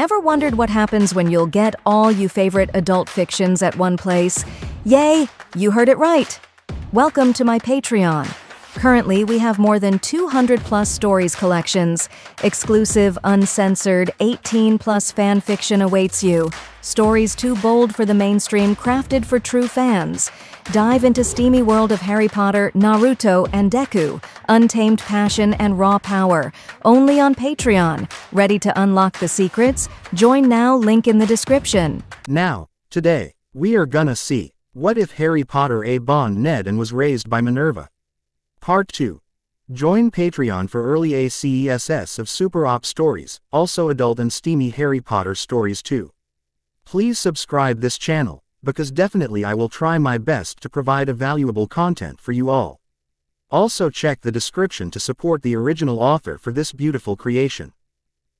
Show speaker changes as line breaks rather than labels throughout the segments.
Ever wondered what happens when you'll get all you favorite adult fictions at one place? Yay, you heard it right! Welcome to my Patreon. Currently, we have more than 200+ stories collections. Exclusive, uncensored, 18+ fan fiction awaits you. Stories too bold for the mainstream, crafted for true fans. Dive into steamy world of Harry Potter, Naruto, and Deku. Untamed passion and raw power. Only on Patreon. Ready to unlock the secrets? Join now, link in the description.
Now, today, we are gonna see, what if Harry Potter Abondened and was raised by Minerva? Part 2. Join Patreon for early ACESS of Super Op stories, also adult and steamy Harry Potter stories too. Please subscribe this channel, because definitely I will try my best to provide a valuable content for you all. Also check the description to support the original author for this beautiful creation.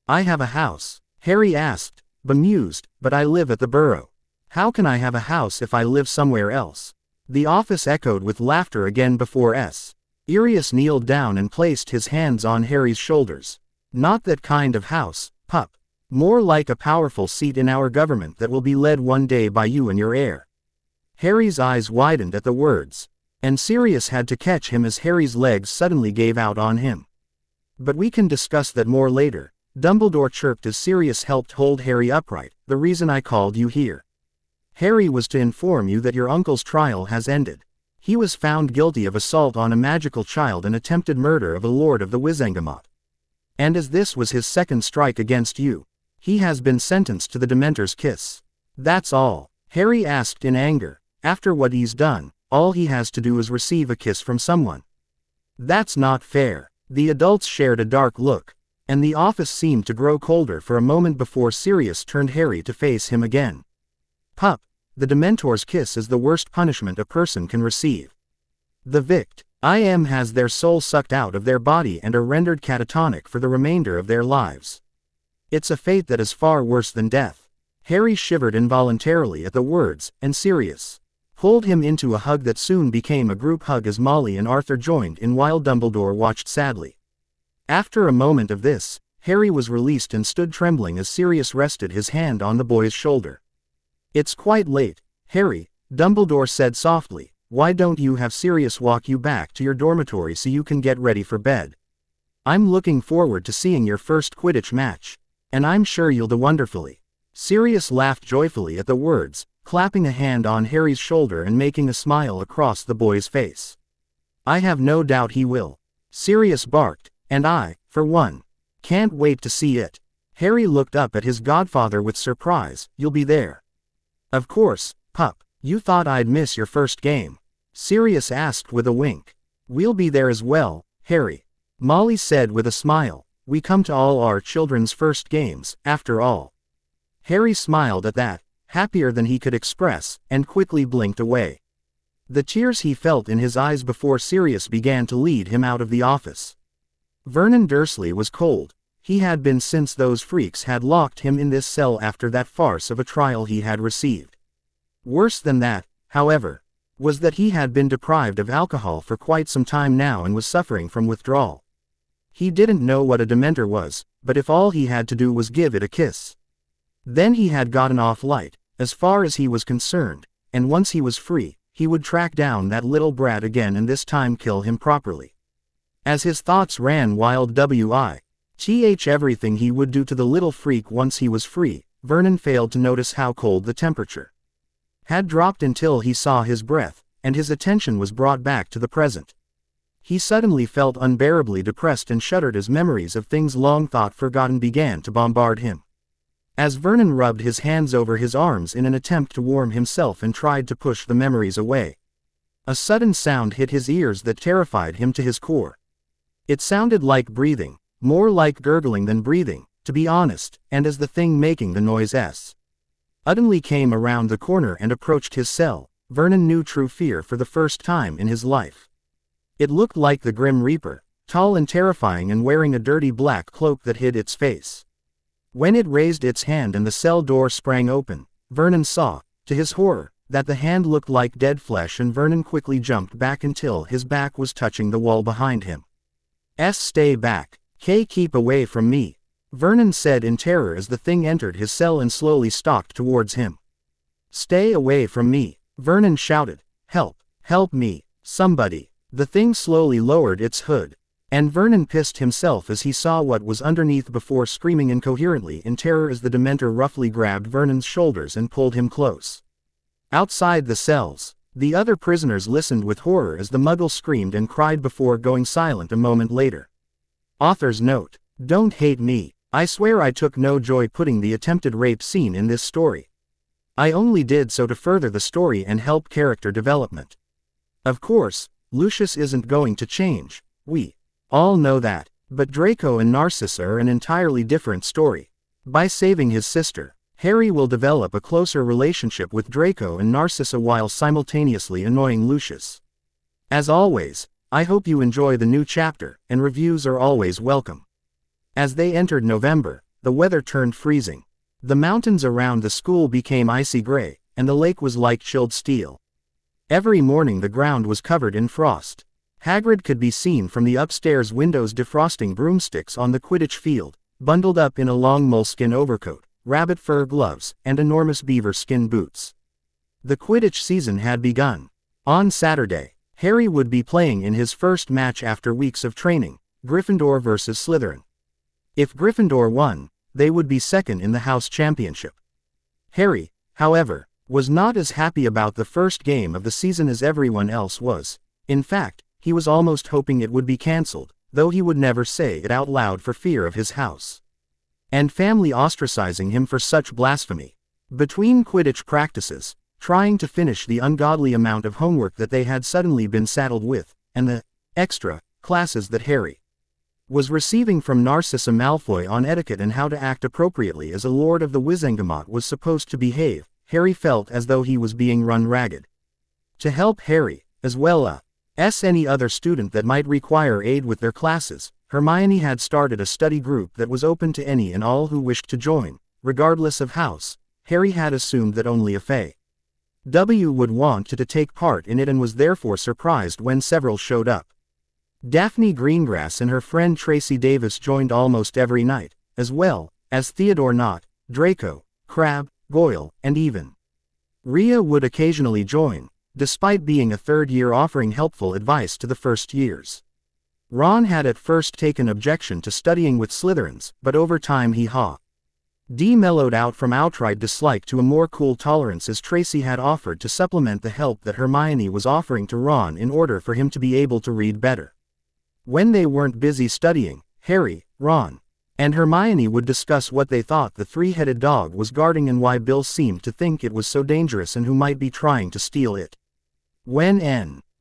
I have a house, Harry asked, bemused, but I live at the Burrow. How can I have a house if I live somewhere else? The office echoed with laughter again before S. Sirius kneeled down and placed his hands on Harry's shoulders. Not that kind of house, pup. More like a powerful seat in our government that will be led one day by you and your heir. Harry's eyes widened at the words, and Sirius had to catch him as Harry's legs suddenly gave out on him. But we can discuss that more later, Dumbledore chirped as Sirius helped hold Harry upright. The reason I called you here, Harry, was to inform you that your uncle's trial has ended. He was found guilty of assault on a magical child and attempted murder of a lord of the Wizengamot. And as this was his second strike against you, he has been sentenced to the Dementor's kiss. That's all, Harry asked in anger. After what he's done, all he has to do is receive a kiss from someone. That's not fair. The adults shared a dark look, and the office seemed to grow colder for a moment before Sirius turned Harry to face him again. Pup, the Dementor's kiss is the worst punishment a person can receive. The victim has their soul sucked out of their body and are rendered catatonic for the remainder of their lives. It's a fate that is far worse than death. Harry shivered involuntarily at the words, and Sirius pulled him into a hug that soon became a group hug as Molly and Arthur joined in while Dumbledore watched sadly. After a moment of this, Harry was released and stood trembling as Sirius rested his hand on the boy's shoulder. It's quite late, Harry, Dumbledore said softly. Why don't you have Sirius walk you back to your dormitory so you can get ready for bed? I'm looking forward to seeing your first Quidditch match, and I'm sure you'll do wonderfully. Sirius laughed joyfully at the words, clapping a hand on Harry's shoulder and making a smile across the boy's face. I have no doubt he will, Sirius barked, and I, for one, can't wait to see it. Harry looked up at his godfather with surprise. You'll be there? Of course, pup. You thought I'd miss your first game? Sirius asked with a wink. We'll be there as well, Harry, Molly said with a smile. We come to all our children's first games, after all. Harry smiled at that, happier than he could express, and quickly blinked away. The tears he felt in his eyes before Sirius began to lead him out of the office. Vernon Dursley was cold. He had been since those freaks had locked him in this cell after that farce of a trial he had received. Worse than that, however, was that he had been deprived of alcohol for quite some time now and was suffering from withdrawal. He didn't know what a Dementor was, but if all he had to do was give it a kiss, then he had gotten off light, as far as he was concerned, and once he was free, he would track down that little brat again and this time kill him properly. As his thoughts ran wild everything he would do to the little freak once he was free, Vernon failed to notice how cold the temperature had dropped until he saw his breath, and his attention was brought back to the present. He suddenly felt unbearably depressed and shuddered as memories of things long thought forgotten began to bombard him. As Vernon rubbed his hands over his arms in an attempt to warm himself and tried to push the memories away, a sudden sound hit his ears that terrified him to his core. It sounded like breathing. More like gurgling than breathing, to be honest, and as the thing making the noise suddenly came around the corner and approached his cell, Vernon knew true fear for the first time in his life. It looked like the Grim Reaper, tall and terrifying and wearing a dirty black cloak that hid its face. When it raised its hand and the cell door sprang open, Vernon saw, to his horror, that the hand looked like dead flesh, and Vernon quickly jumped back until his back was touching the wall behind him. Stay back. Keep away from me. Vernon said in terror as the thing entered his cell and slowly stalked towards him. "Stay away from me," Vernon shouted. "Help! Help me! Somebody!" The thing slowly lowered its hood. And Vernon pissed himself as he saw what was underneath before screaming incoherently in terror as the Dementor roughly grabbed Vernon's shoulders and pulled him close. Outside the cells, the other prisoners listened with horror as the Muggle screamed and cried before going silent a moment later. Author's note: "Don't hate me. I swear I took no joy putting the attempted rape scene in this story. I only did so to further the story and help character development. Of course, Lucius isn't going to change. We all know that. But Draco and Narcissa are an entirely different story. By saving his sister, Harry will develop a closer relationship with Draco and Narcissa while simultaneously annoying Lucius. As always, I hope you enjoy the new chapter, and reviews are always welcome." As they entered November, the weather turned freezing. The mountains around the school became icy gray, and the lake was like chilled steel. Every morning the ground was covered in frost. Hagrid could be seen from the upstairs windows defrosting broomsticks on the Quidditch field, bundled up in a long moleskin overcoat, rabbit fur gloves, and enormous beaver skin boots. The Quidditch season had begun. On Saturday, Harry would be playing in his first match after weeks of training, Gryffindor versus Slytherin. If Gryffindor won, they would be second in the house championship. Harry, however, was not as happy about the first game of the season as everyone else was. In fact, he was almost hoping it would be cancelled, though he would never say it out loud for fear of his house and family ostracizing him for such blasphemy. Between Quidditch practices, trying to finish the ungodly amount of homework that they had suddenly been saddled with, and the extra classes that Harry was receiving from Narcissa Malfoy on etiquette and how to act appropriately as a Lord of the Wizengamot was supposed to behave, Harry felt as though he was being run ragged. To help Harry, as well as any other student that might require aid with their classes, Hermione had started a study group that was open to any and all who wished to join, regardless of house. Harry had assumed that only a Fae W would want to take part in it and was therefore surprised when several showed up. Daphne Greengrass and her friend Tracy Davis joined almost every night, as well as Theodore Nott, Draco, Crabbe, Goyle, and even Rhea would occasionally join, despite being a third year offering helpful advice to the first years. Ron had at first taken objection to studying with Slytherins, but over time he mellowed out from outright dislike to a more cool tolerance as Tracy had offered to supplement the help that Hermione was offering to Ron in order for him to be able to read better. When they weren't busy studying, Harry, Ron, and Hermione would discuss what they thought the three-headed dog was guarding and why Bill seemed to think it was so dangerous and who might be trying to steal it. When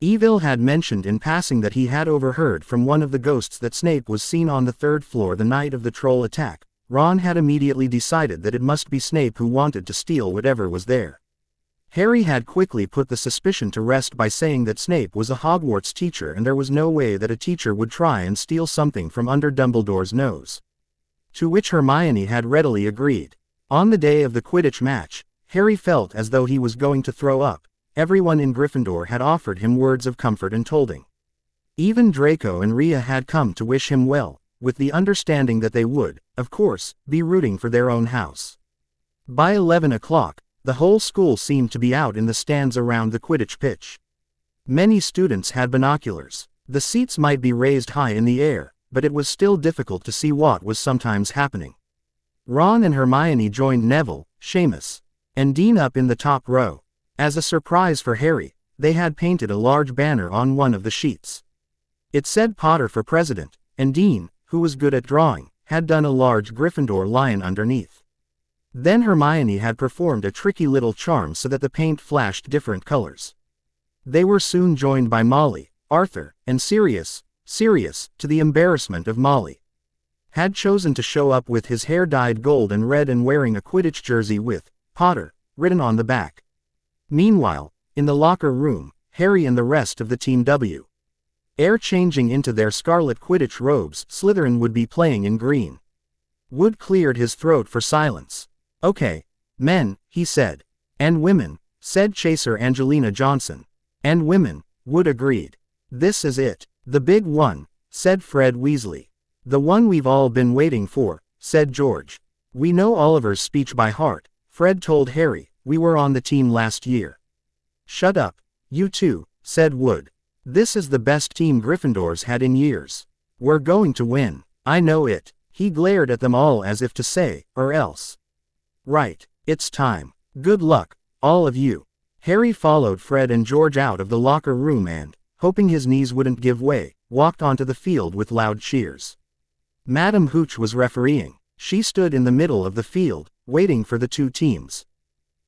Neville had mentioned in passing that he had overheard from one of the ghosts that Snape was seen on the third floor the night of the troll attack, Ron had immediately decided that it must be Snape who wanted to steal whatever was there. Harry had quickly put the suspicion to rest by saying that Snape was a Hogwarts teacher and there was no way that a teacher would try and steal something from under Dumbledore's nose. To which Hermione had readily agreed. On the day of the Quidditch match, Harry felt as though he was going to throw up. Everyone in Gryffindor had offered him words of comfort and told him. Even Draco and Rhea had come to wish him well, with the understanding that they would, of course, be rooting for their own house. By 11 o'clock, the whole school seemed to be out in the stands around the Quidditch pitch. Many students had binoculars. The seats might be raised high in the air, but it was still difficult to see what was sometimes happening. Ron and Hermione joined Neville, Seamus, and Dean up in the top row. As a surprise for Harry, they had painted a large banner on one of the sheets. It said Potter for President, and Dean, who was good at drawing, had done a large Gryffindor lion underneath. Then Hermione had performed a tricky little charm so that the paint flashed different colors. They were soon joined by Molly, Arthur, and Sirius. Sirius, to the embarrassment of Molly, had chosen to show up with his hair dyed gold and red and wearing a Quidditch jersey with Potter written on the back. Meanwhile, in the locker room, Harry and the rest of the Team W changing into their scarlet Quidditch robes. Slytherin would be playing in green. Wood cleared his throat for silence. "Okay, men," he said. "And women," said Chaser Angelina Johnson. "And women," Wood agreed. "This is it. The big one," said Fred Weasley. "The one we've all been waiting for," said George. "We know Oliver's speech by heart," Fred told Harry. "We were on the team last year." "Shut up, you two," said Wood. "This is the best team Gryffindor's had in years. We're going to win. I know it." He glared at them all as if to say, "Or else." "Right, it's time. Good luck, all of you." Harry followed Fred and George out of the locker room and, hoping his knees wouldn't give way, walked onto the field with loud cheers. Madam Hooch was refereeing. She stood in the middle of the field, waiting for the two teams,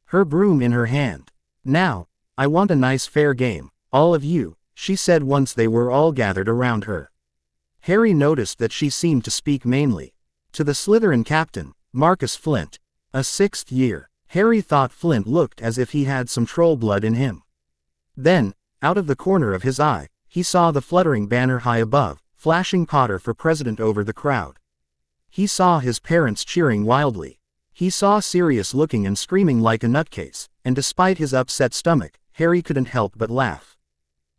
her broom in her hand. "Now, I want a nice fair game, all of you," she said once they were all gathered around her. Harry noticed that she seemed to speak mainly to the Slytherin captain, Marcus Flint, a sixth year. Harry thought Flint looked as if he had some troll blood in him. Then, out of the corner of his eye, he saw the fluttering banner high above, flashing Potter for president over the crowd. He saw his parents cheering wildly. He saw Sirius looking and screaming like a nutcase, and despite his upset stomach, Harry couldn't help but laugh.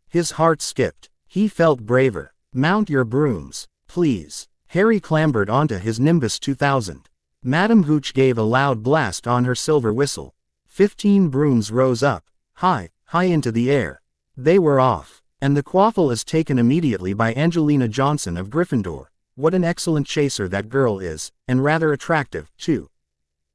His heart skipped. He felt braver. "Mount your brooms, please." Harry clambered onto his Nimbus 2000. Madam Hooch gave a loud blast on her silver whistle. 15 brooms rose up, high into the air. They were off, and the quaffle is taken immediately by Angelina Johnson of Gryffindor. What an excellent chaser that girl is, and rather attractive, too.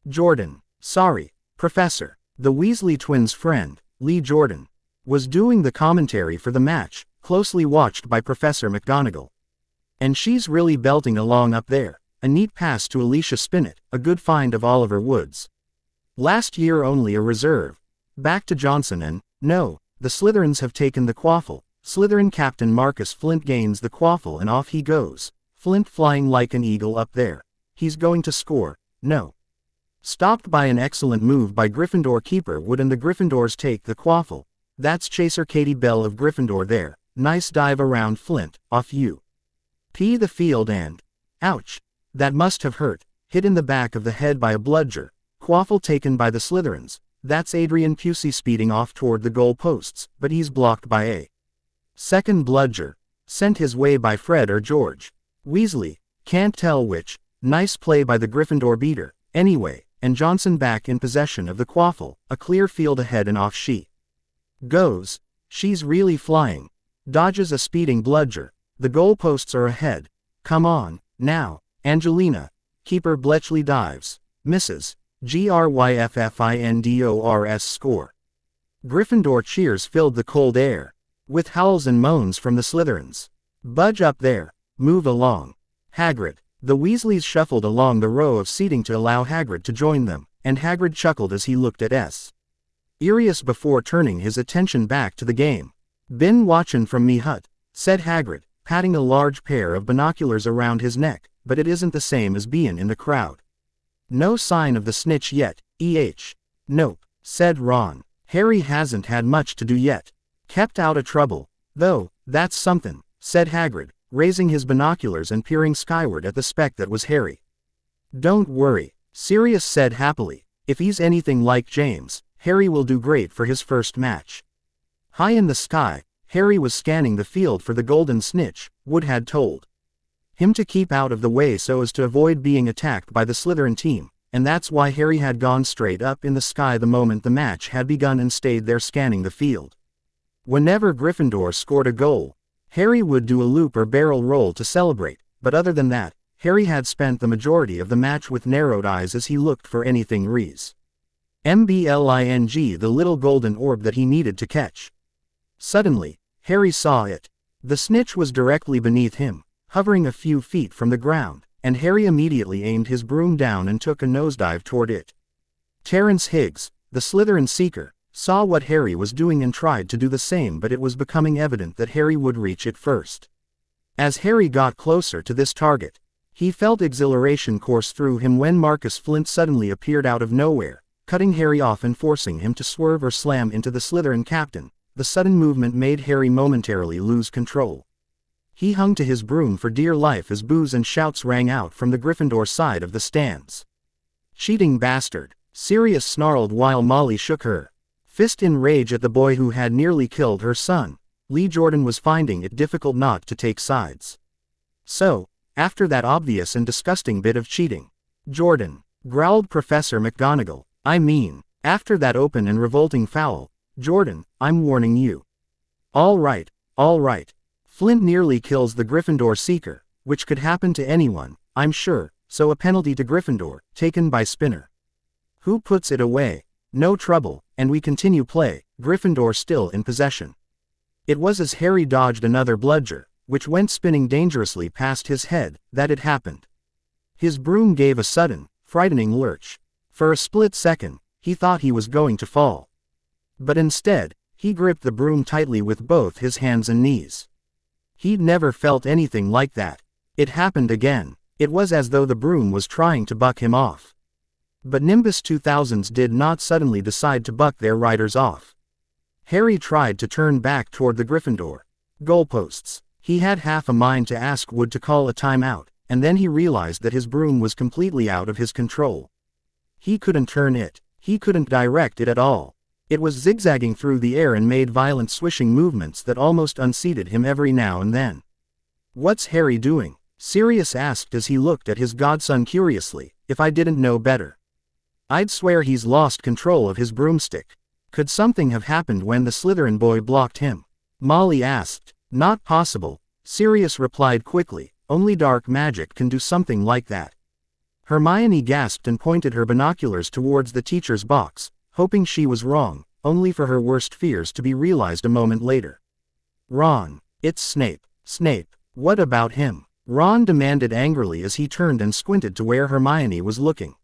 Jordan, sorry, Professor, the Weasley twins' friend, Lee Jordan, was doing the commentary for the match, closely watched by Professor McGonagall. "And she's really belting along up there. A neat pass to Alicia Spinnet, a good find of Oliver Woods. Last year only a reserve." Back to Johnson and, "No, the Slytherins have taken the quaffle." Slytherin captain Marcus Flint gains the quaffle and off he goes. Flint flying like an eagle up there. He's going to score. No. Stopped by an excellent move by Gryffindor keeper Wood, and the Gryffindors take the quaffle. That's chaser Katie Bell of Gryffindor there. Nice dive around Flint, off you. P the field and, ouch, that must have hurt, hit in the back of the head by a bludger. Quaffle taken by the Slytherins. That's Adrian Pusey speeding off toward the goal posts, but he's blocked by a second bludger, sent his way by Fred or George Weasley, can't tell which. Nice play by the Gryffindor beater, anyway, and Johnson back in possession of the quaffle, a clear field ahead and off she goes. She's really flying. Dodges a speeding bludger. The goalposts are ahead. Come on, now, Angelina. Keeper Bletchley dives. Misses. Gryffindors score. Gryffindor cheers filled the cold air, with howls and moans from the Slytherins. "Budge up there. Move along. Hagrid." The Weasleys shuffled along the row of seating to allow Hagrid to join them, and Hagrid chuckled as he looked at Sirius before turning his attention back to the game. "Been watchin' from me hut," said Hagrid, patting a large pair of binoculars around his neck, "but it isn't the same as bein' in the crowd." "No sign of the snitch yet, Nope, said Ron. "Harry hasn't had much to do yet. Kept out of trouble, though, that's somethin'," said Hagrid, raising his binoculars and peering skyward at the speck that was Harry. "Don't worry," Sirius said happily. "If he's anything like James, Harry will do great for his first match." High in the sky, Harry was scanning the field for the golden snitch. Wood had told him to keep out of the way so as to avoid being attacked by the Slytherin team, and that's why Harry had gone straight up in the sky the moment the match had begun and stayed there scanning the field. Whenever Gryffindor scored a goal, Harry would do a loop or barrel roll to celebrate, but other than that, Harry had spent the majority of the match with narrowed eyes as he looked for anything MBLING, the little golden orb that he needed to catch. Suddenly, Harry saw it. The snitch was directly beneath him, hovering a few feet from the ground, and Harry immediately aimed his broom down and took a nosedive toward it. Terrence Higgs, the Slytherin seeker, saw what Harry was doing and tried to do the same, but it was becoming evident that Harry would reach it first. As Harry got closer to this target, he felt exhilaration course through him when Marcus Flint suddenly appeared out of nowhere, cutting Harry off and forcing him to swerve or slam into the Slytherin captain. The sudden movement made Harry momentarily lose control. He hung to his broom for dear life as boos and shouts rang out from the Gryffindor side of the stands. "Cheating bastard," Sirius snarled while Molly shook her fist in rage at the boy who had nearly killed her son. Lee Jordan was finding it difficult not to take sides. So, after that obvious and disgusting bit of cheating. Jordan, growled Professor McGonagall. I mean, after that open and revolting foul. Jordan, I'm warning you. All right. Flint nearly kills the Gryffindor Seeker, which could happen to anyone, I'm sure, so a penalty to Gryffindor, taken by Spinner. Who puts it away? No trouble, and we continue play, Gryffindor still in possession. It was as Harry dodged another bludger, which went spinning dangerously past his head, that it happened. His broom gave a sudden, frightening lurch. For a split second, he thought he was going to fall. But instead, he gripped the broom tightly with both his hands and knees. He'd never felt anything like that. It happened again. It was as though the broom was trying to buck him off. But Nimbus 2000s did not suddenly decide to buck their riders off. Harry tried to turn back toward the Gryffindor goalposts. He had half a mind to ask Wood to call a timeout, and then he realized that his broom was completely out of his control. He couldn't turn it. He couldn't direct it at all. It was zigzagging through the air and made violent swishing movements that almost unseated him every now and then. What's Harry doing? Sirius asked as he looked at his godson curiously. If I didn't know better, I'd swear he's lost control of his broomstick. Could something have happened when the Slytherin boy blocked him? Molly asked. Not possible, Sirius replied quickly. Only dark magic can do something like that. Hermione gasped and pointed her binoculars towards the teacher's box, hoping she was wrong, only for her worst fears to be realized a moment later. Ron, it's Snape. Snape, what about him? Ron demanded angrily as he turned and squinted to where Hermione was looking.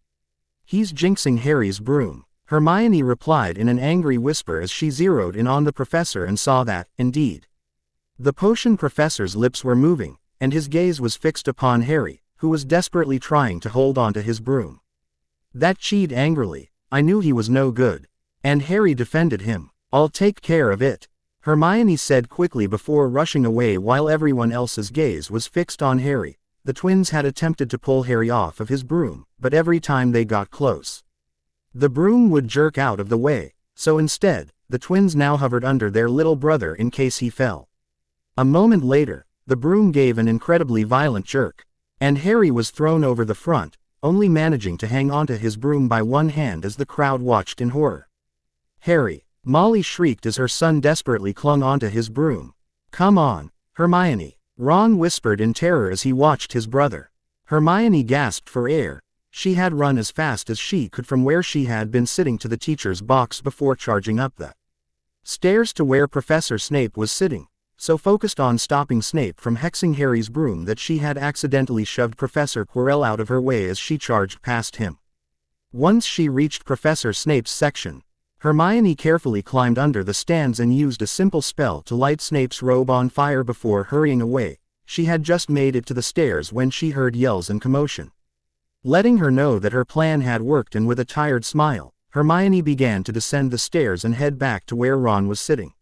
He's jinxing Harry's broom, Hermione replied in an angry whisper as she zeroed in on the professor and saw that, indeed. The potion professor's lips were moving, and his gaze was fixed upon Harry, who was desperately trying to hold onto his broom. That cheat angrily. I knew he was no good. And Harry defended him. I'll take care of it, Hermione said quickly before rushing away while everyone else's gaze was fixed on Harry. The twins had attempted to pull Harry off of his broom, but every time they got close, the broom would jerk out of the way, so instead, the twins now hovered under their little brother in case he fell. A moment later, the broom gave an incredibly violent jerk, and Harry was thrown over the front, only managing to hang onto his broom by one hand as the crowd watched in horror. Harry, Molly shrieked as her son desperately clung onto his broom. Come on, Hermione, Ron whispered in terror as he watched his brother. Hermione gasped for air. She had run as fast as she could from where she had been sitting to the teacher's box before charging up the stairs to where Professor Snape was sitting, so focused on stopping Snape from hexing Harry's broom that she had accidentally shoved Professor Quirrell out of her way as she charged past him. Once she reached Professor Snape's section, Hermione carefully climbed under the stands and used a simple spell to light Snape's robe on fire before hurrying away. She had just made it to the stairs when she heard yells and commotion. Letting her know that her plan had worked, and with a tired smile, Hermione began to descend the stairs and head back to where Ron was sitting.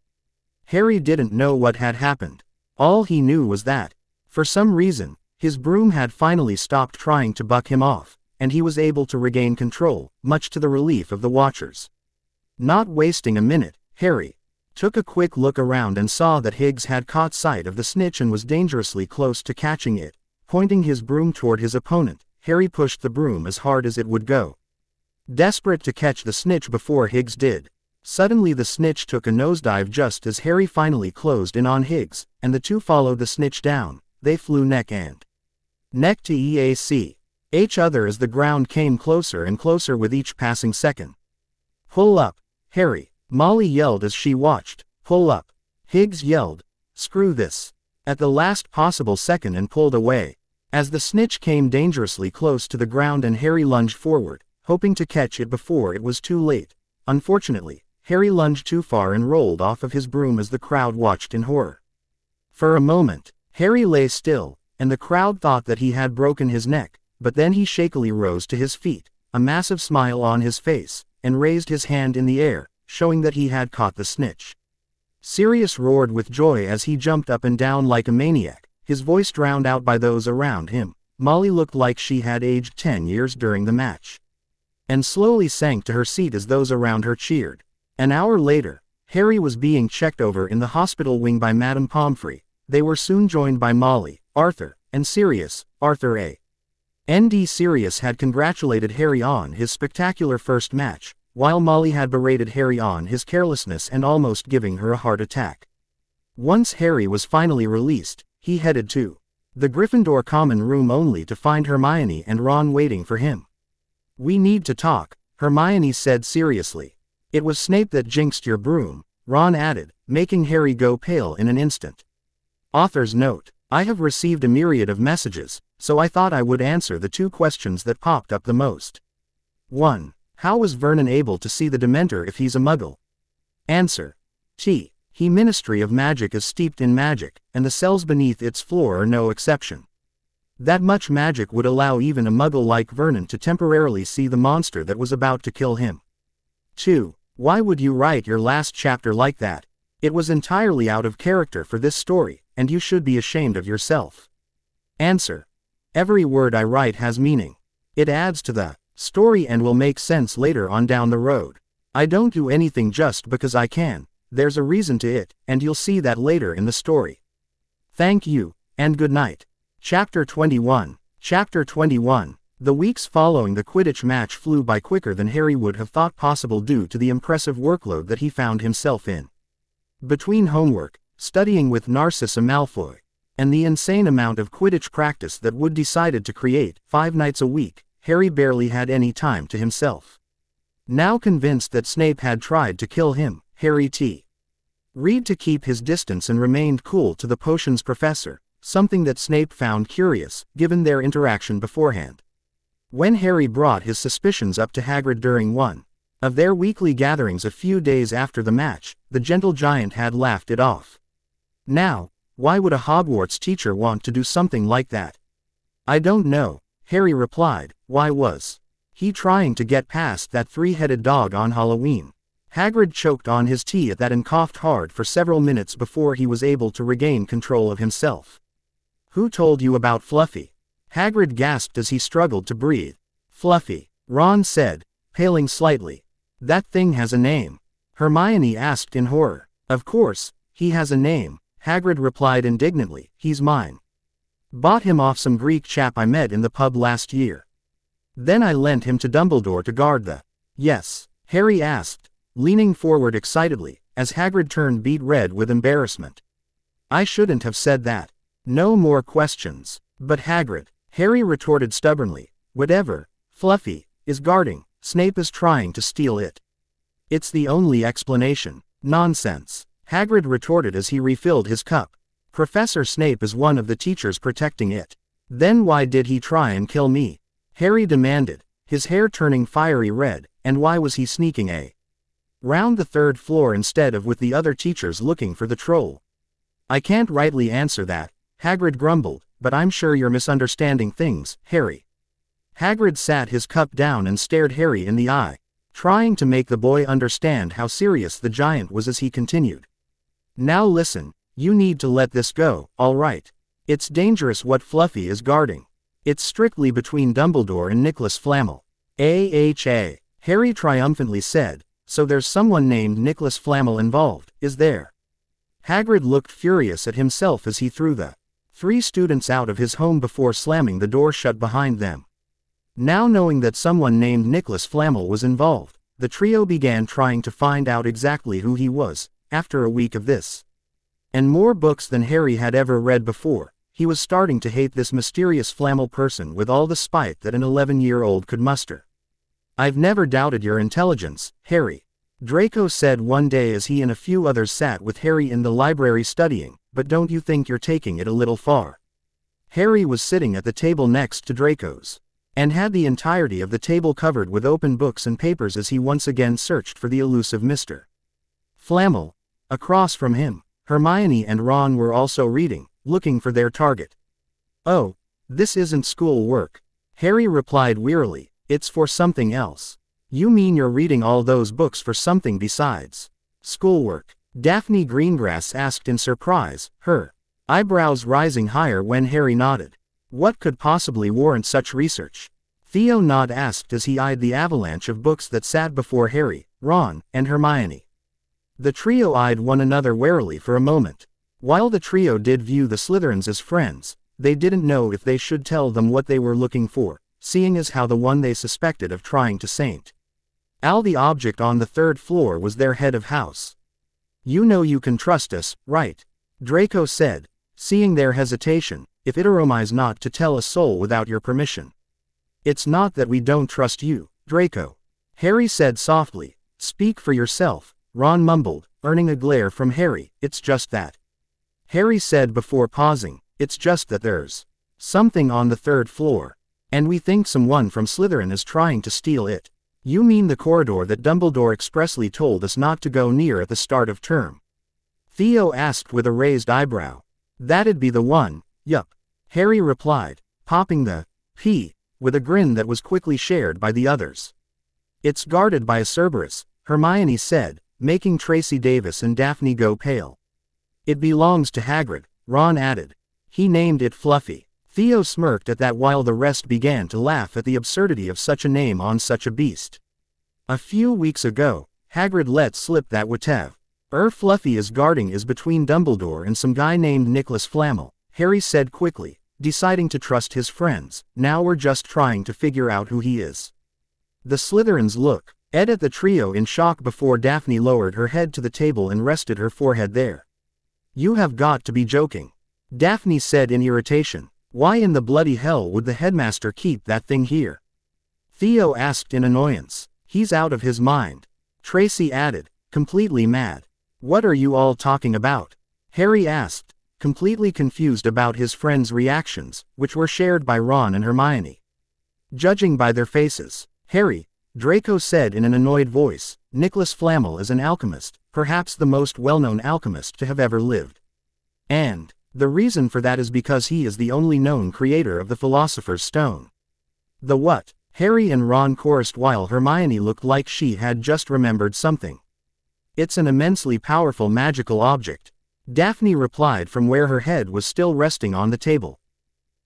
Harry didn't know what had happened. All he knew was that, for some reason, his broom had finally stopped trying to buck him off, and he was able to regain control, much to the relief of the watchers. Not wasting a minute, Harry took a quick look around and saw that Higgs had caught sight of the snitch and was dangerously close to catching it. Pointing his broom toward his opponent, Harry pushed the broom as hard as it would go, desperate to catch the snitch before Higgs did. Suddenly the snitch took a nosedive just as Harry finally closed in on Higgs, and the two followed the snitch down. They flew neck and neck to each other as the ground came closer and closer with each passing second. Pull up, Harry, Molly yelled as she watched. Pull up, Higgs yelled. Screw this, at the last possible second, and pulled away. As the snitch came dangerously close to the ground and Harry lunged forward, hoping to catch it before it was too late. Unfortunately, Harry lunged too far and rolled off of his broom as the crowd watched in horror. For a moment, Harry lay still, and the crowd thought that he had broken his neck, but then he shakily rose to his feet, a massive smile on his face, and raised his hand in the air, showing that he had caught the snitch. Sirius roared with joy as he jumped up and down like a maniac, his voice drowned out by those around him. Molly looked like she had aged 10 years during the match, and slowly sank to her seat as those around her cheered. An hour later, Harry was being checked over in the hospital wing by Madame Pomfrey. They were soon joined by Molly, Arthur, and Sirius, Arthur A. N.D. Sirius had congratulated Harry on his spectacular first match, while Molly had berated Harry on his carelessness and almost giving her a heart attack. Once Harry was finally released, he headed to the Gryffindor common room only to find Hermione and Ron waiting for him. "We need to talk," Hermione said seriously. "It was Snape that jinxed your broom," Ron added, making Harry go pale in an instant. Author's note: I have received a myriad of messages, so I thought I would answer the two questions that popped up the most. 1. How was Vernon able to see the Dementor if he's a Muggle? Answer: He Ministry of Magic is steeped in magic, and the cells beneath its floor are no exception. That much magic would allow even a Muggle like Vernon to temporarily see the monster that was about to kill him. 2. Why would you write your last chapter like that? It was entirely out of character for this story, and you should be ashamed of yourself. Answer: Every word I write has meaning. It adds to the story and will make sense later on down the road. I don't do anything just because I can. There's a reason to it, and you'll see that later in the story. Thank you, and good night. Chapter 21. Chapter 21. The weeks following the Quidditch match flew by quicker than Harry would have thought possible due to the impressive workload that he found himself in. Between homework, studying with Narcissa Malfoy, and the insane amount of Quidditch practice that Wood decided to create 5 nights a week, Harry barely had any time to himself. Now convinced that Snape had tried to kill him, Harry read to keep his distance and remained cool to the potions professor, something that Snape found curious, given their interaction beforehand. When Harry brought his suspicions up to Hagrid during one of their weekly gatherings a few days after the match, the gentle giant had laughed it off. Now, why would a Hogwarts teacher want to do something like that? I don't know, Harry replied. Why was he trying to get past that 3-headed dog on Halloween? Hagrid choked on his tea at that and coughed hard for several minutes before he was able to regain control of himself. Who told you about Fluffy? Hagrid gasped as he struggled to breathe. Fluffy, Ron said, paling slightly. That thing has a name. Hermione asked in horror. Of course, he has a name, Hagrid replied indignantly. He's mine. Bought him off some Greek chap I met in the pub last year. Then I lent him to Dumbledore to guard the... Yes, Harry asked, leaning forward excitedly, as Hagrid turned beet red with embarrassment. I shouldn't have said that. No more questions. But Hagrid, Harry retorted stubbornly, whatever Fluffy is guarding, Snape is trying to steal it. It's the only explanation. Nonsense, Hagrid retorted as he refilled his cup. Professor Snape is one of the teachers protecting it. Then why did he try and kill me? Harry demanded, his hair turning fiery red, and why was he sneaking round the 3rd floor instead of with the other teachers looking for the troll? I can't rightly answer that, Hagrid grumbled, but I'm sure you're misunderstanding things, Harry. Hagrid sat his cup down and stared Harry in the eye, trying to make the boy understand how serious the giant was as he continued. Now listen, you need to let this go, all right? It's dangerous what Fluffy is guarding. It's strictly between Dumbledore and Nicholas Flamel. AHA, Harry triumphantly said, so there's someone named Nicholas Flamel involved, is there? Hagrid looked furious at himself as he threw the 3 students out of his home before slamming the door shut behind them. Now knowing that someone named Nicholas Flamel was involved, the trio began trying to find out exactly who he was. After a week of this, and more books than Harry had ever read before, he was starting to hate this mysterious Flamel person with all the spite that an 11-year-old could muster. I've never doubted your intelligence, Harry, Draco said one day as he and a few others sat with Harry in the library studying, but don't you think you're taking it a little far? Harry was sitting at the table next to Draco's, and had the entirety of the table covered with open books and papers as he once again searched for the elusive Mr. Flamel. Across from him, Hermione and Ron were also reading, looking for their target. Oh, this isn't school work, Harry replied wearily, it's for something else. You mean you're reading all those books for something besides schoolwork? Daphne Greengrass asked in surprise, her eyebrows rising higher when Harry nodded. What could possibly warrant such research? Theo Nod asked as he eyed the avalanche of books that sat before Harry, Ron, and Hermione. The trio eyed one another warily for a moment. While the trio did view the Slytherins as friends, they didn't know if they should tell them what they were looking for, seeing as how the one they suspected of trying to saint the object on the third floor was their head of house. "You know you can trust us, right?" Draco said, seeing their hesitation. "If it aromize not to tell a soul without your permission." "It's not that we don't trust you, Draco," Harry said softly. "Speak for yourself," Ron mumbled, earning a glare from Harry. "It's just that," Harry said before pausing, "it's just that there's something on the third floor. And we think someone from Slytherin is trying to steal it." "You mean the corridor that Dumbledore expressly told us not to go near at the start of term?" Theo asked with a raised eyebrow. "That'd be the one, yup," Harry replied, popping the P with a grin that was quickly shared by the others. "It's guarded by a Cerberus," Hermione said, making Tracy Davis and Daphne go pale. "It belongs to Hagrid," Ron added. "He named it Fluffy." Theo smirked at that while the rest began to laugh at the absurdity of such a name on such a beast. "A few weeks ago, Hagrid let slip that whatever Fluffy is guarding is between Dumbledore and some guy named Nicholas Flamel," Harry said quickly, deciding to trust his friends. "Now we're just trying to figure out who he is." The Slytherins looked at the trio in shock before Daphne lowered her head to the table and rested her forehead there. "You have got to be joking," Daphne said in irritation. "Why in the bloody hell would the headmaster keep that thing here?" Theo asked in annoyance. "He's out of his mind," Tracy added, completely mad. "What are you all talking about?" Harry asked, completely confused about his friends' reactions, which were shared by Ron and Hermione. "Judging by their faces, Harry," Draco said in an annoyed voice, "Nicholas Flamel is an alchemist, perhaps the most well-known alchemist to have ever lived. And the reason for that is because he is the only known creator of the Philosopher's Stone." "The what?" Harry and Ron chorused while Hermione looked like she had just remembered something. "It's an immensely powerful magical object," Daphne replied from where her head was still resting on the table.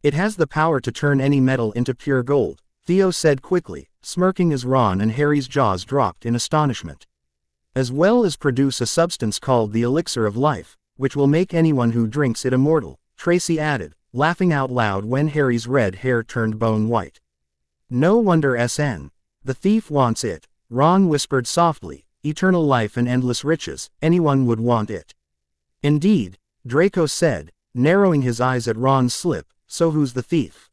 "It has the power to turn any metal into pure gold," Theo said quickly, smirking as Ron and Harry's jaws dropped in astonishment. "As well as produce a substance called the Elixir of Life, which will make anyone who drinks it immortal," Tracy added, laughing out loud when Harry's red hair turned bone white. "No wonder the thief wants it," Ron whispered softly. "Eternal life and endless riches, anyone would want it." "Indeed," Draco said, narrowing his eyes at Ron's slip. "So who's the thief?"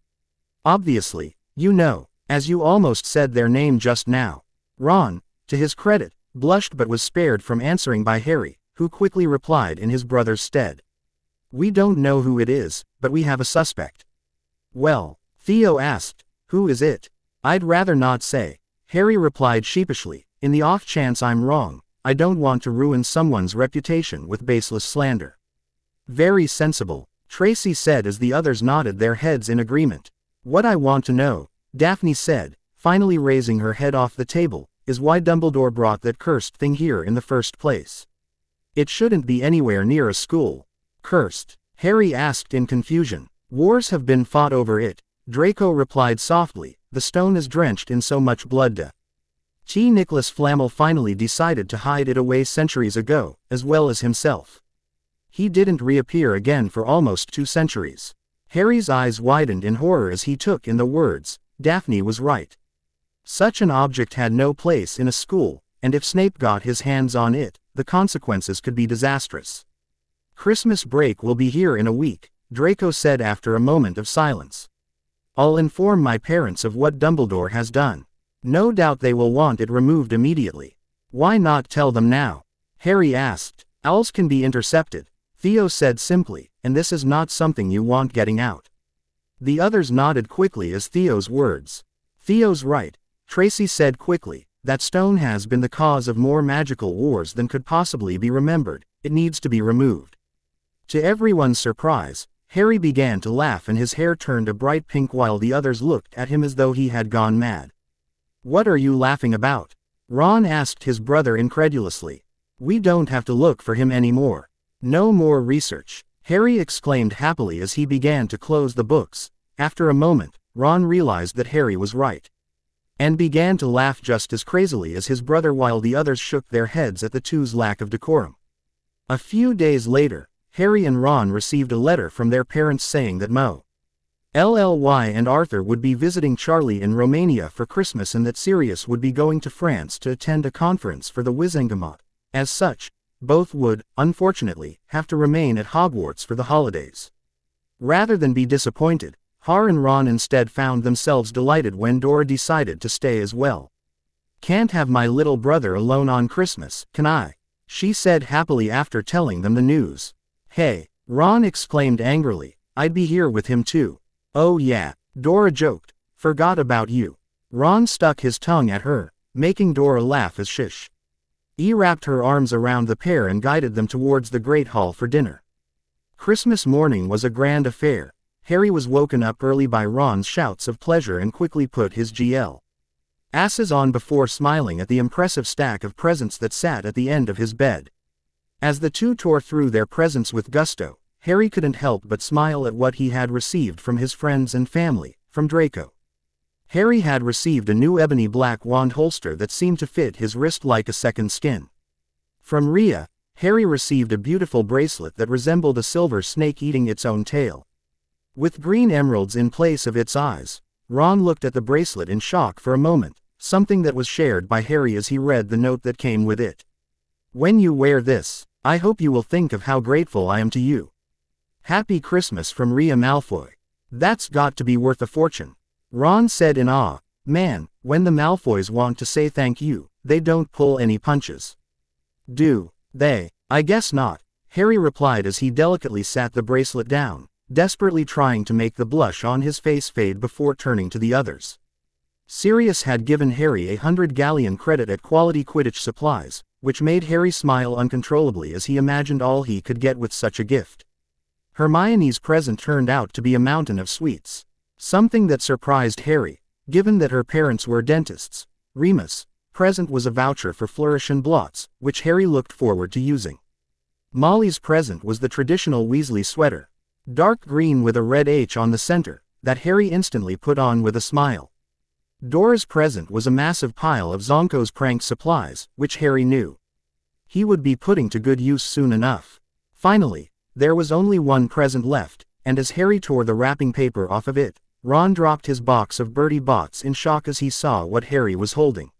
"Obviously, you know, as you almost said their name just now." Ron, to his credit, blushed but was spared from answering by Harry, who quickly replied in his brother's stead. "We don't know who it is, but we have a suspect." "Well," Theo asked, "who is it?" "I'd rather not say," Harry replied sheepishly. "In the off chance I'm wrong, I don't want to ruin someone's reputation with baseless slander." "Very sensible," Tracy said as the others nodded their heads in agreement. "What I want to know," Daphne said, finally raising her head off the table, "is why Dumbledore brought that cursed thing here in the first place. It shouldn't be anywhere near a school." "Cursed?" Harry asked in confusion. "Wars have been fought over it," Draco replied softly. "The stone is drenched in so much blood. Nicholas Flamel finally decided to hide it away centuries ago, as well as himself. He didn't reappear again for almost 2 centuries. Harry's eyes widened in horror as he took in the words. Daphne was right. Such an object had no place in a school, and if Snape got his hands on it, the consequences could be disastrous. "Christmas break will be here in a week," Draco said after a moment of silence. "I'll inform my parents of what Dumbledore has done. No doubt they will want it removed immediately." "Why not tell them now?" Harry asked. "Owls can be intercepted," Theo said simply, "and this is not something you want getting out." The others nodded quickly as Theo's words. "Theo's right," Tracy said quickly. "That stone has been the cause of more magical wars than could possibly be remembered. It needs to be removed." To everyone's surprise, Harry began to laugh and his hair turned a bright pink while the others looked at him as though he had gone mad. "What are you laughing about?" Ron asked his brother incredulously. "We don't have to look for him anymore. No more research," Harry exclaimed happily as he began to close the books. After a moment, Ron realized that Harry was right, and began to laugh just as crazily as his brother while the others shook their heads at the two's lack of decorum. A few days later, Harry and Ron received a letter from their parents saying that Mo Lly and Arthur would be visiting Charlie in Romania for Christmas and that Sirius would be going to France to attend a conference for the Wizengamot. As such, both would, unfortunately, have to remain at Hogwarts for the holidays. Rather than be disappointed, Har and Ron instead found themselves delighted when Dora decided to stay as well. "Can't have my little brother alone on Christmas, can I?" she said happily after telling them the news. "Hey," Ron exclaimed angrily, "I'd be here with him too." "Oh yeah," Dora joked, "forgot about you." Ron stuck his tongue at her, making Dora laugh as shish. He wrapped her arms around the pair and guided them towards the Great Hall for dinner. Christmas morning was a grand affair. Harry was woken up early by Ron's shouts of pleasure and quickly put his glasses on before smiling at the impressive stack of presents that sat at the end of his bed. As the two tore through their presents with gusto, Harry couldn't help but smile at what he had received from his friends and family. From Draco, Harry had received a new ebony black wand holster that seemed to fit his wrist like a second skin. From Rhea, Harry received a beautiful bracelet that resembled a silver snake eating its own tail. With green emeralds in place of its eyes, Ron looked at the bracelet in shock for a moment, something that was shared by Harry as he read the note that came with it. "When you wear this, I hope you will think of how grateful I am to you. Happy Christmas from Rhea Malfoy." "That's got to be worth a fortune," Ron said in awe. "Man, when the Malfoys want to say thank you, they don't pull any punches. Do they?" "I guess not," Harry replied as he delicately sat the bracelet down, desperately trying to make the blush on his face fade before turning to the others. Sirius had given Harry 100 galleon credit at Quality Quidditch Supplies, which made Harry smile uncontrollably as he imagined all he could get with such a gift. Hermione's present turned out to be a mountain of sweets. Something that surprised Harry, given that her parents were dentists. Remus' present was a voucher for Flourish and Blots, which Harry looked forward to using. Molly's present was the traditional Weasley sweater, dark green with a red H on the center, that Harry instantly put on with a smile. Dora's present was a massive pile of Zonko's prank supplies, which Harry knew he would be putting to good use soon enough. Finally, there was only one present left, and as Harry tore the wrapping paper off of it, Ron dropped his box of Bertie Bott's in shock as he saw what Harry was holding.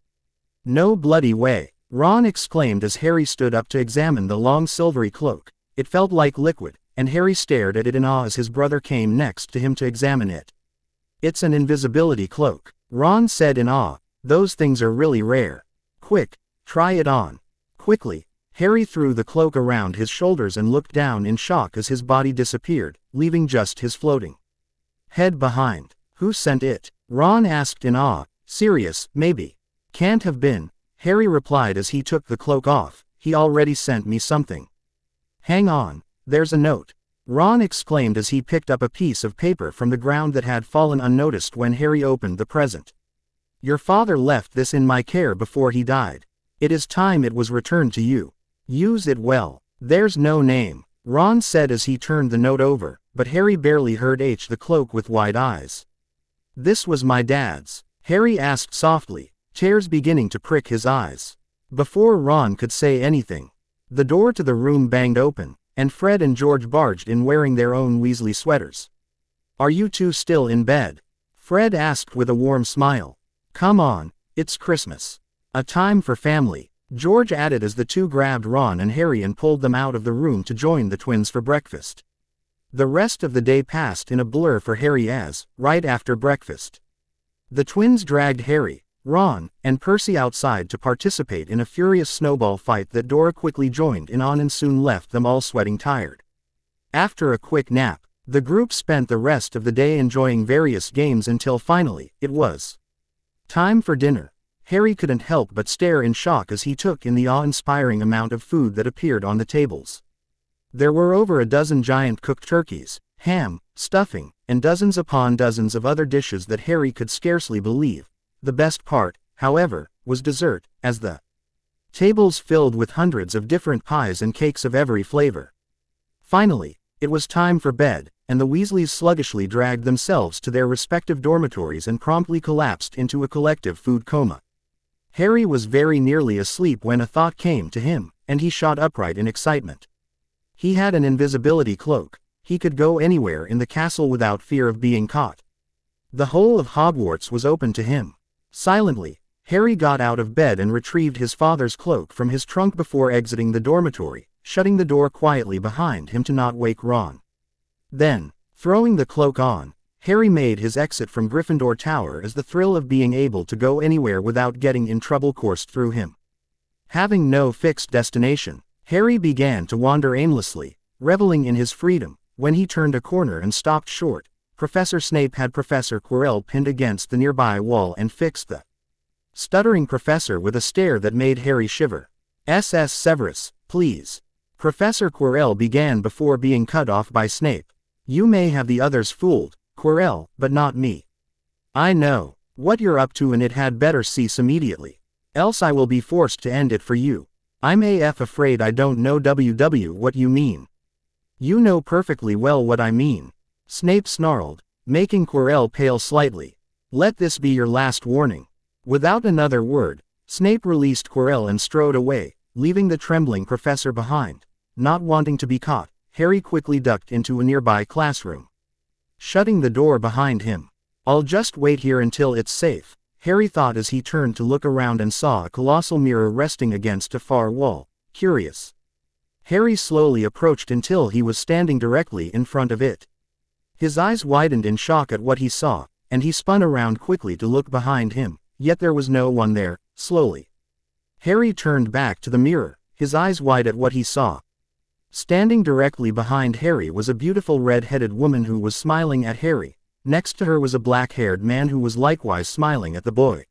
"No bloody way," Ron exclaimed as Harry stood up to examine the long silvery cloak. It felt like liquid, and Harry stared at it in awe as his brother came next to him to examine it. "It's an invisibility cloak," Ron said in awe. "Those things are really rare. Quick, try it on." Quickly, Harry threw the cloak around his shoulders and looked down in shock as his body disappeared, leaving just his floating head behind. "Who sent it?" Ron asked in awe. "Sirius, maybe." "Can't have been," Harry replied as he took the cloak off. "He already sent me something." "Hang on, there's a note," Ron exclaimed as he picked up a piece of paper from the ground that had fallen unnoticed when Harry opened the present. "Your father left this in my care before he died. It is time it was returned to you. Use it well." "There's no name," Ron said as he turned the note over, but Harry barely heard the cloak with wide eyes. "This was my dad's," Harry asked softly, tears beginning to prick his eyes. Before Ron could say anything, the door to the room banged open, and Fred and George barged in wearing their own Weasley sweaters. "Are you two still in bed?" Fred asked with a warm smile. "Come on, it's Christmas. A time for family," George added as the two grabbed Ron and Harry and pulled them out of the room to join the twins for breakfast. The rest of the day passed in a blur for Harry as, right after breakfast, the twins dragged Harry, Ron, and Percy outside to participate in a furious snowball fight that Dora quickly joined in on and soon left them all sweating tired. After a quick nap, the group spent the rest of the day enjoying various games until finally, it was time for dinner. Harry couldn't help but stare in shock as he took in the awe-inspiring amount of food that appeared on the tables. There were over a dozen giant cooked turkeys, ham, stuffing, and dozens upon dozens of other dishes that Harry could scarcely believe. The best part, however, was dessert, as the tables filled with hundreds of different pies and cakes of every flavor. Finally, it was time for bed, and the Weasleys sluggishly dragged themselves to their respective dormitories and promptly collapsed into a collective food coma. Harry was very nearly asleep when a thought came to him, and he shot upright in excitement. He had an invisibility cloak. he could go anywhere in the castle without fear of being caught. The whole of Hogwarts was open to him. Silently, Harry got out of bed and retrieved his father's cloak from his trunk before exiting the dormitory, shutting the door quietly behind him to not wake Ron. Then, throwing the cloak on, Harry made his exit from Gryffindor Tower as the thrill of being able to go anywhere without getting in trouble coursed through him. Having no fixed destination, Harry began to wander aimlessly, reveling in his freedom. When he turned a corner and stopped short, Professor Snape had Professor Quirrell pinned against the nearby wall and fixed the stuttering professor with a stare that made Harry shiver. "S.S. Severus, please." Professor Quirrell began before being cut off by Snape. "You may have the others fooled, Quirrell, but not me. I know what you're up to and it had better cease immediately. Else I will be forced to end it for you. I'm afraid I don't know what you mean." "You know perfectly well what I mean," Snape snarled, making Quirrell pale slightly. "Let this be your last warning." Without another word, Snape released Quirrell and strode away, leaving the trembling professor behind. Not wanting to be caught, Harry quickly ducked into a nearby classroom, shutting the door behind him. "I'll just wait here until it's safe," Harry thought as he turned to look around and saw a colossal mirror resting against a far wall. Curious. Harry slowly approached until he was standing directly in front of it. His eyes widened in shock at what he saw, and he spun around quickly to look behind him, yet there was no one there. Slowly, Harry turned back to the mirror, his eyes wide at what he saw. Standing directly behind Harry was a beautiful red-headed woman who was smiling at Harry. Next to her was a black-haired man who was likewise smiling at the boy.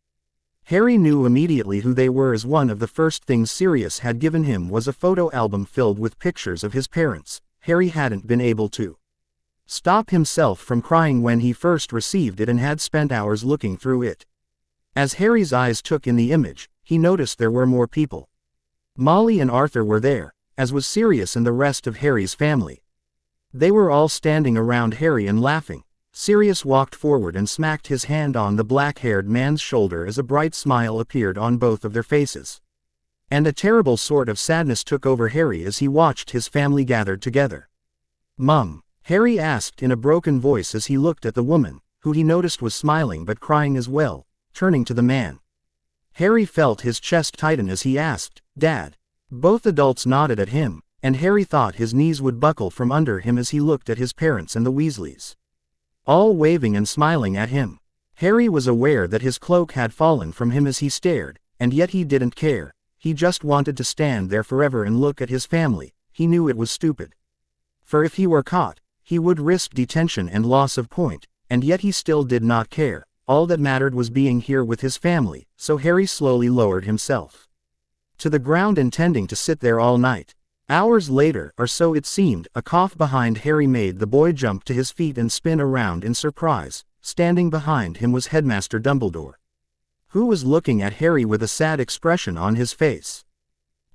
Harry knew immediately who they were as one of the first things Sirius had given him was a photo album filled with pictures of his parents. Harry hadn't been able to stop himself from crying when he first received it and had spent hours looking through it. As Harry's eyes took in the image, he noticed there were more people. Molly and Arthur were there, as was Sirius and the rest of Harry's family. They were all standing around Harry and laughing. Sirius walked forward and smacked his hand on the black-haired man's shoulder as a bright smile appeared on both of their faces. And a terrible sort of sadness took over Harry as he watched his family gathered together. "Mum?" Harry asked in a broken voice as he looked at the woman, who he noticed was smiling but crying as well, turning to the man. Harry felt his chest tighten as he asked, "Dad?" Both adults nodded at him, and Harry thought his knees would buckle from under him as he looked at his parents and the Weasleys, all waving and smiling at him. Harry was aware that his cloak had fallen from him as he stared, and yet he didn't care. He just wanted to stand there forever and look at his family. He knew it was stupid. For if he were caught, he would risk detention and loss of point, and yet he still did not care. All that mattered was being here with his family, so Harry slowly lowered himself to the ground intending to sit there all night. Hours later, or so it seemed, a cough behind Harry made the boy jump to his feet and spin around in surprise. Standing behind him was Headmaster Dumbledore, who was looking at Harry with a sad expression on his face.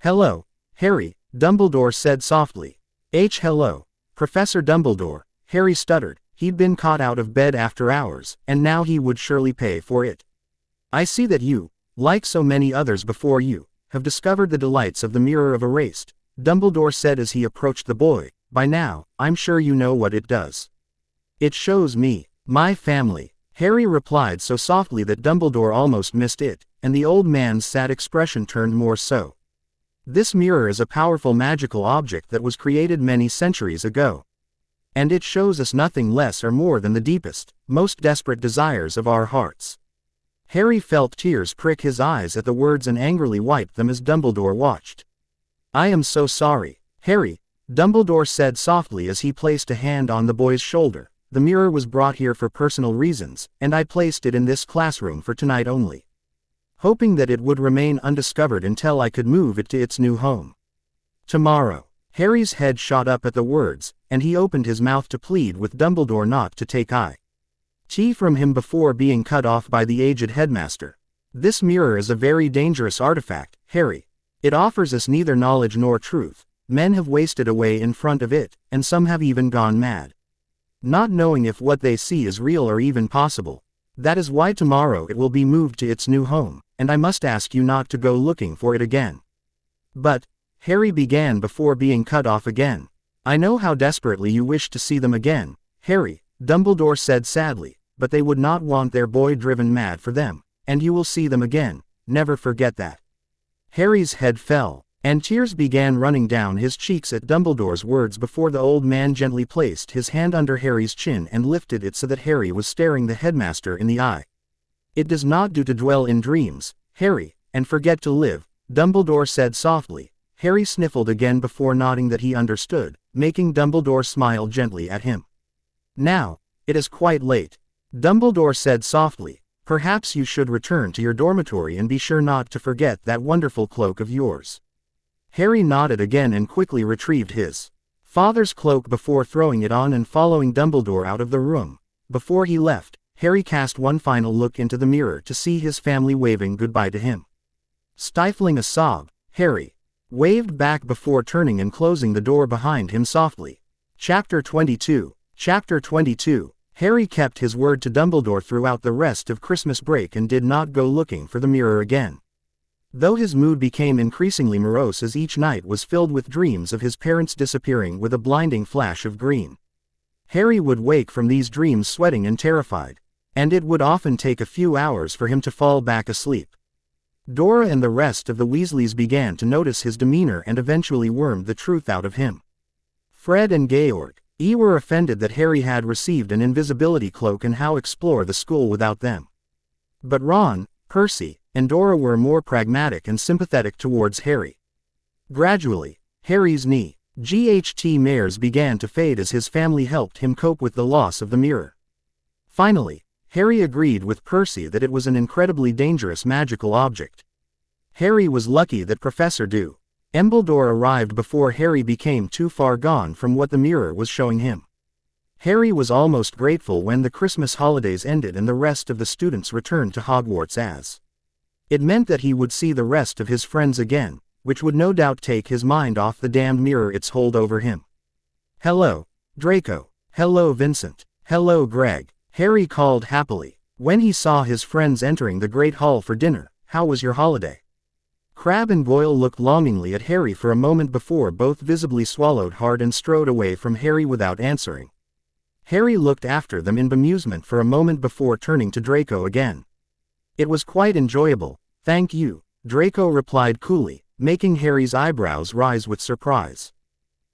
"Hello, Harry," Dumbledore said softly. Hello, Professor Dumbledore," Harry stuttered. He'd been caught out of bed after hours, and now he would surely pay for it. "I see that you, like so many others before you, have discovered the delights of the Mirror of Erased," Dumbledore said as he approached the boy. "By now, I'm sure you know what it does." "It shows me my family," Harry replied so softly that Dumbledore almost missed it, and the old man's sad expression turned more so. "This mirror is a powerful magical object that was created many centuries ago. And it shows us nothing less or more than the deepest, most desperate desires of our hearts." Harry felt tears prick his eyes at the words and angrily wiped them as Dumbledore watched. "I am so sorry, Harry," Dumbledore said softly as he placed a hand on the boy's shoulder. "The mirror was brought here for personal reasons, and I placed it in this classroom for tonight only, hoping that it would remain undiscovered until I could move it to its new home. Tomorrow." Harry's head shot up at the words, and he opened his mouth to plead with Dumbledore not to take tea from him before being cut off by the aged headmaster. "This mirror is a very dangerous artifact, Harry. It offers us neither knowledge nor truth. Men have wasted away in front of it, and some have even gone mad, not knowing if what they see is real or even possible. That is why tomorrow it will be moved to its new home, and I must ask you not to go looking for it again." "But," Harry began before being cut off again. I know how desperately you wish to see them again, Harry, Dumbledore said sadly, but they would not want their boy driven mad for them, and you will see them again, never forget that. Harry's head fell, and tears began running down his cheeks at Dumbledore's words before the old man gently placed his hand under Harry's chin and lifted it so that Harry was staring the headmaster in the eye. It does not do to dwell in dreams, Harry, and forget to live, Dumbledore said softly. Harry sniffled again before nodding that he understood, making Dumbledore smile gently at him. Now, it is quite late, Dumbledore said softly. Perhaps you should return to your dormitory and be sure not to forget that wonderful cloak of yours. Harry nodded again and quickly retrieved his father's cloak before throwing it on and following Dumbledore out of the room. Before he left, Harry cast one final look into the mirror to see his family waving goodbye to him. Stifling a sob, Harry waved back before turning and closing the door behind him softly. Chapter 22. Chapter 22. Harry kept his word to Dumbledore throughout the rest of Christmas break and did not go looking for the mirror again. Though his mood became increasingly morose as each night was filled with dreams of his parents disappearing with a blinding flash of green. Harry would wake from these dreams sweating and terrified, and it would often take a few hours for him to fall back asleep. Dora and the rest of the Weasleys began to notice his demeanor and eventually wormed the truth out of him. Fred and Georg were offended that Harry had received an invisibility cloak and how explore the school without them. But Ron, Percy, and Dora were more pragmatic and sympathetic towards Harry. Gradually, Harry's nightmares began to fade as his family helped him cope with the loss of the mirror. Finally, Harry agreed with Percy that it was an incredibly dangerous magical object. Harry was lucky that Professor Dumbledore arrived before Harry became too far gone from what the mirror was showing him. Harry was almost grateful when the Christmas holidays ended and the rest of the students returned to Hogwarts, as it meant that he would see the rest of his friends again, which would no doubt take his mind off the damned mirror its hold over him. "Hello, Draco. Hello, Vincent. Hello, Greg," Harry called happily, when he saw his friends entering the Great Hall for dinner. "How was your holiday?" Crabbe and Goyle looked longingly at Harry for a moment before both visibly swallowed hard and strode away from Harry without answering. Harry looked after them in bemusement for a moment before turning to Draco again. "It was quite enjoyable, thank you," Draco replied coolly, making Harry's eyebrows rise with surprise.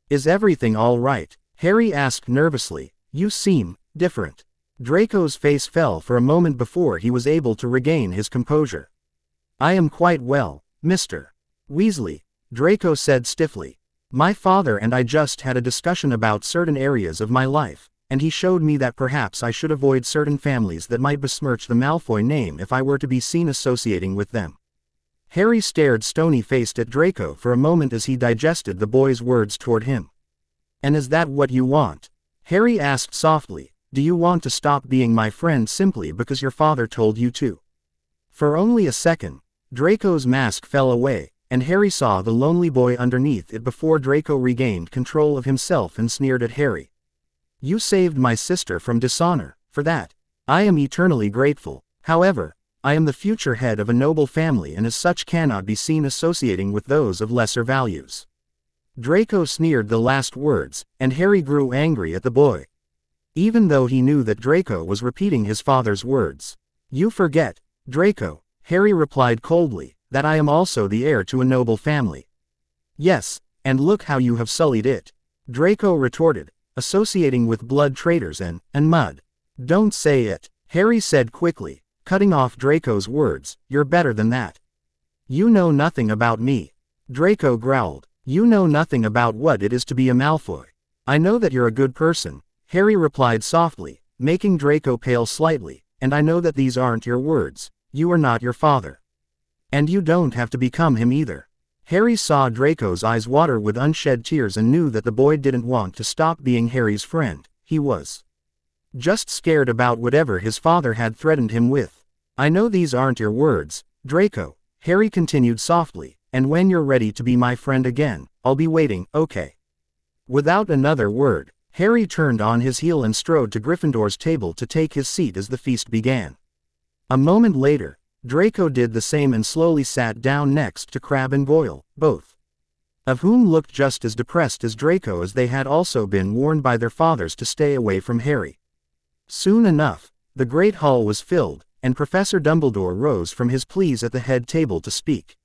"Is everything all right?" Harry asked nervously. "You seem different." Draco's face fell for a moment before he was able to regain his composure. "I am quite well, Mr. Weasley," Draco said stiffly. "My father and I just had a discussion about certain areas of my life, and he showed me that perhaps I should avoid certain families that might besmirch the Malfoy name if I were to be seen associating with them." Harry stared stony-faced at Draco for a moment as he digested the boy's words toward him. "And is that what you want?" Harry asked softly. "Do you want to stop being my friend simply because your father told you to?" For only a second, Draco's mask fell away, and Harry saw the lonely boy underneath it before Draco regained control of himself and sneered at Harry. "You saved my sister from dishonor. For that, I am eternally grateful. However, I am the future head of a noble family and as such cannot be seen associating with those of lesser values." Draco sneered the last words, and Harry grew angry at the boy. Even though he knew that Draco was repeating his father's words. "You forget, Draco," Harry replied coldly, "that I am also the heir to a noble family." "Yes, and look how you have sullied it," Draco retorted, "associating with blood traitors and mud." "Don't say it," Harry said quickly, cutting off Draco's words. "You're better than that." "You know nothing about me," Draco growled. "You know nothing about what it is to be a Malfoy." "I know that you're a good person," Harry replied softly, making Draco pale slightly, "and I know that these aren't your words. You are not your father. And you don't have to become him either." Harry saw Draco's eyes water with unshed tears and knew that the boy didn't want to stop being Harry's friend. He was just scared about whatever his father had threatened him with. "I know these aren't your words, Draco," Harry continued softly, "and when you're ready to be my friend again, I'll be waiting, okay?" Without another word, Harry turned on his heel and strode to Gryffindor's table to take his seat as the feast began. A moment later, Draco did the same and slowly sat down next to Crabbe and Goyle, both of whom looked just as depressed as Draco, as they had also been warned by their fathers to stay away from Harry. Soon enough, the great hall was filled, and Professor Dumbledore rose from his pleas at the head table to speak,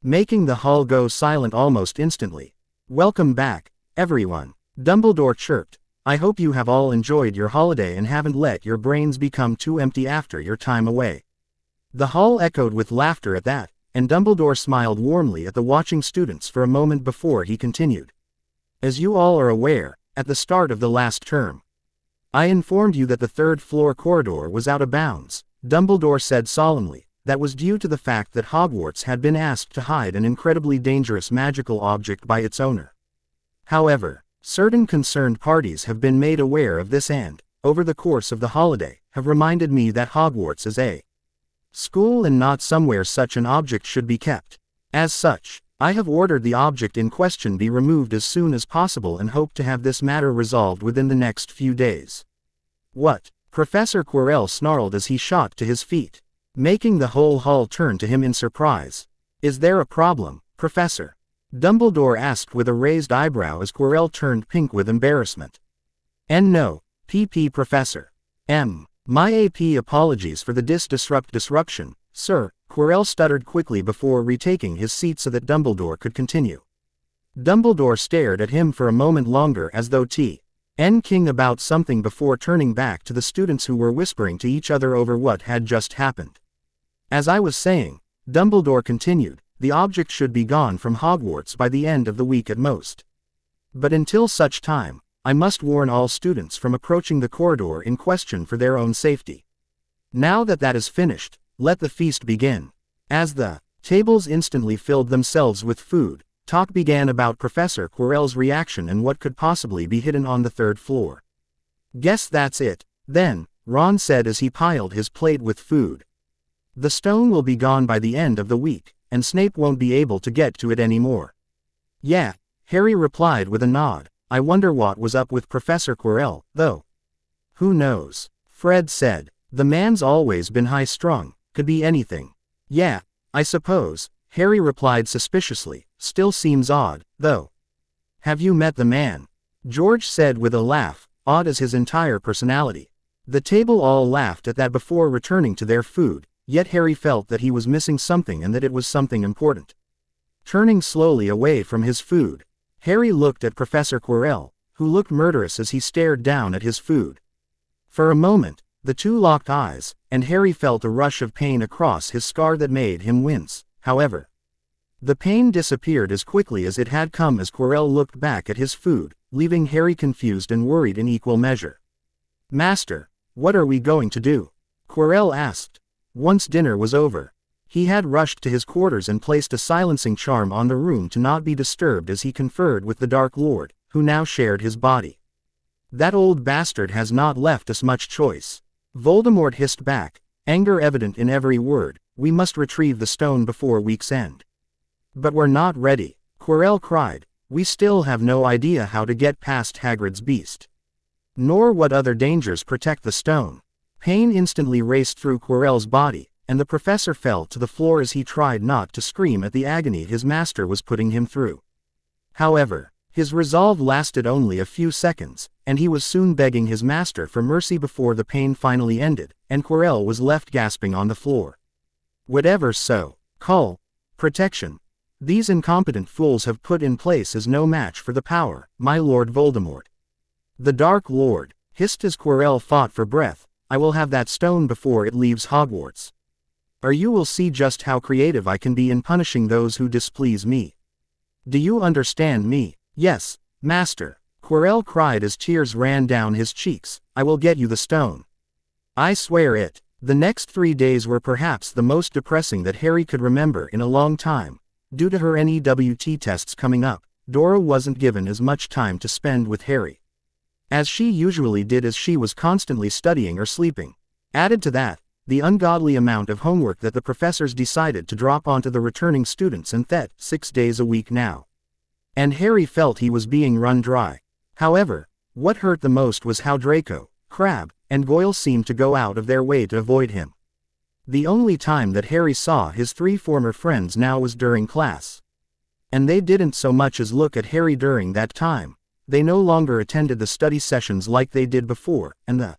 making the hall go silent almost instantly. "Welcome back, everyone," Dumbledore chirped. "I hope you have all enjoyed your holiday and haven't let your brains become too empty after your time away." The hall echoed with laughter at that, and Dumbledore smiled warmly at the watching students for a moment before he continued. "As you all are aware, at the start of the last term, I informed you that the third-floor corridor was out of bounds," Dumbledore said solemnly. "That was due to the fact that Hogwarts had been asked to hide an incredibly dangerous magical object by its owner. However, certain concerned parties have been made aware of this and, over the course of the holiday, have reminded me that Hogwarts is a school and not somewhere such an object should be kept. As such, I have ordered the object in question be removed as soon as possible and hope to have this matter resolved within the next few days." "What?" Professor Quirrell snarled as he shot to his feet, making the whole hall turn to him in surprise. "Is there a problem, Professor?" Dumbledore asked with a raised eyebrow as Quirrell turned pink with embarrassment. "And no, PP Professor. My AP apologies for the disruption, sir," Quirrell stuttered quickly before retaking his seat so that Dumbledore could continue. Dumbledore stared at him for a moment longer as though King about something before turning back to the students who were whispering to each other over what had just happened. "As I was saying," Dumbledore continued, "the object should be gone from Hogwarts by the end of the week at most. But until such time, I must warn all students from approaching the corridor in question for their own safety. Now that that is finished, let the feast begin." As the tables instantly filled themselves with food, talk began about Professor Quirrell's reaction and what could possibly be hidden on the third floor. "Guess that's it, then," Ron said as he piled his plate with food. "The stone will be gone by the end of the week, and Snape won't be able to get to it anymore." "Yeah," Harry replied with a nod. "I wonder what was up with Professor Quirrell, though." "Who knows?" Fred said. "The man's always been high-strung, could be anything." "Yeah, I suppose," Harry replied suspiciously. "Still seems odd, though." "Have you met the man?" George said with a laugh, odd as his entire personality. The table all laughed at that before returning to their food, yet Harry felt that he was missing something and that it was something important. Turning slowly away from his food, Harry looked at Professor Quirrell, who looked murderous as he stared down at his food. For a moment, the two locked eyes, and Harry felt a rush of pain across his scar that made him wince. However, the pain disappeared as quickly as it had come as Quirrell looked back at his food, leaving Harry confused and worried in equal measure. "Master, what are we going to do?" Quirrell asked. Once dinner was over, he had rushed to his quarters and placed a silencing charm on the room to not be disturbed as he conferred with the Dark Lord, who now shared his body. "That old bastard has not left us much choice," Voldemort hissed back, anger evident in every word. "We must retrieve the stone before week's end." "But we're not ready," Quirrell cried. "We still have no idea how to get past Hagrid's beast, nor what other dangers protect the stone." Pain instantly raced through Quirrell's body, and the professor fell to the floor as he tried not to scream at the agony his master was putting him through. However, his resolve lasted only a few seconds, and he was soon begging his master for mercy before the pain finally ended, and Quirrell was left gasping on the floor. "Whatever so-called protection these incompetent fools have put in place is no match for the power, my Lord Voldemort." The Dark Lord hissed as Quirrell fought for breath. "I will have that stone before it leaves Hogwarts, or you will see just how creative I can be in punishing those who displease me. Do you understand me?" "Yes, Master," Quirrell cried as tears ran down his cheeks. "I will get you the stone. I swear it." The next 3 days were perhaps the most depressing that Harry could remember in a long time. Due to her NEWT tests coming up, Dora wasn't given as much time to spend with Harry as she usually did, as she was constantly studying or sleeping. Added to that, the ungodly amount of homework that the professors decided to drop onto the returning students, and that 6 days a week now. And Harry felt he was being run dry. However, what hurt the most was how Draco, Crabbe, and Goyle seemed to go out of their way to avoid him. The only time that Harry saw his 3 former friends now was during class. And they didn't so much as look at Harry during that time. They no longer attended the study sessions like they did before, and the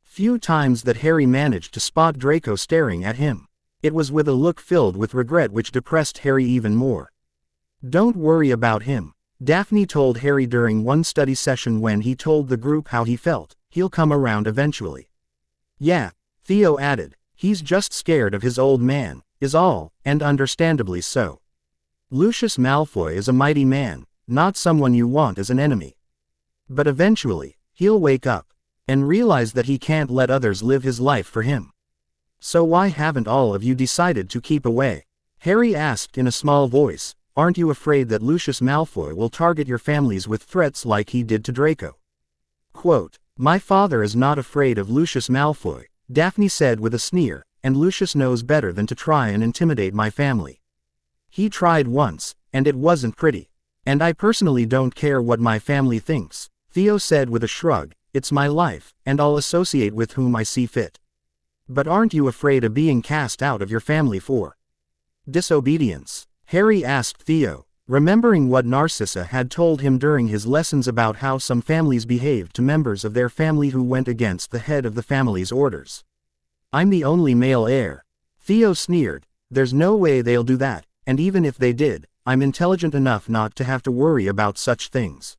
few times that Harry managed to spot Draco staring at him, it was with a look filled with regret which depressed Harry even more. "Don't worry about him," Daphne told Harry during one study session when he told the group how he felt. "He'll come around eventually." "Yeah," Theo added, "he's just scared of his old man, is all, and understandably so. Lucius Malfoy is a mighty man, not someone you want as an enemy. But eventually, he'll wake up and realize that he can't let others live his life for him. So why haven't all of you decided to keep away?" Harry asked in a small voice. "Aren't you afraid that Lucius Malfoy will target your families with threats like he did to Draco?" Quote, "My father is not afraid of Lucius Malfoy," Daphne said with a sneer, "and Lucius knows better than to try and intimidate my family. He tried once, and it wasn't pretty. And I personally don't care what my family thinks," Theo said with a shrug. "It's my life, and I'll associate with whom I see fit." "But aren't you afraid of being cast out of your family for disobedience?" Harry asked Theo, remembering what Narcissa had told him during his lessons about how some families behaved to members of their family who went against the head of the family's orders. "I'm the only male heir," Theo sneered. "There's no way they'll do that, and even if they did, I'm intelligent enough not to have to worry about such things."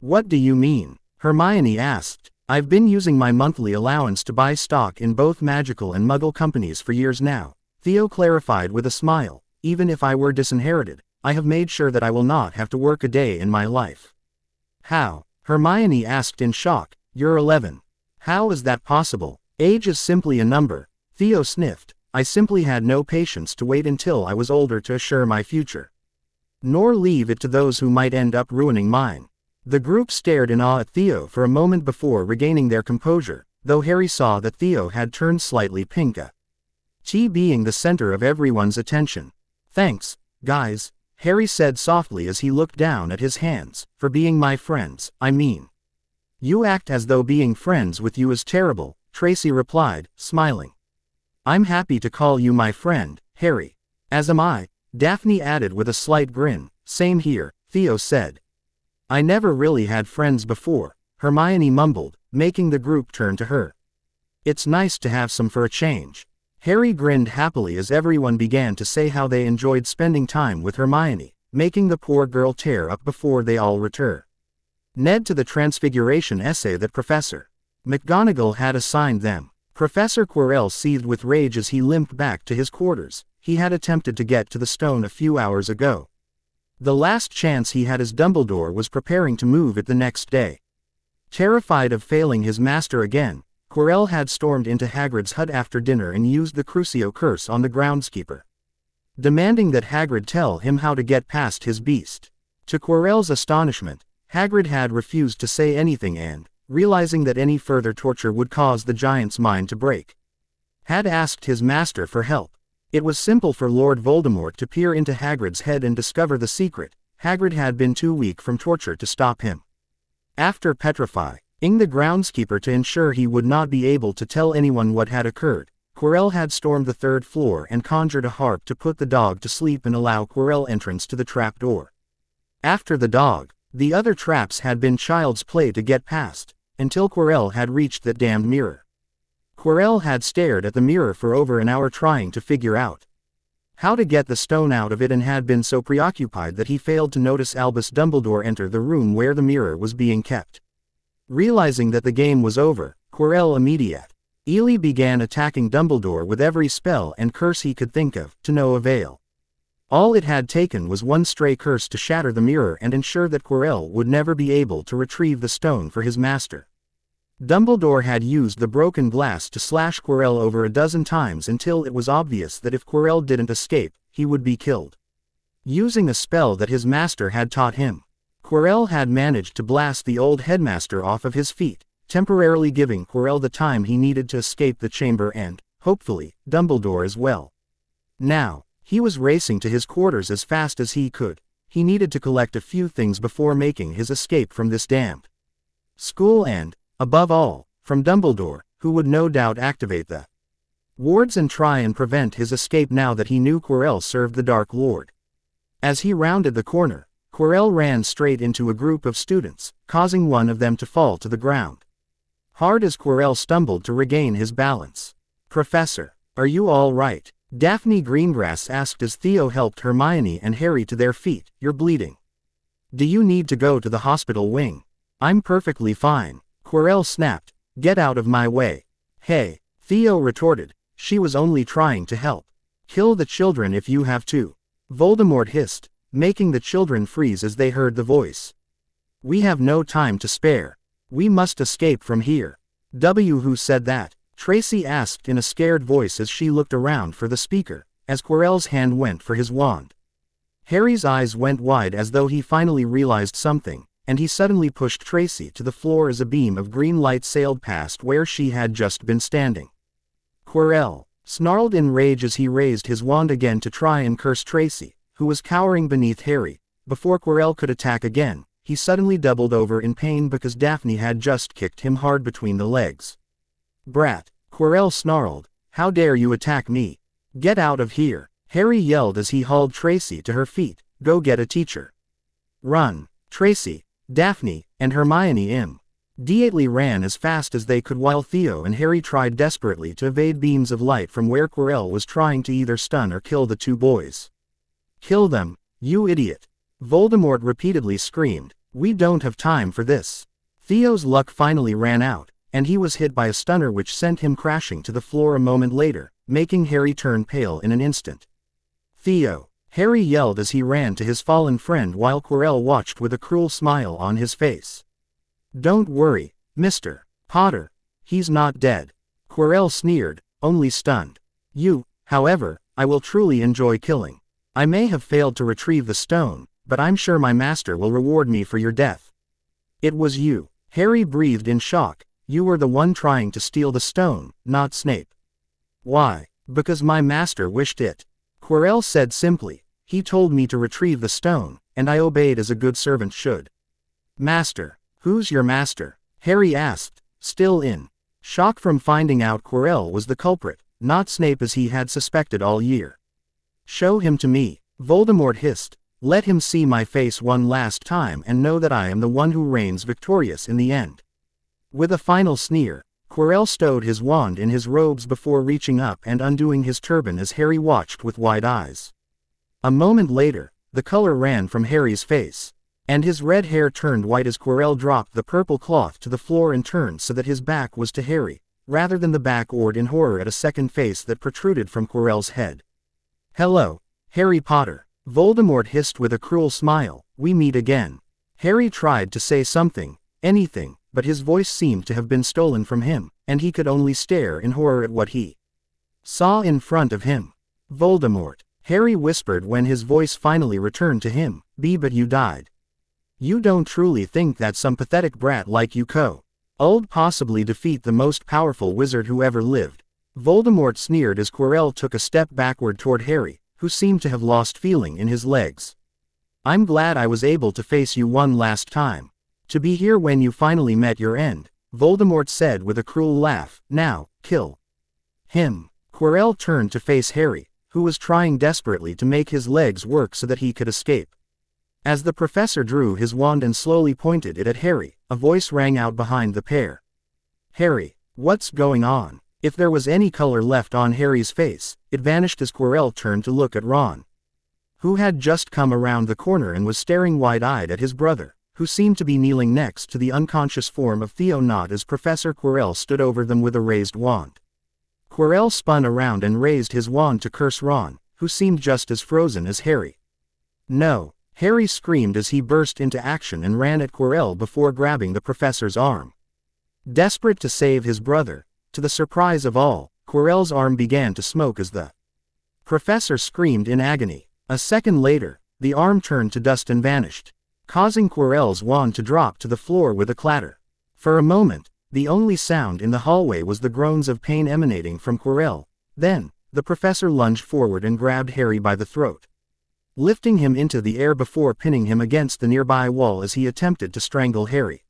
"What do you mean?" Hermione asked. "I've been using my monthly allowance to buy stock in both magical and muggle companies for years now," Theo clarified with a smile. "Even if I were disinherited, I have made sure that I will not have to work a day in my life." "How?" Hermione asked in shock. "You're 11. How is that possible?" "Age is simply a number," Theo sniffed. "I simply had no patience to wait until I was older to assure my future. Nor leave it to those who might end up ruining mine." The group stared in awe at Theo for a moment before regaining their composure, though Harry saw that Theo had turned slightly pink. Being the center of everyone's attention. "Thanks, guys," Harry said softly as he looked down at his hands, "for being my friends, I mean." "You act as though being friends with you is terrible," Tracy replied, smiling. "I'm happy to call you my friend, Harry." "As am I," Daphne added with a slight grin. "Same here," Theo said. "I never really had friends before," Hermione mumbled, making the group turn to her. "It's nice to have some for a change." Harry grinned happily as everyone began to say how they enjoyed spending time with Hermione, making the poor girl tear up before they all returned to the Transfiguration essay that Professor McGonagall had assigned them. Professor Quirrell seethed with rage as he limped back to his quarters. He had attempted to get to the stone a few hours ago. The last chance he had as Dumbledore was preparing to move it the next day. Terrified of failing his master again, Quirrell had stormed into Hagrid's hut after dinner and used the Crucio curse on the groundskeeper, demanding that Hagrid tell him how to get past his beast. To Quirrell's astonishment, Hagrid had refused to say anything and, realizing that any further torture would cause the giant's mind to break, had asked his master for help. It was simple for Lord Voldemort to peer into Hagrid's head and discover the secret. Hagrid had been too weak from torture to stop him. After petrifying the groundskeeper to ensure he would not be able to tell anyone what had occurred, Quirrell had stormed the third floor and conjured a harp to put the dog to sleep and allow Quirrell entrance to the trapdoor. After the dog, the other traps had been child's play to get past, until Quirrell had reached that damned mirror. Quirrell had stared at the mirror for over an hour trying to figure out how to get the stone out of it and had been so preoccupied that he failed to notice Albus Dumbledore enter the room where the mirror was being kept. Realizing that the game was over, Quirrell immediately began attacking Dumbledore with every spell and curse he could think of, to no avail. All it had taken was one stray curse to shatter the mirror and ensure that Quirrell would never be able to retrieve the stone for his master. Dumbledore had used the broken glass to slash Quirrell over a dozen times until it was obvious that if Quirrell didn't escape, he would be killed. Using a spell that his master had taught him, Quirrell had managed to blast the old headmaster off of his feet, temporarily giving Quirrell the time he needed to escape the chamber and, hopefully, Dumbledore as well. Now, he was racing to his quarters as fast as he could. He needed to collect a few things before making his escape from this damned school and, above all, from Dumbledore, who would no doubt activate the wards and try and prevent his escape now that he knew Quirrell served the Dark Lord. As he rounded the corner, Quirrell ran straight into a group of students, causing one of them to fall to the ground. Hard as Quirrell stumbled to regain his balance. "Professor, are you all right?" Daphne Greengrass asked as Theo helped Hermione and Harry to their feet. "You're bleeding. Do you need to go to the hospital wing?" "I'm perfectly fine," Quirrell snapped. "Get out of my way." "Hey," Theo retorted, "she was only trying to help. Kill the children if you have to," Voldemort hissed, making the children freeze as they heard the voice. "We have no time to spare. We must escape from here." Who said that?" Tracy asked in a scared voice as she looked around for the speaker, as Quirrell's hand went for his wand. Harry's eyes went wide as though he finally realized something, and he suddenly pushed Tracy to the floor as a beam of green light sailed past where she had just been standing. Quirrell snarled in rage as he raised his wand again to try and curse Tracy, who was cowering beneath Harry. Before Quirrell could attack again, he suddenly doubled over in pain because Daphne had just kicked him hard between the legs. "Brat," Quirrell snarled, "how dare you attack me? Get out of here," Harry yelled as he hauled Tracy to her feet. "Go get a teacher." Run. Tracy, Daphne, and Hermione immediately ran as fast as they could while Theo and Harry tried desperately to evade beams of light from where Quirrell was trying to either stun or kill the two boys. "Kill them, you idiot!" Voldemort repeatedly screamed. "We don't have time for this." Theo's luck finally ran out, and he was hit by a stunner which sent him crashing to the floor a moment later, making Harry turn pale in an instant. "Theo!" Harry yelled as he ran to his fallen friend while Quirrell watched with a cruel smile on his face. "Don't worry, Mr. Potter. He's not dead." Quirrell sneered, "only stunned. You, however, I will truly enjoy killing. I may have failed to retrieve the stone, but I'm sure my master will reward me for your death." "It was you." Harry breathed in shock. "You were the one trying to steal the stone, not Snape." "Why?" "Because my master wished it," Quirrell said simply. "He told me to retrieve the stone, and I obeyed as a good servant should." "Master? Who's your master?" Harry asked, still in shock from finding out Quirrell was the culprit, not Snape as he had suspected all year. "Show him to me," Voldemort hissed. "Let him see my face one last time and know that I am the one who reigns victorious in the end." With a final sneer, Quirrell stowed his wand in his robes before reaching up and undoing his turban as Harry watched with wide eyes. A moment later, the color ran from Harry's face, and his red hair turned white as Quirrell dropped the purple cloth to the floor and turned so that his back was to Harry, rather than the backward in horror at a second face that protruded from Quirrell's head. "Hello, Harry Potter," Voldemort hissed with a cruel smile. "We meet again." Harry tried to say something, anything, but his voice seemed to have been stolen from him, and he could only stare in horror at what he saw in front of him. "Voldemort," Harry whispered when his voice finally returned to him, "but you died. You don't truly think that some pathetic brat like you could possibly defeat the most powerful wizard who ever lived?" Voldemort sneered as Quirrell took a step backward toward Harry, who seemed to have lost feeling in his legs. "I'm glad I was able to face you one last time. To be here when you finally met your end," Voldemort said with a cruel laugh. "Now, kill him." Quirrell turned to face Harry, who was trying desperately to make his legs work so that he could escape. As the professor drew his wand and slowly pointed it at Harry, a voice rang out behind the pair. "Harry, what's going on?" If there was any color left on Harry's face, it vanished as Quirrell turned to look at Ron, who had just come around the corner and was staring wide-eyed at his brother, who seemed to be kneeling next to the unconscious form of Theo Knott as Professor Quirrell stood over them with a raised wand. Quirrell spun around and raised his wand to curse Ron, who seemed just as frozen as Harry. "No!" Harry screamed as he burst into action and ran at Quirrell before grabbing the professor's arm. Desperate to save his brother, to the surprise of all, Quirrell's arm began to smoke as the professor screamed in agony. A second later, the arm turned to dust and vanished, causing Quirrell's wand to drop to the floor with a clatter. For a moment, the only sound in the hallway was the groans of pain emanating from Quirrell. Then, the professor lunged forward and grabbed Harry by the throat, lifting him into the air before pinning him against the nearby wall as he attempted to strangle Harry.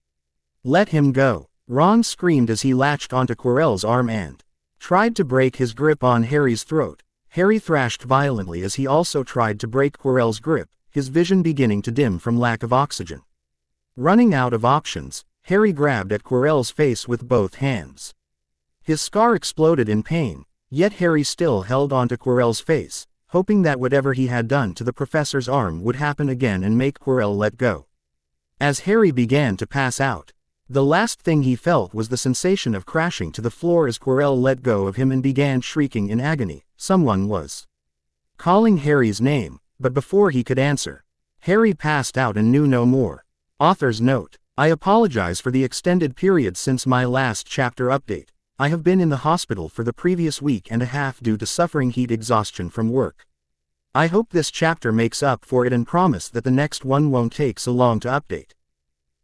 "Let him go!" Ron screamed as he latched onto Quirrell's arm and tried to break his grip on Harry's throat. Harry thrashed violently as he also tried to break Quirrell's grip, his vision beginning to dim from lack of oxygen. Running out of options, Harry grabbed at Quirrell's face with both hands. His scar exploded in pain, yet Harry still held onto Quirrell's face, hoping that whatever he had done to the professor's arm would happen again and make Quirrell let go. As Harry began to pass out, the last thing he felt was the sensation of crashing to the floor as Quirrell let go of him and began shrieking in agony. Someone was calling Harry's name, but before he could answer, Harry passed out and knew no more. Author's note: I apologize for the extended period since my last chapter update. I have been in the hospital for the previous week and a half due to suffering heat exhaustion from work. I hope this chapter makes up for it and promise that the next one won't take so long to update.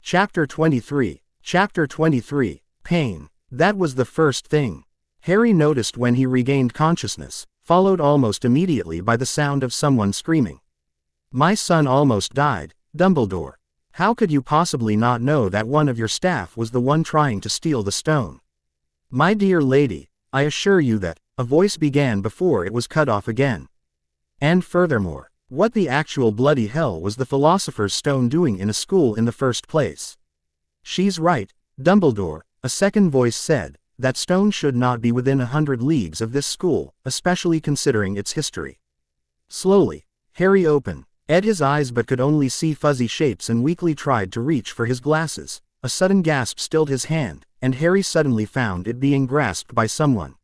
Chapter 23. Chapter 23, Pain. That was the first thing Harry noticed when he regained consciousness, followed almost immediately by the sound of someone screaming. My son almost died, Dumbledore. How could you possibly not know that one of your staff was the one trying to steal the stone? My dear lady, I assure you that, a voice began before it was cut off again. And furthermore, what the actual bloody hell was the Philosopher's Stone doing in a school in the first place? She's right, Dumbledore, a second voice said. That stone should not be within 100 leagues of this school, especially considering its history. Slowly, Harry opened his eyes but could only see fuzzy shapes and weakly tried to reach for his glasses. A sudden gasp stilled his hand, and Harry suddenly found it being grasped by someone.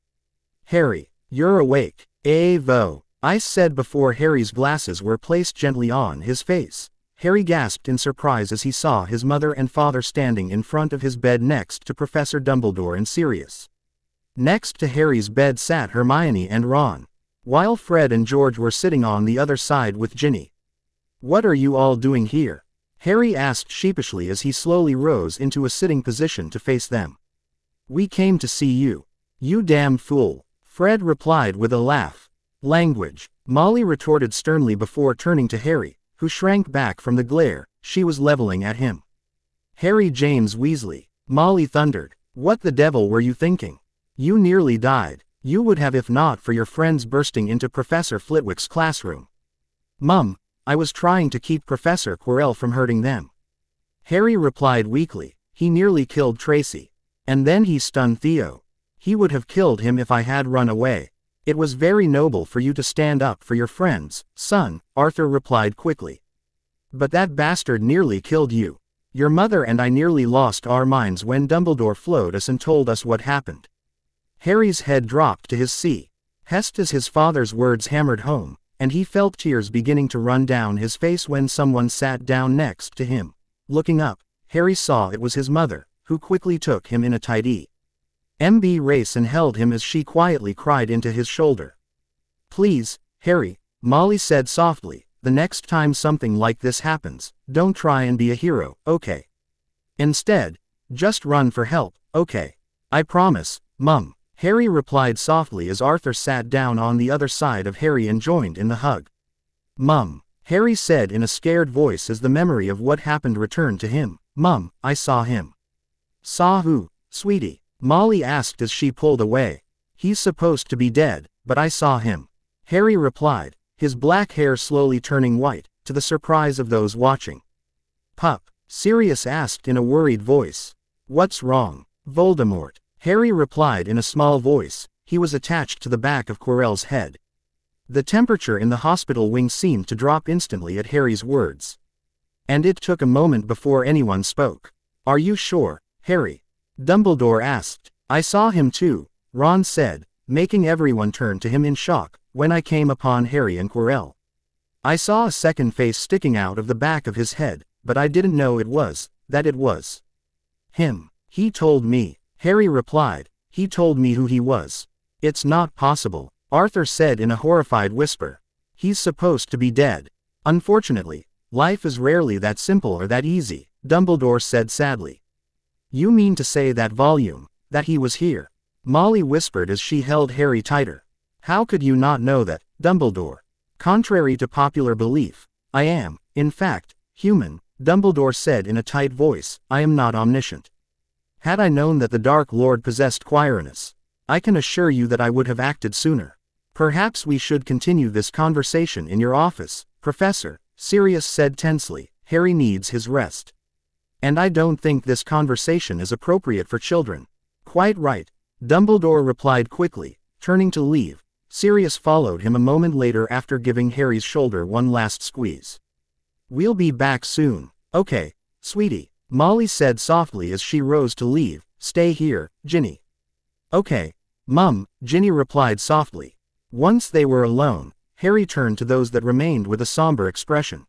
Harry, you're awake. Avo, I said before Harry's glasses were placed gently on his face. Harry gasped in surprise as he saw his mother and father standing in front of his bed next to Professor Dumbledore and Sirius. Next to Harry's bed sat Hermione and Ron, while Fred and George were sitting on the other side with Ginny. What are you all doing here? Harry asked sheepishly as he slowly rose into a sitting position to face them. We came to see you. You damn fool, Fred replied with a laugh. Language, Molly retorted sternly before turning to Harry, who shrank back from the glare she was leveling at him. Harry James Weasley, Molly thundered. What the devil were you thinking? You nearly died. You would have if not for your friends bursting into Professor Flitwick's classroom. Mum, I was trying to keep Professor Quirrell from hurting them. Harry replied weakly. He nearly killed Tracy. And then he stunned Theo. He would have killed him if I had run away. It was very noble for you to stand up for your friends, son, Arthur replied quickly. But that bastard nearly killed you. Your mother and I nearly lost our minds when Dumbledore flowed us and told us what happened. Harry's head dropped to his chest as his father's words hammered home, and he felt tears beginning to run down his face when someone sat down next to him. Looking up, Harry saw it was his mother, who quickly took him in a tight embrace and held him as she quietly cried into his shoulder. Please, Harry, Molly said softly, the next time something like this happens, don't try and be a hero, okay? Instead, just run for help, okay? I promise, Mum, Harry replied softly as Arthur sat down on the other side of Harry and joined in the hug. Mum, Harry said in a scared voice as the memory of what happened returned to him. Mum, I saw him. Saw who, sweetie? Molly asked as she pulled away. He's supposed to be dead, but I saw him. Harry replied, his black hair slowly turning white, to the surprise of those watching. Pup, Sirius asked in a worried voice. What's wrong? Voldemort, Harry replied in a small voice. He was attached to the back of Quirrell's head. The temperature in the hospital wing seemed to drop instantly at Harry's words. And it took a moment before anyone spoke. Are you sure, Harry? Dumbledore asked. I saw him too, Ron said, making everyone turn to him in shock, when I came upon Harry and Quirrell. I saw a second face sticking out of the back of his head, but I didn't know it was him. He told me, Harry replied. He told me who he was. It's not possible, Arthur said in a horrified whisper. He's supposed to be dead. Unfortunately, life is rarely that simple or that easy, Dumbledore said sadly. You mean to say that he was here? Molly whispered as she held Harry tighter. How could you not know that, Dumbledore? Contrary to popular belief, I am, in fact, human, Dumbledore said in a tight voice. I am not omniscient. Had I known that the Dark Lord possessed Quirinus, I can assure you that I would have acted sooner. Perhaps we should continue this conversation in your office, Professor, Sirius said tensely. Harry needs his rest. And I don't think this conversation is appropriate for children. Quite right, Dumbledore replied quickly, turning to leave. Sirius followed him a moment later after giving Harry's shoulder one last squeeze. We'll be back soon. Okay, sweetie, Molly said softly as she rose to leave. Stay here, Ginny. Okay, Mum, Ginny replied softly. Once they were alone, Harry turned to those that remained with a somber expression.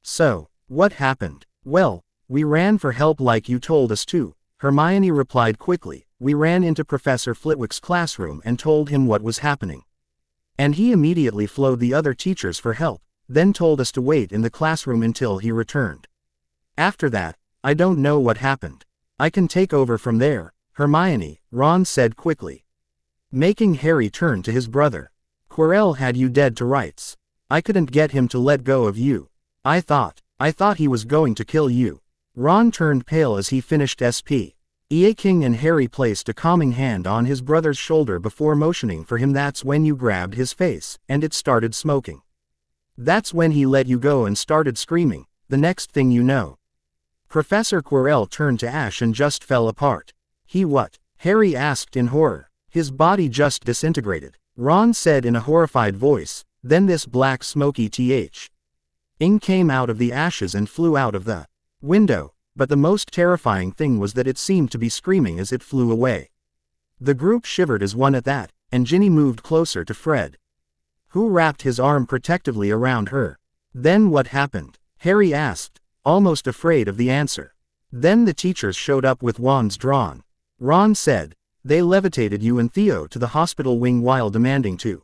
So, what happened? Well, we ran for help like you told us to, Hermione replied quickly. We ran into Professor Flitwick's classroom and told him what was happening. And he immediately flowed the other teachers for help, then told us to wait in the classroom until he returned. After that, I don't know what happened. I can take over from there, Hermione, Ron said quickly. Making Harry turn to his brother. Quirrell had you dead to rights. I couldn't get him to let go of you. I thought he was going to kill you. Ron turned pale as he finished SP. King and Harry placed a calming hand on his brother's shoulder before motioning for him. That's when you grabbed his face, and it started smoking. That's when he let you go and started screaming, the next thing you know. Professor Quirrell turned to ash and just fell apart. He what? Harry asked in horror. His body just disintegrated, Ron said in a horrified voice. Then this black smoky ing came out of the ashes and flew out of the window, but the most terrifying thing was that it seemed to be screaming as it flew away. The group shivered as one at that, and Ginny moved closer to Fred, who wrapped his arm protectively around her. Then what happened? Harry asked, almost afraid of the answer. Then the teachers showed up with wands drawn. Ron said, they levitated you and Theo to the hospital wing while demanding to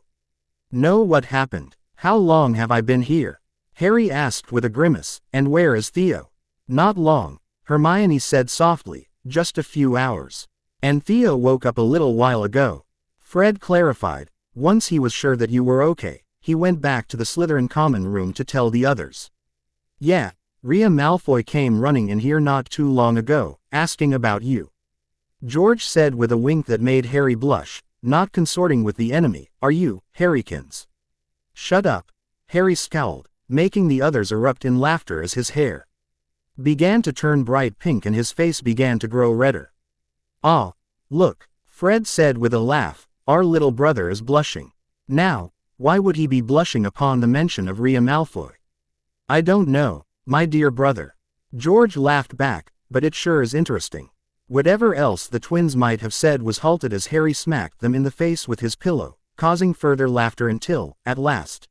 know what happened. How long have I been here? Harry asked with a grimace. And where is Theo? Not long, Hermione said softly, just a few hours. And Theo woke up a little while ago. Fred clarified. Once he was sure that you were okay, he went back to the Slytherin common room to tell the others. Yeah, Rhea Malfoy came running in here not too long ago, asking about you. George said with a wink that made Harry blush. Not consorting with the enemy, are you, Harrykins? Shut up. Harry scowled, making the others erupt in laughter as his hair began to turn bright pink and his face began to grow redder. Ah, look, Fred said with a laugh, our little brother is blushing. Now, why would he be blushing upon the mention of Rhea Malfoy? I don't know, my dear brother. George laughed back, but it sure is interesting. Whatever else the twins might have said was halted as Harry smacked them in the face with his pillow, causing further laughter until, at last,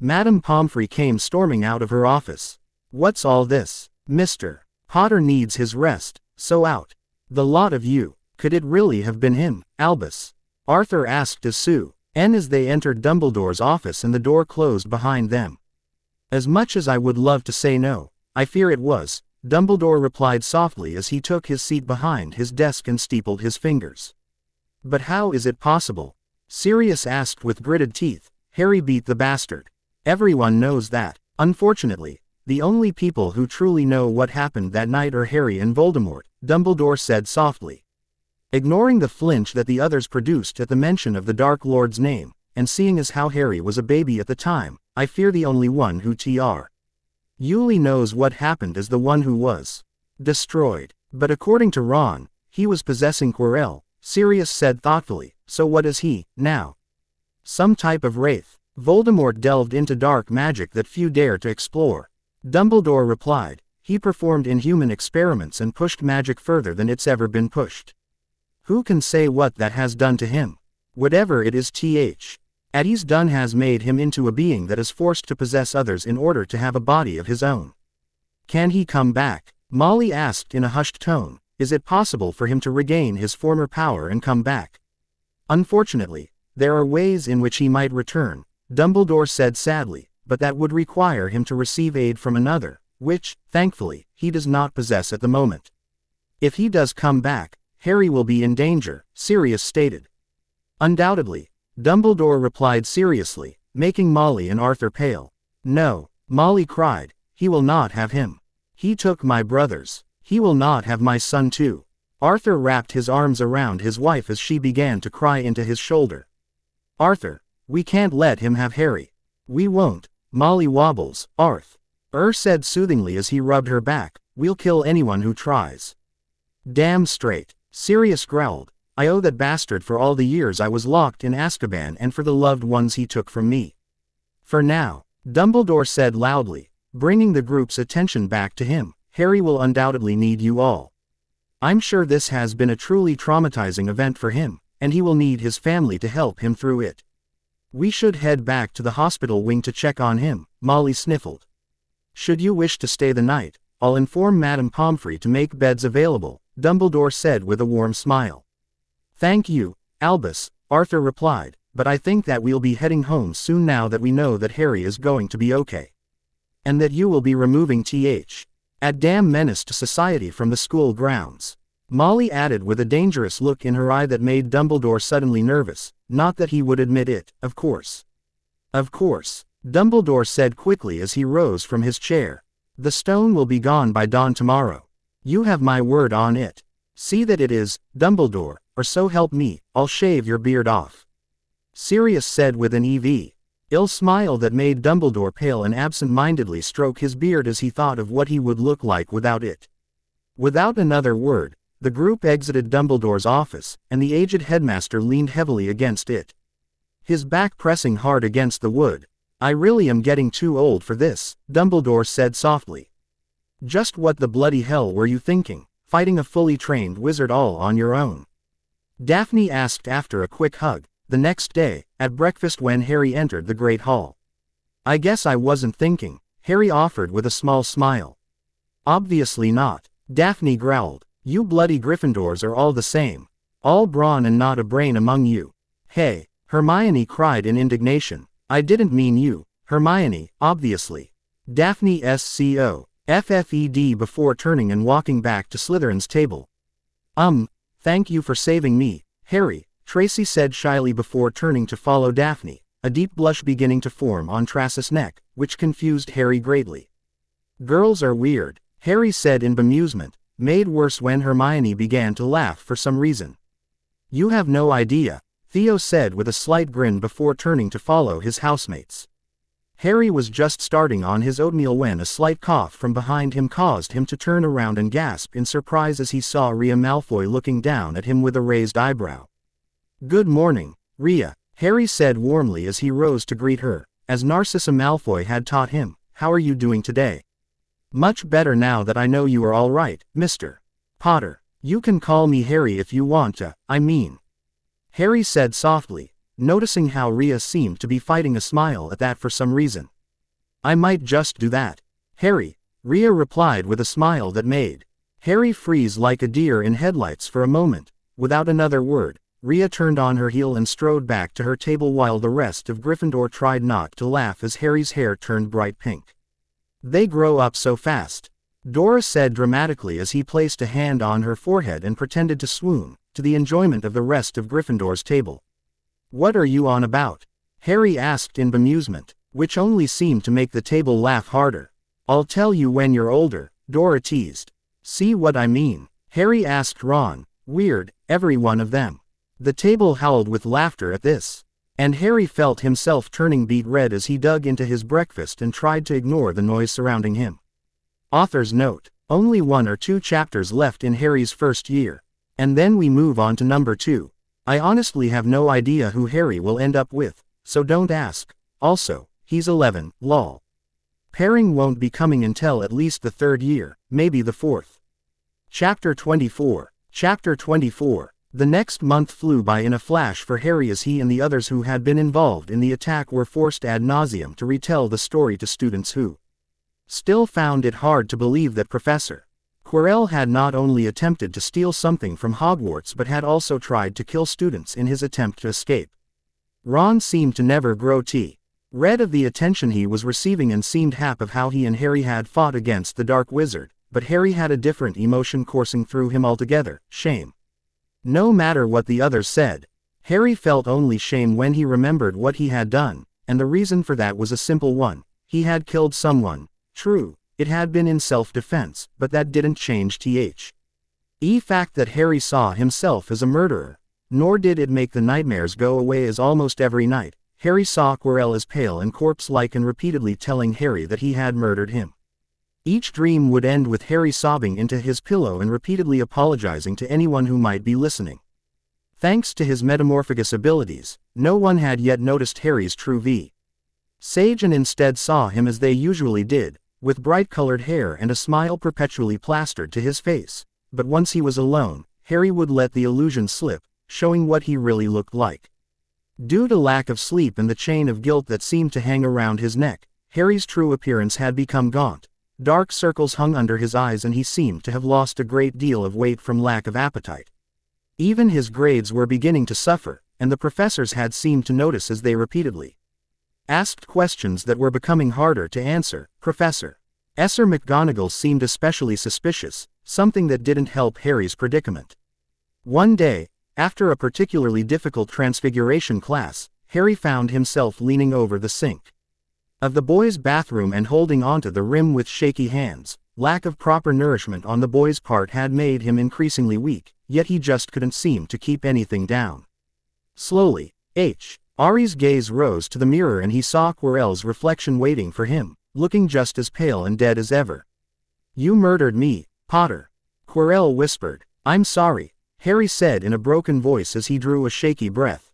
Madame Pomfrey came storming out of her office. What's all this? Mr. Potter needs his rest, so out. The lot of you. Could it really have been him, Albus? Arthur asked as as they entered Dumbledore's office and the door closed behind them. As much as I would love to say no, I fear it was, Dumbledore replied softly as he took his seat behind his desk and steepled his fingers. But how is it possible? Sirius asked with gritted teeth. Harry beat the bastard. Everyone knows that. Unfortunately, the only people who truly know what happened that night are Harry and Voldemort, Dumbledore said softly. Ignoring the flinch that the others produced at the mention of the Dark Lord's name, and seeing as how Harry was a baby at the time, I fear the only one who truly knows what happened is the one who was destroyed. But according to Ron, he was possessing Quirrell, Sirius said thoughtfully. So what is he, now? Some type of wraith. Voldemort delved into dark magic that few dare to explore. Dumbledore replied. He performed inhuman experiments and pushed magic further than it's ever been pushed. Who can say what that has done to him? Whatever it is he's done has made him into a being that is forced to possess others in order to have a body of his own. Can he come back? Molly asked in a hushed tone. Is it possible for him to regain his former power and come back? Unfortunately, there are ways in which he might return, Dumbledore said sadly, but that would require him to receive aid from another, which, thankfully, he does not possess at the moment. If he does come back, Harry will be in danger, Sirius stated. Undoubtedly, Dumbledore replied seriously, making Molly and Arthur pale. No, Molly cried, he will not have him. He took my brothers. He will not have my son too. Arthur wrapped his arms around his wife as she began to cry into his shoulder. Arthur, we can't let him have Harry. We won't, Molly wobbles, Arth. Said soothingly as he rubbed her back, we'll kill anyone who tries. Damn straight. Sirius growled, I owe that bastard for all the years I was locked in Azkaban and for the loved ones he took from me. For now, Dumbledore said loudly, bringing the group's attention back to him, Harry will undoubtedly need you all. I'm sure this has been a truly traumatizing event for him, and he will need his family to help him through it. We should head back to the hospital wing to check on him, Molly sniffled. Should you wish to stay the night, I'll inform Madame Pomfrey to make beds available, Dumbledore said with a warm smile. Thank you, Albus, Arthur replied, but I think that we'll be heading home soon now that we know that Harry is going to be okay. And that you will be removing a damn menace to society from the school grounds. Molly added with a dangerous look in her eye that made Dumbledore suddenly nervous, not that he would admit it, of course. Of course, Dumbledore said quickly as he rose from his chair. The stone will be gone by dawn tomorrow. You have my word on it. See that it is, Dumbledore, or so help me, I'll shave your beard off. Sirius said with an ill smile that made Dumbledore pale and absent-mindedly stroke his beard as he thought of what he would look like without it. Without another word, the group exited Dumbledore's office, and the aged headmaster leaned heavily against it. His back pressing hard against the wood. I really am getting too old for this, Dumbledore said softly. Just what the bloody hell were you thinking, fighting a fully trained wizard all on your own? Daphne asked after a quick hug, the next day, at breakfast when Harry entered the Great Hall. I guess I wasn't thinking, Harry offered with a small smile. Obviously not, Daphne growled. You bloody Gryffindors are all the same. All brawn and not a brain among you. Hey, Hermione cried in indignation. I didn't mean you, Hermione, obviously. Daphne SCOFFED before turning and walking back to Slytherin's table. Thank you for saving me, Harry, Tracy said shyly before turning to follow Daphne, a deep blush beginning to form on Tracy's neck, which confused Harry greatly. Girls are weird, Harry said in bemusement, made worse when Hermione began to laugh for some reason. You have no idea, Theo said with a slight grin before turning to follow his housemates. Harry was just starting on his oatmeal when a slight cough from behind him caused him to turn around and gasp in surprise as he saw Rhea Malfoy looking down at him with a raised eyebrow. Good morning, Rhea, Harry said warmly as he rose to greet her, as Narcissa Malfoy had taught him. How are you doing today? Much better now that I know you are all right, Mr. Potter. You can call me Harry if you want to, Harry said softly, noticing how Rhea seemed to be fighting a smile at that for some reason. I might just do that. Harry, Rhea replied with a smile that made Harry freeze like a deer in headlights for a moment. Without another word, Rhea turned on her heel and strode back to her table while the rest of Gryffindor tried not to laugh as Harry's hair turned bright pink. They grow up so fast, Dora said dramatically as he placed a hand on her forehead and pretended to swoon, to the enjoyment of the rest of Gryffindor's table. What are you on about? Harry asked in bemusement, which only seemed to make the table laugh harder. I'll tell you when you're older, Dora teased. See what I mean? Harry asked Ron. Weird, every one of them. The table howled with laughter at this. And Harry felt himself turning beet red as he dug into his breakfast and tried to ignore the noise surrounding him. Author's note. Only 1 or 2 chapters left in Harry's first year. And then we move on to number 2. I honestly have no idea who Harry will end up with, so don't ask. Also, he's 11, lol. Pairing won't be coming until at least the 3rd year, maybe the 4th. Chapter 24. Chapter 24. The next month flew by in a flash for Harry as he and the others who had been involved in the attack were forced ad nauseum to retell the story to students who still found it hard to believe that Professor Quirrell had not only attempted to steal something from Hogwarts but had also tried to kill students in his attempt to escape. Ron seemed to never grow red of the attention he was receiving and seemed happy of how he and Harry had fought against the Dark Wizard, but Harry had a different emotion coursing through him altogether, shame. No matter what the others said, Harry felt only shame when he remembered what he had done, and the reason for that was a simple one. He had killed someone. True, it had been in self-defense, but that didn't change the fact that Harry saw himself as a murderer. Nor did it make the nightmares go away as almost every night, Harry saw Quirrell as pale and corpse-like and repeatedly telling Harry that he had murdered him. Each dream would end with Harry sobbing into his pillow and repeatedly apologizing to anyone who might be listening. Thanks to his metamorphagus abilities, no one had yet noticed Harry's true visage and instead saw him as they usually did, with bright-colored hair and a smile perpetually plastered to his face. But once he was alone, Harry would let the illusion slip, showing what he really looked like. Due to lack of sleep and the chain of guilt that seemed to hang around his neck, Harry's true appearance had become gaunt. Dark circles hung under his eyes and he seemed to have lost a great deal of weight from lack of appetite. Even his grades were beginning to suffer, and the professors had seemed to notice as they repeatedly asked questions that were becoming harder to answer. Professor McGonagall seemed especially suspicious, something that didn't help Harry's predicament. One day, after a particularly difficult transfiguration class, Harry found himself leaning over the sink of the boys' bathroom and holding onto the rim with shaky hands. Lack of proper nourishment on the boy's part had made him increasingly weak, yet he just couldn't seem to keep anything down. Slowly, Harry's gaze rose to the mirror and he saw Quirrell's reflection waiting for him, looking just as pale and dead as ever. "You murdered me, Potter," Quirrell whispered. "I'm sorry," Harry said in a broken voice as he drew a shaky breath.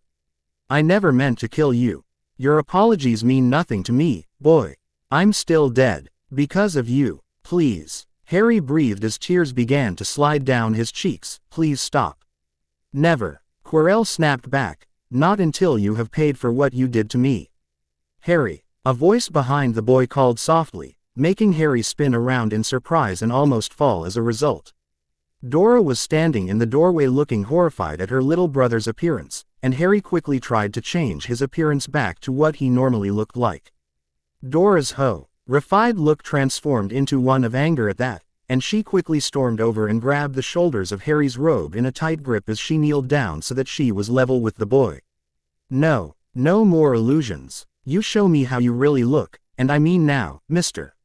"I never meant to kill you. Your apologies mean nothing to me, boy. I'm still dead. Because of you. Please." Harry breathed as tears began to slide down his cheeks. "Please stop." "Never," Quirrell snapped back. "Not until you have paid for what you did to me." "Harry," a voice behind the boy called softly, making Harry spin around in surprise and almost fall as a result. Dora was standing in the doorway looking horrified at her little brother's appearance, and Harry quickly tried to change his appearance back to what he normally looked like. Dora's horrified look transformed into one of anger at that, and she quickly stormed over and grabbed the shoulders of Harry's robe in a tight grip as she kneeled down so that she was level with the boy. "No more illusions. You show me how you really look, and I mean now, mister."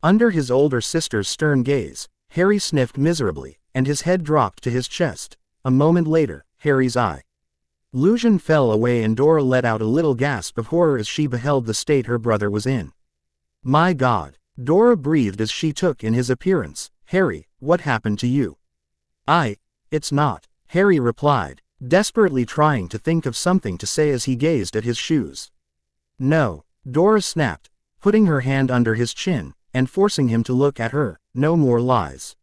Under his older sister's stern gaze, Harry sniffed miserably, and his head dropped to his chest. A moment later, Harry's illusion fell away and Dora let out a little gasp of horror as she beheld the state her brother was in. "My God," Dora breathed as she took in his appearance. "Harry, what happened to you?" It's not," Harry replied, desperately trying to think of something to say as he gazed at his shoes. "No," Dora snapped, putting her hand under his chin, and forcing him to look at her. "No more lies.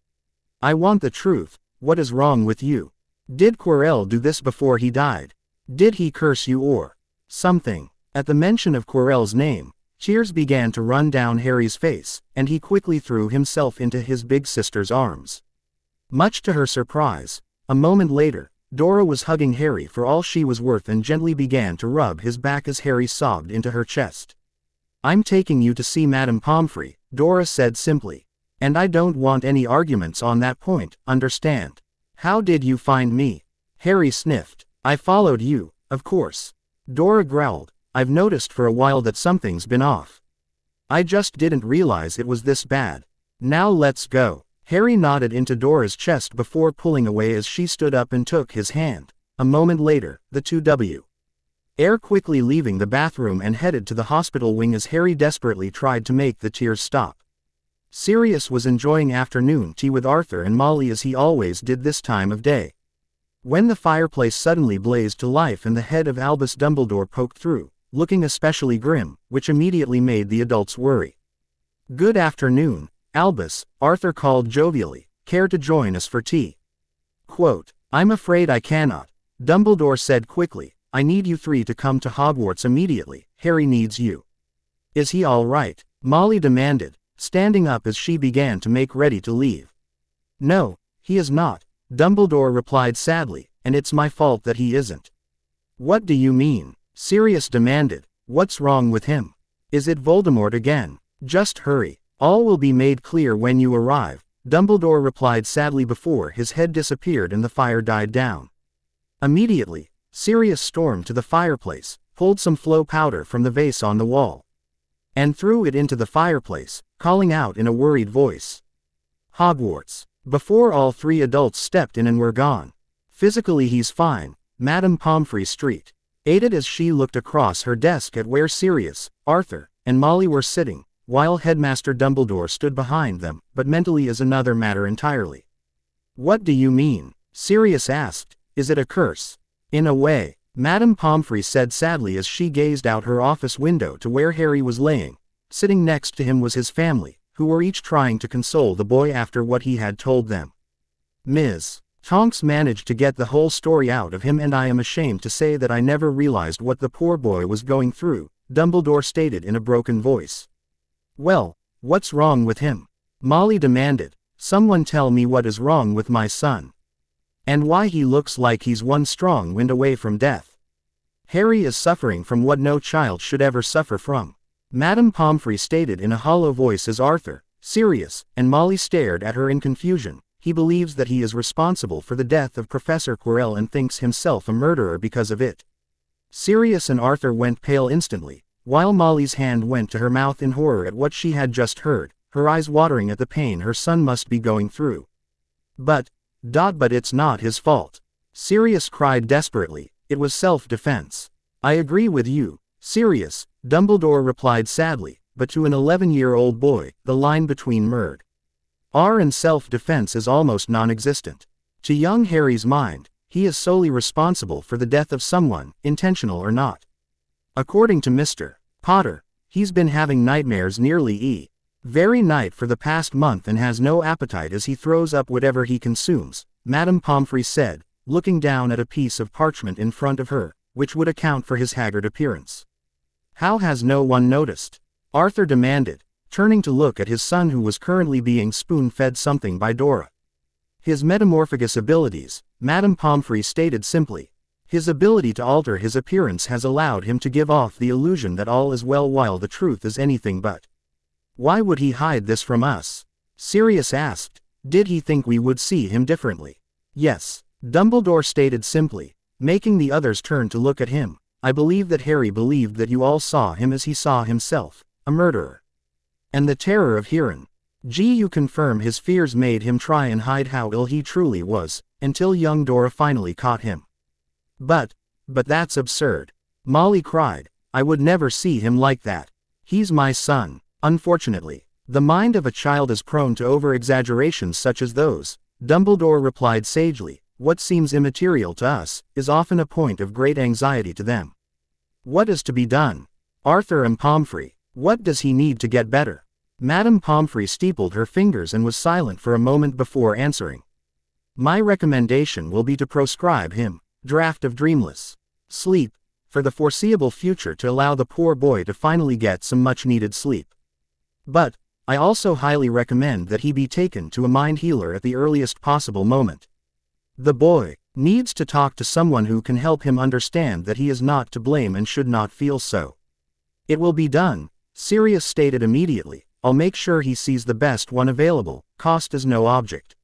I want the truth. What is wrong with you? Did Quirrell do this before he died? Did he curse you or something?" At the mention of Quirrell's name, tears began to run down Harry's face, and he quickly threw himself into his big sister's arms. Much to her surprise, a moment later, Dora was hugging Harry for all she was worth and gently began to rub his back as Harry sobbed into her chest. "I'm taking you to see Madame Pomfrey," Dora said simply. "And I don't want any arguments on that point, understand?" "How did you find me?" Harry sniffed. "I followed you, of course." Dora growled. "I've noticed for a while that something's been off. I just didn't realize it was this bad. Now let's go." Harry nodded into Dora's chest before pulling away as she stood up and took his hand. A moment later, the two were quickly leaving the bathroom and headed to the hospital wing as Harry desperately tried to make the tears stop. Sirius was enjoying afternoon tea with Arthur and Molly as he always did this time of day, when the fireplace suddenly blazed to life and the head of Albus Dumbledore poked through, looking especially grim, which immediately made the adults worry. "Good afternoon, Albus," Arthur called jovially. "Care to join us for tea?" "I'm afraid I cannot," Dumbledore said quickly. "I need you three to come to Hogwarts immediately. Harry needs you." "Is he all right?" Molly demanded, standing up as she began to make ready to leave. "No, he is not," Dumbledore replied sadly, "and it's my fault that he isn't." "What do you mean?" Sirius demanded. "What's wrong with him? Is it Voldemort again?" "Just hurry. All will be made clear when you arrive," Dumbledore replied sadly before his head disappeared and the fire died down. Immediately, Sirius stormed to the fireplace, pulled some flow powder from the vase on the wall, and threw it into the fireplace, calling out in a worried voice, "Hogwarts," before all three adults stepped in and were gone. "Physically he's fine, Madame Pomfrey Street. aided as she looked across her desk at where Sirius, Arthur, and Molly were sitting, while Headmaster Dumbledore stood behind them, but mentally is another matter entirely. "What do you mean?" Sirius asked. "Is it a curse?" "In a way," Madame Pomfrey said sadly as she gazed out her office window to where Harry was laying. Sitting next to him was his family, who were each trying to console the boy after what he had told them. "Ms. Tonks managed to get the whole story out of him, and I am ashamed to say that I never realized what the poor boy was going through," Dumbledore stated in a broken voice. "Well, what's wrong with him?" Molly demanded. "Someone tell me what is wrong with my son. And why he looks like he's one strong wind away from death. Harry is suffering from what no child should ever suffer from," Madame Pomfrey stated in a hollow voice as Arthur, Sirius, and Molly stared at her in confusion. "He believes that he is responsible for the death of Professor Quirrell and thinks himself a murderer because of it." Sirius and Arthur went pale instantly, while Molly's hand went to her mouth in horror at what she had just heard, her eyes watering at the pain her son must be going through. But it's not his fault," Sirius cried desperately. "It was self-defense." "I agree with you, Sirius," Dumbledore replied sadly, "but to an 11-year-old boy, the line between murder and self-defense is almost non-existent. To young Harry's mind, he is solely responsible for the death of someone, intentional or not. According to Mr. Potter, he's been having nightmares nearly every night for the past month and has no appetite as he throws up whatever he consumes," Madame Pomfrey said, looking down at a piece of parchment in front of her, which would account for his haggard appearance. "How has no one noticed?" Arthur demanded, turning to look at his son who was currently being spoon-fed something by Dora. "His metamorphagus abilities," Madame Pomfrey stated simply. "His ability to alter his appearance has allowed him to give off the illusion that all is well while the truth is anything but." "Why would he hide this from us?" Sirius asked. "Did he think we would see him differently?" "Yes," Dumbledore stated simply, making the others turn to look at him. "I believe that Harry believed that you all saw him as he saw himself, a murderer. And the terror of hearing you confirm his fears made him try and hide how ill he truly was, until young Dora finally caught him." But that's absurd," Molly cried. "I would never see him like that. He's my son." "Unfortunately, the mind of a child is prone to over-exaggerations such as those," Dumbledore replied sagely. "What seems immaterial to us is often a point of great anxiety to them. What is to be done? Arthur and Pomfrey, what does he need to get better?" Madame Pomfrey steepled her fingers and was silent for a moment before answering. "My recommendation will be to proscribe him draft of dreamless sleep for the foreseeable future to allow the poor boy to finally get some much-needed sleep. But I also highly recommend that he be taken to a mind healer at the earliest possible moment. The boy needs to talk to someone who can help him understand that he is not to blame and should not feel so." "It will be done," Sirius stated immediately. "I'll make sure he sees the best one available, cost is no object."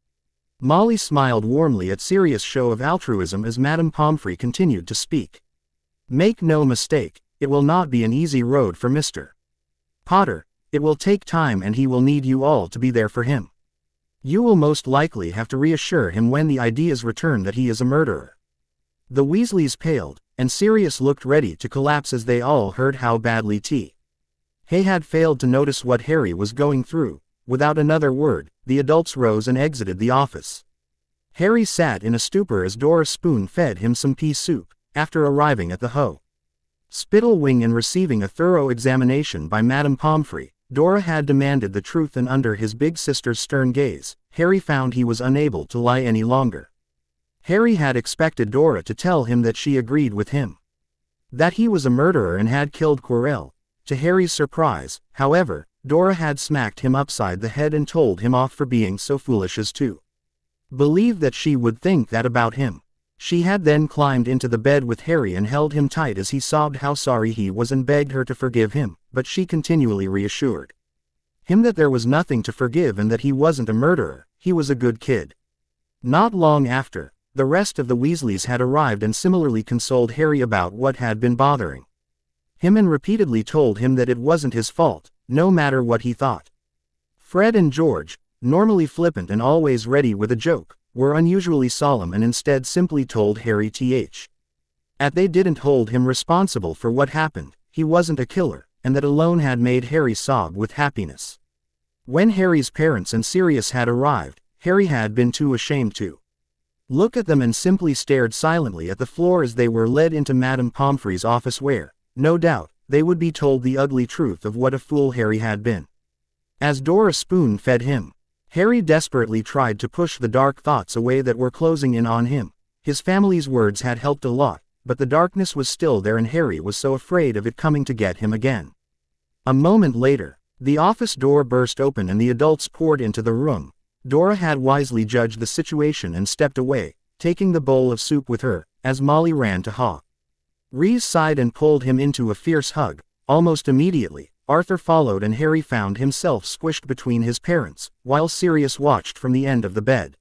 Molly smiled warmly at Sirius' show of altruism as Madame Pomfrey continued to speak. "Make no mistake, it will not be an easy road for Mr. Potter. It will take time and he will need you all to be there for him. You will most likely have to reassure him when the ideas return that he is a murderer." The Weasleys paled, and Sirius looked ready to collapse as they all heard how badly He had failed to notice what Harry was going through. Without another word, the adults rose and exited the office. Harry sat in a stupor as Dora spoon-fed him some pea soup, after arriving at the hospital wing and receiving a thorough examination by Madame Pomfrey. Dora had demanded the truth, and under his big sister's stern gaze, Harry found he was unable to lie any longer. Harry had expected Dora to tell him that she agreed with him, that he was a murderer and had killed Quirrell. To Harry's surprise, however, Dora had smacked him upside the head and told him off for being so foolish as to believe that she would think that about him. She had then climbed into the bed with Harry and held him tight as he sobbed how sorry he was and begged her to forgive him, but she continually reassured him that there was nothing to forgive and that he wasn't a murderer, he was a good kid. Not long after, the rest of the Weasleys had arrived and similarly consoled Harry about what had been bothering him and repeatedly told him that it wasn't his fault, no matter what he thought. Fred and George, normally flippant and always ready with a joke, were unusually solemn and instead simply told Harry They didn't hold him responsible for what happened, he wasn't a killer, and that alone had made Harry sob with happiness. When Harry's parents and Sirius had arrived, Harry had been too ashamed to look at them and simply stared silently at the floor as they were led into Madame Pomfrey's office where, no doubt, they would be told the ugly truth of what a fool Harry had been. As Dora spoon-fed him, Harry desperately tried to push the dark thoughts away that were closing in on him. His family's words had helped a lot, but the darkness was still there and Harry was so afraid of it coming to get him again. A moment later, the office door burst open and the adults poured into the room. Dora had wisely judged the situation and stepped away, taking the bowl of soup with her, as Molly ran to Reese sighed and pulled him into a fierce hug. Almost immediately, Arthur followed and Harry found himself squished between his parents, while Sirius watched from the end of the bed.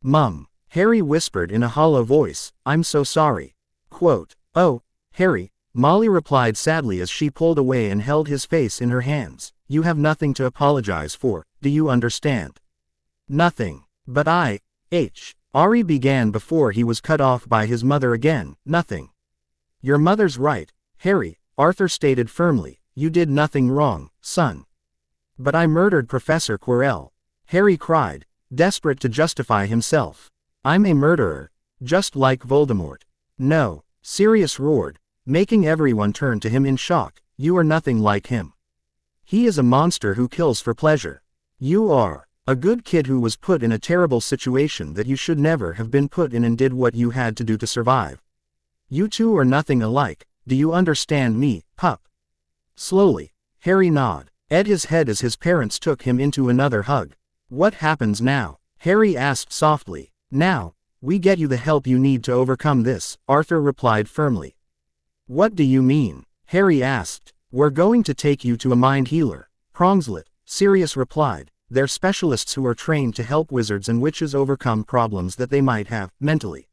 "Mum," Harry whispered in a hollow voice, "I'm so sorry." Quote, "Oh, Harry," Molly replied sadly as she pulled away and held his face in her hands, "you have nothing to apologize for, do you understand?" "Nothing. But Ari began before he was cut off by his mother again, "nothing." "Your mother's right, Harry," Arthur stated firmly, "you did nothing wrong, son." "But I murdered Professor Quirrell," Harry cried, desperate to justify himself. "I'm a murderer, just like Voldemort." "No," Sirius roared, making everyone turn to him in shock, "you are nothing like him. He is a monster who kills for pleasure. You are a good kid who was put in a terrible situation that you should never have been put in and did what you had to do to survive. You two are nothing alike, do you understand me, pup?" Slowly, Harry nodded his head as his parents took him into another hug. "What happens now?" Harry asked softly. "Now, we get you the help you need to overcome this," Arthur replied firmly. "What do you mean?" Harry asked. "We're going to take you to a mind healer, Prongslet," Sirius replied. "They're specialists who are trained to help wizards and witches overcome problems that they might have, mentally."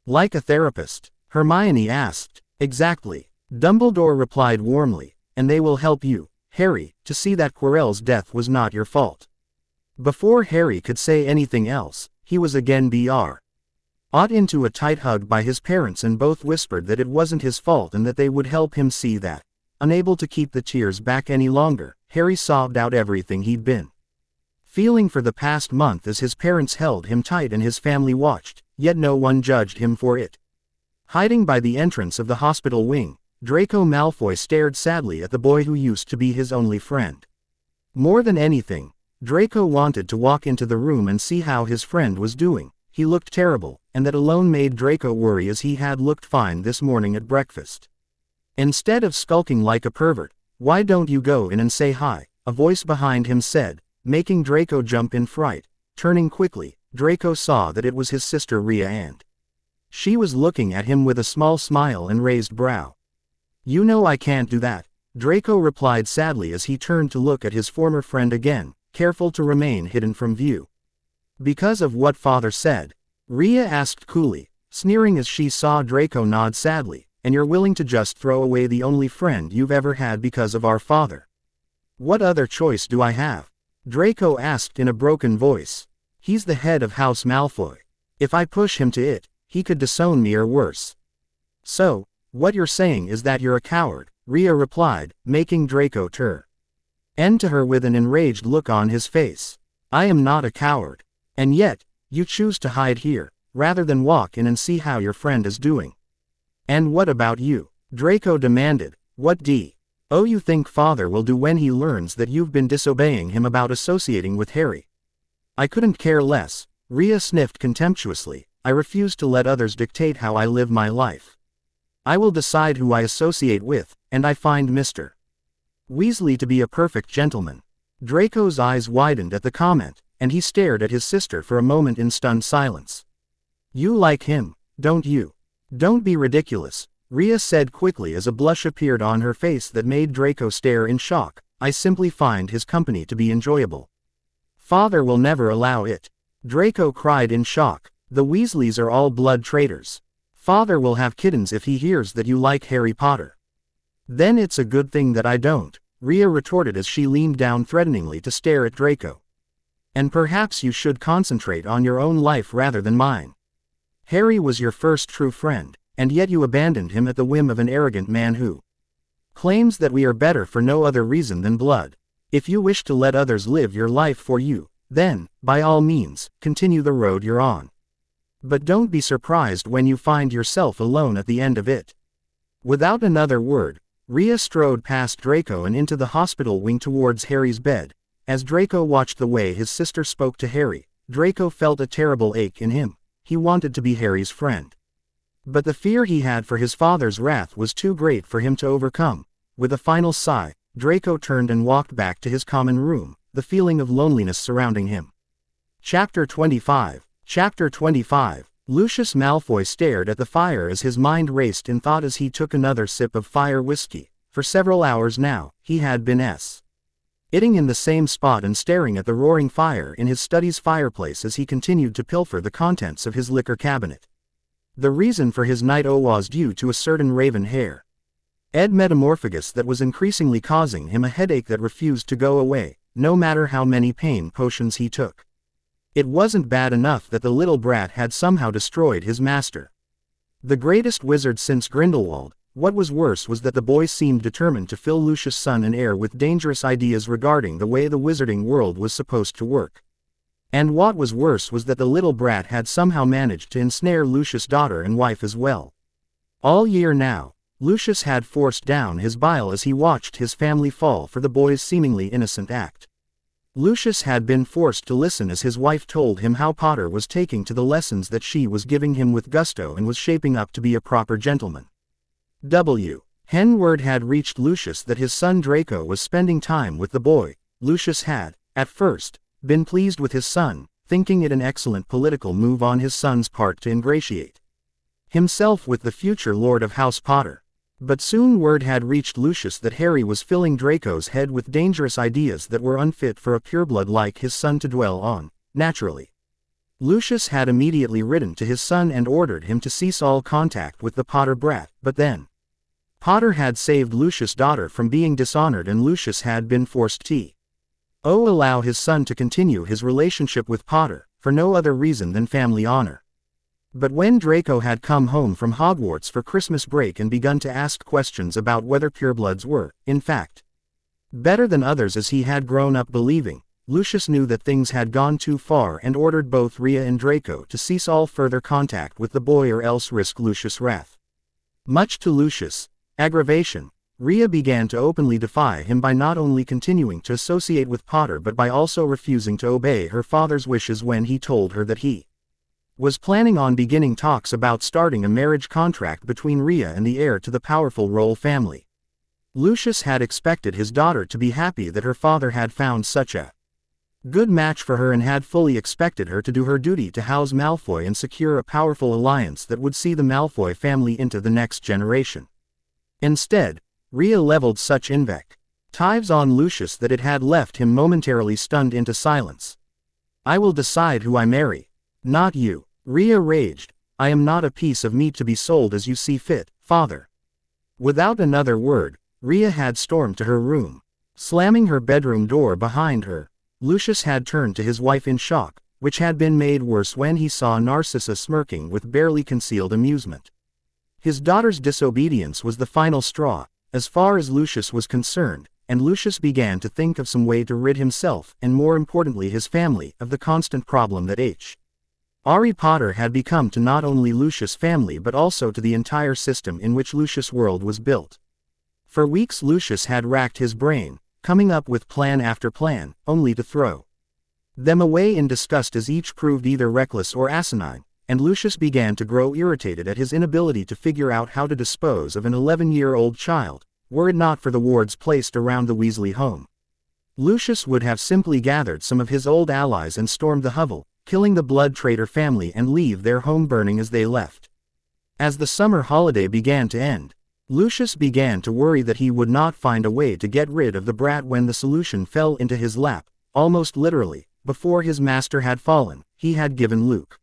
"Like a therapist?" Hermione asked. "Exactly," Dumbledore replied warmly, "and they will help you, Harry, to see that Quirrell's death was not your fault." Before Harry could say anything else, he was again brought into a tight hug by his parents and both whispered that it wasn't his fault and that they would help him see that. Unable to keep the tears back any longer, Harry sobbed out everything he'd been feeling for the past month as his parents held him tight and his family watched, yet no one judged him for it. Hiding by the entrance of the hospital wing, Draco Malfoy stared sadly at the boy who used to be his only friend. More than anything, Draco wanted to walk into the room and see how his friend was doing. He looked terrible, and that alone made Draco worry as he had looked fine this morning at breakfast. Instead of skulking like a pervert, "Why don't you go in and say hi?" a voice behind him said, making Draco jump in fright. Turning quickly, Draco saw that it was his sister Rhea and she was looking at him with a small smile and raised brow. "You know I can't do that," Draco replied sadly as he turned to look at his former friend again, careful to remain hidden from view. "Because of what Father said?" Rhea asked coolly, sneering as she saw Draco nod sadly, "and you're willing to just throw away the only friend you've ever had because of our father?" "What other choice do I have?" Draco asked in a broken voice. "He's the head of House Malfoy. If I push him to it, he could disown me or worse." "So, what you're saying is that you're a coward," Rhea replied, making Draco turn to her with an enraged look on his face. "I am not a coward. And yet, you choose to hide here, rather than walk in and see how your friend is doing." "And what about you?" Draco demanded. "What do you think Father will do when he learns that you've been disobeying him about associating with Harry?" "I couldn't care less," Rhea sniffed contemptuously. "I refuse to let others dictate how I live my life. I will decide who I associate with, and I find Mr. Weasley to be a perfect gentleman." Draco's eyes widened at the comment, and he stared at his sister for a moment in stunned silence. "You like him, don't you?" "Don't be ridiculous," Rhea said quickly as a blush appeared on her face that made Draco stare in shock. "I simply find his company to be enjoyable." "Father will never allow it," Draco cried in shock. "The Weasleys are all blood traitors. Father will have kittens if he hears that you like Harry Potter." "Then it's a good thing that I don't," Rhea retorted as she leaned down threateningly to stare at Draco. "And perhaps you should concentrate on your own life rather than mine. Harry was your first true friend. and yet you abandoned him at the whim of an arrogant man who claims that we are better for no other reason than blood. If you wish to let others live your life for you, then, by all means, continue the road you're on. But don't be surprised when you find yourself alone at the end of it." Without another word, Rhea strode past Draco and into the hospital wing towards Harry's bed. As Draco watched the way his sister spoke to Harry, Draco felt a terrible ache in him. He wanted to be Harry's friend. But the fear he had for his father's wrath was too great for him to overcome. With a final sigh, Draco turned and walked back to his common room, the feeling of loneliness surrounding him. Chapter 25. Chapter 25. Lucius Malfoy stared at the fire as his mind raced in thought as he took another sip of fire whiskey. For several hours now, he had been sitting in the same spot and staring at the roaring fire in his study's fireplace as he continued to pilfer the contents of his liquor cabinet. The reason for his night was due to a certain raven hair metamorphagus that was increasingly causing him a headache that refused to go away, no matter how many pain potions he took. It wasn't bad enough that the little brat had somehow destroyed his master, the greatest wizard since Grindelwald. What was worse was that the boy seemed determined to fill Lucius' son and heir with dangerous ideas regarding the way the wizarding world was supposed to work. And what was worse was that the little brat had somehow managed to ensnare Lucius' daughter and wife as well. All year now, Lucius had forced down his bile as he watched his family fall for the boy's seemingly innocent act. Lucius had been forced to listen as his wife told him how Potter was taking to the lessons that she was giving him with gusto and was shaping up to be a proper gentleman. Word had reached Lucius that his son Draco was spending time with the boy. Lucius had, at first, been pleased with his son, thinking it an excellent political move on his son's part to ingratiate himself with the future Lord of House Potter. But soon word had reached Lucius that Harry was filling Draco's head with dangerous ideas that were unfit for a pureblood like his son to dwell on. Naturally, Lucius had immediately written to his son and ordered him to cease all contact with the Potter brat, but then Potter had saved Lucius' daughter from being dishonored and Lucius had been forced to allow his son to continue his relationship with Potter, for no other reason than family honor. But when Draco had come home from Hogwarts for Christmas break and begun to ask questions about whether purebloods were, in fact, better than others as he had grown up believing, Lucius knew that things had gone too far and ordered both Rhea and Draco to cease all further contact with the boy or else risk Lucius' wrath. Much to Lucius' aggravation, Rhea began to openly defy him by not only continuing to associate with Potter but by also refusing to obey her father's wishes when he told her that he was planning on beginning talks about starting a marriage contract between Rhea and the heir to the powerful royal family. Lucius had expected his daughter to be happy that her father had found such a good match for her and had fully expected her to do her duty to House Malfoy and secure a powerful alliance that would see the Malfoy family into the next generation. Instead, Rhea leveled such invectives on Lucius that it had left him momentarily stunned into silence. "I will decide who I marry, not you," Rhea raged. "I am not a piece of meat to be sold as you see fit, father." Without another word, Rhea had stormed to her room. Slamming her bedroom door behind her, Lucius had turned to his wife in shock, which had been made worse when he saw Narcissa smirking with barely concealed amusement. His daughter's disobedience was the final straw, as far as Lucius was concerned, and Lucius began to think of some way to rid himself, and more importantly his family, of the constant problem that Harry Potter had become to not only Lucius' family but also to the entire system in which Lucius' world was built. For weeks Lucius had racked his brain, coming up with plan after plan, only to throw them away in disgust as each proved either reckless or asinine, and Lucius began to grow irritated at his inability to figure out how to dispose of an 11-year-old child, were it not for the wards placed around the Weasley home. Lucius would have simply gathered some of his old allies and stormed the hovel, killing the blood traitor family and leave their home burning as they left. As the summer holiday began to end, Lucius began to worry that he would not find a way to get rid of the brat when the solution fell into his lap. Almost literally, before his master had fallen, he had given Luke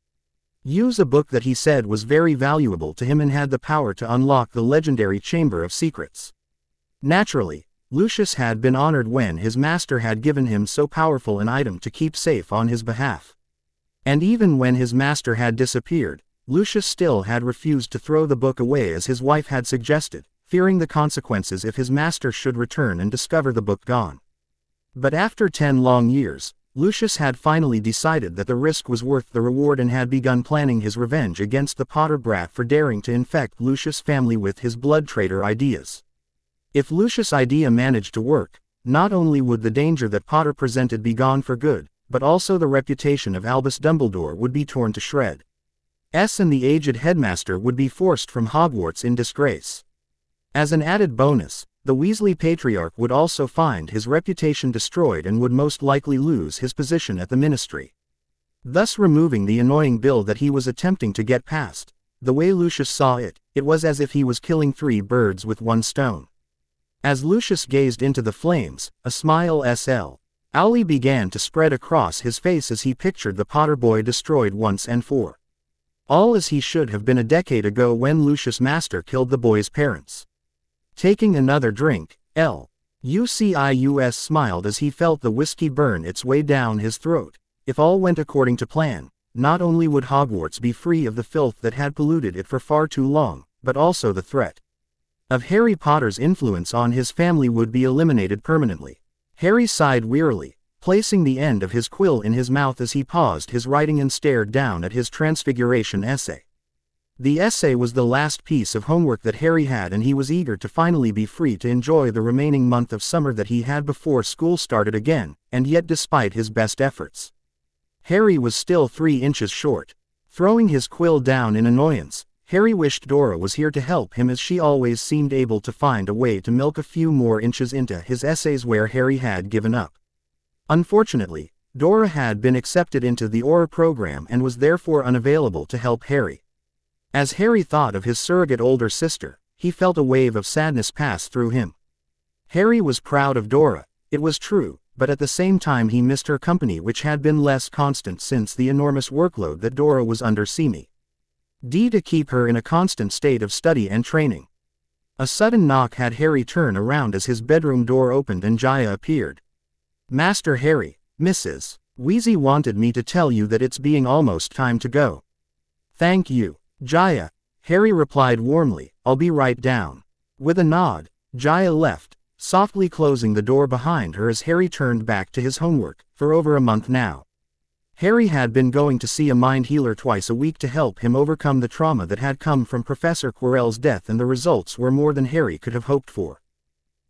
a book that he said was very valuable to him and had the power to unlock the legendary Chamber of Secrets. Naturally, Lucius had been honored when his master had given him so powerful an item to keep safe on his behalf. And even when his master had disappeared, Lucius still had refused to throw the book away as his wife had suggested, fearing the consequences if his master should return and discover the book gone. But after 10 long years, Lucius had finally decided that the risk was worth the reward and had begun planning his revenge against the Potter brat for daring to infect Lucius' family with his blood traitor ideas. If Lucius' idea managed to work, not only would the danger that Potter presented be gone for good, but also the reputation of Albus Dumbledore would be torn to shreds, and the aged headmaster would be forced from Hogwarts in disgrace. As an added bonus, the Weasley Patriarch would also find his reputation destroyed and would most likely lose his position at the ministry, thus removing the annoying bill that he was attempting to get passed. The way Lucius saw it, it was as if he was killing 3 birds with 1 stone. As Lucius gazed into the flames, a smile slowly began to spread across his face as he pictured the Potter boy destroyed once and for all, as he should have been a decade ago when Lucius' master killed the boy's parents. Taking another drink, Lucius smiled as he felt the whiskey burn its way down his throat. If all went according to plan, not only would Hogwarts be free of the filth that had polluted it for far too long, but also the threat of Harry Potter's influence on his family would be eliminated permanently. Harry sighed wearily, placing the end of his quill in his mouth as he paused his writing and stared down at his Transfiguration essay. The essay was the last piece of homework that Harry had, and he was eager to finally be free to enjoy the remaining month of summer that he had before school started again, and yet despite his best efforts, Harry was still 3 inches short. Throwing his quill down in annoyance, Harry wished Dora was here to help him, as she always seemed able to find a way to milk a few more inches into his essays where Harry had given up. Unfortunately, Dora had been accepted into the Auror program and was therefore unavailable to help Harry. As Harry thought of his surrogate older sister, he felt a wave of sadness pass through him. Harry was proud of Dora, it was true, but at the same time he missed her company, which had been less constant since the enormous workload that Dora was under seemed to keep her in a constant state of study and training. A sudden knock had Harry turn around as his bedroom door opened and Jaya appeared. "Master Harry, Mrs. Weasley wanted me to tell you that it's being almost time to go." "Thank you, Jaya," Harry replied warmly, "I'll be right down." With a nod, Jaya left, softly closing the door behind her as Harry turned back to his homework. For over a month now, Harry had been going to see a mind healer twice a week to help him overcome the trauma that had come from Professor Quirrell's death, and the results were more than Harry could have hoped for.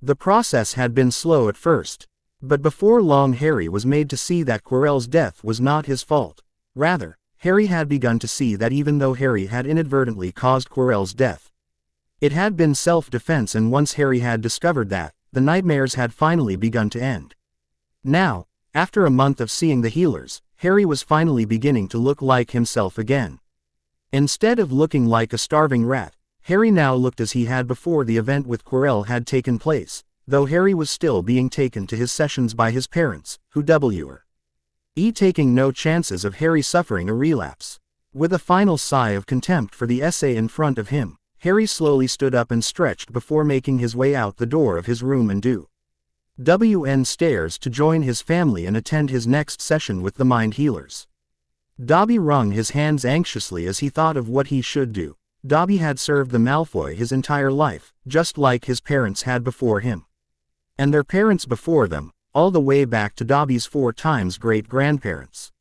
The process had been slow at first, but before long Harry was made to see that Quirrell's death was not his fault. Rather, Harry had begun to see that even though Harry had inadvertently caused Quirrell's death, it had been self-defense, and once Harry had discovered that, the nightmares had finally begun to end. Now, after a month of seeing the healers, Harry was finally beginning to look like himself again. Instead of looking like a starving rat, Harry now looked as he had before the event with Quirrell had taken place, though Harry was still being taken to his sessions by his parents, who were taking no chances of Harry suffering a relapse. With a final sigh of contempt for the essay in front of him, Harry slowly stood up and stretched before making his way out the door of his room and downstairs to join his family and attend his next session with the mind healers. Dobby wrung his hands anxiously as he thought of what he should do. Dobby had served the Malfoy his entire life, just like his parents had before him, and their parents before them, all the way back to Dobby's 4 times great-grandparents.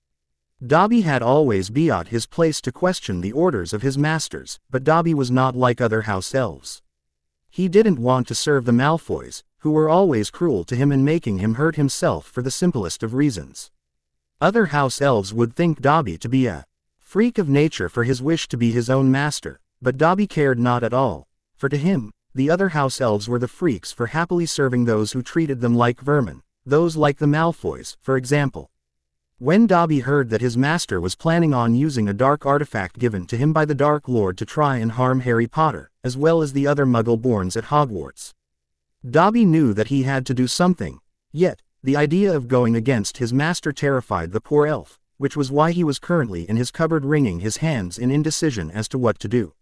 Dobby had always been his place to question the orders of his masters, but Dobby was not like other house elves. He didn't want to serve the Malfoys, who were always cruel to him and making him hurt himself for the simplest of reasons. Other house elves would think Dobby to be a freak of nature for his wish to be his own master, but Dobby cared not at all, for to him, the other house elves were the freaks for happily serving those who treated them like vermin, those like the Malfoys, for example. When Dobby heard that his master was planning on using a dark artifact given to him by the Dark Lord to try and harm Harry Potter, as well as the other Muggle-borns at Hogwarts, Dobby knew that he had to do something. Yet, the idea of going against his master terrified the poor elf, which was why he was currently in his cupboard wringing his hands in indecision as to what to do.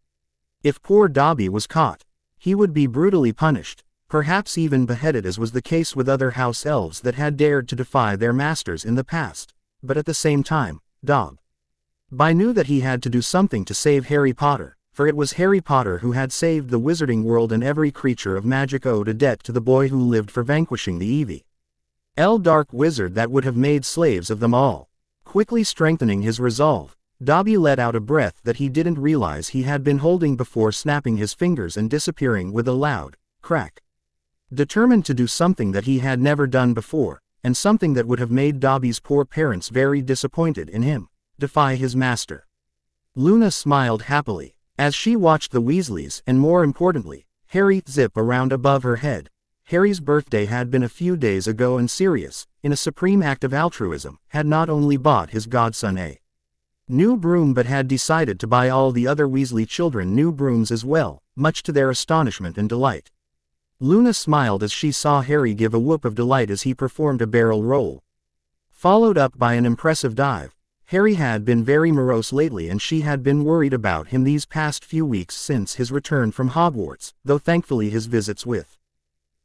If poor Dobby was caught, he would be brutally punished, perhaps even beheaded, as was the case with other house elves that had dared to defy their masters in the past. But at the same time, Dobby knew that he had to do something to save Harry Potter, for it was Harry Potter who had saved the wizarding world, and every creature of magic owed a debt to the boy who lived for vanquishing the evil dark wizard that would have made slaves of them all. Quickly strengthening his resolve, Dobby let out a breath that he didn't realize he had been holding before snapping his fingers and disappearing with a loud crack. Determined to do something that he had never done before, and something that would have made Dobby's poor parents very disappointed in him, defy his master. Luna smiled happily, as she watched the Weasleys and, more importantly, Harry zip around above her head. Harry's birthday had been a few days ago, and Sirius, in a supreme act of altruism, had not only bought his godson a new broom but had decided to buy all the other Weasley children new brooms as well, much to their astonishment and delight. Luna smiled as she saw Harry give a whoop of delight as he performed a barrel roll, followed up by an impressive dive. Harry had been very morose lately, and she had been worried about him these past few weeks since his return from Hogwarts, though thankfully his visits with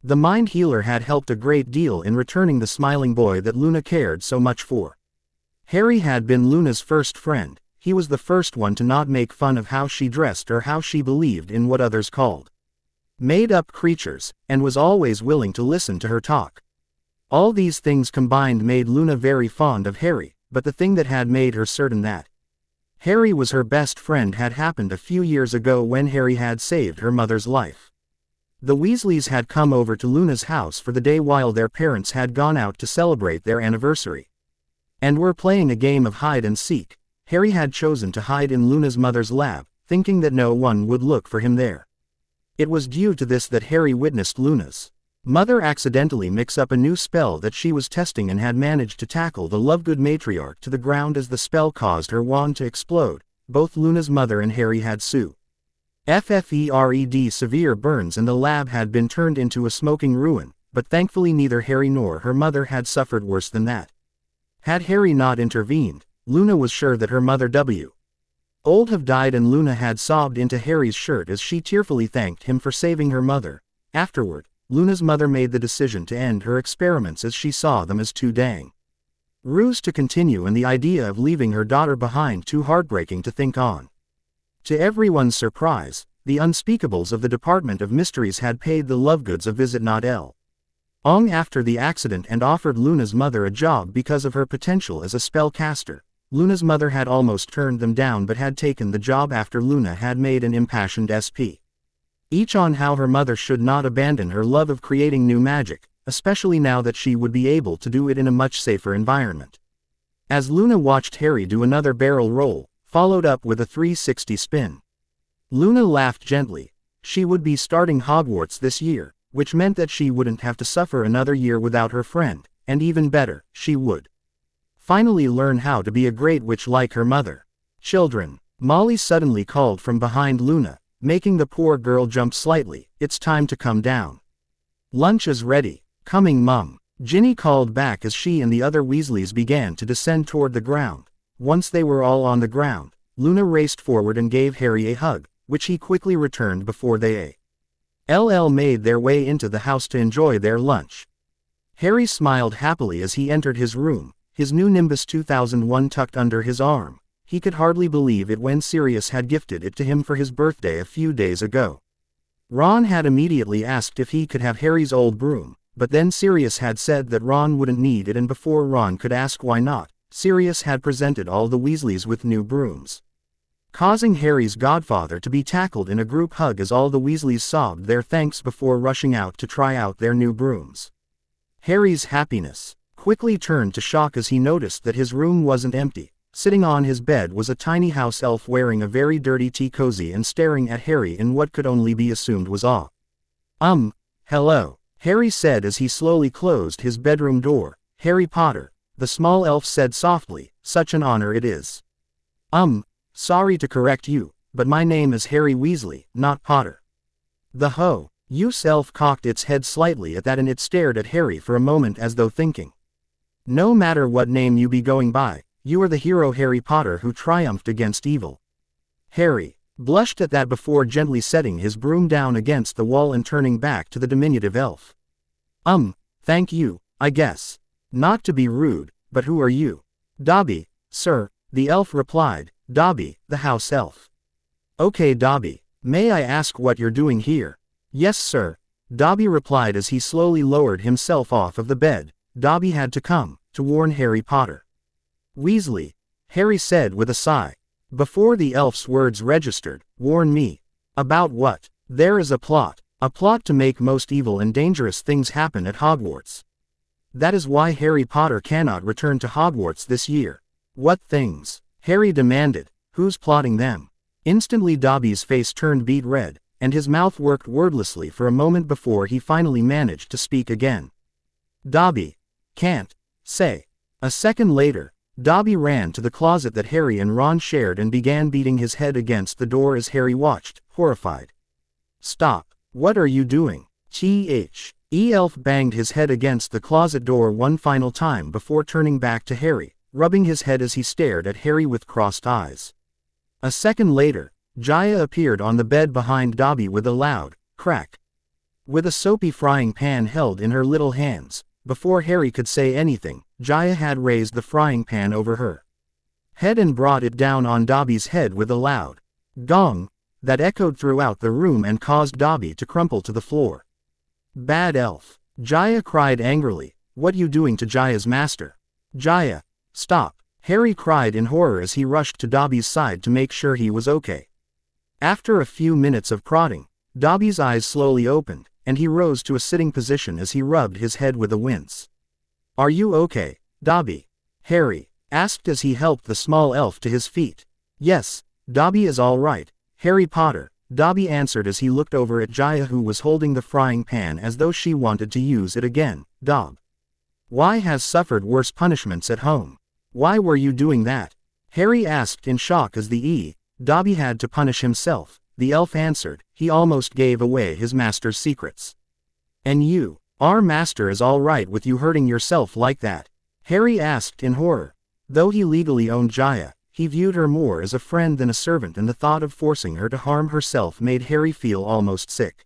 the Mind Healer had helped a great deal in returning the smiling boy that Luna cared so much for. Harry had been Luna's first friend. He was the first one to not make fun of how she dressed or how she believed in what others called made-up creatures, and was always willing to listen to her talk. All these things combined made Luna very fond of Harry, but the thing that had made her certain that Harry was her best friend had happened a few years ago when Harry had saved her mother's life. The Weasleys had come over to Luna's house for the day while their parents had gone out to celebrate their anniversary, and were playing a game of hide and seek. Harry had chosen to hide in Luna's mother's lab, thinking that no one would look for him there. It was due to this that Harry witnessed Luna's mother accidentally mix up a new spell that she was testing and had managed to tackle the Lovegood matriarch to the ground as the spell caused her wand to explode. Both Luna's mother and Harry had suffered severe burns, and the lab had been turned into a smoking ruin, but thankfully neither Harry nor her mother had suffered worse than that. Had Harry not intervened, Luna was sure that her mother would have died, and Luna had sobbed into Harry's shirt as she tearfully thanked him for saving her mother. Afterward, Luna's mother made the decision to end her experiments as she saw them as too dang ruse to continue, and the idea of leaving her daughter behind too heartbreaking to think on. To everyone's surprise, the unspeakables of the Department of Mysteries had paid the Lovegoods a visit not long after the accident and offered Luna's mother a job because of her potential as a spellcaster. Luna's mother had almost turned them down but had taken the job after Luna had made an impassioned speech on how her mother should not abandon her love of creating new magic, especially now that she would be able to do it in a much safer environment. As Luna watched Harry do another barrel roll, followed up with a 360 spin, Luna laughed gently. She would be starting Hogwarts this year, which meant that she wouldn't have to suffer another year without her friend, and even better, she would finally learn how to be a great witch like her mother. "Children," Molly suddenly called from behind Luna, making the poor girl jump slightly. "It's time to come down. Lunch is ready." "Coming, Mum," Ginny called back as she and the other Weasleys began to descend toward the ground. Once they were all on the ground, Luna raced forward and gave Harry a hug, which he quickly returned before they made their way into the house to enjoy their lunch. Harry smiled happily as he entered his room, his new Nimbus 2001 tucked under his arm. He could hardly believe it when Sirius had gifted it to him for his birthday a few days ago. Ron had immediately asked if he could have Harry's old broom, but then Sirius had said that Ron wouldn't need it, and before Ron could ask why not, Sirius had presented all the Weasleys with new brooms, causing Harry's godfather to be tackled in a group hug as all the Weasleys sobbed their thanks before rushing out to try out their new brooms. Harry's happiness quickly turned to shock as he noticed that his room wasn't empty. Sitting on his bed was a tiny house elf wearing a very dirty tea cozy and staring at Harry in what could only be assumed was awe. Hello," Harry said as he slowly closed his bedroom door. "Harry Potter," the small elf said softly, "such an honor it is." Sorry to correct you, but my name is Harry Weasley, not Potter." The use elf cocked its head slightly at that, and it stared at Harry for a moment as though thinking, "No matter what name you be going by, you are the hero Harry Potter who triumphed against evil." Harry blushed at that before gently setting his broom down against the wall and turning back to the diminutive elf. Thank you, I guess. Not to be rude, but who are you?" "Dobby, sir," the elf replied, Dobby, the house elf. Okay Dobby, may I ask what you're doing here? Yes sir, Dobby replied as he slowly lowered himself off of the bed. Dobby had to come, to warn Harry Potter. Weasley, Harry said with a sigh. Before the elf's words registered, warn me. About what? There is a plot to make most evil and dangerous things happen at Hogwarts. That is why Harry Potter cannot return to Hogwarts this year. What things? Harry demanded. Who's plotting them? Instantly Dobby's face turned beet red, and his mouth worked wordlessly for a moment before he finally managed to speak again. Dobby. Can't. Say. A second later, Dobby ran to the closet that Harry and Ron shared and began beating his head against the door as Harry watched, horrified. Stop. What are you doing? Elf banged his head against the closet door one final time before turning back to Harry, rubbing his head as he stared at Harry with crossed eyes. A second later, Jaya appeared on the bed behind Dobby with a loud crack. With a soapy frying pan held in her little hands, before Harry could say anything, Jaya had raised the frying pan over her head and brought it down on Dobby's head with a loud gong that echoed throughout the room and caused Dobby to crumple to the floor. Bad elf. Jaya cried angrily. What you doing to Jaya's master? Jaya, stop. Harry cried in horror as he rushed to Dobby's side to make sure he was okay. After a few minutes of prodding, Dobby's eyes slowly opened, and he rose to a sitting position as he rubbed his head with a wince. Are you okay, Dobby? Harry asked as he helped the small elf to his feet. Yes, Dobby is all right, Harry Potter, Dobby answered as he looked over at Jaya who was holding the frying pan as though she wanted to use it again. Dob. Why has suffered worse punishments at home? Why were you doing that? Harry asked in shock as Dobby had to punish himself. The elf answered, he almost gave away his master's secrets. And you, our master is all right with you hurting yourself like that? Harry asked in horror. Though he legally owned Jaya, he viewed her more as a friend than a servant, and the thought of forcing her to harm herself made Harry feel almost sick.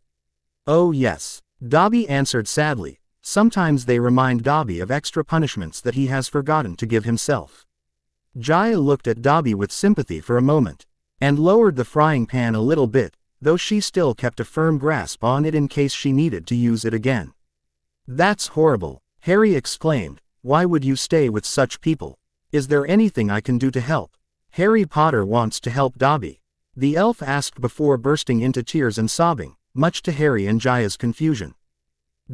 Oh yes, Dobby answered sadly. Sometimes they remind Dobby of extra punishments that he has forgotten to give himself. Jaya looked at Dobby with sympathy for a moment, and lowered the frying pan a little bit, though she still kept a firm grasp on it in case she needed to use it again. That's horrible, Harry exclaimed. Why would you stay with such people? Is there anything I can do to help? Harry Potter wants to help Dobby. The elf asked before bursting into tears and sobbing, much to Harry and Jaya's confusion.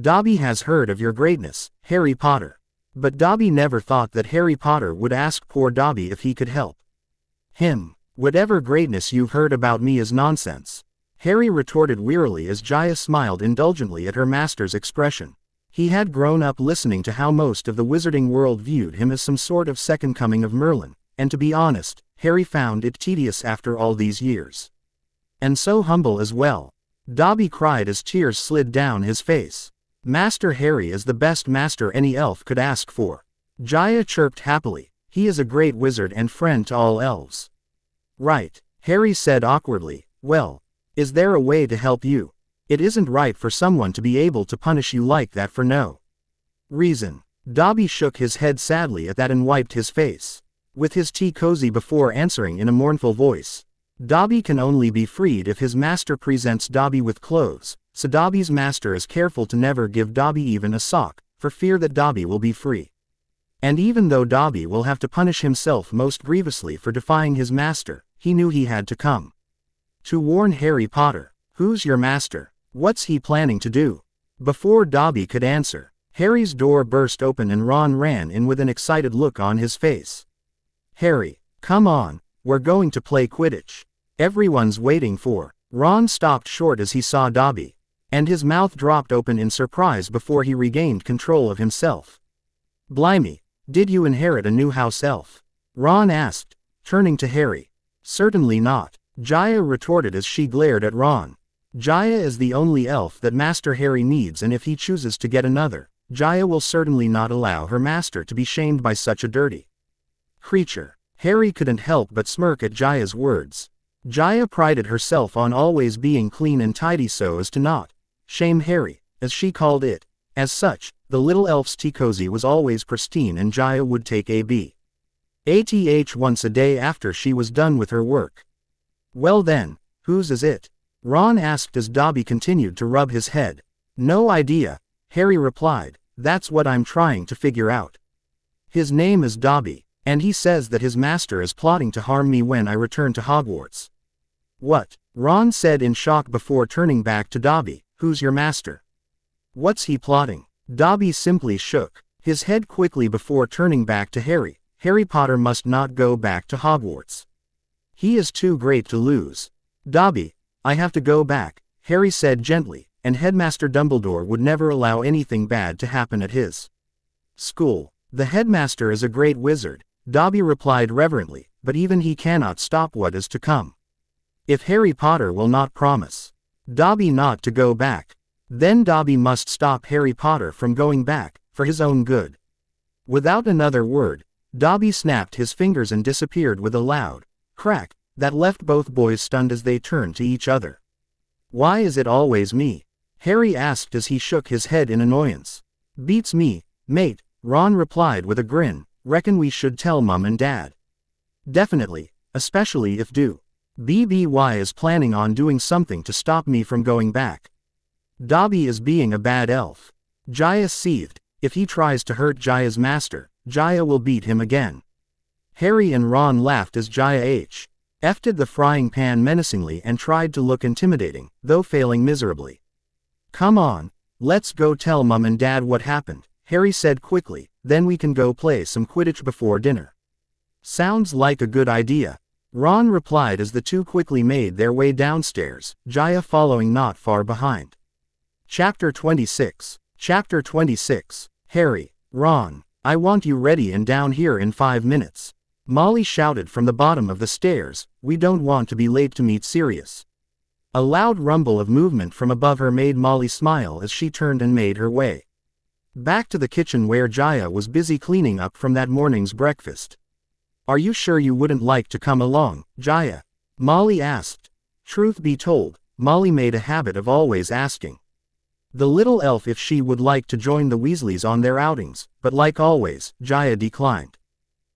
Dobby has heard of your greatness, Harry Potter. But Dobby never thought that Harry Potter would ask poor Dobby if he could help him. Whatever greatness you've heard about me is nonsense, Harry retorted wearily as Jaya smiled indulgently at her master's expression. He had grown up listening to how most of the wizarding world viewed him as some sort of second coming of Merlin, and to be honest, Harry found it tedious after all these years. And so humble as well. Dobby cried as tears slid down his face. Master Harry is the best master any elf could ask for. Jaya chirped happily. He is a great wizard and friend to all elves. Right, Harry said awkwardly. Well, is there a way to help you? It isn't right for someone to be able to punish you like that for no reason. Dobby shook his head sadly at that and wiped his face with his tea cozy before answering in a mournful voice. Dobby can only be freed if his master presents Dobby with clothes, so Dobby's master is careful to never give Dobby even a sock, for fear that Dobby will be free. And even though Dobby will have to punish himself most grievously for defying his master, he knew he had to come to warn Harry Potter. Who's your master? What's he planning to do? Before Dobby could answer, Harry's door burst open and Ron ran in with an excited look on his face. Harry, come on, we're going to play Quidditch. Everyone's waiting for. Ron stopped short as he saw Dobby, and his mouth dropped open in surprise before he regained control of himself. Blimey, did you inherit a new house elf? Ron asked, turning to Harry. Certainly not, Jaya retorted as she glared at Ron. Jaya is the only elf that Master Harry needs, and if he chooses to get another, Jaya will certainly not allow her master to be shamed by such a dirty creature. Harry couldn't help but smirk at Jaya's words. Jaya prided herself on always being clean and tidy so as to not shame Harry, as she called it. As such, the little elf's tea cozy was always pristine and Jaya would take a Once a day after she was done with her work. Well then, whose is it? Ron asked as Dobby continued to rub his head. No idea, Harry replied, that's what I'm trying to figure out. His name is Dobby, and he says that his master is plotting to harm me when I return to Hogwarts. What? Ron said in shock before turning back to Dobby. Who's your master? What's he plotting? Dobby simply shook his head quickly before turning back to Harry. Harry Potter must not go back to Hogwarts. He is too great to lose. Dobby, I have to go back, Harry said gently, and Headmaster Dumbledore would never allow anything bad to happen at his school. The headmaster is a great wizard, Dobby replied reverently, but even he cannot stop what is to come. If Harry Potter will not promise Dobby not to go back, then Dobby must stop Harry Potter from going back, for his own good. Without another word, Dobby snapped his fingers and disappeared with a loud crack that left both boys stunned as they turned to each other. Why is it always me? Harry asked as he shook his head in annoyance. Beats me, mate, Ron replied with a grin. Reckon we should tell Mum and Dad. Definitely, especially if BBY is planning on doing something to stop me from going back. Dobby is being a bad elf. Jaya seethed. If he tries to hurt Jaya's master, Jaya will beat him again. Harry and Ron laughed as Jaya F'd the frying pan menacingly and tried to look intimidating, though failing miserably. Come on, let's go tell Mum and Dad what happened, Harry said quickly, then we can go play some Quidditch before dinner. Sounds like a good idea, Ron replied as the two quickly made their way downstairs, Jaya following not far behind. Chapter 26. Chapter 26. Harry, Ron, I want you ready and down here in 5 minutes. Molly shouted from the bottom of the stairs, we don't want to be late to meet Sirius. A loud rumble of movement from above her made Molly smile as she turned and made her way back to the kitchen where Jaya was busy cleaning up from that morning's breakfast. Are you sure you wouldn't like to come along, Jaya? Molly asked. Truth be told, Molly made a habit of always asking the little elf if she would like to join the Weasleys on their outings, but like always, Jaya declined.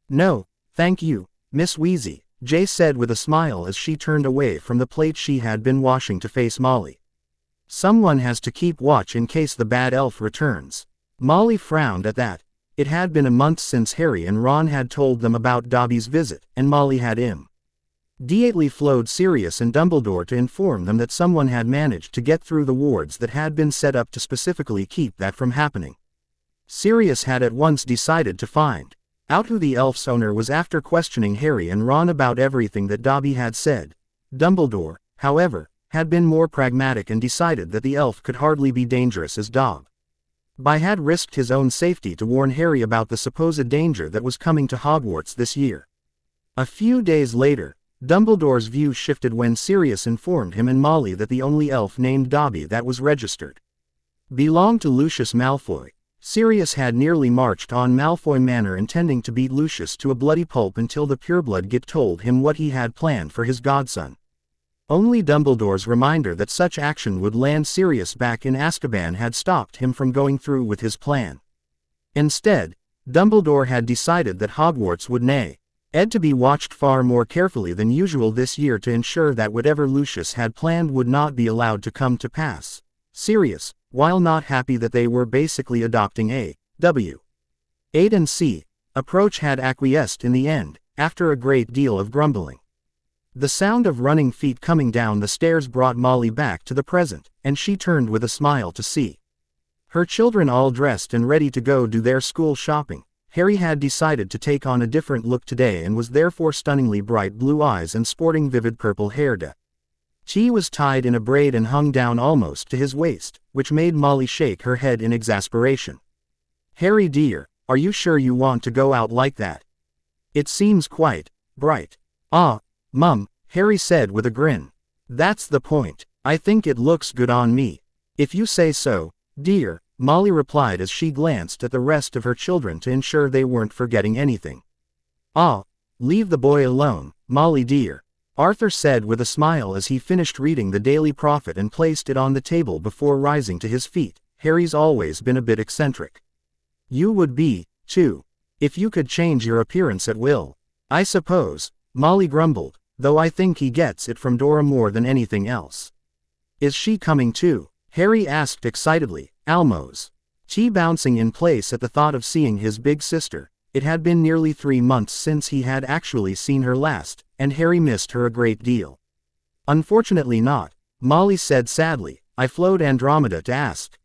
No, thank you, Miss Weasley, Jay said with a smile as she turned away from the plate she had been washing to face Molly. Someone has to keep watch in case the bad elf returns. Molly frowned at that. It had been a month since Harry and Ron had told them about Dobby's visit, and Molly had immediately flowed Sirius and Dumbledore to inform them that someone had managed to get through the wards that had been set up to specifically keep that from happening. Sirius had at once decided to find out who the elf's owner was after questioning Harry and Ron about everything that Dobby had said. Dumbledore, however, had been more pragmatic and decided that the elf could hardly be dangerous as Dobby had risked his own safety to warn Harry about the supposed danger that was coming to Hogwarts this year. A few days later, Dumbledore's view shifted when Sirius informed him and Molly that the only elf named Dobby that was registered belonged to Lucius Malfoy. Sirius had nearly marched on Malfoy Manor intending to beat Lucius to a bloody pulp until the pureblood Git told him what he had planned for his godson. Only Dumbledore's reminder that such action would land Sirius back in Azkaban had stopped him from going through with his plan. Instead, Dumbledore had decided that Hogwarts would need to be watched far more carefully than usual this year to ensure that whatever Lucius had planned would not be allowed to come to pass. Sirius, while not happy that they were basically adopting a wait-and-see approach, had acquiesced in the end, after a great deal of grumbling. The sound of running feet coming down the stairs brought Molly back to the present, and she turned with a smile to see her children all dressed and ready to go do their school shopping. Harry had decided to take on a different look today and was therefore stunningly bright blue eyes and sporting vivid purple hair. He was tied in a braid and hung down almost to his waist, which made Molly shake her head in exasperation. Harry dear, are you sure you want to go out like that? It seems quite bright. Ah, Mum, Harry said with a grin. That's the point. I think it looks good on me. If you say so, dear, Molly replied as she glanced at the rest of her children to ensure they weren't forgetting anything. Ah, leave the boy alone, Molly dear, Arthur said with a smile as he finished reading the Daily Prophet and placed it on the table before rising to his feet. Harry's always been a bit eccentric. You would be, too, if you could change your appearance at will, I suppose, Molly grumbled, though I think he gets it from Dora more than anything else. Is she coming too? Harry asked excitedly, almost bouncing in place at the thought of seeing his big sister. It had been nearly 3 months since he had actually seen her last, and Harry missed her a great deal. Unfortunately not, Molly said sadly. I flowed Andromeda to ask.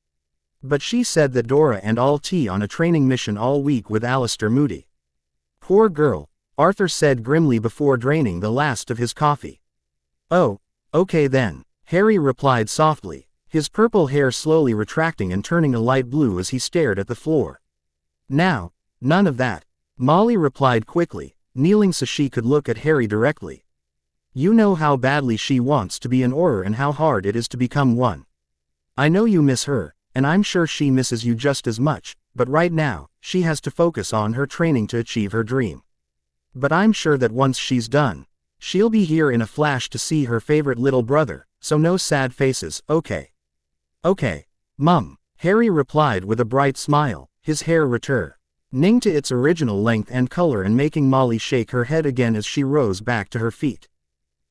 But she said that Dora and all on a training mission all week with Alistair Moody. Poor girl, Arthur said grimly before draining the last of his coffee. Oh, okay then, Harry replied softly, his purple hair slowly retracting and turning a light blue as he stared at the floor. Now, none of that, Molly replied quickly, kneeling so she could look at Harry directly. You know how badly she wants to be an Auror and how hard it is to become one. I know you miss her, and I'm sure she misses you just as much, but right now, she has to focus on her training to achieve her dream. But I'm sure that once she's done, she'll be here in a flash to see her favorite little brother, so no sad faces, okay? Okay, Mum, Harry replied with a bright smile, his hair returning to its original length and color and making Molly shake her head again as she rose back to her feet.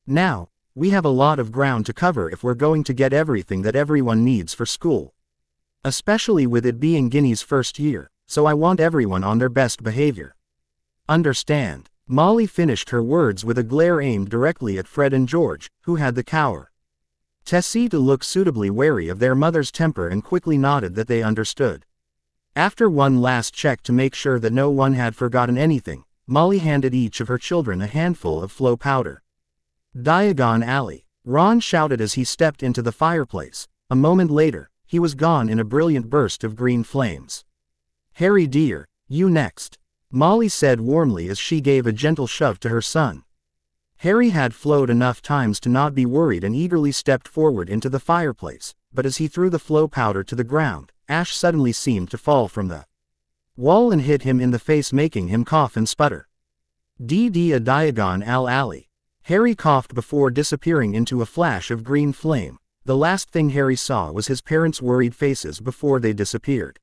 Now, we have a lot of ground to cover if we're going to get everything that everyone needs for school. Especially with it being Ginny's first year, so I want everyone on their best behavior. Understand? Molly finished her words with a glare aimed directly at Fred and George, who had the cower. Tessita looked suitably wary of their mother's temper and quickly nodded that they understood. After one last check to make sure that no one had forgotten anything, Molly handed each of her children a handful of flow powder. Diagon Alley, Ron shouted as he stepped into the fireplace. A moment later, he was gone in a brilliant burst of green flames. Harry dear, you next, Molly said warmly as she gave a gentle shove to her son. Harry had flowed enough times to not be worried and eagerly stepped forward into the fireplace, but as he threw the flow powder to the ground, ash suddenly seemed to fall from the wall and hit him in the face, making him cough and sputter. A Diagon Alley. Harry coughed before disappearing into a flash of green flame. The last thing Harry saw was his parents' worried faces before they disappeared.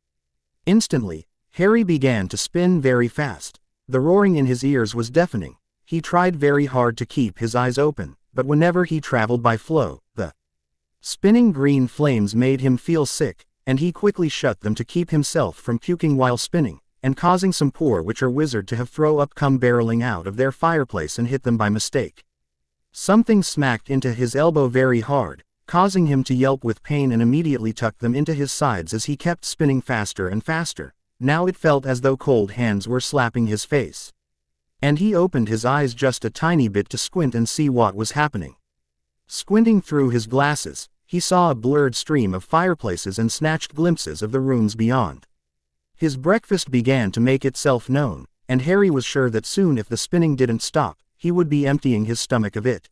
Instantly, Harry began to spin very fast. The roaring in his ears was deafening. He tried very hard to keep his eyes open, but whenever he traveled by flow, the spinning green flames made him feel sick, and he quickly shut them to keep himself from puking while spinning, and causing some poor witch or wizard to have throw up come barreling out of their fireplace and hit them by mistake. Something smacked into his elbow very hard, causing him to yelp with pain and immediately tuck them into his sides as he kept spinning faster and faster. Now it felt as though cold hands were slapping his face. And he opened his eyes just a tiny bit to squint and see what was happening. Squinting through his glasses, he saw a blurred stream of fireplaces and snatched glimpses of the rooms beyond. His breakfast began to make itself known, and Harry was sure that soon, if the spinning didn't stop, he would be emptying his stomach of it.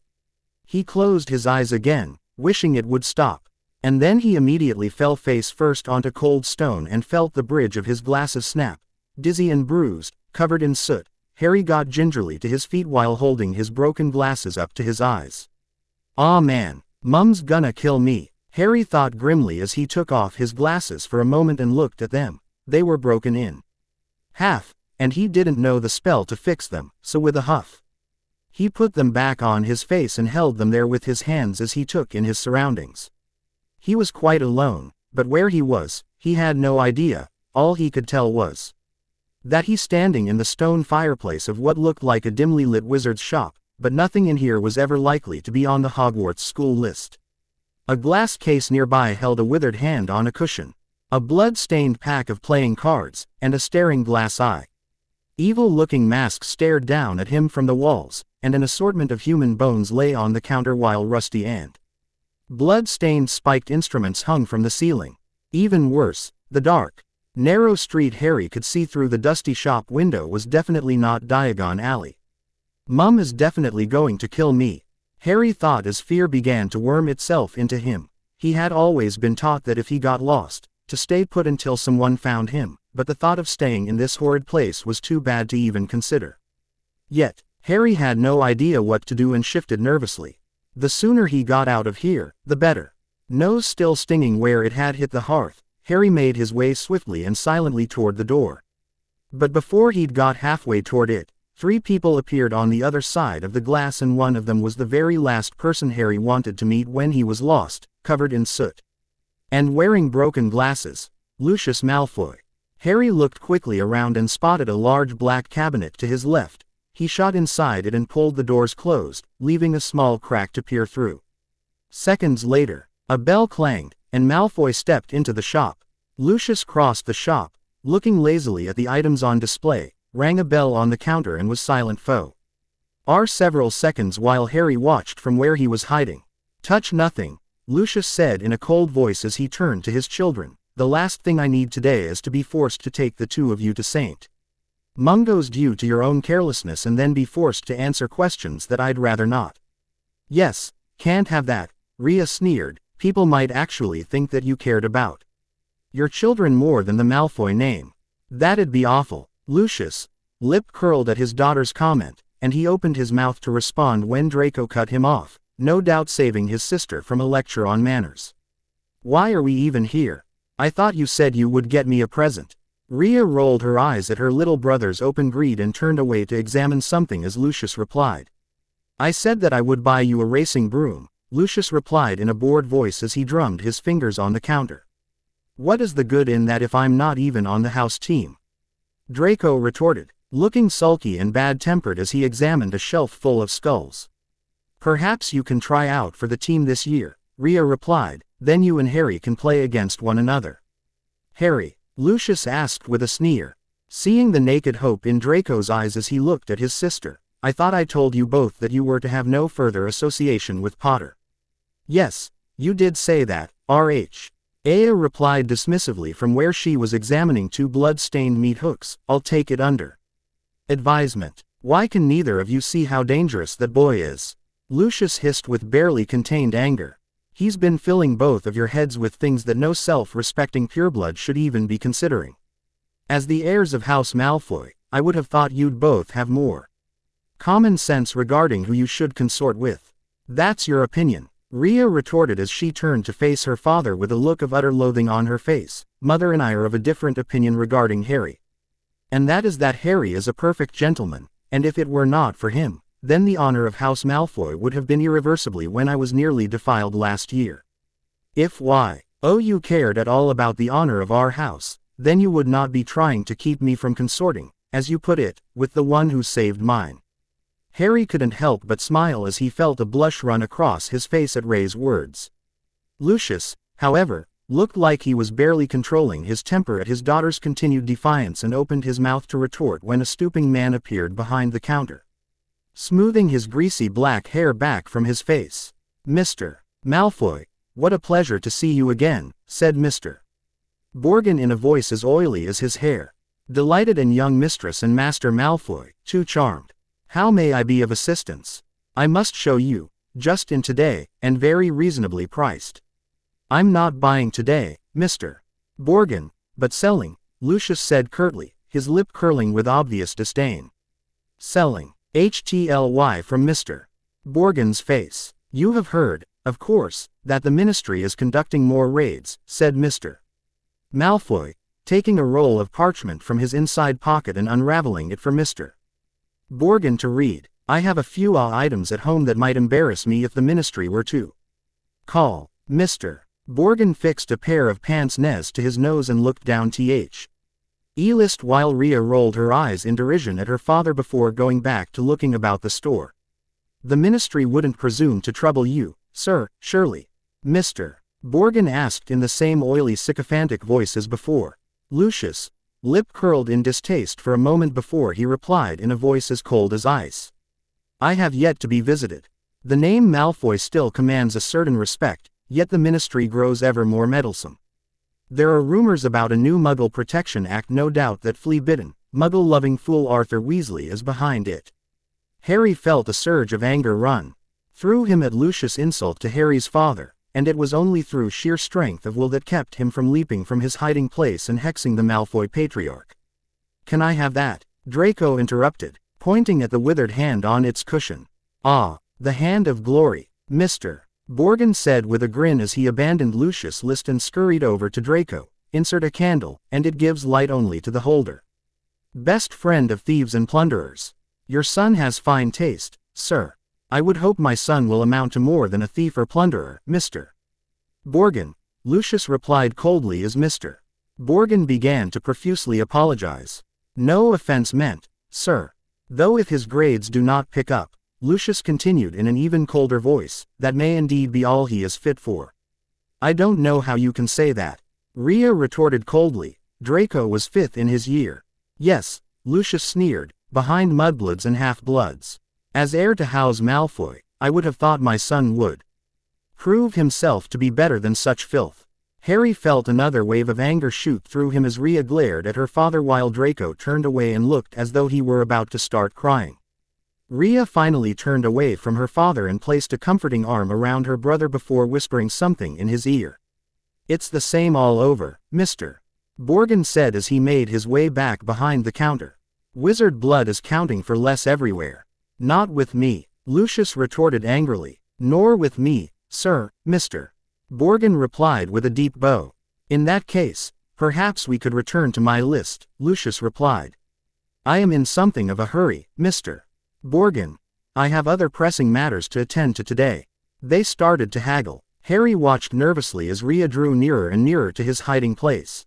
He closed his eyes again, wishing it would stop, and then he immediately fell face first onto cold stone and felt the bridge of his glasses snap. Dizzy and bruised, covered in soot, Harry got gingerly to his feet while holding his broken glasses up to his eyes. "Aw man, Mum's gonna kill me," Harry thought grimly as he took off his glasses for a moment and looked at them. They were broken in half, and he didn't know the spell to fix them, so with a huff, he put them back on his face and held them there with his hands as he took in his surroundings. He was quite alone, but where he was, he had no idea. All he could tell was that he's standing in the stone fireplace of what looked like a dimly lit wizard's shop, but nothing in here was ever likely to be on the Hogwarts school list. A glass case nearby held a withered hand on a cushion, a blood-stained pack of playing cards, and a staring glass eye. Evil-looking masks stared down at him from the walls, and an assortment of human bones lay on the counter while rusty and blood-stained spiked instruments hung from the ceiling. Even worse, the dark, narrow street Harry could see through the dusty shop window was definitely not Diagon Alley. "Mum is definitely going to kill me," Harry thought as fear began to worm itself into him. He had always been taught that if he got lost, to stay put until someone found him, but the thought of staying in this horrid place was too bad to even consider. Yet, Harry had no idea what to do and shifted nervously. The sooner he got out of here, the better. Nose still stinging where it had hit the hearth, Harry made his way swiftly and silently toward the door. But before he'd got halfway toward it, 3 people appeared on the other side of the glass, and one of them was the very last person Harry wanted to meet when he was lost, covered in soot and wearing broken glasses. Lucius Malfoy. Harry looked quickly around and spotted a large black cabinet to his left. He shot inside it and pulled the doors closed, leaving a small crack to peer through. Seconds later, a bell clanged, and Malfoy stepped into the shop. Lucius crossed the shop, looking lazily at the items on display, rang a bell on the counter and was silent for several seconds while Harry watched from where he was hiding. "Touch nothing," Lucius said in a cold voice as he turned to his children. "The last thing I need today is to be forced to take the 2 of you to St. Mungo's due to your own carelessness and then be forced to answer questions that I'd rather not." "Yes, can't have that," Rhea sneered. "People might actually think that you cared about your children more than the Malfoy name. That'd be awful." Lucius' lip curled at his daughter's comment, and he opened his mouth to respond when Draco cut him off, no doubt saving his sister from a lecture on manners. "Why are we even here? I thought you said you would get me a present." Rhea rolled her eyes at her little brother's open greed and turned away to examine something as Lucius replied. "I said that I would buy you a racing broom," Lucius replied in a bored voice as he drummed his fingers on the counter. "What is the good in that if I'm not even on the house team?" Draco retorted, looking sulky and bad-tempered as he examined a shelf full of skulls. "Perhaps you can try out for the team this year," Rhea replied, "then you and Harry can play against one another." "Harry?" Lucius asked with a sneer, seeing the naked hope in Draco's eyes as he looked at his sister. "I thought I told you both that you were to have no further association with Potter." "Yes, you did say that, R.H." Aya replied dismissively from where she was examining 2 blood-stained meat hooks. "I'll take it under advisement. Why can neither of you see how dangerous that boy is?" Lucius hissed with barely contained anger. "He's been filling both of your heads with things that no self-respecting pureblood should even be considering. As the heirs of House Malfoy, I would have thought you'd both have more common sense regarding who you should consort with." "That's your opinion," Rhea retorted as she turned to face her father with a look of utter loathing on her face. "Mother and I are of a different opinion regarding Harry. And that is that Harry is a perfect gentleman, and if it were not for him, then the honor of House Malfoy would have been irreversibly when I was nearly defiled last year. If you cared at all about the honor of our house, then you would not be trying to keep me from consorting, as you put it, with the one who saved mine." Harry couldn't help but smile as he felt a blush run across his face at Ray's words. Lucius, however, looked like he was barely controlling his temper at his daughter's continued defiance and opened his mouth to retort when a stooping man appeared behind the counter, smoothing his greasy black hair back from his face. "Mr. Malfoy, what a pleasure to see you again," said Mr. Borgin in a voice as oily as his hair. "Delighted, and young Mistress and Master Malfoy, too charmed. How may I be of assistance? I must show you, just in today, and very reasonably priced." "I'm not buying today, Mr. Borgin, but selling," Lucius said curtly, his lip curling with obvious disdain. "Selling." HTLY from Mr. Borgin's face. "You have heard, of course, that the Ministry is conducting more raids," said Mr. Malfoy, taking a roll of parchment from his inside pocket and unraveling it for Mr. Borgin to read. "I have a few items at home that might embarrass me if the Ministry were to call." Mr. Borgin fixed a pair of pince-nez to his nose and looked down E-list while Rhea rolled her eyes in derision at her father before going back to looking about the store. "The Ministry wouldn't presume to trouble you, sir, surely?" Mr. Borgin asked in the same oily sycophantic voice as before. Lucius' lip curled in distaste for a moment before he replied in a voice as cold as ice. "I have yet to be visited." The name Malfoy still commands a certain respect, yet the Ministry grows ever more meddlesome. There are rumors about a new Muggle Protection Act, no doubt that flea-bitten, Muggle-loving fool Arthur Weasley is behind it. Harry felt a surge of anger run through him at Lucius' insult to Harry's father, and it was only through sheer strength of will that kept him from leaping from his hiding place and hexing the Malfoy patriarch. "Can I have that?" Draco interrupted, pointing at the withered hand on its cushion. "Ah, the hand of glory," Mr. Borgin said with a grin as he abandoned Lucius' list and scurried over to Draco. "Insert a candle, and it gives light only to the holder. Best friend of thieves and plunderers." Your son has fine taste, sir. I would hope my son will amount to more than a thief or plunderer, Mr. Borgin, Lucius replied coldly as Mr. Borgin began to profusely apologize. No offense meant, sir. Though if his grades do not pick up, Lucius continued in an even colder voice, that may indeed be all he is fit for. I don't know how you can say that. Rhea retorted coldly. Draco was 5th in his year. Yes, Lucius sneered, behind mudbloods and half-bloods. As heir to House Malfoy, I would have thought my son would prove himself to be better than such filth. Harry felt another wave of anger shoot through him as Rhea glared at her father while Draco turned away and looked as though he were about to start crying. Rhea finally turned away from her father and placed a comforting arm around her brother before whispering something in his ear. It's the same all over, Mr. Borgin said as he made his way back behind the counter. Wizard blood is counting for less everywhere. Not with me, Lucius retorted angrily. Nor with me, sir, Mr. Borgin replied with a deep bow. In that case, perhaps we could return to my list, Lucius replied. I am in something of a hurry, Mr. Borgin. I have other pressing matters to attend to today. They started to haggle. Harry watched nervously as Rhea drew nearer and nearer to his hiding place.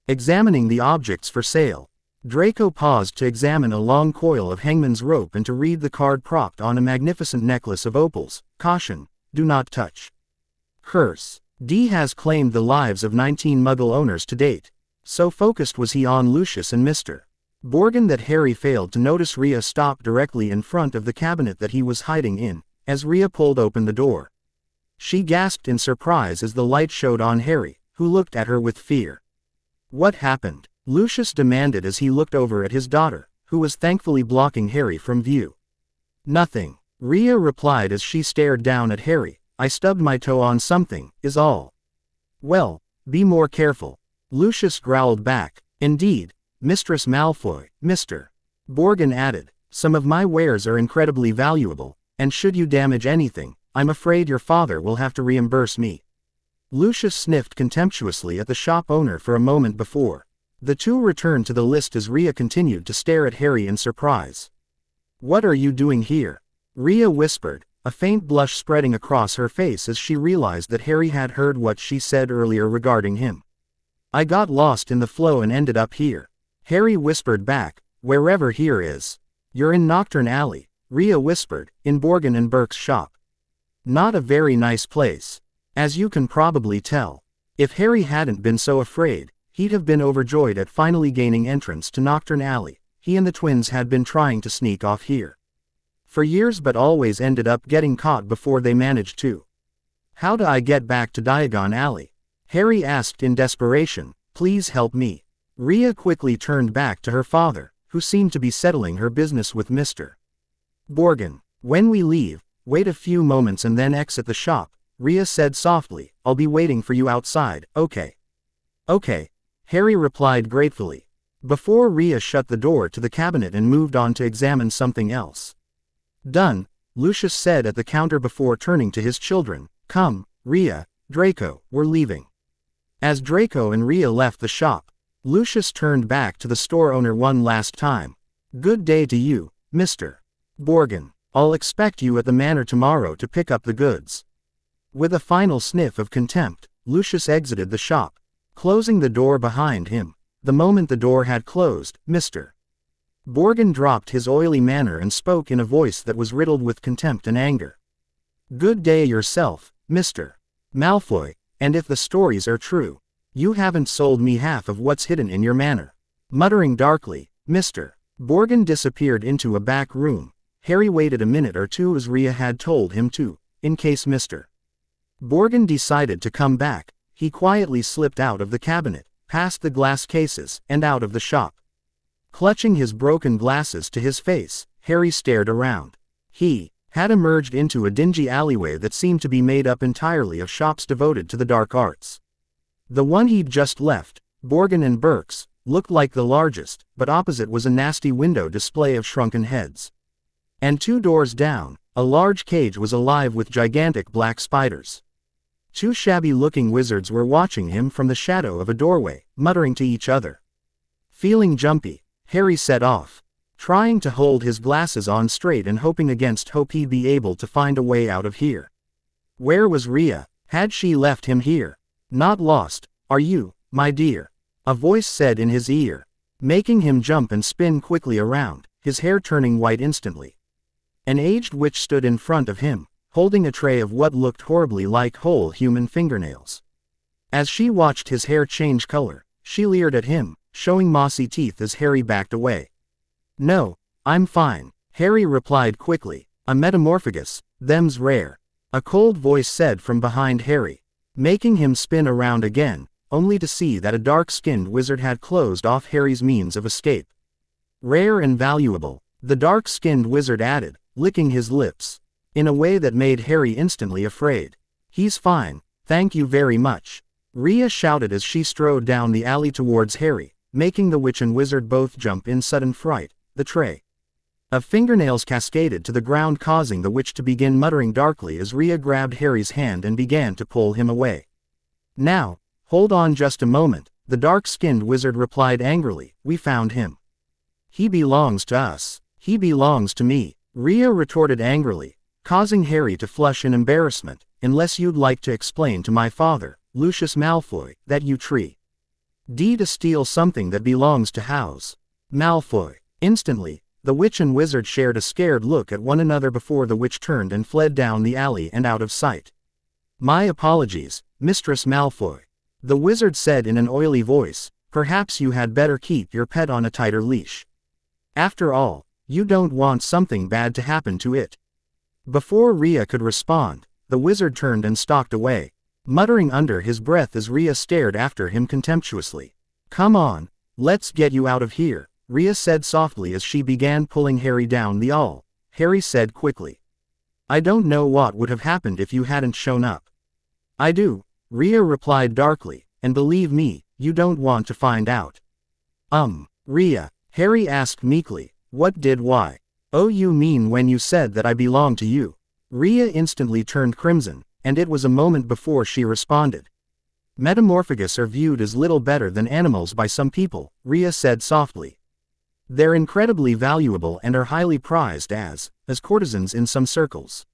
Examining the objects for sale, Draco paused to examine a long coil of hangman's rope and to read the card propped on a magnificent necklace of opals. Caution, do not touch. Curse. D has claimed the lives of 19 Muggle owners to date. So focused was he on Lucius and Mr. Borgin that Harry failed to notice Rhea stop directly in front of the cabinet that he was hiding in, as Rhea pulled open the door. She gasped in surprise as the light showed on Harry, who looked at her with fear. What happened? Lucius demanded as he looked over at his daughter, who was thankfully blocking Harry from view. Nothing, Rhea replied as she stared down at Harry. I stubbed my toe on something, is all. Well, be more careful. Lucius growled back. Indeed, Mistress Malfoy, Mr. Borgin added. Some of my wares are incredibly valuable, and should you damage anything, I'm afraid your father will have to reimburse me. Lucius sniffed contemptuously at the shop owner for a moment before. The two returned to the list as Rhea continued to stare at Harry in surprise. What are you doing here? Rhea whispered, a faint blush spreading across her face as she realized that Harry had heard what she said earlier regarding him. I got lost in the flow and ended up here. Harry whispered back, wherever here is. You're in Nocturne Alley, Rhea whispered, in Borgin and Burke's shop. Not a very nice place. As you can probably tell. If Harry hadn't been so afraid, he'd have been overjoyed at finally gaining entrance to Nocturne Alley. He and the twins had been trying to sneak off here for years but always ended up getting caught before they managed to. How do I get back to Diagon Alley? Harry asked in desperation. Please help me. Rhea quickly turned back to her father, who seemed to be settling her business with Mr. Borgin. When we leave, wait a few moments and then exit the shop, Rhea said softly. I'll be waiting for you outside, okay? Okay, Harry replied gratefully. Before Rhea shut the door to the cabinet and moved on to examine something else. Done, Lucius said at the counter before turning to his children. Come, Rhea, Draco, we're leaving. As Draco and Rhea left the shop, Lucius turned back to the store owner one last time. Good day to you, Mr. Borgin. I'll expect you at the manor tomorrow to pick up the goods. With a final sniff of contempt, Lucius exited the shop, closing the door behind him. The moment the door had closed, Mr. Borgin dropped his oily manner and spoke in a voice that was riddled with contempt and anger. Good day yourself, Mr. Malfoy, and if the stories are true, you haven't sold me half of what's hidden in your manor. Muttering darkly, Mr. Borgin disappeared into a back room. Harry waited a minute or two as Rhea had told him to, in case Mr. Borgin decided to come back. He quietly slipped out of the cabinet, past the glass cases, and out of the shop. Clutching his broken glasses to his face, Harry stared around. He had emerged into a dingy alleyway that seemed to be made up entirely of shops devoted to the dark arts. The one he'd just left, Borgin and Burke's, looked like the largest, but opposite was a nasty window display of shrunken heads. And 2 doors down, a large cage was alive with gigantic black spiders. 2 shabby-looking wizards were watching him from the shadow of a doorway, muttering to each other. Feeling jumpy, Harry set off. trying to hold his glasses on straight and hoping against hope he'd be able to find a way out of here. Where was Rhea? Had she left him here? Not lost, are you, my dear? A voice said in his ear, making him jump and spin quickly around, his hair turning white instantly. An aged witch stood in front of him, holding a tray of what looked horribly like whole human fingernails. As she watched his hair change color, she leered at him, showing mossy teeth as Harry backed away. No, I'm fine, Harry replied quickly. A metamorphagus, them's rare. A cold voice said from behind Harry, making him spin around again, only to see that a dark-skinned wizard had closed off Harry's means of escape. Rare and valuable, the dark-skinned wizard added, licking his lips, in a way that made Harry instantly afraid. He's fine, thank you very much, Rhea shouted as she strode down the alley towards Harry, making the witch and wizard both jump in sudden fright. The tray of fingernails cascaded to the ground, causing the witch to begin muttering darkly as Rhea grabbed Harry's hand and began to pull him away. Now, hold on just a moment, the dark-skinned wizard replied angrily, we found him. He belongs to us. He belongs to me, Rhea retorted angrily, causing Harry to flush in embarrassment, unless you'd like to explain to my father, Lucius Malfoy, that you tree D to steal something that belongs to House Malfoy. Instantly, the witch and wizard shared a scared look at one another before the witch turned and fled down the alley and out of sight. My apologies, Mistress Malfoy, the wizard said in an oily voice, perhaps you had better keep your pet on a tighter leash. After all, you don't want something bad to happen to it. Before Rhea could respond, the wizard turned and stalked away, muttering under his breath as Rhea stared after him contemptuously. Come on, let's get you out of here, Rhea said softly as she began pulling Harry down the aisle. Harry said quickly. I don't know what would have happened if you hadn't shown up. I do, Rhea replied darkly, and believe me, you don't want to find out. Rhea, Harry asked meekly, what did why? Oh, you mean when you said that I belong to you? Rhea instantly turned crimson, and it was a moment before she responded. Metamorphagus are viewed as little better than animals by some people, Rhea said softly. They're incredibly valuable and are highly prized as courtesans in some circles.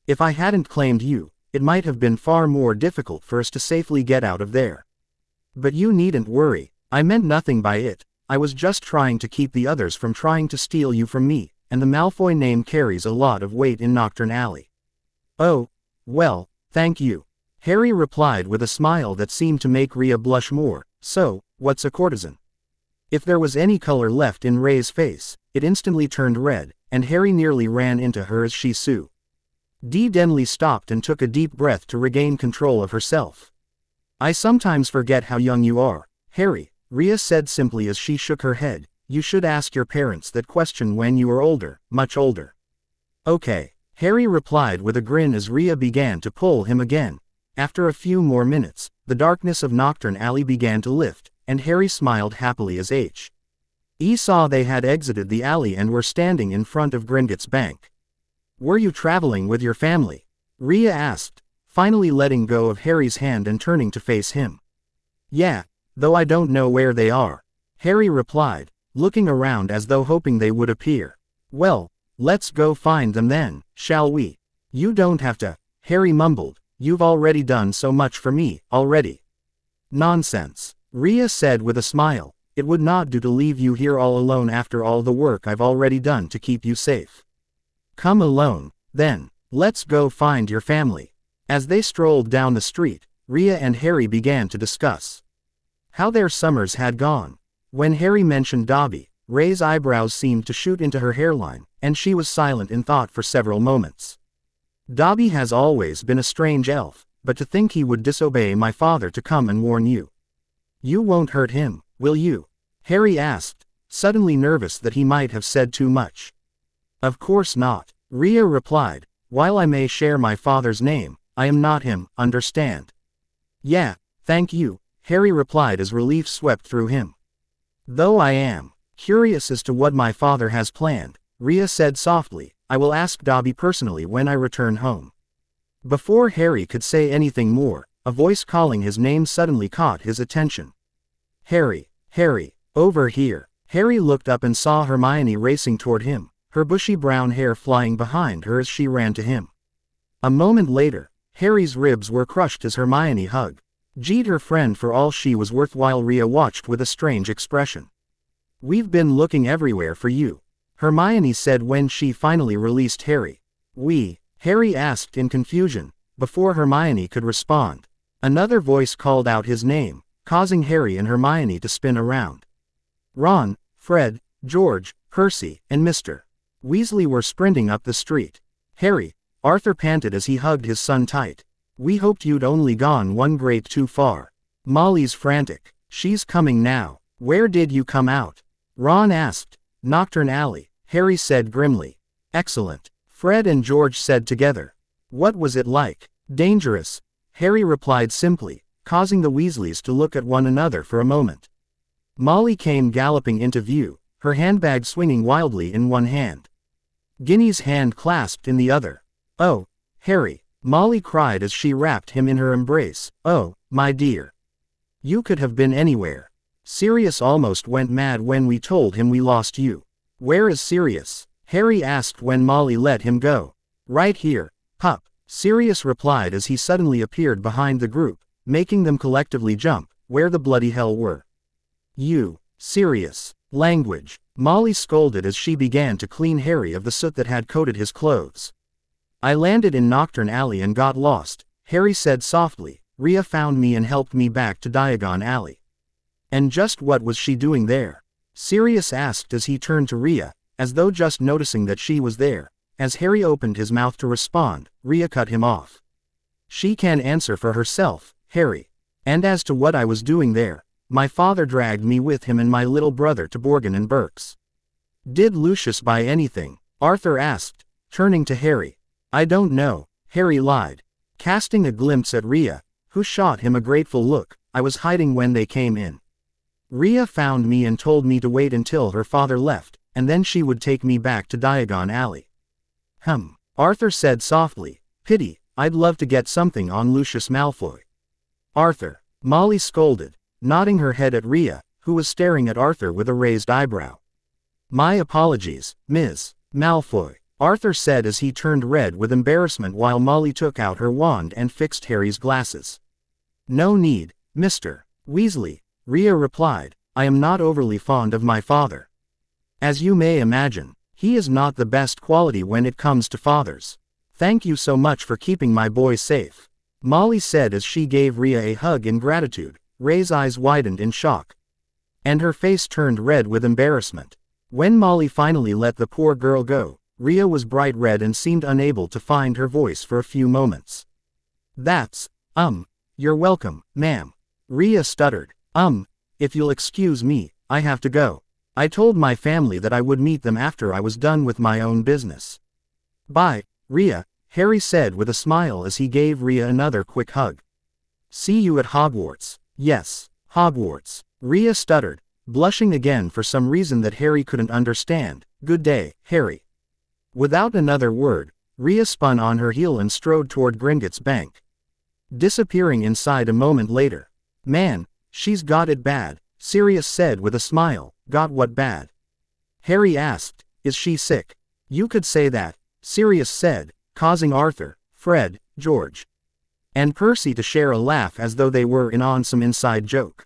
If I hadn't claimed you, it might have been far more difficult for us to safely get out of there. But you needn't worry, I meant nothing by it, I was just trying to keep the others from trying to steal you from me, and the Malfoy name carries a lot of weight in Nocturne Alley. Oh, well, thank you, Harry replied with a smile that seemed to make Rhea blush more. So, what's a courtesan? If there was any color left in Rhea's face, it instantly turned red, and Harry nearly ran into her as she Sue. Denly stopped and took a deep breath to regain control of herself. I sometimes forget how young you are, Harry, Rhea said simply as she shook her head. You should ask your parents that question when you are older, much older. Okay, Harry replied with a grin as Rhea began to pull him again. After a few more minutes, the darkness of Nocturne Alley began to lift, and Harry smiled happily as he saw they had exited the alley and were standing in front of Gringotts Bank. Were you traveling with your family? Rhea asked, finally letting go of Harry's hand and turning to face him. Yeah, though I don't know where they are, Harry replied, looking around as though hoping they would appear. Well, let's go find them then, shall we? You don't have to, Harry mumbled, you've already done so much for me, already. Nonsense, Rhea said with a smile, it would not do to leave you here all alone after all the work I've already done to keep you safe. Come alone, then, let's go find your family. As they strolled down the street, Rhea and Harry began to discuss how their summers had gone. When Harry mentioned Dobby, Rhea's eyebrows seemed to shoot into her hairline, and she was silent in thought for several moments. Dobby has always been a strange elf, but to think he would disobey my father to come and warn you. You won't hurt him, will you? Harry asked, suddenly nervous that he might have said too much. Of course not, Rhea replied, while I may share my father's name, I am not him, understand? Yeah, thank you, Harry replied as relief swept through him. Though I am curious as to what my father has planned, Rhea said softly, I will ask Dobby personally when I return home. Before Harry could say anything more, a voice calling his name suddenly caught his attention. Harry, Harry, over here. Harry looked up and saw Hermione racing toward him, her bushy brown hair flying behind her as she ran to him. A moment later, Harry's ribs were crushed as Hermione hugged her friend for all she was worth while Rhea watched with a strange expression. "We've been looking everywhere for you," Hermione said when she finally released Harry. "We?" Harry asked in confusion, before Hermione could respond. Another voice called out his name, causing Harry and Hermione to spin around. Ron, Fred, George, Percy, and Mr. Weasley were sprinting up the street. "Harry," Arthur panted as he hugged his son tight. "We hoped you'd only gone one grade too far." Molly's frantic. "She's coming now. Where did you come out?" Ron asked. "Nocturne Alley," Harry said grimly. "Excellent," Fred and George said together. "What was it like?" "Dangerous," Harry replied simply, causing the Weasleys to look at one another for a moment. Molly came galloping into view, her handbag swinging wildly in one hand. Ginny's hand clasped in the other. "Oh, Harry," Molly cried as she wrapped him in her embrace. "Oh, my dear. You could have been anywhere. Sirius almost went mad when we told him we lost you." "Where is Sirius?" Harry asked when Molly let him go. "Right here, pup," Sirius replied as he suddenly appeared behind the group, making them collectively jump. "Where the bloody hell were you, Sirius?" "Language," Molly scolded as she began to clean Harry of the soot that had coated his clothes. "I landed in Nocturne Alley and got lost," Harry said softly. "Rhea found me and helped me back to Diagon Alley." "And just what was she doing there?" Sirius asked as he turned to Rhea, as though just noticing that she was there. As Harry opened his mouth to respond, Rhea cut him off. "She can answer for herself, Harry. And as to what I was doing there, my father dragged me with him and my little brother to Borgin and Burke's." "Did Lucius buy anything?" Arthur asked, turning to Harry. "I don't know," Harry lied, casting a glimpse at Rhea, who shot him a grateful look. "I was hiding when they came in. Rhea found me and told me to wait until her father left, and then she would take me back to Diagon Alley." Arthur said softly. "Pity, I'd love to get something on Lucius Malfoy." "Arthur," Molly scolded, nodding her head at Rhea, who was staring at Arthur with a raised eyebrow. "My apologies, Ms. Malfoy," Arthur said as he turned red with embarrassment while Molly took out her wand and fixed Harry's glasses. "No need, Mr. Weasley," Rhea replied. "I am not overly fond of my father. As you may imagine, he is not the best quality when it comes to fathers. Thank you so much for keeping my boy safe," Molly said as she gave Rhea a hug in gratitude. Rhea's eyes widened in shock, and her face turned red with embarrassment. When Molly finally let the poor girl go, Rhea was bright red and seemed unable to find her voice for a few moments. "That's, you're welcome, ma'am," Rhea stuttered. If you'll excuse me, I have to go. I told my family that I would meet them after I was done with my own business." "Bye, Rhea," Harry said with a smile as he gave Rhea another quick hug. "See you at Hogwarts." "Yes, Hogwarts," Rhea stuttered, blushing again for some reason that Harry couldn't understand. "Good day, Harry." Without another word, Rhea spun on her heel and strode toward Gringotts Bank, disappearing inside a moment later. "Man, she's got it bad," Sirius said with a smile. "Got what bad?" Harry asked. "Is she sick?" "You could say that," Sirius said, causing Arthur, Fred, George, and Percy to share a laugh as though they were in on some inside joke.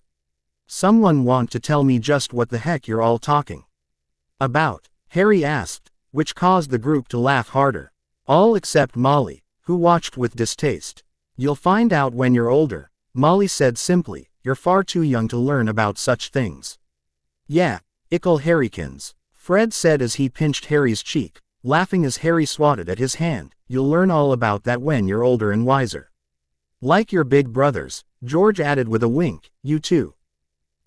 "Someone want to tell me just what the heck you're all talking about?" Harry asked, which caused the group to laugh harder. All except Molly, who watched with distaste. "You'll find out when you're older," Molly said simply. "You're far too young to learn about such things." "Yeah, ickle Harrykins," Fred said as he pinched Harry's cheek, laughing as Harry swatted at his hand. "You'll learn all about that when you're older and wiser. Like your big brothers," George added with a wink. "You too."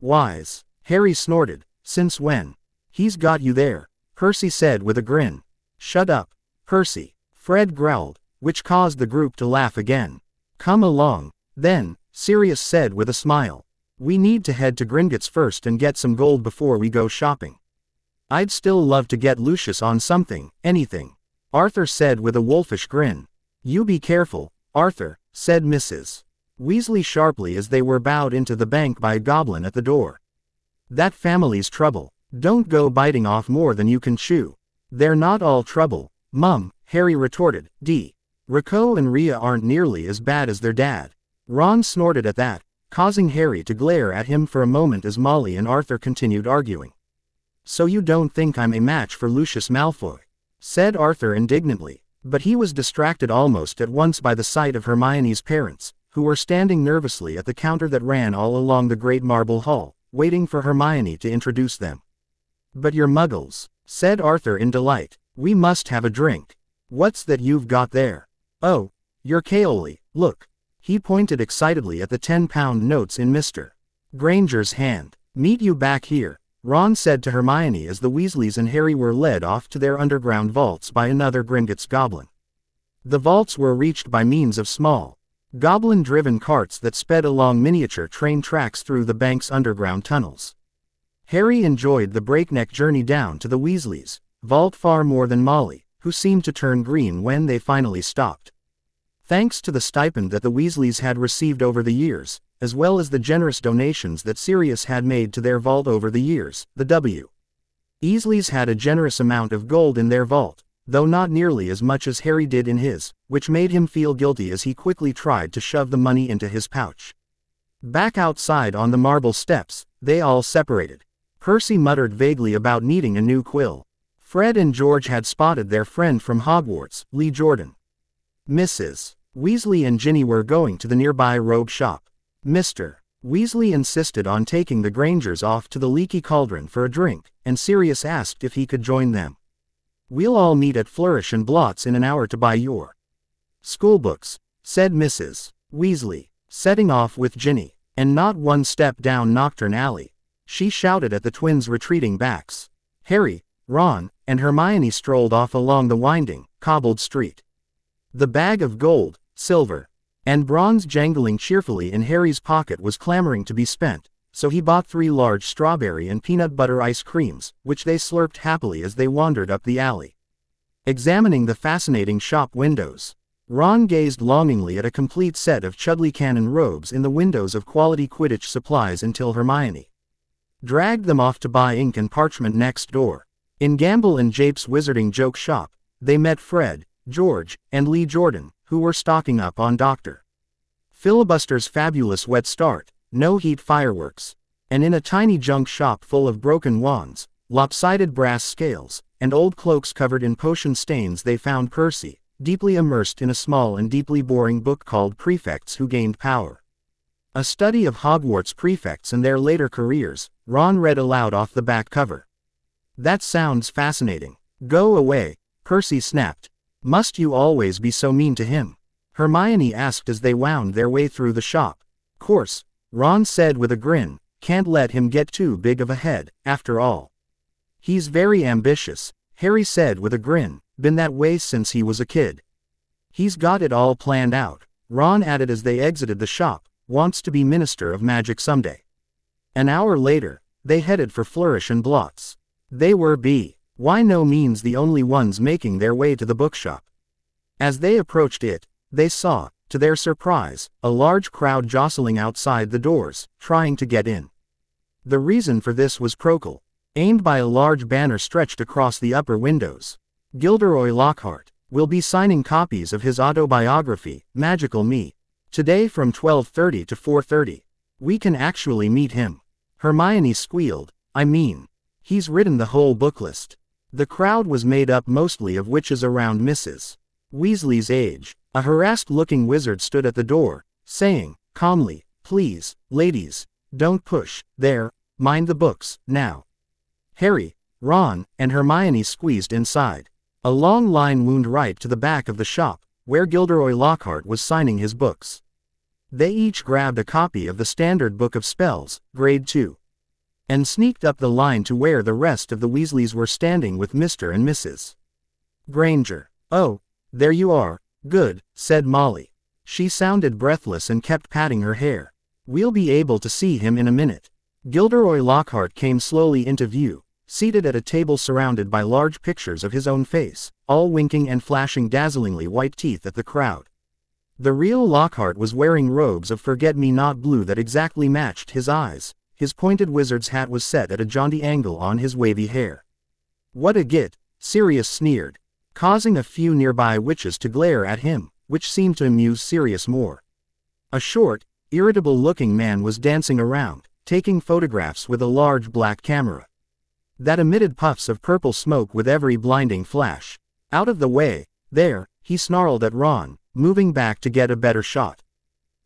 "Wise," Harry snorted. "Since when?" "He's got you there," Percy said with a grin. "Shut up, Percy," Fred growled, which caused the group to laugh again. "Come along, then," Sirius said with a smile. "We need to head to Gringotts first and get some gold before we go shopping." "I'd still love to get Lucius on something, anything," Arthur said with a wolfish grin. "You be careful, Arthur," said Mrs. Weasley sharply as they were bowed into the bank by a goblin at the door. "That family's trouble," Don't go biting off more than you can chew. They're not all trouble, Mum, Harry retorted. Rico and Rhea aren't nearly as bad as their dad. Ron snorted at that, causing Harry to glare at him for a moment as Molly and Arthur continued arguing. So you don't think I'm a match for Lucius Malfoy? Said Arthur indignantly, but he was distracted almost at once by the sight of Hermione's parents, who were standing nervously at the counter that ran all along the great marble hall, waiting for Hermione to introduce them. But you're muggles, said Arthur in delight. We must have a drink. What's that you've got there? Oh, you're Kaoli, look. He pointed excitedly at the 10-pound notes in Mr. Granger's hand. Meet you back here, Ron said to Hermione as the Weasleys and Harry were led off to their underground vaults by another Gringotts goblin. The vaults were reached by means of small, goblin-driven carts that sped along miniature train tracks through the bank's underground tunnels. Harry enjoyed the breakneck journey down to the Weasleys' vault far more than Molly, who seemed to turn green when they finally stopped. Thanks to the stipend that the Weasleys had received over the years, as well as the generous donations that Sirius had made to their vault over the years, the Weasleys had a generous amount of gold in their vault, though not nearly as much as Harry did in his, which made him feel guilty as he quickly tried to shove the money into his pouch. Back outside on the marble steps, they all separated. Percy muttered vaguely about needing a new quill. Fred and George had spotted their friend from Hogwarts, Lee Jordan. Mrs. Weasley and Ginny were going to the nearby robe shop. Mr. Weasley insisted on taking the Grangers off to the Leaky Cauldron for a drink, and Sirius asked if he could join them. We'll all meet at Flourish and Blott's in an hour to buy your schoolbooks, said Mrs. Weasley, setting off with Ginny, and not one step down Knockturn Alley. She shouted at the twins' retreating backs. Harry, Ron, and Hermione strolled off along the winding, cobbled street. The bag of gold, silver, and bronze jangling cheerfully in Harry's pocket was clamoring to be spent, so he bought 3 large strawberry and peanut butter ice creams, which they slurped happily as they wandered up the alley. Examining the fascinating shop windows, Ron gazed longingly at a complete set of Chudley Cannon robes in the windows of Quality Quidditch Supplies until Hermione dragged them off to buy ink and parchment next door. In Gamble and Jape's Wizarding Joke Shop, they met Fred, George, and Lee Jordan, who were stocking up on Dr. Filibuster's fabulous wet start, no-heat fireworks, and in a tiny junk shop full of broken wands, lopsided brass scales, and old cloaks covered in potion stains they found Percy, deeply immersed in a small and deeply boring book called Prefects Who Gained Power. A study of Hogwarts prefects and their later careers, Ron read aloud off the back cover. That sounds fascinating. Go away, Percy snapped. Must you always be so mean to him? Hermione asked as they wound their way through the shop. Course, Ron said with a grin, can't let him get too big of a head, after all. He's very ambitious, Harry said with a grin, been that way since he was a kid. He's got it all planned out, Ron added as they exited the shop, wants to be Minister of Magic someday. An hour later, they headed for Flourish and Blott's. They were by no means the only ones making their way to the bookshop. As they approached it, they saw, to their surprise, a large crowd jostling outside the doors, trying to get in. The reason for this was Procol, aimed by a large banner stretched across the upper windows. Gilderoy Lockhart will be signing copies of his autobiography, Magical Me, today from 12:30 to 4:30. We can actually meet him. Hermione squealed, I mean, he's written the whole book list. The crowd was made up mostly of witches around Mrs. Weasley's age. A harassed-looking wizard stood at the door, saying, calmly, please, ladies, don't push, there, mind the books, now. Harry, Ron, and Hermione squeezed inside. A long line wound right to the back of the shop, where Gilderoy Lockhart was signing his books. They each grabbed a copy of the Standard Book of Spells, Grade 2. And sneaked up the line to where the rest of the Weasleys were standing with Mr. and Mrs. Granger. Oh, there you are, good, said Molly. She sounded breathless and kept patting her hair. We'll be able to see him in a minute. Gilderoy Lockhart came slowly into view, seated at a table surrounded by large pictures of his own face, all winking and flashing dazzlingly white teeth at the crowd. The real Lockhart was wearing robes of forget-me-not blue that exactly matched his eyes, his pointed wizard's hat was set at a jaunty angle on his wavy hair. "What a git," Sirius sneered, causing a few nearby witches to glare at him, which seemed to amuse Sirius more. A short, irritable-looking man was dancing around, taking photographs with a large black camera that emitted puffs of purple smoke with every blinding flash. "Out of the way, there," he snarled at Ron, moving back to get a better shot.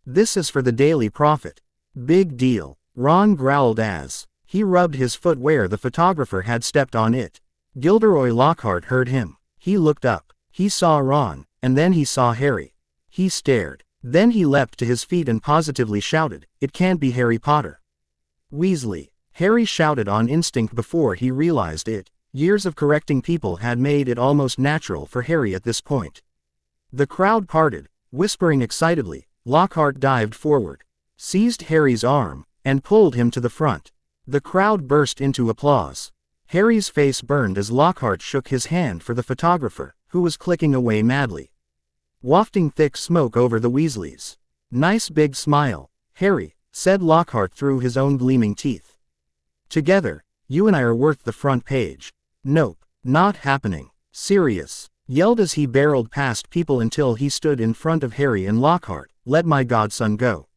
"This is for the Daily Prophet." "Big deal," Ron growled as he rubbed his foot where the photographer had stepped on it. Gilderoy Lockhart heard him. He looked up. He saw Ron, and then he saw Harry. He stared. Then he leapt to his feet and positively shouted, "It can't be Harry Potter." "Weasley," Harry shouted on instinct before he realized it. Years of correcting people had made it almost natural for Harry at this point. The crowd parted, whispering excitedly. Lockhart dived forward, seized Harry's arm, and pulled him to the front. The crowd burst into applause. Harry's face burned as Lockhart shook his hand for the photographer, who was clicking away madly, wafting thick smoke over the Weasleys. "Nice big smile, Harry," said Lockhart through his own gleaming teeth. "Together, you and I are worth the front page." "Nope, not happening," Sirius yelled as he barreled past people until he stood in front of Harry and Lockhart. "Let my godson go.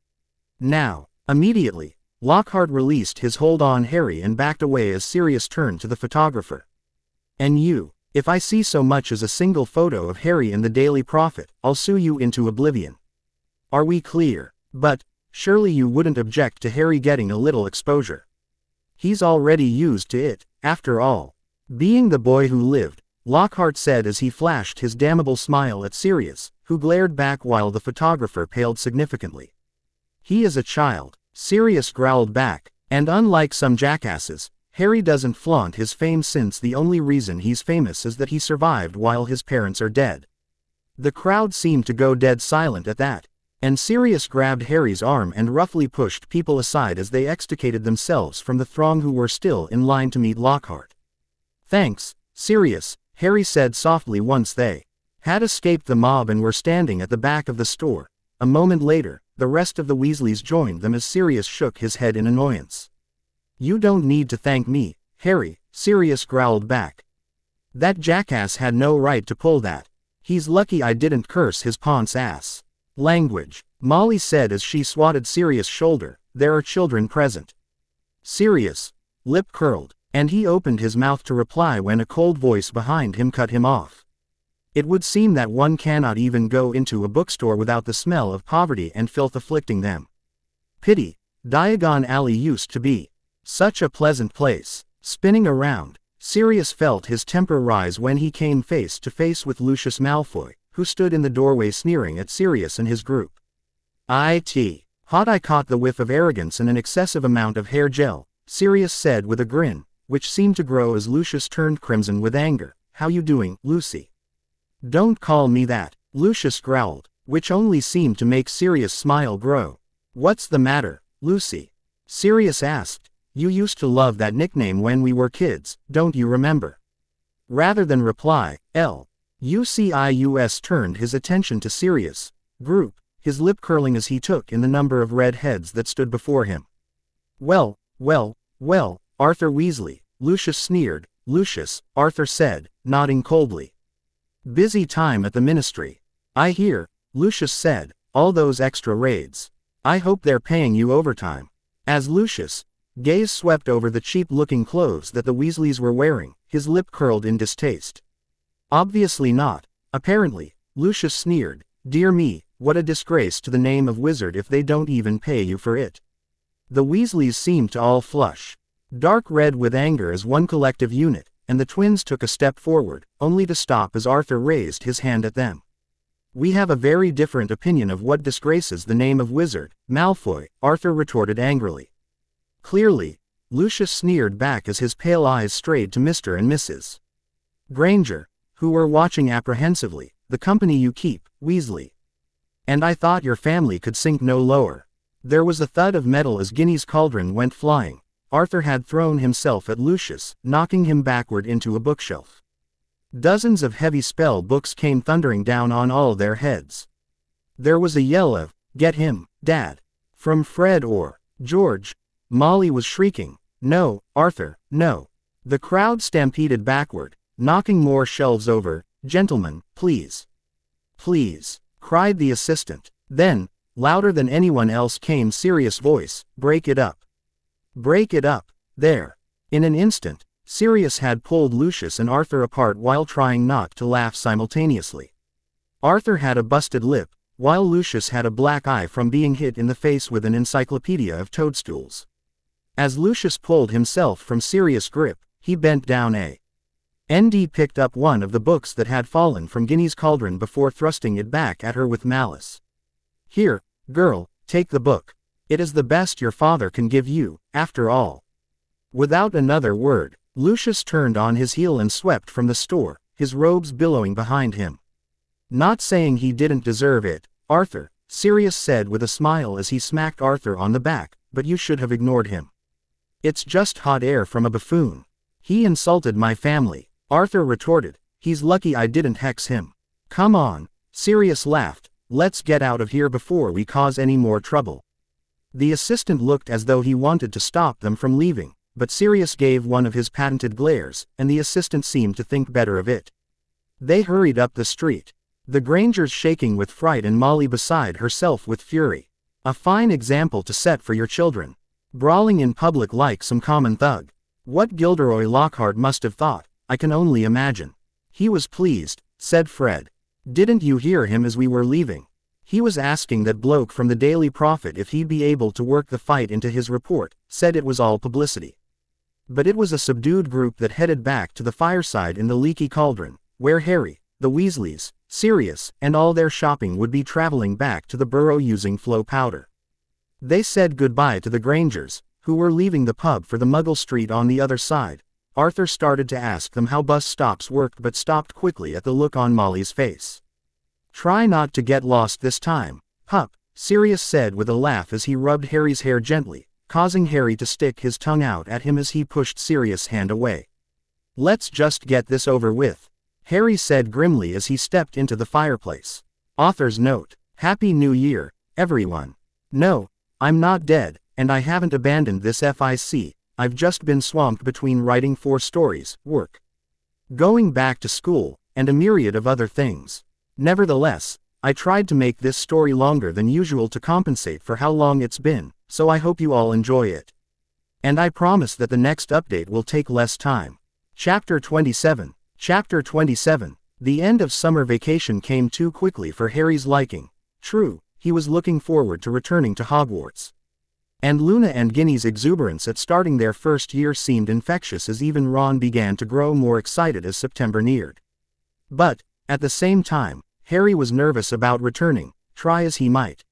Now." Immediately, Lockhart released his hold on Harry and backed away as Sirius turned to the photographer. "And you, if I see so much as a single photo of Harry in the Daily Prophet, I'll sue you into oblivion. Are we clear? But, surely you wouldn't object to Harry getting a little exposure. He's already used to it, after all." "Being the boy who lived," Lockhart said as he flashed his damnable smile at Sirius, who glared back while the photographer paled significantly. "He is a child," Sirius growled back, "and unlike some jackasses, Harry doesn't flaunt his fame since the only reason he's famous is that he survived while his parents are dead." The crowd seemed to go dead silent at that, and Sirius grabbed Harry's arm and roughly pushed people aside as they extricated themselves from the throng who were still in line to meet Lockhart. "Thanks, Sirius," Harry said softly once they had escaped the mob and were standing at the back of the store. A moment later, the rest of the Weasleys joined them as Sirius shook his head in annoyance. "You don't need to thank me, Harry," Sirius growled back. "That jackass had no right to pull that. He's lucky I didn't curse his ponce ass." "Language," Molly said as she swatted Sirius' shoulder. "There are children present." Sirius lip curled, and he opened his mouth to reply when a cold voice behind him cut him off. It would seem that one cannot even go into a bookstore without the smell of poverty and filth afflicting them. Pity, Diagon Alley used to be such a pleasant place. Spinning around, Sirius felt his temper rise when he came face to face with Lucius Malfoy, who stood in the doorway sneering at Sirius and his group. Hot I caught the whiff of arrogance and an excessive amount of hair gel," Sirius said with a grin, which seemed to grow as Lucius turned crimson with anger. "How you doing, Lucy?" "Don't call me that," Lucius growled, which only seemed to make Sirius' smile grow. "What's the matter, Lucy?" Sirius asked. "You used to love that nickname when we were kids, don't you remember?" Rather than reply, Lucius turned his attention to Sirius' group, his lip curling as he took in the number of red heads that stood before him. Well, Arthur Weasley," Lucius sneered. "Lucius," Arthur said, nodding coldly. "Busy time at the ministry, I hear," Lucius said. "All those extra raids. I hope they're paying you overtime." As Lucius' gaze swept over the cheap-looking clothes that the Weasleys were wearing, his lip curled in distaste. "Obviously not." "Apparently," Lucius sneered. "Dear me, what a disgrace to the name of wizard if they don't even pay you for it." The Weasleys seemed to all flush dark red with anger as one collective unit, and the twins took a step forward, only to stop as Arthur raised his hand at them. "We have a very different opinion of what disgraces the name of wizard, Malfoy," Arthur retorted angrily. "Clearly," Lucius sneered back as his pale eyes strayed to Mr. and Mrs. Granger, who were watching apprehensively. "The company you keep, Weasley. And I thought your family could sink no lower." There was a thud of metal as Ginny's cauldron went flying. Arthur had thrown himself at Lucius, knocking him backward into a bookshelf. Dozens of heavy spell books came thundering down on all their heads. There was a yell of, "Get him, Dad!" from Fred or George, Molly was shrieking. No, Arthur, no. The crowd stampeded backward, knocking more shelves over. Gentlemen, please. Please, cried the assistant. Then, louder than anyone else came Sirius' voice, break it up. Break it up, there. In an instant, Sirius had pulled Lucius and Arthur apart while trying not to laugh simultaneously. Arthur had a busted lip, while Lucius had a black eye from being hit in the face with an encyclopedia of toadstools. As Lucius pulled himself from Sirius' grip, he bent down and picked up one of the books that had fallen from Ginny's cauldron before thrusting it back at her with malice. Here, girl, take the book. It is the best your father can give you, after all. Without another word, Lucius turned on his heel and swept from the store, his robes billowing behind him. Not saying he didn't deserve it, Arthur, Sirius said with a smile as he smacked Arthur on the back, but you should have ignored him. It's just hot air from a buffoon. He insulted my family, Arthur retorted. He's lucky I didn't hex him. Come on, Sirius laughed, let's get out of here before we cause any more trouble. The assistant looked as though he wanted to stop them from leaving, but Sirius gave one of his patented glares, and the assistant seemed to think better of it. They hurried up the street, the Grangers shaking with fright and Molly beside herself with fury. A fine example to set for your children. Brawling in public like some common thug. What Gilderoy Lockhart must have thought, I can only imagine. He was pleased, said Fred. Didn't you hear him as we were leaving? He was asking that bloke from the Daily Prophet if he'd be able to work the fight into his report, said it was all publicity. But it was a subdued group that headed back to the fireside in the leaky cauldron, where Harry, the Weasleys, Sirius, and all their shopping would be traveling back to the burrow using flow powder. They said goodbye to the Grangers, who were leaving the pub for the Muggle Street on the other side. Arthur started to ask them how bus stops worked but stopped quickly at the look on Molly's face. Try not to get lost this time, pup, Sirius said with a laugh as he rubbed Harry's hair gently, causing Harry to stick his tongue out at him as he pushed Sirius' hand away. Let's just get this over with, Harry said grimly as he stepped into the fireplace. Author's note, Happy New Year, everyone. No, I'm not dead, and I haven't abandoned this FIC, I've just been swamped between writing 4 stories, work, going back to school, and a myriad of other things. Nevertheless, I tried to make this story longer than usual to compensate for how long it's been, so I hope you all enjoy it. And I promise that the next update will take less time. Chapter 27. Chapter 27. The end of summer vacation came too quickly for Harry's liking. True, he was looking forward to returning to Hogwarts. And Luna and Ginny's exuberance at starting their first year seemed infectious as even Ron began to grow more excited as September neared. But, at the same time, Harry was nervous about returning, try as he might.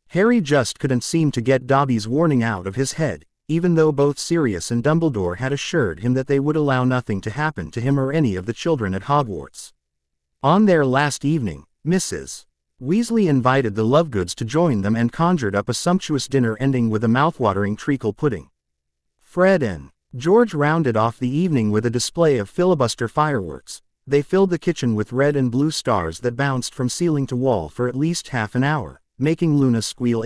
Harry just couldn't seem to get Dobby's warning out of his head, even though both Sirius and Dumbledore had assured him that they would allow nothing to happen to him or any of the children at Hogwarts. On their last evening, Mrs. Weasley invited the Lovegoods to join them and conjured up a sumptuous dinner ending with a mouthwatering treacle pudding. Fred and George rounded off the evening with a display of filibuster fireworks. They filled the kitchen with red and blue stars that bounced from ceiling to wall for at least half an hour, making Luna squeal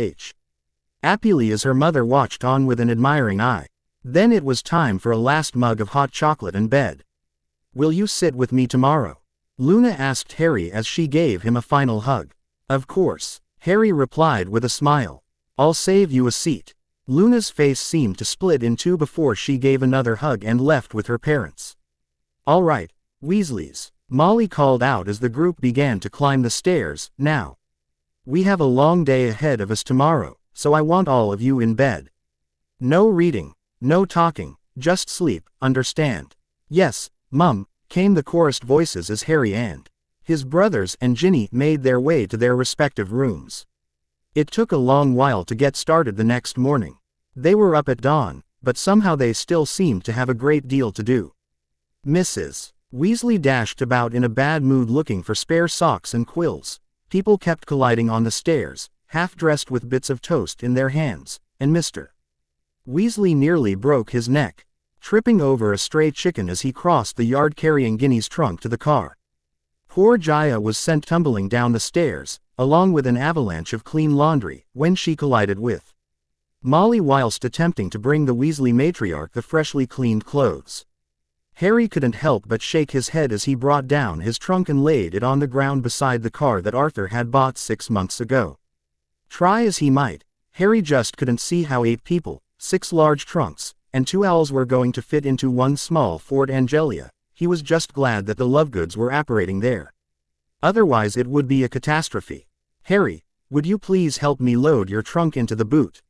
happily as her mother watched on with an admiring eye. Then it was time for a last mug of hot chocolate and bed. Will you sit with me tomorrow? Luna asked Harry as she gave him a final hug. Of course, Harry replied with a smile. I'll save you a seat. Luna's face seemed to split in two before she gave another hug and left with her parents. All right, Weasleys, Molly called out as the group began to climb the stairs. Now, we have a long day ahead of us tomorrow, so I want all of you in bed. No reading, no talking, just sleep, understand? Yes, Mum, came the chorused voices as Harry and his brothers and Ginny made their way to their respective rooms. It took a long while to get started the next morning. They were up at dawn, but somehow they still seemed to have a great deal to do. Mrs. Weasley dashed about in a bad mood looking for spare socks and quills. People kept colliding on the stairs, half-dressed with bits of toast in their hands, and Mr. Weasley nearly broke his neck, tripping over a stray chicken as he crossed the yard carrying Ginny's trunk to the car. Poor Jaya was sent tumbling down the stairs, along with an avalanche of clean laundry, when she collided with Molly whilst attempting to bring the Weasley matriarch the freshly cleaned clothes. Harry couldn't help but shake his head as he brought down his trunk and laid it on the ground beside the car that Arthur had bought 6 months ago. Try as he might, Harry just couldn't see how 8 people, 6 large trunks, and 2 owls were going to fit into one small Ford Angelia. He was just glad that the Lovegoods were operating there. Otherwise it would be a catastrophe. "Harry, would you please help me load your trunk into the boot?"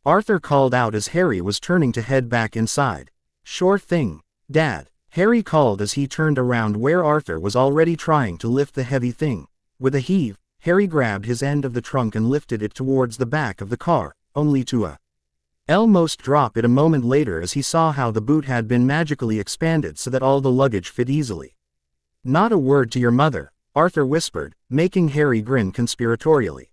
Arthur called out as Harry was turning to head back inside. "Sure thing, Dad," Harry called as he turned around where Arthur was already trying to lift the heavy thing. With a heave, Harry grabbed his end of the trunk and lifted it towards the back of the car, only to almost drop it a moment later as he saw how the boot had been magically expanded so that all the luggage fit easily. "Not a word to your mother," Arthur whispered, making Harry grin conspiratorially.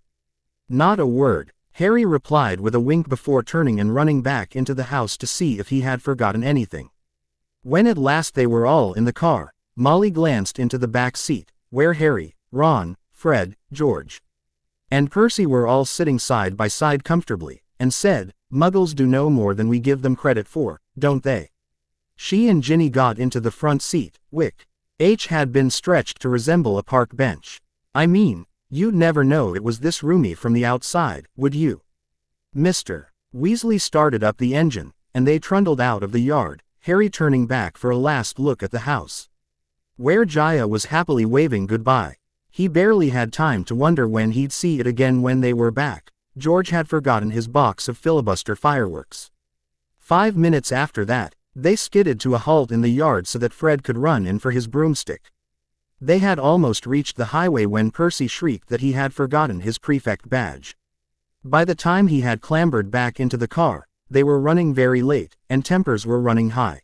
"Not a word," Harry replied with a wink before turning and running back into the house to see if he had forgotten anything. When at last they were all in the car, Molly glanced into the back seat, where Harry, Ron, Fred, George, and Percy were all sitting side by side comfortably, and said, "Muggles do no more than we give them credit for, don't they?" She and Ginny got into the front seat, which had been stretched to resemble a park bench. "I mean, you'd never know it was this roomy from the outside, would you?" Mr. Weasley started up the engine, and they trundled out of the yard, Harry turning back for a last look at the house, where Jaya was happily waving goodbye. He barely had time to wonder when he'd see it again when they were back. George had forgotten his box of filibuster fireworks. 5 minutes after that, they skidded to a halt in the yard so that Fred could run in for his broomstick. They had almost reached the highway when Percy shrieked that he had forgotten his prefect badge. By the time he had clambered back into the car, they were running very late, and tempers were running high.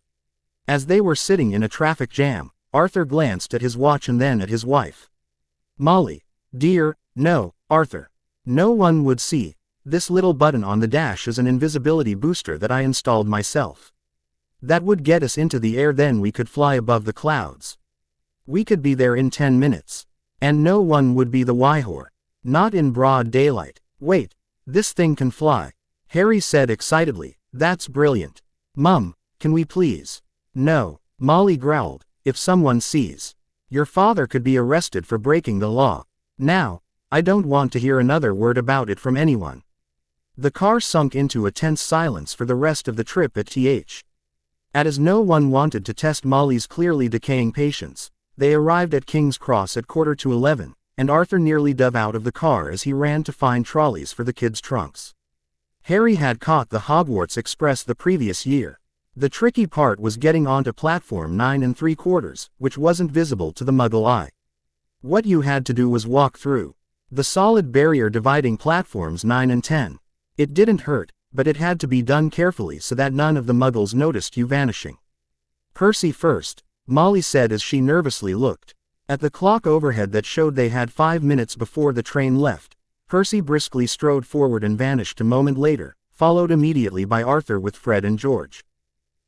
As they were sitting in a traffic jam, Arthur glanced at his watch and then at his wife. "Molly, dear, no, Arthur. No one would see. This little button on the dash is an invisibility booster that I installed myself. That would get us into the air, then we could fly above the clouds. We could be there in 10 minutes. And no one would be the Wyhor. Not in broad daylight. Wait, this thing can fly," Harry said excitedly. "That's brilliant. Mum, can we please?" "No," Molly growled. "If someone sees, your father could be arrested for breaking the law. Now, I don't want to hear another word about it from anyone." The car sunk into a tense silence for the rest of the trip as no one wanted to test Molly's clearly decaying patience. They arrived at King's Cross at 11:15, and Arthur nearly dove out of the car as he ran to find trolleys for the kids' trunks. Harry had caught the Hogwarts Express the previous year. The tricky part was getting onto platform 9 3/4, which wasn't visible to the Muggle eye. What you had to do was walk through the solid barrier dividing platforms 9 and 10. It didn't hurt, but it had to be done carefully so that none of the Muggles noticed you vanishing. "Percy first," Molly said as she nervously looked at the clock overhead that showed they had 5 minutes before the train left. Percy briskly strode forward and vanished a moment later, followed immediately by Arthur with Fred and George.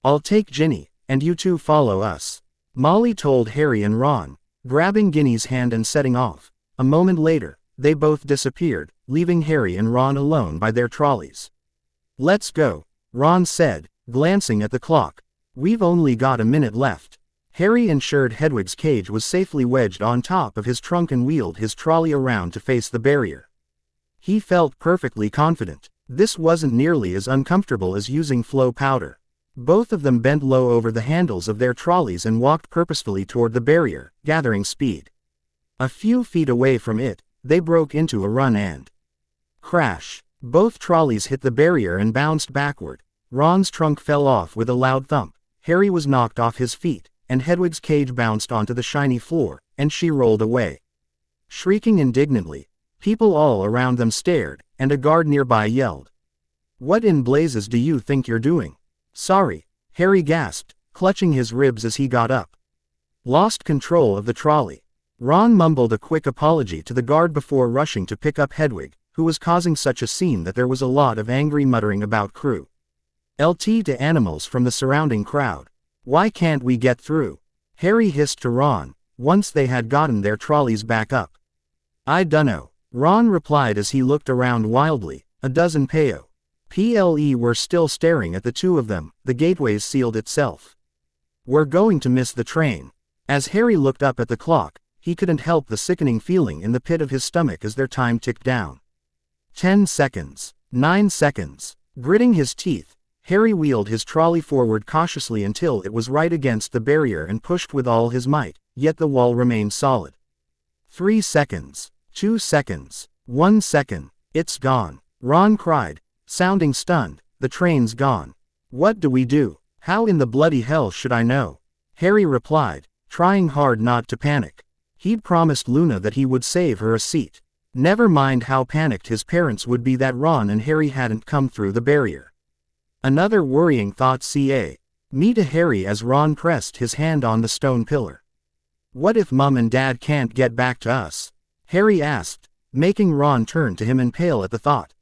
"I'll take Ginny, and you two follow us," Molly told Harry and Ron, grabbing Ginny's hand and setting off. A moment later, they both disappeared, leaving Harry and Ron alone by their trolleys. "Let's go," Ron said, glancing at the clock. "We've only got a minute left." Harry ensured Hedwig's cage was safely wedged on top of his trunk and wheeled his trolley around to face the barrier. He felt perfectly confident. This wasn't nearly as uncomfortable as using flow powder. Both of them bent low over the handles of their trolleys and walked purposefully toward the barrier, gathering speed. A few feet away from it, they broke into a run and crash. Both trolleys hit the barrier and bounced backward. Ron's trunk fell off with a loud thump. Harry was knocked off his feet, and Hedwig's cage bounced onto the shiny floor, and she rolled away. Shrieking indignantly, people all around them stared, and a guard nearby yelled, "What in blazes do you think you're doing?" "Sorry," Harry gasped, clutching his ribs as he got up. Lost control of the trolley. Ron mumbled a quick apology to the guard before rushing to pick up Hedwig, who was causing such a scene that there was a lot of angry muttering about cruelty to animals from the surrounding crowd. "Why can't we get through?" Harry hissed to Ron, once they had gotten their trolleys back up. "I dunno," Ron replied as he looked around wildly. "A dozen Peo PLE were still staring at the two of them, the gateway sealed itself. We're going to miss the train. As Harry looked up at the clock, he couldn't help the sickening feeling in the pit of his stomach as their time ticked down. 10 seconds. 9 seconds. Gritting his teeth, Harry wheeled his trolley forward cautiously until it was right against the barrier and pushed with all his might, yet the wall remained solid. 3 seconds. 2 seconds. 1 second. It's gone. Ron cried, sounding stunned. The train's gone. What do we do? How in the bloody hell should I know? Harry replied, trying hard not to panic. He'd promised Luna that he would save her a seat. Never mind how panicked his parents would be that Ron and Harry hadn't come through the barrier. Another worrying thought me to Harry as Ron pressed his hand on the stone pillar. What if Mum and Dad can't get back to us? Harry asked, making Ron turn to him and pale at the thought.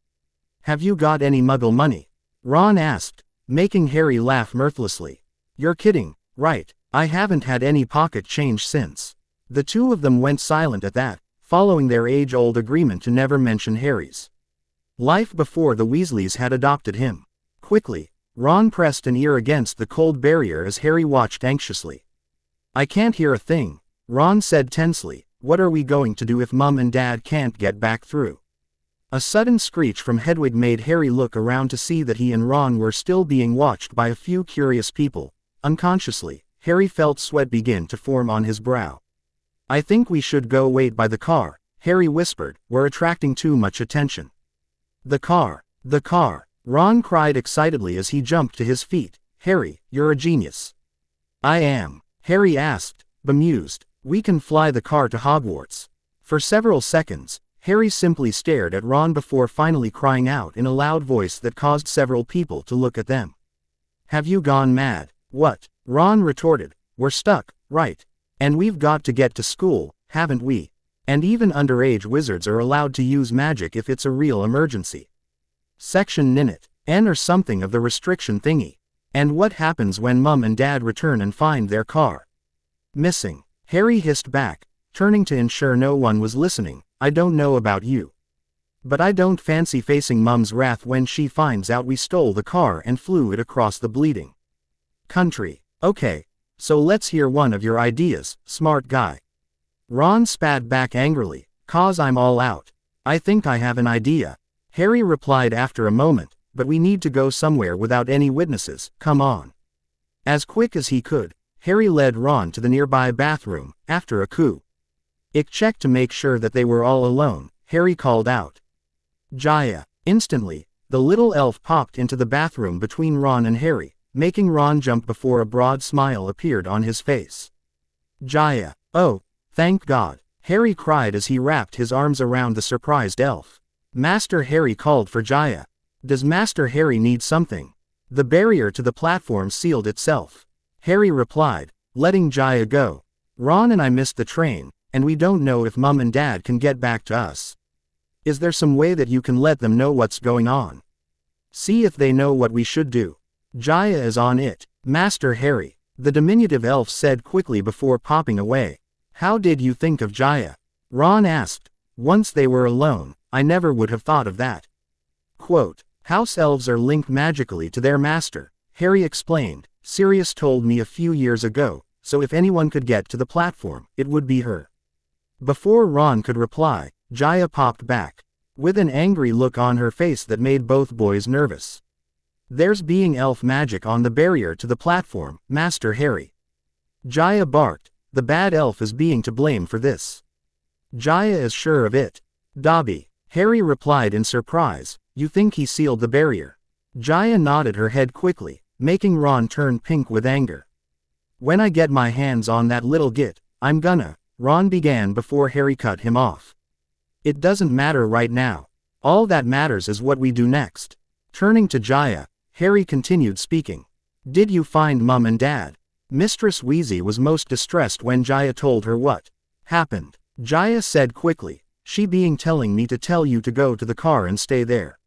Have you got any Muggle money? Ron asked, making Harry laugh mirthlessly. You're kidding, right? I haven't had any pocket change since. The two of them went silent at that, following their age-old agreement to never mention Harry's life before the Weasleys had adopted him. Quickly, Ron pressed an ear against the cold barrier as Harry watched anxiously. I can't hear a thing, Ron said tensely. What are we going to do if Mum and Dad can't get back through? A sudden screech from Hedwig made Harry look around to see that he and Ron were still being watched by a few curious people. Unconsciously, Harry felt sweat begin to form on his brow. I think we should go wait by the car, Harry whispered. We're attracting too much attention. The car. The car. Ron cried excitedly as he jumped to his feet. Harry, you're a genius. I am. Harry asked, bemused. We can fly the car to Hogwarts. For several seconds, Harry simply stared at Ron before finally crying out in a loud voice that caused several people to look at them. Have you gone mad? What? Ron retorted. We're stuck, right? And we've got to get to school, haven't we? And even underage wizards are allowed to use magic if it's a real emergency. Section Ninit, N or something of the restriction thingy. And what happens when Mum and Dad return and find their car missing? Harry hissed back, turning to ensure no one was listening. I don't know about you, but I don't fancy facing Mum's wrath when she finds out we stole the car and flew it across the bleeding country. Okay, so let's hear one of your ideas, smart guy. Ron spat back angrily. 'Cause I'm all out. I think I have an idea, Harry replied after a moment, but we need to go somewhere without any witnesses. Come on. As quick as he could, Harry led Ron to the nearby bathroom. After a quick check to make sure that they were all alone, Harry called out, Jaya. Instantly, the little elf popped into the bathroom between Ron and Harry, making Ron jump before a broad smile appeared on his face. Jaya. Oh, thank God, Harry cried as he wrapped his arms around the surprised elf. Master Harry called for Jaya. Does Master Harry need something? The barrier to the platform sealed itself. Harry replied, letting Jaya go. Ron and I missed the train, and we don't know if Mum and Dad can get back to us. Is there some way that you can let them know what's going on? See if they know what we should do. Jaya is on it, Master Harry, the diminutive elf said quickly before popping away. How did you think of Jaya? Ron asked. Once they were alone, I never would have thought of that. Quote, house elves are linked magically to their master, Harry explained. Sirius told me a few years ago, so if anyone could get to the platform, it would be her. Before Ron could reply, Jaya popped back, with an angry look on her face that made both boys nervous. There's being elf magic on the barrier to the platform, Master Harry. Jaya barked. The bad elf is being to blame for this. Jaya is sure of it. Dobby, Harry replied in surprise. You think he sealed the barrier? Jaya nodded her head quickly, making Ron turn pink with anger. When I get my hands on that little git, I'm gonna, Ron began before Harry cut him off. It doesn't matter right now. All that matters is what we do next. Turning to Jaya, Harry continued speaking. Did you find Mum and Dad? Mistress Weasley was most distressed when Jaya told her what happened. Jaya said quickly, she being telling me to tell you to go to the car and stay there.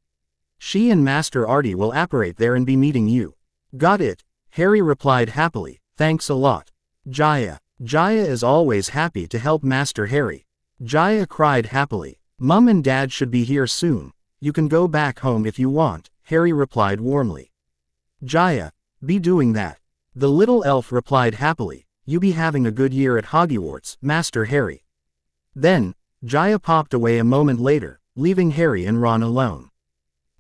She and Master Artie will apparate there and be meeting you. Got it, Harry replied happily. Thanks a lot. Jaya. Jaya is always happy to help Master Harry. Jaya cried happily. Mum and Dad should be here soon. You can go back home if you want, Harry replied warmly. Jaya, be doing that. The little elf replied happily, you be having a good year at Hogwarts, Master Harry. Then, Jaya popped away a moment later, leaving Harry and Ron alone.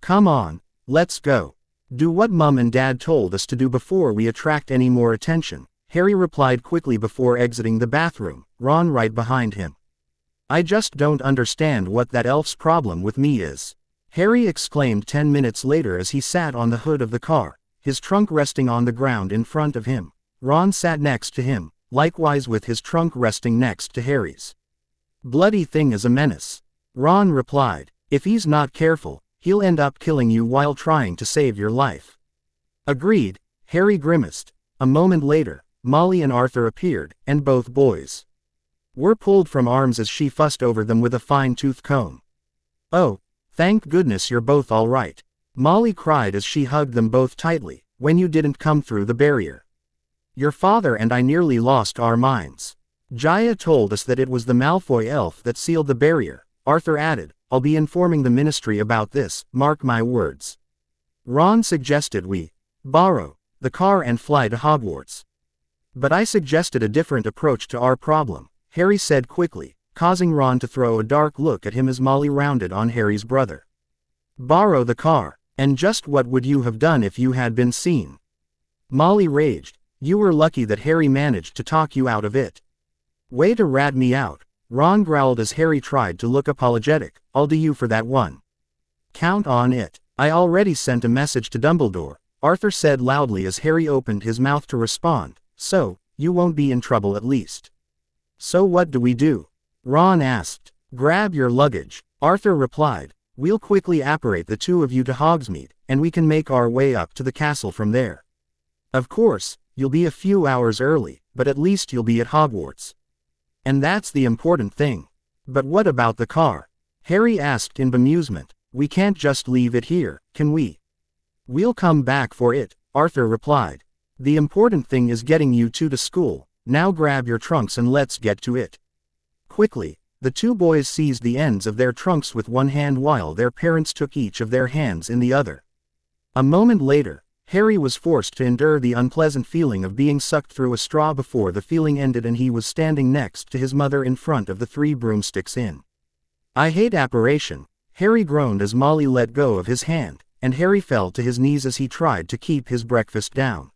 Come on, let's go. Do what Mum and Dad told us to do before we attract any more attention, Harry replied quickly before exiting the bathroom, Ron right behind him. I just don't understand what that elf's problem with me is, Harry exclaimed 10 minutes later as he sat on the hood of the car, his trunk resting on the ground in front of him. Ron sat next to him, likewise with his trunk resting next to Harry's. Bloody thing is a menace, Ron replied. If he's not careful, he'll end up killing you while trying to save your life. Agreed, Harry grimaced. A moment later, Molly and Arthur appeared, and both boys were pulled from arms as she fussed over them with a fine-tooth comb. Oh, thank goodness you're both all right, Molly cried as she hugged them both tightly, when you didn't come through the barrier. Your father and I nearly lost our minds. Jaya told us that it was the Malfoy elf that sealed the barrier, Arthur added. I'll be informing the ministry about this, mark my words. Ron suggested we borrow the car and fly to Hogwarts. But I suggested a different approach to our problem, Harry said quickly, causing Ron to throw a dark look at him as Molly rounded on Harry's brother. Borrow the car, and just what would you have done if you had been seen? Molly raged. You were lucky that Harry managed to talk you out of it. Way to rat me out, Ron growled as Harry tried to look apologetic. I'll do you for that one. Count on it. I already sent a message to Dumbledore, Arthur said loudly as Harry opened his mouth to respond. So, you won't be in trouble at least. So what do we do? Ron asked. Grab your luggage, Arthur replied. We'll quickly apparate the two of you to Hogsmeade, and we can make our way up to the castle from there. Of course, you'll be a few hours early, but at least you'll be at Hogwarts. And that's the important thing. But what about the car? Harry asked in bemusement. We can't just leave it here, can we? We'll come back for it, Arthur replied. The important thing is getting you two to school. Now grab your trunks and let's get to it. Quickly, the two boys seized the ends of their trunks with one hand while their parents took each of their hands in the other. A moment later, Harry was forced to endure the unpleasant feeling of being sucked through a straw before the feeling ended and he was standing next to his mother in front of the 3 broomsticks inn. I hate apparition, Harry groaned as Molly let go of his hand, and Harry fell to his knees as he tried to keep his breakfast down.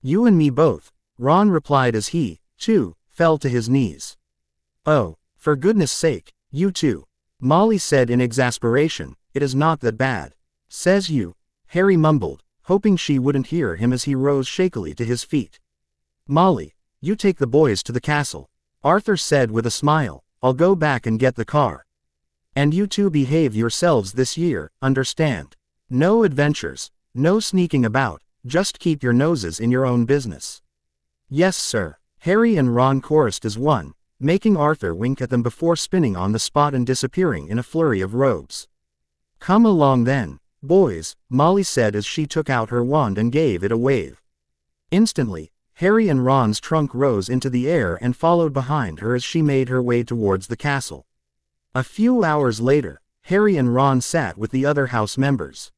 You and me both, Ron replied as he, too, fell to his knees. Oh, for goodness sake, you too, Molly said in exasperation. It is not that bad. Says you, Harry mumbled, hoping she wouldn't hear him as he rose shakily to his feet. Molly, you take the boys to the castle, Arthur said with a smile. I'll go back and get the car. And you two behave yourselves this year, understand? No adventures, no sneaking about, just keep your noses in your own business. Yes sir, Harry and Ron chorused as one, making Arthur wink at them before spinning on the spot and disappearing in a flurry of robes. Come along then, boys, Molly said as she took out her wand and gave it a wave. Instantly, Harry and Ron's trunk rose into the air and followed behind her as she made her way towards the castle. A few hours later, Harry and Ron sat with the other house members.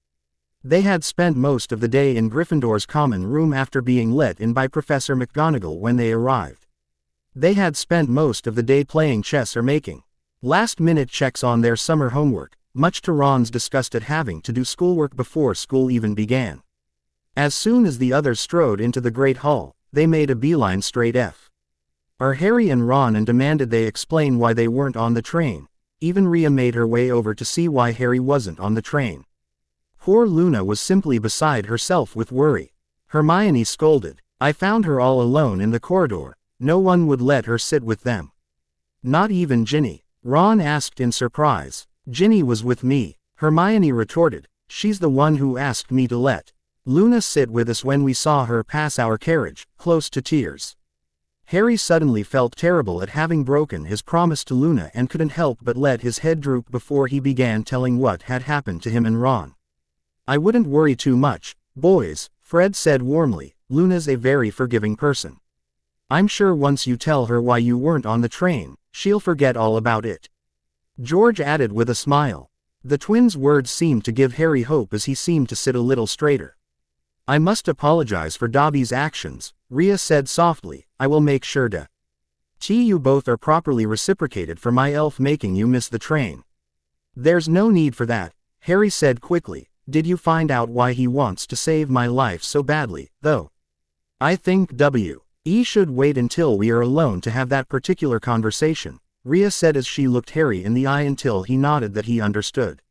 They had spent most of the day in Gryffindor's common room after being let in by Professor McGonagall when they arrived. They had spent most of the day playing chess or making last-minute checks on their summer homework, much to Ron's disgust at having to do schoolwork before school even began. As soon as the others strode into the Great Hall, they made a beeline straight for Harry and Ron and demanded they explain why they weren't on the train. Even Rhea made her way over to see why Harry wasn't on the train. Poor Luna was simply beside herself with worry. Hermione scolded. I found her all alone in the corridor. No one would let her sit with them. Not even Ginny, Ron asked in surprise. Ginny was with me, Hermione retorted. She's the one who asked me to let Luna sit with us when we saw her pass our carriage, close to tears. Harry suddenly felt terrible at having broken his promise to Luna and couldn't help but let his head droop before he began telling what had happened to him and Ron. I wouldn't worry too much, boys, Fred said warmly. Luna's a very forgiving person. I'm sure once you tell her why you weren't on the train, she'll forget all about it. George added with a smile. The twins' words seemed to give Harry hope as he seemed to sit a little straighter. I must apologize for Dobby's actions, Rhea said softly. I will make sure to. You both are properly reciprocated for my elf making you miss the train. There's no need for that, Harry said quickly. Did you find out why he wants to save my life so badly, though? I think we should wait until we are alone to have that particular conversation, Rhea said as she looked Harry in the eye until he nodded that he understood.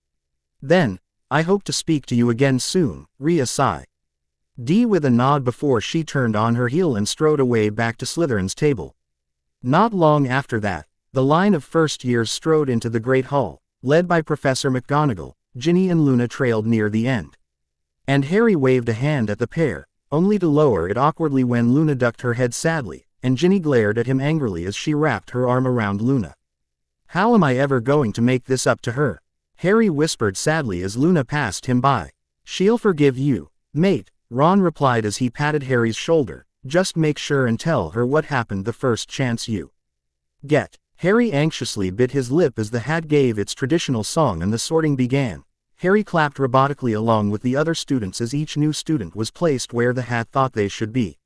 Then, I hope to speak to you again soon, Rhea sighed. With a nod before she turned on her heel and strode away back to Slytherin's table. Not long after that, the line of first years strode into the Great Hall, led by Professor McGonagall. Ginny and Luna trailed near the end. And Harry waved a hand at the pair, only to lower it awkwardly when Luna ducked her head sadly, and Ginny glared at him angrily as she wrapped her arm around Luna. How am I ever going to make this up to her? Harry whispered sadly as Luna passed him by. She'll forgive you, mate, Ron replied as he patted Harry's shoulder. Just make sure and tell her what happened the first chance you get. Harry anxiously bit his lip as the hat gave its traditional song and the sorting began. Harry clapped robotically along with the other students as each new student was placed where the hat thought they should be.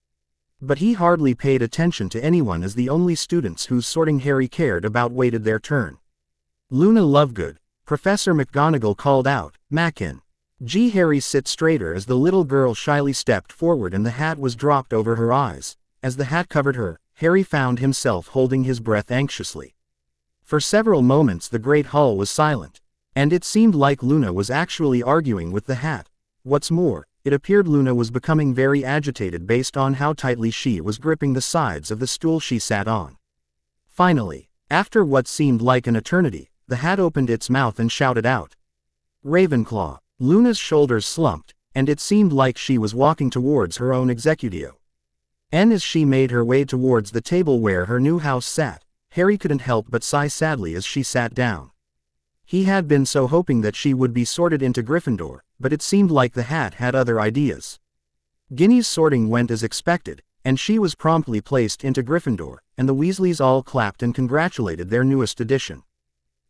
But he hardly paid attention to anyone as the only students whose sorting Harry cared about waited their turn. Luna Lovegood, Professor McGonagall called out, Mackin. Harry sit straighter as the little girl shyly stepped forward and the hat was dropped over her eyes. As the hat covered her, Harry found himself holding his breath anxiously. For several moments the Great Hall was silent. And it seemed like Luna was actually arguing with the hat. What's more, it appeared Luna was becoming very agitated based on how tightly she was gripping the sides of the stool she sat on. Finally, after what seemed like an eternity, the hat opened its mouth and shouted out. Ravenclaw. Luna's shoulders slumped, and it seemed like she was walking towards her own executio. And as she made her way towards the table where her new house sat, Harry couldn't help but sigh sadly as she sat down. He had been so hoping that she would be sorted into Gryffindor, but it seemed like the hat had other ideas. Ginny's sorting went as expected, and she was promptly placed into Gryffindor, and the Weasleys all clapped and congratulated their newest addition.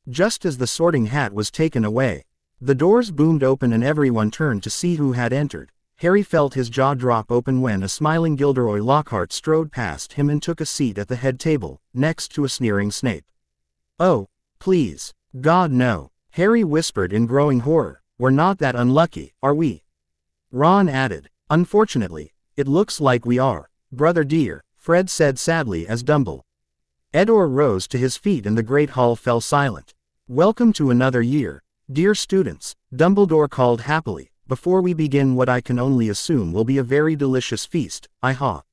Just as the sorting hat was taken away, the doors boomed open and everyone turned to see who had entered. Harry felt his jaw drop open when a smiling Gilderoy Lockhart strode past him and took a seat at the head table, next to a sneering Snape. Oh, please. God no, Harry whispered in growing horror. We're not that unlucky, are we? Ron added. Unfortunately, it looks like we are, brother dear, Fred said sadly as Dumbledore rose to his feet and the Great Hall fell silent. Welcome to another year, dear students, Dumbledore called happily. Before we begin what I can only assume will be a very delicious feast, I have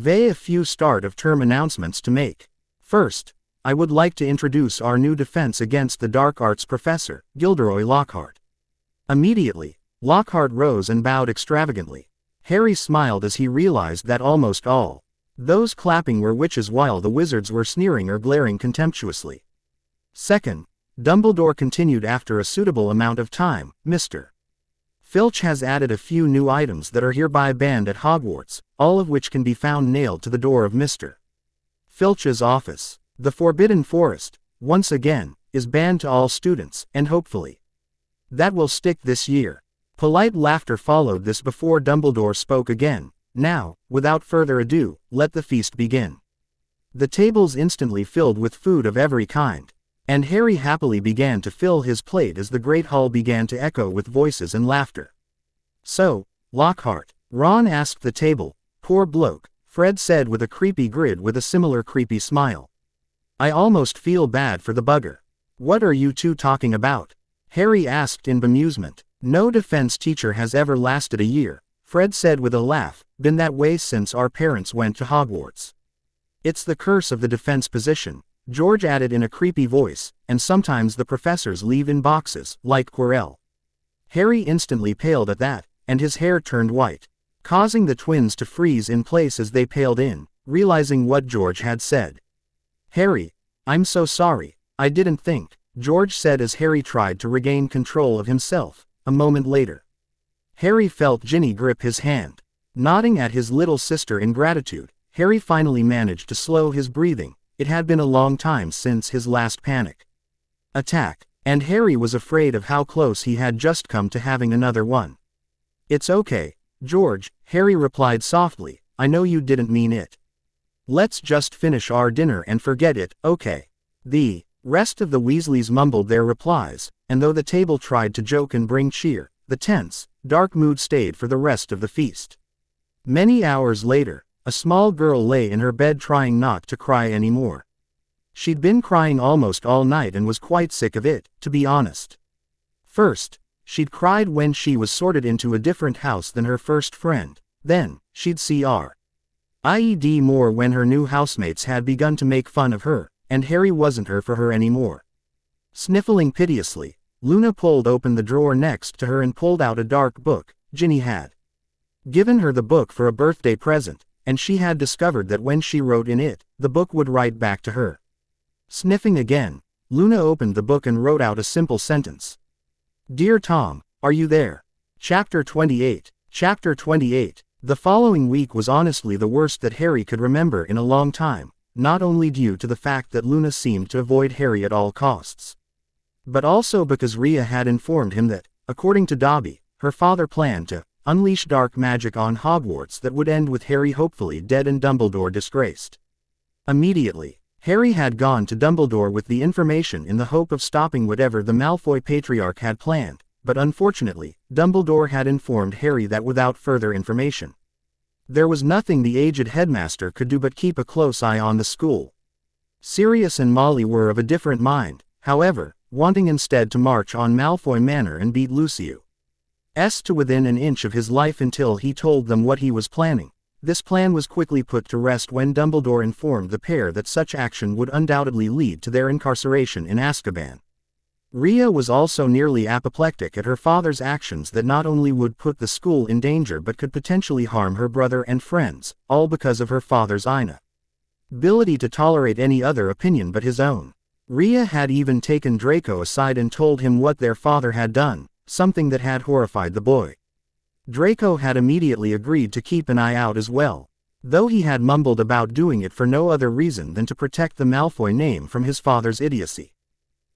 a few start of term announcements to make. First, I would like to introduce our new defense against the dark arts professor, Gilderoy Lockhart. Immediately, Lockhart rose and bowed extravagantly. Harry smiled as he realized that almost all those clapping were witches while the wizards were sneering or glaring contemptuously. Second, Dumbledore continued after a suitable amount of time, Mr. Filch has added a few new items that are hereby banned at Hogwarts, all of which can be found nailed to the door of Mr. Filch's office. The Forbidden Forest, once again, is banned to all students, and hopefully that will stick this year. Polite laughter followed this before Dumbledore spoke again. Now, without further ado, let the feast begin. The tables instantly filled with food of every kind, and Harry happily began to fill his plate as the Great Hall began to echo with voices and laughter. So, Lockhart, Ron asked the table. Poor bloke, Fred said with a creepy grin with a similar creepy smile. I almost feel bad for the bugger. What are you two talking about? Harry asked in bemusement. No defense teacher has ever lasted a year, Fred said with a laugh, been that way since our parents went to Hogwarts. It's the curse of the defense position, George added in a creepy voice, and sometimes the professors leave in boxes, like Quirrell. Harry instantly paled at that, and his hair turned white, causing the twins to freeze in place as they paled in, realizing what George had said. Harry, I'm so sorry, I didn't think, George said as Harry tried to regain control of himself. A moment later, Harry felt Ginny grip his hand. Nodding at his little sister in gratitude, Harry finally managed to slow his breathing. It had been a long time since his last panic attack. And Harry was afraid of how close he had just come to having another one. "It's okay, George," Harry replied softly, "I know you didn't mean it. Let's just finish our dinner and forget it, okay?" The rest of the Weasleys mumbled their replies, and though the table tried to joke and bring cheer, the tense, dark mood stayed for the rest of the feast. Many hours later, a small girl lay in her bed trying not to cry anymore. She'd been crying almost all night and was quite sick of it, to be honest. First, she'd cried when she was sorted into a different house than her first friend, then, she'd cried more when her new housemates had begun to make fun of her, and Harry wasn't her for her anymore. Sniffling piteously, Luna pulled open the drawer next to her and pulled out a dark book. Ginny had given her the book for a birthday present, and she had discovered that when she wrote in it, the book would write back to her. Sniffing again, Luna opened the book and wrote out a simple sentence. "Dear Tom, are you there?" Chapter 28. Chapter 28. The following week was honestly the worst that Harry could remember in a long time, not only due to the fact that Luna seemed to avoid Harry at all costs, but also because Rhea had informed him that, according to Dobby, her father planned to unleash dark magic on Hogwarts that would end with Harry hopefully dead and Dumbledore disgraced. Immediately, Harry had gone to Dumbledore with the information in the hope of stopping whatever the Malfoy Patriarch had planned, but unfortunately, Dumbledore had informed Harry that without further information, there was nothing the aged headmaster could do but keep a close eye on the school. Sirius and Molly were of a different mind, however, wanting instead to march on Malfoy Manor and beat Lucius to within an inch of his life until he told them what he was planning. This plan was quickly put to rest when Dumbledore informed the pair that such action would undoubtedly lead to their incarceration in Azkaban. Rhea was also nearly apoplectic at her father's actions that not only would put the school in danger but could potentially harm her brother and friends, all because of her father's inability to tolerate any other opinion but his own. Rhea had even taken Draco aside and told him what their father had done, something that had horrified the boy. Draco had immediately agreed to keep an eye out as well, though he had mumbled about doing it for no other reason than to protect the Malfoy name from his father's idiocy.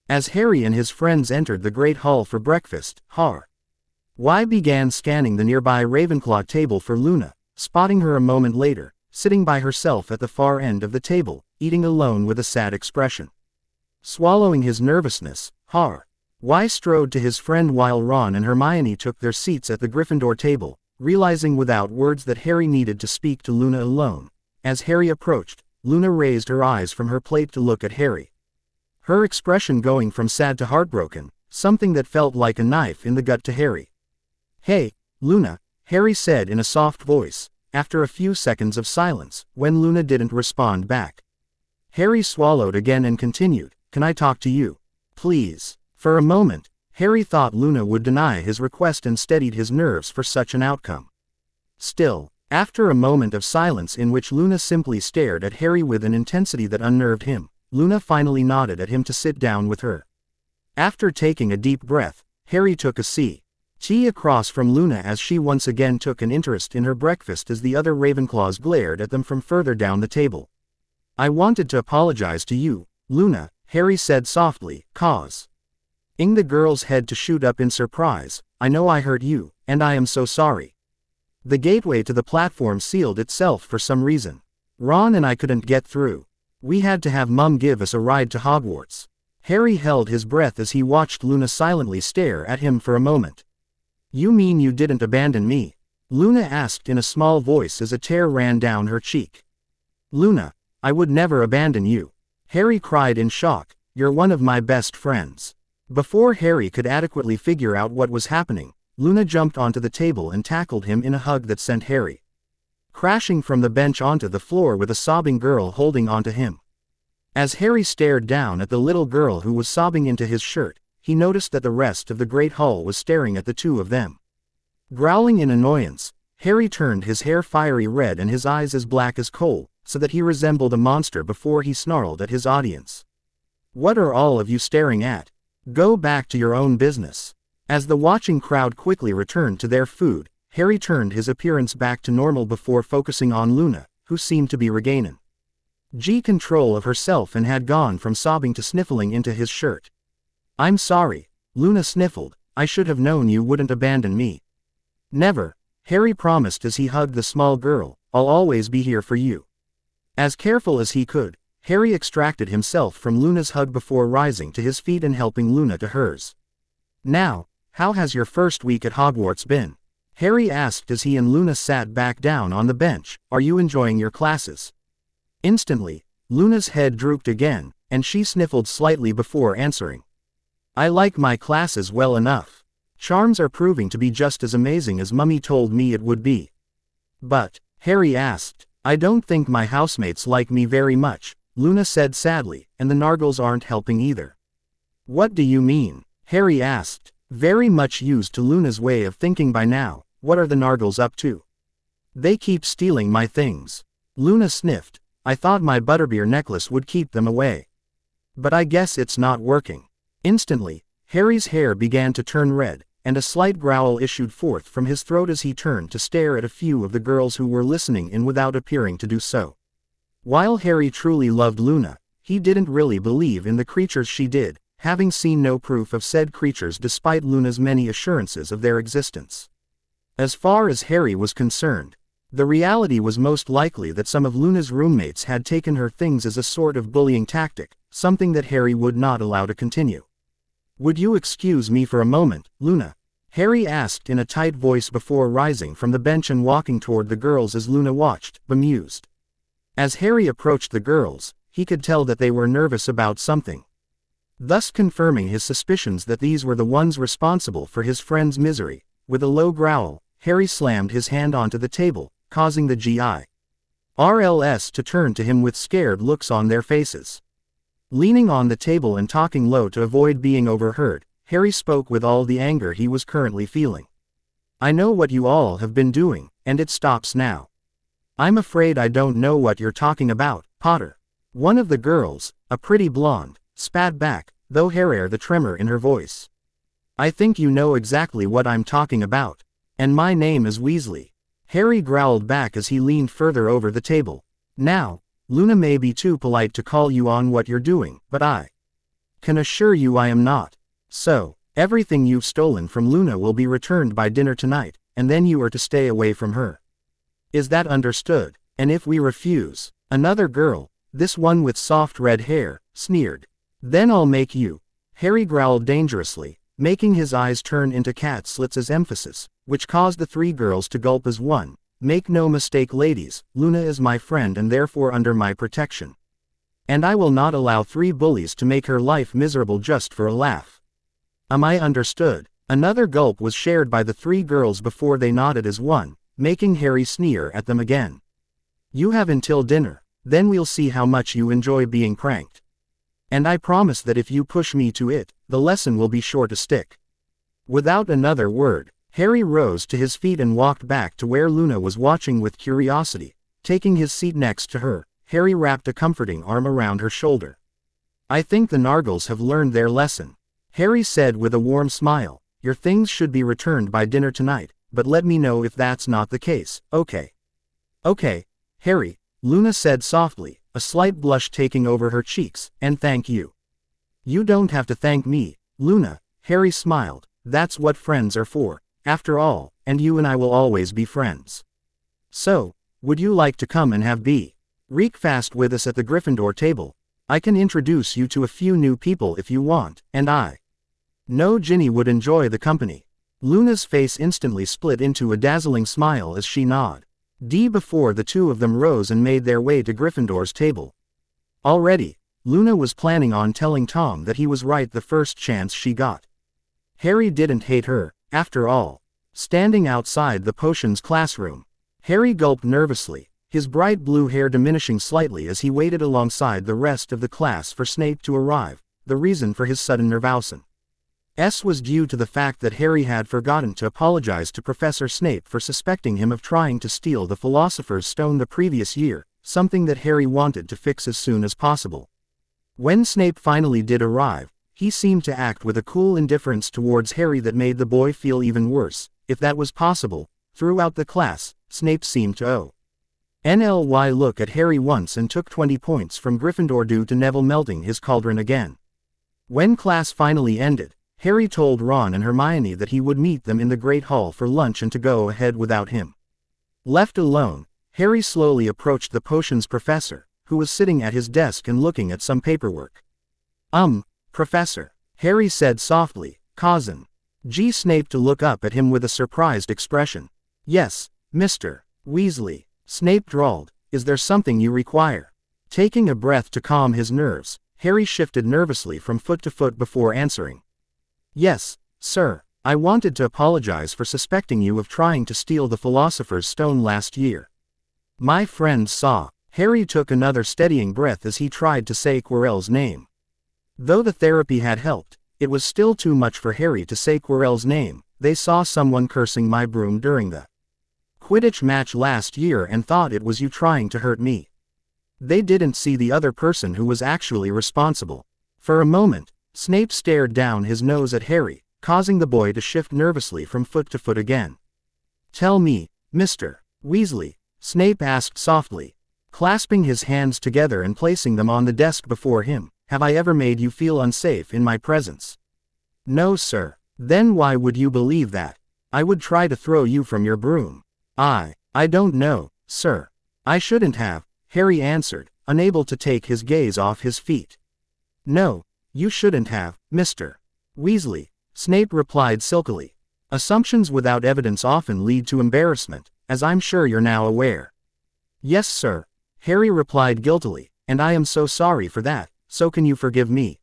As Harry and his friends entered the Great Hall for breakfast, Harry began scanning the nearby Ravenclaw table for Luna, spotting her a moment later, sitting by herself at the far end of the table, eating alone with a sad expression. Swallowing his nervousness, Harry strode to his friend while Ron and Hermione took their seats at the Gryffindor table, realizing without words that Harry needed to speak to Luna alone. As Harry approached, Luna raised her eyes from her plate to look at Harry, her expression going from sad to heartbroken, something that felt like a knife in the gut to Harry. "Hey, Luna," Harry said in a soft voice, after a few seconds of silence, when Luna didn't respond back. Harry swallowed again and continued, "Can I talk to you? Please?" For a moment, Harry thought Luna would deny his request and steadied his nerves for such an outcome. Still, after a moment of silence in which Luna simply stared at Harry with an intensity that unnerved him, Luna finally nodded at him to sit down with her. After taking a deep breath, Harry took a seat across from Luna as she once again took an interest in her breakfast as the other Ravenclaws glared at them from further down the table. "I wanted to apologize to you, Luna," Harry said softly, causing the girl's head to shoot up in surprise. "I know I hurt you, and I am so sorry." The gateway to the platform sealed itself for some reason. "Ron and I couldn't get through. We had to have Mum give us a ride to Hogwarts." Harry held his breath as he watched Luna silently stare at him for a moment. "You mean you didn't abandon me?" Luna asked in a small voice as a tear ran down her cheek. "Luna, I would never abandon you," Harry cried in shock. "You're one of my best friends." Before Harry could adequately figure out what was happening, Luna jumped onto the table and tackled him in a hug that sent Harry crashing from the bench onto the floor with a sobbing girl holding onto him. As Harry stared down at the little girl who was sobbing into his shirt, he noticed that the rest of the Great Hall was staring at the two of them. Growling in annoyance, Harry turned his hair fiery red and his eyes as black as coal, so that he resembled a monster before he snarled at his audience. "What are all of you staring at? Go back to your own business." As the watching crowd quickly returned to their food, Harry turned his appearance back to normal before focusing on Luna, who seemed to be regaining control of herself and had gone from sobbing to sniffling into his shirt. I'm sorry, Luna sniffled. I should have known you wouldn't abandon me. Never, Harry promised as he hugged the small girl. I'll always be here for you. As careful as he could, Harry extracted himself from Luna's hug before rising to his feet and helping Luna to hers. Now, how has your first week at Hogwarts been? Harry asked as he and Luna sat back down on the bench. Are you enjoying your classes? Instantly, Luna's head drooped again, and she sniffled slightly before answering. I like my classes well enough. Charms are proving to be just as amazing as Mummy told me it would be. But, Harry asked, I don't think my housemates like me very much, Luna said sadly, and the Nargles aren't helping either. What do you mean? Harry asked, very much used to Luna's way of thinking by now. What are the Nargles up to? They keep stealing my things. Luna sniffed. I thought my butterbeer necklace would keep them away. But I guess it's not working. Instantly, Harry's hair began to turn red, and a slight growl issued forth from his throat as he turned to stare at a few of the girls who were listening in without appearing to do so. While Harry truly loved Luna, he didn't really believe in the creatures she did, having seen no proof of said creatures despite Luna's many assurances of their existence. As far as Harry was concerned, the reality was most likely that some of Luna's roommates had taken her things as a sort of bullying tactic, something that Harry would not allow to continue. Would you excuse me for a moment, Luna? Harry asked in a tight voice before rising from the bench and walking toward the girls as Luna watched, bemused. As Harry approached the girls, he could tell that they were nervous about something. Thus confirming his suspicions that these were the ones responsible for his friend's misery. With a low growl, Harry slammed his hand onto the table, causing the GIRLs to turn to him with scared looks on their faces. Leaning on the table and talking low to avoid being overheard, Harry spoke with all the anger he was currently feeling. I know what you all have been doing, and it stops now. I'm afraid I don't know what you're talking about, Potter. One of the girls, a pretty blonde, spat back, though Harry the tremor in her voice. I think you know exactly what I'm talking about. And my name is Weasley. Harry growled back as he leaned further over the table. Now, Luna may be too polite to call you on what you're doing, but I can assure you I am not. So, everything you've stolen from Luna will be returned by dinner tonight, and then you are to stay away from her. Is that understood? And if we refuse? Another girl, this one with soft red hair, sneered. Then I'll make you. Harry growled dangerously, making his eyes turn into cat slits as emphasis, which caused the three girls to gulp as one. Make no mistake, ladies, Luna is my friend and therefore under my protection. And I will not allow 3 bullies to make her life miserable just for a laugh. Am I understood? Another gulp was shared by the 3 girls before they nodded as one, making Harry sneer at them again. You have until dinner, then we'll see how much you enjoy being pranked. And I promise that if you push me to it, the lesson will be sure to stick. Without another word, Harry rose to his feet and walked back to where Luna was watching with curiosity. Taking his seat next to her, Harry wrapped a comforting arm around her shoulder. I think the Nargles have learned their lesson, Harry said with a warm smile. Your things should be returned by dinner tonight, but let me know if that's not the case, okay? Okay, Harry, Luna said softly, a slight blush taking over her cheeks, and thank you. You don't have to thank me, Luna, Harry smiled. That's what friends are for, after all, and you and I will always be friends. So, would you like to come and have breakfast with us at the Gryffindor table? I can introduce you to a few new people if you want, and I know Ginny would enjoy the company. Luna's face instantly split into a dazzling smile as she nodded. Before the two of them rose and made their way to Gryffindor's table. Already, Luna was planning on telling Tom that he was right the first chance she got. Harry didn't hate her, after all. Standing outside the potions classroom, Harry gulped nervously, his bright blue hair diminishing slightly as he waited alongside the rest of the class for Snape to arrive. The reason for his sudden nervousness was due to the fact that Harry had forgotten to apologize to Professor Snape for suspecting him of trying to steal the Philosopher's Stone the previous year, something that Harry wanted to fix as soon as possible. When Snape finally did arrive, he seemed to act with a cool indifference towards Harry that made the boy feel even worse, if that was possible. Throughout the class, Snape seemed to look at Harry once and took 20 points from Gryffindor due to Neville melting his cauldron again. When class finally ended, Harry told Ron and Hermione that he would meet them in the Great Hall for lunch and to go ahead without him. Left alone, Harry slowly approached the potions professor, who was sitting at his desk and looking at some paperwork. Professor, Harry said softly, causing Snape to look up at him with a surprised expression. Yes, Mr. Weasley, Snape drawled, is there something you require? Taking a breath to calm his nerves, Harry shifted nervously from foot to foot before answering. Yes, sir, I wanted to apologize for suspecting you of trying to steal the Philosopher's Stone last year. My friend saw. Harry took another steadying breath as he tried to say Quirrell's name. Though the therapy had helped, it was still too much for Harry to say Quirrell's name. They saw someone cursing my broom during the Quidditch match last year and thought it was you trying to hurt me. They didn't see the other person who was actually responsible. For a moment, Snape stared down his nose at Harry, causing the boy to shift nervously from foot to foot again. Tell me, Mr. Weasley, Snape asked softly, clasping his hands together and placing them on the desk before him, have I ever made you feel unsafe in my presence? No, sir. Then why would you believe that? I would try to throw you from your broom. I don't know, sir. I shouldn't have, Harry answered, unable to take his gaze off his feet. No, you shouldn't have, Mr. Weasley, Snape replied silkily. Assumptions without evidence often lead to embarrassment, as I'm sure you're now aware. Yes, sir, Harry replied guiltily, and I am so sorry for that, so can you forgive me?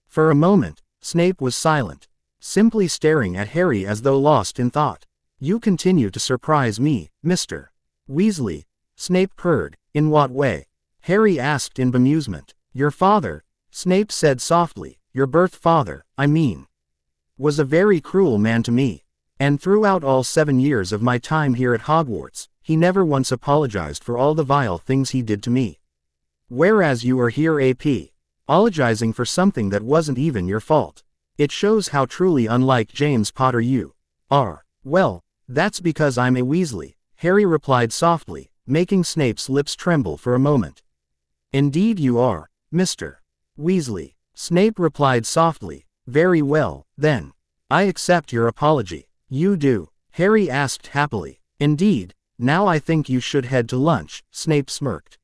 For a moment, Snape was silent, simply staring at Harry as though lost in thought. You continue to surprise me, Mr. Weasley, Snape purred. In what way? Harry asked in bemusement. Your father, Snape said softly, your birth father, I mean, was a very cruel man to me. And throughout all 7 years of my time here at Hogwarts, he never once apologized for all the vile things he did to me. Whereas you are here apologizing for something that wasn't even your fault. It shows how truly unlike James Potter you are. Well, that's because I'm a Weasley, Harry replied softly, making Snape's lips tremble for a moment. Indeed you are, Mr. Weasley, Snape replied softly. Very well, then. I accept your apology. You do? Harry asked happily. Indeed, now I think you should head to lunch, Snape smirked.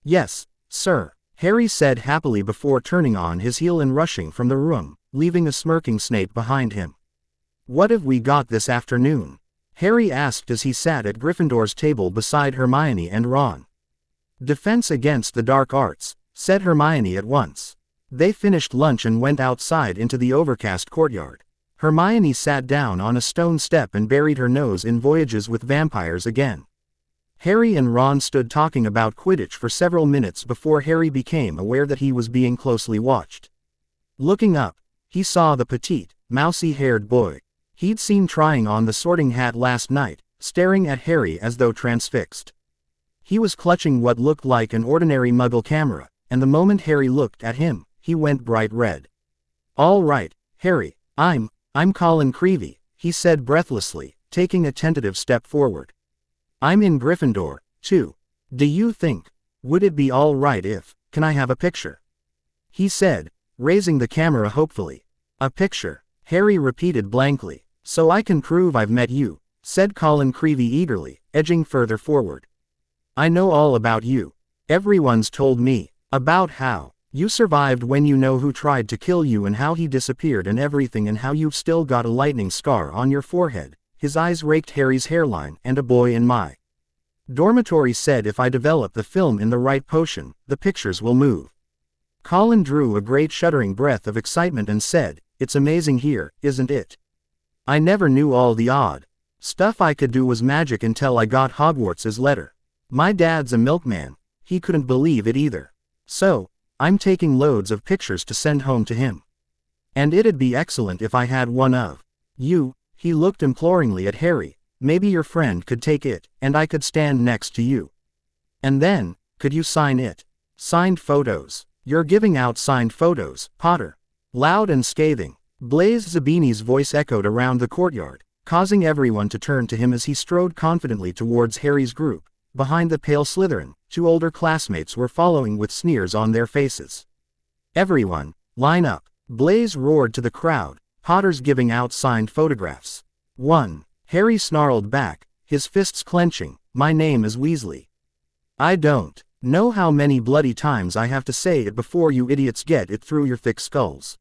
Yes, sir, Harry said happily before turning on his heel and rushing from the room, leaving a smirking Snape behind him. What have we got this afternoon? Harry asked as he sat at Gryffindor's table beside Hermione and Ron. Defense against the dark arts, said Hermione at once. They finished lunch and went outside into the overcast courtyard. Hermione sat down on a stone step and buried her nose in Voyages with Vampires again. Harry and Ron stood talking about Quidditch for several minutes before Harry became aware that he was being closely watched. Looking up, he saw the petite, mousy-haired boy he'd seen trying on the Sorting Hat last night, staring at Harry as though transfixed. He was clutching what looked like an ordinary Muggle camera, and the moment Harry looked at him, he went bright red. All right, Harry, I'm Colin Creevey, he said breathlessly, taking a tentative step forward. I'm in Gryffindor, too. Do you think, would it be all right if, can I have a picture? He said, raising the camera hopefully. A picture, Harry repeated blankly. So I can prove I've met you, said Colin Creevey eagerly, edging further forward. I know all about you. Everyone's told me about how you survived when you know who tried to kill you and how he disappeared and everything and how you've still got a lightning scar on your forehead. His eyes raked Harry's hairline. And a boy in my dormitory said if I develop the film in the right potion, the pictures will move. Colin drew a great shuddering breath of excitement and said, it's amazing here, isn't it? I never knew all the odd stuff I could do was magic until I got Hogwarts's letter. My dad's a milkman, he couldn't believe it either. So, I'm taking loads of pictures to send home to him. And it'd be excellent if I had one of you. He looked imploringly at Harry. Maybe your friend could take it, and I could stand next to you. And then, could you sign it? Signed photos. You're giving out signed photos, Potter. Loud and scathing, Blaise Zabini's voice echoed around the courtyard, causing everyone to turn to him as he strode confidently towards Harry's group. Behind the pale Slytherin, 2 older classmates were following with sneers on their faces. Everyone, line up, Blaise roared to the crowd, Potter's giving out signed photographs. 1. Harry snarled back, his fists clenching, my name is Weasley. I don't know how many bloody times I have to say it before you idiots get it through your thick skulls.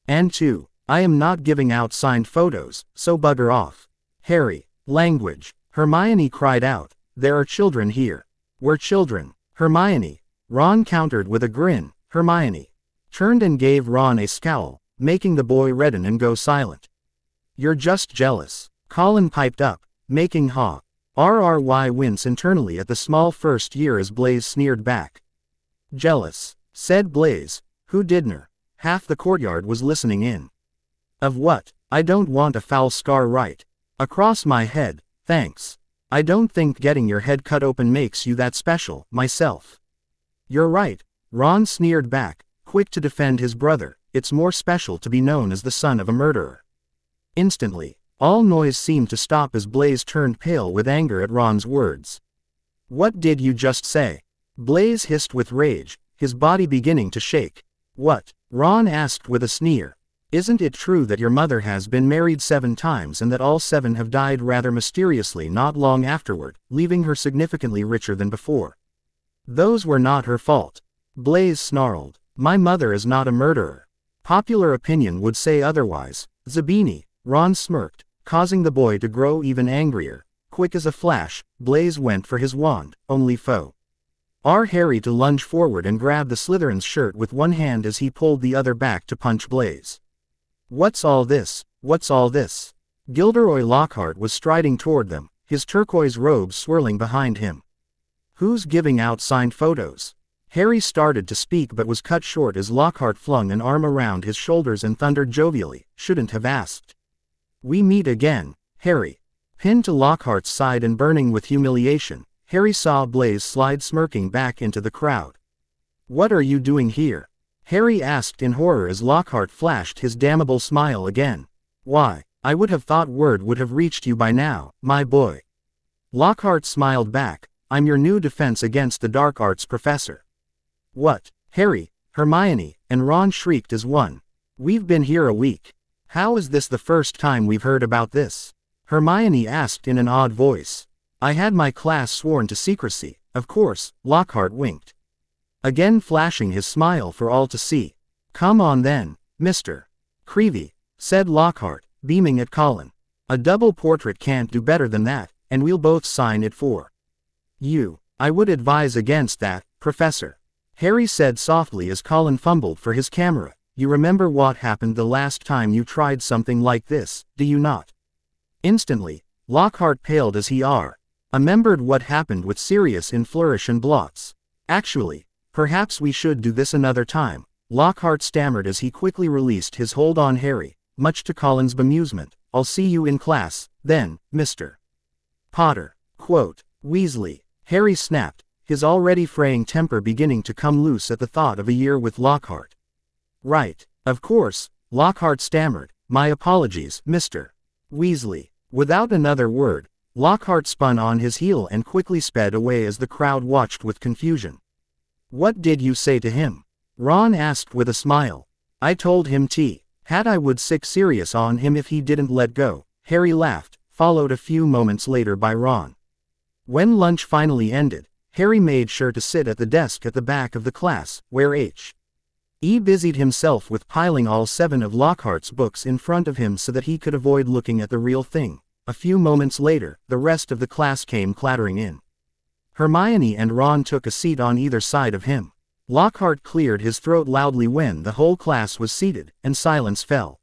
And 2. I am not giving out signed photos, so bugger off. Harry, language, Hermione cried out, there are children here. We're children, Hermione. Ron countered with a grin, Hermione turned and gave Ron a scowl, making the boy redden and go silent. You're just jealous, Colin piped up, making RRY wince internally at the small first year as Blaise sneered back. Jealous, said Blaise, who didn't? Half the courtyard was listening in. Of what? I don't want a foul scar right across my head, thanks. I don't think getting your head cut open makes you that special, myself. You're right, Ron sneered back, quick to defend his brother, it's more special to be known as the son of a murderer. Instantly, all noise seemed to stop as Blaise turned pale with anger at Ron's words. What did you just say? Blaise hissed with rage, his body beginning to shake. What? Ron asked with a sneer. Isn't it true that your mother has been married 7 times and that all 7 have died rather mysteriously not long afterward, leaving her significantly richer than before? Those were not her fault. Blaise snarled. My mother is not a murderer. Popular opinion would say otherwise. Zabini, Ron smirked, causing the boy to grow even angrier. Quick as a flash, Blaise went for his wand, only foe. Harry to lunge forward and grab the Slytherin's shirt with one hand as he pulled the other back to punch Blaise. What's all this? What's all this? Gilderoy Lockhart was striding toward them, his turquoise robes swirling behind him. Who's giving out signed photos? Harry started to speak but was cut short as Lockhart flung an arm around his shoulders and thundered jovially, shouldn't have asked. We meet again, Harry. Pinned to Lockhart's side and burning with humiliation, Harry saw Blaise slide smirking back into the crowd. What are you doing here? Harry asked in horror as Lockhart flashed his damnable smile again. Why, I would have thought word would have reached you by now, my boy. Lockhart smiled back, I'm your new defense against the dark arts professor. What? Harry, Hermione, and Ron shrieked as one. We've been here a week. How is this the first time we've heard about this? Hermione asked in an odd voice. I had my class sworn to secrecy, of course, Lockhart winked. Again flashing his smile for all to see. Come on then, Mr. Creevy, said Lockhart, beaming at Colin. A double portrait can't do better than that, and we'll both sign it for you. I would advise against that, Professor. Harry said softly as Colin fumbled for his camera. You remember what happened the last time you tried something like this, do you not? Instantly, Lockhart paled as he remembered what happened with Sirius in Flourish and Blots. Actually, perhaps we should do this another time, Lockhart stammered as he quickly released his hold on Harry, much to Colin's bemusement. I'll see you in class, then, Mr. Potter. Quote, Weasley. Harry snapped, his already fraying temper beginning to come loose at the thought of a year with Lockhart. Right, of course, Lockhart stammered, my apologies, Mr. Weasley. Without another word, Lockhart spun on his heel and quickly sped away as the crowd watched with confusion. What did you say to him? Ron asked with a smile. I told him had I would sick Sirius on him if he didn't let go. Harry laughed, followed a few moments later by Ron. When lunch finally ended, Harry made sure to sit at the desk at the back of the class, where H.E. busied himself with piling all 7 of Lockhart's books in front of him so that he could avoid looking at the real thing. A few moments later, the rest of the class came clattering in. Hermione and Ron took a seat on either side of him. Lockhart cleared his throat loudly when the whole class was seated, and silence fell.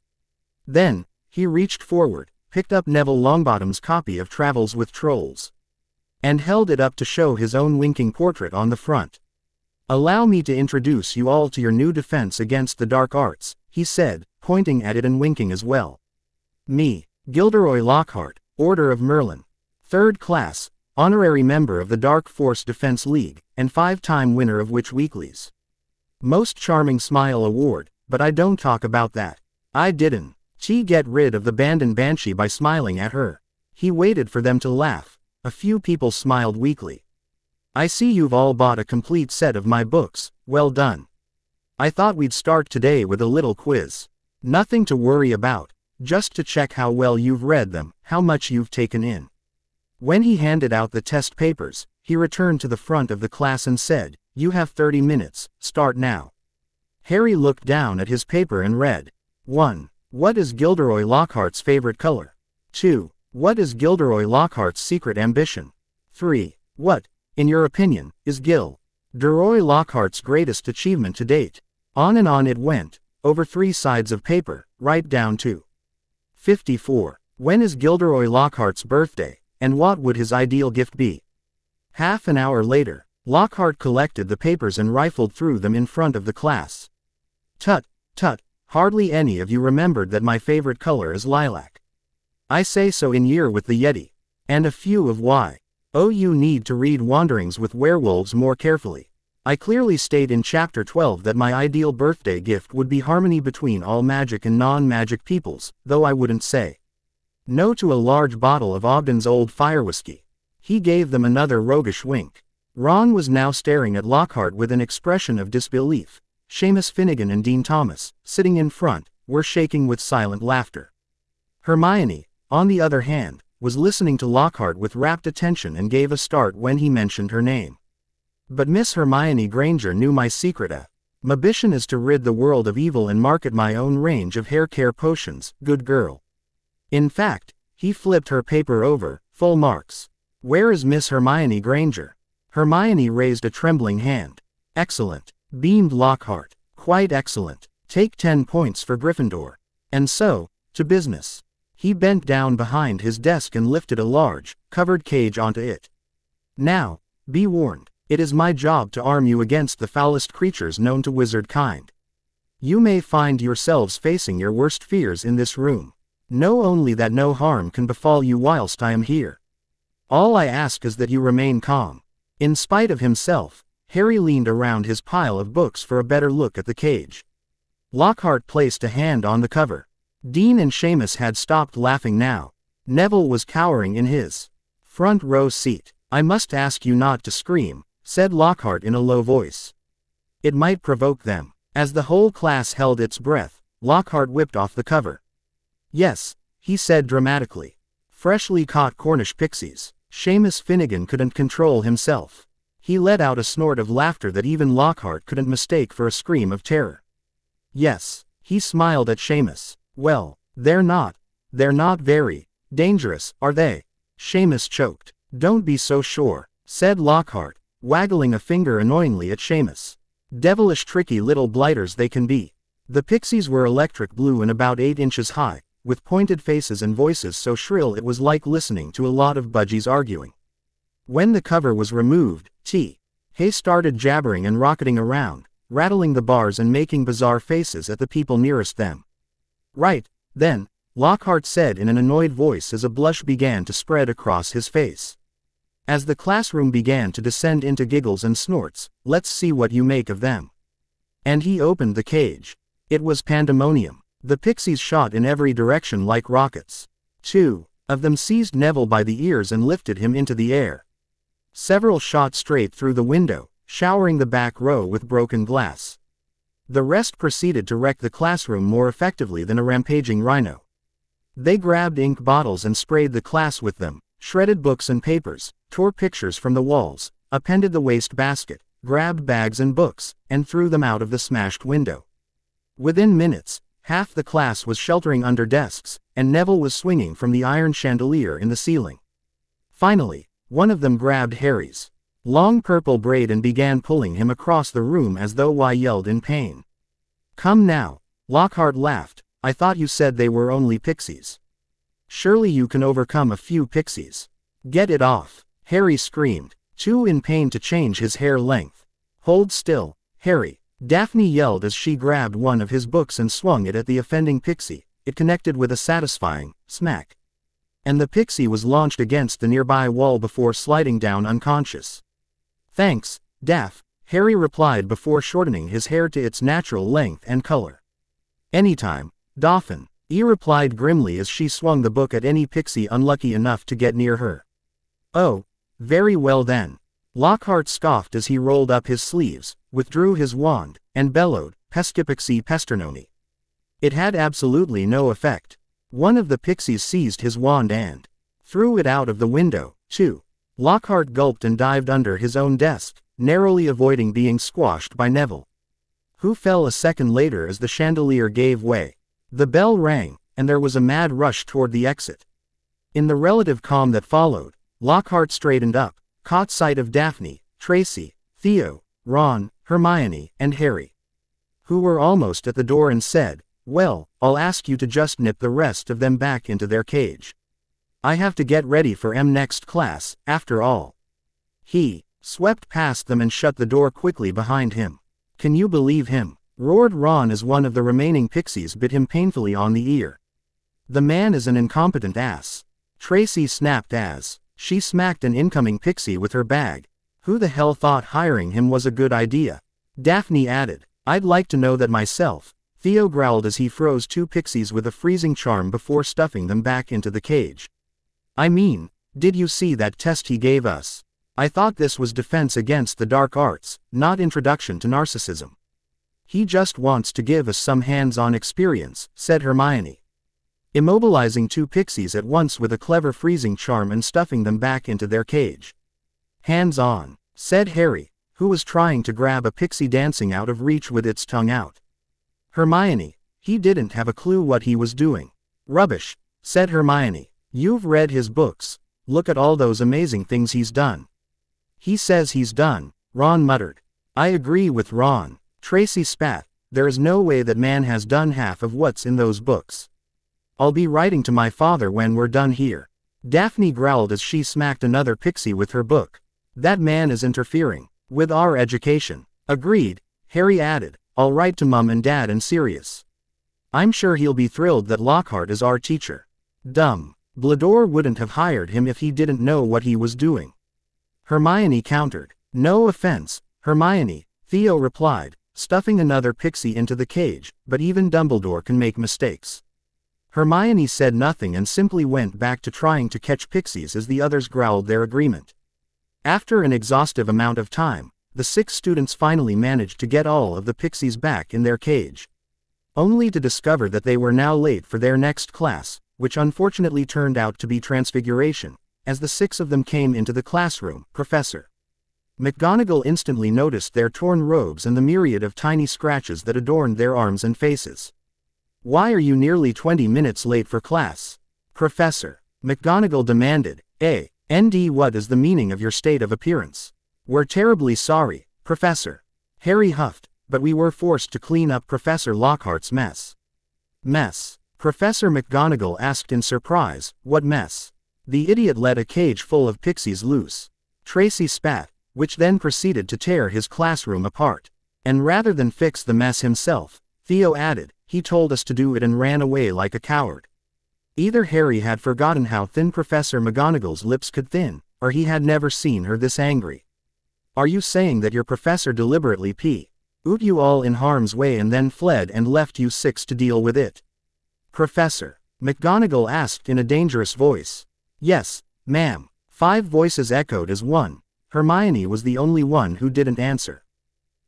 Then, he reached forward, picked up Neville Longbottom's copy of Travels with Trolls, and held it up to show his own winking portrait on the front. Allow me to introduce you all to your new defense against the dark arts, he said, pointing at it and winking as well. Me, Gilderoy Lockhart, Order of Merlin. 3rd class, honorary member of the Dark Force Defense League, and 5-time winner of Witch Weekly's Most Charming Smile Award, but I don't talk about that. I didn't get rid of the Abandoned Banshee by smiling at her. He waited for them to laugh. A few people smiled weakly. I see you've all bought a complete set of my books, well done. I thought we'd start today with a little quiz. Nothing to worry about, just to check how well you've read them, how much you've taken in. When he handed out the test papers, he returned to the front of the class and said, "You have 30 minutes, start now." Harry looked down at his paper and read. 1. What is Gilderoy Lockhart's favorite color? 2. What is Gilderoy Lockhart's secret ambition? 3. What, in your opinion, is Gilderoy Lockhart's greatest achievement to date? On and on it went, over 3 sides of paper, right down to 54. When is Gilderoy Lockhart's birthday, and what would his ideal gift be? Half an hour later, Lockhart collected the papers and rifled through them in front of the class. Tut, tut, hardly any of you remembered that my favorite color is lilac. I say so in Year with the Yeti. And a few of why. Oh, you need to read Wanderings with Werewolves more carefully. I clearly state in Chapter 12 that my ideal birthday gift would be harmony between all magic and non-magic peoples, though I wouldn't say no to a large bottle of Ogden's Old Fire Whiskey. He gave them another roguish wink. Ron was now staring at Lockhart with an expression of disbelief. Seamus Finnegan and Dean Thomas, sitting in front, were shaking with silent laughter. Hermione, on the other hand, was listening to Lockhart with rapt attention and gave a start when he mentioned her name. But Miss Hermione Granger knew my secret. Ambition is to rid the world of evil and market my own range of hair care potions, good girl. In fact, he flipped her paper over, full marks. Where is Miss Hermione Granger? Hermione raised a trembling hand. Excellent, beamed Lockhart. Quite excellent. Take 10 points for Gryffindor. And so, to business. He bent down behind his desk and lifted a large, covered cage onto it. Now, be warned. It is my job to arm you against the foulest creatures known to wizard kind. You may find yourselves facing your worst fears in this room. Know only that no harm can befall you whilst I am here. All I ask is that you remain calm. In spite of himself, Harry leaned around his pile of books for a better look at the cage. Lockhart placed a hand on the cover. Dean and Seamus had stopped laughing now. Neville was cowering in his front row seat. I must ask you not to scream, said Lockhart in a low voice. It might provoke them. As the whole class held its breath, Lockhart whipped off the cover. Yes, he said dramatically. Freshly caught Cornish pixies. Seamus Finnegan couldn't control himself. He let out a snort of laughter that even Lockhart couldn't mistake for a scream of terror. Yes, he smiled at Seamus. Well, they're not very dangerous, are they? Seamus choked. Don't be so sure, said Lockhart, waggling a finger annoyingly at Seamus. Devilish tricky little blighters they can be. The pixies were electric blue and about 8 inches high, with pointed faces and voices so shrill it was like listening to a lot of budgies arguing. When the cover was removed, Hay started jabbering and rocketing around, rattling the bars and making bizarre faces at the people nearest them. Right, then, Lockhart said in an annoyed voice as a blush began to spread across his face. As the classroom began to descend into giggles and snorts, let's see what you make of them. And he opened the cage. It was pandemonium. The pixies shot in every direction like rockets. 2 of them seized Neville by the ears and lifted him into the air. Several shot straight through the window, showering the back row with broken glass. The rest proceeded to wreck the classroom more effectively than a rampaging rhino. They grabbed ink bottles and sprayed the class with them, shredded books and papers, tore pictures from the walls, appended the waste basket, grabbed bags and books, and threw them out of the smashed window. Within minutes, half the class was sheltering under desks, and Neville was swinging from the iron chandelier in the ceiling. Finally, one of them grabbed Harry's long purple braid and began pulling him across the room as though Y yelled in pain. Come now, Lockhart laughed, I thought you said they were only pixies. Surely you can overcome a few pixies. Get it off, Harry screamed, too in pain to change his hair length. Hold still, Harry, Daphne yelled as she grabbed one of his books and swung it at the offending pixie. It connected with a satisfying smack. And the pixie was launched against the nearby wall before sliding down unconscious. Thanks, Daph, Harry replied before shortening his hair to its natural length and color. Anytime, Dauphin, he replied grimly as she swung the book at any pixie unlucky enough to get near her. Oh, very well then. Lockhart scoffed as he rolled up his sleeves, withdrew his wand, and bellowed, Pescipixie pesternoni. It had absolutely no effect. One of the pixies seized his wand and threw it out of the window, too. Lockhart gulped and dived under his own desk, narrowly avoiding being squashed by Neville, who fell a second later as the chandelier gave way. The bell rang, and there was a mad rush toward the exit. In the relative calm that followed, Lockhart straightened up, caught sight of Daphne, Tracy, Theo, Ron, Hermione, and Harry, who were almost at the door, and said, "Well, I'll ask you to just nip the rest of them back into their cage. I have to get ready for next class, after all." He swept past them and shut the door quickly behind him. "Can you believe him?" roared Ron as one of the remaining pixies bit him painfully on the ear. "The man is an incompetent ass," Tracy snapped as she smacked an incoming pixie with her bag. "Who the hell thought hiring him was a good idea?" Daphne added. "I'd like to know that myself," Theo growled as he froze two pixies with a freezing charm before stuffing them back into the cage. "I mean, did you see that test he gave us? I thought this was defense against the dark arts, not introduction to narcissism." "He just wants to give us some hands-on experience," said Hermione, immobilizing two pixies at once with a clever freezing charm and stuffing them back into their cage. "Hands-on," said Harry, who was trying to grab a pixie dancing out of reach with its tongue out. Hermione, he didn't have a clue what he was doing. "Rubbish," said Hermione. "You've read his books. Look at all those amazing things he's done." "He says he's done," Ron muttered. "I agree with Ron," Tracy spat. "There is no way that man has done half of what's in those books. I'll be writing to my father when we're done here." Daphne growled as she smacked another pixie with her book. "That man is interfering with our education." "Agreed," Harry added. "I'll write to Mum and Dad and Sirius. I'm sure he'll be thrilled that Lockhart is our teacher." "Dumb. Blador wouldn't have hired him if he didn't know what he was doing," Hermione countered. "No offense, Hermione," Theo replied, stuffing another pixie into the cage, "but even Dumbledore can make mistakes." Hermione said nothing and simply went back to trying to catch pixies as the others growled their agreement. After an exhaustive amount of time, the 6 students finally managed to get all of the pixies back in their cage, only to discover that they were now late for their next class, which unfortunately turned out to be Transfiguration. As the 6 of them came into the classroom, Professor McGonagall instantly noticed their torn robes and the myriad of tiny scratches that adorned their arms and faces. "Why are you nearly 20 minutes late for class?" Professor McGonagall demanded. "ND, what is the meaning of your state of appearance?" "We're terribly sorry, Professor," Harry huffed, "but we were forced to clean up Professor Lockhart's mess." "Mess?" Professor McGonagall asked in surprise. "What mess?" "The idiot let a cage full of pixies loose," Tracy spat, which then proceeded to tear his classroom apart. "And rather than fix the mess himself," Theo added, "he told us to do it and ran away like a coward." Either Harry had forgotten how thin Professor McGonagall's lips could thin, or he had never seen her this angry. "Are you saying that your professor deliberately put you all in harm's way and then fled and left you 6 to deal with it?" Professor McGonagall asked in a dangerous voice. "Yes, ma'am," 5 voices echoed as one. Hermione was the only one who didn't answer,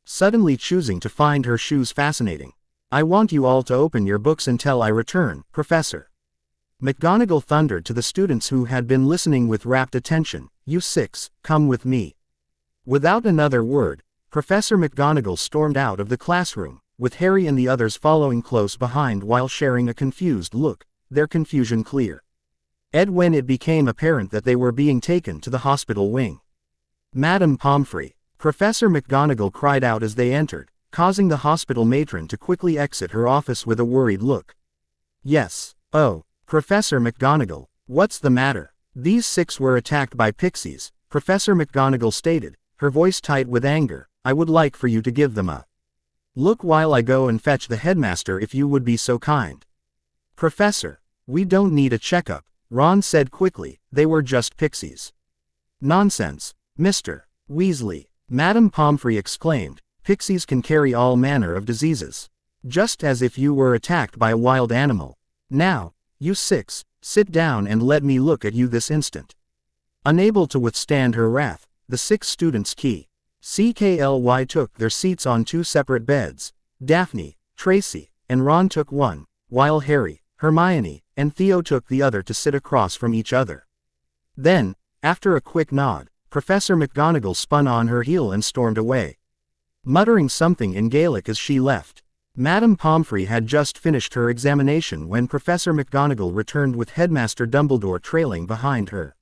suddenly choosing to find her shoes fascinating. "I want you all to open your books until I return, Professor," McGonagall thundered to the students who had been listening with rapt attention. "You 6, come with me." Without another word, Professor McGonagall stormed out of the classroom, with Harry and the others following close behind while sharing a confused look, their confusion clear when it became apparent that they were being taken to the hospital wing. "Madame Pomfrey," Professor McGonagall cried out as they entered, causing the hospital matron to quickly exit her office with a worried look. "Yes. Oh, Professor McGonagall, what's the matter?" "These 6 were attacked by pixies," Professor McGonagall stated, her voice tight with anger. "I would like for you to give them a look while I go and fetch the headmaster if you would be so kind." "Professor, we don't need a checkup," Ron said quickly, "they were just pixies." "Nonsense, Mr. Weasley," Madame Pomfrey exclaimed, "pixies can carry all manner of diseases. Just as if you were attacked by a wild animal. Now, you 6, sit down and let me look at you this instant." Unable to withstand her wrath, the 6 students CKLY took their seats on 2 separate beds. Daphne, Tracy, and Ron took one, while Harry, Hermione, and Theo took the other to sit across from each other. Then, after a quick nod, Professor McGonagall spun on her heel and stormed away, muttering something in Gaelic as she left. Madame Pomfrey had just finished her examination when Professor McGonagall returned with Headmaster Dumbledore trailing behind her.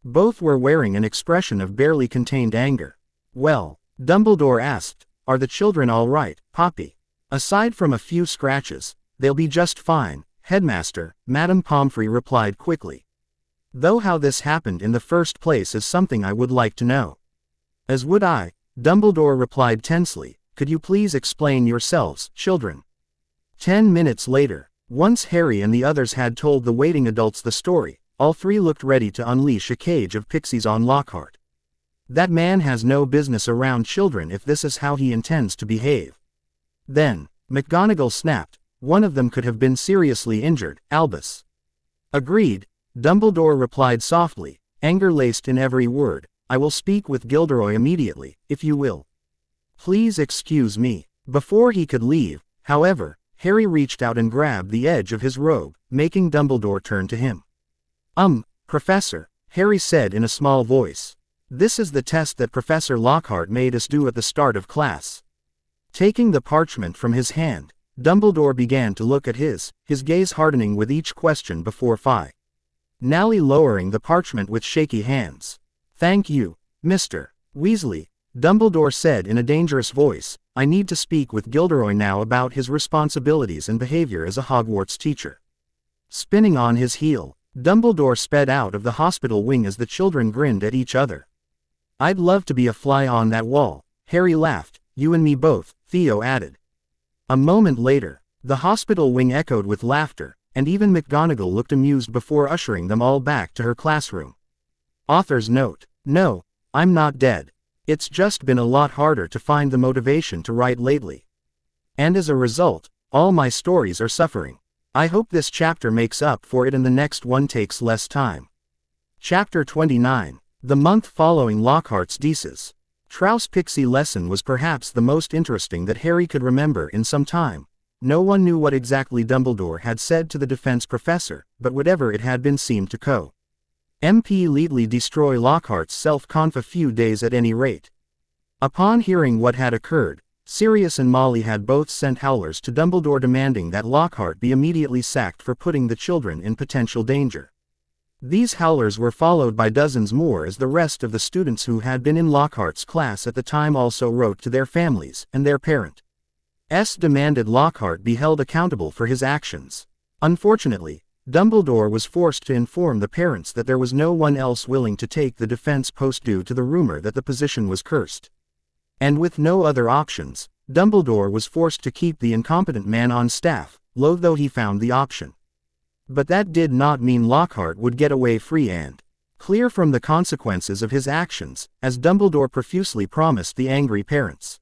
Both were wearing an expression of barely contained anger. "Well," Dumbledore asked, "are the children all right, Poppy?" "Aside from a few scratches, they'll be just fine, Headmaster," Madame Pomfrey replied quickly. "Though how this happened in the first place is something I would like to know." "As would I," Dumbledore replied tensely. "Could you please explain yourselves, children?" 10 minutes later, once Harry and the others had told the waiting adults the story, all three looked ready to unleash a cage of pixies on Lockhart. That man has no business around children if this is how he intends to behave. "Then," McGonagall snapped, "one of them could have been seriously injured, Albus." "Agreed," Dumbledore replied softly, anger laced in every word. "I will speak with Gilderoy immediately, if you will. Please excuse me." Before he could leave, however, Harry reached out and grabbed the edge of his robe, making Dumbledore turn to him. Professor," Harry said in a small voice. "This is the test that Professor Lockhart made us do at the start of class." Taking the parchment from his hand, Dumbledore began to look at his gaze hardening with each question before finally lowering the parchment with shaky hands. "Thank you, Mr. Weasley," Dumbledore said in a dangerous voice. "I need to speak with Gilderoy now about his responsibilities and behavior as a Hogwarts teacher." Spinning on his heel, Dumbledore sped out of the hospital wing as the children grinned at each other. "I'd love to be a fly on that wall," Harry laughed. "You and me both," Theo added. A moment later, the hospital wing echoed with laughter, and even McGonagall looked amused before ushering them all back to her classroom. Author's note: "No, I'm not dead. It's just been a lot harder to find the motivation to write lately. And as a result, all my stories are suffering. I hope this chapter makes up for it and the next one takes less time." Chapter 29. The month following Lockhart's Deces. Trough's Pixie lesson was perhaps the most interesting that Harry could remember in some time. No one knew what exactly Dumbledore had said to the defense professor, but whatever it had been seemed to completely destroy Lockhart's self-conf a few days at any rate. Upon hearing what had occurred, Sirius and Molly had both sent howlers to Dumbledore demanding that Lockhart be immediately sacked for putting the children in potential danger. These howlers were followed by dozens more as the rest of the students who had been in Lockhart's class at the time also wrote to their families, and their parents demanded Lockhart be held accountable for his actions. Unfortunately, Dumbledore was forced to inform the parents that there was no one else willing to take the defense post due to the rumor that the position was cursed. And with no other options, Dumbledore was forced to keep the incompetent man on staff, loath though he found the option. But that did not mean Lockhart would get away free and clear from the consequences of his actions, as Dumbledore profusely promised the angry parents.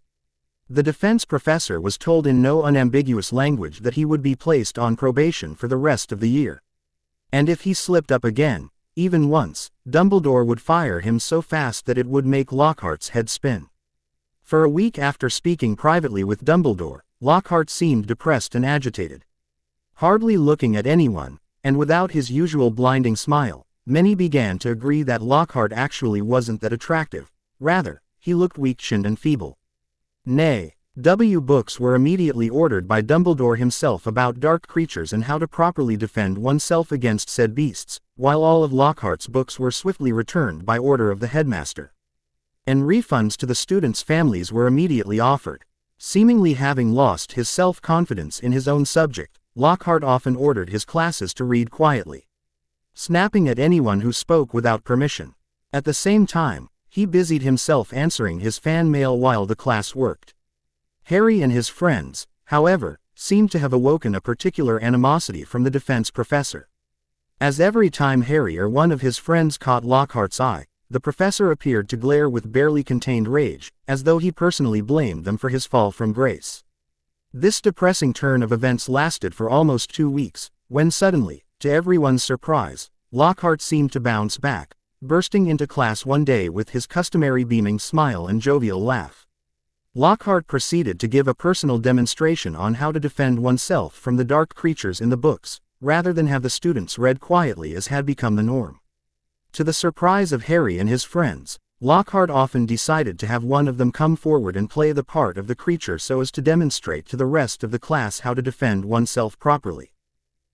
The defense professor was told in no unambiguous language that he would be placed on probation for the rest of the year. And if he slipped up again, even once, Dumbledore would fire him so fast that it would make Lockhart's head spin. For a week after speaking privately with Dumbledore, Lockhart seemed depressed and agitated. Hardly looking at anyone, and without his usual blinding smile, many began to agree that Lockhart actually wasn't that attractive. Rather, he looked weak-chinned and feeble. Nay, books were immediately ordered by Dumbledore himself about dark creatures and how to properly defend oneself against said beasts, while all of Lockhart's books were swiftly returned by order of the headmaster. And refunds to the students' families were immediately offered. Seemingly having lost his self-confidence in his own subject, Lockhart often ordered his classes to read quietly, snapping at anyone who spoke without permission. At the same time, he busied himself answering his fan mail while the class worked. Harry and his friends, however, seemed to have awoken a particular animosity from the defense professor. As every time Harry or one of his friends caught Lockhart's eye, the professor appeared to glare with barely contained rage, as though he personally blamed them for his fall from grace. This depressing turn of events lasted for almost 2 weeks, when suddenly, to everyone's surprise, Lockhart seemed to bounce back, bursting into class one day with his customary beaming smile and jovial laugh. Lockhart proceeded to give a personal demonstration on how to defend oneself from the dark creatures in the books, rather than have the students read quietly as had become the norm. To the surprise of Harry and his friends, Lockhart often decided to have one of them come forward and play the part of the creature so as to demonstrate to the rest of the class how to defend oneself properly.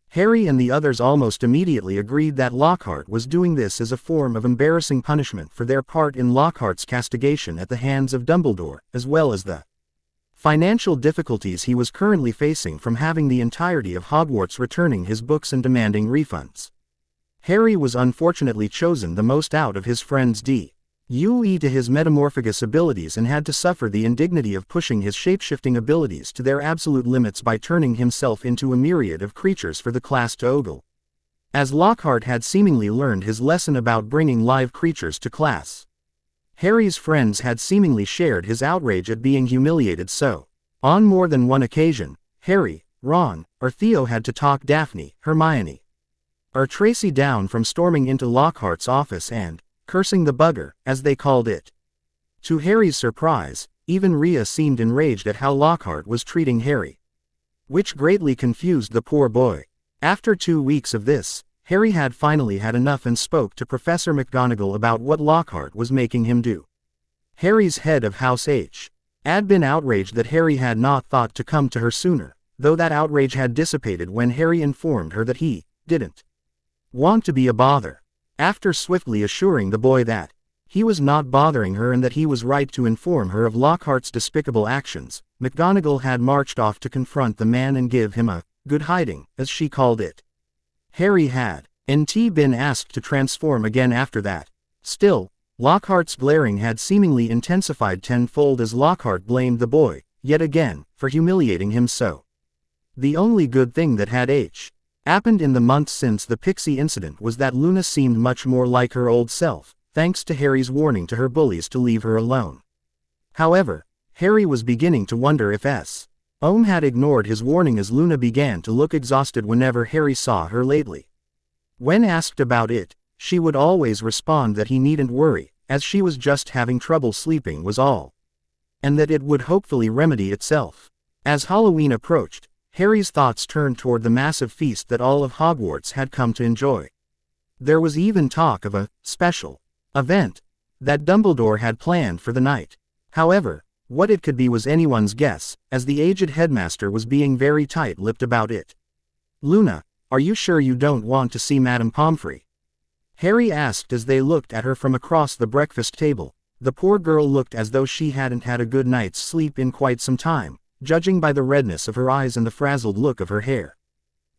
Harry and the others almost immediately agreed that Lockhart was doing this as a form of embarrassing punishment for their part in Lockhart's castigation at the hands of Dumbledore, as well as the financial difficulties he was currently facing from having the entirety of Hogwarts returning his books and demanding refunds. Harry was unfortunately chosen the most out of his friends due to his metamorphagus abilities and had to suffer the indignity of pushing his shapeshifting abilities to their absolute limits by turning himself into a myriad of creatures for the class to ogle. As Lockhart had seemingly learned his lesson about bringing live creatures to class, Harry's friends had seemingly shared his outrage at being humiliated, so, on more than one occasion, Harry, Ron, or Theo had to talk Daphne, Hermione, or Tracy down from storming into Lockhart's office and cursing the bugger, as they called it. To Harry's surprise, even Rhea seemed enraged at how Lockhart was treating Harry, which greatly confused the poor boy. After 2 weeks of this, Harry had finally had enough and spoke to Professor McGonagall about what Lockhart was making him do. Harry's head of House H had been outraged that Harry had not thought to come to her sooner, though that outrage had dissipated when Harry informed her that he didn't want to be a bother. After swiftly assuring the boy that he was not bothering her and that he was right to inform her of Lockhart's despicable actions, McGonagall had marched off to confront the man and give him a good hiding, as she called it. Harry had been asked to transform again after that. Still, Lockhart's glaring had seemingly intensified tenfold as Lockhart blamed the boy, yet again, for humiliating him so. The only good thing that had happened in the months since the Pixie incident was that Luna seemed much more like her old self, thanks to Harry's warning to her bullies to leave her alone. However, Harry was beginning to wonder if Ohm had ignored his warning as Luna began to look exhausted whenever Harry saw her lately. When asked about it, she would always respond that he needn't worry, as she was just having trouble sleeping was all, and that it would hopefully remedy itself. As Halloween approached, Harry's thoughts turned toward the massive feast that all of Hogwarts had come to enjoy. There was even talk of a special event that Dumbledore had planned for the night. However, what it could be was anyone's guess, as the aged headmaster was being very tight-lipped about it. "Luna, are you sure you don't want to see Madame Pomfrey?" Harry asked as they looked at her from across the breakfast table. The poor girl looked as though she hadn't had a good night's sleep in quite some time, judging by the redness of her eyes and the frazzled look of her hair.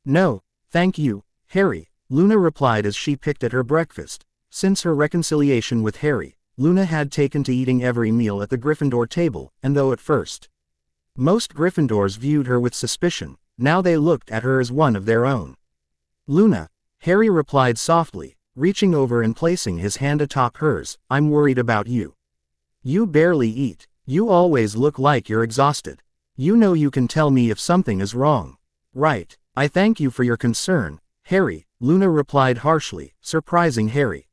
"No, thank you, Harry," Luna replied as she picked at her breakfast. Since her reconciliation with Harry, Luna had taken to eating every meal at the Gryffindor table, and though at first most Gryffindors viewed her with suspicion, now they looked at her as one of their own. "Luna," Harry replied softly, reaching over and placing his hand atop hers, "I'm worried about you. You barely eat. You always look like you're exhausted. You know you can tell me if something is wrong, right?" "I thank you for your concern, Harry," Luna replied harshly, surprising Harry.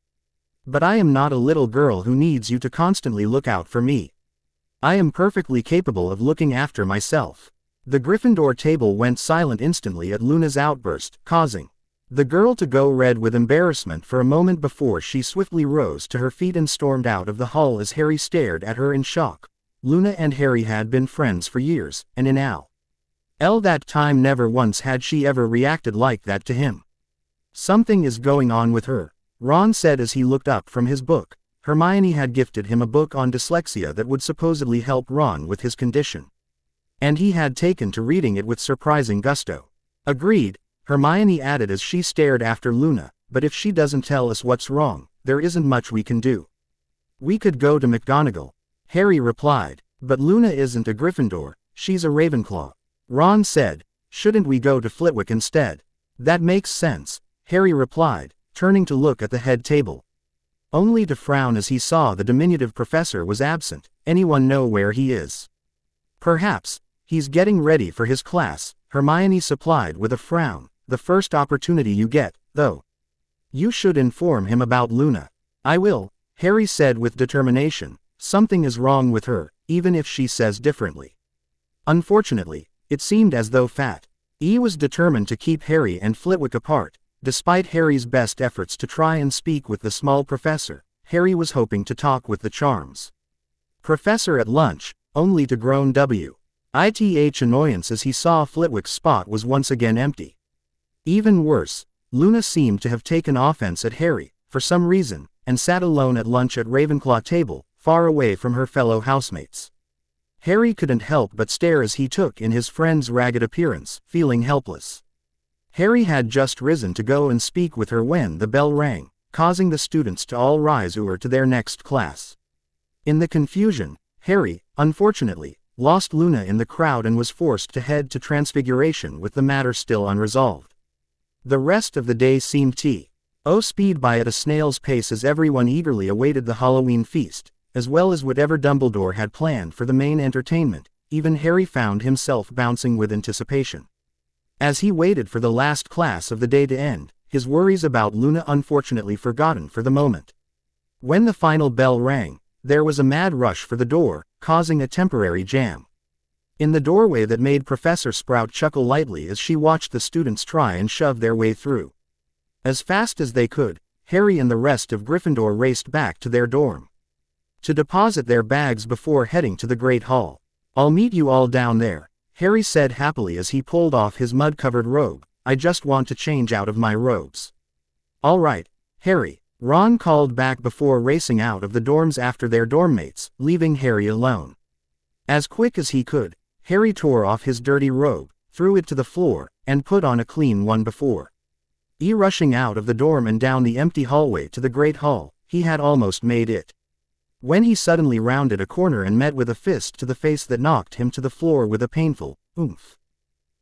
"But I am not a little girl who needs you to constantly look out for me. I am perfectly capable of looking after myself." The Gryffindor table went silent instantly at Luna's outburst, causing the girl to go red with embarrassment for a moment before she swiftly rose to her feet and stormed out of the hall as Harry stared at her in shock. Luna and Harry had been friends for years, and in that time never once had she ever reacted like that to him. "Something is going on with her," Ron said as he looked up from his book. Hermione had gifted him a book on dyslexia that would supposedly help Ron with his condition, and he had taken to reading it with surprising gusto. "Agreed," Hermione added as she stared after Luna, "but if she doesn't tell us what's wrong, there isn't much we can do." "We could go to McGonagall," Harry replied. "But Luna isn't a Gryffindor, she's a Ravenclaw," Ron said. "Shouldn't we go to Flitwick instead?" "That makes sense," Harry replied, turning to look at the head table, only to frown as he saw the diminutive professor was absent. "Anyone know where he is?" "Perhaps he's getting ready for his class," Hermione supplied with a frown. "The first opportunity you get, though. You should inform him about Luna." "I will," Harry said with determination. "Something is wrong with her, even if she says differently. Unfortunately, it seemed as though Fat E was determined to keep Harry and Flitwick apart. Despite Harry's best efforts to try and speak with the small professor, Harry was hoping to talk with the charms professor at lunch, only to groan WITH annoyance as he saw Flitwick's spot was once again empty. Even worse, Luna seemed to have taken offense at Harry, for some reason, and sat alone at lunch at Ravenclaw table, far away from her fellow housemates. Harry couldn't help but stare as he took in his friend's ragged appearance, feeling helpless. Harry had just risen to go and speak with her when the bell rang, causing the students to all rise to their next class. In the confusion, Harry, unfortunately, lost Luna in the crowd and was forced to head to Transfiguration with the matter still unresolved. The rest of the day seemed to speed by at a snail's pace as everyone eagerly awaited the Halloween feast, as well as whatever Dumbledore had planned for the main entertainment. Even Harry found himself bouncing with anticipation. As he waited for the last class of the day to end, his worries about Luna unfortunately forgotten for the moment. When the final bell rang, there was a mad rush for the door, causing a temporary jam in the doorway that made Professor Sprout chuckle lightly as she watched the students try and shove their way through. As fast as they could, Harry and the rest of Gryffindor raced back to their dorm to deposit their bags before heading to the Great Hall. "I'll meet you all down there," Harry said happily as he pulled off his mud-covered robe. "I just want to change out of my robes." "All right, Harry," Ron called back before racing out of the dorms after their dorm mates, leaving Harry alone. As quick as he could, Harry tore off his dirty robe, threw it to the floor, and put on a clean one before rushing out of the dorm and down the empty hallway to the Great Hall. He had almost made it when he suddenly rounded a corner and met with a fist to the face that knocked him to the floor with a painful oomph.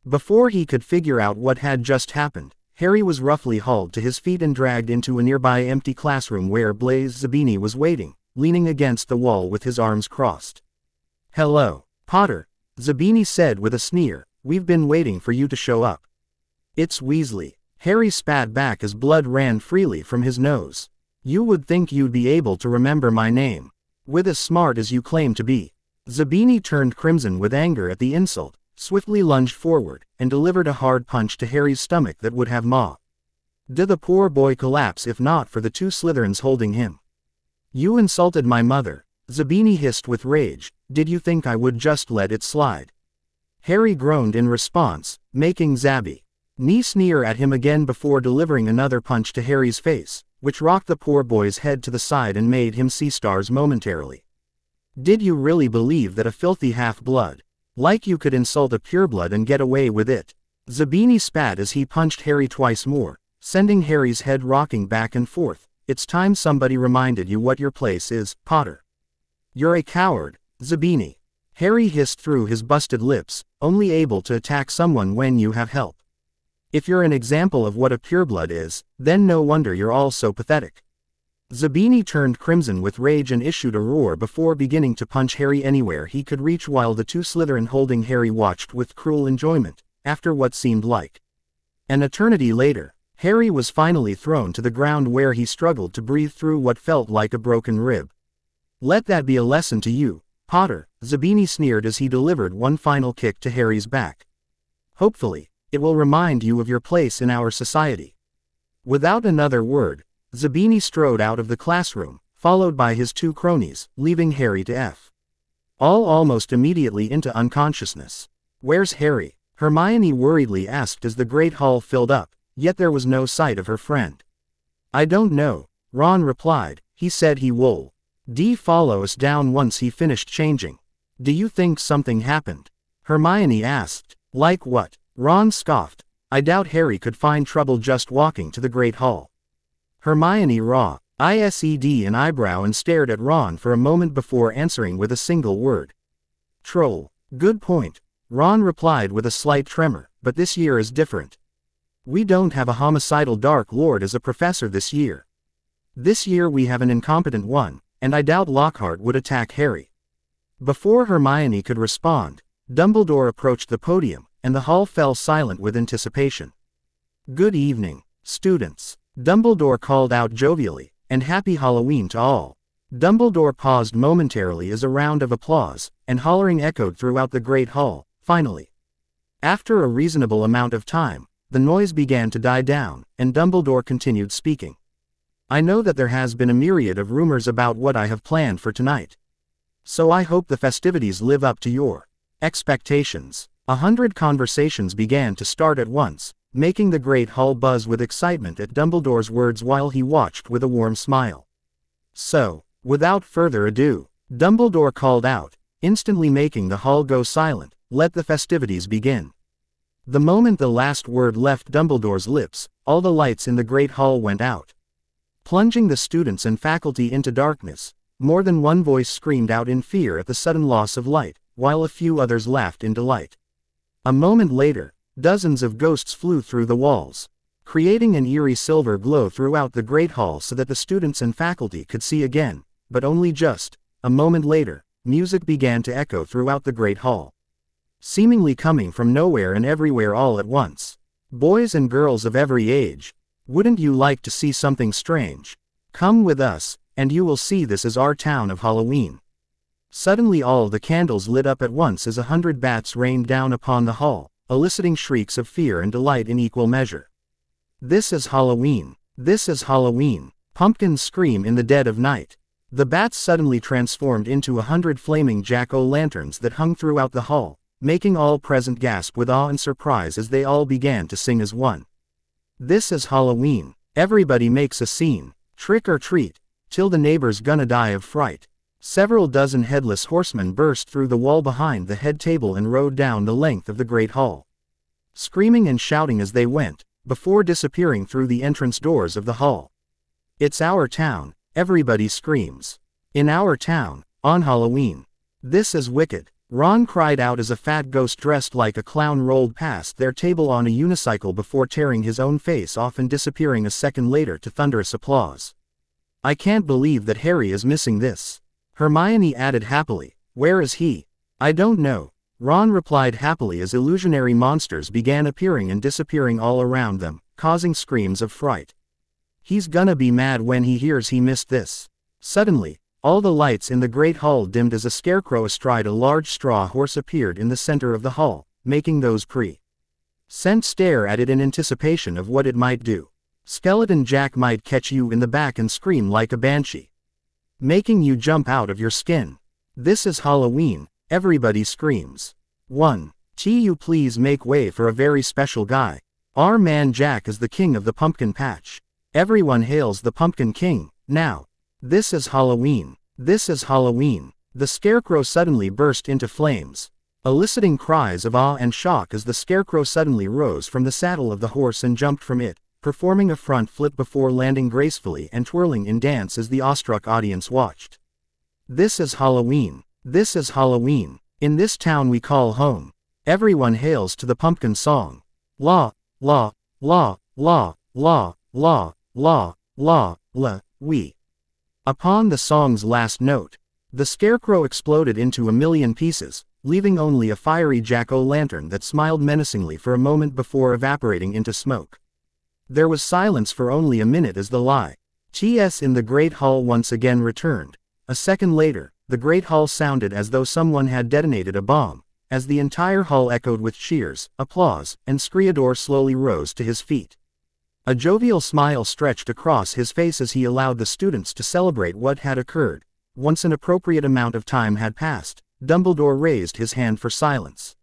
Before he could figure out what had just happened, Harry was roughly hauled to his feet and dragged into a nearby empty classroom where Blaise Zabini was waiting, leaning against the wall with his arms crossed. "Hello, Potter," Zabini said with a sneer, "we've been waiting for you to show up." "It's Weasley," Harry spat back as blood ran freely from his nose. "You would think you'd be able to remember my name. With as smart as you claim to be." Zabini turned crimson with anger at the insult, swiftly lunged forward, and delivered a hard punch to Harry's stomach that would have made the poor boy collapse if not for the two Slytherins holding him. "You insulted my mother," Zabini hissed with rage. "Did you think I would just let it slide?" Harry groaned in response, making Zabini sneer at him again before delivering another punch to Harry's face, which rocked the poor boy's head to the side and made him see stars momentarily. "Did you really believe that a filthy half-blood like you could insult a pureblood and get away with it?" Zabini spat as he punched Harry twice more, sending Harry's head rocking back and forth. "It's time somebody reminded you what your place is, Potter." "You're a coward, Zabini," Harry hissed through his busted lips, only able to attack someone when you have help. "If you're an example of what a pureblood is, then no wonder you're all so pathetic." Zabini turned crimson with rage and issued a roar before beginning to punch Harry anywhere he could reach while the two Slytherin holding Harry watched with cruel enjoyment. After what seemed like an eternity later, Harry was finally thrown to the ground where he struggled to breathe through what felt like a broken rib. "Let that be a lesson to you, Potter," Zabini sneered as he delivered one final kick to Harry's back. "Hopefully, it will remind you of your place in our society." Without another word, Zabini strode out of the classroom, followed by his two cronies, leaving Harry to all almost immediately into unconsciousness. "Where's Harry?" Hermione worriedly asked as the Great Hall filled up, yet there was no sight of her friend. "I don't know," Ron replied. "He said he will follow us down once he finished changing." "Do you think something happened?" Hermione asked. "Like what?" Ron scoffed. "I doubt Harry could find trouble just walking to the Great Hall." Hermione raised an eyebrow and stared at Ron for a moment before answering with a single word. "Troll." "Good point," Ron replied with a slight tremor, "but this year is different. We don't have a homicidal Dark Lord as a professor this year. This year we have an incompetent one, and I doubt Lockhart would attack Harry." Before Hermione could respond, Dumbledore approached the podium, and the hall fell silent with anticipation. "Good evening, students," Dumbledore called out jovially, "and happy Halloween to all." Dumbledore paused momentarily as a round of applause and hollering echoed throughout the Great Hall. Finally, after a reasonable amount of time, the noise began to die down, and Dumbledore continued speaking. I know that there has been a myriad of rumors about what I have planned for tonight. So I hope the festivities live up to your expectations. 100 conversations began to start at once, making the Great Hall buzz with excitement at Dumbledore's words while he watched with a warm smile. So, without further ado, Dumbledore called out, instantly making the hall go silent, "Let the festivities begin." The moment the last word left Dumbledore's lips, all the lights in the Great Hall went out, plunging the students and faculty into darkness. More than one voice screamed out in fear at the sudden loss of light, while a few others laughed in delight. A moment later, dozens of ghosts flew through the walls, creating an eerie silver glow throughout the Great Hall so that the students and faculty could see again, but only just. A moment later, music began to echo throughout the Great Hall, seemingly coming from nowhere and everywhere all at once. Boys and girls of every age, wouldn't you like to see something strange? Come with us, and you will see this is our town of Halloween. Suddenly all the candles lit up at once as 100 bats rained down upon the hall, eliciting shrieks of fear and delight in equal measure. This is Halloween. This is Halloween. Pumpkins scream in the dead of night. The bats suddenly transformed into 100 flaming jack-o'-lanterns that hung throughout the hall, making all present gasp with awe and surprise as they all began to sing as one. This is Halloween. Everybody makes a scene. Trick or treat, till the neighbors gonna die of fright. Several dozen headless horsemen burst through the wall behind the head table and rode down the length of the Great Hall, screaming and shouting as they went, before disappearing through the entrance doors of the hall. It's our town, everybody screams. In our town, on Halloween. This is wicked. Ron cried out as a fat ghost dressed like a clown rolled past their table on a unicycle before tearing his own face off and disappearing a second later to thunderous applause. I can't believe that Harry is missing this. Hermione added happily, "Where is he?" "I don't know," Ron replied happily as illusionary monsters began appearing and disappearing all around them, causing screams of fright. "He's gonna be mad when he hears he missed this." Suddenly, all the lights in the Great Hall dimmed as a scarecrow astride a large straw horse appeared in the center of the hall, making those present stare at it in anticipation of what it might do. Skeleton Jack might catch you in the back and scream like a banshee, making you jump out of your skin. This is Halloween, everybody screams. 1. You please make way for a very special guy. Our man Jack is the king of the pumpkin patch. Everyone hails the Pumpkin King, now. This is Halloween. This is Halloween. The scarecrow suddenly burst into flames, eliciting cries of awe and shock as the scarecrow suddenly rose from the saddle of the horse and jumped from it, performing a front flip before landing gracefully and twirling in dance as the awestruck audience watched. This is Halloween. This is Halloween. In this town we call home. Everyone hails to the pumpkin song. La, la, la, la, la, la, la, la, la, we. Upon the song's last note, the scarecrow exploded into a million pieces, leaving only a fiery jack-o'-lantern that smiled menacingly for a moment before evaporating into smoke. There was silence for only a minute as the lights in the Great Hall once again returned. A second later, the Great Hall sounded as though someone had detonated a bomb, as the entire hall echoed with cheers, applause, and Screador slowly rose to his feet. A jovial smile stretched across his face as he allowed the students to celebrate what had occurred. Once an appropriate amount of time had passed, Dumbledore raised his hand for silence.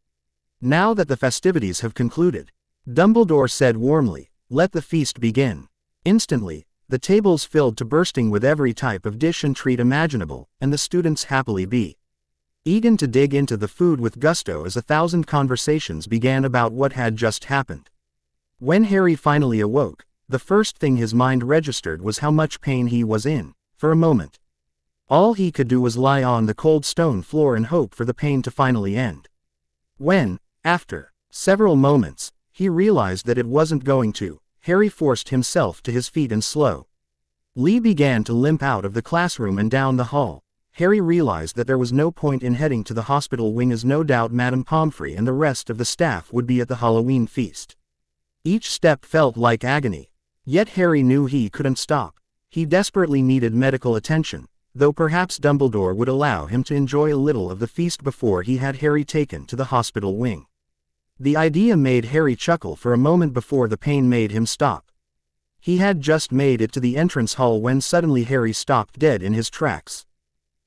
Now that the festivities have concluded, Dumbledore said warmly, let the feast begin. Instantly, the tables filled to bursting with every type of dish and treat imaginable, and the students happily began to dig into the food with gusto as 1,000 conversations began about what had just happened. When Harry finally awoke, the first thing his mind registered was how much pain he was in. For a moment, all he could do was lie on the cold stone floor and hope for the pain to finally end. When, after several moments, he realized that it wasn't going to, Harry forced himself to his feet and slowly began to limp out of the classroom and down the hall. Harry realized that there was no point in heading to the hospital wing as no doubt Madame Pomfrey and the rest of the staff would be at the Halloween feast. Each step felt like agony. Yet Harry knew he couldn't stop. He desperately needed medical attention. though perhaps Dumbledore would allow him to enjoy a little of the feast before he had Harry taken to the hospital wing. The idea made Harry chuckle for a moment before the pain made him stop. He had just made it to the entrance hall when suddenly Harry stopped dead in his tracks.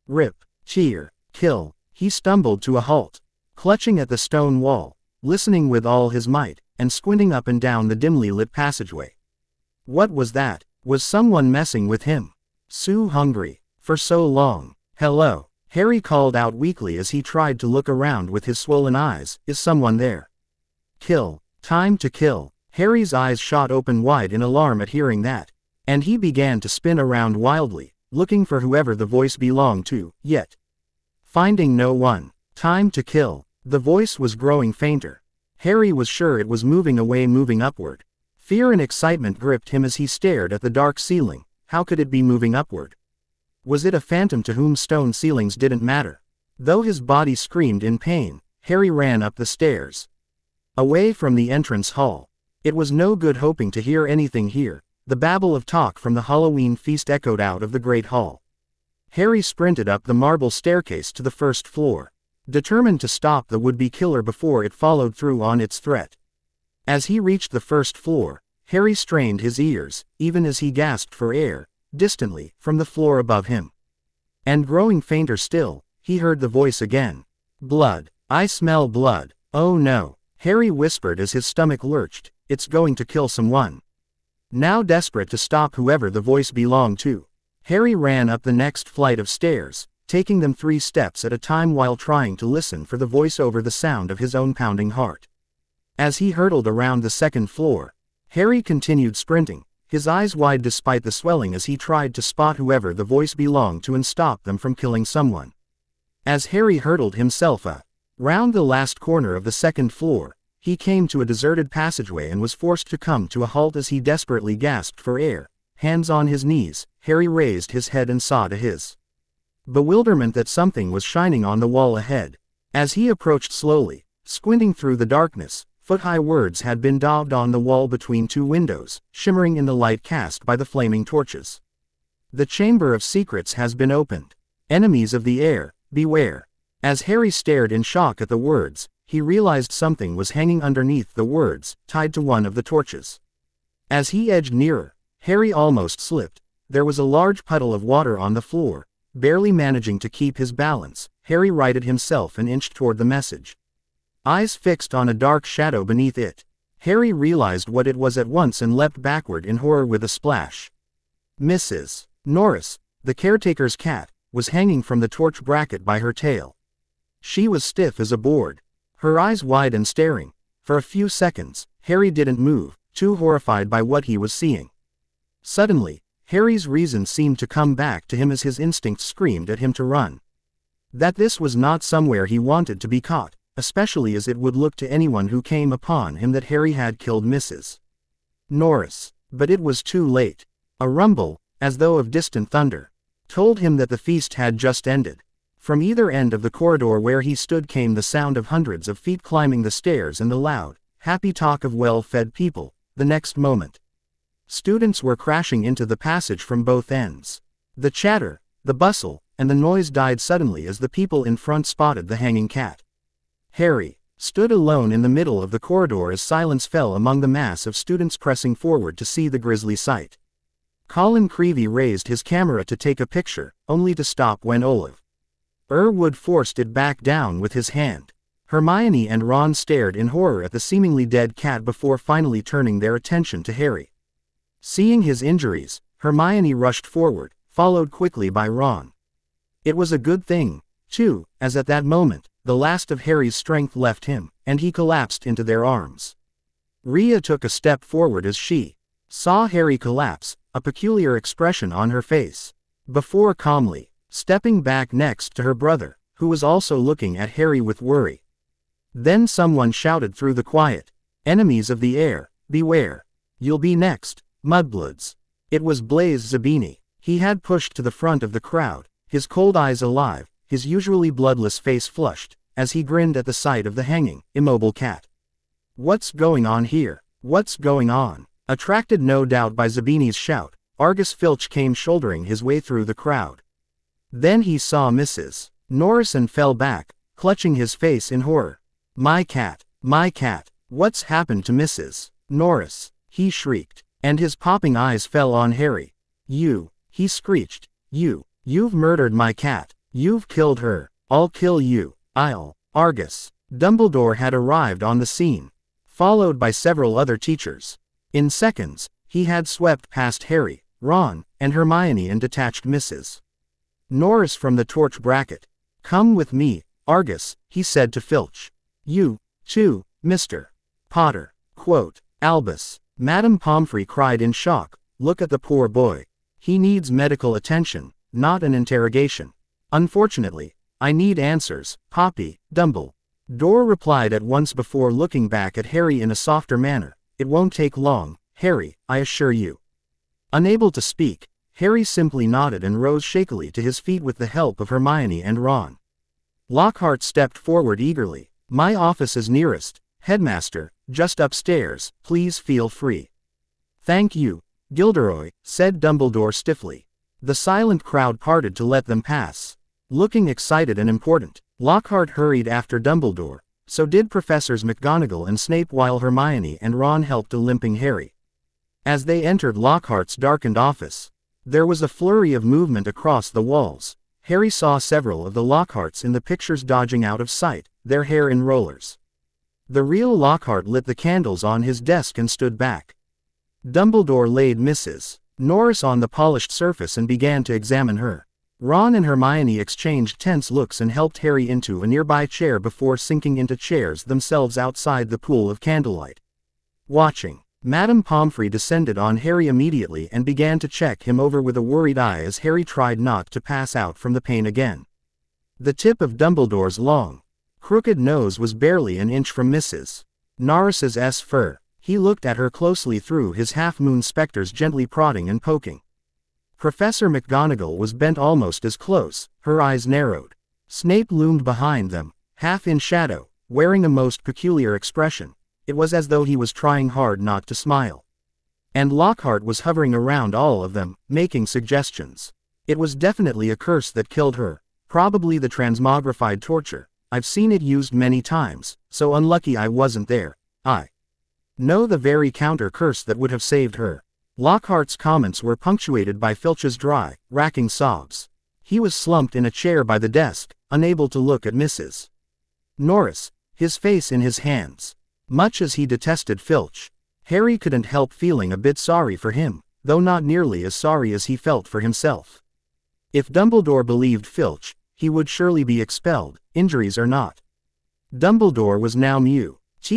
Rip, cheer, kill, he stumbled to a halt, clutching at the stone wall, listening with all his might, and squinting up and down the dimly lit passageway. What was that? Was someone messing with him? So hungry. For so long. Hello, Harry called out weakly as he tried to look around with his swollen eyes. Is someone there? Kill. Time to kill. Harry's eyes shot open wide in alarm at hearing that, and he began to spin around wildly, looking for whoever the voice belonged to, yet finding no one. Time to kill. The voice was growing fainter. Harry was sure it was moving away, moving upward. Fear and excitement gripped him as he stared at the dark ceiling. How could it be moving upward? Was it a phantom to whom stone ceilings didn't matter? Though his body screamed in pain, Harry ran up the stairs, away from the entrance hall. It was no good hoping to hear anything here. The babble of talk from the Halloween feast echoed out of the great hall. Harry sprinted up the marble staircase to the first floor, determined to stop the would-be killer before it followed through on its threat. As he reached the first floor, Harry strained his ears, even as he gasped for air, distantly, from the floor above him. And growing fainter still, he heard the voice again. Blood. I smell blood. Oh no, Harry whispered as his stomach lurched. It's going to kill someone. Now desperate to stop whoever the voice belonged to, Harry ran up the next flight of stairs, taking them 3 steps at a time while trying to listen for the voice over the sound of his own pounding heart. As he hurtled around the second floor, Harry continued sprinting, his eyes wide despite the swelling as he tried to spot whoever the voice belonged to and stop them from killing someone. As Harry hurtled himself round the last corner of the second floor, he came to a deserted passageway and was forced to come to a halt as he desperately gasped for air. Hands on his knees, Harry raised his head and saw to his bewilderment that something was shining on the wall ahead. As he approached slowly, squinting through the darkness, foot-high words had been daubed on the wall between 2 windows, shimmering in the light cast by the flaming torches. The Chamber of Secrets has been opened. Enemies of the air, beware. As Harry stared in shock at the words, he realized something was hanging underneath the words, tied to one of the torches. As he edged nearer, Harry almost slipped. There was a large puddle of water on the floor. Barely managing to keep his balance, Harry righted himself and inched toward the message. Eyes fixed on a dark shadow beneath it, Harry realized what it was at once and leapt backward in horror with a splash. Mrs. Norris, the caretaker's cat, was hanging from the torch bracket by her tail. She was stiff as a board, her eyes wide and staring. For a few seconds, Harry didn't move, too horrified by what he was seeing. Suddenly, Harry's reason seemed to come back to him as his instincts screamed at him to run. That this was not somewhere he wanted to be caught, especially as it would look to anyone who came upon him that Harry had killed Mrs. Norris. But it was too late. A rumble, as though of distant thunder, told him that the feast had just ended. From either end of the corridor where he stood came the sound of hundreds of feet climbing the stairs and the loud, happy talk of well-fed people. The next moment, students were crashing into the passage from both ends. The chatter, the bustle, and the noise died suddenly as the people in front spotted the hanging cat. Harry stood alone in the middle of the corridor as silence fell among the mass of students pressing forward to see the grisly sight. Colin Creevey raised his camera to take a picture, only to stop when Olive Wood forced it back down with his hand. Hermione and Ron stared in horror at the seemingly dead cat before finally turning their attention to Harry. Seeing his injuries, Hermione rushed forward, followed quickly by Ron. It was a good thing, too, as at that moment, the last of Harry's strength left him, and he collapsed into their arms. Rhea took a step forward as she saw Harry collapse, a peculiar expression on her face, before calmly stepping back next to her brother, who was also looking at Harry with worry. Then someone shouted through the quiet, "Enemies of the air, beware. You'll be next, mudbloods." It was Blaise Zabini. He had pushed to the front of the crowd, his cold eyes alive, his usually bloodless face flushed, as he grinned at the sight of the hanging, immobile cat. "What's going on here? What's going on?" Attracted no doubt by Zabini's shout, Argus Filch came shouldering his way through the crowd. Then he saw Mrs. Norris and fell back, clutching his face in horror. My cat, what's happened to Mrs. Norris? He shrieked, and his popping eyes fell on Harry. He screeched, you've murdered my cat, you've killed her, I'll kill you, Argus. Dumbledore had arrived on the scene, followed by several other teachers. In seconds, he had swept past Harry, Ron, and Hermione and detached Mrs. Norris from the torch bracket. Come with me, Argus, he said to Filch. You, too, Mr. Potter. Quote, Albus. Madame Pomfrey cried in shock, look at the poor boy. He needs medical attention, not an interrogation. Unfortunately, I need answers, Poppy. Dumbledore replied at once before looking back at Harry in a softer manner. It won't take long, Harry, I assure you. Unable to speak, Harry simply nodded and rose shakily to his feet with the help of Hermione and Ron. Lockhart stepped forward eagerly. My office is nearest, Headmaster, just upstairs, please feel free. Thank you, Gilderoy, said Dumbledore stiffly. The silent crowd parted to let them pass. Looking excited and important, Lockhart hurried after Dumbledore, so did Professors McGonagall and Snape while Hermione and Ron helped a limping Harry. As they entered Lockhart's darkened office, there was a flurry of movement across the walls. Harry saw several of the Lockharts in the pictures dodging out of sight, their hair in rollers. The real Lockhart lit the candles on his desk and stood back. Dumbledore laid Mrs. Norris on the polished surface and began to examine her. Ron and Hermione exchanged tense looks and helped Harry into a nearby chair before sinking into chairs themselves outside the pool of candlelight. Watching, Madame Pomfrey descended on Harry immediately and began to check him over with a worried eye as Harry tried not to pass out from the pain again. The tip of Dumbledore's long, crooked nose was barely an inch from Mrs. Norris's fur. He looked at her closely through his half-moon specters, gently prodding and poking. Professor McGonagall was bent almost as close, her eyes narrowed. Snape loomed behind them, half in shadow, wearing a most peculiar expression. It was as though he was trying hard not to smile. And Lockhart was hovering around all of them, making suggestions. It was definitely a curse that killed her, probably the transmogrified torture. I've seen it used many times, so unlucky I wasn't there. I know the very counter curse that would have saved her. Lockhart's comments were punctuated by Filch's dry, racking sobs. He was slumped in a chair by the desk, unable to look at Mrs. Norris, his face in his hands. Much as he detested Filch, Harry couldn't help feeling a bit sorry for him, though not nearly as sorry as he felt for himself. If Dumbledore believed Filch, he would surely be expelled, injuries or not. Dumbledore was now mute,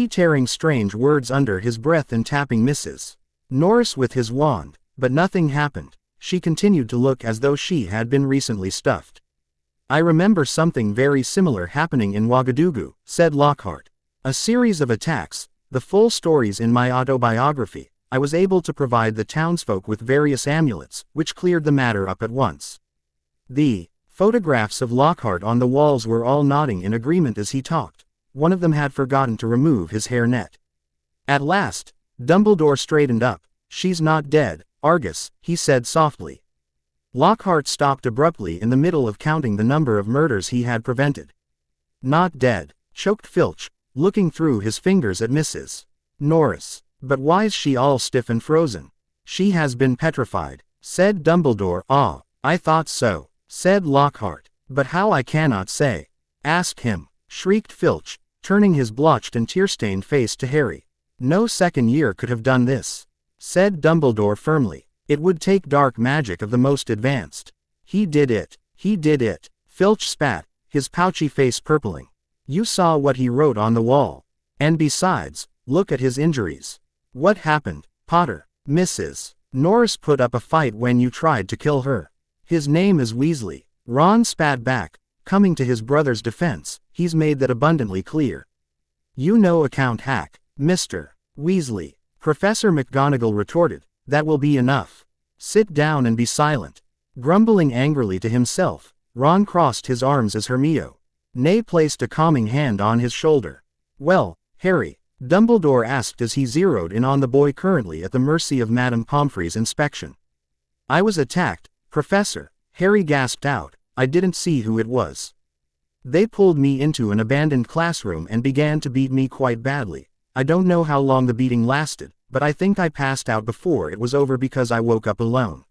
tearing strange words under his breath and tapping Mrs. Norris with his wand, but nothing happened. She continued to look as though she had been recently stuffed. I remember something very similar happening in Ouagadougou, said Lockhart. A series of attacks, the full stories in my autobiography. I was able to provide the townsfolk with various amulets, which cleared the matter up at once. The photographs of Lockhart on the walls were all nodding in agreement as he talked. One of them had forgotten to remove his hairnet. At last, Dumbledore straightened up. She's not dead, Argus, he said softly. Lockhart stopped abruptly in the middle of counting the number of murders he had prevented. Not dead, choked Filch, looking through his fingers at Mrs. Norris. But why's she all stiff and frozen? She has been petrified, said Dumbledore. Ah, I thought so, said Lockhart. But how I cannot say. Ask him, shrieked Filch, turning his blotched and tear-stained face to Harry. No second year could have done this, said Dumbledore firmly. It would take dark magic of the most advanced. He did it, Filch spat, his pouchy face purpling. You saw what he wrote on the wall. And besides, look at his injuries. What happened, Potter? Mrs. Norris put up a fight when you tried to kill her. His name is Weasley. Ron spat back, coming to his brother's defense. He's made that abundantly clear. You know account hack, Mr. Weasley. Professor McGonagall retorted. That will be enough. Sit down and be silent. Grumbling angrily to himself, Ron crossed his arms as Hermione placed a calming hand on his shoulder. Well, Harry, Dumbledore asked as he zeroed in on the boy currently at the mercy of Madame Pomfrey's inspection. I was attacked, Professor, Harry gasped out, I didn't see who it was. They pulled me into an abandoned classroom and began to beat me quite badly. I don't know how long the beating lasted, but I think I passed out before it was over because I woke up alone."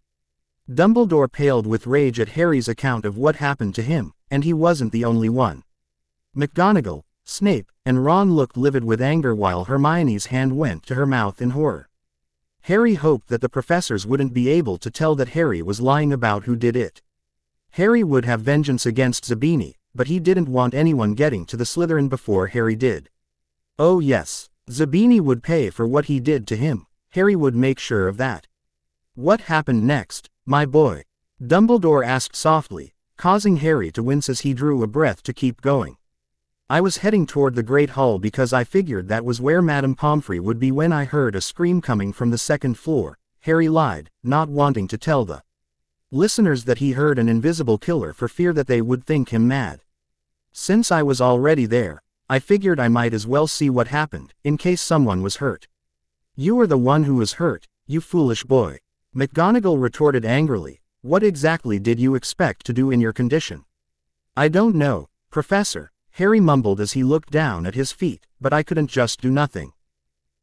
Dumbledore paled with rage at Harry's account of what happened to him, and he wasn't the only one. McGonagall, Snape, and Ron looked livid with anger while Hermione's hand went to her mouth in horror. Harry hoped that the professors wouldn't be able to tell that Harry was lying about who did it. Harry would have vengeance against Zabini, but he didn't want anyone getting to the Slytherin before Harry did. Oh yes, Zabini would pay for what he did to him. Harry would make sure of that. "What happened next, my boy?" Dumbledore asked softly, causing Harry to wince as he drew a breath to keep going. "I was heading toward the Great Hall because I figured that was where Madame Pomfrey would be when I heard a scream coming from the second floor," Harry lied, not wanting to tell the listeners that he heard an invisible killer for fear that they would think him mad. "Since I was already there, I figured I might as well see what happened, in case someone was hurt." "You were the one who was hurt, you foolish boy," McGonagall retorted angrily. "What exactly did you expect to do in your condition?" "I don't know, Professor," Harry mumbled as he looked down at his feet, "but I couldn't just do nothing."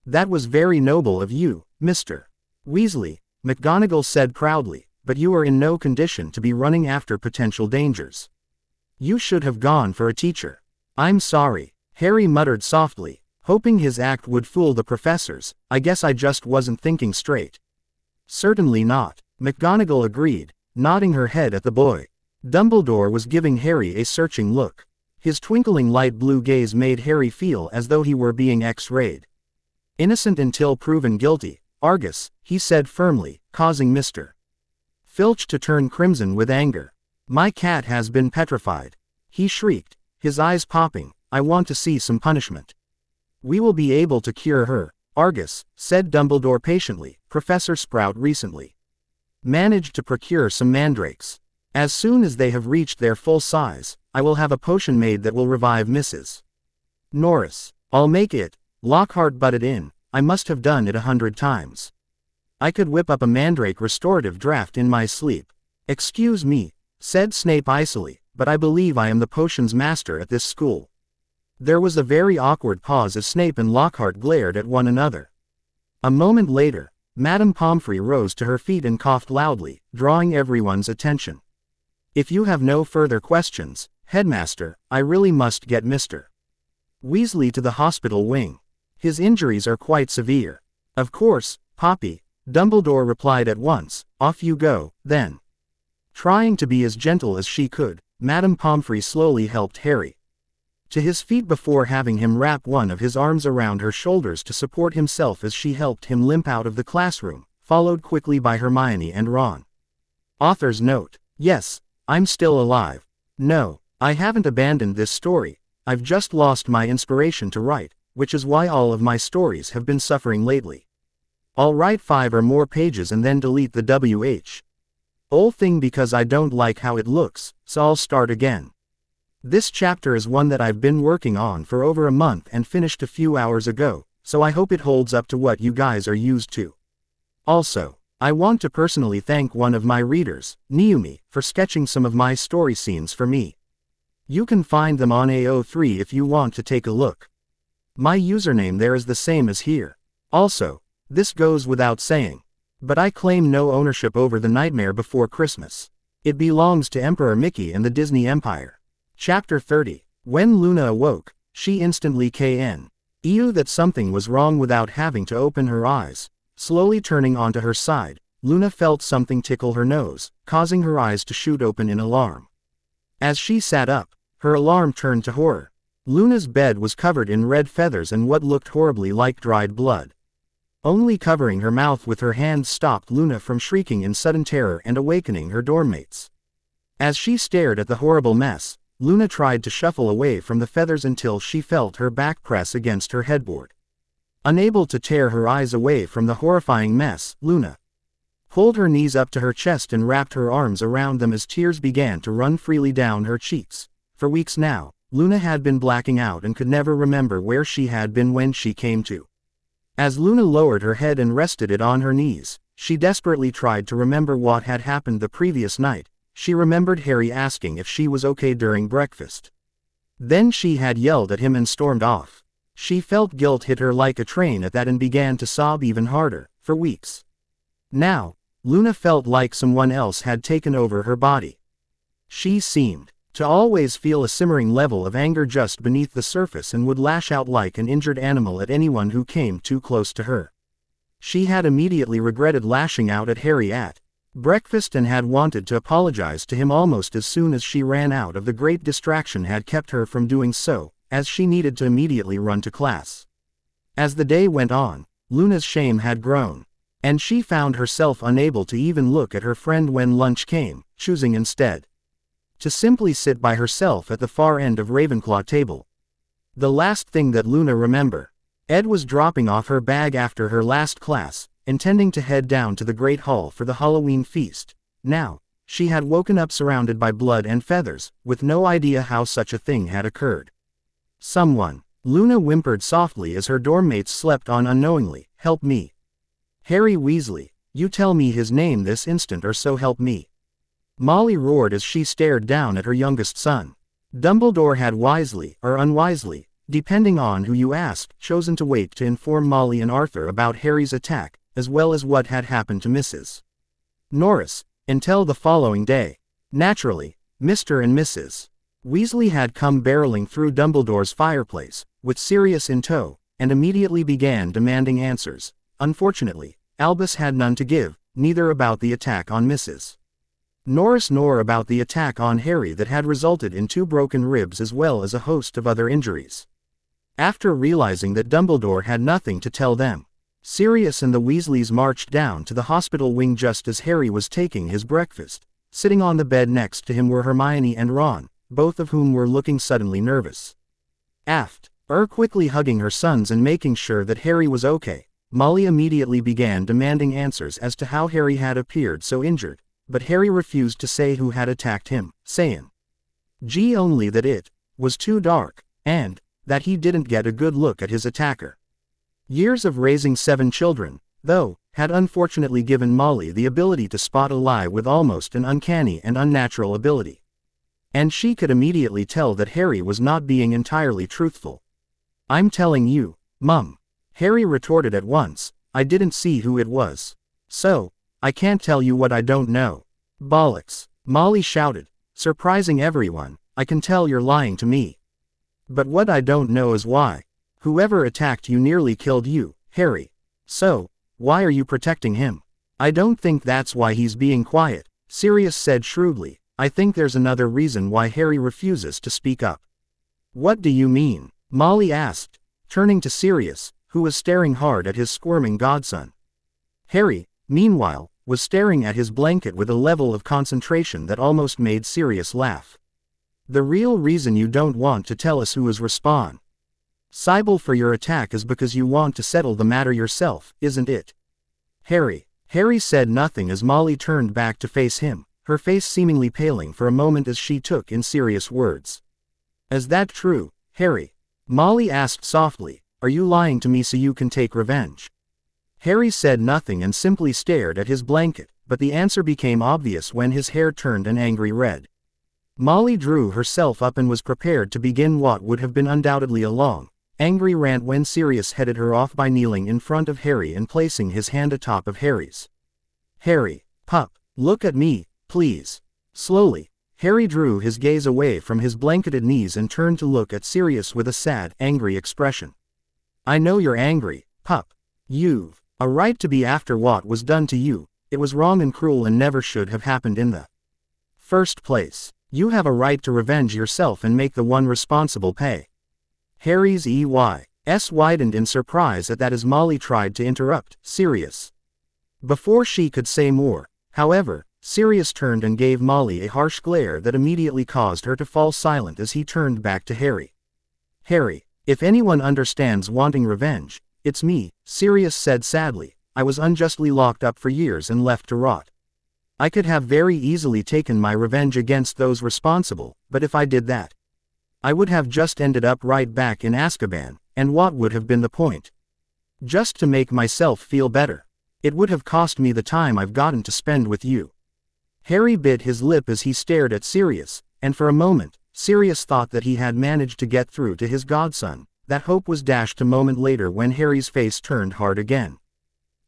"That was very noble of you, Mr. Weasley," McGonagall said proudly, "but you are in no condition to be running after potential dangers. You should have gone for a teacher." "I'm sorry," Harry muttered softly, hoping his act would fool the professors. "I guess I just wasn't thinking straight." "Certainly not," McGonagall agreed, nodding her head at the boy. Dumbledore was giving Harry a searching look. His twinkling light blue gaze made Harry feel as though he were being X-rayed. "Innocent until proven guilty, Argus," he said firmly, causing Mr. Filch to turn crimson with anger. "My cat has been petrified," he shrieked, his eyes popping. "I want to see some punishment." "We will be able to cure her, Argus," said Dumbledore patiently. "Professor Sprout recently managed to procure some mandrakes. As soon as they have reached their full size, I will have a potion made that will revive Mrs. Norris. I'll make it," Lockhart butted in. "I must have done it 100 times. I could whip up a mandrake restorative draft in my sleep." "Excuse me," said Snape icily, "but I believe I am the potions master at this school." There was a very awkward pause as Snape and Lockhart glared at one another. A moment later, Madame Pomfrey rose to her feet and coughed loudly, drawing everyone's attention. "If you have no further questions, Headmaster, I really must get Mr. Weasley to the hospital wing. His injuries are quite severe." "Of course, Poppy," Dumbledore replied at once. "Off you go, then." Trying to be as gentle as she could, Madame Pomfrey slowly helped Harry to his feet before having him wrap one of his arms around her shoulders to support himself as she helped him limp out of the classroom, followed quickly by Hermione and Ron. Author's note: yes, I'm still alive. No, I haven't abandoned this story. I've just lost my inspiration to write, which is why all of my stories have been suffering lately. I'll write 5 or more pages and then delete the whole thing because I don't like how it looks, so I'll start again. This chapter is one that I've been working on for over a month and finished a few hours ago, so I hope it holds up to what you guys are used to. Also, I want to personally thank one of my readers, Niumi, for sketching some of my story scenes for me. You can find them on AO3 if you want to take a look. My username there is the same as here. Also, this goes without saying, but I claim no ownership over The Nightmare Before Christmas. It belongs to Emperor Mickey and the Disney Empire. Chapter 30. When Luna awoke, she instantly knew that something was wrong without having to open her eyes. Slowly turning onto her side, Luna felt something tickle her nose, causing her eyes to shoot open in alarm. As she sat up, her alarm turned to horror. Luna's bed was covered in red feathers and what looked horribly like dried blood. Only covering her mouth with her hands stopped Luna from shrieking in sudden terror and awakening her dormmates. As she stared at the horrible mess, Luna tried to shuffle away from the feathers until she felt her back press against her headboard. Unable to tear her eyes away from the horrifying mess, Luna pulled her knees up to her chest and wrapped her arms around them as tears began to run freely down her cheeks. For weeks now, Luna had been blacking out and could never remember where she had been when she came to. As Luna lowered her head and rested it on her knees, she desperately tried to remember what had happened the previous night, she remembered Harry asking if she was okay during breakfast. Then she had yelled at him and stormed off. She felt guilt hit her like a train at that and began to sob even harder, for weeks. Now, Luna felt like someone else had taken over her body. She seemed to always feel a simmering level of anger just beneath the surface and would lash out like an injured animal at anyone who came too close to her. She had immediately regretted lashing out at Harry at breakfast and had wanted to apologize to him almost as soon as she ran out of the great distraction had kept her from doing so, as she needed to immediately run to class. As the day went on, Luna's shame had grown, and she found herself unable to even look at her friend when lunch came, choosing instead to simply sit by herself at the far end of Ravenclaw table. The last thing that Luna remembered, Ed was dropping off her bag after her last class, intending to head down to the Great Hall for the Halloween feast. Now, she had woken up surrounded by blood and feathers, with no idea how such a thing had occurred. Someone, Luna whimpered softly as her dorm mates slept on unknowingly, help me. Harry Weasley, you tell me his name this instant or so help me. Molly roared as she stared down at her youngest son. Dumbledore had wisely, or unwisely, depending on who you asked, chosen to wait to inform Molly and Arthur about Harry's attack, as well as what had happened to Mrs. Norris, until the following day. Naturally, Mr. and Mrs. Weasley had come barreling through Dumbledore's fireplace, with Sirius in tow, and immediately began demanding answers. Unfortunately, Albus had none to give, neither about the attack on Mrs. Norris nor about the attack on Harry that had resulted in 2 broken ribs as well as a host of other injuries. After realizing that Dumbledore had nothing to tell them, Sirius and the Weasleys marched down to the hospital wing just as Harry was taking his breakfast. Sitting on the bed next to him were Hermione and Ron, both of whom were looking suddenly nervous. Aft, quickly hugging her sons and making sure that Harry was okay, Molly immediately began demanding answers as to how Harry had appeared so injured, but Harry refused to say who had attacked him, saying only that it was too dark, and that he didn't get a good look at his attacker. Years of raising 7 children, though, had unfortunately given Molly the ability to spot a lie with almost an uncanny and unnatural ability. And she could immediately tell that Harry was not being entirely truthful. I'm telling you, Mum. Harry retorted at once, I didn't see who it was. So, I can't tell you what I don't know. Bollocks, Molly shouted, surprising everyone, I can tell you're lying to me. But what I don't know is why. Whoever attacked you nearly killed you, Harry. So, why are you protecting him? I don't think that's why he's being quiet, Sirius said shrewdly. I think there's another reason why Harry refuses to speak up. What do you mean? Molly asked, turning to Sirius, who was staring hard at his squirming godson. Harry, meanwhile, was staring at his blanket with a level of concentration that almost made Sirius laugh. The real reason you don't want to tell us who is responsible for your attack is because you want to settle the matter yourself, isn't it? Harry said nothing as Molly turned back to face him, her face seemingly paling for a moment as she took in Sirius' words. Is that true, Harry? Molly asked softly, are you lying to me so you can take revenge? Harry said nothing and simply stared at his blanket, but the answer became obvious when his hair turned an angry red. Molly drew herself up and was prepared to begin what would have been undoubtedly a long, angry rant when Sirius headed her off by kneeling in front of Harry and placing his hand atop of Harry's. Harry, pup, look at me, please. Slowly, Harry drew his gaze away from his blanketed knees and turned to look at Sirius with a sad, angry expression. I know you're angry, pup. You've a right to be after what was done to you. It was wrong and cruel and never should have happened in the first place. You have a right to revenge yourself and make the one responsible pay. Harry's eyes widened in surprise at that as Molly tried to interrupt Sirius. Before she could say more, however, Sirius turned and gave Molly a harsh glare that immediately caused her to fall silent as he turned back to Harry. Harry, if anyone understands wanting revenge, it's me, Sirius said sadly. I was unjustly locked up for years and left to rot. I could have very easily taken my revenge against those responsible, but if I did that, I would have just ended up right back in Azkaban, and what would have been the point? Just to make myself feel better. It would have cost me the time I've gotten to spend with you. Harry bit his lip as he stared at Sirius, and for a moment, Sirius thought that he had managed to get through to his godson. That hope was dashed a moment later when Harry's face turned hard again.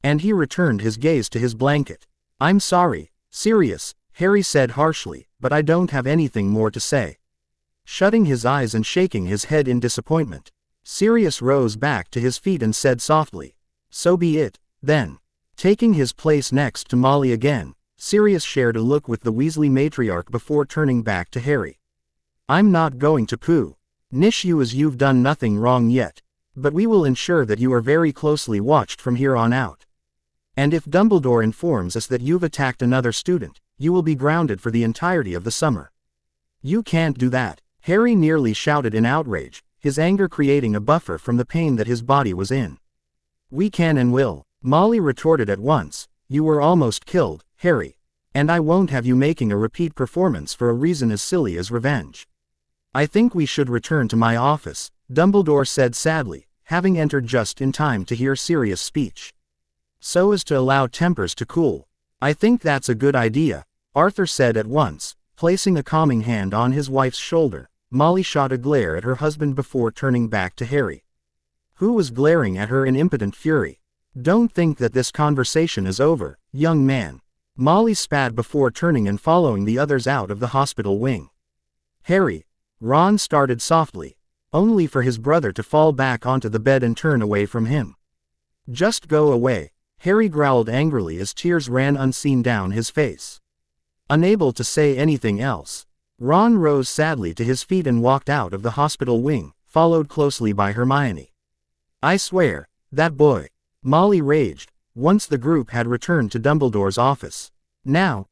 And he returned his gaze to his blanket. "I'm sorry, Sirius," Harry said harshly, "but I don't have anything more to say." Shutting his eyes and shaking his head in disappointment, Sirius rose back to his feet and said softly, "So be it, then." Taking his place next to Molly again, Sirius shared a look with the Weasley matriarch before turning back to Harry. "I'm not going to punish you as you've done nothing wrong yet, but we will ensure that you are very closely watched from here on out. And if Dumbledore informs us that you've attacked another student, you will be grounded for the entirety of the summer." "You can't do that," Harry nearly shouted in outrage, his anger creating a buffer from the pain that his body was in. "We can and will," Molly retorted at once. "You were almost killed, Harry. And I won't have you making a repeat performance for a reason as silly as revenge." "I think we should return to my office," Dumbledore said sadly, having entered just in time to hear Sirius' speech. "So as to allow tempers to cool." "I think that's a good idea," Arthur said at once, placing a calming hand on his wife's shoulder. Molly shot a glare at her husband before turning back to Harry, who was glaring at her in impotent fury. "Don't think that this conversation is over, young man," Molly spat before turning and following the others out of the hospital wing. "Harry," Ron started softly, only for his brother to fall back onto the bed and turn away from him. "Just go away," Harry growled angrily as tears ran unseen down his face. Unable to say anything else, Ron rose sadly to his feet and walked out of the hospital wing, followed closely by Hermione. "I swear, that boy," Molly raged, once the group had returned to Dumbledore's office. Now,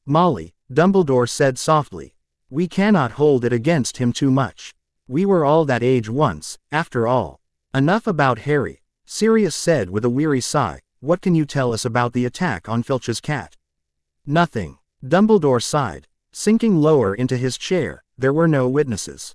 Molly," Dumbledore said softly. "We cannot hold it against him too much. We were all that age once, after all." "Enough about Harry," Sirius said with a weary sigh. "What can you tell us about the attack on Filch's cat?" "Nothing," Dumbledore sighed, sinking lower into his chair. "There were no witnesses.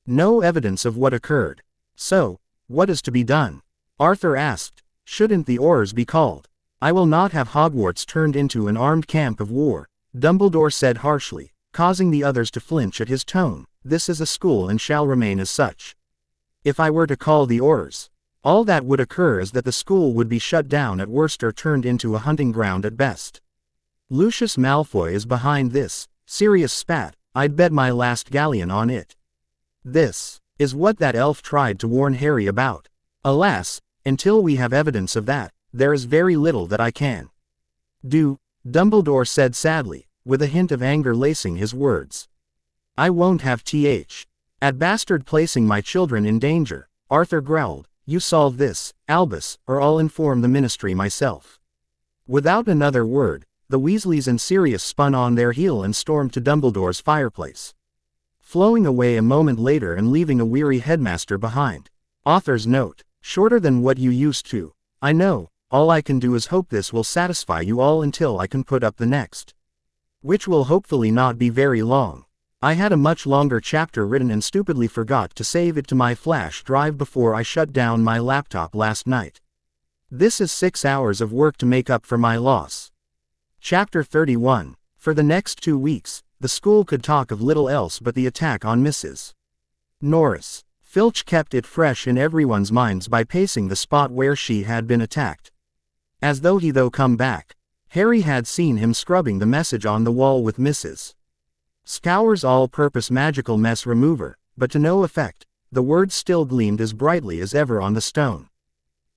No evidence of what occurred. So, what is to be done?" Arthur asked. "Shouldn't the Aurors be called?" "I will not have Hogwarts turned into an armed camp of war," Dumbledore said harshly, causing the others to flinch at his tone. "This is a school and shall remain as such. If I were to call the Aurors, all that would occur is that the school would be shut down at worst or turned into a hunting ground at best. Lucius Malfoy is behind this," Sirius spat. "I'd bet my last galleon on it." "This is what that elf tried to warn Harry about. Alas, until we have evidence of that, there is very little that I can do," Dumbledore said sadly, with a hint of anger lacing his words. "I won't have at bastard placing my children in danger," Arthur growled. "You solve this, Albus, or I'll inform the Ministry myself." Without another word, the Weasleys and Sirius spun on their heel and stormed to Dumbledore's fireplace, flowing away a moment later and leaving a weary headmaster behind. Author's note: shorter than what you used to. I know, all I can do is hope this will satisfy you all until I can put up the next, which will hopefully not be very long. I had a much longer chapter written and stupidly forgot to save it to my flash drive before I shut down my laptop last night. This is 6 hours of work to make up for my loss. Chapter 31. For the next 2 weeks, the school could talk of little else but the attack on Mrs. Norris. Filch kept it fresh in everyone's minds by pacing the spot where she had been attacked. As though he'd come back, Harry had seen him scrubbing the message on the wall with Mrs. Scour's all-purpose magical mess remover, but to no effect. The words still gleamed as brightly as ever on the stone.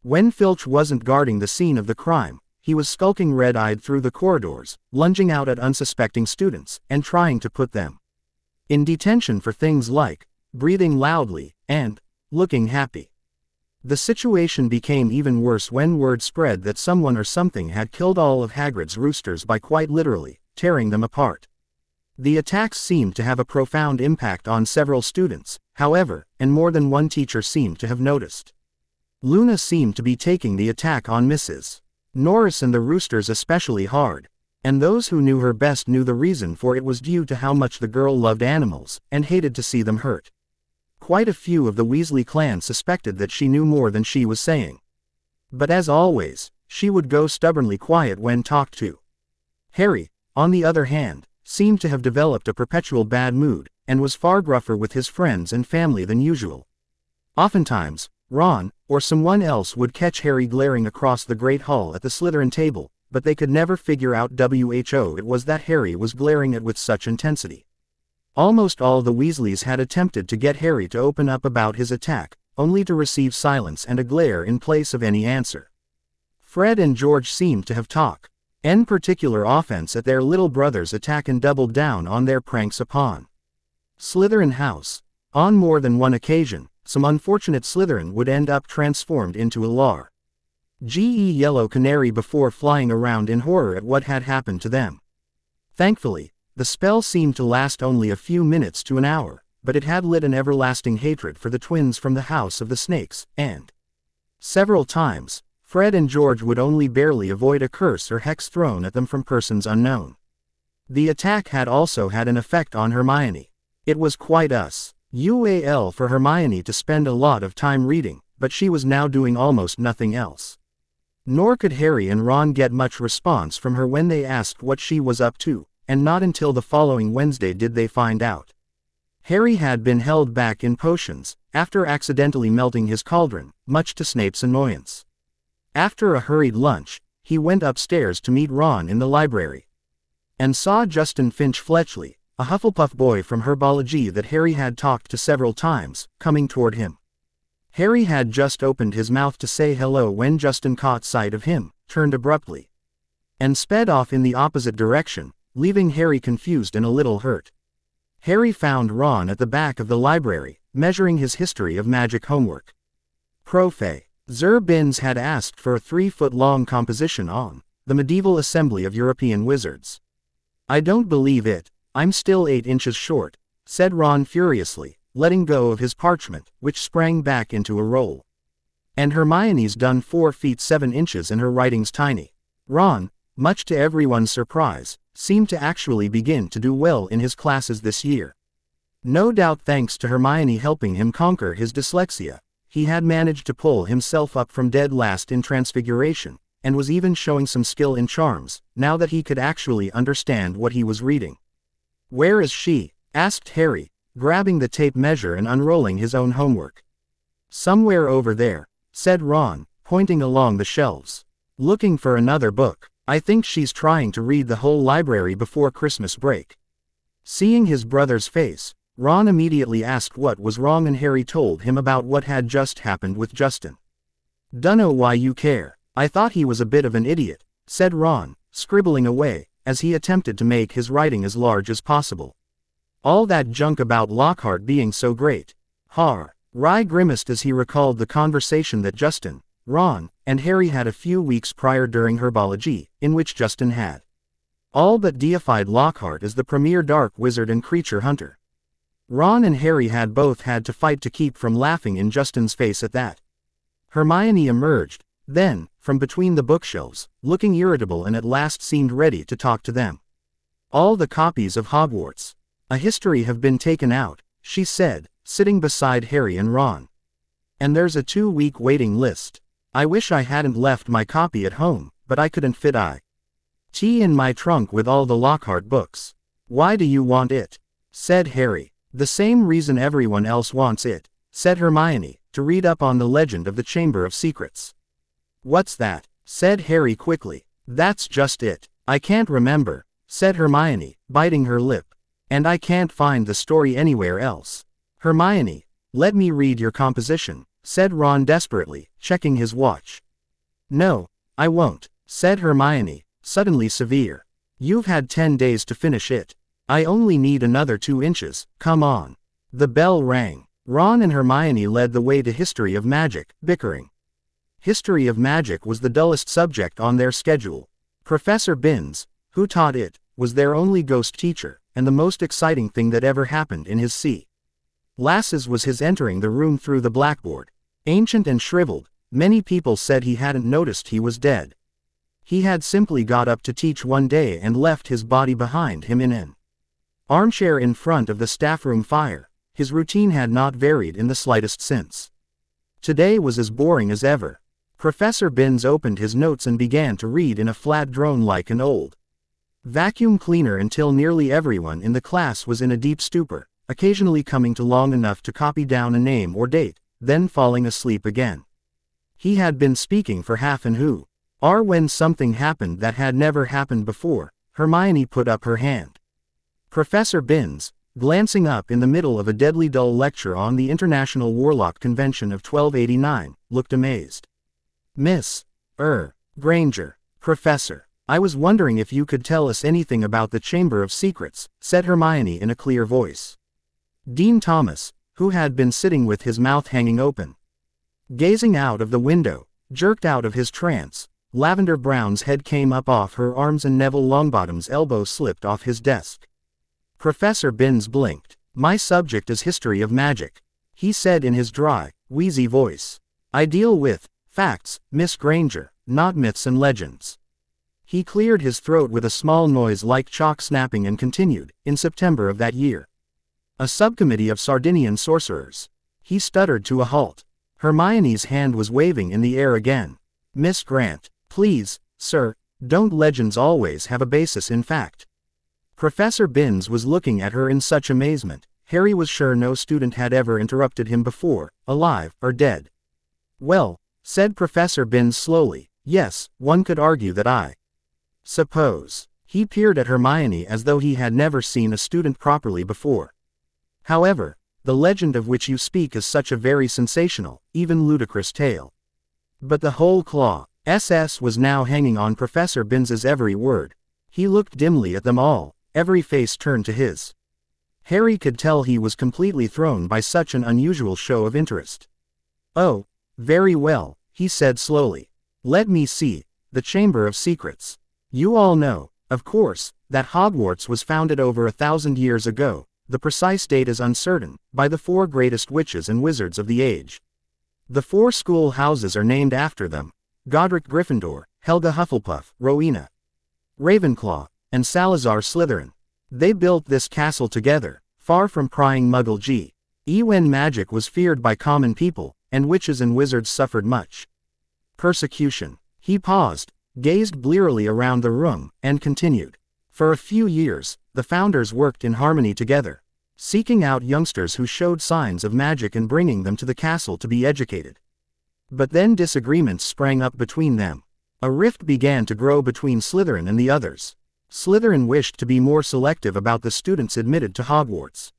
When Filch wasn't guarding the scene of the crime, he was skulking red-eyed through the corridors, lunging out at unsuspecting students, and trying to put them in detention for things like breathing loudly and looking happy. The situation became even worse when word spread that someone or something had killed all of Hagrid's roosters by quite literally tearing them apart. The attacks seemed to have a profound impact on several students, however, and more than one teacher seemed to have noticed. Luna seemed to be taking the attack on Mrs. Norris and the roosters especially hard, and those who knew her best knew the reason, for it was due to how much the girl loved animals, and hated to see them hurt. Quite a few of the Weasley clan suspected that she knew more than she was saying. But as always, she would go stubbornly quiet when talked to. "Harry, on the other hand, seemed to have developed a perpetual bad mood, and was far gruffer with his friends and family than usual. Oftentimes, Ron, or someone else would catch Harry glaring across the Great Hall at the Slytherin table, but they could never figure out who it was that Harry was glaring at with such intensity. Almost all the Weasleys had attempted to get Harry to open up about his attack, only to receive silence and a glare in place of any answer. Fred and George seemed to have talked in particular offense at their little brother's attack and doubled down on their pranks upon Slytherin House. On more than one occasion, some unfortunate Slytherin would end up transformed into a large yellow canary before flying around in horror at what had happened to them. Thankfully, the spell seemed to last only a few minutes to an hour, but it had lit an everlasting hatred for the twins from the House of the Snakes, and several times, Fred and George would only barely avoid a curse or hex thrown at them from persons unknown. The attack had also had an effect on Hermione. It was quite usual for Hermione to spend a lot of time reading, but she was now doing almost nothing else. Nor could Harry and Ron get much response from her when they asked what she was up to, and not until the following Wednesday did they find out. Harry had been held back in potions, after accidentally melting his cauldron, much to Snape's annoyance. After a hurried lunch, he went upstairs to meet Ron in the library, and saw Justin Finch-Fletchley, a Hufflepuff boy from herbology that Harry had talked to several times, coming toward him. Harry had just opened his mouth to say hello when Justin caught sight of him, turned abruptly, and sped off in the opposite direction, leaving Harry confused and a little hurt. Harry found Ron at the back of the library, measuring his history of magic homework. Professor Binns had asked for a 3-foot-long composition on the medieval assembly of European wizards. "I don't believe it, I'm still 8 inches short," said Ron furiously, letting go of his parchment, which sprang back into a roll. "And Hermione's done 4 feet 7 inches and her writing's tiny." Ron, much to everyone's surprise, seemed to actually begin to do well in his classes this year. No doubt thanks to Hermione helping him conquer his dyslexia, he had managed to pull himself up from dead last in Transfiguration, and was even showing some skill in charms, now that he could actually understand what he was reading. "Where is she?" asked Harry, grabbing the tape measure and unrolling his own homework. "Somewhere over there," said Ron, pointing along the shelves. "Looking for another book. I think she's trying to read the whole library before Christmas break." Seeing his brother's face, Ron immediately asked what was wrong and Harry told him about what had just happened with Justin. "Dunno why you care. I thought he was a bit of an idiot," said Ron, scribbling away, as he attempted to make his writing as large as possible. "All that junk about Lockhart being so great." Ry grimaced as he recalled the conversation that Justin, Ron, and Harry had a few weeks prior during herbology, in which Justin had all but deified Lockhart as the premier dark wizard and creature hunter. Ron and Harry had both had to fight to keep from laughing in Justin's face at that. Hermione emerged, then, from between the bookshelves, looking irritable and at last seemed ready to talk to them. "All the copies of Hogwarts A History have been taken out," she said, sitting beside Harry and Ron. "And there's a 2-week waiting list. I wish I hadn't left my copy at home, but I couldn't fit it in my trunk with all the Lockhart books." "Why do you want it?" said Harry. "The same reason everyone else wants it," said Hermione, "to read up on the legend of the Chamber of Secrets." "What's that?" said Harry quickly. "That's just it. I can't remember," said Hermione, biting her lip. "And I can't find the story anywhere else." "Hermione, let me read your composition," said Ron desperately, checking his watch. "No, I won't," said Hermione, suddenly severe. "You've had 10 days to finish it. I only need another 2 inches, come on." The bell rang. Ron and Hermione led the way to History of Magic, bickering. History of Magic was the dullest subject on their schedule. Professor Binns, who taught it, was their only ghost teacher, and the most exciting thing that ever happened in his classes was his entering the room through the blackboard. Ancient and shriveled, many people said he hadn't noticed he was dead. He had simply got up to teach one day and left his body behind him in an armchair in front of the staffroom fire. His routine had not varied in the slightest since. Today was as boring as ever. Professor Binns opened his notes and began to read in a flat drone like an old Vacuum cleaner until nearly everyone in the class was in a deep stupor, occasionally coming to long enough to copy down a name or date, then falling asleep again. He had been speaking for half an hour when something happened that had never happened before. Hermione put up her hand. Professor Binns, glancing up in the middle of a deadly dull lecture on the International Warlock Convention of 1289, looked amazed. Miss Granger, Professor, I was wondering if you could tell us anything about the Chamber of Secrets, said Hermione in a clear voice. Dean Thomas, who had been sitting with his mouth hanging open, gazing out of the window, jerked out of his trance. Lavender Brown's head came up off her arms and Neville Longbottom's elbow slipped off his desk. Professor Binns blinked. My subject is history of magic, he said in his dry, wheezy voice. I deal with facts, Miss Granger, not myths and legends. He cleared his throat with a small noise like chalk snapping and continued, in September of that year. A subcommittee of Sardinian sorcerers. He stuttered to a halt. Hermione's hand was waving in the air again. Miss Grant, please, sir, don't legends always have a basis in fact? Professor Binns was looking at her in such amazement, Harry was sure no student had ever interrupted him before, alive or dead. Well, said Professor Binns slowly, yes, one could argue that I suppose. He peered at Hermione as though he had never seen a student properly before. However, the legend of which you speak is such a very sensational, even ludicrous tale. But the whole claw SS was now hanging on Professor Binns's every word. He looked dimly at them all, every face turned to his. Harry could tell he was completely thrown by such an unusual show of interest. Oh, very well, he said slowly. Let me see, the Chamber of Secrets. You all know, of course, that Hogwarts was founded over 1,000 years ago, the precise date is uncertain, by the 4 greatest witches and wizards of the age. The 4 school houses are named after them. Godric Gryffindor, Helga Hufflepuff, Rowena Ravenclaw, and Salazar Slytherin. They built this castle together, far from prying Muggle G.E. when magic was feared by common people, and witches and wizards suffered much persecution. He paused, gazed blearily around the room, and continued. For a few years, the founders worked in harmony together, seeking out youngsters who showed signs of magic and bringing them to the castle to be educated. But then disagreements sprang up between them. A rift began to grow between Slytherin and the others. Slytherin wished to be more selective about the students admitted to Hogwarts.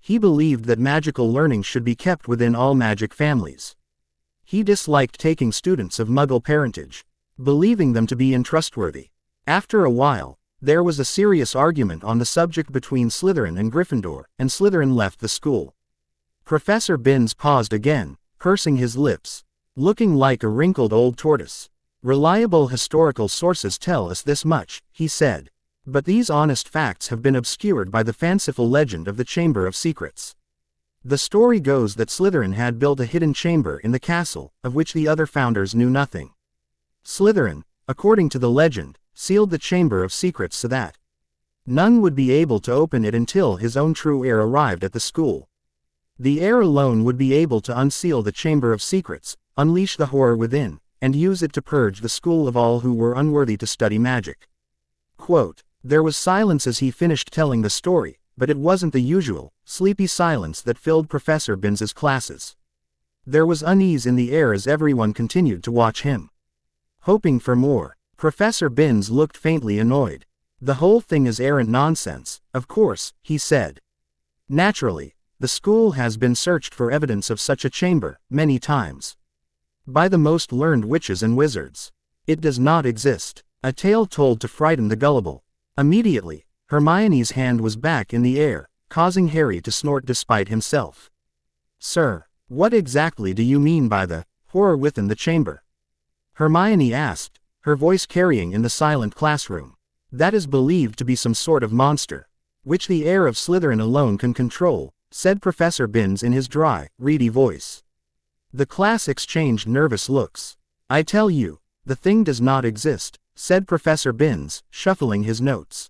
He believed that magical learning should be kept within all magic families. He disliked taking students of Muggle parentage, believing them to be untrustworthy. After a while, there was a serious argument on the subject between Slytherin and Gryffindor, and Slytherin left the school. Professor Binns paused again, pursing his lips, looking like a wrinkled old tortoise. Reliable historical sources tell us this much, he said. But these honest facts have been obscured by the fanciful legend of the Chamber of Secrets. The story goes that Slytherin had built a hidden chamber in the castle, of which the other founders knew nothing. Slytherin, according to the legend, sealed the Chamber of Secrets so that none would be able to open it until his own true heir arrived at the school. The heir alone would be able to unseal the Chamber of Secrets, unleash the horror within, and use it to purge the school of all who were unworthy to study magic. Quote, there was silence as he finished telling the story, but it wasn't the usual, sleepy silence that filled Professor Binns's classes. There was unease in the air as everyone continued to watch him, hoping for more. Professor Binns looked faintly annoyed. The whole thing is errant nonsense, of course, he said. Naturally, the school has been searched for evidence of such a chamber, many times, by the most learned witches and wizards. It does not exist. A tale told to frighten the gullible. Immediately, Hermione's hand was back in the air, causing Harry to snort despite himself. Sir, what exactly do you mean by the horror within the chamber? Hermione asked, her voice carrying in the silent classroom. That is believed to be some sort of monster, which the heir of Slytherin alone can control, said Professor Binns in his dry, reedy voice. The class exchanged nervous looks. I tell you, the thing does not exist, said Professor Binns, shuffling his notes.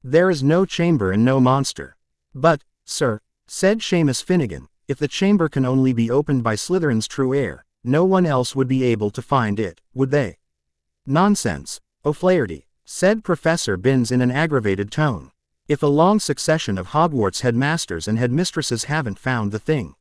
There is no chamber and no monster. But, sir, said Seamus Finnegan, if the chamber can only be opened by Slytherin's true heir, no one else would be able to find it, would they? Nonsense, O'Flaherty, said Professor Binns in an aggravated tone. "If a long succession of Hogwarts headmasters and headmistresses haven't found the thing."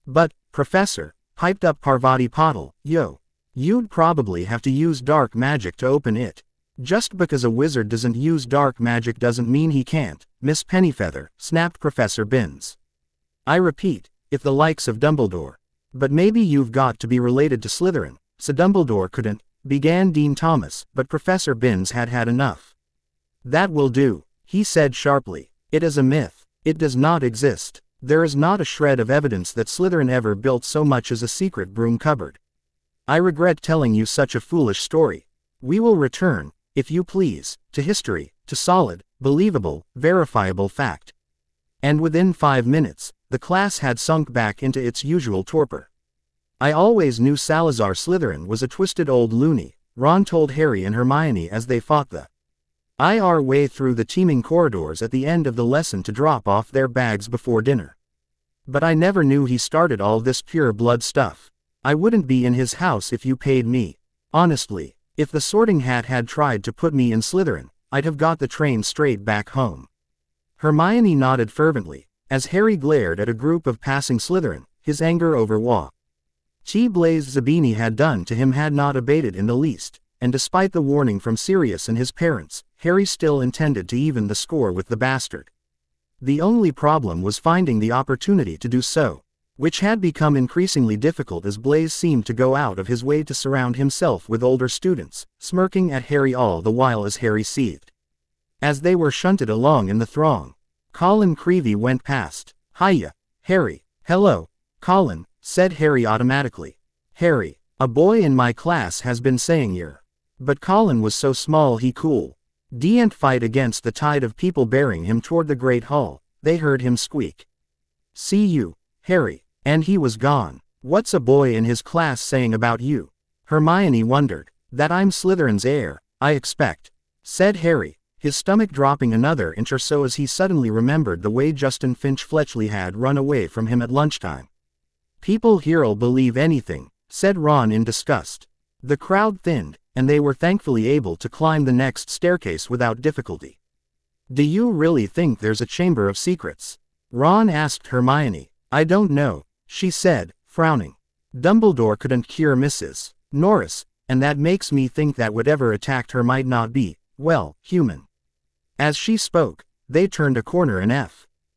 "But, Professor," piped up Parvati Patil, "you'd probably have to use dark magic to open it." "Just because a wizard doesn't use dark magic doesn't mean he can't, Miss Pennyfeather," snapped Professor Binns. "I repeat, if the likes of Dumbledore. But maybe you've got to be related to Slytherin, so Dumbledore couldn't," began Dean Thomas, but Professor Binns had had enough. "That will do," he said sharply. "It is a myth. It does not exist. There is not a shred of evidence that Slytherin ever built so much as a secret broom cupboard. I regret telling you such a foolish story. We will return, if you please, to history, to solid, believable, verifiable fact." And within 5 minutes, the class had sunk back into its usual torpor. "I always knew Salazar Slytherin was a twisted old loony," Ron told Harry and Hermione as they fought the IR way through the teeming corridors at the end of the lesson to drop off their bags before dinner. "But I never knew he started all this pure blood stuff. I wouldn't be in his house if you paid me. Honestly, if the Sorting Hat had tried to put me in Slytherin, I'd have got the train straight back home." Hermione nodded fervently, as Harry glared at a group of passing Slytherin, his anger over what Blaise Zabini had done to him had not abated in the least, and despite the warning from Sirius and his parents, Harry still intended to even the score with the bastard. The only problem was finding the opportunity to do so, which had become increasingly difficult as Blaise seemed to go out of his way to surround himself with older students, smirking at Harry all the while as Harry seethed. As they were shunted along in the throng, Colin Creevey went past. "Hiya, Harry." "Hello, Colin," said Harry automatically. "Harry, a boy in my class has been saying you're." But Colin was so small he didn't fight against the tide of people bearing him toward the Great Hall. They heard him squeak, "See you, Harry," and he was gone. "What's a boy in his class saying about you?" Hermione wondered. "That I'm Slytherin's heir, I expect," said Harry, his stomach dropping another inch or so as he suddenly remembered the way Justin Finch-Fletchley had run away from him at lunchtime. "People here'll believe anything," said Ron in disgust. The crowd thinned, and they were thankfully able to climb the next staircase without difficulty. "Do you really think there's a chamber of secrets?" Ron asked Hermione. "I don't know," she said, frowning. "Dumbledore couldn't cure Mrs. Norris, and that makes me think that whatever attacked her might not be, well, human." As she spoke, they turned a corner and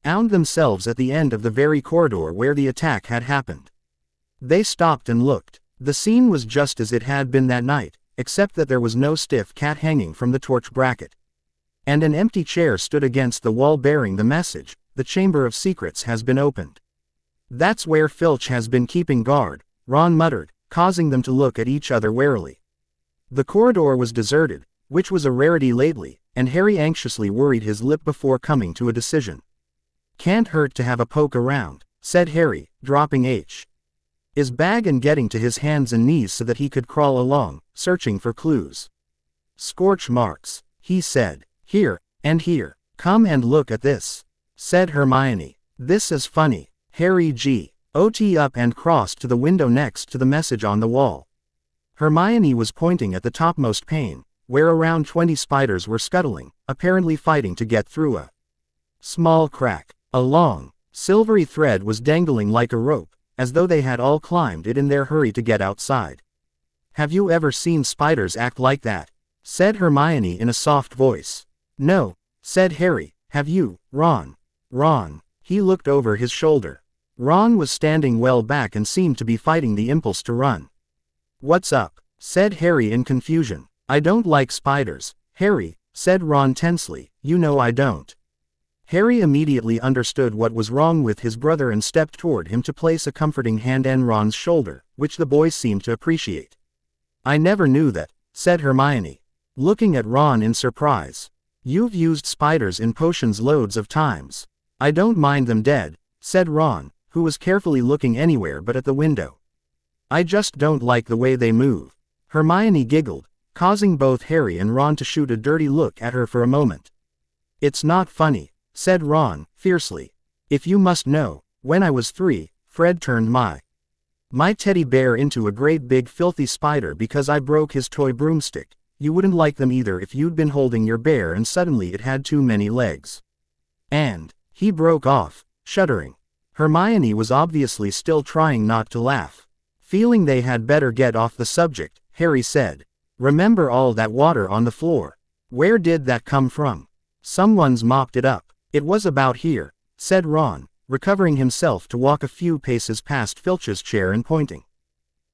found themselves at the end of the very corridor where the attack had happened. They stopped and looked. The scene was just as it had been that night, except that there was no stiff cat hanging from the torch bracket. And an empty chair stood against the wall bearing the message, "The Chamber of Secrets has been opened." "That's where Filch has been keeping guard," Ron muttered, causing them to look at each other warily. The corridor was deserted, which was a rarity lately, and Harry anxiously worried his lip before coming to a decision. "Can't hurt to have a poke around," said Harry, dropping his bag and getting to his hands and knees so that he could crawl along, searching for clues. "Scorch marks," he said. "Here, and here. Come and look at this," said Hermione. "This is funny." Harry got up and crossed to the window next to the message on the wall. Hermione was pointing at the topmost pane, where around 20 spiders were scuttling, apparently fighting to get through a small crack. A long, silvery thread was dangling like a rope, as though they had all climbed it in their hurry to get outside. "Have you ever seen spiders act like that?" said Hermione in a soft voice. "No," said Harry. "Have you, Ron?" "Ron." He looked over his shoulder. Ron was standing well back and seemed to be fighting the impulse to run. "What's up?" said Harry in confusion. "I don't like spiders, Harry," said Ron tensely. "You know I don't." Harry immediately understood what was wrong with his brother and stepped toward him to place a comforting hand on Ron's shoulder, which the boy seemed to appreciate. "I never knew that," said Hermione, looking at Ron in surprise. "You've used spiders in potions loads of times." "I don't mind them dead," said Ron, who was carefully looking anywhere but at the window. "I just don't like the way they move." Hermione giggled, causing both Harry and Ron to shoot a dirty look at her for a moment. "It's not funny," said Ron, fiercely. "If you must know, when I was 3, Fred turned my teddy bear into a great big filthy spider because I broke his toy broomstick. You wouldn't like them either if you'd been holding your bear and suddenly it had too many legs. And, he broke off, shuddering. Hermione was obviously still trying not to laugh. Feeling they had better get off the subject, Harry said, "Remember all that water on the floor? Where did that come from? Someone's mopped it up." "It was about here," said Ron, recovering himself to walk a few paces past Filch's chair and pointing.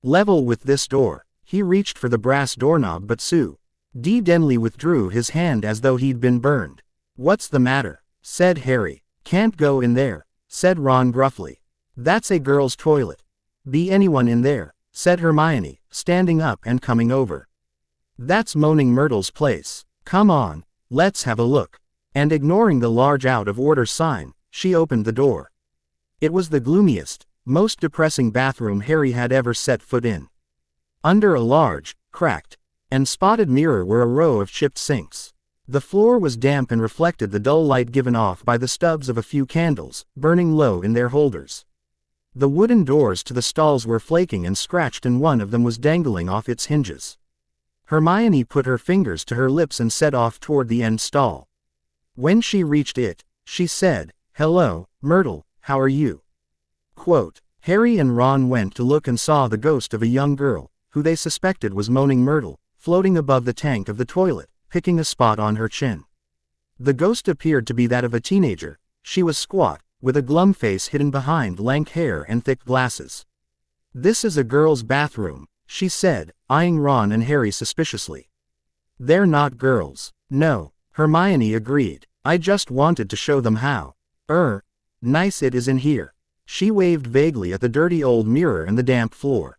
"Level with this door." He reached for the brass doorknob but Sue D. Denley withdrew his hand as though he'd been burned. "What's the matter?" said Harry. "Can't go in there," said Ron gruffly. "That's a girl's toilet." "Be anyone in there," said Hermione, standing up and coming over. "That's Moaning Myrtle's place. Come on, let's have a look." And ignoring the large out of order sign, she opened the door. It was the gloomiest, most depressing bathroom Harry had ever set foot in. Under a large, cracked, and spotted mirror were a row of chipped sinks. The floor was damp and reflected the dull light given off by the stubs of a few candles, burning low in their holders. The wooden doors to the stalls were flaking and scratched and one of them was dangling off its hinges. Hermione put her fingers to her lips and set off toward the end stall. When she reached it, she said, "Hello, Myrtle, how are you?" Quote, Harry and Ron went to look and saw the ghost of a young girl, who they suspected was Moaning Myrtle, floating above the tank of the toilet, picking a spot on her chin. The ghost appeared to be that of a teenager. She was squat, with a glum face hidden behind lank hair and thick glasses. "This is a girl's bathroom," she said, eyeing Ron and Harry suspiciously. "They're not girls." "No," Hermione agreed. "I just wanted to show them how nice it is in here." She waved vaguely at the dirty old mirror and the damp floor.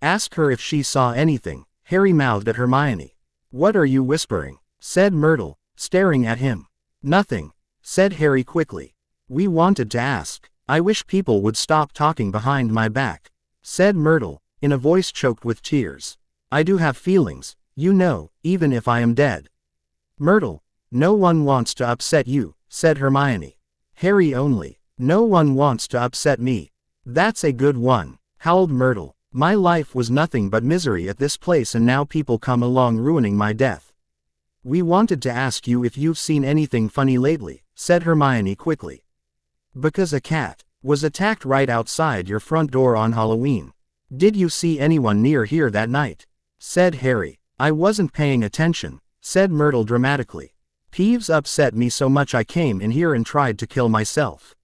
"Ask her if she saw anything," Harry mouthed at Hermione. "What are you whispering?" said Myrtle, staring at him. "Nothing," said Harry quickly. "We wanted to ask. I wish people would stop talking behind my back," said Myrtle, in a voice choked with tears. "I do have feelings, you know, even if I am dead." "Myrtle, no one wants to upset you," said Hermione. "Harry only. No one wants to upset me." "That's a good one," howled Myrtle. "My life was nothing but misery at this place and now people come along ruining my death." "We wanted to ask you if you've seen anything funny lately," said Hermione quickly. "Because a cat was attacked right outside your front door on Halloween. Did you see anyone near here that night?" said Harry. "I wasn't paying attention," said Myrtle dramatically. "Peeves upset me so much I came in here and tried to kill myself.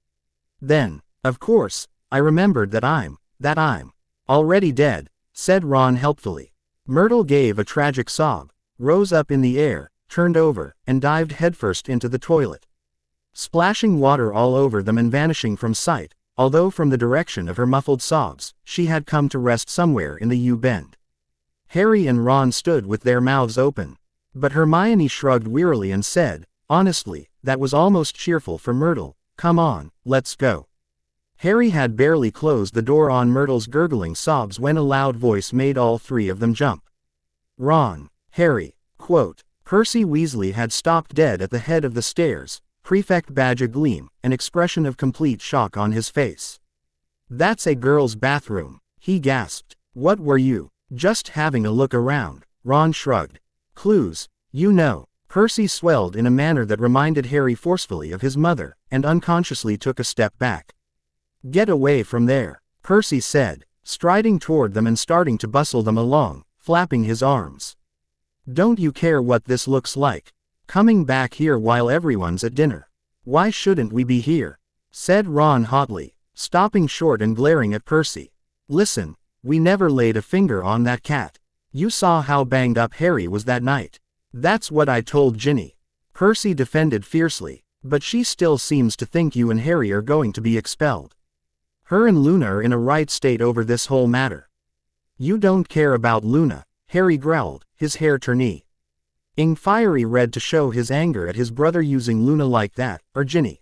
Then, of course, I remembered that I'm already dead," said Ron helpfully. Myrtle gave a tragic sob, rose up in the air, turned over, and dived headfirst into the toilet, splashing water all over them and vanishing from sight, although from the direction of her muffled sobs, she had come to rest somewhere in the U-bend. Harry and Ron stood with their mouths open. But Hermione shrugged wearily and said, honestly, that was almost cheerful for Myrtle. "Come on, let's go." Harry had barely closed the door on Myrtle's gurgling sobs when a loud voice made all three of them jump. "Ron, Harry." Quote, Percy Weasley had stopped dead at the head of the stairs, prefect badge agleam, an expression of complete shock on his face. "That's a girl's bathroom," he gasped. "What were you, just having a look around?" Ron shrugged. "Clues, you know." Percy swelled in a manner that reminded Harry forcefully of his mother, and unconsciously took a step back. "Get away from there," Percy said, striding toward them and starting to bustle them along, flapping his arms. "Don't you care what this looks like? Coming back here while everyone's at dinner? Why shouldn't we be here?" said Ron hotly, stopping short and glaring at Percy. "Listen, we never laid a finger on that cat. You saw how banged up Harry was that night." "That's what I told Ginny," Percy defended fiercely, "but she still seems to think you and Harry are going to be expelled. Her and Luna are in a right state over this whole matter." "You don't care about Luna," Harry growled, his hair turning fiery red to show his anger at his brother using Luna like that, or Ginny.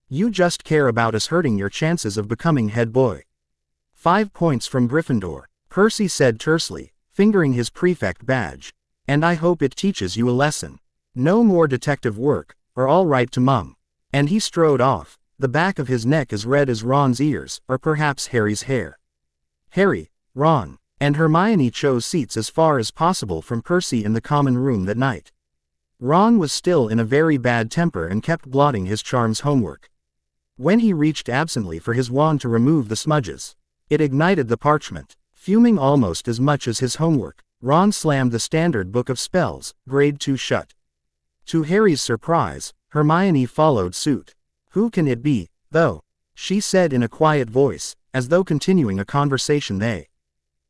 "You just care about us hurting your chances of becoming head boy." 5 points from Gryffindor, Percy said tersely, fingering his prefect badge. "And I hope it teaches you a lesson. No more detective work, or all right to mum." And he strode off, the back of his neck as red as Ron's ears, or perhaps Harry's hair. Harry, Ron, And Hermione chose seats as far as possible from Percy in the common room that night. Ron was still in a very bad temper and kept blotting his charms homework. When he reached absently for his wand to remove the smudges, it ignited the parchment. Fuming almost as much as his homework, Ron slammed the standard book of spells, grade 2 shut. To Harry's surprise, Hermione followed suit. "Who can it be, though?" she said in a quiet voice, as though continuing a conversation they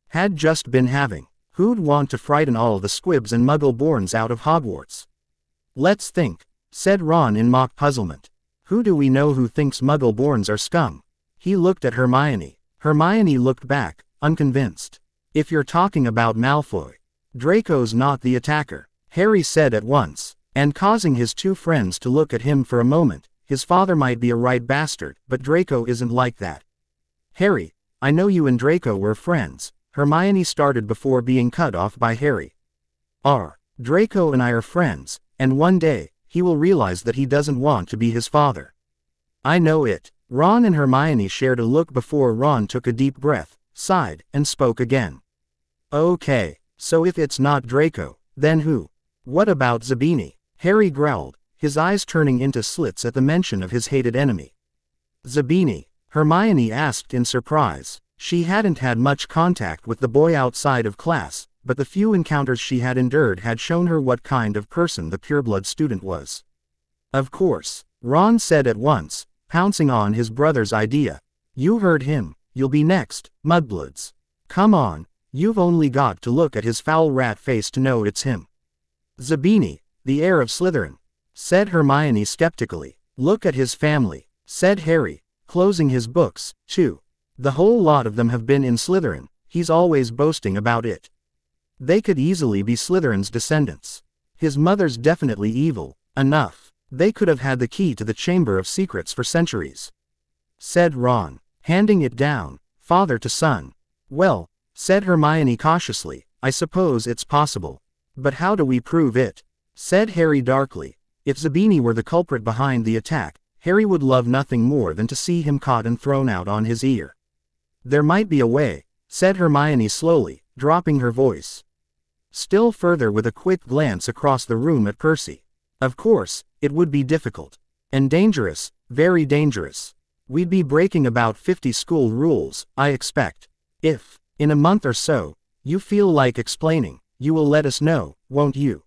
had just been having. "Who'd want to frighten all the squibs and muggle-borns out of Hogwarts?" "Let's think," said Ron in mock puzzlement. "Who do we know who thinks muggle-borns are scum?" He looked at Hermione. Hermione looked back, unconvinced. "If you're talking about Malfoy, Draco's not the attacker," Harry said at once, and causing his two friends to look at him for a moment. "His father might be a right bastard, but Draco isn't like that." "Harry, I know you and Draco were friends," Hermione started before being cut off by Harry. Draco and I are friends, and one day, he will realize that he doesn't want to be his father." "I know it." Ron and Hermione shared a look before Ron took a deep breath, sighed, and spoke again. "Okay, so if it's not Draco, then who? What about Zabini?" Harry growled, his eyes turning into slits at the mention of his hated enemy. "Zabini?" Hermione asked in surprise. She hadn't had much contact with the boy outside of class, but the few encounters she had endured had shown her what kind of person the pureblood student was. "Of course," Ron said at once, pouncing on his brother's idea. "You heard him, you'll be next, mudbloods. Come on, you've only got to look at his foul rat face to know it's him." "Zabini, the heir of Slytherin," said Hermione skeptically. "Look at his family," said Harry, closing his books, too. "The whole lot of them have been in Slytherin, he's always boasting about it. They could easily be Slytherin's descendants. His mother's definitely evil enough. They could have had the key to the Chamber of Secrets for centuries," said Ron, handing it down, father to son. "Well," said Hermione cautiously, "I suppose it's possible. But how do we prove it?" said Harry darkly. If Zabini were the culprit behind the attack, Harry would love nothing more than to see him caught and thrown out on his ear. "There might be a way," said Hermione slowly, dropping her voice still further with a quick glance across the room at Percy. "Of course, it would be difficult. And dangerous, very dangerous. We'd be breaking about 50 school rules, I expect. If, in a month or so, you feel like explaining, you will let us know, won't you?"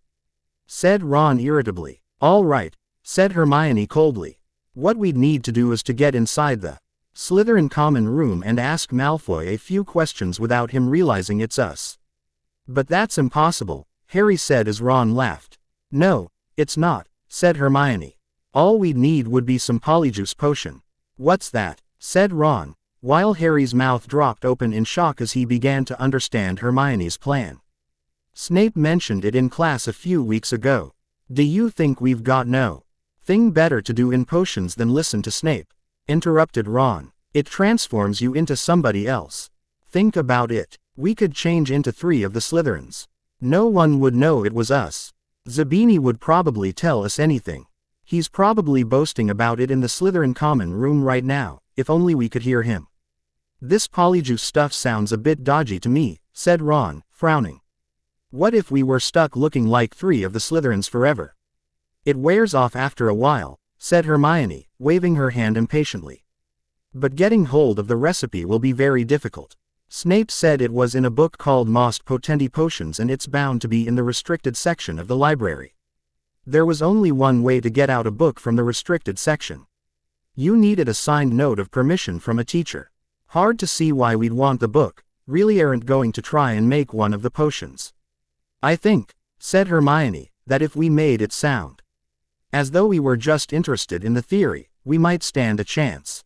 said Ron irritably. "All right," said Hermione coldly. "What we'd need to do is to get inside the Slytherin common room and ask Malfoy a few questions without him realizing it's us." "But that's impossible," Harry said as Ron laughed. "No, it's not," said Hermione. "All we'd need would be some polyjuice potion." "What's that?" said Ron, while Harry's mouth dropped open in shock as he began to understand Hermione's plan. "Snape mentioned it in class a few weeks ago. Do you think we've got no thing better to do in potions than listen to Snape?" interrupted Ron. "It transforms you into somebody else. Think about it. We could change into 3 of the Slytherins. No one would know it was us. Zabini would probably tell us anything. He's probably boasting about it in the Slytherin common room right now, if only we could hear him." "This polyjuice stuff sounds a bit dodgy to me," said Ron, frowning. "What if we were stuck looking like 3 of the Slytherins forever?" "It wears off after a while," said Hermione, waving her hand impatiently. "But getting hold of the recipe will be very difficult. Snape said it was in a book called Most Potenti Potions and it's bound to be in the restricted section of the library. There was only one way to get out a book from the restricted section. You needed a signed note of permission from a teacher. Hard to see why we'd want the book, really aren't going to try and make one of the potions." "I think," said Hermione, "that if we made it sound as though we were just interested in the theory, we might stand a chance.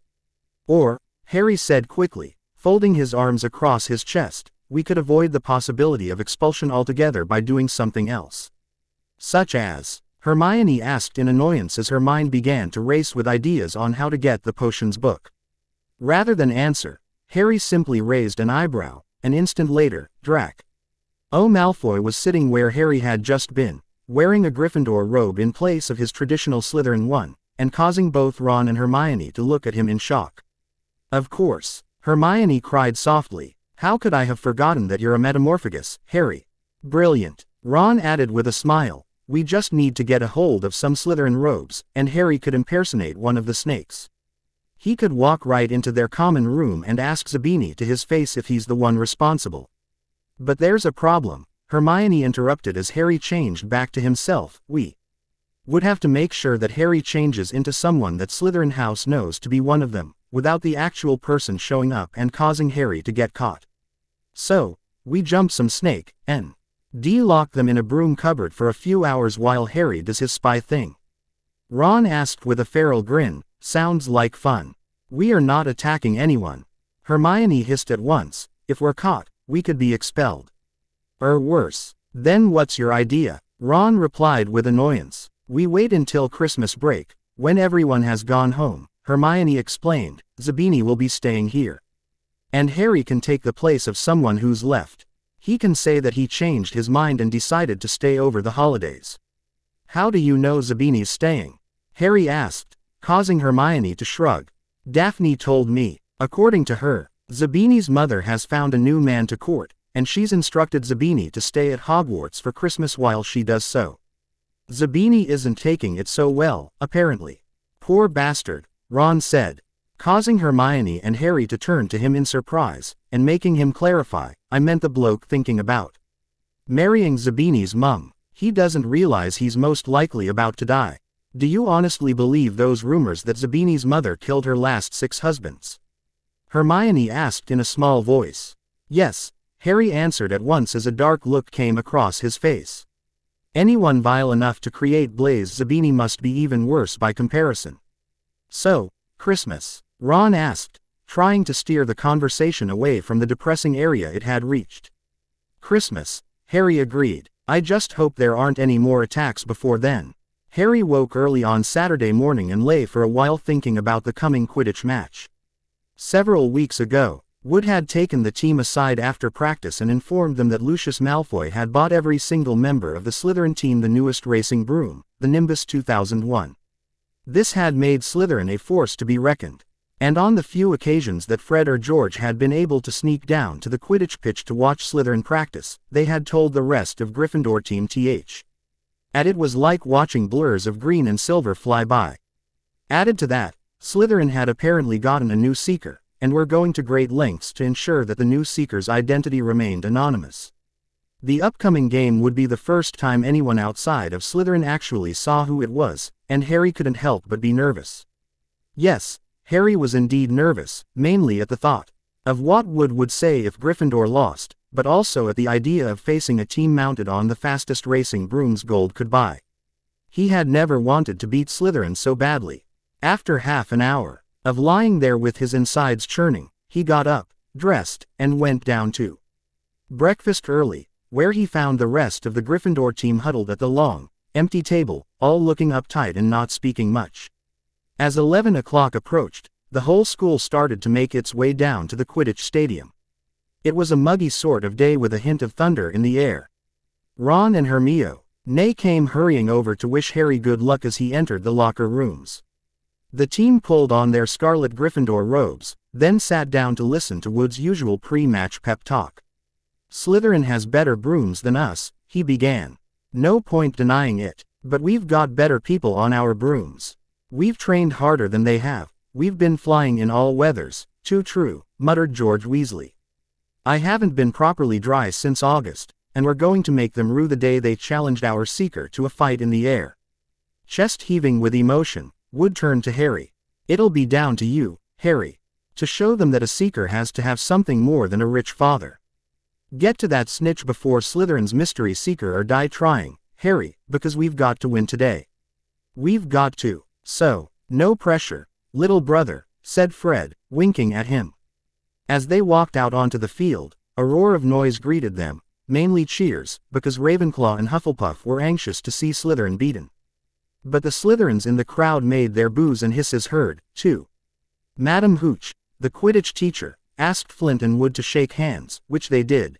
Or," Harry said quickly, folding his arms across his chest, "we could avoid the possibility of expulsion altogether by doing something else." "Such as?" Hermione asked in annoyance as her mind began to race with ideas on how to get the potions book. Rather than answer, Harry simply raised an eyebrow. An instant later, Drac Malfoy was sitting where Harry had just been, wearing a Gryffindor robe in place of his traditional Slytherin one, and causing both Ron and Hermione to look at him in shock. "Of course," Hermione cried softly, How could I have forgotten that you're a metamorphagus, Harry? Brilliant. Ron added with a smile. We just need to get a hold of some Slytherin robes, and Harry could impersonate one of the snakes. He could walk right into their common room and ask Zabini to his face if he's the one responsible. But there's a problem, Hermione interrupted as Harry changed back to himself. We would have to make sure that Harry changes into someone that Slytherin House knows to be one of them, without the actual person showing up and causing Harry to get caught. So, we jump some snake, and lock them in a broom cupboard for a few hours while Harry does his spy thing. Ron asked with a feral grin, sounds like fun. We are not attacking anyone. Hermione hissed at once, if we're caught, we could be expelled. Or worse. Then what's your idea? Ron replied with annoyance. We wait until Christmas break, when everyone has gone home, Hermione explained. Zabini will be staying here. And Harry can take the place of someone who's left. He can say that he changed his mind and decided to stay over the holidays. How do you know Zabini's staying? Harry asked, causing Hermione to shrug. Daphne told me. According to her, Zabini's mother has found a new man to court, and she's instructed Zabini to stay at Hogwarts for Christmas while she does so. Zabini isn't taking it so well, apparently. Poor bastard, Ron said, causing Hermione and Harry to turn to him in surprise, and making him clarify, I meant the bloke thinking about marrying Zabini's mum. He doesn't realize he's most likely about to die. Do you honestly believe those rumors that Zabini's mother killed her last 6 husbands? Hermione asked in a small voice. Yes, Harry answered at once as a dark look came across his face. Anyone vile enough to create Blaze Zabini must be even worse by comparison. So, Christmas? Ron asked, trying to steer the conversation away from the depressing area it had reached. Christmas, Harry agreed. I just hope there aren't any more attacks before then. Harry woke early on Saturday morning and lay for a while thinking about the coming Quidditch match. Several weeks ago, Wood had taken the team aside after practice and informed them that Lucius Malfoy had bought every single member of the Slytherin team the newest racing broom, the Nimbus 2001. This had made Slytherin a force to be reckoned. And on the few occasions that Fred or George had been able to sneak down to the Quidditch pitch to watch Slytherin practice, they had told the rest of Gryffindor team it was like watching blurs of green and silver fly by. Added to that, Slytherin had apparently gotten a new seeker, and were going to great lengths to ensure that the new seeker's identity remained anonymous. The upcoming game would be the first time anyone outside of Slytherin actually saw who it was, and Harry couldn't help but be nervous. Yes, Harry was indeed nervous, mainly at the thought of what Wood would say if Gryffindor lost, but also at the idea of facing a team mounted on the fastest racing brooms gold could buy. He had never wanted to beat Slytherin so badly. After half an hour of lying there with his insides churning, he got up, dressed, and went down to breakfast early, where he found the rest of the Gryffindor team huddled at the long, empty table, all looking uptight and not speaking much. As 11 o'clock approached, the whole school started to make its way down to the Quidditch stadium. It was a muggy sort of day with a hint of thunder in the air. Ron and Hermione came hurrying over to wish Harry good luck as he entered the locker rooms. The team pulled on their scarlet Gryffindor robes, then sat down to listen to Wood's usual pre-match pep talk. Slytherin has better brooms than us, he began. No point denying it, but we've got better people on our brooms. We've trained harder than they have, we've been flying in all weathers. Too true, muttered George Weasley. I haven't been properly dry since August, and we're going to make them rue the day they challenged our seeker to a fight in the air. Chest heaving with emotion, Wood turned to Harry. It'll be down to you, Harry, to show them that a seeker has to have something more than a rich father. Get to that snitch before Slytherin's mystery seeker or die trying, Harry, because we've got to win today. We've got to. So, no pressure, little brother, said Fred, winking at him. As they walked out onto the field, a roar of noise greeted them, mainly cheers, because Ravenclaw and Hufflepuff were anxious to see Slytherin beaten. But the Slytherins in the crowd made their boos and hisses heard, too. Madam Hooch, the Quidditch teacher, asked Flint and Wood to shake hands, which they did,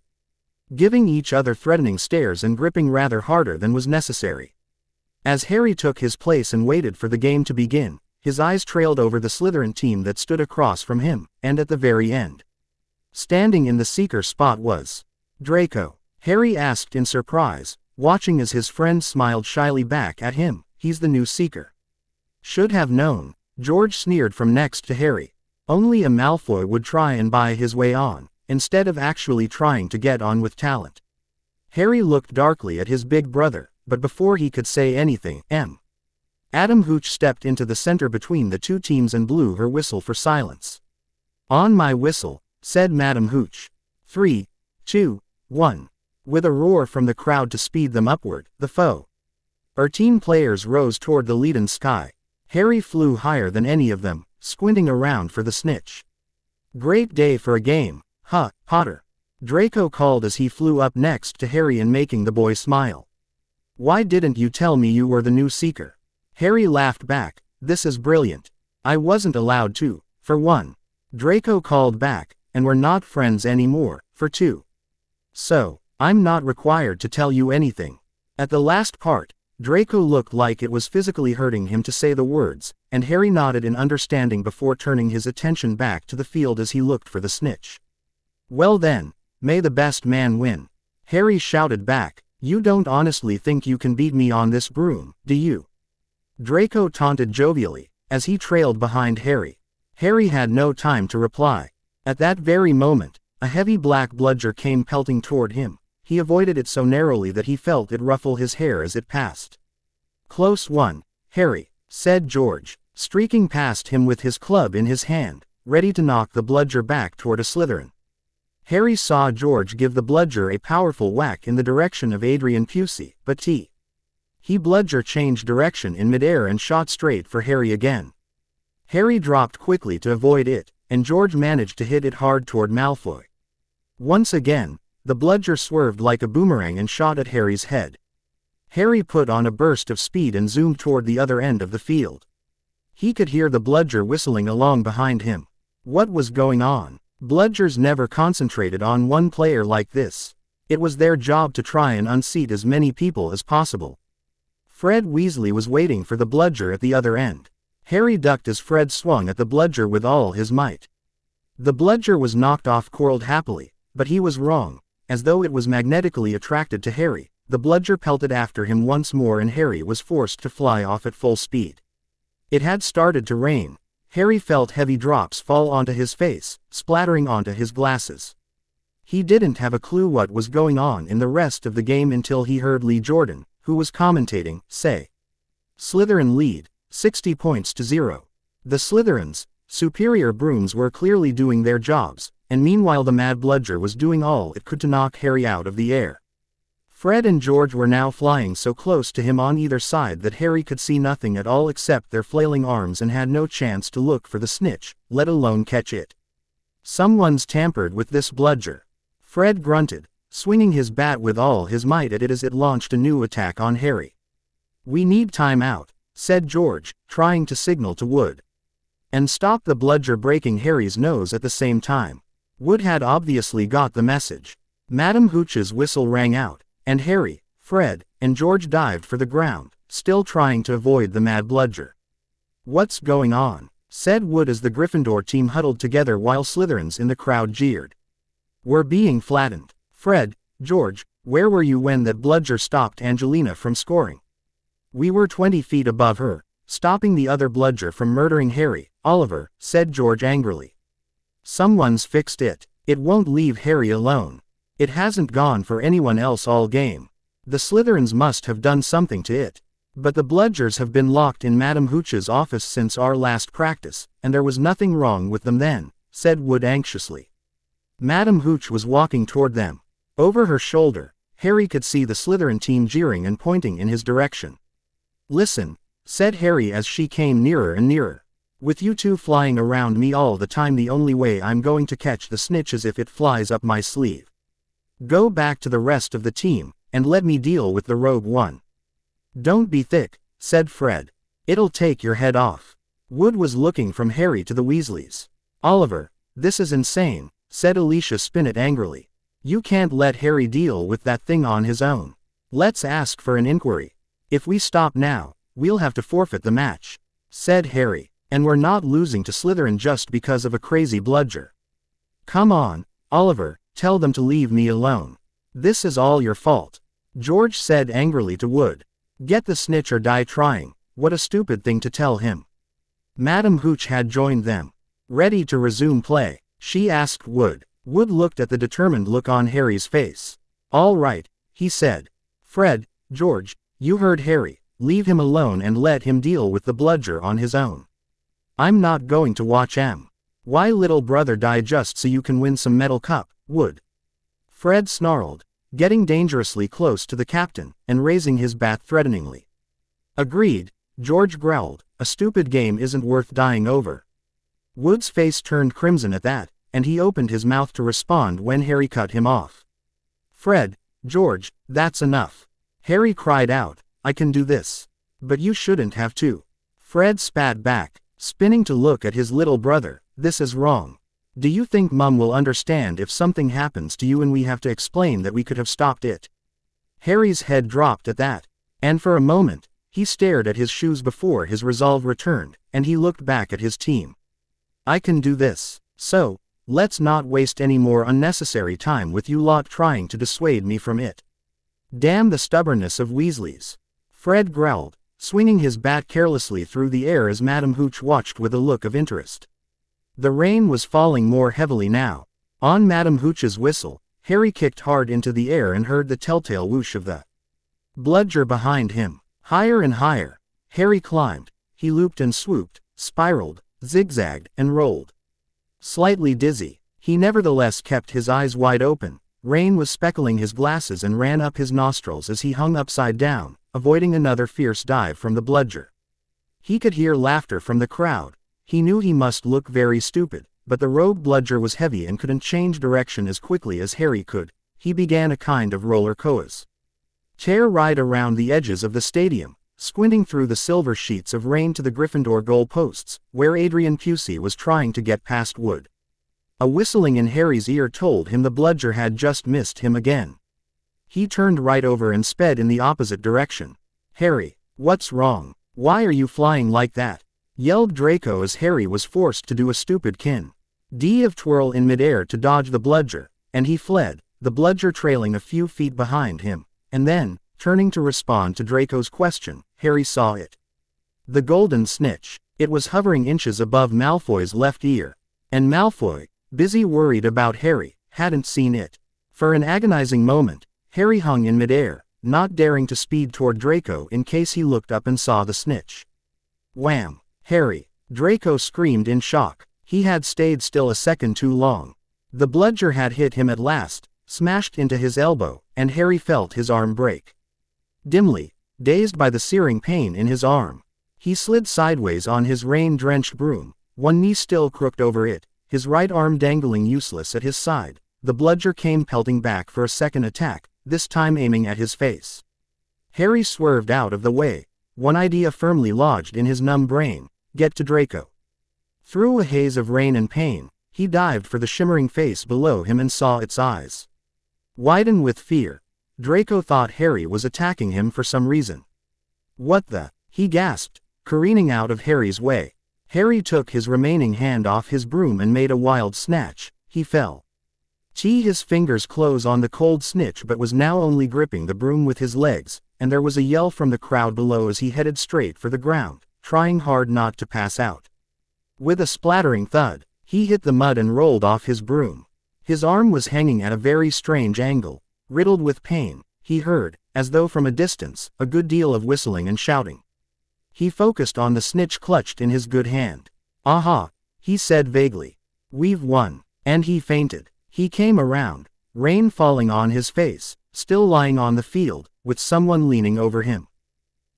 giving each other threatening stares and gripping rather harder than was necessary. As Harry took his place and waited for the game to begin, his eyes trailed over the Slytherin team that stood across from him, and at the very end Standing in the seeker spot was Draco. Harry asked in surprise, watching as his friend smiled shyly back at him. He's the new seeker. Should have known, George sneered from next to Harry. Only a Malfoy would try and buy his way on, instead of actually trying to get on with talent. Harry looked darkly at his big brother, but before he could say anything, Madam Hooch stepped into the center between the two teams and blew her whistle for silence. On my whistle, said Madam Hooch. 3, 2, 1. With a roar from the crowd to speed them upward, the team players rose toward the leaden sky. Harry flew higher than any of them, squinting around for the snitch. Great day for a game, huh, Potter? Draco called as he flew up next to Harry and making the boy smile. Why didn't you tell me you were the new seeker? Harry laughed back. This is brilliant. I wasn't allowed to, for one. Draco called back, and we're not friends anymore, for two. So, I'm not required to tell you anything. At the last part, Draco looked like it was physically hurting him to say the words, and Harry nodded in understanding before turning his attention back to the field as he looked for the snitch. Well then, may the best man win. Harry shouted back, you don't honestly think you can beat me on this broom, do you? Draco taunted jovially, as he trailed behind Harry. Harry had no time to reply. At that very moment, a heavy black bludger came pelting toward him. He avoided it so narrowly that he felt it ruffle his hair as it passed. Close one, Harry, said George, streaking past him with his club in his hand, ready to knock the bludger back toward a Slytherin. Harry saw George give the bludger a powerful whack in the direction of Adrian Pusey, but he bludger changed direction in midair and shot straight for Harry again. Harry dropped quickly to avoid it, and George managed to hit it hard toward Malfoy. Once again, the bludger swerved like a boomerang and shot at Harry's head. Harry put on a burst of speed and zoomed toward the other end of the field. He could hear the bludger whistling along behind him. What was going on? Bludgers never concentrated on one player like this. It was their job to try and unseat as many people as possible. Fred Weasley was waiting for the bludger at the other end. Harry ducked as Fred swung at the bludger with all his might. The bludger was knocked off course happily, but he was wrong. As though it was magnetically attracted to Harry, the bludger pelted after him once more and Harry was forced to fly off at full speed. It had started to rain. Harry felt heavy drops fall onto his face, splattering onto his glasses. He didn't have a clue what was going on in the rest of the game until he heard Lee Jordan, who was commentating, say, Slytherin lead, 60 points to 0. The Slytherins' superior brooms were clearly doing their jobs, and meanwhile the mad bludger was doing all it could to knock Harry out of the air. Fred and George were now flying so close to him on either side that Harry could see nothing at all except their flailing arms and had no chance to look for the snitch, let alone catch it. Someone's tampered with this bludger. Fred grunted, swinging his bat with all his might at it as it launched a new attack on Harry. We need time out, said George, trying to signal to Wood. And stop the bludger breaking Harry's nose at the same time. Wood had obviously got the message. Madam Hooch's whistle rang out, and Harry, Fred, and George dived for the ground, still trying to avoid the mad bludger. What's going on? Said Wood as the Gryffindor team huddled together while Slytherins in the crowd jeered. We're being flattened. Fred, George, where were you when that bludger stopped Angelina from scoring? We were 20 feet above her, stopping the other bludger from murdering Harry. Oliver, said George angrily. Someone's fixed it. It won't leave Harry alone. It hasn't gone for anyone else all game. The Slytherins must have done something to it. But the bludgers have been locked in Madam Hooch's office since our last practice, and there was nothing wrong with them then, said Wood anxiously. Madam Hooch was walking toward them. Over her shoulder, Harry could see the Slytherin team jeering and pointing in his direction. Listen, said Harry as she came nearer and nearer. With you two flying around me all the time, the only way I'm going to catch the snitch is if it flies up my sleeve. Go back to the rest of the team, and let me deal with the rogue one. Don't be thick, said Fred. It'll take your head off. Wood was looking from Harry to the Weasleys. Oliver, this is insane, said Alicia Spinnet angrily. You can't let Harry deal with that thing on his own. Let's ask for an inquiry. If we stop now, we'll have to forfeit the match, said Harry. And we're not losing to Slytherin just because of a crazy bludger. Come on, Oliver, tell them to leave me alone. This is all your fault. George said angrily to Wood. Get the snitch or die trying. What a stupid thing to tell him. Madam Hooch had joined them. Ready to resume play, she asked Wood. Wood looked at the determined look on Harry's face. All right, he said. Fred, George, you heard Harry. Leave him alone and let him deal with the bludger on his own. I'm not going to watch why little brother die just so you can win some medal cup, Wood. Fred snarled, getting dangerously close to the captain, and raising his bat threateningly. Agreed, George growled, a stupid game isn't worth dying over. Wood's face turned crimson at that, and he opened his mouth to respond when Harry cut him off. Fred, George, that's enough. Harry cried out, I can do this. But you shouldn't have to. Fred spat back, spinning to look at his little brother. This is wrong. Do you think Mum will understand if something happens to you and we have to explain that we could have stopped it? Harry's head dropped at that, and for a moment, he stared at his shoes before his resolve returned, and he looked back at his team. I can do this, so, let's not waste any more unnecessary time with you lot trying to dissuade me from it. Damn the stubbornness of Weasleys. Fred growled, swinging his bat carelessly through the air as Madam Hooch watched with a look of interest. The rain was falling more heavily now. On Madam Hooch's whistle, Harry kicked hard into the air and heard the telltale whoosh of the bludger behind him. Higher and higher, Harry climbed. He looped and swooped, spiraled, zigzagged, and rolled. Slightly dizzy, he nevertheless kept his eyes wide open. Rain was speckling his glasses and ran up his nostrils as he hung upside down, avoiding another fierce dive from the bludger. He could hear laughter from the crowd. He knew he must look very stupid, but the rogue bludger was heavy and couldn't change direction as quickly as Harry could. He began a kind of roller coaster ride around the edges of the stadium, squinting through the silver sheets of rain to the Gryffindor goal posts, where Adrian Pusey was trying to get past Wood. A whistling in Harry's ear told him the bludger had just missed him again. He turned right over and sped in the opposite direction. Harry, what's wrong? Why are you flying like that? Yelled Draco as Harry was forced to do a stupid of twirl in midair to dodge the bludger, and he fled, the bludger trailing a few feet behind him, and then, turning to respond to Draco's question, Harry saw it. The golden snitch. It was hovering inches above Malfoy's left ear, and Malfoy, busy worried about Harry, hadn't seen it. For an agonizing moment, Harry hung in midair, not daring to speed toward Draco in case he looked up and saw the snitch. Wham! Harry! Draco screamed in shock. He had stayed still a second too long. The bludger had hit him at last, smashed into his elbow, and Harry felt his arm break. Dimly, dazed by the searing pain in his arm, he slid sideways on his rain-drenched broom, one knee still crooked over it, his right arm dangling useless at his side. The bludger came pelting back for a second attack, this time aiming at his face. Harry swerved out of the way, one idea firmly lodged in his numb brain: get to Draco. Through a haze of rain and pain, he dived for the shimmering face below him and saw its eyes widen with fear. Draco thought Harry was attacking him for some reason. What the? He gasped, careening out of Harry's way. Harry took his remaining hand off his broom and made a wild snatch. He fell. His fingers closed on the cold snitch but was now only gripping the broom with his legs, and there was a yell from the crowd below as he headed straight for the ground, trying hard not to pass out. With a splattering thud, he hit the mud and rolled off his broom. His arm was hanging at a very strange angle. Riddled with pain, he heard, as though from a distance, a good deal of whistling and shouting. He focused on the snitch clutched in his good hand. Aha, he said vaguely. We've won. And he fainted. He came around, rain falling on his face, still lying on the field, with someone leaning over him.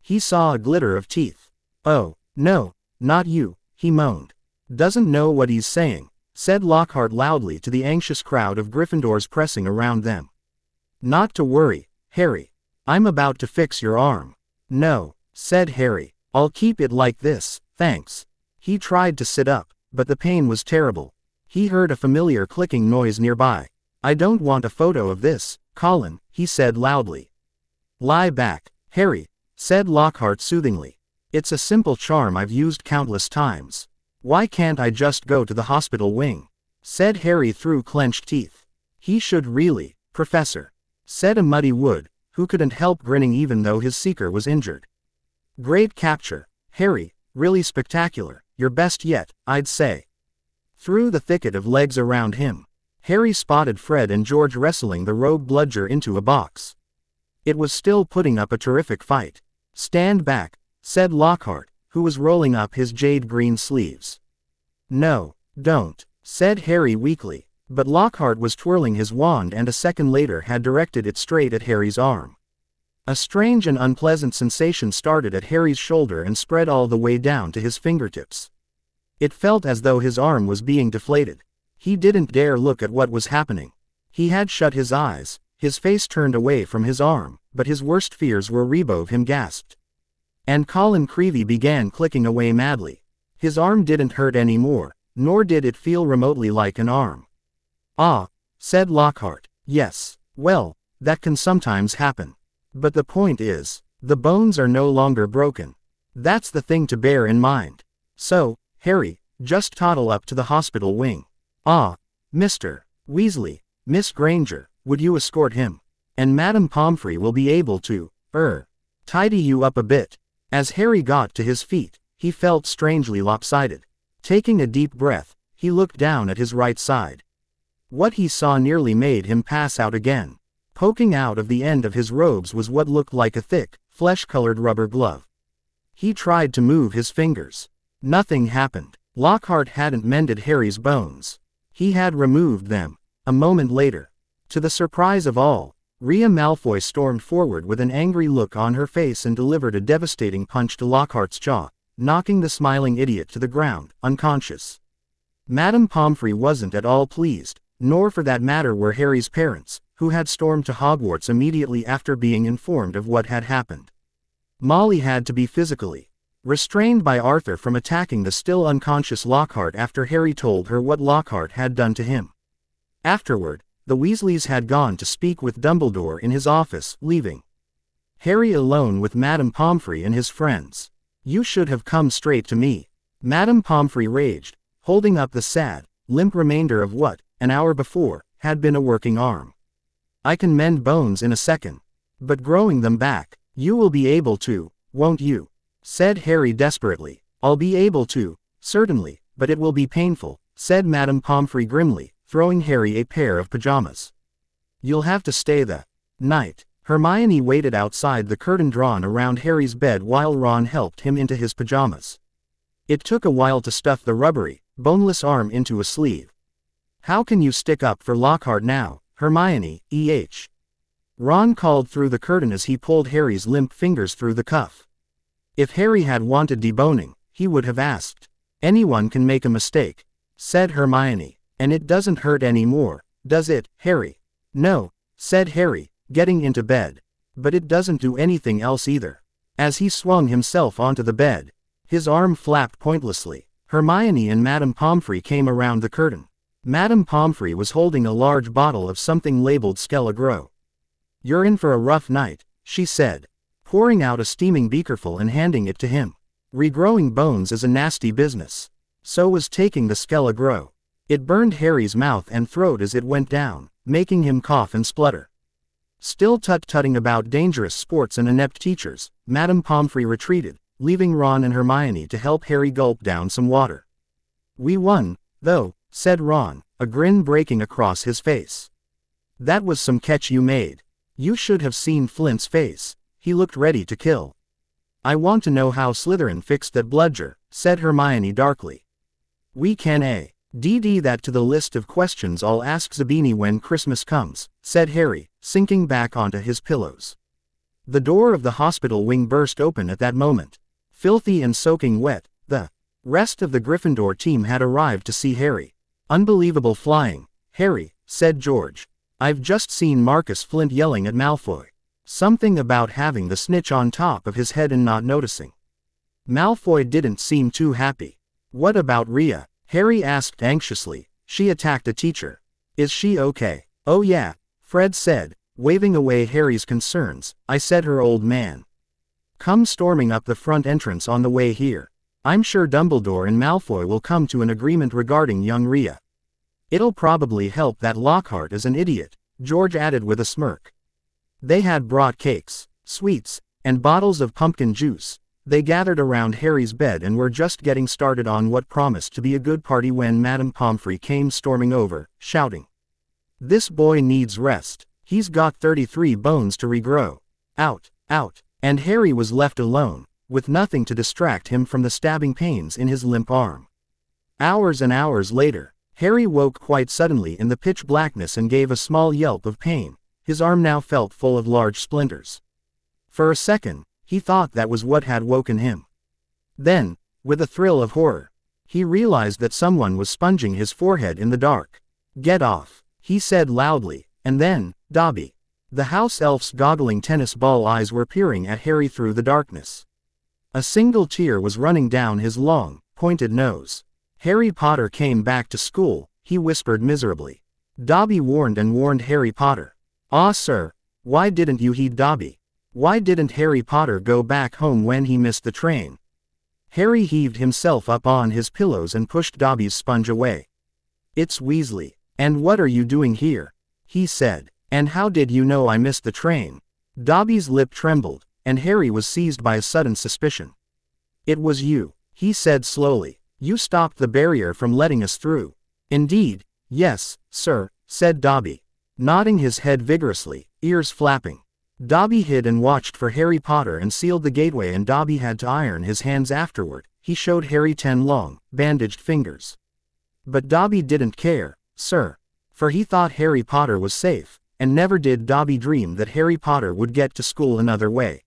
He saw a glitter of teeth. Oh, no, not you, he moaned. Doesn't know what he's saying, said Lockhart loudly to the anxious crowd of Gryffindors pressing around them. Not to worry, Harry. I'm about to fix your arm. No, said Harry. I'll keep it like this, thanks. He tried to sit up, but the pain was terrible. He heard a familiar clicking noise nearby. I don't want a photo of this, Colin, he said loudly. Lie back, Harry, said Lockhart soothingly. It's a simple charm I've used countless times. Why can't I just go to the hospital wing? Said Harry through clenched teeth. He should really, Professor, said a muddy Wood, who couldn't help grinning even though his seeker was injured. Great capture, Harry, really spectacular, your best yet, I'd say. Through the thicket of legs around him, Harry spotted Fred and George wrestling the rogue bludger into a box. It was still putting up a terrific fight. Stand back, said Lockhart, who was rolling up his jade green sleeves. No, don't, said Harry weakly, but Lockhart was twirling his wand and a second later had directed it straight at Harry's arm. A strange and unpleasant sensation started at Harry's shoulder and spread all the way down to his fingertips. It felt as though his arm was being deflated. He didn't dare look at what was happening. He had shut his eyes, his face turned away from his arm, but his worst fears were Rebove him gasped. And Colin Creevey began clicking away madly. His arm didn't hurt anymore, nor did it feel remotely like an arm. Ah, said Lockhart, yes, well, that can sometimes happen. But the point is, the bones are no longer broken. That's the thing to bear in mind. So, Harry, just toddle up to the hospital wing. Ah, Mr. Weasley, Miss Granger, would you escort him? And Madame Pomfrey will be able to, tidy you up a bit. As Harry got to his feet, he felt strangely lopsided. Taking a deep breath, he looked down at his right side. What he saw nearly made him pass out again. Poking out of the end of his robes was what looked like a thick, flesh-colored rubber glove. He tried to move his fingers. Nothing happened. Lockhart hadn't mended Harry's bones. He had removed them. A moment later, to the surprise of all, Rhea Malfoy stormed forward with an angry look on her face and delivered a devastating punch to Lockhart's jaw, knocking the smiling idiot to the ground, unconscious. Madame Pomfrey wasn't at all pleased, nor for that matter were Harry's parents, who had stormed to Hogwarts immediately after being informed of what had happened. Molly had to be physically restrained by Arthur from attacking the still unconscious Lockhart after Harry told her what Lockhart had done to him. Afterward, the Weasleys had gone to speak with Dumbledore in his office, leaving Harry alone with Madame Pomfrey and his friends. You should have come straight to me, Madame Pomfrey raged, holding up the sad, limp remainder of what, an hour before, had been a working arm. I can mend bones in a second. But growing them back, you will be able to, won't you? Said Harry desperately. I'll be able to, certainly, but it will be painful, said Madame Pomfrey grimly, throwing Harry a pair of pajamas. You'll have to stay the night. Hermione waited outside the curtain drawn around Harry's bed while Ron helped him into his pajamas. It took a while to stuff the rubbery, boneless arm into a sleeve. How can you stick up for Lockhart now, Hermione, Ron called through the curtain as he pulled Harry's limp fingers through the cuff. If Harry had wanted deboning, he would have asked. Anyone can make a mistake, said Hermione. And it doesn't hurt anymore, does it, Harry? No, said Harry, getting into bed. But it doesn't do anything else either. As he swung himself onto the bed, his arm flapped pointlessly. Hermione and Madame Pomfrey came around the curtain. Madame Pomfrey was holding a large bottle of something labeled Skelligro. You're in for a rough night, she said, pouring out a steaming beakerful and handing it to him. Regrowing bones is a nasty business. So was taking the Skelligro. It burned Harry's mouth and throat as it went down, making him cough and splutter. Still tut-tutting about dangerous sports and inept teachers, Madame Pomfrey retreated, leaving Ron and Hermione to help Harry gulp down some water. We won, though, said Ron, a grin breaking across his face. That was some catch you made. You should have seen Flint's face. He looked ready to kill. I want to know how Slytherin fixed that bludger, said Hermione darkly. We can add that to the list of questions I'll ask Zabini when Christmas comes, said Harry, sinking back onto his pillows. The door of the hospital wing burst open at that moment. Filthy and soaking wet, the rest of the Gryffindor team had arrived to see Harry. Unbelievable flying, Harry, said George. I've just seen Marcus Flint yelling at Malfoy. Something about having the snitch on top of his head and not noticing. Malfoy didn't seem too happy. What about Rhea? Harry asked anxiously. She attacked a teacher. Is she okay? Oh yeah, Fred said, waving away Harry's concerns. I said her old man come storming up the front entrance on the way here. I'm sure Dumbledore and Malfoy will come to an agreement regarding young Rhea. It'll probably help that Lockhart is an idiot, George added with a smirk. They had brought cakes, sweets, and bottles of pumpkin juice. They gathered around Harry's bed and were just getting started on what promised to be a good party when Madame Pomfrey came storming over, shouting, "This boy needs rest. He's got 33 bones to regrow. Out, out." And Harry was left alone, with nothing to distract him from the stabbing pains in his limp arm. Hours and hours later, Harry woke quite suddenly in the pitch blackness and gave a small yelp of pain. His arm now felt full of large splinters. For a second, he thought that was what had woken him. Then, with a thrill of horror, he realized that someone was sponging his forehead in the dark. "Get off," he said loudly, and then, Dobby. The house elf's goggling tennis ball eyes were peering at Harry through the darkness. A single tear was running down his long, pointed nose. "Harry Potter came back to school," he whispered miserably. Dobby warned and warned Harry Potter. "Ah, sir, why didn't you heed Dobby? Why didn't Harry Potter go back home when he missed the train?" Harry heaved himself up on his pillows and pushed Dobby's sponge away. "It's Weasley. And what are you doing here?" he said. "And how did you know I missed the train?" Dobby's lip trembled, and Harry was seized by a sudden suspicion. "It was you," he said slowly. "You stopped the barrier from letting us through." "Indeed, yes, sir," said Dobby, nodding his head vigorously, ears flapping. Dobby hid and watched for Harry Potter and sealed the gateway, and Dobby had to iron his hands afterward. He showed Harry 10 long, bandaged fingers. But Dobby didn't care, sir. For he thought Harry Potter was safe, and never did Dobby dream that Harry Potter would get to school another way.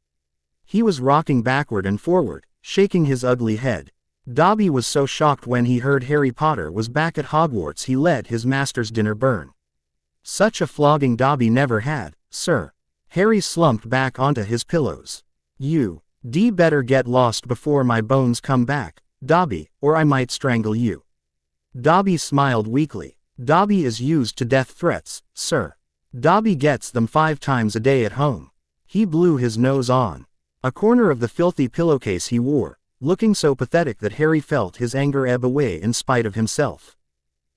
He was rocking backward and forward, shaking his ugly head. Dobby was so shocked when he heard Harry Potter was back at Hogwarts he let his master's dinner burn. Such a flogging Dobby never had, sir. Harry slumped back onto his pillows. "You'd better get lost before my bones come back, Dobby, or I might strangle you." Dobby smiled weakly. "Dobby is used to death threats, sir. Dobby gets them 5 times a day at home." He blew his nose on a corner of the filthy pillowcase he wore, looking so pathetic that Harry felt his anger ebb away in spite of himself.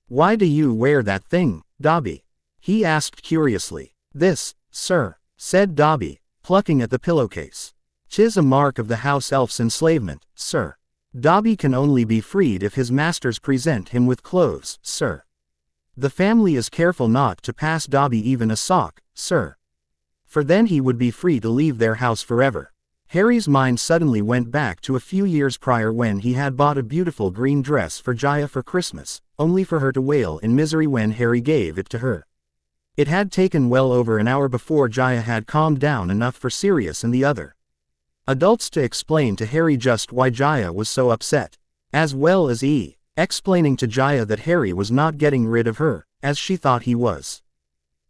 "Why do you wear that thing, Dobby?" he asked curiously. "This, sir," said Dobby, plucking at the pillowcase. "'Tis a mark of the house elf's enslavement, sir. Dobby can only be freed if his masters present him with clothes, sir. The family is careful not to pass Dobby even a sock, sir. For then he would be free to leave their house forever." Harry's mind suddenly went back to a few years prior when he had bought a beautiful green dress for Jaya for Christmas, only for her to wail in misery when Harry gave it to her. It had taken well over an hour before Jaya had calmed down enough for Sirius and the other adults to explain to Harry just why Jaya was so upset, as well as explaining to Jaya that Harry was not getting rid of her, as she thought he was.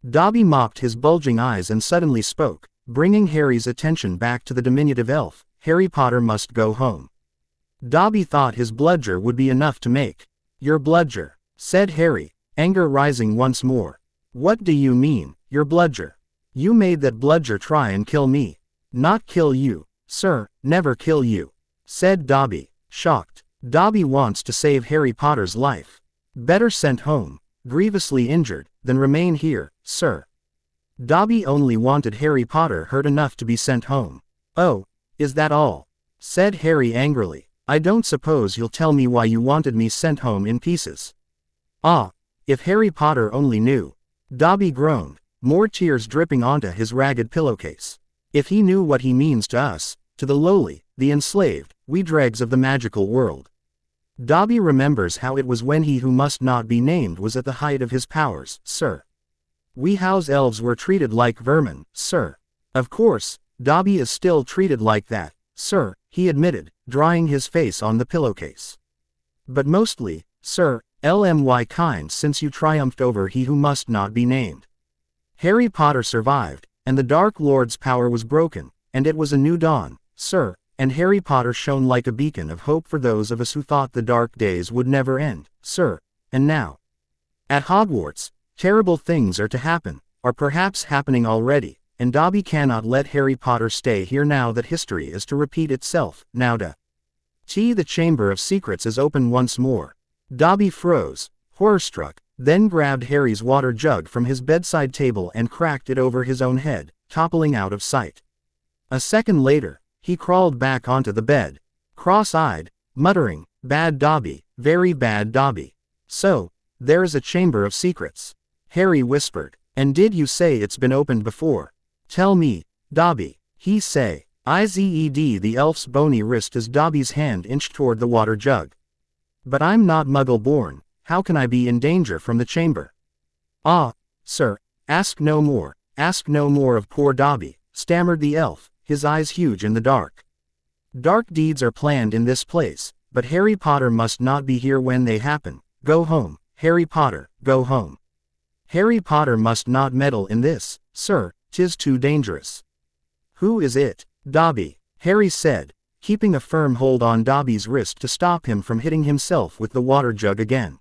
Dobby mopped his bulging eyes and suddenly spoke, bringing Harry's attention back to the diminutive elf. "Harry Potter must go home." Dobby thought his bludger would be enough to make. "Your bludger," said Harry, anger rising once more. "What do you mean, your bludger? You made that bludger try and kill me." "Not kill you, sir, never kill you," said Dobby, shocked. "Dobby wants to save Harry Potter's life. Better sent home, grievously injured, than remain here, sir." Dobby only wanted Harry Potter hurt enough to be sent home. "Oh, is that all?" said Harry angrily. "I don't suppose you'll tell me why you wanted me sent home in pieces." "Ah, if Harry Potter only knew," Dobby groaned, more tears dripping onto his ragged pillowcase. "If he knew what he means to us, to the lowly, the enslaved, we dregs of the magical world." Dobby remembers how it was when he who must not be named was at the height of his powers, sir. "We house elves were treated like vermin, sir." "Of course, Dobby is still treated like that, sir," he admitted, drying his face on the pillowcase. "But mostly, sir, LMY kind since you triumphed over he who must not be named. Harry Potter survived, and the Dark Lord's power was broken, and it was a new dawn, sir, and Harry Potter shone like a beacon of hope for those of us who thought the dark days would never end, sir, and now. At Hogwarts, terrible things are to happen, are perhaps happening already, and Dobby cannot let Harry Potter stay here now that history is to repeat itself, now the Chamber of Secrets is open once more." Dobby froze, horror-struck, then grabbed Harry's water jug from his bedside table and cracked it over his own head, toppling out of sight. A second later, he crawled back onto the bed, cross-eyed, muttering, "Bad Dobby, very bad Dobby." "So, there's a chamber of secrets," Harry whispered. "And did you say it's been opened before? Tell me, Dobby," he say. Ized the elf's bony wrist as Dobby's hand inched toward the water jug. "But I'm not Muggle-born, how can I be in danger from the chamber?" "Ah, sir, ask no more of poor Dobby," stammered the elf, his eyes huge in the dark. "Dark deeds are planned in this place, but Harry Potter must not be here when they happen. Go home, Harry Potter, go home. Harry Potter must not meddle in this, sir, 'tis too dangerous." "Who is it, Dobby?" Harry said, keeping a firm hold on Dobby's wrist to stop him from hitting himself with the water jug again.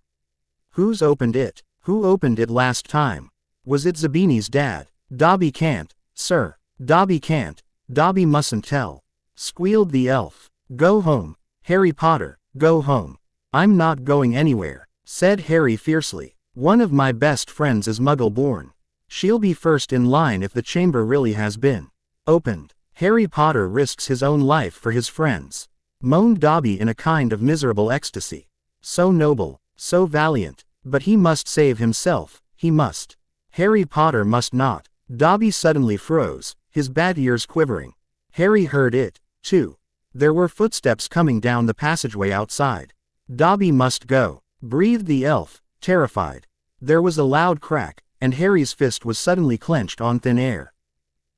"Who's opened it? Who opened it last time? Was it Zabini's dad?" "Dobby can't, sir. Dobby can't. Dobby mustn't tell," squealed the elf. "Go home, Harry Potter, go home." "I'm not going anywhere," said Harry fiercely. "One of my best friends is Muggle-born. She'll be first in line if the chamber really has been opened. Harry Potter risks his own life for his friends," moaned Dobby in a kind of miserable ecstasy. "So noble, so valiant, but he must save himself, he must. Harry Potter must not." Dobby suddenly froze, his bat ears quivering. Harry heard it, too. There were footsteps coming down the passageway outside. "Dobby must go," breathed the elf, terrified. There was a loud crack, and Harry's fist was suddenly clenched on thin air.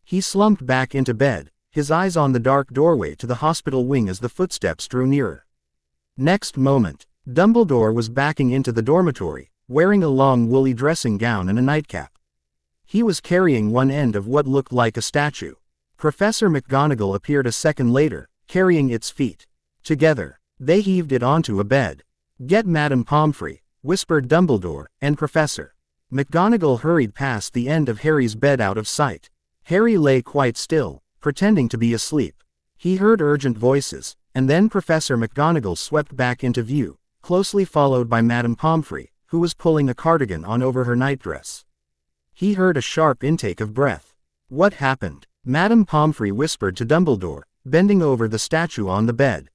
He slumped back into bed, his eyes on the dark doorway to the hospital wing as the footsteps drew nearer. Next moment, Dumbledore was backing into the dormitory, wearing a long woolly dressing gown and a nightcap. He was carrying one end of what looked like a statue. Professor McGonagall appeared a second later, carrying its feet. Together, they heaved it onto a bed. "Get Madame Pomfrey," whispered Dumbledore, and Professor McGonagall hurried past the end of Harry's bed out of sight. Harry lay quite still, pretending to be asleep. He heard urgent voices, and then Professor McGonagall swept back into view, closely followed by Madame Pomfrey, who was pulling a cardigan on over her nightdress. He heard a sharp intake of breath. "What happened?" Madame Pomfrey whispered to Dumbledore, bending over the statue on the bed.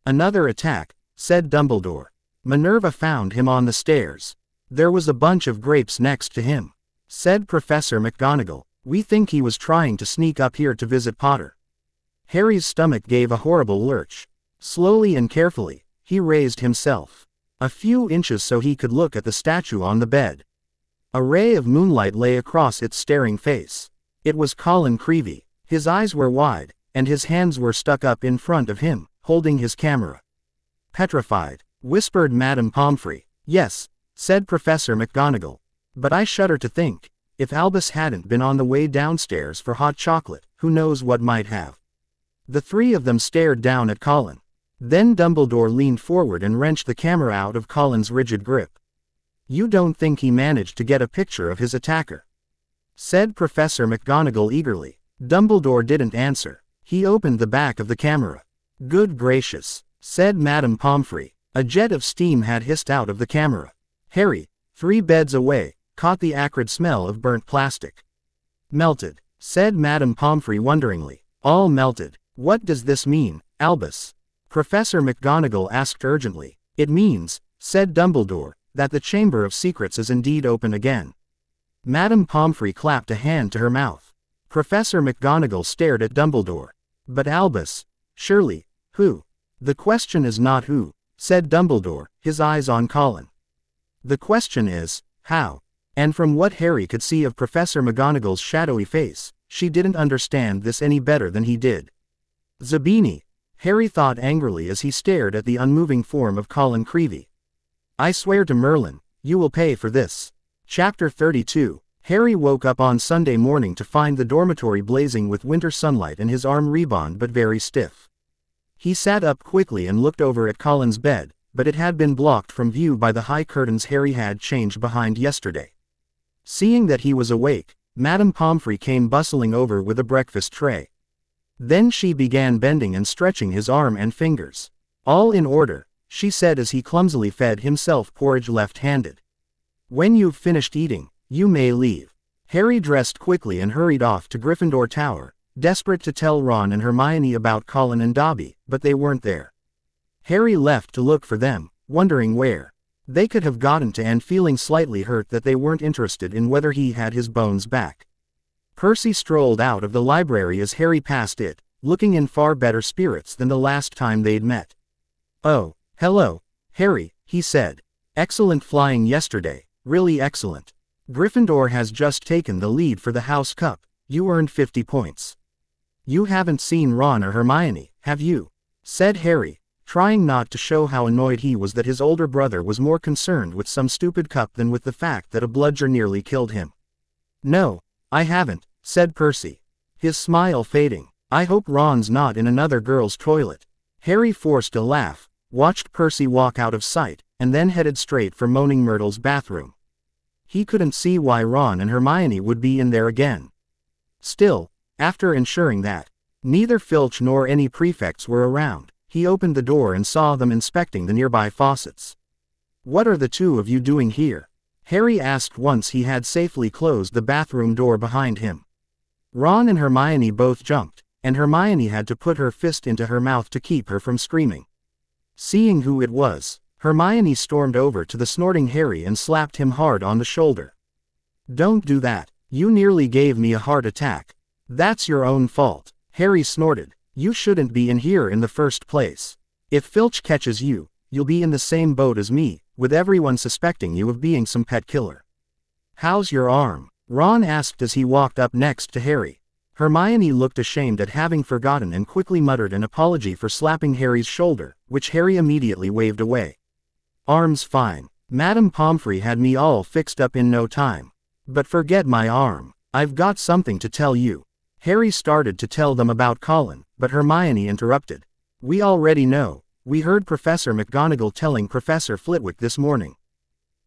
"Another attack," said Dumbledore. "Minerva found him on the stairs. There was a bunch of grapes next to him," said Professor McGonagall. "We think he was trying to sneak up here to visit Potter." Harry's stomach gave a horrible lurch. Slowly and carefully, he raised himself a few inches so he could look at the statue on the bed. A ray of moonlight lay across its staring face. It was Colin Creevey. His eyes were wide, and his hands were stuck up in front of him, holding his camera. "Petrified," whispered Madame Pomfrey. "Yes," said Professor McGonagall. "But I shudder to think, if Albus hadn't been on the way downstairs for hot chocolate, who knows what might have." The three of them stared down at Colin. Then Dumbledore leaned forward and wrenched the camera out of Colin's rigid grip. "You don't think he managed to get a picture of his attacker?" said Professor McGonagall eagerly. Dumbledore didn't answer. He opened the back of the camera. "Good gracious," said Madame Pomfrey. A jet of steam had hissed out of the camera. Harry, 3 beds away, caught the acrid smell of burnt plastic. "Melted," said Madame Pomfrey wonderingly. "All melted. What does this mean, Albus?" Professor McGonagall asked urgently. "It means," said Dumbledore, "that the Chamber of Secrets is indeed open again." Madame Pomfrey clapped a hand to her mouth. Professor McGonagall stared at Dumbledore. "But Albus, surely, who?" "The question is not who," said Dumbledore, his eyes on Colin. "The question is, how?" And from what Harry could see of Professor McGonagall's shadowy face, she didn't understand this any better than he did. "Zabini," Harry thought angrily as he stared at the unmoving form of Colin Creevey. "I swear to Merlin, you will pay for this." Chapter 32. Harry woke up on Sunday morning to find the dormitory blazing with winter sunlight and his arm rebound but very stiff. He sat up quickly and looked over at Colin's bed, but it had been blocked from view by the high curtains Harry had changed behind yesterday. Seeing that he was awake, Madame Pomfrey came bustling over with a breakfast tray. Then she began bending and stretching his arm and fingers. "All in order," she said as he clumsily fed himself porridge left-handed. When you've finished eating, you may leave. Harry dressed quickly and hurried off to Gryffindor Tower, desperate to tell Ron and Hermione about Colin and Dobby, but they weren't there. Harry left to look for them, wondering where they could have gotten to and feeling slightly hurt that they weren't interested in whether he had his bones back. Percy strolled out of the library as Harry passed it, looking in far better spirits than the last time they'd met. "Oh, hello, Harry," he said. "Excellent flying yesterday, really excellent. Gryffindor has just taken the lead for the House Cup. You earned 50 points. You haven't seen Ron or Hermione, have you?" said Harry, trying not to show how annoyed he was that his older brother was more concerned with some stupid cup than with the fact that a bludger nearly killed him. "No, I haven't," said Percy, his smile fading. "I hope Ron's not in another girl's toilet." Harry forced a laugh, watched Percy walk out of sight, and then headed straight for Moaning Myrtle's bathroom. He couldn't see why Ron and Hermione would be in there again. Still, after ensuring that neither Filch nor any prefects were around, he opened the door and saw them inspecting the nearby faucets. "What are the two of you doing here?" Harry asked once he had safely closed the bathroom door behind him. Ron and Hermione both jumped, and Hermione had to put her fist into her mouth to keep her from screaming. Seeing who it was, Hermione stormed over to the snorting Harry and slapped him hard on the shoulder. "Don't do that, you nearly gave me a heart attack." "That's your own fault," Harry snorted. "You shouldn't be in here in the first place. If Filch catches you, you'll be in the same boat as me, with everyone suspecting you of being some pet killer." "How's your arm?" Ron asked as he walked up next to Harry. Hermione looked ashamed at having forgotten and quickly muttered an apology for slapping Harry's shoulder, which Harry immediately waved away. "Arm's fine. Madame Pomfrey had me all fixed up in no time. But forget my arm. I've got something to tell you." Harry started to tell them about Colin, but Hermione interrupted. "We already know. We heard Professor McGonagall telling Professor Flitwick this morning.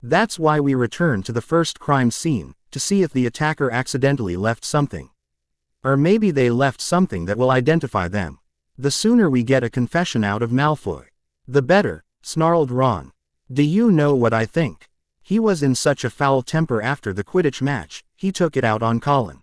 That's why we returned to the first crime scene, to see if the attacker accidentally left something. Or maybe they left something that will identify them. The sooner we get a confession out of Malfoy, the better," snarled Ron. "Do you know what I think? He was in such a foul temper after the Quidditch match, he took it out on Colin."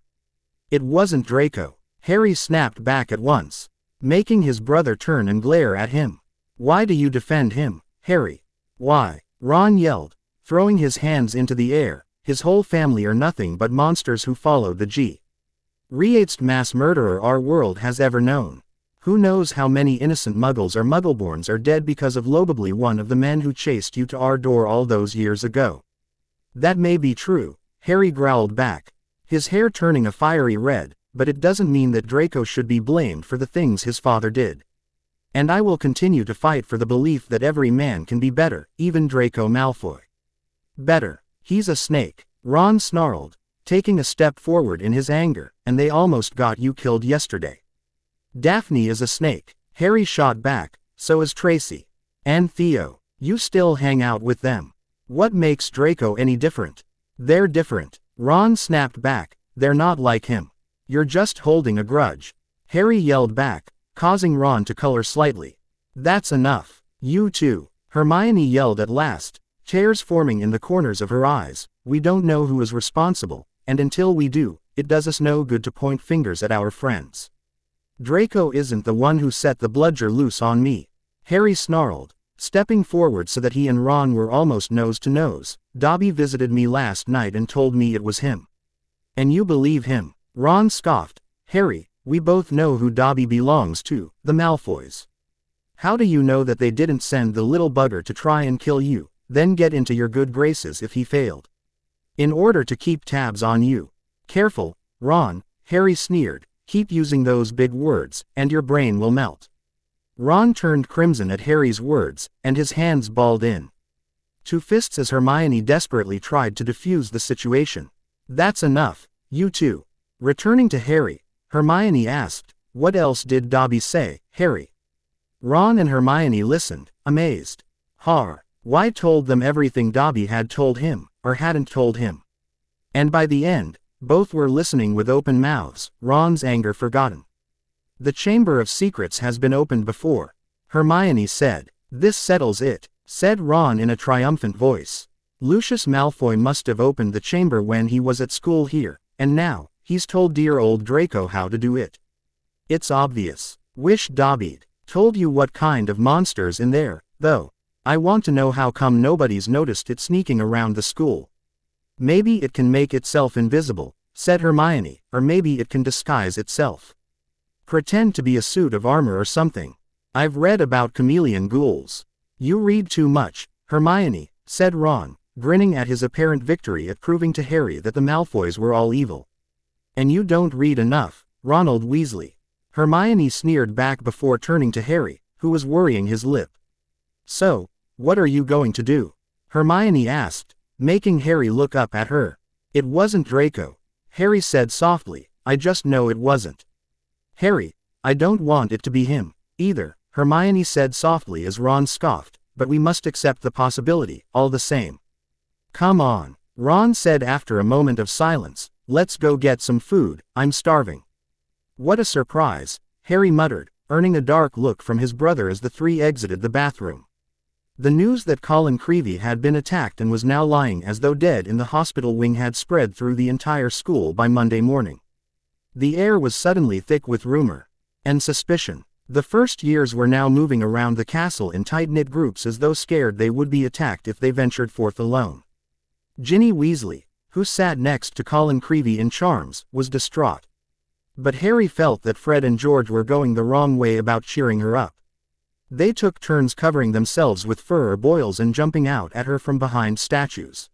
"It wasn't Draco," Harry snapped back at once, making his brother turn and glare at him. "Why do you defend him, Harry?" "Why?" Ron yelled, throwing his hands into the air. "His whole family are nothing but monsters who followed the G.'s mass murderer our world has ever known. Who knows how many innocent muggles or muggleborns are dead because of Lobably, one of the men who chased you to our door all those years ago." "That may be true," Harry growled back, his hair turning a fiery red, "but it doesn't mean that Draco should be blamed for the things his father did. And I will continue to fight for the belief that every man can be better, even Draco Malfoy." "Better? He's a snake," Ron snarled, taking a step forward in his anger, "and they almost got you killed yesterday." "Daphne is a snake," Harry shot back, "so is Tracy. And Theo. You still hang out with them. What makes Draco any different?" "They're different," Ron snapped back. "They're not like him. You're just holding a grudge," Harry yelled back, causing Ron to color slightly. "That's enough. You too," Hermione yelled at last, tears forming in the corners of her eyes. "We don't know who is responsible, and until we do, it does us no good to point fingers at our friends. Draco isn't the one who set the bludger loose on me," Harry snarled, stepping forward so that he and Ron were almost nose to nose. "Dobby visited me last night and told me it was him." "And you believe him?" Ron scoffed. "Harry, we both know who Dobby belongs to, the Malfoys. How do you know that they didn't send the little bugger to try and kill you, then get into your good graces if he failed? In order to keep tabs on you." "Careful, Ron," Harry sneered, "keep using those big words, and your brain will melt." Ron turned crimson at Harry's words, and his hands balled in two fists as Hermione desperately tried to defuse the situation. "That's enough, you two." Returning to Harry, Hermione asked, "What else did Dobby say, Harry?" Ron and Hermione listened, amazed. Why told them everything Dobby had told him, or hadn't told him. And by the end, both were listening with open mouths, Ron's anger forgotten. "The Chamber of Secrets has been opened before," Hermione said. "This settles it," said Ron in a triumphant voice. Lucius Malfoy must have opened the chamber when he was at school here, and now, he's told dear old Draco how to do it. It's obvious. Wish Dobby told you what kind of monster's in there, though. I want to know how come nobody's noticed it sneaking around the school. Maybe it can make itself invisible, said Hermione, or maybe it can disguise itself. Pretend to be a suit of armor or something. I've read about chameleon ghouls. You read too much, Hermione, said Ron, grinning at his apparent victory at proving to Harry that the Malfoys were all evil. And you don't read enough, Ronald Weasley. Hermione sneered back before turning to Harry, who was worrying his lip. So, what are you going to do? Hermione asked, making Harry look up at her. It wasn't Draco, Harry said softly, I just know it wasn't. Harry, I don't want it to be him, either, Hermione said softly as Ron scoffed, but we must accept the possibility, all the same. Come on, Ron said after a moment of silence, let's go get some food, I'm starving. What a surprise, Harry muttered, earning a dark look from his brother as the three exited the bathroom. The news that Colin Creevey had been attacked and was now lying as though dead in the hospital wing had spread through the entire school by Monday morning. The air was suddenly thick with rumor and suspicion. The first years were now moving around the castle in tight-knit groups as though scared they would be attacked if they ventured forth alone. Ginny Weasley, who sat next to Colin Creevey in charms, was distraught. But Harry felt that Fred and George were going the wrong way about cheering her up. They took turns covering themselves with fur or boils and jumping out at her from behind statues.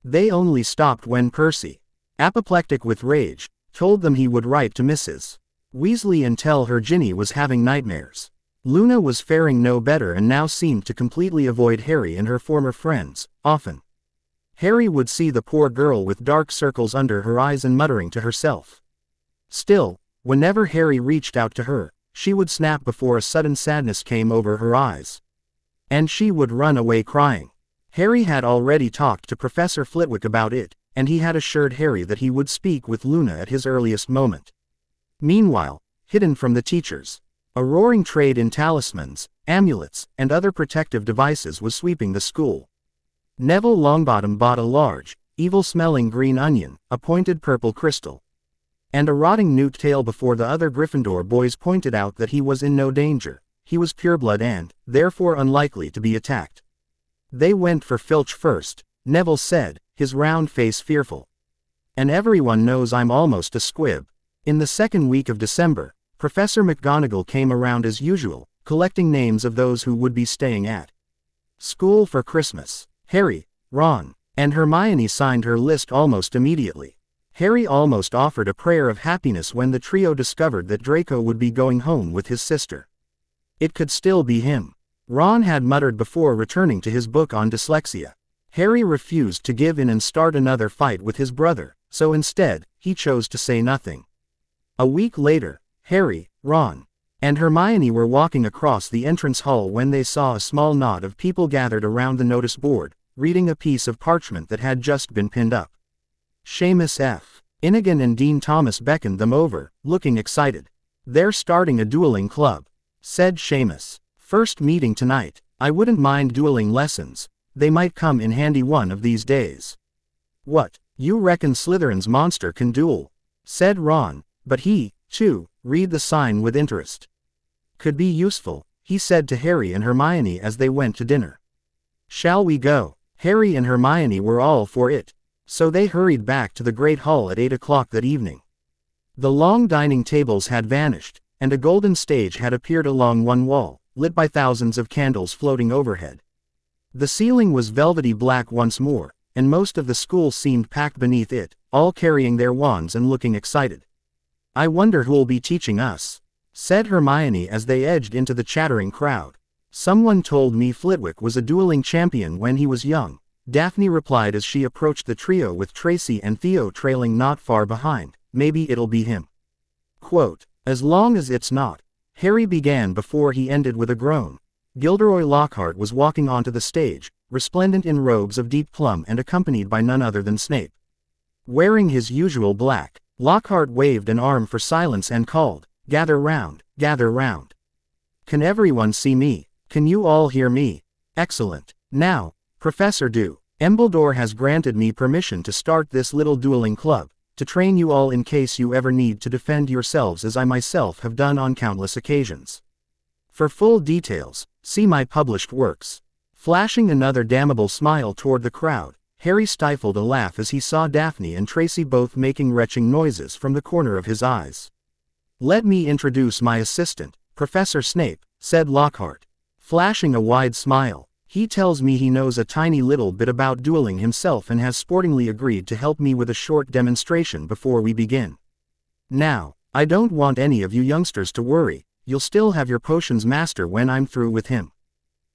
They only stopped when Percy, apoplectic with rage, told them he would write to Mrs. Weasley and tell her Ginny was having nightmares. Luna was faring no better and now seemed to completely avoid Harry and her former friends, often. Harry would see the poor girl with dark circles under her eyes and muttering to herself. Still, whenever Harry reached out to her, she would snap before a sudden sadness came over her eyes. And she would run away crying. Harry had already talked to Professor Flitwick about it, and he had assured Harry that he would speak with Luna at his earliest moment. Meanwhile, hidden from the teachers, a roaring trade in talismans, amulets, and other protective devices was sweeping the school. Neville Longbottom bought a large, evil-smelling green onion, a pointed purple crystal, and a rotting newt tail before the other Gryffindor boys pointed out that he was in no danger. He was pureblood and, therefore unlikely to be attacked. They went for Filch first, Neville said, his round face fearful. And everyone knows I'm almost a squib. In the second week of December, Professor McGonagall came around as usual, collecting names of those who would be staying at school for Christmas. Harry, Ron, and Hermione signed her list almost immediately. Harry almost offered a prayer of happiness when the trio discovered that Draco would be going home with his sister. It could still be him, Ron had muttered before returning to his book on dyslexia. Harry refused to give in and start another fight with his brother, so instead, he chose to say nothing. A week later, Harry, Ron, and Hermione were walking across the entrance hall when they saw a small knot of people gathered around the notice board, reading a piece of parchment that had just been pinned up. Seamus F. Innigan and Dean Thomas beckoned them over, looking excited. They're starting a dueling club, said Seamus. First meeting tonight. I wouldn't mind dueling lessons. They might come in handy one of these days. What, you reckon Slytherin's monster can duel? Said Ron, but he, too, read the sign with interest. Could be useful, he said to Harry and Hermione as they went to dinner. Shall we go? Harry and Hermione were all for it, so they hurried back to the Great Hall at 8 o'clock that evening. The long dining tables had vanished, and a golden stage had appeared along one wall, lit by thousands of candles floating overhead. The ceiling was velvety black once more, and most of the school seemed packed beneath it, all carrying their wands and looking excited. I wonder who'll be teaching us, said Hermione as they edged into the chattering crowd. Someone told me Flitwick was a dueling champion when he was young, Daphne replied as she approached the trio with Tracy and Theo trailing not far behind. Maybe it'll be him. Quote, as long as it's not, Harry began before he ended with a groan. Gilderoy Lockhart was walking onto the stage, resplendent in robes of deep plum and accompanied by none other than Snape. Wearing his usual black, Lockhart waved an arm for silence and called, gather round, gather round. Can everyone see me? Can you all hear me? Excellent. Now, Professor Do, Dumbledore has granted me permission to start this little dueling club, to train you all in case you ever need to defend yourselves as I myself have done on countless occasions. For full details, see my published works. Flashing another damnable smile toward the crowd, Harry stifled a laugh as he saw Daphne and Tracy both making retching noises from the corner of his eyes. "Let me introduce my assistant, Professor Snape," said Lockhart. Flashing a wide smile, "He tells me he knows a tiny little bit about dueling himself and has sportingly agreed to help me with a short demonstration before we begin. Now, I don't want any of you youngsters to worry, you'll still have your potions master when I'm through with him.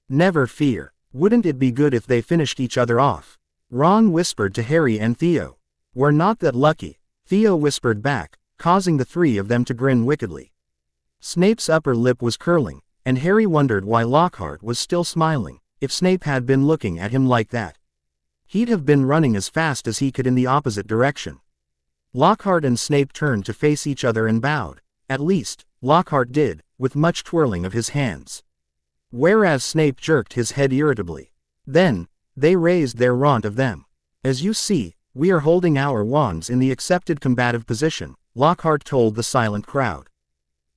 Never fear. Wouldn't it be good if they finished each other off?" Ron whispered to Harry and Theo. "We're not that lucky," Theo whispered back, causing the three of them to grin wickedly. Snape's upper lip was curling, and Harry wondered why Lockhart was still smiling. If Snape had been looking at him like that, he'd have been running as fast as he could in the opposite direction. Lockhart and Snape turned to face each other and bowed. At least, Lockhart did, with much twirling of his hands. Whereas Snape jerked his head irritably. Then, they raised their wand of them. "As you see, we are holding our wands in the accepted combative position," Lockhart told the silent crowd.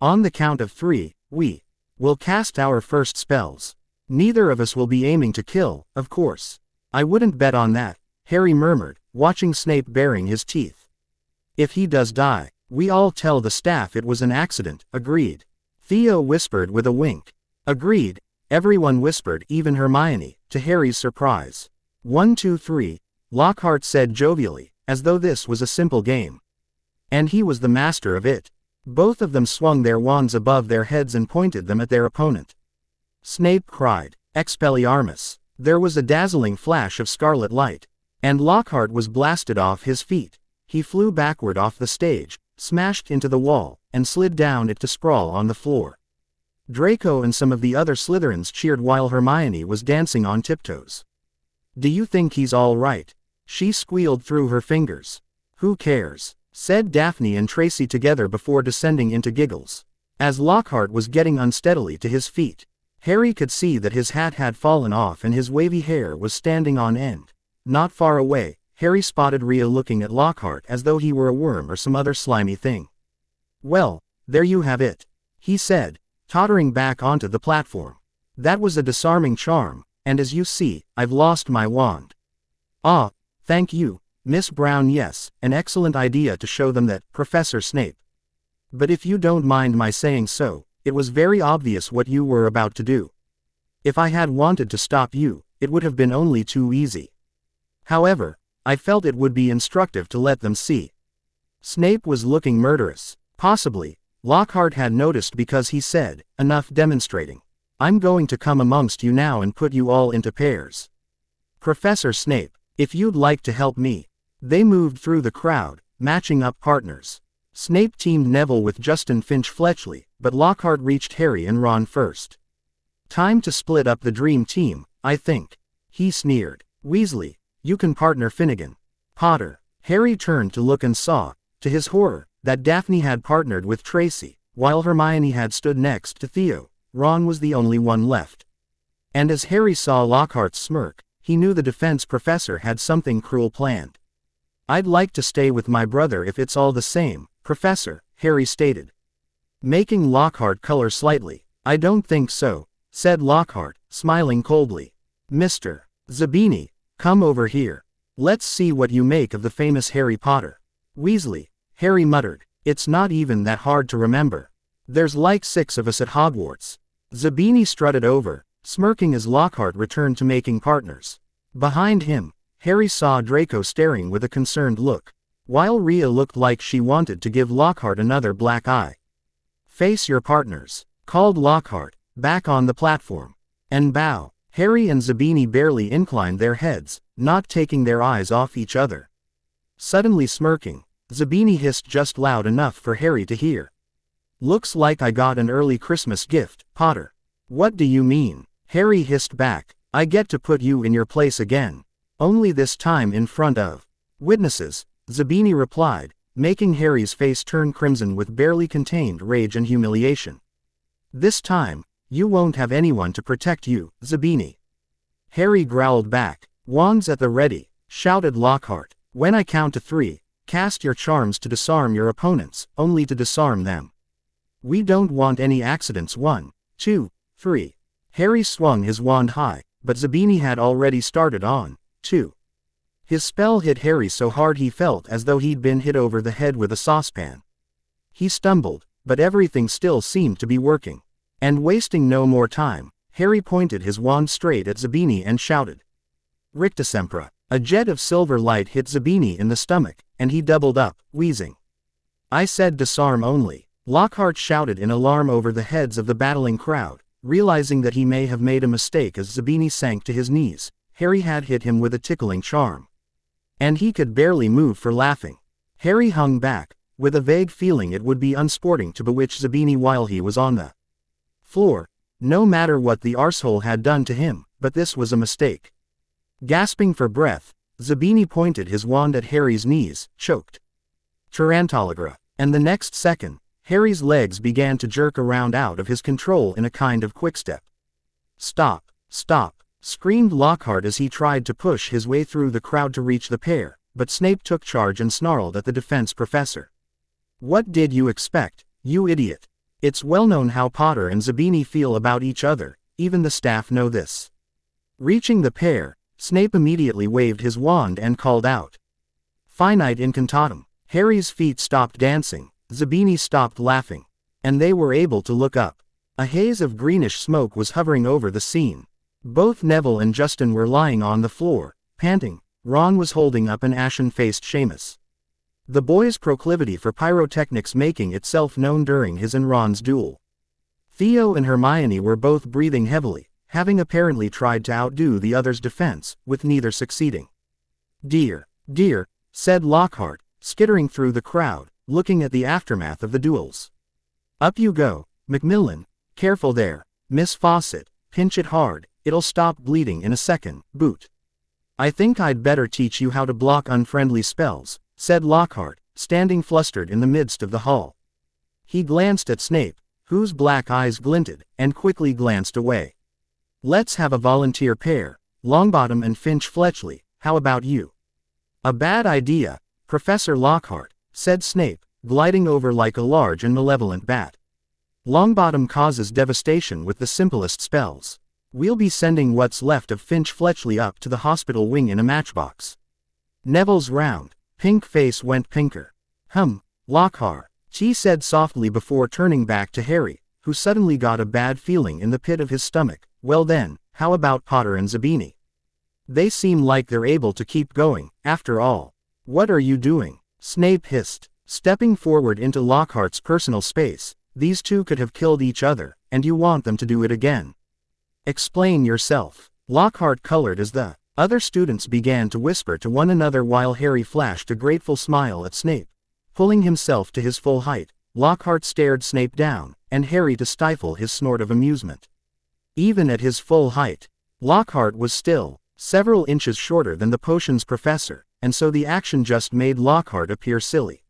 "On the count of 3, we will cast our first spells. Neither of us will be aiming to kill, of course." "I wouldn't bet on that," Harry murmured, watching Snape baring his teeth. "If he does die, we all tell the staff it was an accident," agreed. Theo whispered with a wink. "Agreed," everyone whispered, even Hermione, to Harry's surprise. 1, 2, 3, Lockhart said jovially, as though this was a simple game. And he was the master of it. Both of them swung their wands above their heads and pointed them at their opponent. Snape cried, "Expelliarmus!" There was a dazzling flash of scarlet light, and Lockhart was blasted off his feet. He flew backward off the stage, smashed into the wall, and slid down it to sprawl on the floor. Draco and some of the other Slytherins cheered while Hermione was dancing on tiptoes. "Do you think he's all right?" she squealed through her fingers. "Who cares?" said Daphne and Tracy together before descending into giggles. As Lockhart was getting unsteadily to his feet, Harry could see that his hat had fallen off and his wavy hair was standing on end. Not far away, Harry spotted Rhea looking at Lockhart as though he were a worm or some other slimy thing. "Well, there you have it," he said, tottering back onto the platform. "That was a disarming charm, and as you see, I've lost my wand." "Ah, thank you, Miss Brown. Yes, an excellent idea to show them that, Professor Snape. But if you don't mind my saying so, it was very obvious what you were about to do. If I had wanted to stop you, it would have been only too easy. However, I felt it would be instructive to let them see." Snape was looking murderous. Possibly, Lockhart had noticed because he said, "Enough demonstrating. I'm going to come amongst you now and put you all into pairs. Professor Snape, if you'd like to help me." They moved through the crowd, matching up partners. Snape teamed Neville with Justin Finch-Fletchley, but Lockhart reached Harry and Ron first. "Time to split up the dream team, I think," he sneered. "Weasley, you can partner Finnegan. Potter." Harry turned to look and saw, to his horror, that Daphne had partnered with Tracy, while Hermione had stood next to Theo. Ron was the only one left. And as Harry saw Lockhart's smirk, he knew the defense professor had something cruel planned. "I'd like to stay with my brother if it's all the same, Professor," Harry stated. Making Lockhart color slightly. "I don't think so," said Lockhart, smiling coldly. "Mr. Zabini, come over here. Let's see what you make of the famous Harry Potter." "Weasley," Harry muttered, "it's not even that hard to remember. There's like 6 of us at Hogwarts." Zabini strutted over, smirking as Lockhart returned to making partners. Behind him, Harry saw Draco staring with a concerned look, while Rhea looked like she wanted to give Lockhart another black eye. "Face your partners," called Lockhart, back on the platform. "And bow." Harry and Zabini barely inclined their heads, not taking their eyes off each other. Suddenly smirking, Zabini hissed just loud enough for Harry to hear. "Looks like I got an early Christmas gift, Potter." "What do you mean?" Harry hissed back. "I get to put you in your place again. Only this time in front of witnesses," Zabini replied, making Harry's face turn crimson with barely contained rage and humiliation. "This time, you won't have anyone to protect you, Zabini." Harry growled back, Wands at the ready, shouted Lockhart. When I count to 3, cast your charms to disarm your opponents, only to disarm them. We don't want any accidents. 1, 2, 3. Harry swung his wand high, but Zabini had already started on 2. His spell hit Harry so hard he felt as though he'd been hit over the head with a saucepan. He stumbled, but everything still seemed to be working. And wasting no more time, Harry pointed his wand straight at Zabini and shouted, Rictusempra. A jet of silver light hit Zabini in the stomach, and he doubled up, wheezing. I said disarm only. Lockhart shouted in alarm over the heads of the battling crowd, realizing that he may have made a mistake as Zabini sank to his knees. Harry had hit him with a tickling charm. And he could barely move for laughing. Harry hung back, with a vague feeling it would be unsporting to bewitch Zabini while he was on the floor, no matter what the arsehole had done to him, but this was a mistake. Gasping for breath, Zabini pointed his wand at Harry's knees, choked. Tarantalagra. And the next second, Harry's legs began to jerk around out of his control in a kind of quickstep. Stop, stop, screamed Lockhart as he tried to push his way through the crowd to reach the pair, but Snape took charge and snarled at the defense professor. What did you expect, you idiot? It's well known how Potter and Zabini feel about each other, even the staff know this. Reaching the pair, Snape immediately waved his wand and called out, Finite incantatum. Harry's feet stopped dancing, Zabini stopped laughing, and they were able to look up. A haze of greenish smoke was hovering over the scene. Both Neville and Justin were lying on the floor, panting. Ron was holding up an ashen-faced Seamus. The boy's proclivity for pyrotechnics making itself known during his and Ron's duel. Theo and Hermione were both breathing heavily, having apparently tried to outdo the other's defense, with neither succeeding. Dear, said Lockhart, skittering through the crowd, looking at the aftermath of the duels. Up you go, Macmillan. Careful there, Miss Fawcett. Pinch it hard, it'll stop bleeding in a second, Boot. I think I'd better teach you how to block unfriendly spells, said Lockhart, standing flustered in the midst of the hall. He glanced at Snape, whose black eyes glinted, and quickly glanced away. Let's have a volunteer pair, Longbottom and Finch Fletchley, how about you? A bad idea, Professor Lockhart, said Snape, gliding over like a large and malevolent bat. Longbottom causes devastation with the simplest spells. We'll be sending what's left of Finch Fletchley up to the hospital wing in a matchbox. Neville's round, pink face went pinker. Lockhart, she said softly before turning back to Harry, who suddenly got a bad feeling in the pit of his stomach. Well then, how about Potter and Zabini? They seem like they're able to keep going, after all. What are you doing? Snape hissed, stepping forward into Lockhart's personal space. These two could have killed each other, and you want them to do it again. Explain yourself. Lockhart colored as the other students began to whisper to one another while Harry flashed a grateful smile at Snape. Pulling himself to his full height, Lockhart stared Snape down, and Harry to stifle his snort of amusement. Even at his full height, Lockhart was still several inches shorter than the potion's professor, and so the action just made Lockhart appear silly.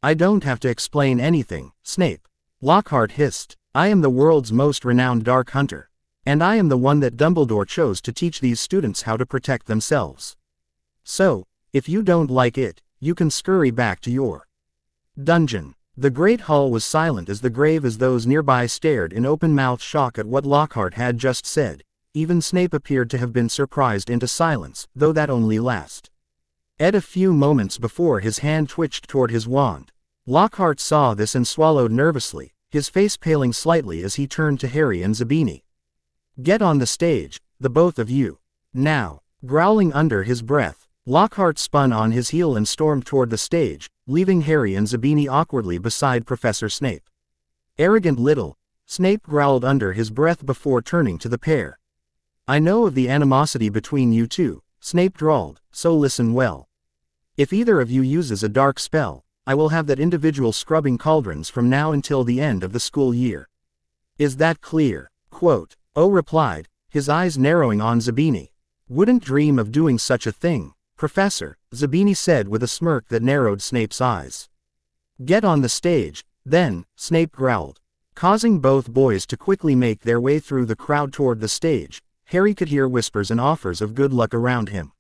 I don't have to explain anything, Snape. Lockhart hissed. I am the world's most renowned dark hunter. And I am the one that Dumbledore chose to teach these students how to protect themselves. So, if you don't like it, you can scurry back to your dungeon. The great hall was silent as the grave as those nearby stared in open-mouthed shock at what Lockhart had just said. Even Snape appeared to have been surprised into silence, though that only lasted a few moments before his hand twitched toward his wand. Lockhart saw this and swallowed nervously, his face paling slightly as he turned to Harry and Zabini. Get on the stage, the both of you. Now. Growling under his breath, Lockhart spun on his heel and stormed toward the stage, leaving Harry and Zabini awkwardly beside Professor Snape. Arrogant little, Snape growled under his breath before turning to the pair. I know of the animosity between you two, Snape drawled, so listen well. If either of you uses a dark spell, I will have that individual scrubbing cauldrons from now until the end of the school year. Is that clear? Quote. O replied, his eyes narrowing on Zabini. Wouldn't dream of doing such a thing, Professor, Zabini said with a smirk that narrowed Snape's eyes. Get on the stage, then, Snape growled. Causing both boys to quickly make their way through the crowd toward the stage, Harry could hear whispers and offers of good luck around him.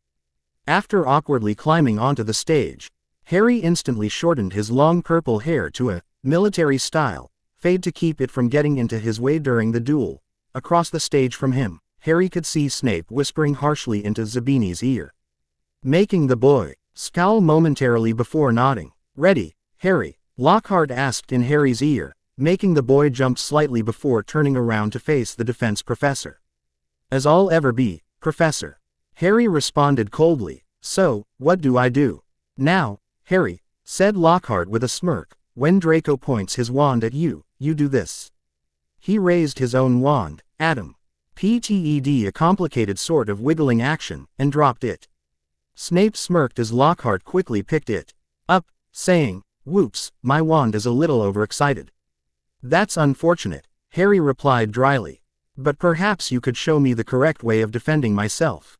After awkwardly climbing onto the stage, Harry instantly shortened his long purple hair to a military style fade to keep it from getting into his way during the duel. Across the stage from him, Harry could see Snape whispering harshly into Zabini's ear, making the boy scowl momentarily before nodding. "Ready, Harry?" Lockhart asked in Harry's ear, making the boy jump slightly before turning around to face the defense professor. "As I'll ever be, Professor." Harry responded coldly. "So, what do I do now, Harry?" said Lockhart with a smirk. "When Draco points his wand at you, you do this." He raised his own wand, Atom. PTED, a complicated sort of wiggling action, and dropped it. Snape smirked as Lockhart quickly picked it up, saying, "Whoops, my wand is a little overexcited." "That's unfortunate," Harry replied dryly. "But perhaps you could show me the correct way of defending myself."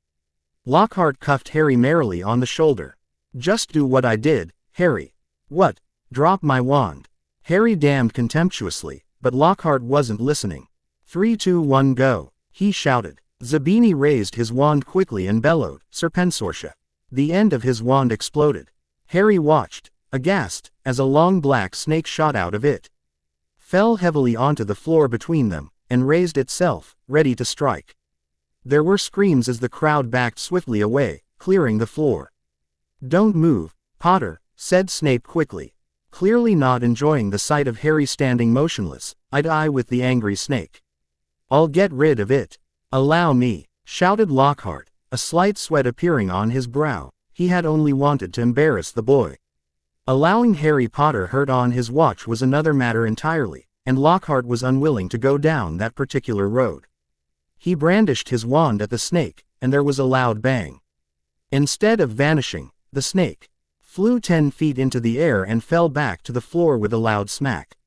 Lockhart cuffed Harry merrily on the shoulder. "Just do what I did, Harry." "What? Drop my wand?" Harry damned contemptuously, but Lockhart wasn't listening. 3, 2, 1, go, he shouted. Zabini raised his wand quickly and bellowed, "Serpensortia." The end of his wand exploded. Harry watched, aghast, as a long black snake shot out of it, fell heavily onto the floor between them, and raised itself, ready to strike. There were screams as the crowd backed swiftly away, clearing the floor. "Don't move, Potter," said Snape quickly, clearly not enjoying the sight of Harry standing motionless, eye to eye with the angry snake. "I'll get rid of it." "Allow me," shouted Lockhart, a slight sweat appearing on his brow. He had only wanted to embarrass the boy. Allowing Harry Potter hurt on his watch was another matter entirely, and Lockhart was unwilling to go down that particular road. He brandished his wand at the snake, and there was a loud bang. Instead of vanishing, the snake flew 10 feet into the air and fell back to the floor with a loud smack.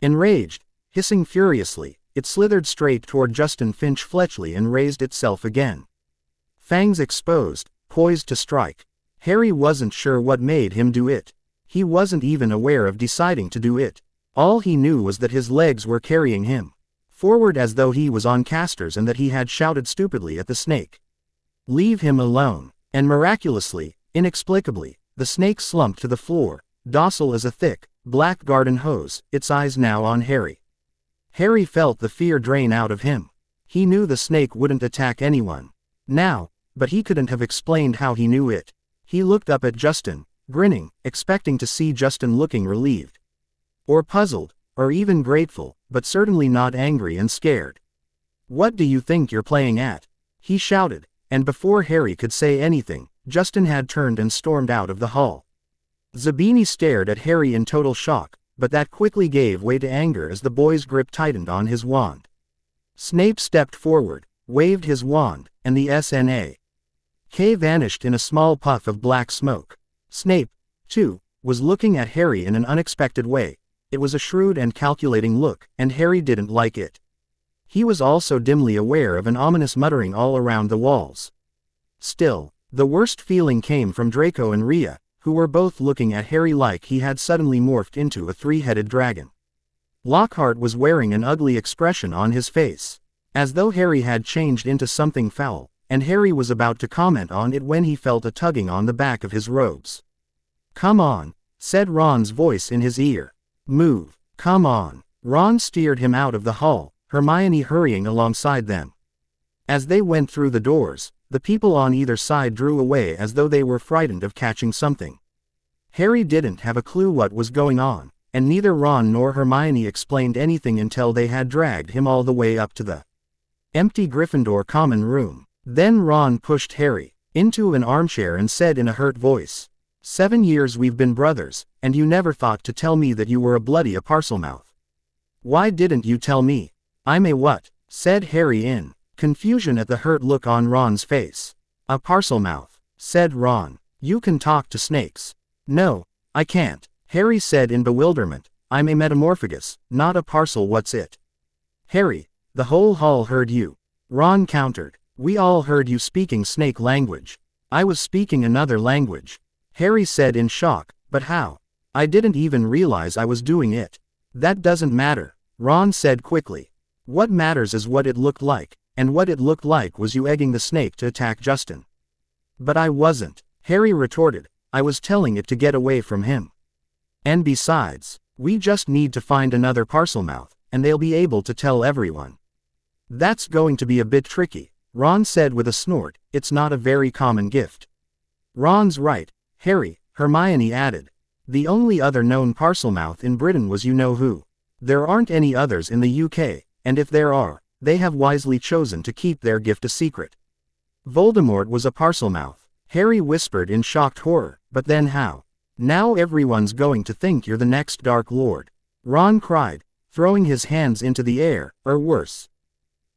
Enraged, hissing furiously, it slithered straight toward Justin Finch Fletchley and raised itself again, fangs exposed, poised to strike. Harry wasn't sure what made him do it. He wasn't even aware of deciding to do it. All he knew was that his legs were carrying him forward as though he was on casters and that he had shouted stupidly at the snake, "Leave him alone." And miraculously, inexplicably, the snake slumped to the floor, docile as a thick, black garden hose, its eyes now on Harry. Harry felt the fear drain out of him. He knew the snake wouldn't attack anyone now, but he couldn't have explained how he knew it. He looked up at Justin, grinning, expecting to see Justin looking relieved, or puzzled, or even grateful, but certainly not angry and scared. "What do you think you're playing at?" he shouted, and before Harry could say anything, Justin had turned and stormed out of the hall. Zabini stared at Harry in total shock, but that quickly gave way to anger as the boy's grip tightened on his wand. Snape stepped forward, waved his wand, and the SNAK vanished in a small puff of black smoke. Snape, too, was looking at Harry in an unexpected way. It was a shrewd and calculating look, and Harry didn't like it. He was also dimly aware of an ominous muttering all around the walls. Still, the worst feeling came from Draco and Rhea, who were both looking at Harry like he had suddenly morphed into a three-headed dragon. Lockhart was wearing an ugly expression on his face, as though Harry had changed into something foul, and Harry was about to comment on it when he felt a tugging on the back of his robes. "Come on," said Ron's voice in his ear. "Move, come on." Ron steered him out of the hall, Hermione hurrying alongside them. As they went through the doors, the people on either side drew away as though they were frightened of catching something. Harry didn't have a clue what was going on, and neither Ron nor Hermione explained anything until they had dragged him all the way up to the empty Gryffindor common room. Then Ron pushed Harry into an armchair and said in a hurt voice, 7 years we've been brothers, and you never thought to tell me that you were a bloody Parselmouth. Why didn't you tell me?" "I'm a what?" said Harry in confusion at the hurt look on Ron's face. "A Parselmouth," said Ron. "You can talk to snakes." "No, I can't," Harry said in bewilderment. "I'm a Metamorphagus, not a parcel. What's it?" "Harry, the whole hall heard you," Ron countered. "We all heard you speaking snake language." "I was speaking another language," Harry said in shock. "But how? I didn't even realize I was doing it." "That doesn't matter," Ron said quickly. "What matters is what it looked like. and what it looked like was you egging the snake to attack Justin. But I wasn't, Harry retorted. I was telling it to get away from him. And besides, we just need to find another Parselmouth, and they'll be able to tell everyone. That's going to be a bit tricky, Ron said with a snort. It's not a very common gift. Ron's right, Harry, Hermione added. The only other known Parselmouth in Britain was you-know-who. There aren't any others in the UK, and if there are, they have wisely chosen to keep their gift a secret. Voldemort was a Parselmouth, Harry whispered in shocked horror. But then how? Now everyone's going to think you're the next Dark Lord, Ron cried, throwing his hands into the air, or worse.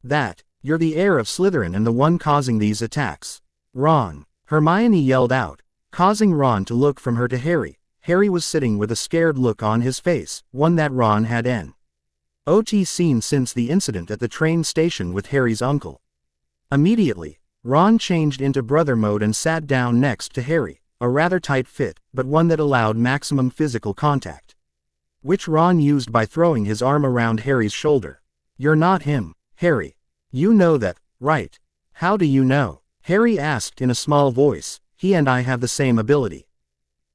That, you're the heir of Slytherin and the one causing these attacks. Ron, Hermione yelled out, causing Ron to look from her to Harry. Harry was sitting with a scared look on his face, one that Ron had not seen since the incident at the train station with Harry's uncle. Immediately, Ron changed into brother mode and sat down next to Harry, a rather tight fit, but one that allowed maximum physical contact, which Ron used by throwing his arm around Harry's shoulder. You're not him, Harry. You know that, right? How do you know? Harry asked in a small voice. He and I have the same ability.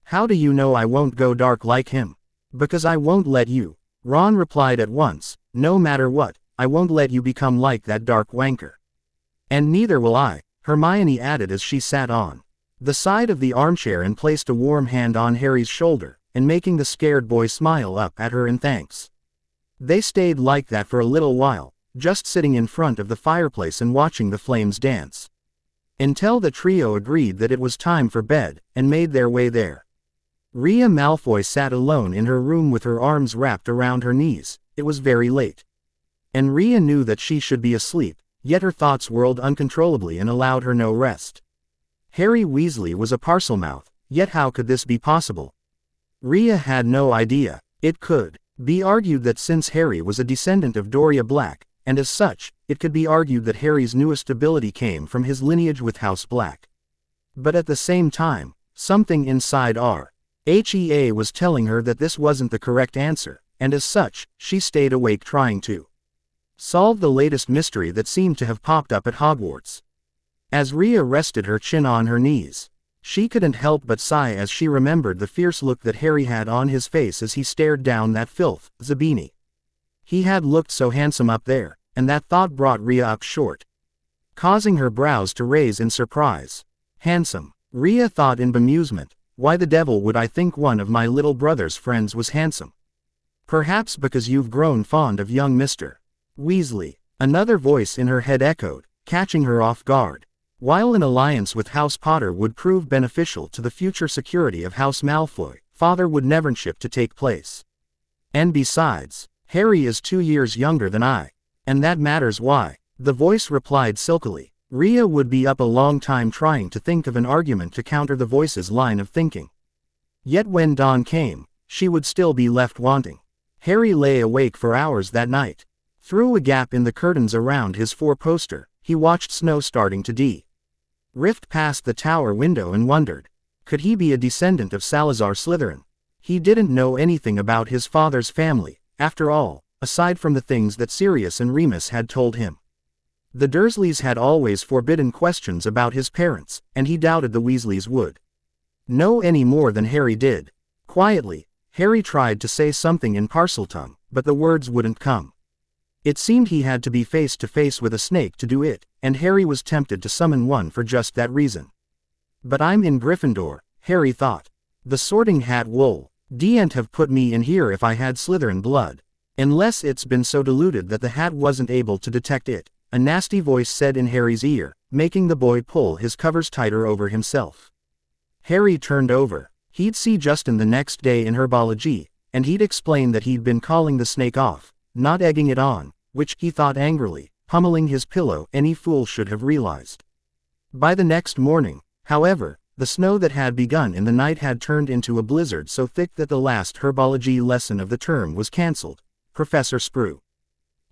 How do you know I won't go dark like him? Because I won't let you, Ron replied at once. No matter what, I won't let you become like that dark wanker. And neither will I, Hermione added as she sat on the side of the armchair and placed a warm hand on Harry's shoulder, and making the scared boy smile up at her in thanks. They stayed like that for a little while, just sitting in front of the fireplace and watching the flames dance, until the trio agreed that it was time for bed, and made their way there. Rhea Malfoy sat alone in her room with her arms wrapped around her knees. It was very late, and Rhea knew that she should be asleep, yet her thoughts whirled uncontrollably and allowed her no rest. Harry Weasley was a Parselmouth, yet how could this be possible? Rhea had no idea. It could be argued that since Harry was a descendant of Doria Black, and as such, it could be argued that Harry's newest ability came from his lineage with House Black. But at the same time, something inside Rhea was telling her that this wasn't the correct answer, and as such, she stayed awake trying to solve the latest mystery that seemed to have popped up at Hogwarts. As Rhea rested her chin on her knees, she couldn't help but sigh as she remembered the fierce look that Harry had on his face as he stared down that filth, Zabini. He had looked so handsome up there, and that thought brought Rhea up short, causing her brows to raise in surprise. Handsome, Rhea thought in bemusement. Why the devil would I think one of my little brother's friends was handsome? Perhaps because you've grown fond of young Mr. Weasley, another voice in her head echoed, catching her off guard. While an alliance with House Potter would prove beneficial to the future security of House Malfoy, Father would never ship to take place. And besides, Harry is 2 years younger than I. And that matters. Why? The voice replied silkily. Rhea would be up a long time trying to think of an argument to counter the voice's line of thinking. Yet when dawn came, she would still be left wanting. Harry lay awake for hours that night. Through a gap in the curtains around his four-poster, he watched snow starting to rift past the tower window and wondered, could he be a descendant of Salazar Slytherin? He didn't know anything about his father's family, after all, aside from the things that Sirius and Remus had told him. The Dursleys had always forbidden questions about his parents, and he doubted the Weasleys would know any more than Harry did. Quietly, Harry tried to say something in Parseltongue, but the words wouldn't come. It seemed he had to be face to face with a snake to do it, and Harry was tempted to summon one for just that reason. But I'm in Gryffindor, Harry thought. The Sorting Hat wool didn't have put me in here if I had Slytherin blood. Unless it's been so diluted that the hat wasn't able to detect it, a nasty voice said in Harry's ear, making the boy pull his covers tighter over himself. Harry turned over. He'd see Justin the next day in herbology, and he'd explain that he'd been calling the snake off, not egging it on, which, he thought angrily, pummeling his pillow, any fool should have realized. By the next morning, however, the snow that had begun in the night had turned into a blizzard so thick that the last herbology lesson of the term was cancelled. Professor Sprue.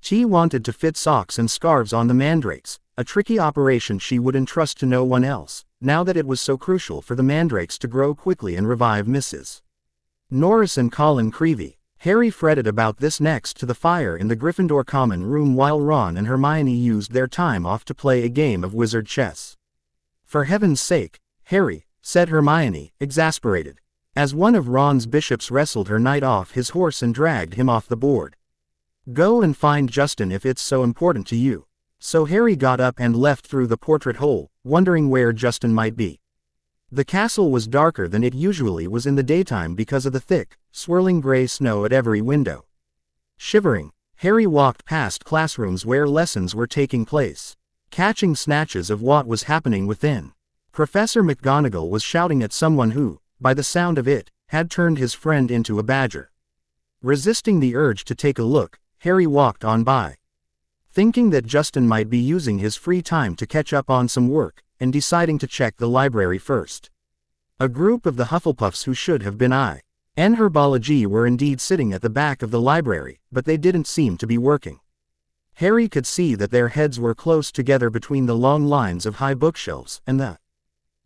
She wanted to fit socks and scarves on the mandrakes, a tricky operation she would entrust to no one else, now that it was so crucial for the mandrakes to grow quickly and revive Mrs. Norris and Colin Creevey. Harry fretted about this next to the fire in the Gryffindor common room while Ron and Hermione used their time off to play a game of wizard chess. "For heaven's sake, Harry," said Hermione, exasperated, as one of Ron's bishops wrestled her knight off his horse and dragged him off the board. "Go and find Justin if it's so important to you." So Harry got up and left through the portrait hole, wondering where Justin might be. The castle was darker than it usually was in the daytime because of the thick, swirling gray snow at every window. Shivering, Harry walked past classrooms where lessons were taking place, catching snatches of what was happening within. Professor McGonagall was shouting at someone who, by the sound of it, had turned his friend into a badger. Resisting the urge to take a look, Harry walked on by, thinking that Justin might be using his free time to catch up on some work, and deciding to check the library first. A group of the Hufflepuffs who should have been in herbology were indeed sitting at the back of the library, but they didn't seem to be working. Harry could see that their heads were close together between the long lines of high bookshelves, and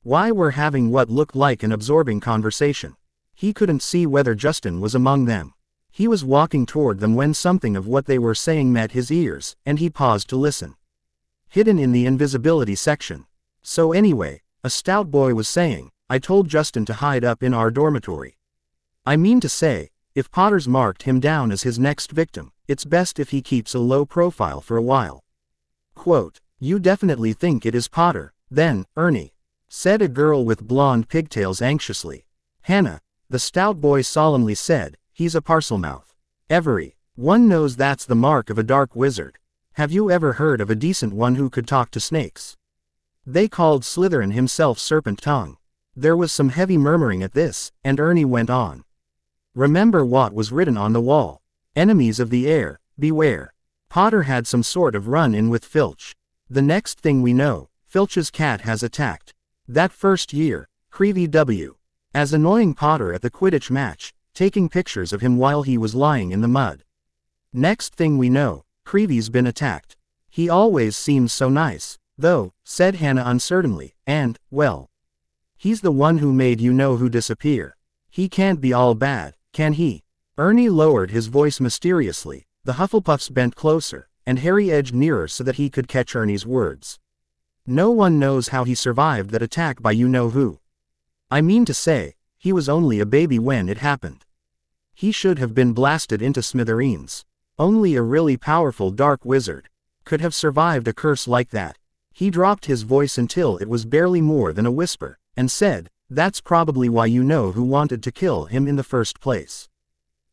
why were having what looked like an absorbing conversation. He couldn't see whether Justin was among them. He was walking toward them when something of what they were saying met his ears, and he paused to listen. Hidden in the invisibility section. "So anyway," a stout boy was saying, "I told Justin to hide up in our dormitory. I mean to say, if Potter's marked him down as his next victim, it's best if he keeps a low profile for a while." Quote, "You definitely think it is Potter, then, Ernie?" said a girl with blonde pigtails anxiously. "Hannah," the stout boy solemnly said, "he's a Parselmouth. Everyone knows that's the mark of a dark wizard. Have you ever heard of a decent one who could talk to snakes? They called Slytherin himself Serpent Tongue." There was some heavy murmuring at this, and Ernie went on. "Remember what was written on the wall? Enemies of the air, beware. Potter had some sort of run-in with Filch. The next thing we know, Filch's cat has attacked. That first year, Creevy W. as annoying Potter at the Quidditch match, taking pictures of him while he was lying in the mud. Next thing we know, Creevy's been attacked. He always seems so nice, though," said Hannah uncertainly, "and, well, he's the one who made you-know-who disappear. He can't be all bad, can he?" Ernie lowered his voice mysteriously. The Hufflepuffs bent closer, and Harry edged nearer so that he could catch Ernie's words. "No one knows how he survived that attack by you-know-who. I mean to say, he was only a baby when it happened. He should have been blasted into smithereens. Only a really powerful dark wizard could have survived a curse like that." He dropped his voice until it was barely more than a whisper, and said, "That's probably why you-know-who wanted to kill him in the first place.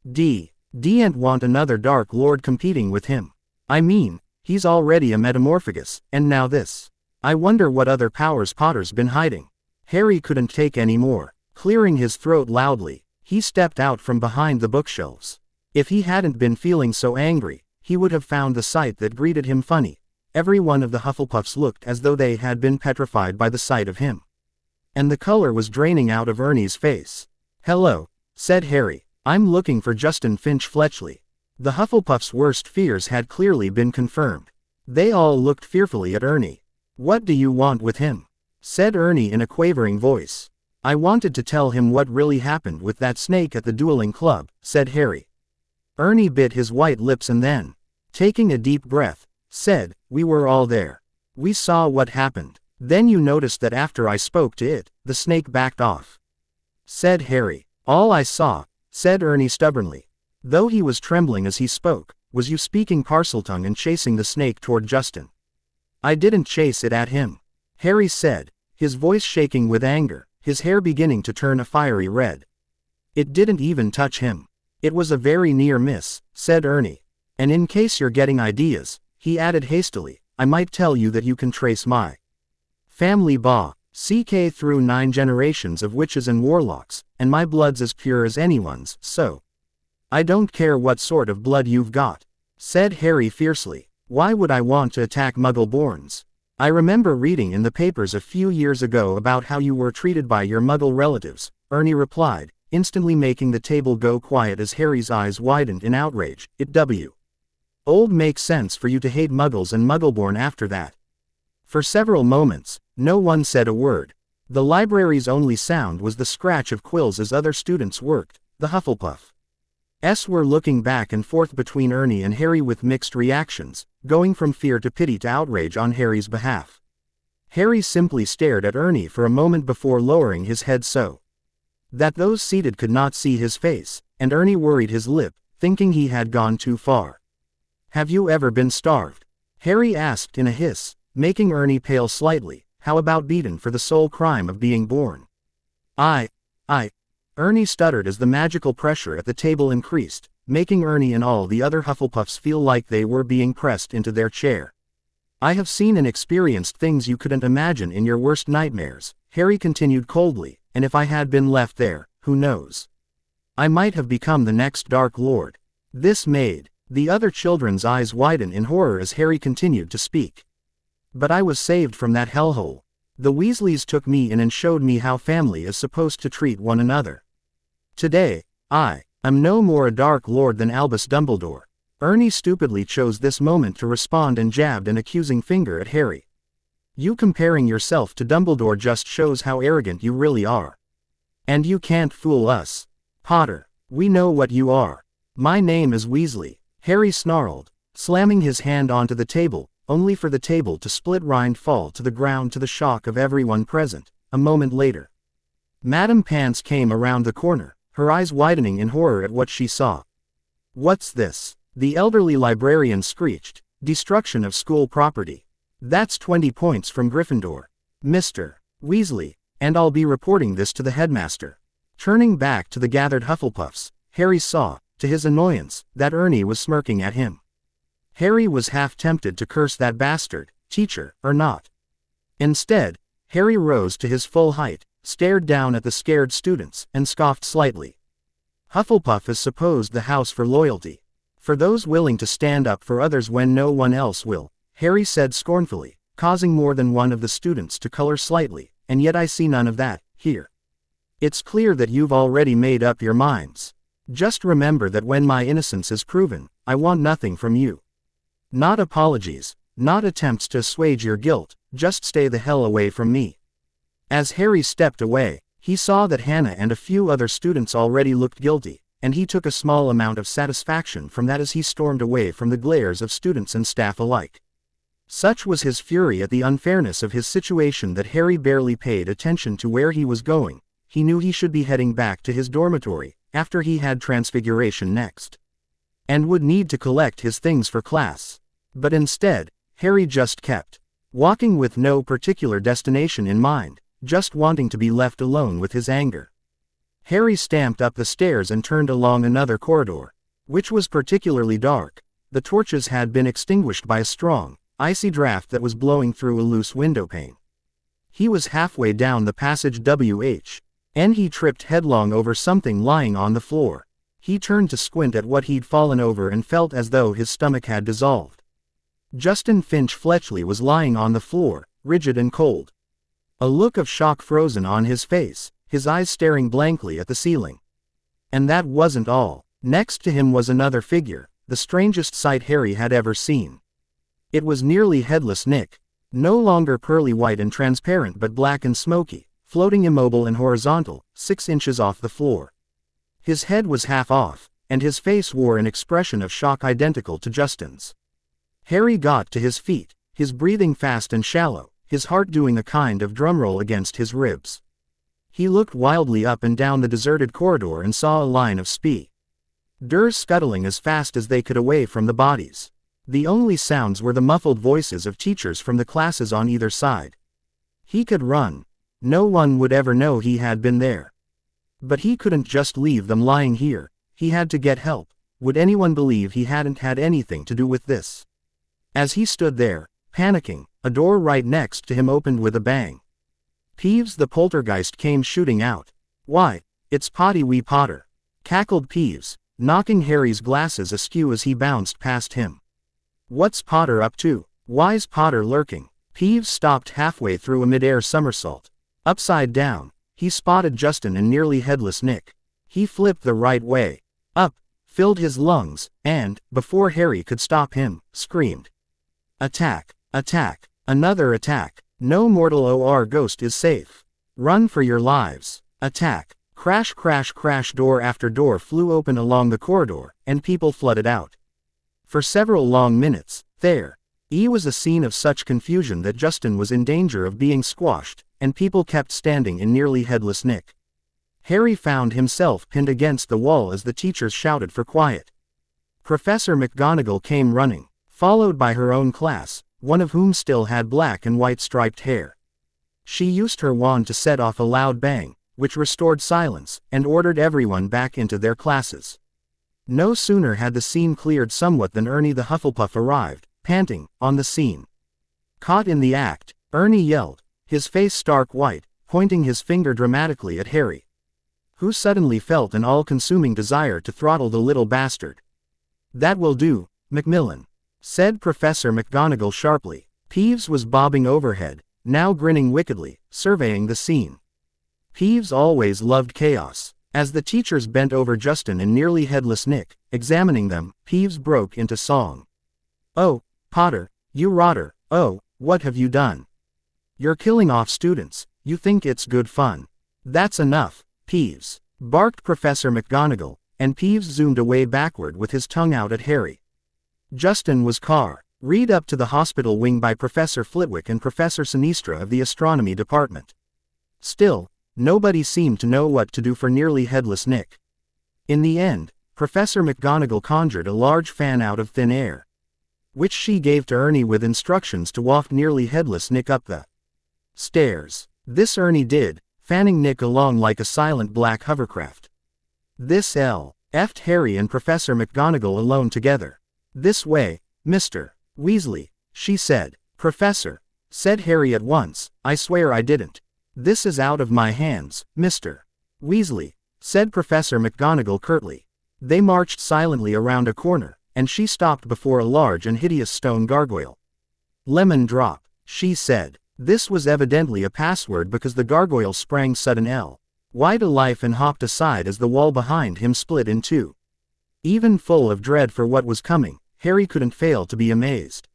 D'n't want another Dark Lord competing with him. I mean, he's already a Metamorphagus, and now this. I wonder what other powers Potter's been hiding." Harry couldn't take any more. Clearing his throat loudly, he stepped out from behind the bookshelves. If he hadn't been feeling so angry, he would have found the sight that greeted him funny. Every one of the Hufflepuffs looked as though they had been petrified by the sight of him. And the color was draining out of Ernie's face. "Hello," said Harry. "I'm looking for Justin Finch Fletchley." The Hufflepuffs' worst fears had clearly been confirmed. They all looked fearfully at Ernie. "What do you want with him?" said Ernie in a quavering voice. "I wanted to tell him what really happened with that snake at the dueling club," said Harry. Ernie bit his white lips and then, taking a deep breath, said, "We were all there. We saw what happened. Then you noticed that after I spoke to it, the snake backed off," said Harry. "All I saw," said Ernie stubbornly, though he was trembling as he spoke, "was you speaking Parseltongue and chasing the snake toward Justin." "I didn't chase it at him," Harry said, his voice shaking with anger, his hair beginning to turn a fiery red. "It didn't even touch him. It was a very near miss," said Ernie. "And in case you're getting ideas," he added hastily, "I might tell you that you can trace my family CK through 9 generations of witches and warlocks, and my blood's as pure as anyone's, so I don't care what sort of blood you've got," said Harry fiercely. "Why would I want to attack Muggle-borns? I remember reading in the papers a few years ago about how you were treated by your Muggle relatives," Ernie replied, instantly making the table go quiet as Harry's eyes widened in outrage. Old makes sense for you to hate Muggles and Muggleborn after that." For several moments, no one said a word. The library's only sound was the scratch of quills as other students worked. The Hufflepuff Were looking back and forth between Ernie and Harry with mixed reactions, going from fear to pity to outrage on Harry's behalf. Harry simply stared at Ernie for a moment before lowering his head so that those seated could not see his face, and Ernie worried his lip, thinking he had gone too far. "Have you ever been starved?" Harry asked in a hiss, making Ernie pale slightly. "How about beaten for the sole crime of being born?" I, Ernie stuttered as the magical pressure at the table increased, making Ernie and all the other Hufflepuffs feel like they were being pressed into their chair. "I have seen and experienced things you couldn't imagine in your worst nightmares," Harry continued coldly, "and if I had been left there, who knows? I might have become the next Dark Lord." This made the other children's eyes widen in horror as Harry continued to speak. "But I was saved from that hellhole. The Weasleys took me in and showed me how family is supposed to treat one another. Today, I am no more a Dark Lord than Albus Dumbledore." Ernie stupidly chose this moment to respond and jabbed an accusing finger at Harry. "You comparing yourself to Dumbledore just shows how arrogant you really are. And you can't fool us. Potter, we know what you are." "My name is Weasley," Harry snarled, slamming his hand onto the table, only for the table to split and fall to the ground to the shock of everyone present. A moment later, Madame Pants came around the corner, her eyes widening in horror at what she saw. "What's this?" the elderly librarian screeched. "Destruction of school property. That's 20 points from Gryffindor. Mr. Weasley, and I'll be reporting this to the headmaster." Turning back to the gathered Hufflepuffs, Harry saw, to his annoyance, that Ernie was smirking at him. Harry was half tempted to curse that bastard, teacher or not. Instead, Harry rose to his full height, stared down at the scared students, and scoffed slightly. "Hufflepuff is supposed the house for loyalty. For those willing to stand up for others when no one else will," Harry said scornfully, causing more than one of the students to color slightly, "and yet I see none of that here. It's clear that you've already made up your minds. Just remember that when my innocence is proven, I want nothing from you. Not apologies, not attempts to assuage your guilt, just stay the hell away from me." As Harry stepped away, he saw that Hannah and a few other students already looked guilty, and he took a small amount of satisfaction from that as he stormed away from the glares of students and staff alike. Such was his fury at the unfairness of his situation that Harry barely paid attention to where he was going. He knew he should be heading back to his dormitory, after he had Transfiguration next, and would need to collect his things for class. But instead, Harry just kept walking with no particular destination in mind, just wanting to be left alone with his anger. Harry stamped up the stairs and turned along another corridor, which was particularly dark. The torches had been extinguished by a strong, icy draft that was blowing through a loose windowpane. He was halfway down the passage and he tripped headlong over something lying on the floor. He turned to squint at what he'd fallen over and felt as though his stomach had dissolved. Justin Finch Fletchley was lying on the floor, rigid and cold. A look of shock frozen on his face, his eyes staring blankly at the ceiling. And that wasn't all. Next to him was another figure, the strangest sight Harry had ever seen. It was nearly headless Nick, no longer pearly white and transparent but black and smoky, floating immobile and horizontal, 6 inches off the floor. His head was half off, and his face wore an expression of shock identical to Justin's. Harry got to his feet, his breathing fast and shallow, his heart doing a kind of drumroll against his ribs. He looked wildly up and down the deserted corridor and saw a line of spiders scuttling as fast as they could away from the bodies. The only sounds were the muffled voices of teachers from the classes on either side. He could run. No one would ever know he had been there. But he couldn't just leave them lying here. He had to get help. Would anyone believe he hadn't had anything to do with this? As he stood there, panicking, a door right next to him opened with a bang. Peeves the poltergeist came shooting out. "Why, it's Potty Wee Potter," cackled Peeves, knocking Harry's glasses askew as he bounced past him. "What's Potter up to? Why's Potter lurking?" Peeves stopped halfway through a mid-air somersault. Upside down, he spotted Justin and nearly headless Nick. He flipped the right way up, filled his lungs, and, before Harry could stop him, screamed. "Attack! Attack! Another attack! No mortal or ghost is safe. Run for your lives! Attack!" Crash crash crash, door after door flew open along the corridor, and people flooded out. For several long minutes, there was a scene of such confusion that Justin was in danger of being squashed, and people kept standing in nearly headless Nick. Harry found himself pinned against the wall as the teachers shouted for quiet. Professor McGonagall came running, followed by her own class, one of whom still had black and white striped hair. She used her wand to set off a loud bang, which restored silence, and ordered everyone back into their classes. No sooner had the scene cleared somewhat than Ernie the Hufflepuff arrived, panting, on the scene. Caught in the act, Ernie yelled, his face stark white, pointing his finger dramatically at Harry, who suddenly felt an all-consuming desire to throttle the little bastard. "That will do, Macmillan," said Professor McGonagall sharply. Peeves was bobbing overhead, now grinning wickedly, surveying the scene. Peeves always loved chaos. As the teachers bent over Justin and nearly headless Nick, examining them, Peeves broke into song. "Oh, Potter, you rotter, oh, what have you done? You're killing off students, you think it's good fun. That's enough, Peeves," barked Professor McGonagall, and Peeves zoomed away backward with his tongue out at Harry. Justin was carried up to the hospital wing by Professor Flitwick and Professor Sinistra of the astronomy department. Still, nobody seemed to know what to do for nearly headless Nick. In the end, Professor McGonagall conjured a large fan out of thin air, which she gave to Ernie with instructions to waft nearly headless Nick up the stairs. This Ernie did, fanning Nick along like a silent black hovercraft. This left Harry and Professor McGonagall alone together. "This way, Mr. Weasley," she said. "Professor," said Harry at once, "I swear I didn't. This is out of my hands, Mr. Weasley," said Professor McGonagall curtly. They marched silently around a corner, and she stopped before a large and hideous stone gargoyle. "Lemon drop," she said. This was evidently a password because the gargoyle sprang sudden wide to life and hopped aside as the wall behind him split in two. Even full of dread for what was coming, Harry couldn't fail to be amazed.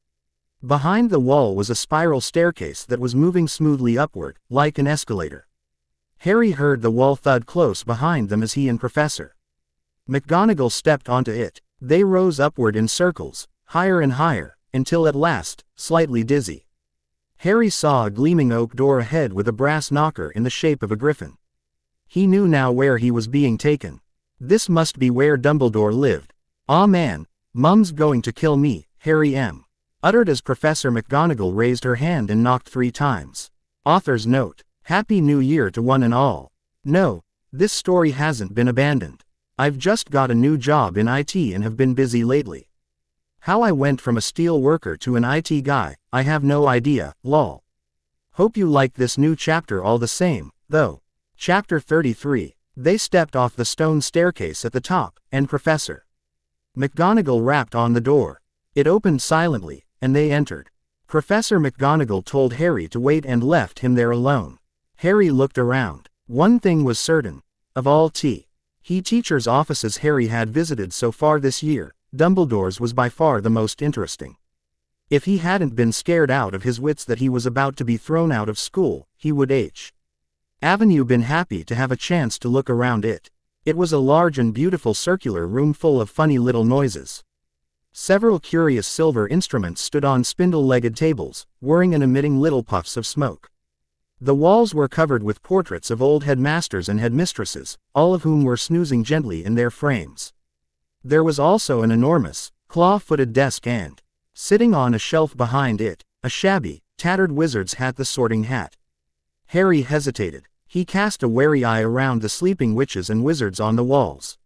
Behind the wall was a spiral staircase that was moving smoothly upward, like an escalator. Harry heard the wall thud close behind them as he and Professor McGonagall stepped onto it. They rose upward in circles, higher and higher, until at last, slightly dizzy, Harry saw a gleaming oak door ahead with a brass knocker in the shape of a griffin. He knew now where he was being taken. This must be where Dumbledore lived. "Aw man, Mum's going to kill me, Harry M." uttered as Professor McGonagall raised her hand and knocked 3 times. Author's note: Happy New Year to one and all. No, this story hasn't been abandoned. I've just got a new job in IT and have been busy lately. How I went from a steel worker to an IT guy, I have no idea, lol. Hope you like this new chapter all the same, though. Chapter 33. They stepped off the stone staircase at the top, and Professor McGonagall rapped on the door. It opened silently, and they entered. Professor McGonagall told Harry to wait and left him there alone. Harry looked around. One thing was certain. Of all teachers' offices Harry had visited so far this year, Dumbledore's was by far the most interesting. If he hadn't been scared out of his wits that he was about to be thrown out of school, he would Avenue been happy to have a chance to look around it. It was a large and beautiful circular room full of funny little noises. Several curious silver instruments stood on spindle-legged tables, whirring and emitting little puffs of smoke. The walls were covered with portraits of old headmasters and headmistresses, all of whom were snoozing gently in their frames. There was also an enormous, claw-footed desk and, sitting on a shelf behind it, a shabby, tattered wizard's hat, the sorting hat. Harry hesitated. He cast a wary eye around the sleeping witches and wizards on the walls.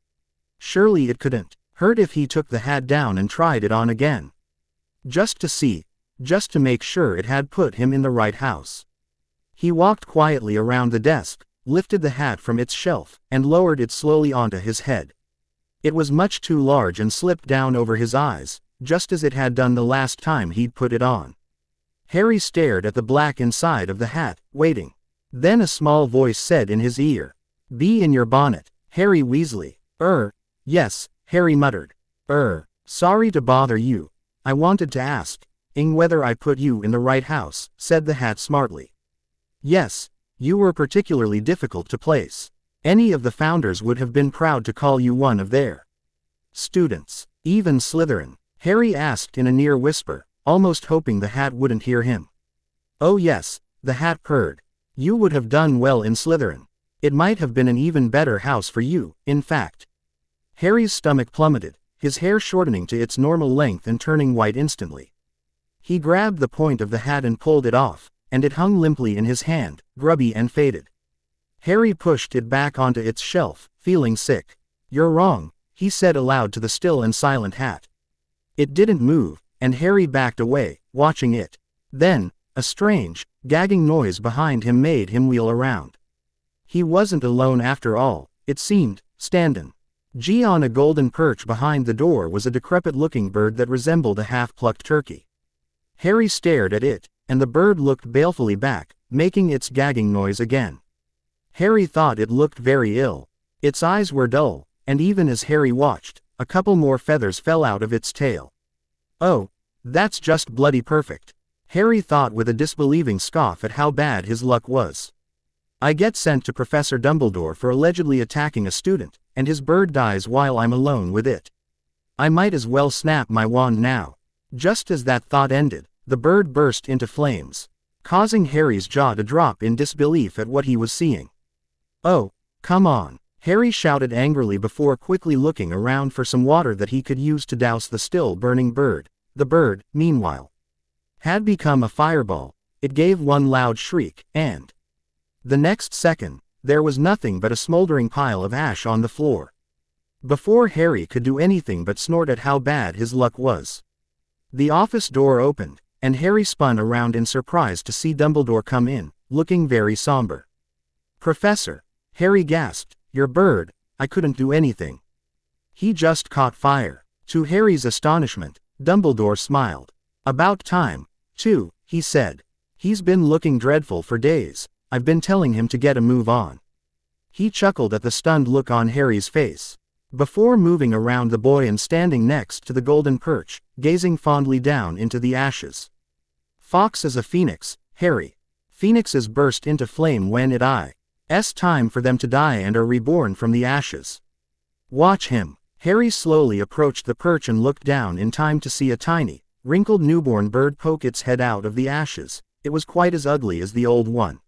Surely it couldn't hurt if he took the hat down and tried it on again. Just to make sure it had put him in the right house. He walked quietly around the desk, lifted the hat from its shelf, and lowered it slowly onto his head. It was much too large and slipped down over his eyes, just as it had done the last time he'd put it on. Harry stared at the black inside of the hat, waiting. Then a small voice said in his ear, "Be in your bonnet, Harry Weasley." Yes," Harry muttered. Sorry to bother you. I wanted to ask whether I put you in the right house," said the hat smartly. "Yes, you were particularly difficult to place. Any of the founders would have been proud to call you one of their students. Even Slytherin? Harry asked in a near whisper, almost hoping the hat wouldn't hear him. Oh yes, the hat purred. You would have done well in Slytherin. It might have been an even better house for you, in fact. Harry's stomach plummeted, his hair shortening to its normal length and turning white instantly. He grabbed the point of the hat and pulled it off, and it hung limply in his hand, grubby and faded. Harry pushed it back onto its shelf, feeling sick. You're wrong, he said aloud to the still and silent hat. It didn't move, and Harry backed away, watching it. Then, a strange, gagging noise behind him made him wheel around. He wasn't alone after all, it seemed. Standing on a golden perch behind the door was a decrepit-looking bird that resembled a half-plucked turkey. Harry stared at it, and the bird looked balefully back, making its gagging noise again. Harry thought it looked very ill. Its eyes were dull, and even as Harry watched, a couple more feathers fell out of its tail. Oh, that's just bloody perfect. Harry thought with a disbelieving scoff at how bad his luck was. I get sent to Professor Dumbledore for allegedly attacking a student, and his bird dies while I'm alone with it. I might as well snap my wand now. Just as that thought ended, the bird burst into flames, causing Harry's jaw to drop in disbelief at what he was seeing. Oh, come on, Harry shouted angrily before quickly looking around for some water that he could use to douse the still burning bird. The bird, meanwhile, had become a fireball. It gave one loud shriek, and the next second, there was nothing but a smoldering pile of ash on the floor. Before Harry could do anything but snort at how bad his luck was, the office door opened, and Harry spun around in surprise to see Dumbledore come in, looking very somber. Professor, Harry gasped, your bird, I couldn't do anything. He just caught fire. To Harry's astonishment, Dumbledore smiled. About time, too, he said. He's been looking dreadful for days. I've been telling him to get a move on. He chuckled at the stunned look on Harry's face, before moving around the boy and standing next to the golden perch, gazing fondly down into the ashes. Fox is a phoenix, Harry. Phoenixes burst into flame when it's time for them to die and are reborn from the ashes. Watch him. Harry slowly approached the perch and looked down in time to see a tiny, wrinkled newborn bird poke its head out of the ashes. It was quite as ugly as the old one.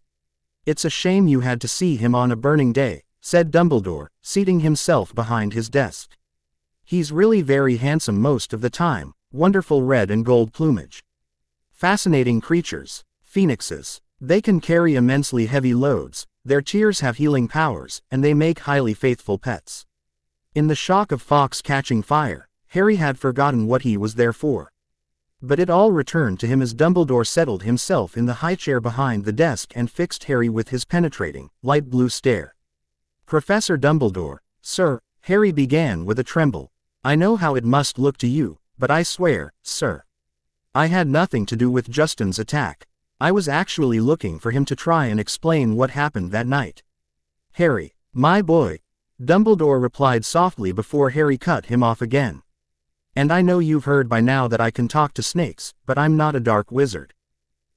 It's a shame you had to see him on a burning day, said Dumbledore, seating himself behind his desk. He's really very handsome most of the time, wonderful red and gold plumage. Fascinating creatures, phoenixes. They can carry immensely heavy loads, their tears have healing powers, and they make highly faithful pets. In the shock of Fox catching fire, Harry had forgotten what he was there for. But it all returned to him as Dumbledore settled himself in the high chair behind the desk and fixed Harry with his penetrating, light blue stare. Professor Dumbledore, sir, Harry began with a tremble. I know how it must look to you, but I swear, sir, I had nothing to do with Justin's attack. I was actually looking for him to try and explain what happened that night. Harry, my boy, Dumbledore replied softly before Harry cut him off again. And I know you've heard by now that I can talk to snakes, but I'm not a dark wizard.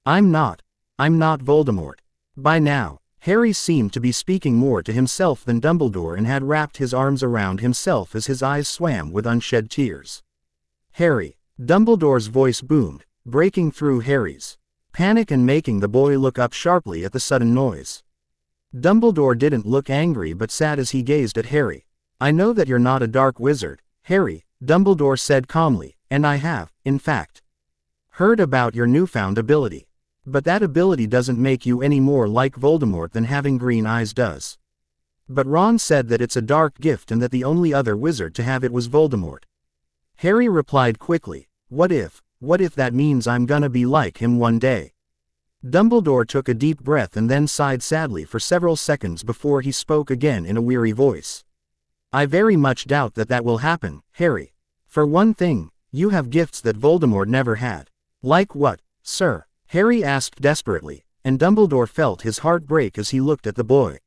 I'm not Voldemort. By now, Harry seemed to be speaking more to himself than Dumbledore and had wrapped his arms around himself as his eyes swam with unshed tears. Harry, Dumbledore's voice boomed, breaking through Harry's panic and making the boy look up sharply at the sudden noise. Dumbledore didn't look angry but sad as he gazed at Harry. I know that you're not a dark wizard, Harry, Dumbledore said calmly, and I have, in fact, heard about your newfound ability. But that ability doesn't make you any more like Voldemort than having green eyes does. But Ron said that it's a dark gift and that the only other wizard to have it was Voldemort. Harry replied quickly, what if that means I'm gonna be like him one day? Dumbledore took a deep breath and then sighed sadly for several seconds before he spoke again in a weary voice. I very much doubt that will happen, Harry. For one thing, you have gifts that Voldemort never had. Like what, sir? Harry asked desperately, and Dumbledore felt his heart break as he looked at the boy.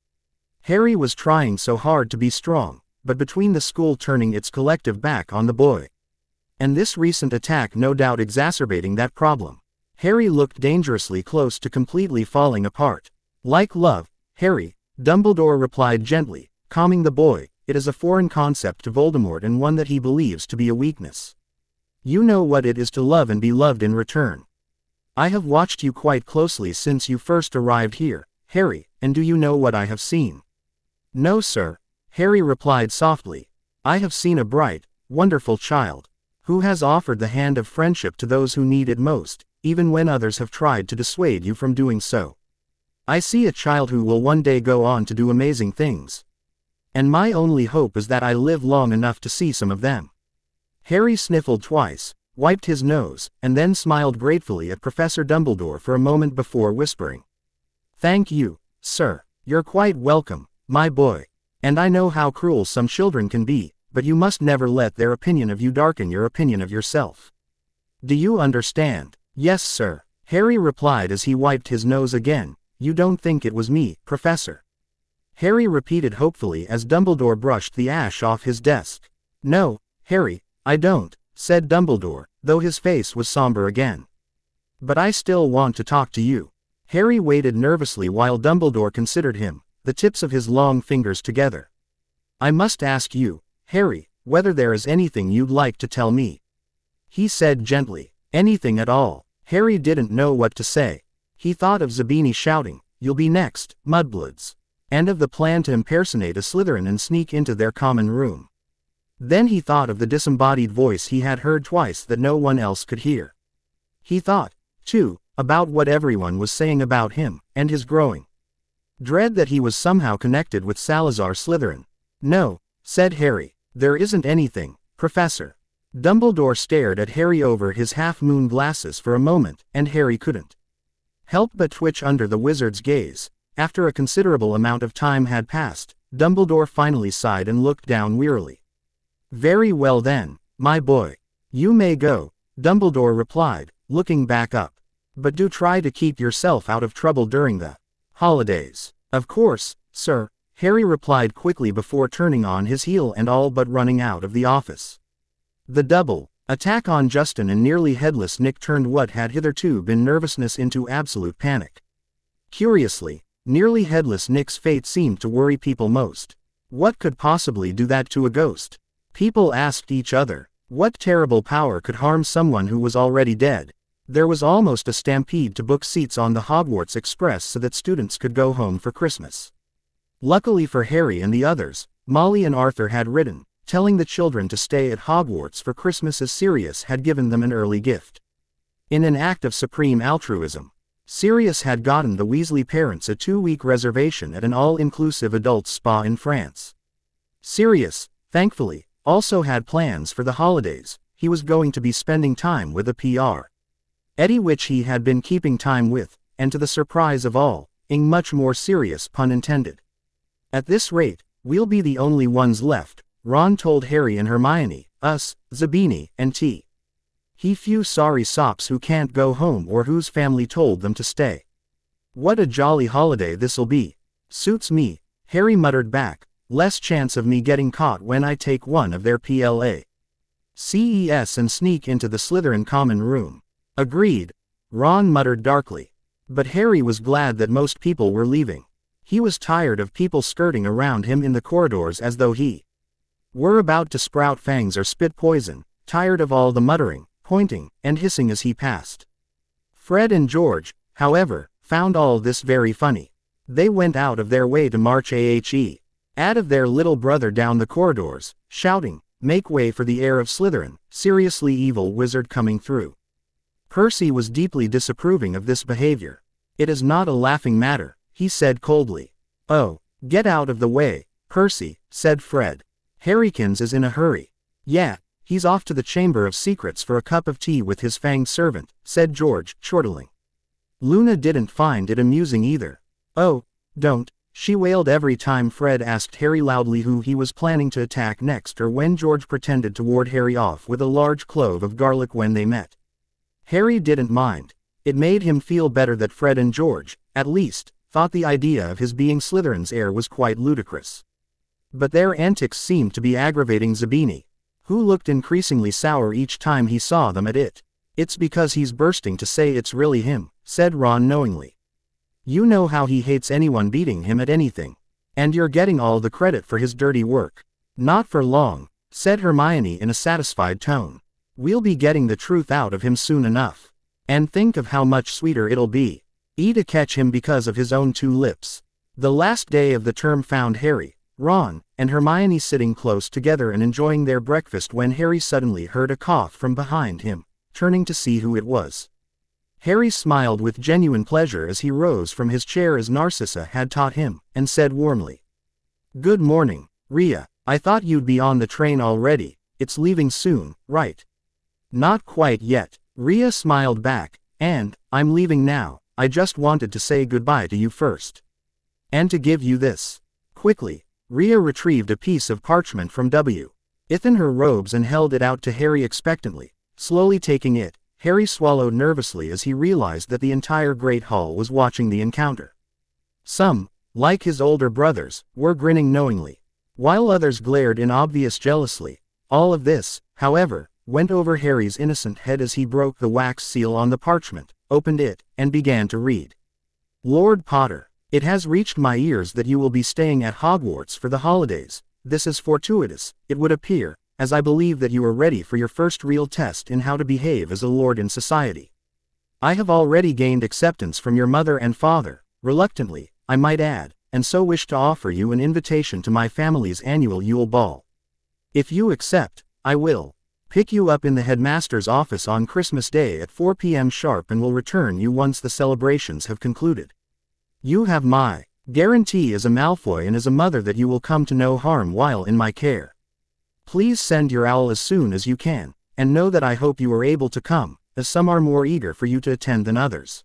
Harry was trying so hard to be strong, but between the school turning its collective back on the boy, and this recent attack no doubt exacerbating that problem, Harry looked dangerously close to completely falling apart. Like love, Harry, Dumbledore replied gently, calming the boy. It is a foreign concept to Voldemort and one that he believes to be a weakness. You know what it is to love and be loved in return. I have watched you quite closely since you first arrived here, Harry, and do you know what I have seen? No, sir, Harry replied softly. I have seen a bright, wonderful child, who has offered the hand of friendship to those who need it most, even when others have tried to dissuade you from doing so. I see a child who will one day go on to do amazing things. And my only hope is that I live long enough to see some of them. Harry sniffled twice, wiped his nose, and then smiled gratefully at Professor Dumbledore for a moment before whispering. Thank you, sir. You're quite welcome, my boy. And I know how cruel some children can be, but you must never let their opinion of you darken your opinion of yourself. Do you understand? Yes, sir, Harry replied as he wiped his nose again. You don't think it was me, Professor? Harry repeated hopefully as Dumbledore brushed the ash off his desk. No, Harry, I don't, said Dumbledore, though his face was somber again. But I still want to talk to you. Harry waited nervously while Dumbledore considered him, the tips of his long fingers together. I must ask you, Harry, whether there is anything you'd like to tell me. He said gently. Anything at all. Harry didn't know what to say. He thought of Zabini shouting, "You'll be next, mudbloods," and of the plan to impersonate a Slytherin and sneak into their common room. Then he thought of the disembodied voice he had heard twice that no one else could hear. He thought, too, about what everyone was saying about him, and his growing dread that he was somehow connected with Salazar Slytherin. No, said Harry, there isn't anything, Professor. Dumbledore stared at Harry over his half-moon glasses for a moment, and Harry couldn't help but twitch under the wizard's gaze. After a considerable amount of time had passed, Dumbledore finally sighed and looked down wearily. Very well then, my boy. You may go, Dumbledore replied, looking back up. But do try to keep yourself out of trouble during the holidays. Of course, sir, Harry replied quickly before turning on his heel and all but running out of the office. The double attack on Justin and nearly headless Nick turned what had hitherto been nervousness into absolute panic. Curiously, nearly headless Nick's fate seemed to worry people most. What could possibly do that to a ghost? People asked each other, what terrible power could harm someone who was already dead? There was almost a stampede to book seats on the Hogwarts Express so that students could go home for Christmas. Luckily for Harry and the others, Molly and Arthur had ridden, telling the children to stay at Hogwarts for Christmas as Sirius had given them an early gift. In an act of supreme altruism, Sirius had gotten the Weasley parents a 2-week reservation at an all-inclusive adult spa in France. Sirius, thankfully, also had plans for the holidays. He was going to be spending time with a PR Eddie which he had been keeping time with, and to the surprise of all, ing much more serious pun intended. At this rate, we'll be the only ones left, Ron told Harry and Hermione, us, Zabini, and T. He few sorry sops who can't go home or whose family told them to stay. What a jolly holiday this'll be. Suits me, Harry muttered back, less chance of me getting caught when I take one of their PLA CES and sneak into the Slytherin common room. Agreed, Ron muttered darkly. But Harry was glad that most people were leaving. He was tired of people skirting around him in the corridors as though he were about to sprout fangs or spit poison, tired of all the muttering, pointing, and hissing as he passed. Fred and George, however, found all this very funny. They went out of their way to march ahead of their little brother down the corridors, shouting, "Make way for the heir of Slytherin, seriously evil wizard coming through." Percy was deeply disapproving of this behavior. It is not a laughing matter, he said coldly. Oh, get out of the way, Percy, said Fred. Harrykins is in a hurry. Yeah, he's off to the Chamber of Secrets for a cup of tea with his fanged servant, said George, chortling. Luna didn't find it amusing either. Oh, don't, she wailed every time Fred asked Harry loudly who he was planning to attack next or when George pretended to ward Harry off with a large clove of garlic when they met. Harry didn't mind. It made him feel better that Fred and George, at least, thought the idea of his being Slytherin's heir was quite ludicrous. But their antics seemed to be aggravating Zabini, who looked increasingly sour each time he saw them at it. It's because he's bursting to say it's really him, said Ron knowingly. You know how he hates anyone beating him at anything. And you're getting all the credit for his dirty work. Not for long, said Hermione in a satisfied tone. We'll be getting the truth out of him soon enough. And think of how much sweeter it'll be to catch him because of his own 2 lips. The last day of the term found Harry, Ron, and Hermione sitting close together and enjoying their breakfast when Harry suddenly heard a cough from behind him. Turning to see who it was, Harry smiled with genuine pleasure as he rose from his chair as Narcissa had taught him, and said warmly, "Good morning, Rhea. I thought you'd be on the train already. It's leaving soon, right?" "Not quite yet," Rhea smiled back, "and I'm leaving now. I just wanted to say goodbye to you first. And to give you this." Quickly, Rhea retrieved a piece of parchment from within her robes and held it out to Harry expectantly. Slowly taking it, Harry swallowed nervously as he realized that the entire Great Hall was watching the encounter. Some, like his older brothers, were grinning knowingly, while others glared in obvious jealousy. All of this, however, went over Harry's innocent head as he broke the wax seal on the parchment, opened it, and began to read. "Lord Potter, it has reached my ears that you will be staying at Hogwarts for the holidays. This is fortuitous, it would appear, as I believe that you are ready for your first real test in how to behave as a lord in society. I have already gained acceptance from your mother and father, reluctantly, I might add, and so wish to offer you an invitation to my family's annual Yule Ball. If you accept, I will pick you up in the headmaster's office on Christmas Day at 4 p.m. sharp and will return you once the celebrations have concluded. You have my guarantee as a Malfoy and as a mother that you will come to no harm while in my care. Please send your owl as soon as you can, and know that I hope you are able to come, as some are more eager for you to attend than others.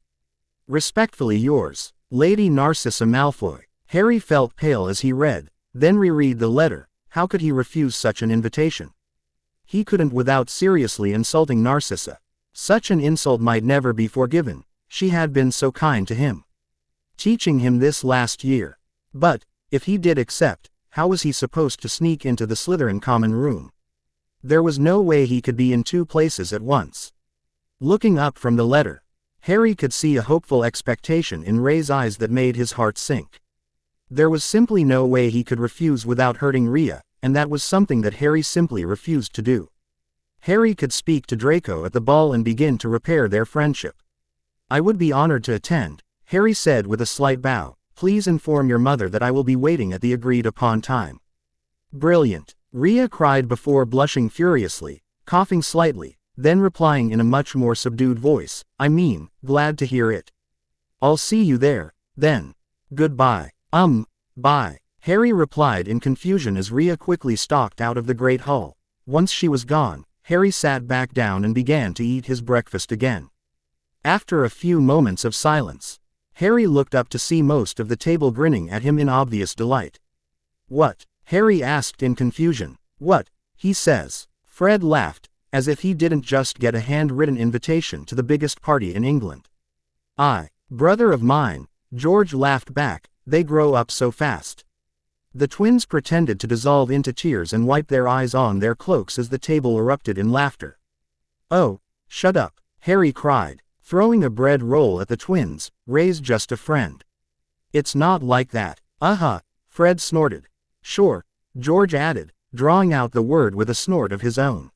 Respectfully yours, Lady Narcissa Malfoy." Harry felt pale as he read, then reread the letter. How could he refuse such an invitation? He couldn't without seriously insulting Narcissa. Such an insult might never be forgiven. She had been so kind to him, teaching him this last year. But, if he did accept, how was he supposed to sneak into the Slytherin common room? There was no way he could be in 2 places at once. Looking up from the letter, Harry could see a hopeful expectation in Ray's eyes that made his heart sink. There was simply no way he could refuse without hurting Rhea, and that was something that Harry simply refused to do. Harry could speak to Draco at the ball and begin to repair their friendship. "I would be honored to attend," Harry said with a slight bow. "Please inform your mother that I will be waiting at the agreed-upon time." "Brilliant," Rhea cried before blushing furiously, coughing slightly, then replying in a much more subdued voice, "Glad to hear it. I'll see you there, then. Goodbye." Bye," Harry replied in confusion as Rhea quickly stalked out of the Great Hall. Once she was gone, Harry sat back down and began to eat his breakfast again. After a few moments of silence, Harry looked up to see most of the table grinning at him in obvious delight. "What?" Harry asked in confusion. "What he says." Fred laughed, as if he didn't just get a handwritten invitation to the biggest party in England. Brother of mine," George laughed back, "they grow up so fast." The twins pretended to dissolve into tears and wiped their eyes on their cloaks as the table erupted in laughter. "Oh, shut up," Harry cried, throwing a bread roll at the twins. "Ray's just a friend." "It's not like that." Fred snorted. "Sure," George added, drawing out the word with a snort of his own.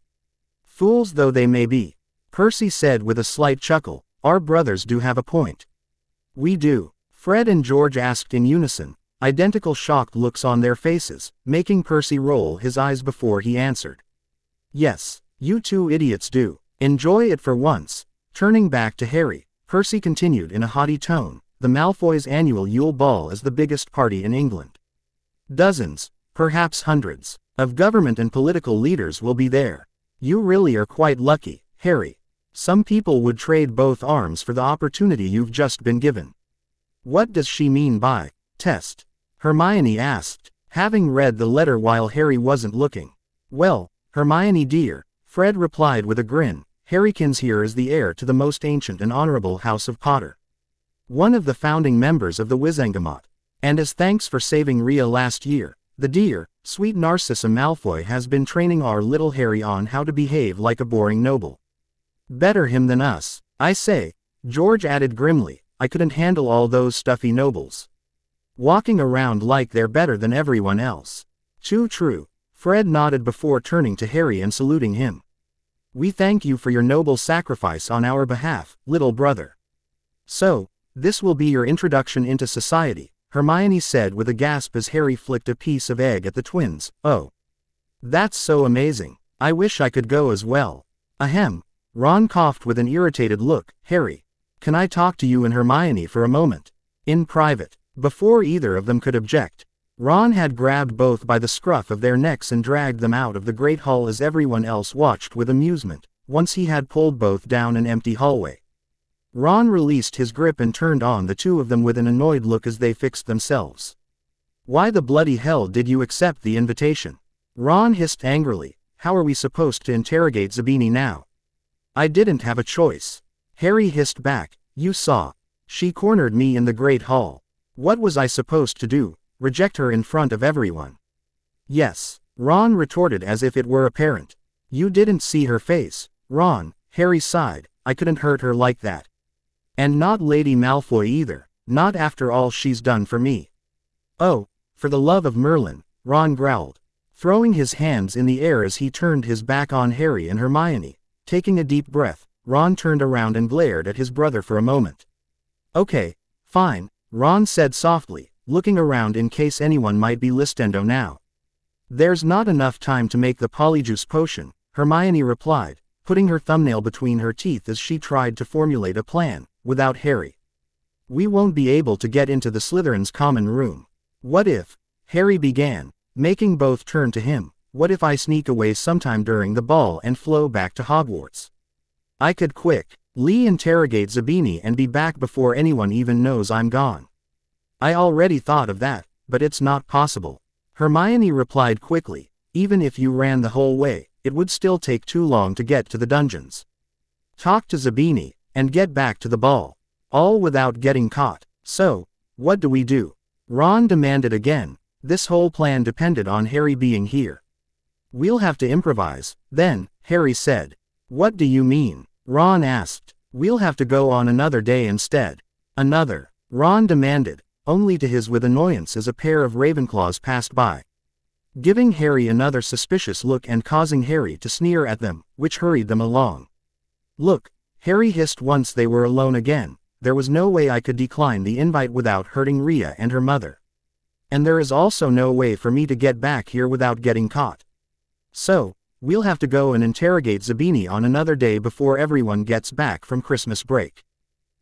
"Fools though they may be," Percy said with a slight chuckle, "our brothers do have a point." "We do," Fred and George asked in unison, identical shocked looks on their faces, making Percy roll his eyes before he answered. "Yes, you 2 idiots do. Enjoy it for once." Turning back to Harry, Percy continued in a haughty tone, "The Malfoys' annual Yule Ball is the biggest party in England. Dozens, perhaps hundreds, of government and political leaders will be there. You really are quite lucky, Harry. Some people would trade both arms for the opportunity you've just been given." "What does she mean by test?" Hermione asked, having read the letter while Harry wasn't looking. "Well, Hermione dear," Fred replied with a grin, "Harrykins here is the heir to the most ancient and honorable House of Potter. One of the founding members of the Wizengamot. And as thanks for saving Rhea last year, the dear, sweet Narcissa Malfoy has been training our little Harry on how to behave like a boring noble. Better him than us, I say," George added grimly. "I couldn't handle all those stuffy nobles." Walking around like they're better than everyone else. Too true. Fred nodded before turning to Harry and saluting him. We thank you for your noble sacrifice on our behalf, little brother. So, this will be your introduction into society, Hermione said with a gasp as Harry flicked a piece of egg at the twins. Oh. That's so amazing. I wish I could go as well. Ahem. Ron coughed with an irritated look. Harry, can I talk to you and Hermione for a moment? In private. Before either of them could object, Ron had grabbed both by the scruff of their necks and dragged them out of the Great Hall as everyone else watched with amusement. Once he had pulled both down an empty hallway. Ron released his grip and turned on the two of them with an annoyed look as they fixed themselves. Why the bloody hell did you accept the invitation? Ron hissed angrily. How are we supposed to interrogate Zabini now? I didn't have a choice. Harry hissed back. You saw. She cornered me in the Great Hall. What was I supposed to do? Reject her in front of everyone? Yes, Ron retorted as if it were apparent. You didn't see her face, Ron. Harry sighed. I couldn't hurt her like that. And not Lady Malfoy either, not after all she's done for me. Oh, for the love of Merlin, Ron growled, throwing his hands in the air as he turned his back on Harry and Hermione. Taking a deep breath, Ron turned around and glared at his brother for a moment. Okay, fine, Ron said softly, looking around in case anyone might be listening now. There's not enough time to make the polyjuice potion, Hermione replied, putting her thumbnail between her teeth as she tried to formulate a plan. Without Harry, we won't be able to get into the Slytherin's common room. What if, Harry began, making both turn to him, what if I sneak away sometime during the ball and flow back to Hogwarts? I could quickly interrogate Zabini and be back before anyone even knows I'm gone. I already thought of that, but it's not possible. Hermione replied quickly, even if you ran the whole way, it would still take too long to get to the dungeons. Talk to Zabini, and get back to the ball. All without getting caught. So, what do we do? Ron demanded again. This whole plan depended on Harry being here. We'll have to improvise, then, Harry said. What do you mean? Ron asked. We'll have to go on another day instead. Another, Ron demanded, only to his with annoyance as a pair of Ravenclaws passed by, giving Harry another suspicious look and causing Harry to sneer at them, which hurried them along. Look, Harry hissed once they were alone again, there was no way I could decline the invite without hurting Rhea and her mother. And there is also no way for me to get back here without getting caught. So, we'll have to go and interrogate Zabini on another day before everyone gets back from Christmas break.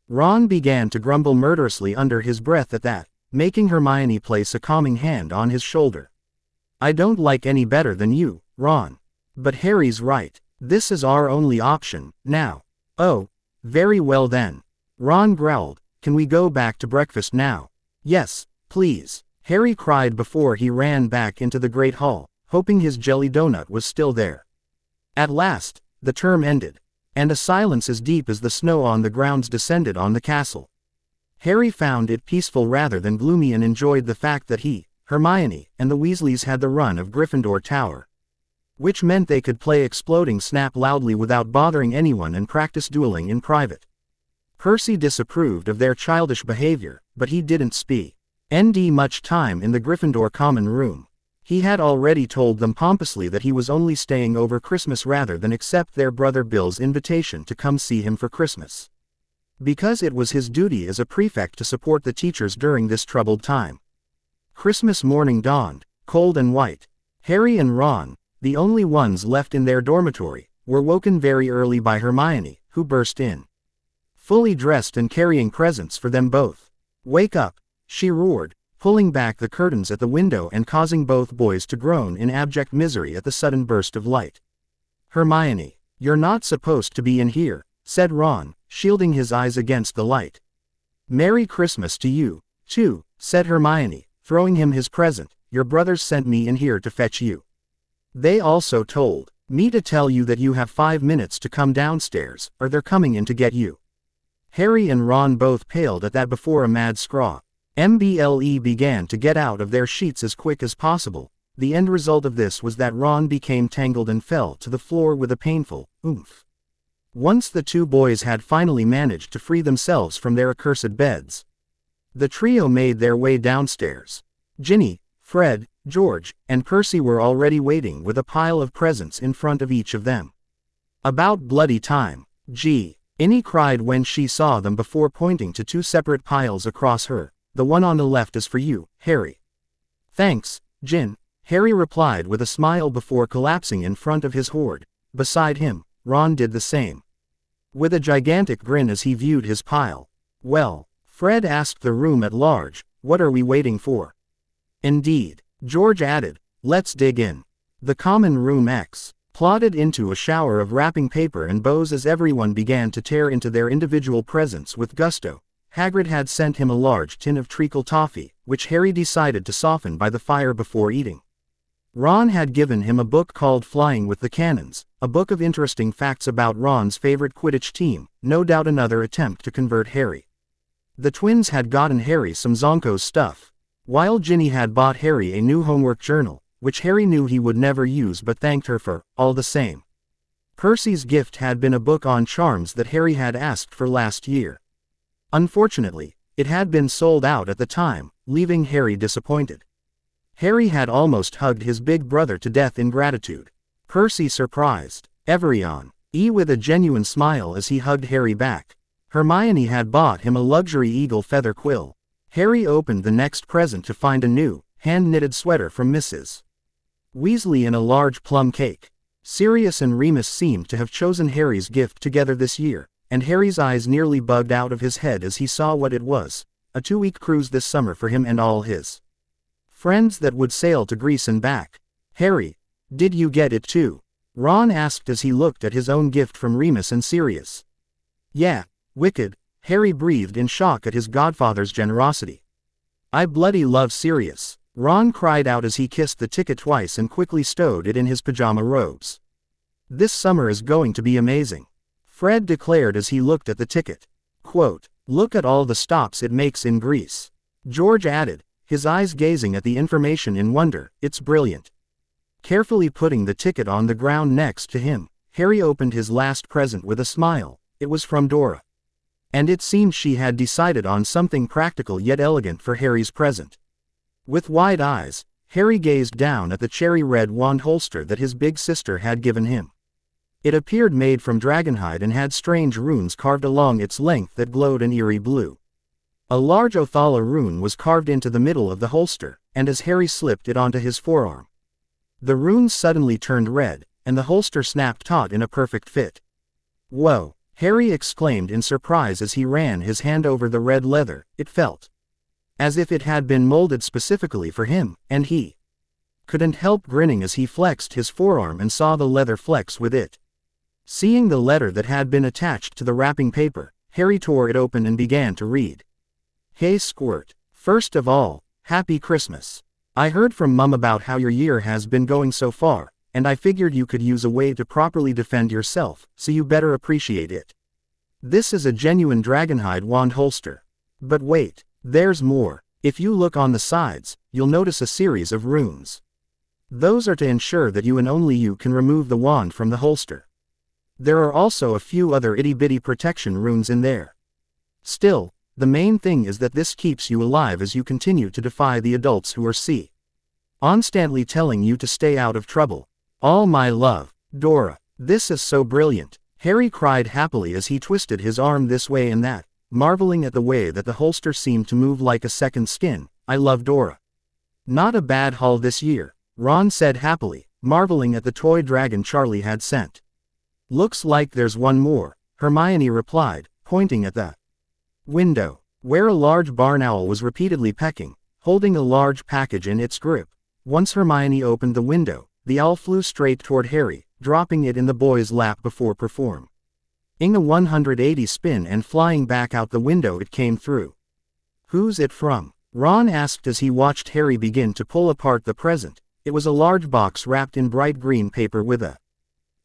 Ron began to grumble murderously under his breath at that, making Hermione place a calming hand on his shoulder. I don't like any better than you, Ron. But Harry's right. This is our only option, now. Oh, very well then. Ron growled, can we go back to breakfast now? Yes, please, Harry cried before he ran back into the Great Hall, hoping his jelly donut was still there. At last, the term ended, and a silence as deep as the snow on the grounds descended on the castle. Harry found it peaceful rather than gloomy and enjoyed the fact that he, Hermione, and the Weasleys had the run of Gryffindor Tower. Which meant they could play Exploding Snap loudly without bothering anyone and practice dueling in private. Percy disapproved of their childish behavior, but he didn't spend much time in the Gryffindor common room. He had already told them pompously that he was only staying over Christmas rather than accept their brother Bill's invitation to come see him for Christmas. Because it was his duty as a prefect to support the teachers during this troubled time. Christmas morning dawned, cold and white. Harry and Ron, the only ones left in their dormitory, were woken very early by Hermione, who burst in, fully dressed and carrying presents for them both. Wake up, she roared, pulling back the curtains at the window and causing both boys to groan in abject misery at the sudden burst of light. Hermione, you're not supposed to be in here, said Ron, shielding his eyes against the light. Merry Christmas to you, too, said Hermione, throwing him his present. Your brothers sent me in here to fetch you. They also told me to tell you that you have 5 minutes to come downstairs, or they're coming in to get you. Harry and Ron both paled at that before a mad scrawl. MBLE began to get out of their sheets as quick as possible. The end result of this was that Ron became tangled and fell to the floor with a painful oomph. Once the two boys had finally managed to free themselves from their accursed beds, The trio made their way downstairs. Ginny, Fred, George, and Percy were already waiting with a pile of presents in front of each of them. About bloody time. Gee, Innie cried when she saw them before pointing to two separate piles across her. The one on the left is for you, Harry. Thanks, Gin, Harry replied with a smile before collapsing in front of his hoard. Beside him, Ron did the same, with a gigantic grin as he viewed his pile. Well, Fred asked the room at large, what are we waiting for? Indeed, George added, let's dig in. The common room X plodded into a shower of wrapping paper and bows as everyone began to tear into their individual presents with gusto. Hagrid had sent him a large tin of treacle toffee, which Harry decided to soften by the fire before eating. Ron had given him a book called Flying with the Cannons, a book of interesting facts about Ron's favorite Quidditch team, no doubt another attempt to convert Harry. The twins had gotten Harry some Zonko's stuff, while Ginny had bought Harry a new homework journal, which Harry knew he would never use but thanked her for, all the same. Percy's gift had been a book on charms that Harry had asked for last year. Unfortunately, it had been sold out at the time, leaving Harry disappointed. Harry had almost hugged his big brother to death in gratitude. Percy surprised everyone with a genuine smile as he hugged Harry back. Hermione had bought him a luxury eagle feather quill. Harry opened the next present to find a new, hand-knitted sweater from Mrs. Weasley and a large plum cake. Sirius and Remus seemed to have chosen Harry's gift together this year, and Harry's eyes nearly bugged out of his head as he saw what it was. A 2-week cruise this summer for him and all his friends that would sail to Greece and back. Harry, did you get it too? Ron asked as he looked at his own gift from Remus and Sirius. Yeah, wicked, Harry breathed in shock at his godfather's generosity. I bloody love Sirius, Ron cried out as he kissed the ticket twice and quickly stowed it in his pajama robes. This summer is going to be amazing, Fred declared as he looked at the ticket. Quote, look at all the stops it makes in Greece. George added, his eyes gazing at the information in wonder. It's brilliant. Carefully putting the ticket on the ground next to him, Harry opened his last present with a smile. It was from Dora. And it seemed she had decided on something practical yet elegant for Harry's present. With wide eyes, Harry gazed down at the cherry-red wand holster that his big sister had given him. It appeared made from dragonhide and had strange runes carved along its length that glowed an eerie blue. A large Othala rune was carved into the middle of the holster, and as Harry slipped it onto his forearm, the runes suddenly turned red, and the holster snapped taut in a perfect fit. Whoa, Harry exclaimed in surprise as he ran his hand over the red leather. It felt as if it had been molded specifically for him, and he couldn't help grinning as he flexed his forearm and saw the leather flex with it. Seeing the letter that had been attached to the wrapping paper, Harry tore it open and began to read. Hey Squirt, first of all, Happy Christmas. I heard from Mum about how your year has been going so far, and I figured you could use a way to properly defend yourself, so you better appreciate it. This is a genuine dragonhide wand holster. But wait, there's more. If you look on the sides, you'll notice a series of runes. Those are to ensure that you and only you can remove the wand from the holster. There are also a few other itty-bitty protection runes in there. Still, the main thing is that this keeps you alive as you continue to defy the adults who are constantly telling you to stay out of trouble. All my love, Dora. This is so brilliant, Harry cried happily as he twisted his arm this way and that, marveling at the way that the holster seemed to move like a second skin. I love Dora. Not a bad haul this year, Ron said happily, marveling at the toy dragon Charlie had sent. Looks like there's one more, Hermione replied, pointing at the window, where a large barn owl was repeatedly pecking, holding a large package in its grip. Once Hermione opened the window, the owl flew straight toward Harry, dropping it in the boy's lap before performing a 180 spin and flying back out the window it came through. Who's it from? Ron asked as he watched Harry begin to pull apart the present. It was a large box wrapped in bright green paper with a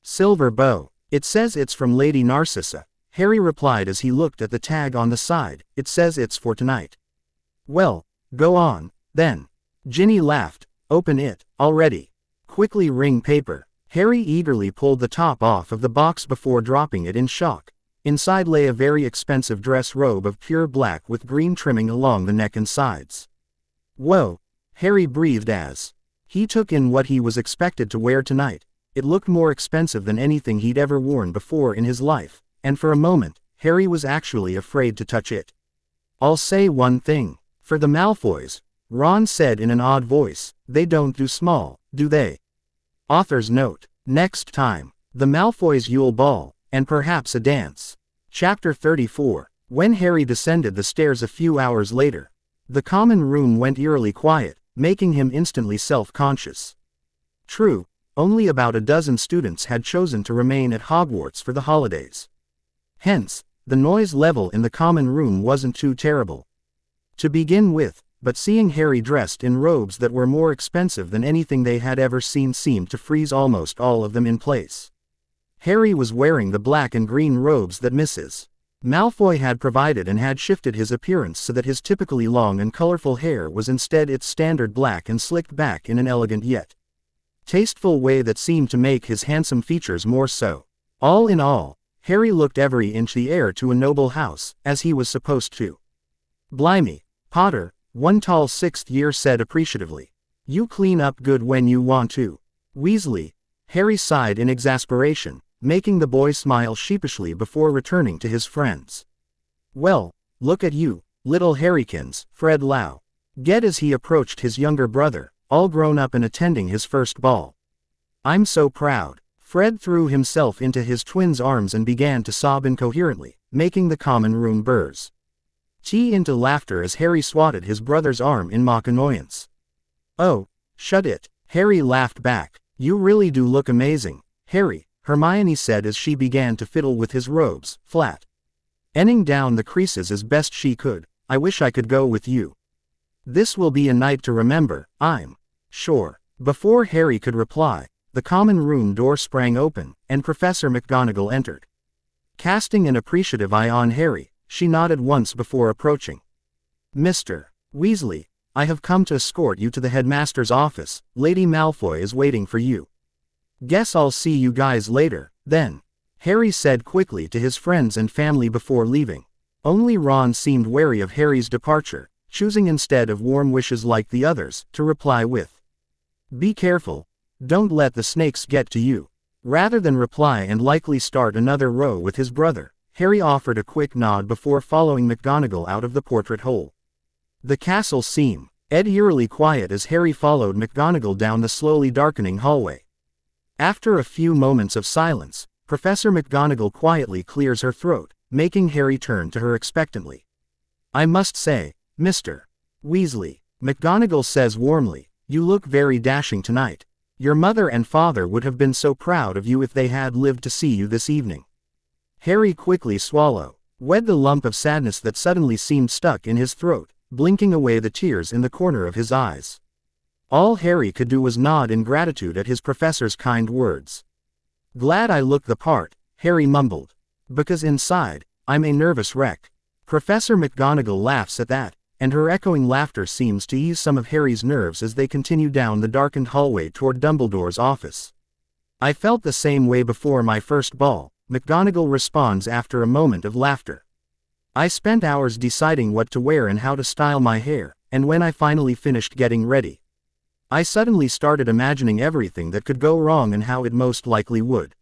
silver bow. It says it's from Lady Narcissa, Harry replied as he looked at the tag on the side. It says it's for tonight. Well, go on, then. Ginny laughed. Open it, already. Quickly wring paper. Harry eagerly pulled the top off of the box before dropping it in shock. Inside lay a very expensive dress robe of pure black with green trimming along the neck and sides. Whoa! Harry breathed as he took in what he was expected to wear tonight. It looked more expensive than anything he'd ever worn before in his life, and for a moment, Harry was actually afraid to touch it. I'll say one thing. For the Malfoys, Ron said in an odd voice, they don't do small, do they? Author's note. Next time, the Malfoys' Yule Ball, and perhaps a dance. Chapter 34. When Harry descended the stairs a few hours later, the common room went eerily quiet, making him instantly self-conscious. True, only about a dozen students had chosen to remain at Hogwarts for the holidays. Hence, the noise level in the common room wasn't too terrible to begin with, but seeing Harry dressed in robes that were more expensive than anything they had ever seen seemed to freeze almost all of them in place. Harry was wearing the black and green robes that Mrs. Malfoy had provided and had shifted his appearance so that his typically long and colorful hair was instead its standard black and slicked back in an elegant yet tasteful way that seemed to make his handsome features more so. All in all, Harry looked every inch the heir to a noble house, as he was supposed to. Blimey, Potter, one tall sixth-year said appreciatively. You clean up good when you want to. Weasley, Harry sighed in exasperation, making the boy smile sheepishly before returning to his friends. Well, look at you, little Harrykins, Fred Lau. Get as he approached his younger brother, all grown up and attending his first ball. I'm so proud. Fred threw himself into his twin's arms and began to sob incoherently, making the common room buzz into laughter as Harry swatted his brother's arm in mock annoyance. Oh, shut it, Harry laughed back. You really do look amazing, Harry, Hermione said as she began to fiddle with his robes, ending down the creases as best she could. I wish I could go with you. This will be a night to remember, I'm sure. Before Harry could reply, the common room door sprang open, and Professor McGonagall entered. Casting an appreciative eye on Harry, she nodded once before approaching. Mr. Weasley, I have come to escort you to the headmaster's office. Lady Malfoy is waiting for you. Guess I'll see you guys later, then, Harry said quickly to his friends and family before leaving. Only Ron seemed wary of Harry's departure, choosing instead of warm wishes like the others, to reply with, "Be careful, don't let the snakes get to you." Rather than reply and likely start another row with his brother, Harry offered a quick nod before following McGonagall out of the portrait hole. The castle seemed eerily quiet as Harry followed McGonagall down the slowly darkening hallway. After a few moments of silence, Professor McGonagall quietly clears her throat, making Harry turn to her expectantly. I must say, Mr. Weasley, McGonagall says warmly, you look very dashing tonight. Your mother and father would have been so proud of you if they had lived to see you this evening. Harry quickly swallowed the lump of sadness that suddenly seemed stuck in his throat, blinking away the tears in the corner of his eyes. All Harry could do was nod in gratitude at his professor's kind words. Glad I look the part, Harry mumbled. Because inside, I'm a nervous wreck. Professor McGonagall laughs at that, and her echoing laughter seems to ease some of Harry's nerves as they continue down the darkened hallway toward Dumbledore's office. I felt the same way before my first ball, McGonagall responds after a moment of laughter. I spent hours deciding what to wear and how to style my hair, and when I finally finished getting ready, I suddenly started imagining everything that could go wrong and how it most likely would.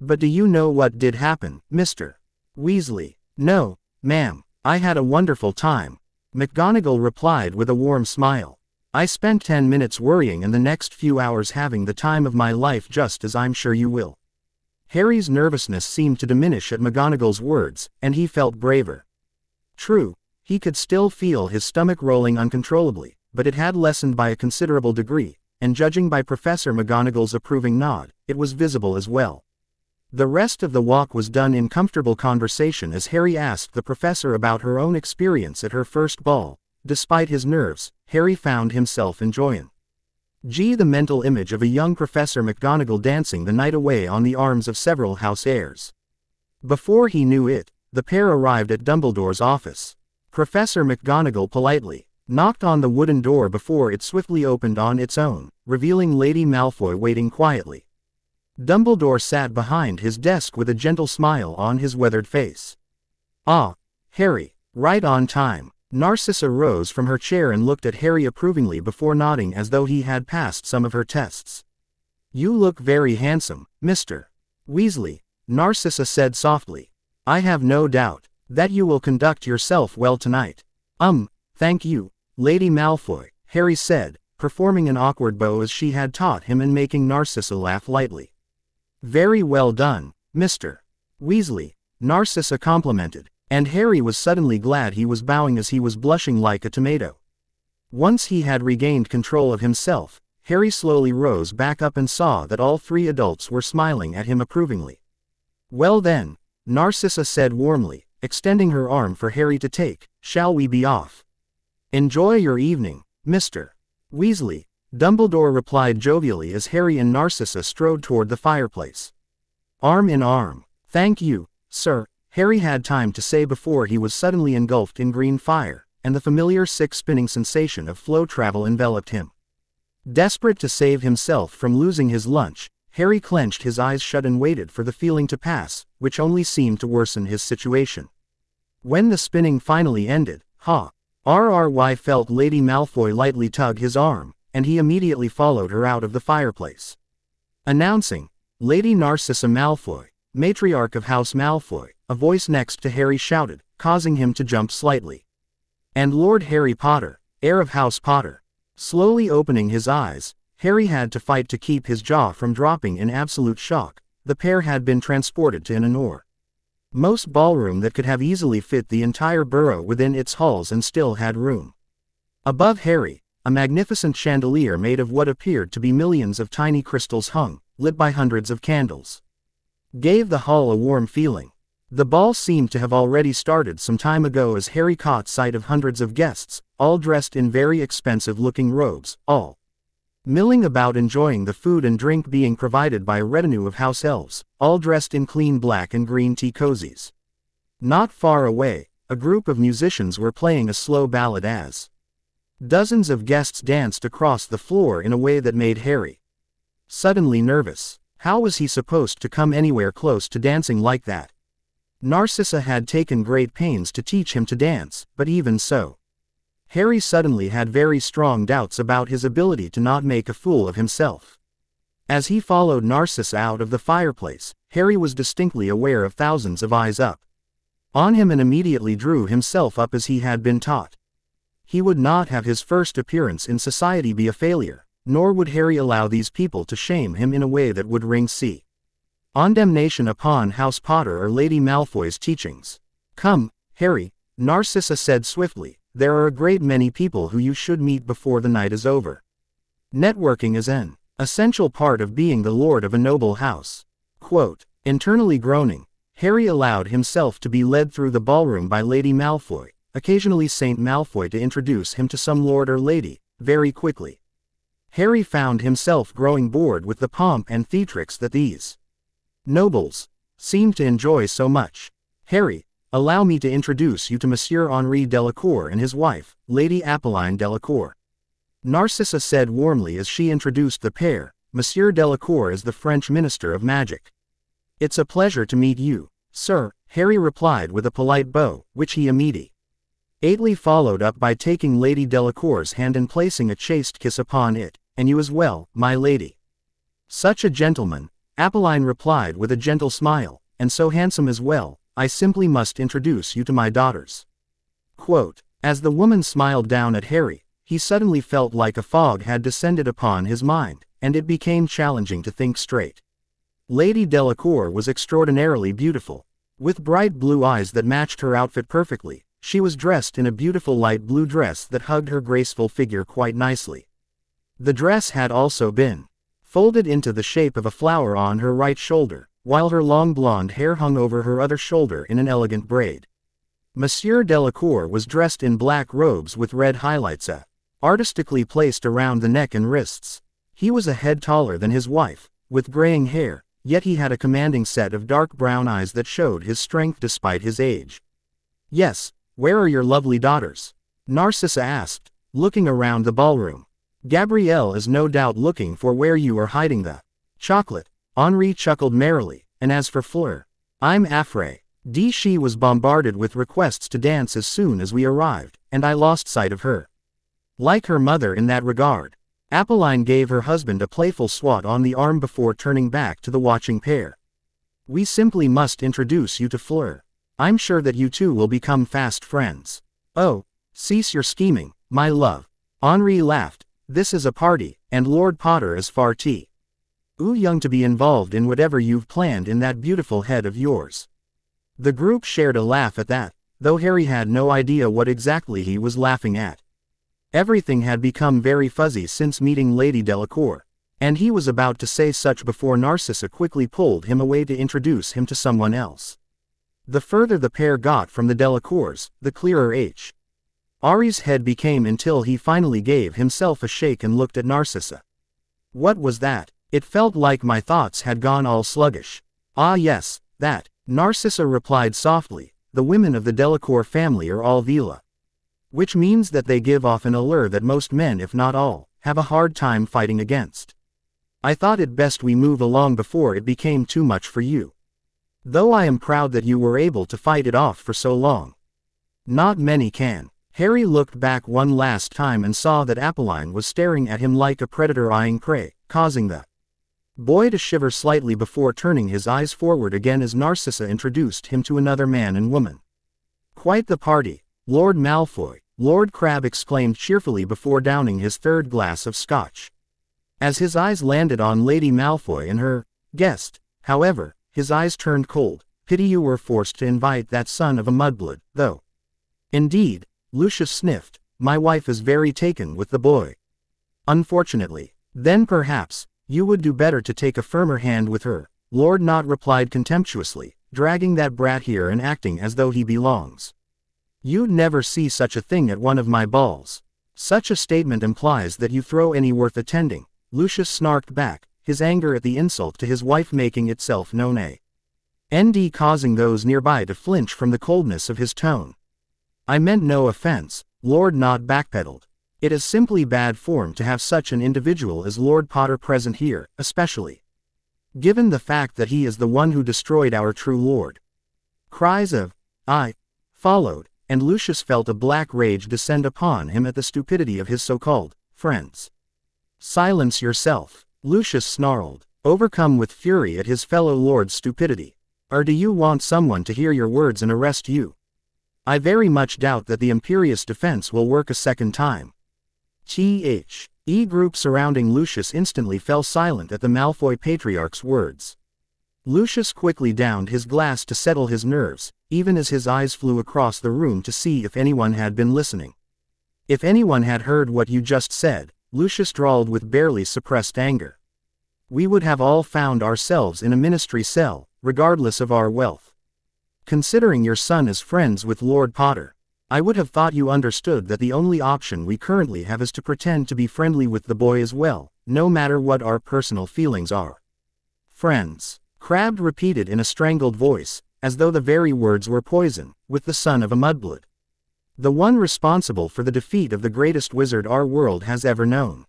But do you know what did happen, Mr. Weasley? No, ma'am, I had a wonderful time, McGonagall replied with a warm smile. I spent 10 minutes worrying and the next few hours having the time of my life, just as I'm sure you will. Harry's nervousness seemed to diminish at McGonagall's words, and he felt braver. True, he could still feel his stomach rolling uncontrollably, but it had lessened by a considerable degree, and judging by Professor McGonagall's approving nod, it was visible as well. The rest of the walk was done in comfortable conversation as Harry asked the professor about her own experience at her first ball. Despite his nerves, Harry found himself enjoying the mental image of a young Professor McGonagall dancing the night away on the arms of several house heirs. Before he knew it, the pair arrived at Dumbledore's office. Professor McGonagall politely knocked on the wooden door before it swiftly opened on its own, revealing Lady Malfoy waiting quietly. Dumbledore sat behind his desk with a gentle smile on his weathered face. "Ah, Harry, right on time." Narcissa rose from her chair and looked at Harry approvingly before nodding as though he had passed some of her tests. "You look very handsome, Mr. Weasley," Narcissa said softly. "I have no doubt that you will conduct yourself well tonight." Thank you, Lady Malfoy," Harry said, performing an awkward bow as she had taught him and making Narcissa laugh lightly. "Very well done, Mr. Weasley," Narcissa complimented, and Harry was suddenly glad he was bowing as he was blushing like a tomato. Once he had regained control of himself, Harry slowly rose back up and saw that all three adults were smiling at him approvingly. "Well then," Narcissa said warmly, extending her arm for Harry to take, "shall we be off?" "Enjoy your evening, Mr. Weasley," Dumbledore replied jovially as Harry and Narcissa strode toward the fireplace. "Arm in arm." "Thank you, sir," Harry had time to say before he was suddenly engulfed in green fire, and the familiar sick-spinning sensation of flow travel enveloped him. Desperate to save himself from losing his lunch, Harry clenched his eyes shut and waited for the feeling to pass, which only seemed to worsen his situation. When the spinning finally ended, RRY felt Lady Malfoy lightly tug his arm, and he immediately followed her out of the fireplace. Announcing, "Lady Narcissa Malfoy, Matriarch of House Malfoy," a voice next to Harry shouted, causing him to jump slightly. "And Lord Harry Potter, heir of House Potter." Slowly opening his eyes, Harry had to fight to keep his jaw from dropping in absolute shock. The pair had been transported to an most ballroom that could have easily fit the entire borough within its halls and still had room. Above Harry, a magnificent chandelier made of what appeared to be millions of tiny crystals hung, lit by hundreds of candles. Gave the hall a warm feeling. The ball seemed to have already started some time ago as Harry caught sight of hundreds of guests, all dressed in very expensive-looking robes, all milling about enjoying the food and drink being provided by a retinue of house elves, all dressed in clean black and green tea cozies. Not far away, a group of musicians were playing a slow ballad as dozens of guests danced across the floor in a way that made Harry suddenly nervous. How was he supposed to come anywhere close to dancing like that? Narcissa had taken great pains to teach him to dance, but even so, Harry suddenly had very strong doubts about his ability to not make a fool of himself. As he followed Narcissa out of the fireplace, Harry was distinctly aware of thousands of eyes up on him and immediately drew himself up as he had been taught. He would not have his first appearance in society be a failure, nor would Harry allow these people to shame him in a way that would ring condemnation upon House Potter or Lady Malfoy's teachings. "Come, Harry," Narcissa said swiftly. "There are a great many people who you should meet before the night is over. Networking is an essential part of being the lord of a noble house." Internally groaning, Harry allowed himself to be led through the ballroom by Lady Malfoy, occasionally Saint Malfoy to introduce him to some lord or lady, very quickly. Harry found himself growing bored with the pomp and theatrics that these nobles seemed to enjoy so much. "Harry, allow me to introduce you to Monsieur Henri Delacour and his wife, Lady Apolline Delacour," Narcissa said warmly as she introduced the pair. "Monsieur Delacour is the French Minister of Magic." "It's a pleasure to meet you, sir," Harry replied with a polite bow, which he immediately followed up by taking Lady Delacour's hand and placing a chaste kiss upon it. "And you as well, my lady." "Such a gentleman," Apolline replied with a gentle smile, "and so handsome as well. I simply must introduce you to my daughters." As the woman smiled down at Harry, he suddenly felt like a fog had descended upon his mind, and it became challenging to think straight. Lady Delacour was extraordinarily beautiful. With bright blue eyes that matched her outfit perfectly, she was dressed in a beautiful light blue dress that hugged her graceful figure quite nicely. The dress had also been folded into the shape of a flower on her right shoulder, while her long blonde hair hung over her other shoulder in an elegant braid. Monsieur Delacour was dressed in black robes with red highlights artistically placed around the neck and wrists. He was a head taller than his wife, with graying hair, yet he had a commanding set of dark brown eyes that showed his strength despite his age. "Yes, where are your lovely daughters?" Narcissa asked, looking around the ballroom. "Gabrielle is no doubt looking for where you are hiding the chocolate," Henri chuckled merrily, and as for Fleur, I'm afraid. She was bombarded with requests to dance as soon as we arrived, and I lost sight of her. Like her mother in that regard. Apolline gave her husband a playful swat on the arm before turning back to the watching pair. We simply must introduce you to Fleur. I'm sure that you two will become fast friends. Oh, cease your scheming, my love. Henri laughed. This is a party, and Lord Potter is far too young to be involved in whatever you've planned in that beautiful head of yours. The group shared a laugh at that, though Harry had no idea what exactly he was laughing at. Everything had become very fuzzy since meeting Lady Delacour, and he was about to say such before Narcissa quickly pulled him away to introduce him to someone else. The further the pair got from the Delacours, the clearer Henri's head became until he finally gave himself a shake and looked at Narcissa. What was that? It felt like my thoughts had gone all sluggish. Ah yes, that, Narcissa replied softly. The women of the Delacour family are all Vila. Which means that they give off an allure that most men, if not all, have a hard time fighting against. I thought it best we move along before it became too much for you. Though I am proud that you were able to fight it off for so long. Not many can. Harry looked back one last time and saw that Apolline was staring at him like a predator eyeing prey, causing the boy to shiver slightly before turning his eyes forward again as Narcissa introduced him to another man and woman. Quite the party. Lord Malfoy, Lord Crabbe exclaimed cheerfully before downing his third glass of scotch. As his eyes landed on Lady Malfoy and her guest, however, his eyes turned cold. Pity you were forced to invite that son of a mudblood, though. Indeed, Lucius sniffed, my wife is very taken with the boy. Unfortunately. Then perhaps, you would do better to take a firmer hand with her, Lord Nott replied contemptuously, dragging that brat here and acting as though he belongs. You'd never see such a thing at one of my balls. Such a statement implies that you throw any worth attending, Lucius snarked back, his anger at the insult to his wife making itself known causing those nearby to flinch from the coldness of his tone. I meant no offense, Lord Nott backpedaled. It is simply bad form to have such an individual as Lord Potter present here, especially given the fact that he is the one who destroyed our true lord. Cries of, "I," followed, and Lucius felt a black rage descend upon him at the stupidity of his so-called friends. Silence yourself, Lucius snarled, overcome with fury at his fellow lord's stupidity. Or do you want someone to hear your words and arrest you? I very much doubt that the imperious defense will work a second time. Group surrounding Lucius instantly fell silent at the Malfoy patriarch's words. Lucius quickly downed his glass to settle his nerves, even as his eyes flew across the room to see if anyone had been listening. If anyone had heard what you just said, Lucius drawled with barely suppressed anger. We would have all found ourselves in a ministry cell, regardless of our wealth. Considering your son is friends with Lord Potter, I would have thought you understood that the only option we currently have is to pretend to be friendly with the boy as well, no matter what our personal feelings are. Friends, Crabbe repeated in a strangled voice, as though the very words were poison, with the son of a mudblood. The one responsible for the defeat of the greatest wizard our world has ever known.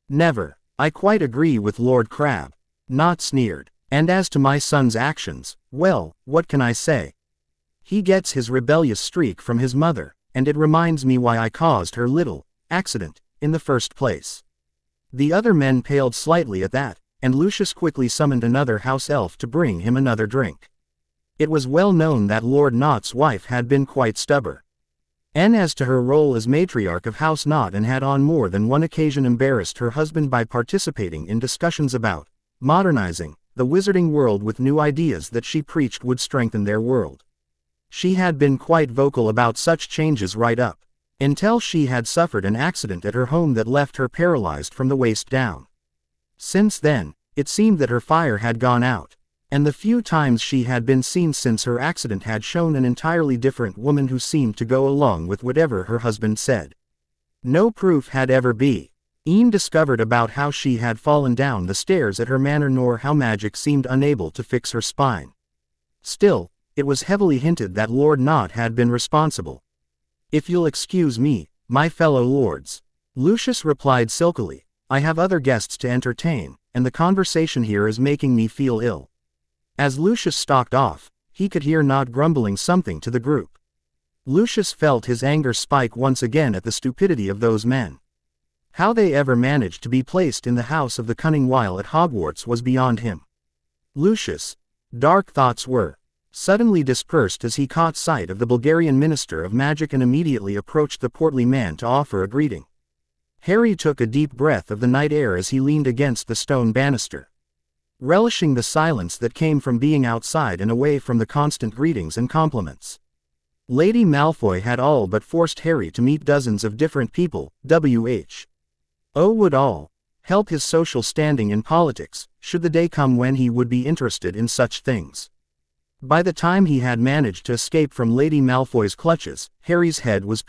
Never. I quite agree with Lord Crabbe. Nott sneered. And as to my son's actions, well, what can I say? He gets his rebellious streak from his mother, and it reminds me why I caused her little accident in the first place. The other men paled slightly at that, and Lucius quickly summoned another house elf to bring him another drink. It was well known that Lord Nott's wife had been quite stubborn. And as to her role as matriarch of House Nott, and had on more than one occasion embarrassed her husband by participating in discussions about modernizing the wizarding world with new ideas that she preached would strengthen their world. She had been quite vocal about such changes right up until she had suffered an accident at her home that left her paralyzed from the waist down. Since then, it seemed that her fire had gone out, and the few times she had been seen since her accident had shown an entirely different woman who seemed to go along with whatever her husband said. No proof had ever been discovered about how she had fallen down the stairs at her manor, nor how magic seemed unable to fix her spine. Still, it was heavily hinted that Lord Nott had been responsible. If you'll excuse me, my fellow lords, Lucius replied silkily, I have other guests to entertain, and the conversation here is making me feel ill." As Lucius stalked off, he could hear Nod grumbling something to the group. Lucius felt his anger spike once again at the stupidity of those men. How they ever managed to be placed in the house of the cunning while at Hogwarts was beyond him. Lucius' dark thoughts were suddenly dispersed as he caught sight of the Bulgarian Minister of Magic and immediately approached the portly man to offer a greeting. Harry took a deep breath of the night air as he leaned against the stone banister. Relishing the silence that came from being outside and away from the constant greetings and compliments. Lady Malfoy had all but forced Harry to meet dozens of different people, would all help his social standing in politics, should the day come when he would be interested in such things. By the time he had managed to escape from Lady Malfoy's clutches, Harry's head was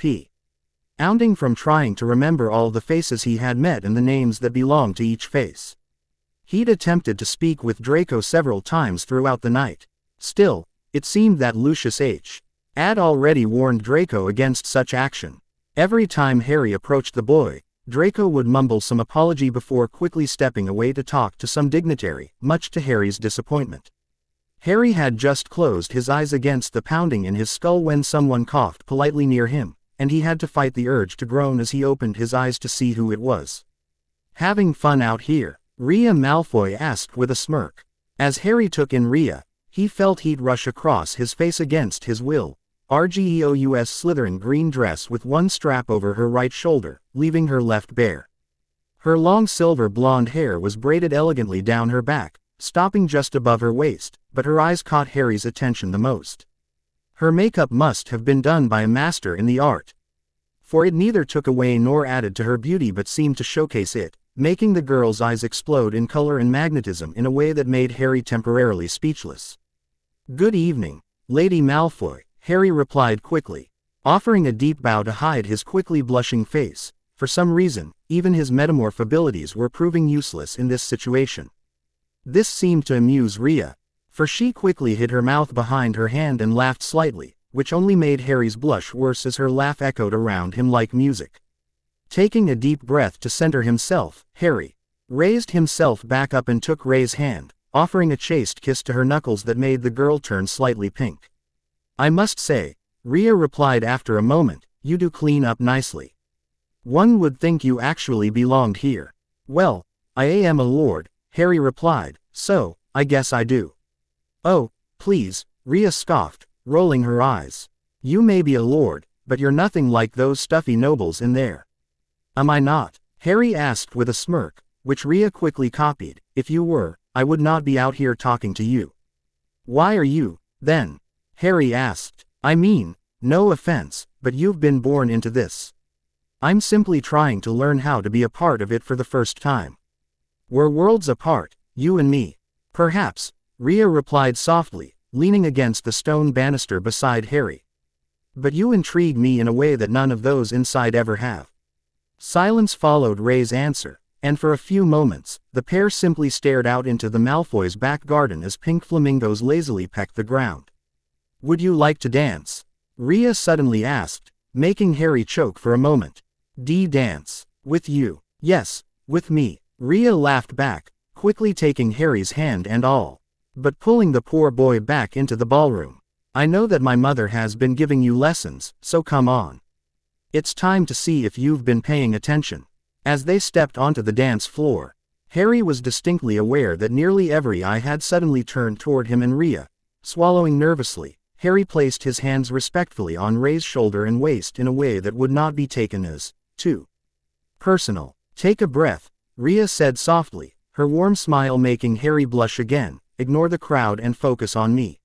pounding from trying to remember all the faces he had met and the names that belonged to each face. He'd attempted to speak with Draco several times throughout the night. Still, it seemed that Lucius had already warned Draco against such action. Every time Harry approached the boy, Draco would mumble some apology before quickly stepping away to talk to some dignitary, much to Harry's disappointment. Harry had just closed his eyes against the pounding in his skull when someone coughed politely near him, and he had to fight the urge to groan as he opened his eyes to see who it was. "Having fun out here?" Rhea Malfoy asked with a smirk. As Harry took in Rhea, he felt he'd rush across his face against his will. Rgeous Slytherin green dress with one strap over her right shoulder, leaving her left bare. Her long silver blonde hair was braided elegantly down her back, stopping just above her waist, but her eyes caught Harry's attention the most. Her makeup must have been done by a master in the art, for it neither took away nor added to her beauty but seemed to showcase it, making the girl's eyes explode in color and magnetism in a way that made Harry temporarily speechless. "Good evening, Lady Malfoy," Harry replied quickly, offering a deep bow to hide his quickly blushing face. For some reason, even his metamorph abilities were proving useless in this situation. This seemed to amuse Rhea, for she quickly hid her mouth behind her hand and laughed slightly, which only made Harry's blush worse as her laugh echoed around him like music. Taking a deep breath to center himself, Harry raised himself back up and took Ray's hand, offering a chaste kiss to her knuckles that made the girl turn slightly pink. "I must say," Rhea replied after a moment, "you do clean up nicely. One would think you actually belonged here." "Well, I am a lord," Harry replied, "so, I guess I do." "Oh, please," Rhea scoffed, rolling her eyes. "You may be a lord, but you're nothing like those stuffy nobles in there." "Am I not?" Harry asked with a smirk, which Rhea quickly copied. "If you were, I would not be out here talking to you." "Why are you, then?" Harry asked. "I mean, no offense, but you've been born into this." "I'm simply trying to learn how to be a part of it for the first time." "We're worlds apart, you and me." "Perhaps," Rhea replied softly, leaning against the stone banister beside Harry. "But you intrigue me in a way that none of those inside ever have." Silence followed Ray's answer, and for a few moments, the pair simply stared out into the Malfoys' back garden as pink flamingos lazily pecked the ground. "Would you like to dance?" Rhea suddenly asked, making Harry choke for a moment. "Dance? With you?" "Yes, with me," Rhea laughed back, quickly taking Harry's hand and all, but pulling the poor boy back into the ballroom. "I know that my mother has been giving you lessons, so come on. It's time to see if you've been paying attention." As they stepped onto the dance floor, Harry was distinctly aware that nearly every eye had suddenly turned toward him and Rhea. Swallowing nervously, Harry placed his hands respectfully on Ray's shoulder and waist in a way that would not be taken as too personal. "Take a breath," Rhea said softly, her warm smile making Harry blush again. "Ignore the crowd and focus on me.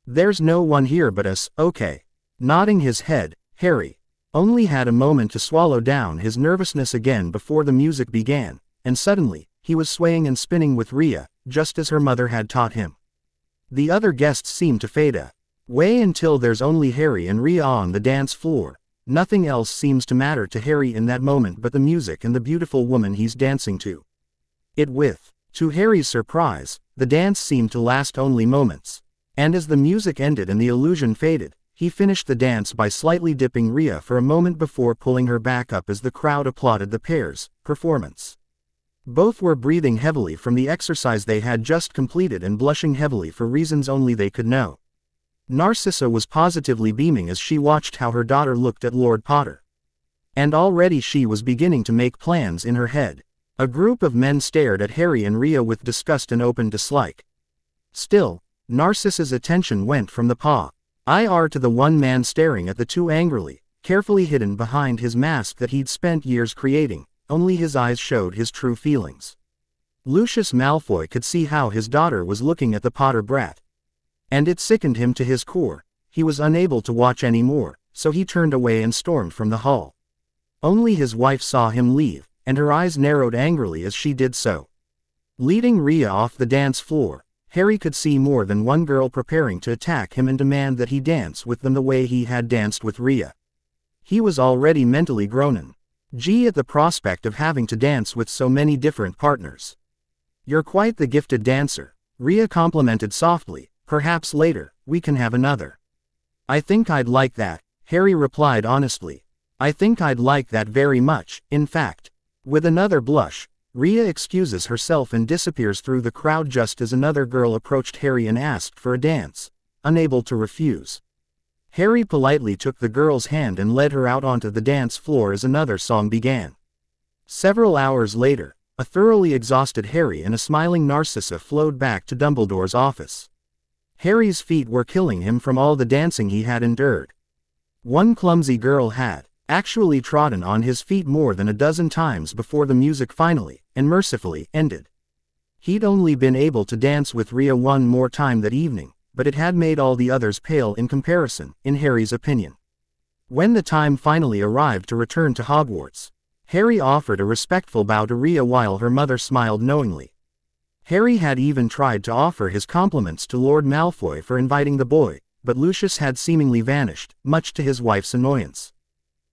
There's no one here but us, okay?" Nodding his head, Harry only had a moment to swallow down his nervousness again before the music began, and suddenly, he was swaying and spinning with Rhea, just as her mother had taught him. The other guests seemed to fade away until there's only Harry and Rhea on the dance floor. Nothing else seems to matter to Harry in that moment but the music and the beautiful woman he's dancing to. To Harry's surprise, the dance seemed to last only moments. And as the music ended and the illusion faded, he finished the dance by slightly dipping Rhea for a moment before pulling her back up as the crowd applauded the pair's performance. Both were breathing heavily from the exercise they had just completed and blushing heavily for reasons only they could know. Narcissa was positively beaming as she watched how her daughter looked at Lord Potter. And already she was beginning to make plans in her head. A group of men stared at Harry and Rhea with disgust and open dislike. Still, Narcissa's attention went from the paw to the one man staring at the two angrily, carefully hidden behind his mask that he'd spent years creating. Only his eyes showed his true feelings. Lucius Malfoy could see how his daughter was looking at the Potter brat. And it sickened him to his core. He was unable to watch any more, so he turned away and stormed from the hall. Only his wife saw him leave, and her eyes narrowed angrily as she did so. Leading Rhea off the dance floor, Harry could see more than one girl preparing to attack him and demand that he dance with them the way he had danced with Rhea. He was already mentally groaning. Gee, at the prospect of having to dance with so many different partners. You're quite the gifted dancer, Rhea complimented softly. Perhaps later, we can have another. I think I'd like that, Harry replied honestly. I think I'd like that very much, in fact. With another blush, Rhea excuses herself and disappears through the crowd just as another girl approached Harry and asked for a dance, unable to refuse. Harry politely took the girl's hand and led her out onto the dance floor as another song began. Several hours later, a thoroughly exhausted Harry and a smiling Narcissa flowed back to Dumbledore's office. Harry's feet were killing him from all the dancing he had endured. One clumsy girl had actually trodden on his feet more than a dozen times before the music finally, and mercifully, ended. He'd only been able to dance with Rhea one more time that evening, but it had made all the others pale in comparison, in Harry's opinion. When the time finally arrived to return to Hogwarts, Harry offered a respectful bow to Rhea while her mother smiled knowingly. Harry had even tried to offer his compliments to Lord Malfoy for inviting the boy, but Lucius had seemingly vanished, much to his wife's annoyance.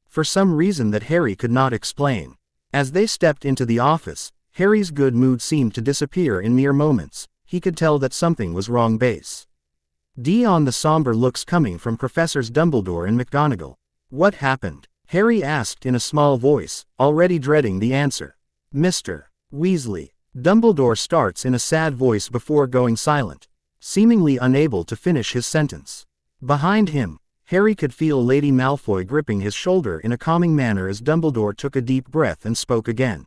For some reason that Harry could not explain. As they stepped into the office, Harry's good mood seemed to disappear in mere moments. He could tell that something was wrong. On the somber looks coming from Professors Dumbledore and McGonagall. What happened? Harry asked in a small voice, already dreading the answer. Mr. Weasley. Dumbledore starts in a sad voice before going silent, seemingly unable to finish his sentence. Behind him, Harry could feel Lady Malfoy gripping his shoulder in a calming manner as Dumbledore took a deep breath and spoke again.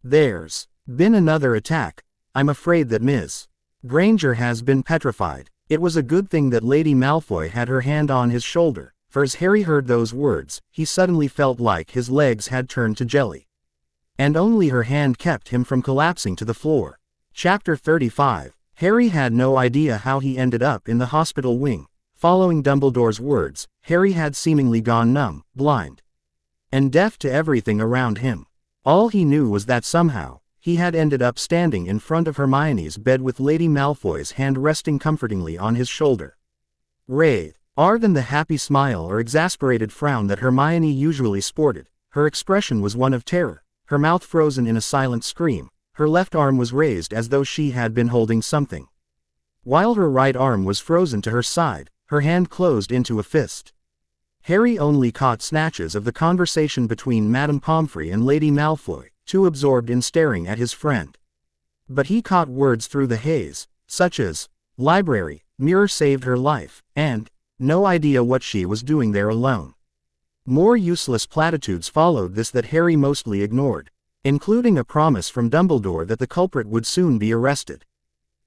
There's been another attack. I'm afraid that Ms. Granger has been petrified. It was a good thing that Lady Malfoy had her hand on his shoulder, for as Harry heard those words, he suddenly felt like his legs had turned to jelly. And only her hand kept him from collapsing to the floor. Chapter 35. Harry had no idea how he ended up in the hospital wing. Following Dumbledore's words, Harry had seemingly gone numb, blind, and deaf to everything around him. All he knew was that somehow, he had ended up standing in front of Hermione's bed with Lady Malfoy's hand resting comfortingly on his shoulder. Rather than the happy smile or exasperated frown that Hermione usually sported, her expression was one of terror, her mouth frozen in a silent scream. Her left arm was raised as though she had been holding something, while her right arm was frozen to her side, her hand closed into a fist. Harry only caught snatches of the conversation between Madame Pomfrey and Lady Malfoy, too absorbed in staring at his friend. But he caught words through the haze, such as, library, mirror saved her life, and, no idea what she was doing there alone. More useless platitudes followed this that Harry mostly ignored, including a promise from Dumbledore that the culprit would soon be arrested.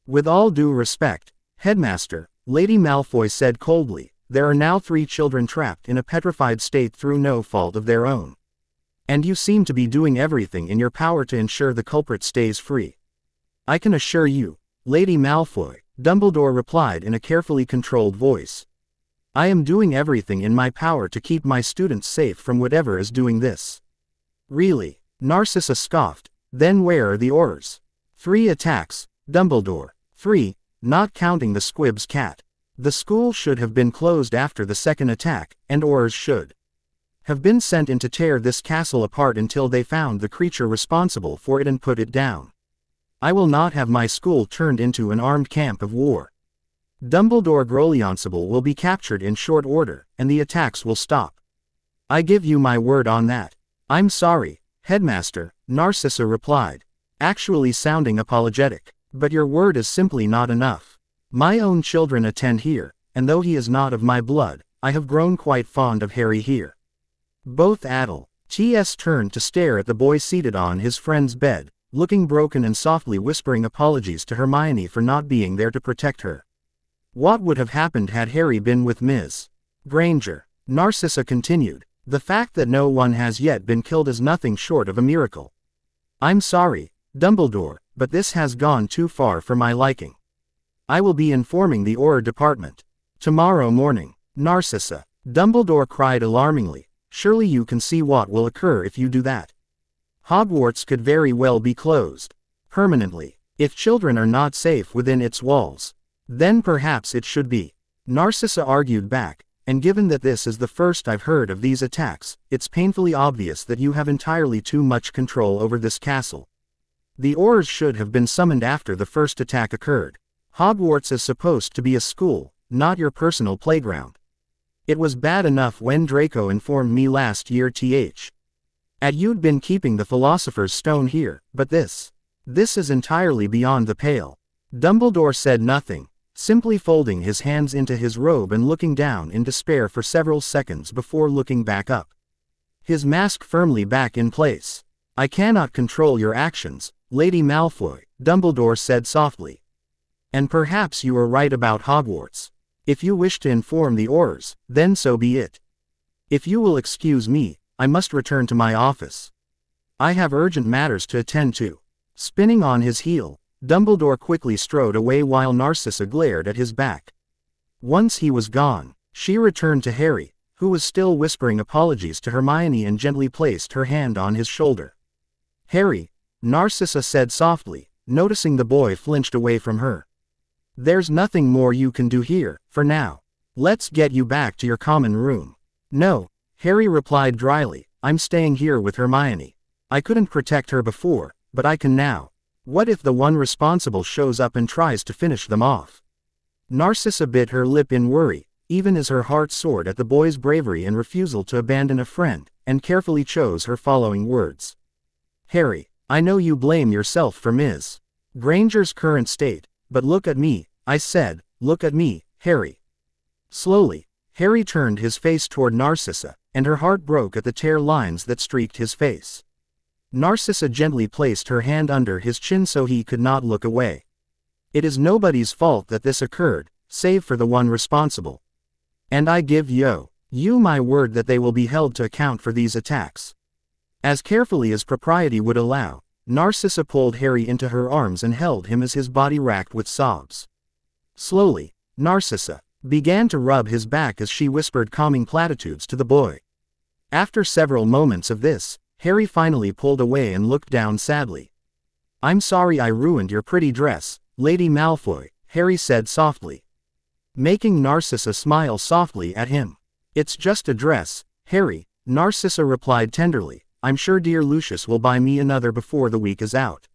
With all due respect, Headmaster, Lady Malfoy said coldly, there are now 3 children trapped in a petrified state through no fault of their own. And you seem to be doing everything in your power to ensure the culprit stays free. I can assure you, Lady Malfoy, Dumbledore replied in a carefully controlled voice. I am doing everything in my power to keep my students safe from whatever is doing this. Really? Narcissa scoffed. Then where are the orders? 3 attacks, Dumbledore. 3, not counting the Squib's cat. The school should have been closed after the second attack, and orders should have been sent in to tear this castle apart until they found the creature responsible for it and put it down. I will not have my school turned into an armed camp of war. Dumbledore Grolionsable will be captured in short order, and the attacks will stop. I give you my word on that. I'm sorry, Headmaster, Narcissa replied. actually sounding apologetic. But your word is simply not enough. My own children attend here, and though he is not of my blood, I have grown quite fond of Harry here. Both Adel. T.S. turned to stare at the boy seated on his friend's bed, looking broken and softly whispering apologies to Hermione for not being there to protect her. What would have happened had Harry been with Ms. Granger? Narcissa continued. The fact that no one has yet been killed is nothing short of a miracle. I'm sorry, Dumbledore, but this has gone too far for my liking. I will be informing the Auror department. Tomorrow morning. Narcissa. Dumbledore cried alarmingly. Surely you can see what will occur if you do that. Hogwarts could very well be closed. Permanently. If children are not safe within its walls, then perhaps it should be. Narcissa argued back, and given that this is the first I've heard of these attacks, it's painfully obvious that you have entirely too much control over this castle. The Aurors should have been summoned after the first attack occurred. Hogwarts is supposed to be a school, not your personal playground. It was bad enough when Draco informed me last year you'd been keeping the Philosopher's Stone here, but this is entirely beyond the pale. Dumbledore said nothing, simply folding his hands into his robe and looking down in despair for several seconds before looking back up. His mask firmly back in place. I cannot control your actions, Lady Malfoy, Dumbledore said softly. And perhaps you are right about Hogwarts. If you wish to inform the Aurors, then so be it. If you will excuse me, I must return to my office. I have urgent matters to attend to. Spinning on his heel, Dumbledore quickly strode away while Narcissa glared at his back. Once he was gone, she returned to Harry, who was still whispering apologies to Hermione and gently placed her hand on his shoulder. Harry, Narcissa said softly, noticing the boy flinched away from her. There's nothing more you can do here, for now. Let's get you back to your common room. No, Harry replied dryly, I'm staying here with Hermione. I couldn't protect her before, but I can now. What if the one responsible shows up and tries to finish them off? Narcissa bit her lip in worry, even as her heart soared at the boy's bravery and refusal to abandon a friend, and carefully chose her following words. Harry, I know you blame yourself for Ms. Granger's current state, but look at me, I said, look at me, Harry. Slowly, Harry turned his face toward Narcissa, and her heart broke at the tear lines that streaked his face. Narcissa gently placed her hand under his chin so he could not look away. It is nobody's fault that this occurred, save for the one responsible. And I give you my word that they will be held to account for these attacks. As carefully as propriety would allow, Narcissa pulled Harry into her arms and held him as his body racked with sobs. Slowly, Narcissa began to rub his back as she whispered calming platitudes to the boy. After several moments of this, Harry finally pulled away and looked down sadly. I'm sorry I ruined your pretty dress, Lady Malfoy, Harry said softly, making Narcissa smile softly at him. It's just a dress, Harry, Narcissa replied tenderly. I'm sure dear Lucius will buy me another before the week is out.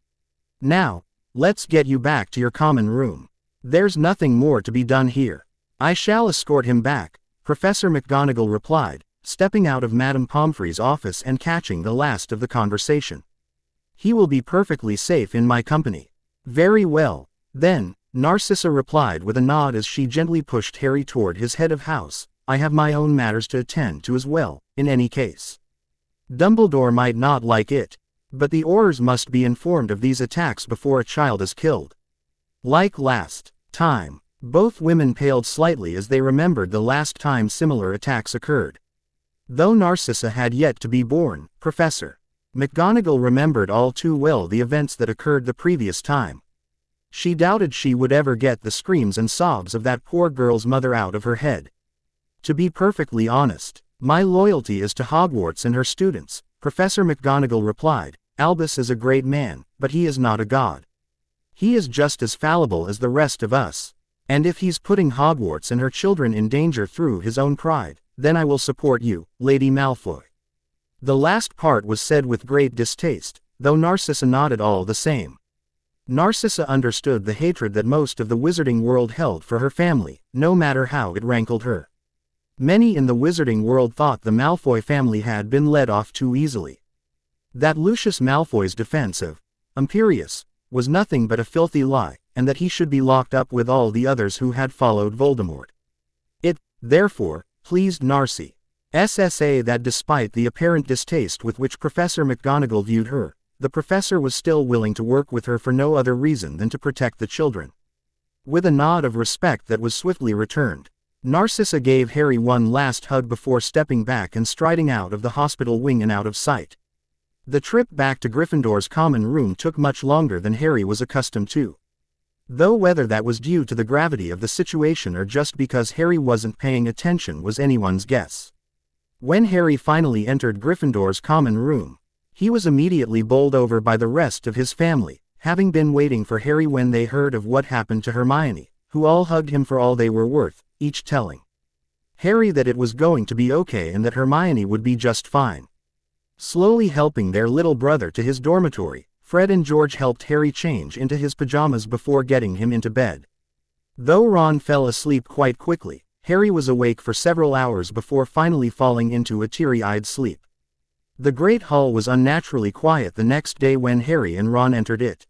Now, let's get you back to your common room. There's nothing more to be done here. I shall escort him back, Professor McGonagall replied, stepping out of Madame Pomfrey's office and catching the last of the conversation. He will be perfectly safe in my company. Very well, then, Narcissa replied with a nod as she gently pushed Harry toward his head of house. I have my own matters to attend to as well, in any case. Dumbledore might not like it, but the Aurors must be informed of these attacks before a child is killed. Like last time, both women paled slightly as they remembered the last time similar attacks occurred. Though Narcissa had yet to be born, Professor McGonagall remembered all too well the events that occurred the previous time. She doubted she would ever get the screams and sobs of that poor girl's mother out of her head. To be perfectly honest, my loyalty is to Hogwarts and her students, Professor McGonagall replied. Albus is a great man, but he is not a god. He is just as fallible as the rest of us. And if he's putting Hogwarts and her children in danger through his own pride, then I will support you, Lady Malfoy. The last part was said with great distaste, though Narcissa nodded all the same. Narcissa understood the hatred that most of the wizarding world held for her family, no matter how it rankled her. Many in the wizarding world thought the Malfoy family had been let off too easily. That Lucius Malfoy's defense of imperious, was nothing but a filthy lie, and that he should be locked up with all the others who had followed Voldemort. It, therefore, pleased Narcy SSA that despite the apparent distaste with which Professor McGonagall viewed her, the professor was still willing to work with her for no other reason than to protect the children. With a nod of respect that was swiftly returned, Narcissa gave Harry one last hug before stepping back and striding out of the hospital wing and out of sight. The trip back to Gryffindor's common room took much longer than Harry was accustomed to. Though whether that was due to the gravity of the situation or just because Harry wasn't paying attention was anyone's guess. When Harry finally entered Gryffindor's common room, he was immediately bowled over by the rest of his family, having been waiting for Harry when they heard of what happened to Hermione, who all hugged him for all they were worth, each telling Harry that it was going to be okay and that Hermione would be just fine. Slowly helping their little brother to his dormitory, Fred and George helped Harry change into his pajamas before getting him into bed. Though Ron fell asleep quite quickly, Harry was awake for several hours before finally falling into a teary-eyed sleep. The Great Hall was unnaturally quiet the next day when Harry and Ron entered it.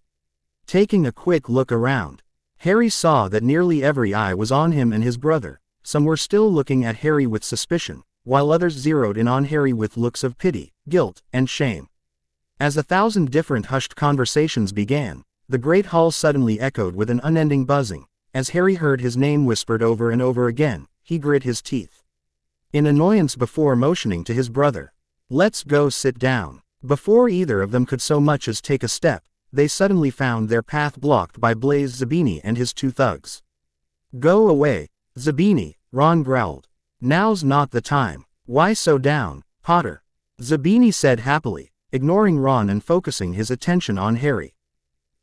Taking a quick look around, Harry saw that nearly every eye was on him and his brother. Some were still looking at Harry with suspicion, while others zeroed in on Harry with looks of pity, guilt, and shame. As 1,000 different hushed conversations began, the Great Hall suddenly echoed with an unending buzzing. As Harry heard his name whispered over and over again, he grit his teeth in annoyance before motioning to his brother, "Let's go sit down." Before either of them could so much as take a step, they suddenly found their path blocked by Blaise Zabini and his two thugs. "Go away, Zabini," Ron growled. "Now's not the time." "Why so down, Potter?" Zabini said happily, ignoring Ron and focusing his attention on Harry.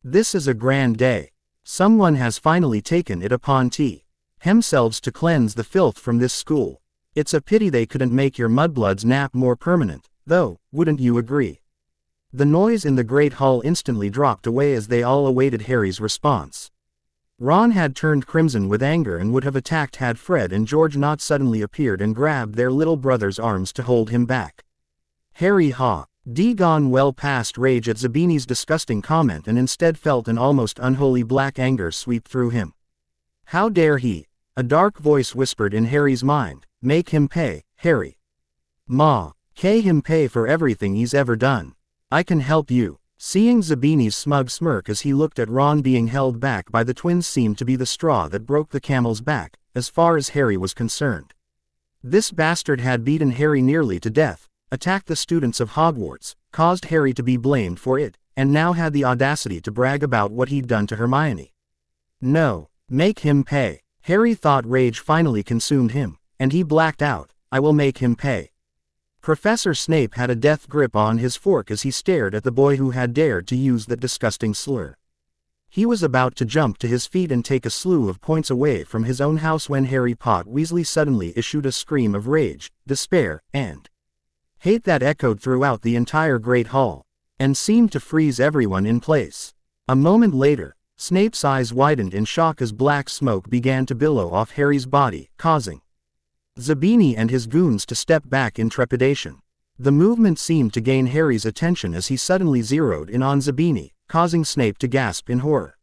"This is a grand day. Someone has finally taken it upon themselves to cleanse the filth from this school. It's a pity they couldn't make your mudblood's nap more permanent, though, wouldn't you agree?" The noise in the Great Hall instantly dropped away as they all awaited Harry's response. Ron had turned crimson with anger and would have attacked had Fred and George not suddenly appeared and grabbed their little brother's arms to hold him back. Harry had gone well past rage at Zabini's disgusting comment and instead felt an almost unholy black anger sweep through him. "How dare he?" a dark voice whispered in Harry's mind. "Make him pay, Harry. K him pay for everything he's ever done. I can help you." Seeing Zabini's smug smirk as he looked at Ron being held back by the twins seemed to be the straw that broke the camel's back, as far as Harry was concerned. This bastard had beaten Harry nearly to death, attacked the students of Hogwarts, caused Harry to be blamed for it, and now had the audacity to brag about what he'd done to Hermione. No, make him pay. Harry thought rage finally consumed him, and he blacked out. "I will make him pay." Professor Snape had a death grip on his fork as he stared at the boy who had dared to use that disgusting slur. He was about to jump to his feet and take a slew of points away from his own house when Harry Weasley suddenly issued a scream of rage, despair, and hate that echoed throughout the entire Great Hall, and seemed to freeze everyone in place. A moment later, Snape's eyes widened in shock as black smoke began to billow off Harry's body, causing Zabini and his goons to step back in trepidation. The movement seemed to gain Harry's attention as he suddenly zeroed in on Zabini, causing Snape to gasp in horror.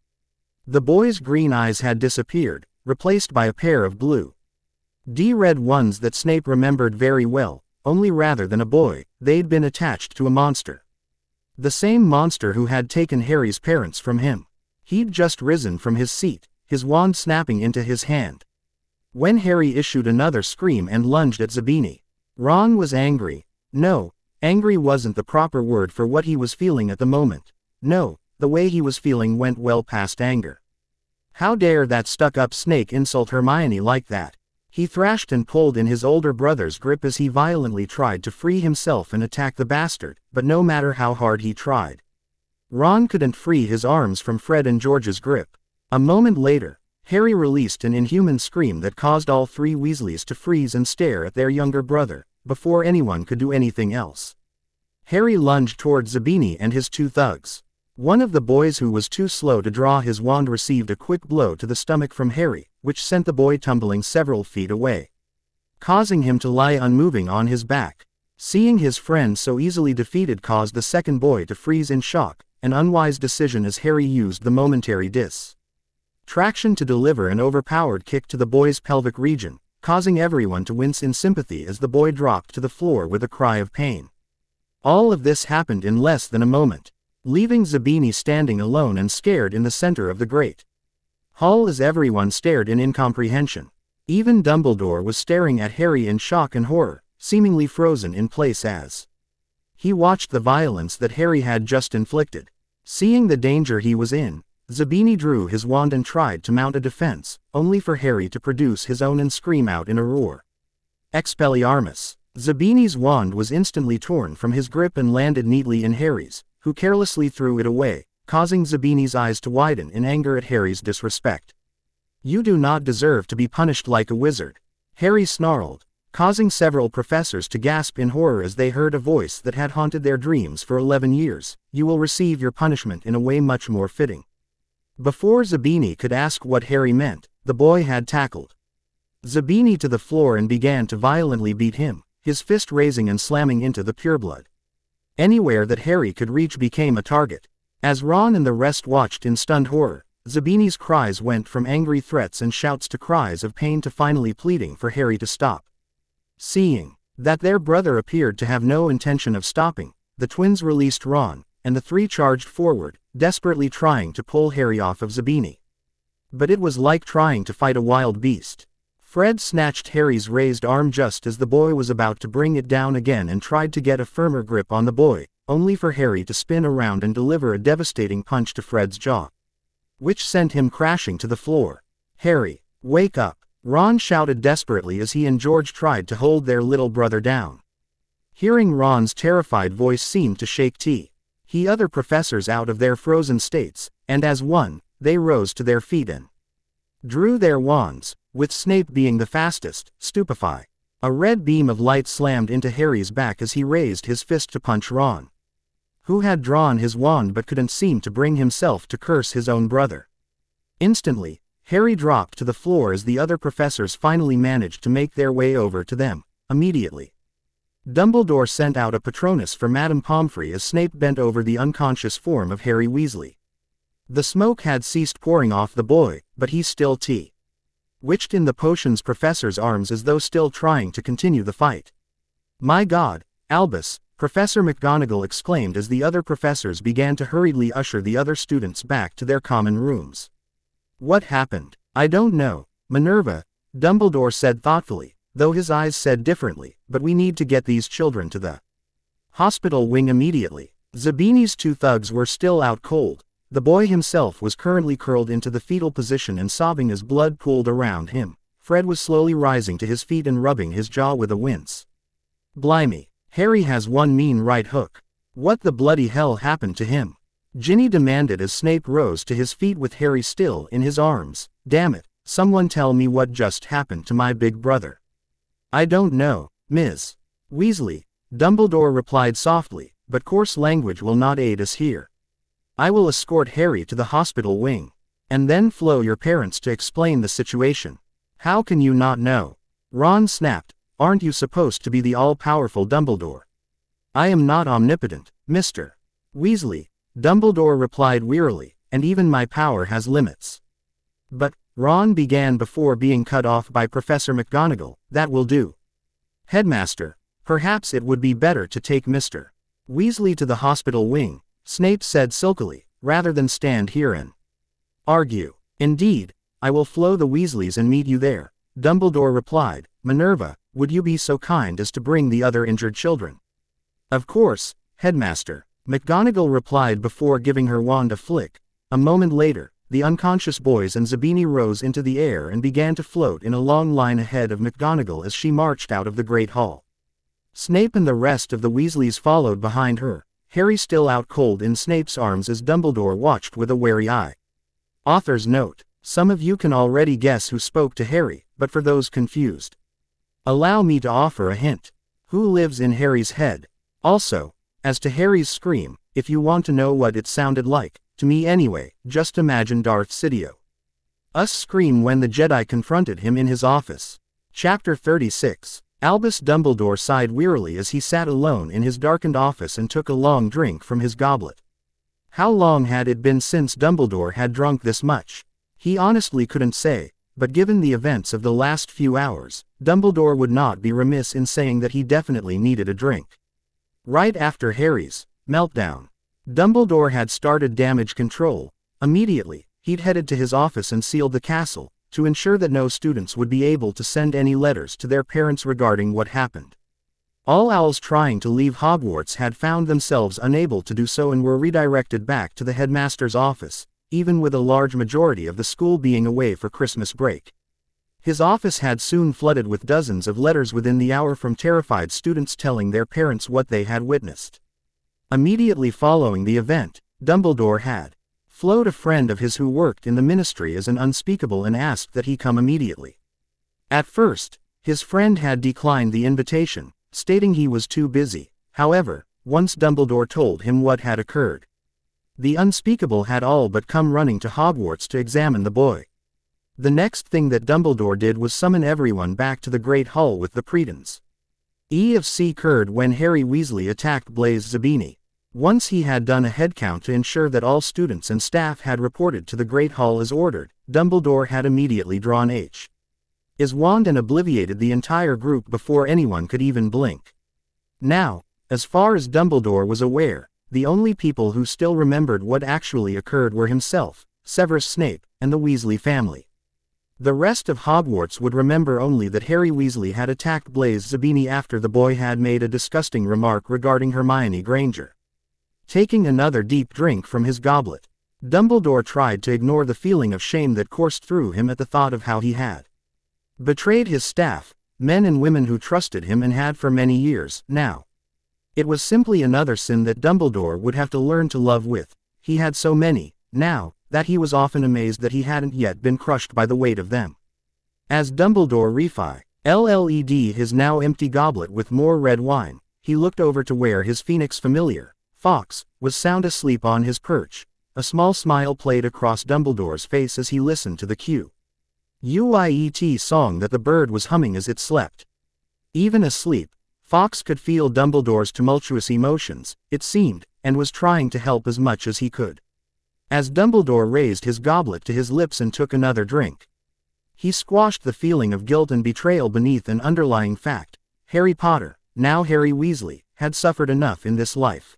The boy's green eyes had disappeared, replaced by a pair of blue-red ones that Snape remembered very well, only rather than a boy, they'd been attached to a monster. The same monster who had taken Harry's parents from him. He'd just risen from his seat, his wand snapping into his hand, when Harry issued another scream and lunged at Zabini. Ron was angry. No, angry wasn't the proper word for what he was feeling at the moment. No, the way he was feeling went well past anger. How dare that stuck-up snake insult Hermione like that? He thrashed and pulled in his older brother's grip as he violently tried to free himself and attack the bastard, but no matter how hard he tried, Ron couldn't free his arms from Fred and George's grip. A moment later, Harry released an inhuman scream that caused all three Weasleys to freeze and stare at their younger brother, before anyone could do anything else. Harry lunged toward Zabini and his two thugs. One of the boys who was too slow to draw his wand received a quick blow to the stomach from Harry, which sent the boy tumbling several feet away, causing him to lie unmoving on his back. Seeing his friend so easily defeated caused the second boy to freeze in shock, an unwise decision as Harry used the momentary distraction to deliver an overpowered kick to the boy's pelvic region, causing everyone to wince in sympathy as the boy dropped to the floor with a cry of pain. All of this happened in less than a moment, leaving Zabini standing alone and scared in the center of the great hall as everyone stared in incomprehension. Even Dumbledore was staring at Harry in shock and horror, seemingly frozen in place as he watched the violence that Harry had just inflicted. Seeing the danger he was in, Zabini drew his wand and tried to mount a defense, only for Harry to produce his own and scream out in a roar. Expelliarmus! Zabini's wand was instantly torn from his grip and landed neatly in Harry's, who carelessly threw it away, causing Zabini's eyes to widen in anger at Harry's disrespect. "You do not deserve to be punished like a wizard," Harry snarled, causing several professors to gasp in horror as they heard a voice that had haunted their dreams for 11 years. "You will receive your punishment in a way much more fitting." Before Zabini could ask what Harry meant, the boy had tackled Zabini to the floor and began to violently beat him, his fist raising and slamming into the pureblood. Anywhere that Harry could reach became a target. As Ron and the rest watched in stunned horror, Zabini's cries went from angry threats and shouts to cries of pain to finally pleading for Harry to stop. Seeing that their brother appeared to have no intention of stopping, the twins released Ron, and the three charged forward, desperately trying to pull Harry off of Zabini. But it was like trying to fight a wild beast. Fred snatched Harry's raised arm just as the boy was about to bring it down again and tried to get a firmer grip on the boy, only for Harry to spin around and deliver a devastating punch to Fred's jaw, which sent him crashing to the floor. "Harry, wake up!" Ron shouted desperately as he and George tried to hold their little brother down. Hearing Ron's terrified voice seemed to shake the other professors out of their frozen states, and as one, they rose to their feet and drew their wands, with Snape being the fastest. Stupefy. A red beam of light slammed into Harry's back as he raised his fist to punch Ron, who had drawn his wand but couldn't seem to bring himself to curse his own brother. Instantly, Harry dropped to the floor as the other professors finally managed to make their way over to them. Immediately, Dumbledore sent out a Patronus for Madame Pomfrey as Snape bent over the unconscious form of Harry Weasley. The smoke had ceased pouring off the boy, but he still twitched in the potion's professor's arms as though still trying to continue the fight. "My God, Albus!" Professor McGonagall exclaimed as the other professors began to hurriedly usher the other students back to their common rooms. "What happened?" "I don't know, Minerva," Dumbledore said thoughtfully, though his eyes said differently, "but we need to get these children to the hospital wing immediately." Zabini's two thugs were still out cold. The boy himself was currently curled into the fetal position and sobbing as blood pooled around him. Fred was slowly rising to his feet and rubbing his jaw with a wince. "Blimey, Harry has one mean right hook. What the bloody hell happened to him?" Ginny demanded as Snape rose to his feet with Harry still in his arms. "Damn it, someone tell me what just happened to my big brother." "I don't know, Ms. Weasley," Dumbledore replied softly, "but coarse language will not aid us here. I will escort Harry to the hospital wing, and then flow your parents to explain the situation." "How can you not know?" Ron snapped. "Aren't you supposed to be the all-powerful Dumbledore?" "I am not omnipotent, Mr. Weasley," Dumbledore replied wearily, "and even my power has limits." "But," Ron began before being cut off by Professor McGonagall, "that will do. Headmaster, perhaps it would be better to take Mr. Weasley to the hospital wing," Snape said silkily, "rather than stand here and argue." "Indeed, I will flow the Weasleys and meet you there," Dumbledore replied. "Minerva, would you be so kind as to bring the other injured children?" "Of course, Headmaster," McGonagall replied before giving her wand a flick. A moment later, the unconscious boys and Zabini rose into the air and began to float in a long line ahead of McGonagall as she marched out of the Great Hall. Snape and the rest of the Weasleys followed behind her, Harry still out cold in Snape's arms as Dumbledore watched with a wary eye. Author's note: some of you can already guess who spoke to Harry, but for those confused, allow me to offer a hint. Who lives in Harry's head? Also, as to Harry's scream, if you want to know what it sounded like, to me anyway, just imagine Darth Sidio's scream when the Jedi confronted him in his office. Chapter 36. Albus Dumbledore sighed wearily as he sat alone in his darkened office and took a long drink from his goblet. How long had it been since Dumbledore had drunk this much? He honestly couldn't say, but given the events of the last few hours, Dumbledore would not be remiss in saying that he definitely needed a drink. Right after Harry's meltdown, Dumbledore had started damage control. Immediately, he'd headed to his office and sealed the castle, to ensure that no students would be able to send any letters to their parents regarding what happened. All owls trying to leave Hogwarts had found themselves unable to do so and were redirected back to the headmaster's office, even with a large majority of the school being away for Christmas break. His office had soon flooded with dozens of letters within the hour from terrified students telling their parents what they had witnessed. Immediately following the event, Dumbledore had flown a friend of his who worked in the ministry as an unspeakable and asked that he come immediately. At first, his friend had declined the invitation, stating he was too busy. However, once Dumbledore told him what had occurred, the unspeakable had all but come running to Hogwarts to examine the boy. The next thing that Dumbledore did was summon everyone back to the Great Hall with the Pretons. Occurred when Harry Weasley attacked Blaise Zabini. Once he had done a headcount to ensure that all students and staff had reported to the Great Hall as ordered, Dumbledore had immediately drawn his wand and obliterated the entire group before anyone could even blink. Now, as far as Dumbledore was aware, the only people who still remembered what actually occurred were himself, Severus Snape, and the Weasley family. The rest of Hogwarts would remember only that Harry Weasley had attacked Blaise Zabini after the boy had made a disgusting remark regarding Hermione Granger. Taking another deep drink from his goblet, Dumbledore tried to ignore the feeling of shame that coursed through him at the thought of how he had betrayed his staff, men and women who trusted him and had for many years now. It was simply another sin that Dumbledore would have to learn to love with. He had so many, now, that he was often amazed that he hadn't yet been crushed by the weight of them. As Dumbledore refilled his now empty goblet with more red wine, he looked over to where his phoenix familiar, Fawkes, was sound asleep on his perch. A small smile played across Dumbledore's face as he listened to the song that the bird was humming as it slept. Even asleep, Fawkes could feel Dumbledore's tumultuous emotions, it seemed, and was trying to help as much as he could. As Dumbledore raised his goblet to his lips and took another drink, he squashed the feeling of guilt and betrayal beneath an underlying fact. Harry Potter, now Harry Weasley, had suffered enough in this life.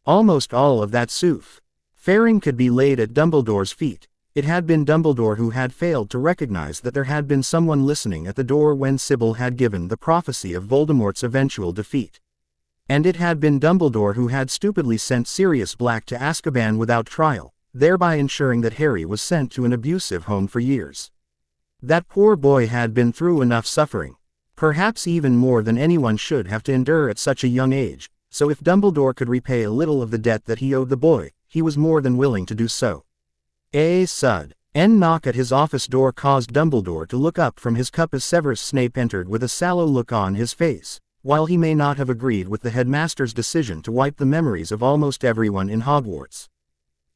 Almost all of that suffering could be laid at Dumbledore's feet. It had been Dumbledore who had failed to recognize that there had been someone listening at the door when Sybil had given the prophecy of Voldemort's eventual defeat. And it had been Dumbledore who had stupidly sent Sirius Black to Azkaban without trial, thereby ensuring that Harry was sent to an abusive home for years. That poor boy had been through enough suffering, perhaps even more than anyone should have to endure at such a young age, so if Dumbledore could repay a little of the debt that he owed the boy, he was more than willing to do so. A sudden knock at his office door caused Dumbledore to look up from his cup as Severus Snape entered with a sallow look on his face. While he may not have agreed with the headmaster's decision to wipe the memories of almost everyone in Hogwarts,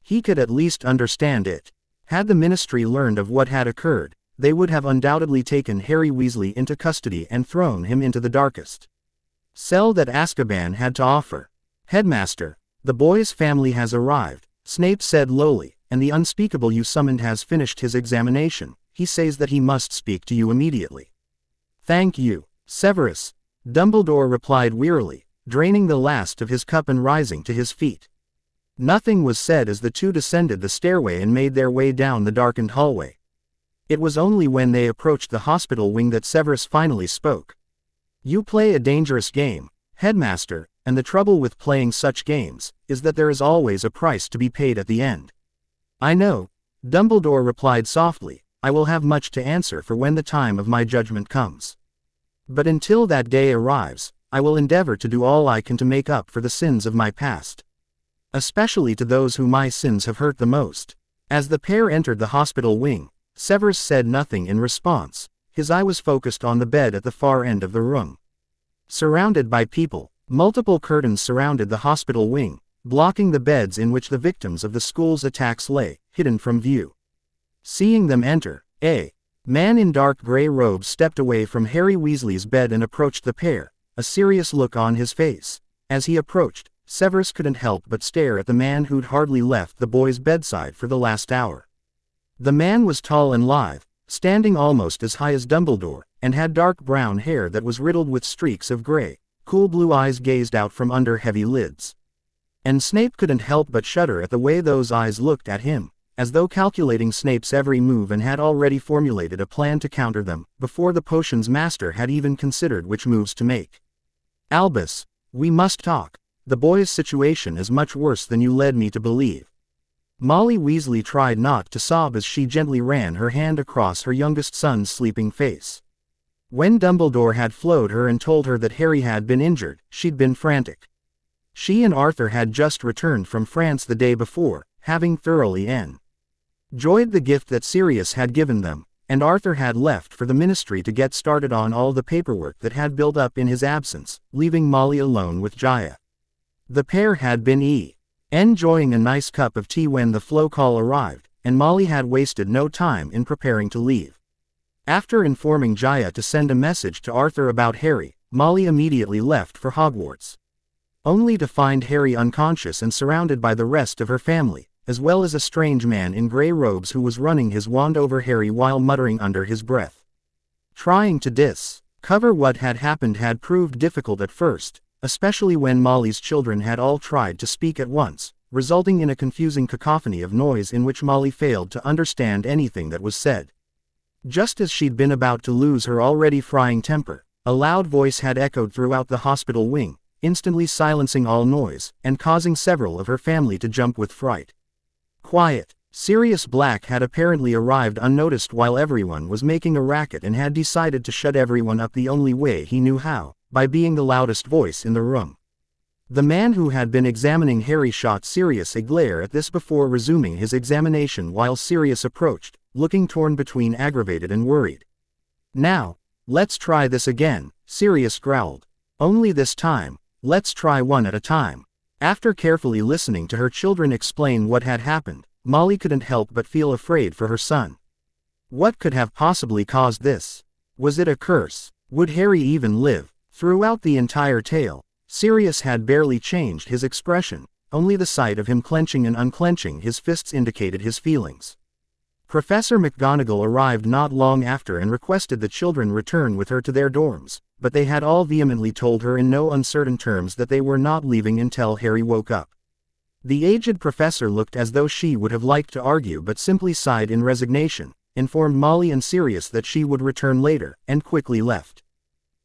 he could at least understand it. Had the ministry learned of what had occurred, they would have undoubtedly taken Harry Weasley into custody and thrown him into the darkest cell that Azkaban had to offer. "Headmaster, the boy's family has arrived," Snape said lowly, "and the unspeakable you summoned has finished his examination. He says that he must speak to you immediately." "Thank you, Severus," Dumbledore replied wearily, draining the last of his cup and rising to his feet. Nothing was said as the two descended the stairway and made their way down the darkened hallway. It was only when they approached the hospital wing that Severus finally spoke. "You play a dangerous game, Headmaster, and the trouble with playing such games is that there is always a price to be paid at the end." "I know," Dumbledore replied softly, "I will have much to answer for when the time of my judgment comes. But until that day arrives, I will endeavor to do all I can to make up for the sins of my past. Especially to those who my sins have hurt the most." As the pair entered the hospital wing, Severus said nothing in response. His eye was focused on the bed at the far end of the room. Surrounded by people, multiple curtains surrounded the hospital wing, blocking the beds in which the victims of the school's attacks lay, hidden from view. Seeing them enter, a man in dark gray robes stepped away from Harry Weasley's bed and approached the pair, a serious look on his face. As he approached, Severus couldn't help but stare at the man who'd hardly left the boy's bedside for the last hour. The man was tall and lithe, standing almost as high as Dumbledore, and had dark brown hair that was riddled with streaks of gray. Cool blue eyes gazed out from under heavy lids. And Snape couldn't help but shudder at the way those eyes looked at him, as though calculating Snape's every move and had already formulated a plan to counter them, before the potion's master had even considered which moves to make. "Albus, we must talk. The boy's situation is much worse than you led me to believe." Molly Weasley tried not to sob as she gently ran her hand across her youngest son's sleeping face. When Dumbledore had flowed her and told her that Harry had been injured, she'd been frantic. She and Arthur had just returned from France the day before, having thoroughly enjoyed the gift that Sirius had given them, and Arthur had left for the ministry to get started on all the paperwork that had built up in his absence, leaving Molly alone with Jaya. The pair had been enjoying a nice cup of tea when the flow call arrived, and Molly had wasted no time in preparing to leave. After informing Jaya to send a message to Arthur about Harry, Molly immediately left for Hogwarts. Only to find Harry unconscious and surrounded by the rest of her family, as well as a strange man in gray robes who was running his wand over Harry while muttering under his breath. Trying to discover what had happened had proved difficult at first, especially when Molly's children had all tried to speak at once, resulting in a confusing cacophony of noise in which Molly failed to understand anything that was said. Just as she'd been about to lose her already frying temper, a loud voice had echoed throughout the hospital wing, instantly silencing all noise, and causing several of her family to jump with fright. "Quiet!" Sirius Black had apparently arrived unnoticed while everyone was making a racket and had decided to shut everyone up the only way he knew how, by being the loudest voice in the room. The man who had been examining Harry shot Sirius a glare at this before resuming his examination while Sirius approached, looking torn between aggravated and worried. "Now, let's try this again," Sirius growled. "Only this time, let's try one at a time." After carefully listening to her children explain what had happened, Molly couldn't help but feel afraid for her son. What could have possibly caused this? Was it a curse? Would Harry even live? Throughout the entire tale, Sirius had barely changed his expression, only the sight of him clenching and unclenching his fists indicated his feelings. Professor McGonagall arrived not long after and requested the children return with her to their dorms, but they had all vehemently told her in no uncertain terms that they were not leaving until Harry woke up. The aged professor looked as though she would have liked to argue but simply sighed in resignation, informed Molly and Sirius that she would return later, and quickly left.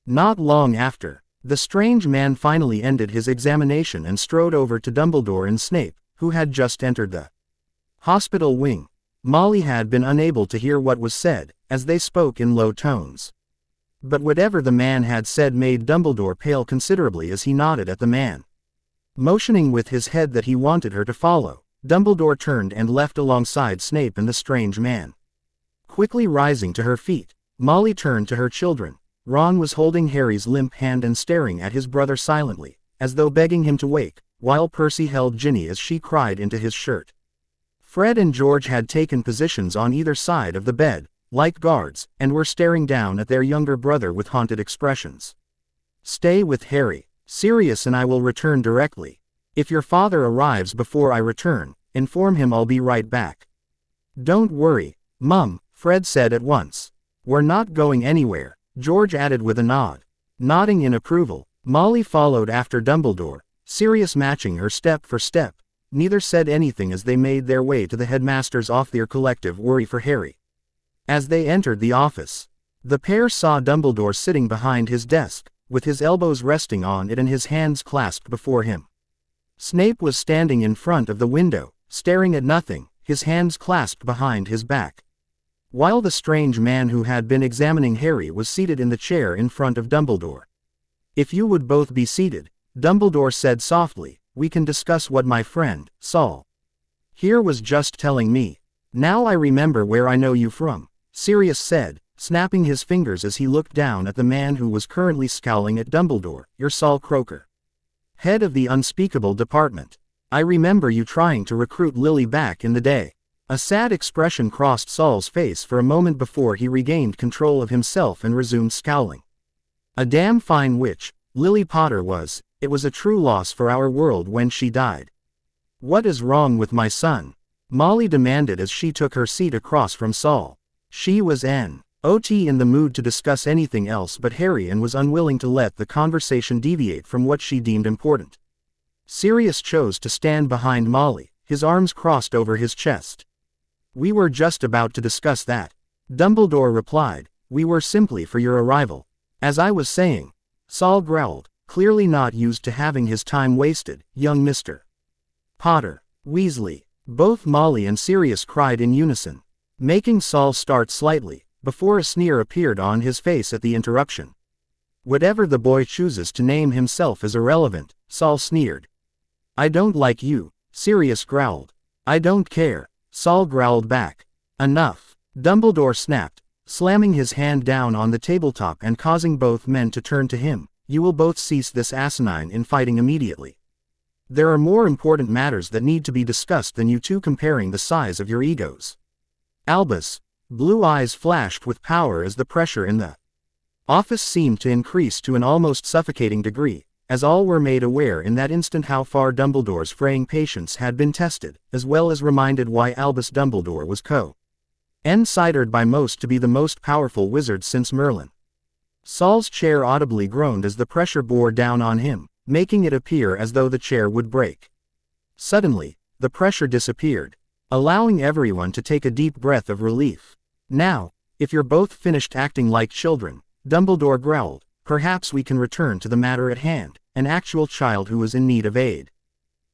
Not long after, the strange man finally ended his examination and strode over to Dumbledore and Snape, who had just entered the hospital wing. Molly had been unable to hear what was said, as they spoke in low tones. But whatever the man had said made Dumbledore pale considerably as he nodded at the man. Motioning with his head that he wanted her to follow, Dumbledore turned and left alongside Snape and the strange man. Quickly rising to her feet, Molly turned to her children. Ron was holding Harry's limp hand and staring at his brother silently, as though begging him to wake, while Percy held Ginny as she cried into his shirt. Fred and George had taken positions on either side of the bed, like guards, and were staring down at their younger brother with haunted expressions. "Stay with Harry. Sirius and I will return directly. If your father arrives before I return, inform him I'll be right back." "Don't worry, Mum," Fred said at once. "We're not going anywhere," George added with a nod. Nodding in approval, Molly followed after Dumbledore, Sirius matching her step for step. Neither said anything as they made their way to the headmaster's office, their collective worry for Harry. As they entered the office, the pair saw Dumbledore sitting behind his desk, with his elbows resting on it and his hands clasped before him. Snape was standing in front of the window, staring at nothing, his hands clasped behind his back. While the strange man who had been examining Harry was seated in the chair in front of Dumbledore. "If you would both be seated," Dumbledore said softly, "we can discuss what my friend, Saul, here was just telling me. Now I remember where I know you from," Sirius said, snapping his fingers as he looked down at the man who was currently scowling at Dumbledore. "You're Saul Croaker, head of the Unspeakable Department. I remember you trying to recruit Lily back in the day." A sad expression crossed Saul's face for a moment before he regained control of himself and resumed scowling. "A damn fine witch, Lily Potter was, It was a true loss for our world when she died. What is wrong with my son? Molly demanded as she took her seat across from Saul. She was not in the mood to discuss anything else but Harry and was unwilling to let the conversation deviate from what she deemed important. Sirius chose to stand behind Molly, his arms crossed over his chest. We were just about to discuss that. Dumbledore replied. We were simply for your arrival. As I was saying. Saul growled, clearly not used to having his time wasted, young Mr. Potter. Weasley. Both Molly and Sirius cried in unison, making Saul start slightly, before a sneer appeared on his face at the interruption. Whatever the boy chooses to name himself is irrelevant, Saul sneered. I don't like you, Sirius growled. I don't care, Saul growled back. Enough, Dumbledore snapped, slamming his hand down on the tabletop and causing both men to turn to him. You will both cease this asinine infighting immediately. There are more important matters that need to be discussed than you two comparing the size of your egos. Albus' blue eyes flashed with power as the pressure in the office seemed to increase to an almost suffocating degree, as all were made aware in that instant how far Dumbledore's fraying patience had been tested, as well as reminded why Albus Dumbledore was considered by most to be the most powerful wizard since Merlin. Saul's chair audibly groaned as the pressure bore down on him, making it appear as though the chair would break. Suddenly, the pressure disappeared, allowing everyone to take a deep breath of relief. Now, if you're both finished acting like children, Dumbledore growled, perhaps we can return to the matter at hand, an actual child who is in need of aid.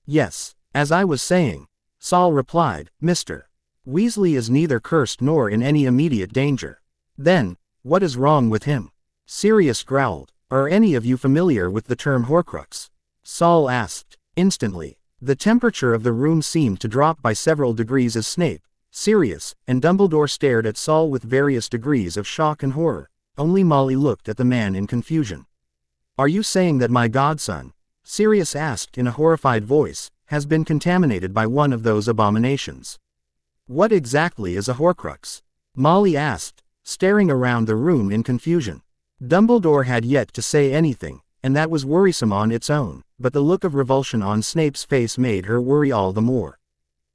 Yes, as I was saying, Saul replied, Mr. Weasley is neither cursed nor in any immediate danger. Then, what is wrong with him? Sirius growled. Are any of you familiar with the term Horcrux? Saul asked. Instantly, the temperature of the room seemed to drop by several degrees as Snape, Sirius, and Dumbledore stared at Saul with various degrees of shock and horror. Only Molly looked at the man in confusion. Are you saying that my godson, Sirius asked in a horrified voice, has been contaminated by one of those abominations? What exactly is a Horcrux? Molly asked, staring around the room in confusion. Dumbledore had yet to say anything, and that was worrisome on its own, but the look of revulsion on Snape's face made her worry all the more.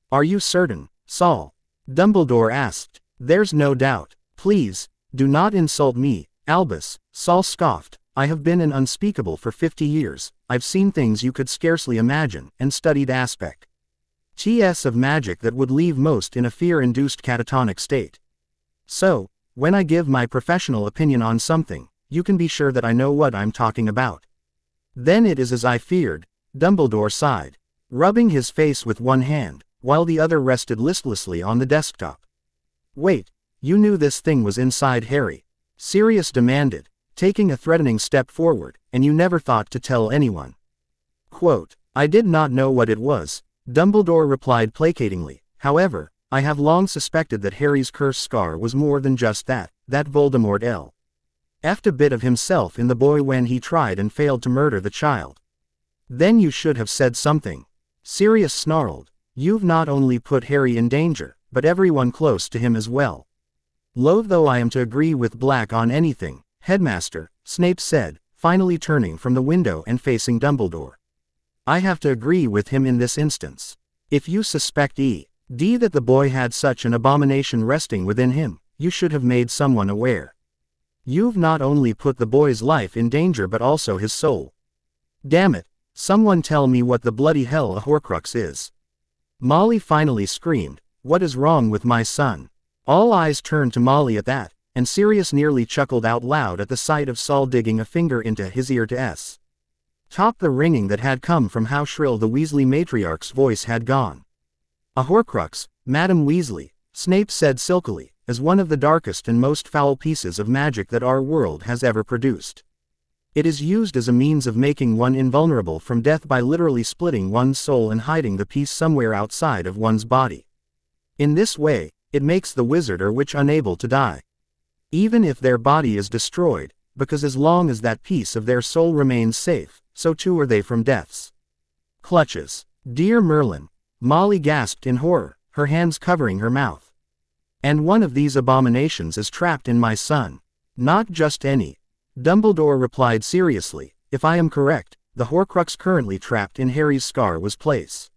Are you certain, Saul? Dumbledore asked. There's no doubt. Please, do not insult me, Albus, Saul scoffed. I have been an unspeakable for 50 years, I've seen things you could scarcely imagine, and studied aspects of magic that would leave most in a fear-induced catatonic state. So, when I give my professional opinion on something, you can be sure that I know what I'm talking about. Then it is as I feared, Dumbledore sighed, rubbing his face with one hand, while the other rested listlessly on the desktop. Wait, you knew this thing was inside Harry? Sirius demanded, taking a threatening step forward, and you never thought to tell anyone? Quote, I did not know what it was, Dumbledore replied placatingly. However, I have long suspected that Harry's curse scar was more than just that Voldemort left a bit of himself in the boy when he tried and failed to murder the child. Then you should have said something. Sirius snarled. You've not only put Harry in danger, but everyone close to him as well. Loath though I am to agree with Black on anything, Headmaster, Snape said, finally turning from the window and facing Dumbledore. I have to agree with him in this instance. If you suspect that the boy had such an abomination resting within him, you should have made someone aware. You've not only put the boy's life in danger but also his soul. Damn it, someone tell me what the bloody hell a Horcrux is. Molly finally screamed, what is wrong with my son? All eyes turned to Molly at that, and Sirius nearly chuckled out loud at the sight of Saul digging a finger into his ear to top the ringing that had come from how shrill the Weasley matriarch's voice had gone. A Horcrux, Madam Weasley, Snape said silkily, is one of the darkest and most foul pieces of magic that our world has ever produced. It is used as a means of making one invulnerable from death by literally splitting one's soul and hiding the piece somewhere outside of one's body. In this way, it makes the wizard or witch unable to die, even if their body is destroyed, because as long as that piece of their soul remains safe, so too are they from death's clutches. Dear Merlin, Molly gasped in horror, her hands covering her mouth. And one of these abominations is trapped in my son. Not just any. Dumbledore replied seriously, if I am correct, the Horcrux currently trapped in Harry's scar was placed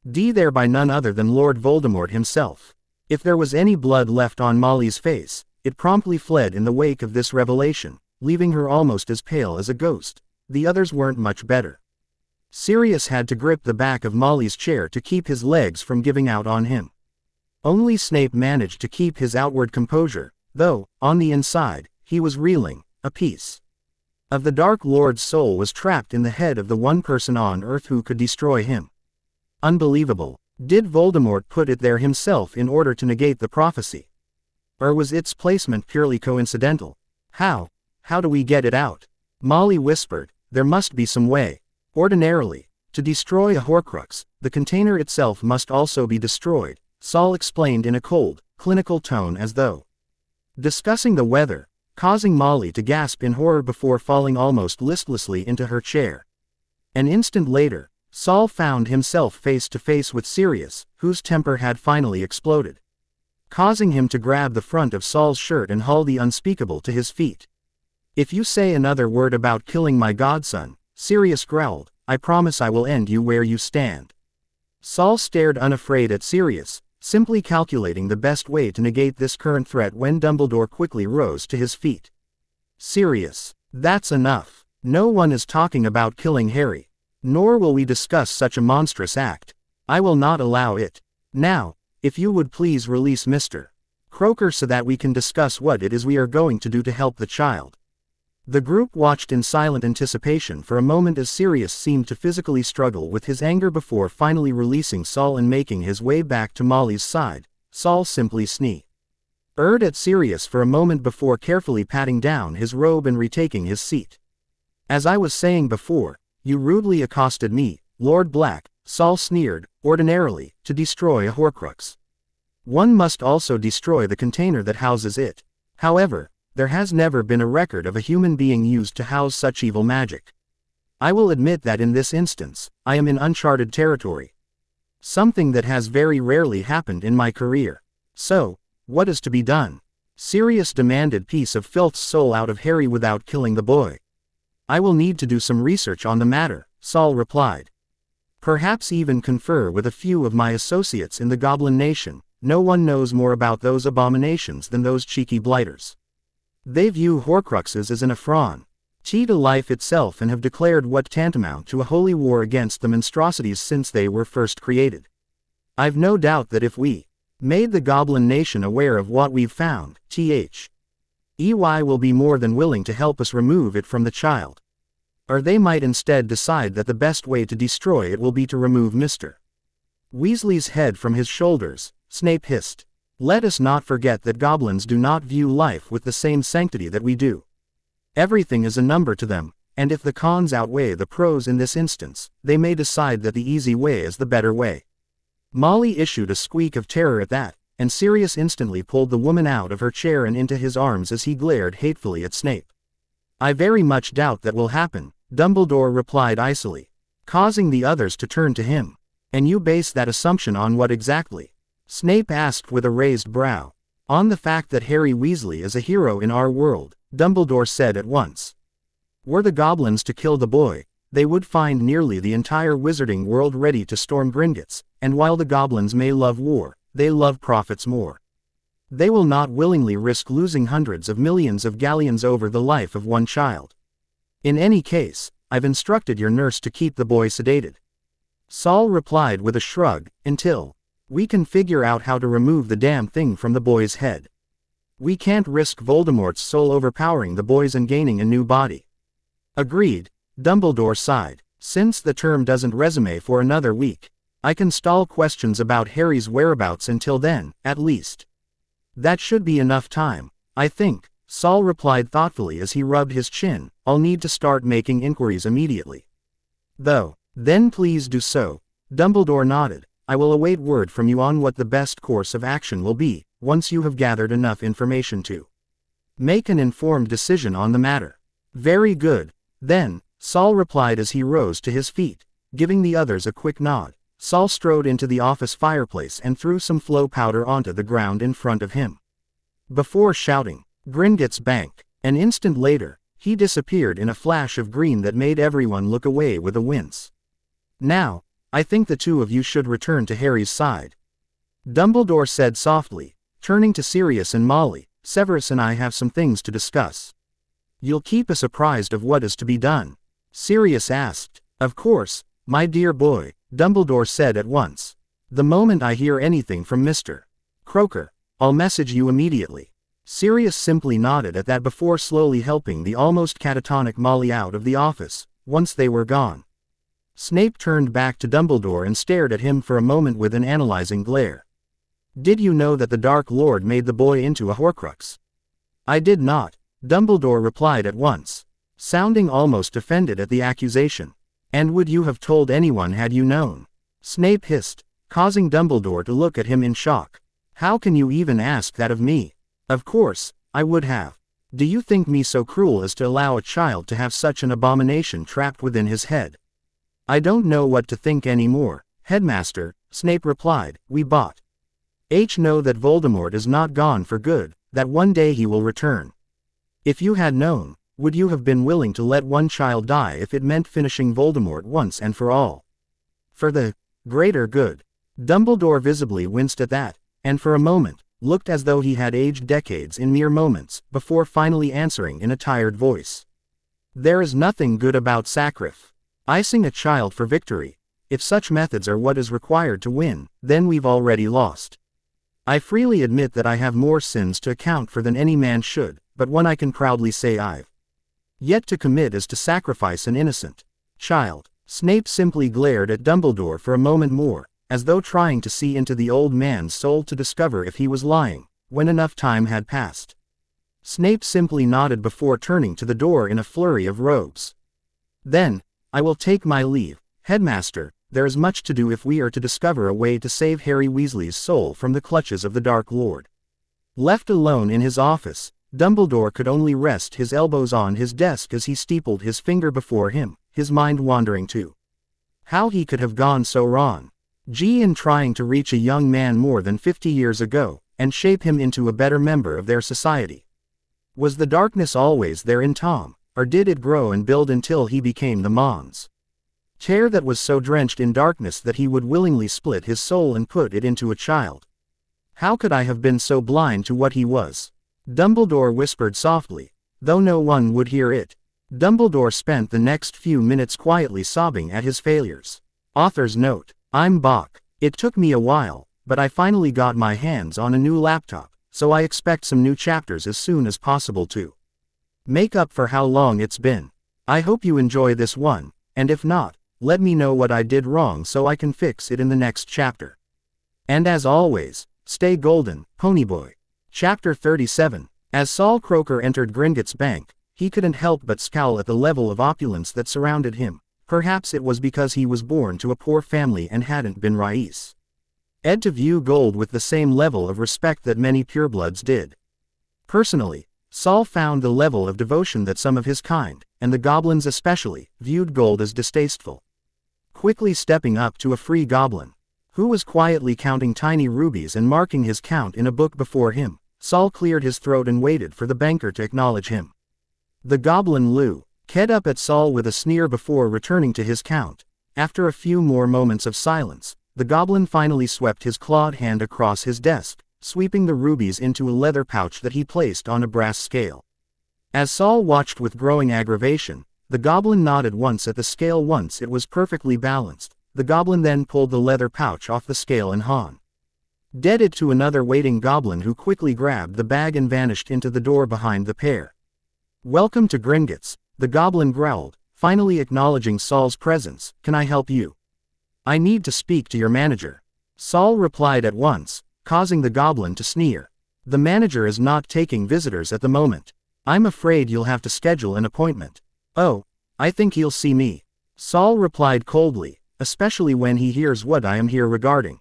there by none other than Lord Voldemort himself. If there was any blood left on Molly's face, it promptly fled in the wake of this revelation, leaving her almost as pale as a ghost. The others weren't much better. Sirius had to grip the back of Molly's chair to keep his legs from giving out on him. Only Snape managed to keep his outward composure, though, on the inside, he was reeling. A piece of the Dark Lord's soul was trapped in the head of the one person on Earth who could destroy him. Unbelievable. Did Voldemort put it there himself in order to negate the prophecy? Or was its placement purely coincidental? How do we get it out? Molly whispered. There must be some way. Ordinarily, to destroy a Horcrux, the container itself must also be destroyed, Saul explained in a cold, clinical tone as though discussing the weather, causing Molly to gasp in horror before falling almost listlessly into her chair. An instant later, Saul found himself face to face with Sirius, whose temper had finally exploded, causing him to grab the front of Saul's shirt and haul the unspeakable to his feet. If you say another word about killing my godson, Sirius growled, I promise I will end you where you stand. Saul stared unafraid at Sirius, simply calculating the best way to negate this current threat when Dumbledore quickly rose to his feet. Sirius, that's enough. No one is talking about killing Harry. Nor will we discuss such a monstrous act. I will not allow it. Now, if you would please release Mr. Croaker so that we can discuss what it is we are going to do to help the child. The group watched in silent anticipation for a moment as Sirius seemed to physically struggle with his anger before finally releasing Saul and making his way back to Molly's side. Saul simply sneered at Sirius for a moment before carefully patting down his robe and retaking his seat. As I was saying before, you rudely accosted me, Lord Black, Saul sneered. Ordinarily, to destroy a Horcrux, one must also destroy the container that houses it. However, there has never been a record of a human being used to house such evil magic. I will admit that in this instance, I am in uncharted territory. Something that has very rarely happened in my career. So, what is to be done? Sirius demanded piece of filth's soul out of Harry without killing the boy. I will need to do some research on the matter, Saul replied. Perhaps even confer with a few of my associates in the Goblin Nation. No one knows more about those abominations than those cheeky blighters. They view Horcruxes as an affront to life itself and have declared what tantamount to a holy war against the monstrosities since they were first created. I've no doubt that if we made the Goblin Nation aware of what we've found, EY will be more than willing to help us remove it from the child. Or they might instead decide that the best way to destroy it will be to remove Mr. Weasley's head from his shoulders, Snape hissed. Let us not forget that goblins do not view life with the same sanctity that we do. Everything is a number to them, and if the cons outweigh the pros in this instance, they may decide that the easy way is the better way. Molly issued a squeak of terror at that, and Sirius instantly pulled the woman out of her chair and into his arms as he glared hatefully at Snape. I very much doubt that will happen, Dumbledore replied icily, causing the others to turn to him. And you base that assumption on what exactly? Snape asked with a raised brow. On the fact that Harry Weasley is a hero in our world, Dumbledore said at once. Were the goblins to kill the boy, they would find nearly the entire wizarding world ready to storm Gringotts, and while the goblins may love war, they love profits more. They will not willingly risk losing hundreds of millions of galleons over the life of one child. In any case, I've instructed your nurse to keep the boy sedated. Saul replied with a shrug, until we can figure out how to remove the damn thing from the boy's head. We can't risk Voldemort's soul overpowering the boys and gaining a new body. Agreed, Dumbledore sighed. Since the term doesn't resume for another week, I can stall questions about Harry's whereabouts until then, at least. That should be enough time, I think, Saul replied thoughtfully as he rubbed his chin. I'll need to start making inquiries immediately. Though, then please do so. Dumbledore nodded. I will await word from you on what the best course of action will be, once you have gathered enough information to make an informed decision on the matter. Very good, then, Saul replied as he rose to his feet. Giving the others a quick nod, Saul strode into the office fireplace and threw some flow powder onto the ground in front of him. Before shouting, Gringotts Bank. An instant later, He disappeared in a flash of green that made everyone look away with a wince. Now, I think the two of you should return to Harry's side, Dumbledore said softly, turning to Sirius and Molly. Severus and I have some things to discuss. You'll keep us apprised of what is to be done? Sirius asked. Of course, my dear boy, Dumbledore said at once. The moment I hear anything from Mr. Croaker, I'll message you immediately. Sirius simply nodded at that before slowly helping the almost catatonic Molly out of the office. Once they were gone, Snape turned back to Dumbledore and stared at him for a moment with an analyzing glare. Did you know that the Dark Lord made the boy into a Horcrux? I did not, Dumbledore replied at once, sounding almost offended at the accusation. And would you have told anyone had you known? Snape hissed, causing Dumbledore to look at him in shock. How can you even ask that of me? Of course, I would have. Do you think me so cruel as to allow a child to have such an abomination trapped within his head? I don't know what to think anymore, Headmaster, Snape replied. We know that Voldemort is not gone for good, that one day he will return. If you had known, would you have been willing to let one child die if it meant finishing Voldemort once and for all? For the greater good. Dumbledore visibly winced at that, and for a moment, looked as though he had aged decades in mere moments, before finally answering in a tired voice. There is nothing good about sacrificing a child for victory. If such methods are what is required to win, then we've already lost. I freely admit that I have more sins to account for than any man should, but one I can proudly say I've yet to commit is to sacrifice an innocent child. Snape simply glared at Dumbledore for a moment more, as though trying to see into the old man's soul to discover if he was lying. When enough time had passed, Snape simply nodded before turning to the door in a flurry of robes. Then, I will take my leave, Headmaster. There is much to do if we are to discover a way to save Harry Weasley's soul from the clutches of the Dark Lord. Left alone in his office, Dumbledore could only rest his elbows on his desk as he steepled his finger before him, his mind wandering to how he could have gone so wrong. In trying to reach a young man more than 50 years ago, and shape him into a better member of their society. Was the darkness always there in Tom, or did it grow and build until he became the Mons Chair that was so drenched in darkness that he would willingly split his soul and put it into a child? How could I have been so blind to what he was? Dumbledore whispered softly, though no one would hear it. Dumbledore spent the next few minutes quietly sobbing at his failures. Author's note. I'm Bach. It took me a while, but I finally got my hands on a new laptop, so I expect some new chapters as soon as possible to make up for how long it's been. I hope you enjoy this one, and if not, let me know what I did wrong so I can fix it in the next chapter. And as always, stay golden, Ponyboy. Chapter 37. As Saul Croaker entered Gringotts Bank, he couldn't help but scowl at the level of opulence that surrounded him. Perhaps it was because he was born to a poor family and hadn't been raised to view gold with the same level of respect that many purebloods did. Personally, Saul found the level of devotion that some of his kind, and the goblins especially, viewed gold as distasteful. Quickly stepping up to a free goblin, who was quietly counting tiny rubies and marking his count in a book before him, Saul cleared his throat and waited for the banker to acknowledge him. The goblin looked up at Saul with a sneer before returning to his count. After a few more moments of silence, the goblin finally swept his clawed hand across his desk, sweeping the rubies into a leather pouch that he placed on a brass scale. As Saul watched with growing aggravation, the goblin nodded once at the scale. Once it was perfectly balanced, the goblin then pulled the leather pouch off the scale and handed it to another waiting goblin who quickly grabbed the bag and vanished into the door behind the pair. Welcome to Gringotts, the goblin growled, finally acknowledging Saul's presence. Can I help you? I need to speak to your manager. Saul replied at once, causing the goblin to sneer. The manager is not taking visitors at the moment. I'm afraid you'll have to schedule an appointment. Oh, I think he'll see me. Saul replied coldly, especially when he hears what I am here regarding.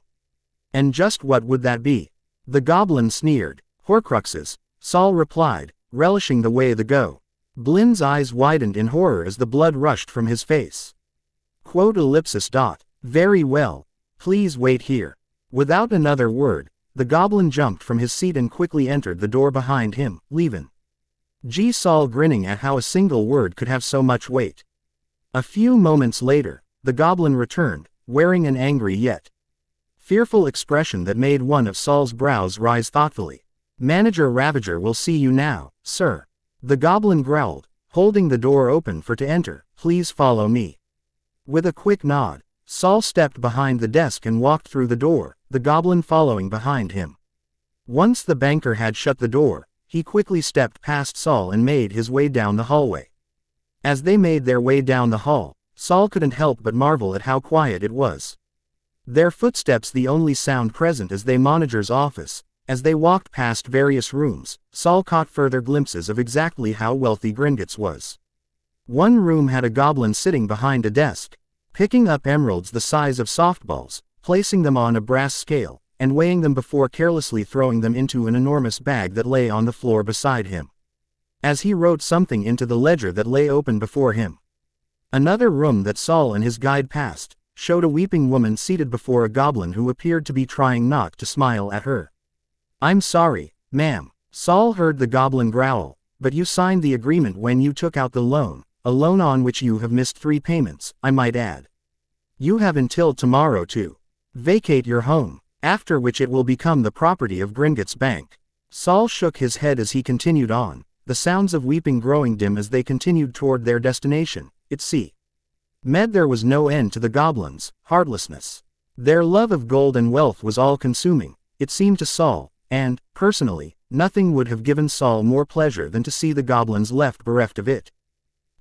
And just what would that be? The goblin sneered. Horcruxes, Saul replied, relishing the way the goblin's eyes widened in horror as the blood rushed from his face. Quote ellipsis dot. Very well. Please wait here. Without another word, the goblin jumped from his seat and quickly entered the door behind him, leaving Saul grinning at how a single word could have so much weight. A few moments later, the goblin returned, wearing an angry yet fearful expression that made one of Saul's brows rise thoughtfully. "Manager Ravager will see you now, sir," the goblin growled, holding the door open for to enter. "Please follow me." With a quick nod, Saul stepped behind the desk and walked through the door, the goblin following behind him. Once the banker had shut the door, he quickly stepped past Saul and made his way down the hallway. As they made their way down the hall, Saul couldn't help but marvel at how quiet it was. Their footsteps the only sound present as they manager's office. As they walked past various rooms, Saul caught further glimpses of exactly how wealthy Gringotts was. One room had a goblin sitting behind a desk, picking up emeralds the size of softballs, placing them on a brass scale, and weighing them before carelessly throwing them into an enormous bag that lay on the floor beside him. As he wrote something into the ledger that lay open before him. Another room that Saul and his guide passed showed a weeping woman seated before a goblin who appeared to be trying not to smile at her. "I'm sorry, ma'am," Saul heard the goblin growl, "but you signed the agreement when you took out the loan, a loan on which you have missed 3 payments, I might add. You have until tomorrow to vacate your home, after which it will become the property of Gringotts Bank." Saul shook his head as he continued on, the sounds of weeping growing dim as they continued toward their destination. There was no end to the goblins' heartlessness. Their love of gold and wealth was all-consuming, it seemed to Saul, and, personally, nothing would have given Saul more pleasure than to see the goblins left bereft of it,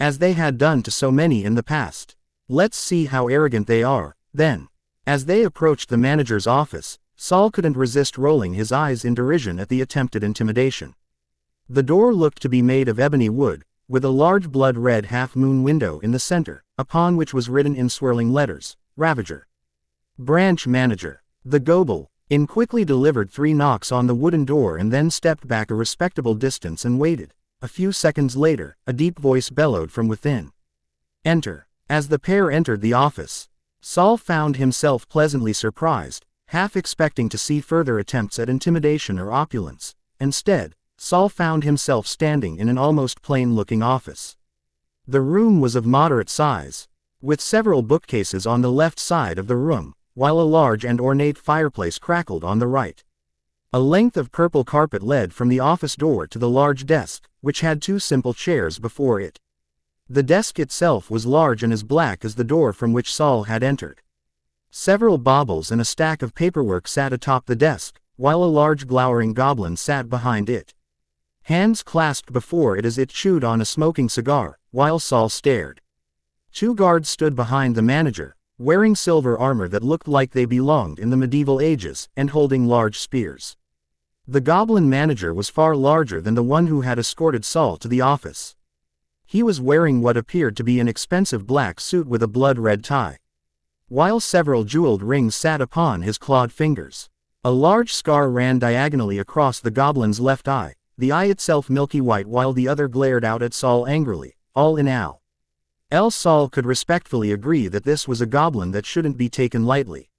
as they had done to so many in the past. "Let's see how arrogant they are, then." As they approached the manager's office, Saul couldn't resist rolling his eyes in derision at the attempted intimidation. The door looked to be made of ebony wood, with a large blood-red half-moon window in the center, upon which was written in swirling letters, "Ravager. Branch Manager." The goblin quickly delivered 3 knocks on the wooden door and then stepped back a respectable distance and waited. A few seconds later, a deep voice bellowed from within, "Enter." As the pair entered the office, Saul found himself pleasantly surprised, half expecting to see further attempts at intimidation or opulence. Instead, Saul found himself standing in an almost plain-looking office. The room was of moderate size, with several bookcases on the left side of the room, while a large and ornate fireplace crackled on the right. A length of purple carpet led from the office door to the large desk, which had 2 simple chairs before it. The desk itself was large and as black as the door from which Saul had entered. Several baubles and a stack of paperwork sat atop the desk, while a large glowering goblin sat behind it, hands clasped before it as it chewed on a smoking cigar, while Saul stared. 2 guards stood behind the manager, wearing silver armor that looked like they belonged in the medieval ages, and holding large spears. The goblin manager was far larger than the one who had escorted Saul to the office. He was wearing what appeared to be an expensive black suit with a blood-red tie, while several jeweled rings sat upon his clawed fingers. A large scar ran diagonally across the goblin's left eye, the eye itself milky white while the other glared out at Saul angrily. All in all, Saul could respectfully agree that this was a goblin that shouldn't be taken lightly.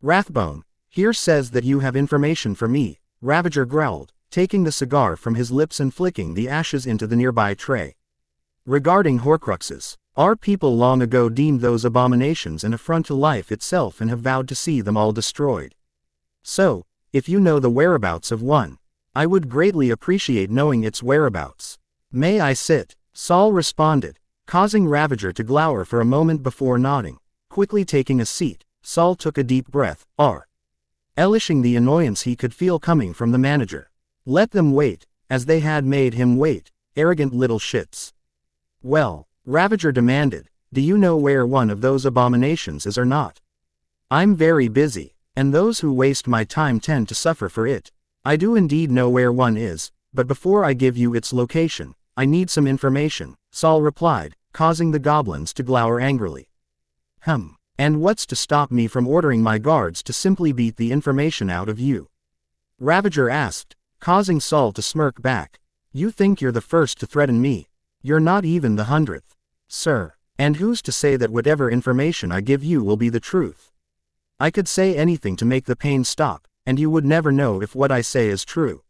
"Rathbone, here says that you have information for me," Ravager growled, taking the cigar from his lips and flicking the ashes into the nearby tray. "Regarding Horcruxes, our people long ago deemed those abominations an affront to life itself and have vowed to see them all destroyed. So, if you know the whereabouts of one, I would greatly appreciate knowing its whereabouts." "May I sit?" Saul responded, causing Ravager to glower for a moment before nodding. Quickly taking a seat, Saul took a deep breath, relishing the annoyance he could feel coming from the manager. Let them wait, as they had made him wait, arrogant little shits. "Well," Ravager demanded, "do you know where one of those abominations is or not? I'm very busy, and those who waste my time tend to suffer for it." "I do indeed know where one is, but before I give you its location, I need some information," Saul replied, causing the goblins to glower angrily. "And what's to stop me from ordering my guards to simply beat the information out of you?" Ravager asked, causing Saul to smirk back. "You think you're the first to threaten me? You're not even the 100th, sir. And who's to say that whatever information I give you will be the truth? I could say anything to make the pain stop, and you would never know if what I say is true."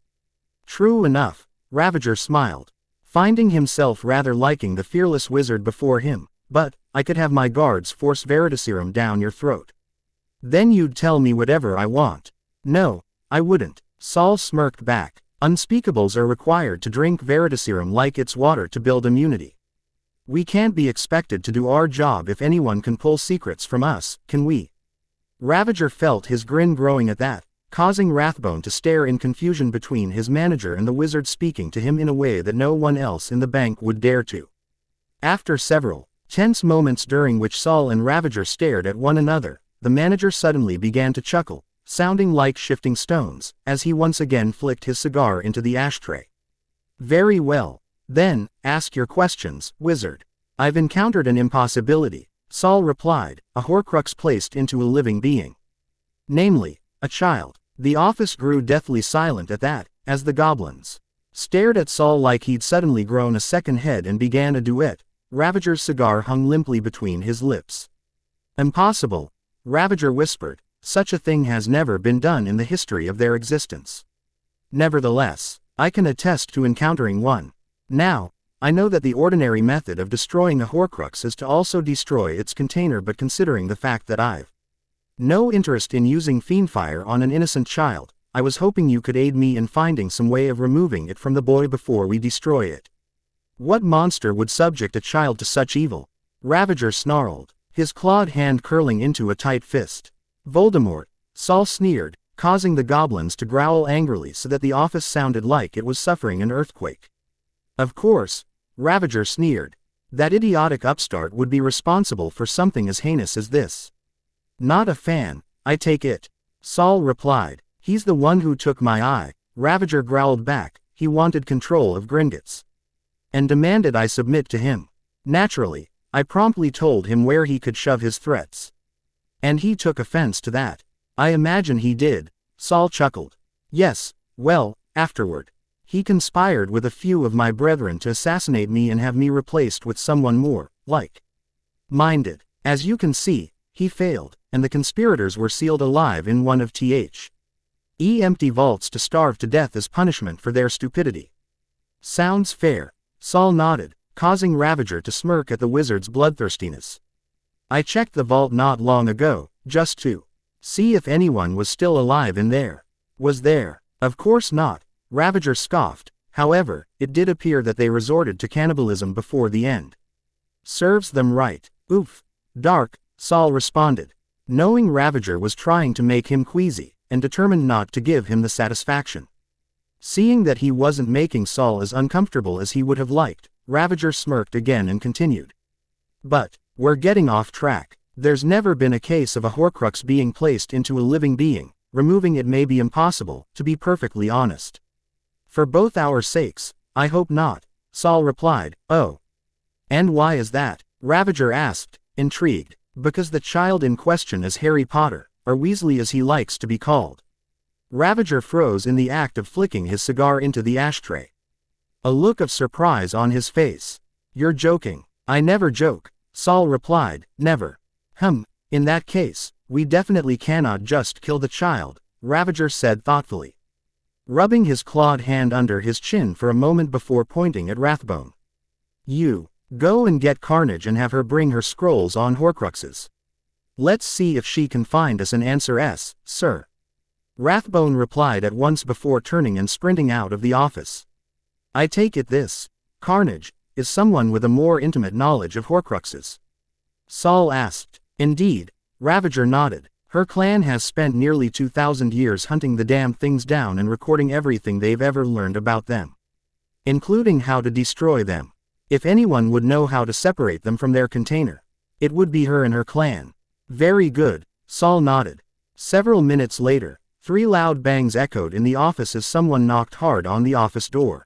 "True enough," Ravager smiled. finding himself rather liking the fearless wizard before him. "But, I could have my guards force Veritaserum down your throat. Then you'd tell me whatever I want." "No, I wouldn't," Saul smirked back. "Unspeakables are required to drink Veritaserum like it's water to build immunity. We can't be expected to do our job if anyone can pull secrets from us, can we?" Ravager felt his grin growing at that, causing Rathbone to stare in confusion between his manager and the wizard speaking to him in a way that no one else in the bank would dare to. After several tense moments during which Saul and Ravager stared at one another, the manager suddenly began to chuckle, sounding like shifting stones, as he once again flicked his cigar into the ashtray. "Very well. Then, ask your questions, wizard." "I've encountered an impossibility," Saul replied, "a Horcrux placed into a living being. Namely, a child." The office grew deathly silent at that, as the goblins stared at Saul like he'd suddenly grown a second head and began a duet. Ravager's cigar hung limply between his lips. "Impossible," Ravager whispered. "Such a thing has never been done in the history of their existence. Nevertheless, I can attest to encountering one. Now, I know that the ordinary method of destroying a Horcrux is to also destroy its container, but considering the fact that I've no interest in using fiendfire on an innocent child, I was hoping you could aid me in finding some way of removing it from the boy before we destroy it." "What monster would subject a child to such evil?" Ravager snarled, his clawed hand curling into a tight fist. "Voldemort," Saul sneered, causing the goblins to growl angrily so that the office sounded like it was suffering an earthquake. "Of course," Ravager sneered. "That idiotic upstart would be responsible for something as heinous as this." "Not a fan, I take it," Saul replied. "He's the one who took my eye," Ravager growled back. "He wanted control of Gringotts and demanded I submit to him. Naturally, I promptly told him where he could shove his threats. And he took offense to that." "I imagine he did," Saul chuckled. "Yes, well, afterward, he conspired with a few of my brethren to assassinate me and have me replaced with someone more like-minded. As you can see, he failed, and the conspirators were sealed alive in one of Th.E. empty vaults to starve to death as punishment for their stupidity." "Sounds fair," Saul nodded, causing Ravager to smirk at the wizard's bloodthirstiness. "I checked the vault not long ago, just to see if anyone was still alive in there." "Was there?" "Of course not," Ravager scoffed. "However, it did appear that they resorted to cannibalism before the end." "Serves them right." "Oof. Dark," Saul responded, knowing Ravager was trying to make him queasy, and determined not to give him the satisfaction. Seeing that he wasn't making Saul as uncomfortable as he would have liked, Ravager smirked again and continued. "But, we're getting off track. There's never been a case of a Horcrux being placed into a living being. Removing it may be impossible, to be perfectly honest." "For both our sakes, I hope not," Saul replied. "Oh. And why is that?" Ravager asked, intrigued. "Because the child in question is Harry Potter, or Weasley as he likes to be called." Ravager froze in the act of flicking his cigar into the ashtray, a look of surprise on his face. "You're joking." "I never joke," Saul replied. "Never." In that case, we definitely cannot just kill the child," Ravager said thoughtfully, rubbing his clawed hand under his chin for a moment before pointing at Rathbone. "You go and get Carnage and have her bring her scrolls on Horcruxes. Let's see if she can find us an answer, sir." Rathbone replied at once before turning and sprinting out of the office. "I take it this Carnage is someone with a more intimate knowledge of Horcruxes?" Saul asked. "Indeed," Ravager nodded. "Her clan has spent nearly 2,000 years hunting the damn things down and recording everything they've ever learned about them, including how to destroy them. If anyone would know how to separate them from their container, it would be her and her clan." "Very good," Saul nodded. Several minutes later, 3 loud bangs echoed in the office as someone knocked hard on the office door.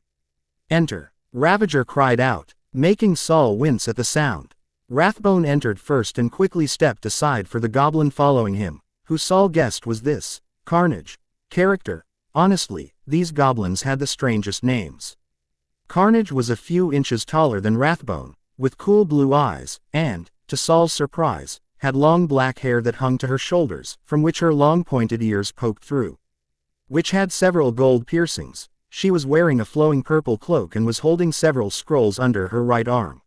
"Enter," Ravager cried out, making Saul wince at the sound. Rathbone entered first and quickly stepped aside for the goblin following him, who Saul guessed was this Carnage character. Honestly, these goblins had the strangest names. Carnage was a few inches taller than Rathbone, with cool blue eyes, and, to Saul's surprise, had long black hair that hung to her shoulders, from which her long pointed ears poked through, which had several gold piercings. She was wearing a flowing purple cloak and was holding several scrolls under her right arm.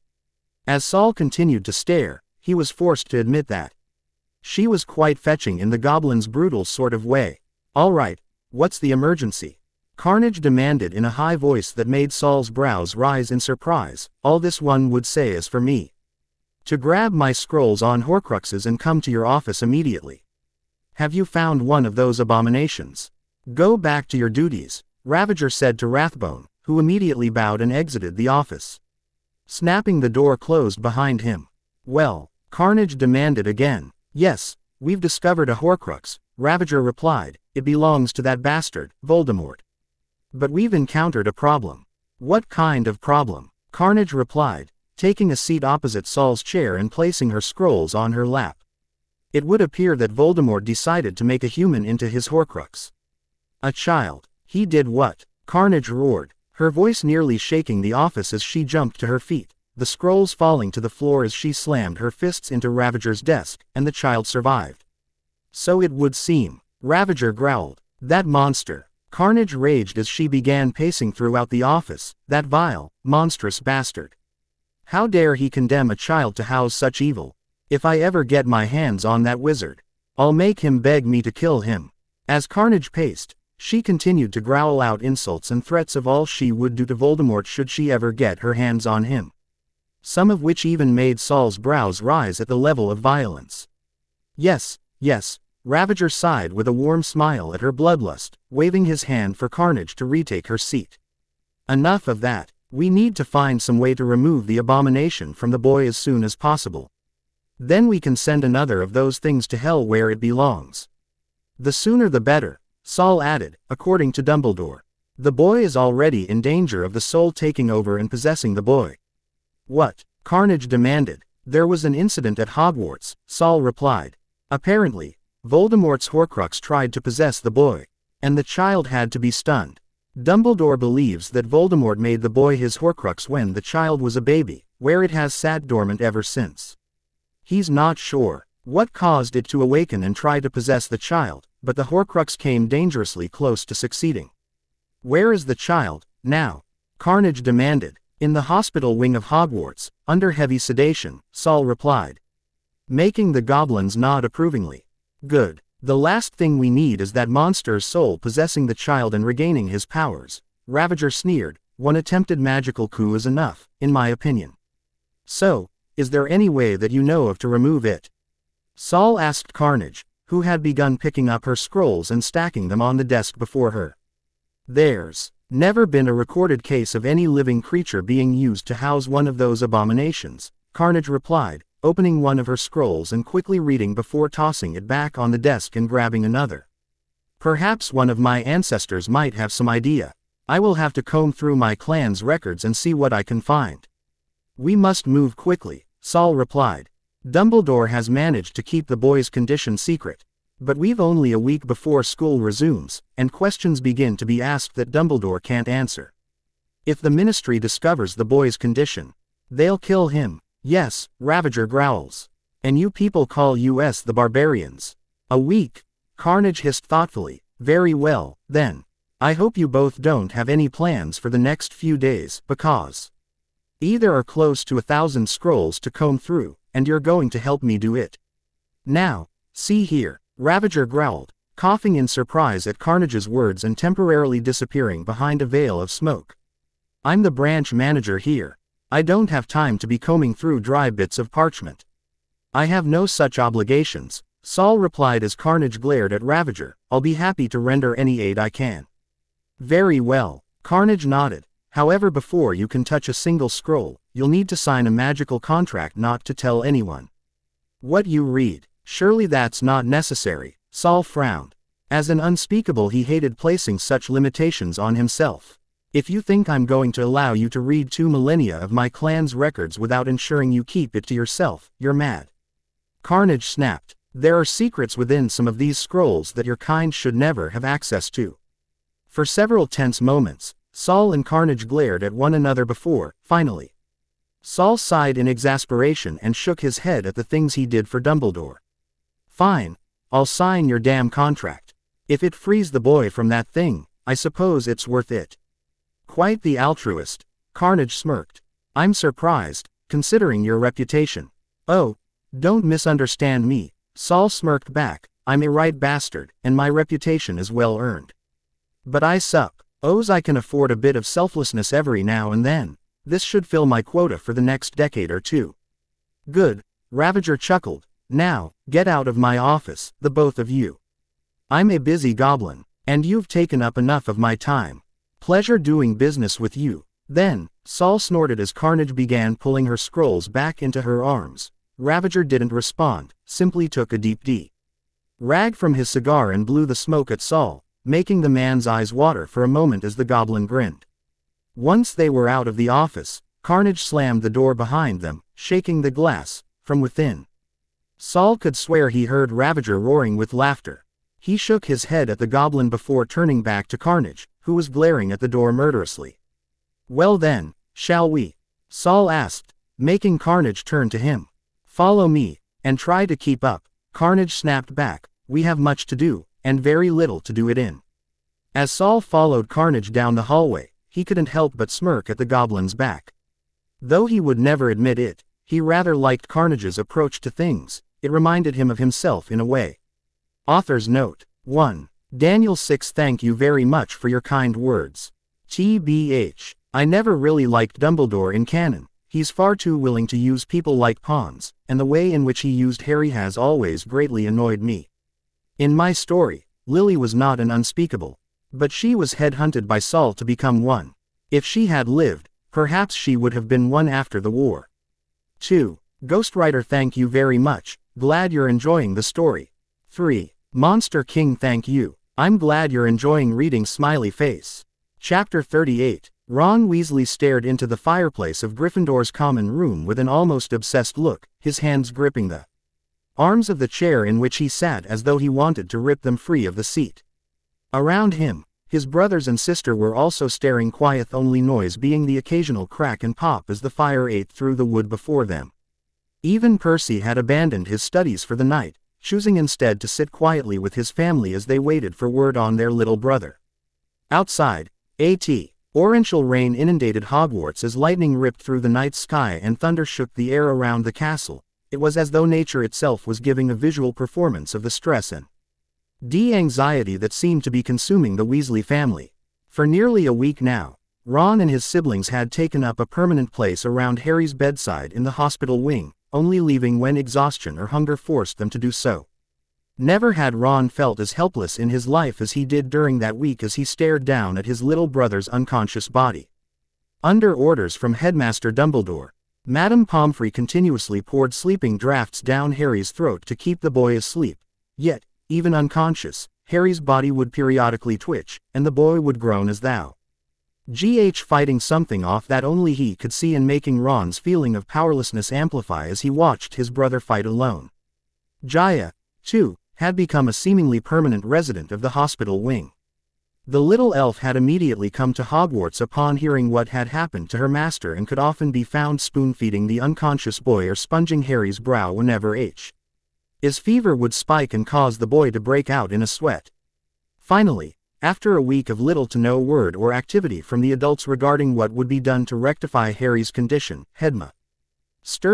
As Saul continued to stare, he was forced to admit that she was quite fetching in the goblin's brutal sort of way. "All right, what's the emergency?" Carnage demanded in a high voice that made Saul's brows rise in surprise. "All this one would say is for me to grab my scrolls on Horcruxes and come to your office immediately. Have you found one of those abominations? Go back to your duties," Ravager said to Rathbone, who immediately bowed and exited the office, snapping the door closed behind him. "Well," Carnage demanded again. "Yes, we've discovered a Horcrux," Ravager replied. "It belongs to that bastard, Voldemort. But we've encountered a problem." "What kind of problem?" Carnage replied, taking a seat opposite Saul's chair and placing her scrolls on her lap. "It would appear that Voldemort decided to make a human into his Horcrux." "A child? He did what?" Carnage roared, her voice nearly shaking the office as she jumped to her feet, the scrolls falling to the floor as she slammed her fists into Ravager's desk. "And the child survived." "So it would seem," Ravager growled. "That monster." Carnage raged as she began pacing throughout the office. "That vile, monstrous bastard. How dare he condemn a child to house such evil? If I ever get my hands on that wizard, I'll make him beg me to kill him." As Carnage paced, she continued to growl out insults and threats of all she would do to Voldemort should she ever get her hands on him, some of which even made Saul's brows rise at the level of violence. Yes, Ravager sighed with a warm smile at her bloodlust, waving his hand for Carnage to retake her seat. "Enough of that. We need to find some way to remove the abomination from the boy as soon as possible. Then we can send another of those things to hell where it belongs." "The sooner the better," Saul added. "According to Dumbledore, the boy is already in danger of the soul taking over and possessing the boy." "What?" Carnage demanded. "There was an incident at Hogwarts," Saul replied. "Apparently, Voldemort's Horcrux tried to possess the boy, and the child had to be stunned. Dumbledore believes that Voldemort made the boy his Horcrux when the child was a baby, where it has sat dormant ever since. He's not sure what caused it to awaken and try to possess the child, but the Horcrux came dangerously close to succeeding." "Where is the child now?" Carnage demanded. "In the hospital wing of Hogwarts, under heavy sedation," Saul replied, making the goblins nod approvingly. "Good. The last thing we need is that monster's soul possessing the child and regaining his powers," Ravager sneered. "One attempted magical coup is enough, in my opinion. So, is there any way that you know of to remove it?" Saul asked Carnage, who had begun picking up her scrolls and stacking them on the desk before her. "There's never been a recorded case of any living creature being used to house one of those abominations," Carnage replied, opening one of her scrolls and quickly reading before tossing it back on the desk and grabbing another. "Perhaps one of my ancestors might have some idea. I will have to comb through my clan's records and see what I can find." "We must move quickly," Saul replied. "Dumbledore has managed to keep the boy's condition secret. But we've only a week before school resumes, and questions begin to be asked that Dumbledore can't answer. If the Ministry discovers the boy's condition, they'll kill him." "Yes," Ravager growls. "And you people call us the barbarians." "A week," Carnage hissed thoughtfully. "Very well, then. I hope you both don't have any plans for the next few days, because either are close to 1,000 scrolls to comb through, and you're going to help me do it. Now, see here," Ravager growled, coughing in surprise at Carnage's words and temporarily disappearing behind a veil of smoke. "I'm the branch manager here. I don't have time to be combing through dry bits of parchment." "I have no such obligations," Saul replied as Carnage glared at Ravager. "I'll be happy to render any aid I can." "Very well," Carnage nodded. "However, before you can touch a single scroll, you'll need to sign a magical contract not to tell anyone what you read." "Surely that's not necessary," Saul frowned. As an unspeakable he hated placing such limitations on himself. "If you think I'm going to allow you to read 2 millennia of my clan's records without ensuring you keep it to yourself, you're mad." Carnage snapped. "There are secrets within some of these scrolls that your kind should never have access to." For several tense moments, Saul and Carnage glared at one another before, finally, Saul sighed in exasperation and shook his head at the things he did for Dumbledore. "Fine, I'll sign your damn contract. If it frees the boy from that thing, I suppose it's worth it." Quite the altruist, Carnage smirked. I'm surprised, considering your reputation. Oh, don't misunderstand me, Saul smirked back. I'm a right bastard, and my reputation is well earned. But I sup. I can afford a bit of selflessness every now and then. This should fill my quota for the next decade or two. Good, Ravager chuckled. Now, get out of my office, the both of you. I'm a busy goblin, and you've taken up enough of my time. Pleasure doing business with you. Then, Saul snorted as Carnage began pulling her scrolls back into her arms. Ravager didn't respond, simply took a deep rag from his cigar and blew the smoke at Saul, making the man's eyes water for a moment as the goblin grinned. Once they were out of the office, Carnage slammed the door behind them, shaking the glass from within. Saul could swear he heard Ravager roaring with laughter. He shook his head at the goblin before turning back to Carnage, who was glaring at the door murderously. Well then, shall we? Saul asked, making Carnage turn to him. Follow me, and try to keep up, Carnage snapped back. We have much to do, and very little to do it in. As Saul followed Carnage down the hallway, he couldn't help but smirk at the goblin's back. Though he would never admit it, he rather liked Carnage's approach to things. It reminded him of himself in a way. Author's note. 1. Daniel 6. Thank you very much for your kind words. TBH. I never really liked Dumbledore in canon. He's far too willing to use people like pawns, and the way in which he used Harry has always greatly annoyed me. In my story, Lily was not an unspeakable, but she was headhunted by Saul to become one. If she had lived, perhaps she would have been one after the war. 2. Ghostwriter, thank you very much. Glad you're enjoying the story. 3. Monster King, thank you. I'm glad you're enjoying reading smiley face. Chapter 38. Ron Weasley stared into the fireplace of Gryffindor's common room with an almost obsessed look, his hands gripping the arms of the chair in which he sat as though he wanted to rip them free of the seat. Around him, his brothers and sister were also staring, quiet only noise being the occasional crack and pop as the fire ate through the wood before them. Even Percy had abandoned his studies for the night, choosing instead to sit quietly with his family as they waited for word on their little brother. Outside, torrential rain inundated Hogwarts as lightning ripped through the night sky and thunder shook the air around the castle. It was as though nature itself was giving a visual performance of the stress and anxiety that seemed to be consuming the Weasley family. For nearly a week now, Ron and his siblings had taken up a permanent place around Harry's bedside in the hospital wing, only leaving when exhaustion or hunger forced them to do so. Never had Ron felt as helpless in his life as he did during that week as he stared down at his little brother's unconscious body. Under orders from Headmaster Dumbledore, Madame Pomfrey continuously poured sleeping draughts down Harry's throat to keep the boy asleep. Yet, even unconscious, Harry's body would periodically twitch, and the boy would groan as thou fighting something off that only he could see, and making Ron's feeling of powerlessness amplify as he watched his brother fight alone. Jaya, too, had become a seemingly permanent resident of the hospital wing. The little elf had immediately come to Hogwarts upon hearing what had happened to her master and could often be found spoon-feeding the unconscious boy or sponging Harry's brow whenever his fever would spike and cause the boy to break out in a sweat. Finally, after a week of little to no word or activity from the adults regarding what would be done to rectify Harry's condition, Headmaster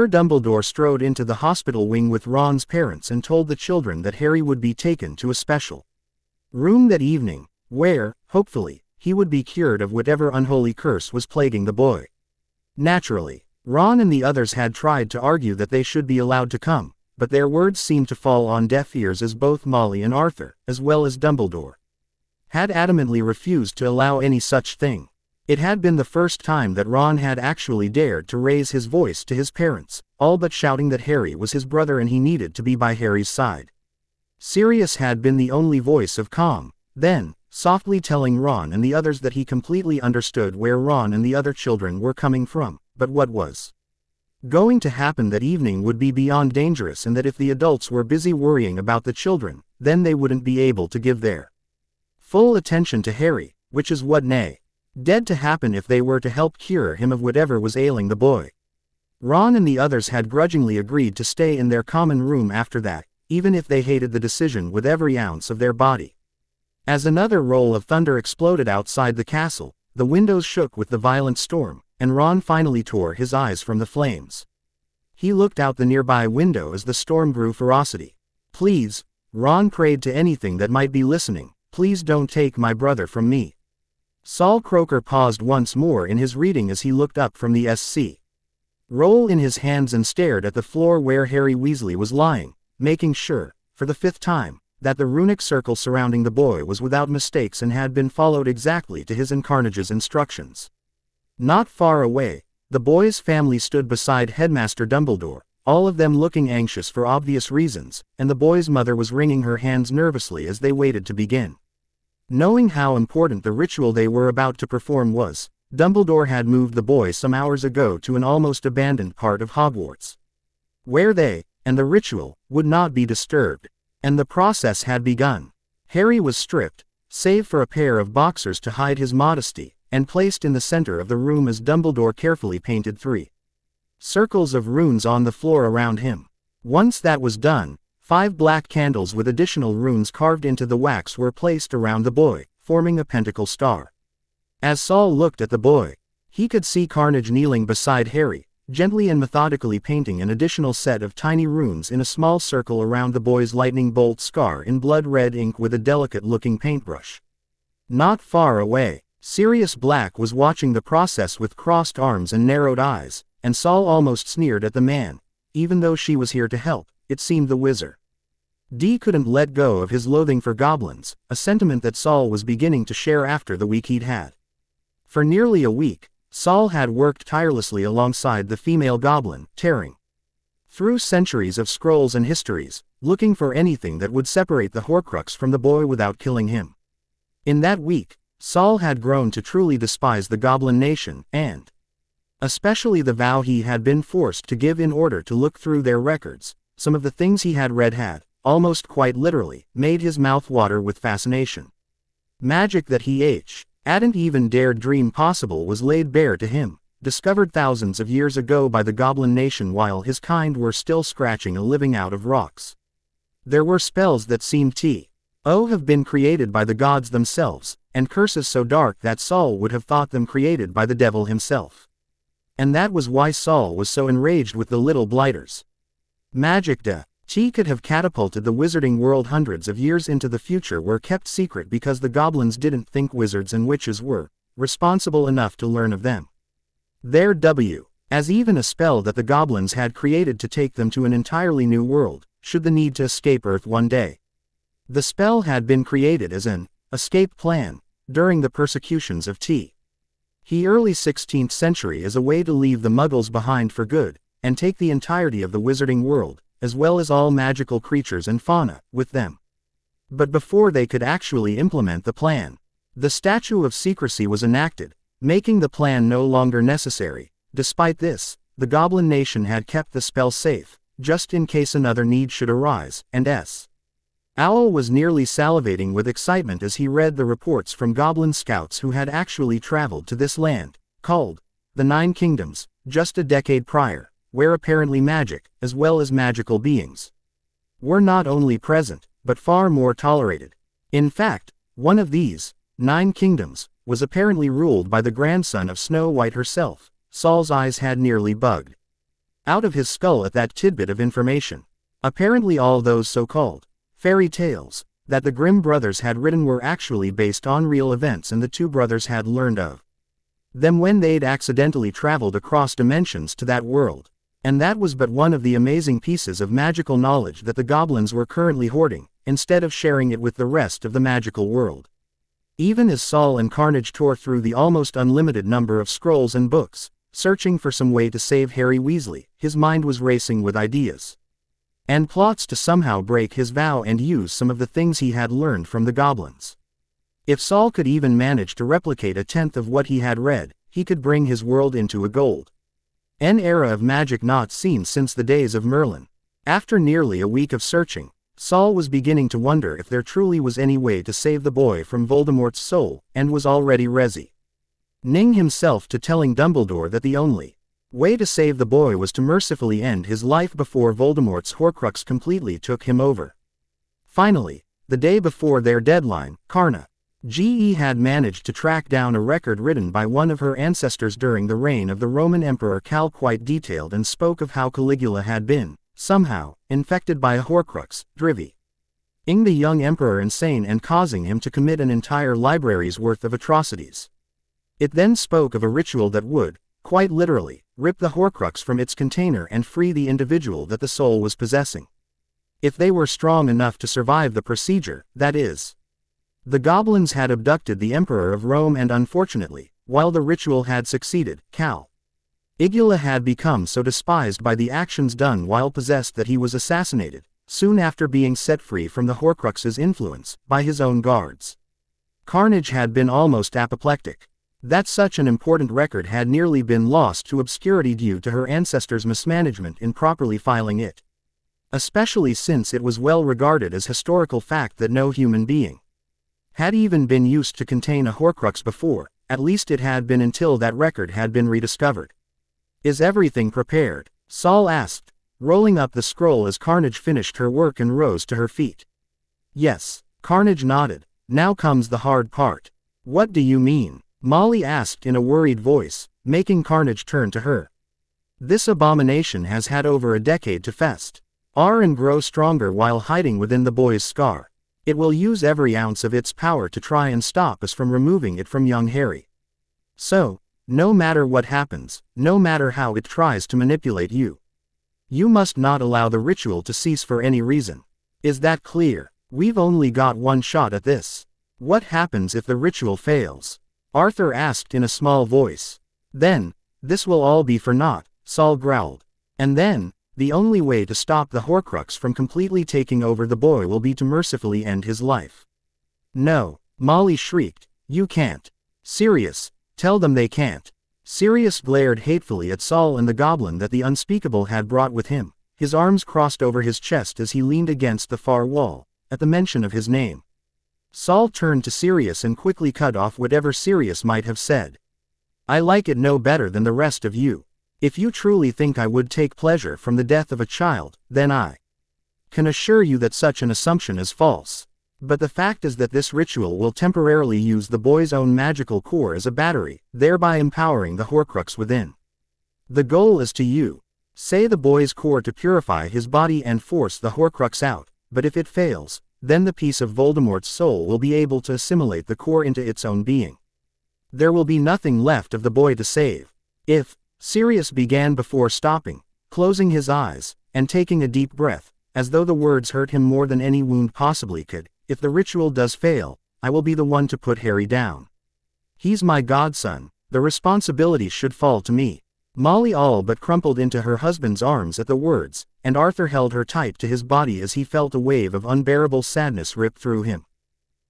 Dumbledore strode into the hospital wing with Ron's parents and told the children that Harry would be taken to a special room that evening, where, hopefully, he would be cured of whatever unholy curse was plaguing the boy. Naturally, Ron and the others had tried to argue that they should be allowed to come, but their words seemed to fall on deaf ears as both Molly and Arthur, as well as Dumbledore, had adamantly refused to allow any such thing. It had been the first time that Ron had actually dared to raise his voice to his parents, all but shouting that Harry was his brother and he needed to be by Harry's side. Sirius had been the only voice of calm, then, softly telling Ron and the others that he completely understood where Ron and the other children were coming from, but what was going to happen that evening would be beyond dangerous, and that if the adults were busy worrying about the children, then they wouldn't be able to give their full attention to Harry, which is what dead to happen if they were to help cure him of whatever was ailing the boy. Ron and the others had grudgingly agreed to stay in their common room after that, even if they hated the decision with every ounce of their body. As another roll of thunder exploded outside the castle, The windows shook with the violent storm, and Ron finally tore his eyes from the flames. He looked out the nearby window as the storm grew ferocity. "Please," Ron prayed to anything that might be listening, "please don't take my brother from me." Saul Croaker paused once more in his reading as he looked up from the SC roll in his hands and stared at the floor where Harry Weasley was lying, making sure, for the 5th time, that the runic circle surrounding the boy was without mistakes and had been followed exactly to his and Carnage's instructions. Not far away, the boy's family stood beside Headmaster Dumbledore, all of them looking anxious for obvious reasons, and the boy's mother was wringing her hands nervously as they waited to begin. Knowing how important the ritual they were about to perform was, Dumbledore had moved the boy some hours ago to an almost abandoned part of Hogwarts, where they, and the ritual, would not be disturbed. And the process had begun. Harry was stripped, save for a pair of boxers to hide his modesty, and placed in the center of the room as Dumbledore carefully painted 3 circles of runes on the floor around him. Once that was done, 5 black candles with additional runes carved into the wax were placed around the boy, forming a pentacle star. As Saul looked at the boy, he could see Carnage kneeling beside Harry, gently and methodically painting an additional set of tiny runes in a small circle around the boy's lightning bolt scar in blood-red ink with a delicate-looking paintbrush. Not far away, Sirius Black was watching the process with crossed arms and narrowed eyes, and Saul almost sneered at the man. Even though she was here to help, it seemed the wizard D couldn't let go of his loathing for goblins, a sentiment that Saul was beginning to share after the week he'd had. For nearly a week, Saul had worked tirelessly alongside the female goblin, tearing through centuries of scrolls and histories, looking for anything that would separate the Horcrux from the boy without killing him. In that week, Saul had grown to truly despise the Goblin Nation, and especially the vow he had been forced to give in order to look through their records. Some of the things he had read had, almost quite literally, made his mouth water with fascination. Magic that he hadn't even dared dream possible was laid bare to him, discovered thousands of years ago by the Goblin Nation while his kind were still scratching a living out of rocks. There were spells that seemed to have been created by the gods themselves, and curses so dark that Saul would have thought them created by the devil himself. And that was why Saul was so enraged with the little blighters. Magic could have catapulted the wizarding world hundreds of years into the future were kept secret because the goblins didn't think wizards and witches were responsible enough to learn of them. There as even a spell that the goblins had created to take them to an entirely new world, should the need to escape Earth one day. The spell had been created as an escape plan during the persecutions of the early 16th century as a way to leave the Muggles behind for good, and take the entirety of the wizarding world, as well as all magical creatures and fauna, with them. But before they could actually implement the plan, the Statute of Secrecy was enacted, making the plan no longer necessary. Despite this, the Goblin Nation had kept the spell safe, just in case another need should arise, and Owl was nearly salivating with excitement as he read the reports from Goblin Scouts who had actually traveled to this land, called the Nine Kingdoms, just a decade prior, where apparently magic, as well as magical beings, were not only present, but far more tolerated. In fact, one of these 9 kingdoms was apparently ruled by the grandson of Snow White herself. Saul's eyes had nearly bugged out of his skull at that tidbit of information. Apparently all those so-called fairy tales that the Grimm brothers had written were actually based on real events, and the two brothers had learned of them when they'd accidentally traveled across dimensions to that world. And that was but one of the amazing pieces of magical knowledge that the goblins were currently hoarding, instead of sharing it with the rest of the magical world. Even as Saul and Carnage tore through the almost unlimited number of scrolls and books, searching for some way to save Harry Weasley, his mind was racing with ideas and plots to somehow break his vow and use some of the things he had learned from the goblins. If Saul could even manage to replicate a tenth of what he had read, he could bring his world into a golden era of magic not seen since the days of Merlin. After nearly a week of searching, Saul was beginning to wonder if there truly was any way to save the boy from Voldemort's soul, and was already resigning himself to telling Dumbledore that the only way to save the boy was to mercifully end his life before Voldemort's Horcrux completely took him over. Finally, the day before their deadline, Karna, GE had managed to track down a record written by one of her ancestors during the reign of the Roman Emperor Cal, quite detailed, and spoke of how Caligula had been, somehow, infected by a Horcrux, driving the young emperor insane and causing him to commit an entire library's worth of atrocities. It then spoke of a ritual that would, quite literally, rip the Horcrux from its container and free the individual that the soul was possessing. If they were strong enough to survive the procedure, that is. The goblins had abducted the Emperor of Rome, and unfortunately, while the ritual had succeeded, Caligula had become so despised by the actions done while possessed that he was assassinated, soon after being set free from the Horcrux's influence, by his own guards. Carnage had been almost apoplectic. That such an important record had nearly been lost to obscurity due to her ancestors' mismanagement in properly filing it. Especially since it was well regarded as historical fact that no human being had even been used to contain a Horcrux before, at least it had been until that record had been rediscovered. "Is everything prepared?" Saul asked, rolling up the scroll as Carnage finished her work and rose to her feet. "Yes," Carnage nodded. "Now comes the hard part." "What do you mean?" Molly asked in a worried voice, making Carnage turn to her. "This abomination has had over a decade to fest and grow stronger while hiding within the boy's scar. It will use every ounce of its power to try and stop us from removing it from young Harry. So, no matter what happens, no matter how it tries to manipulate you, you must not allow the ritual to cease for any reason. Is that clear? We've only got one shot at this." "What happens if the ritual fails?" Arthur asked in a small voice. "Then, this will all be for naught," Saul growled. "And then, the only way to stop the Horcrux from completely taking over the boy will be to mercifully end his life." "No," Molly shrieked, "you can't." "Sirius, tell them they can't." Sirius glared hatefully at Saul and the goblin that the unspeakable had brought with him, his arms crossed over his chest as he leaned against the far wall, at the mention of his name. Saul turned to Sirius and quickly cut off whatever Sirius might have said. "I like it no better than the rest of you. If you truly think I would take pleasure from the death of a child, then I can assure you that such an assumption is false. But the fact is that this ritual will temporarily use the boy's own magical core as a battery, thereby empowering the Horcrux within. The goal is to say the boy's core to purify his body and force the Horcrux out, but if it fails, then the piece of Voldemort's soul will be able to assimilate the core into its own being. There will be nothing left of the boy to save. If," Sirius began before stopping, closing his eyes, and taking a deep breath, as though the words hurt him more than any wound possibly could, "if the ritual does fail, I will be the one to put Harry down. He's my godson, the responsibility should fall to me." Molly all but crumpled into her husband's arms at the words, and Arthur held her tight to his body as he felt a wave of unbearable sadness rip through him.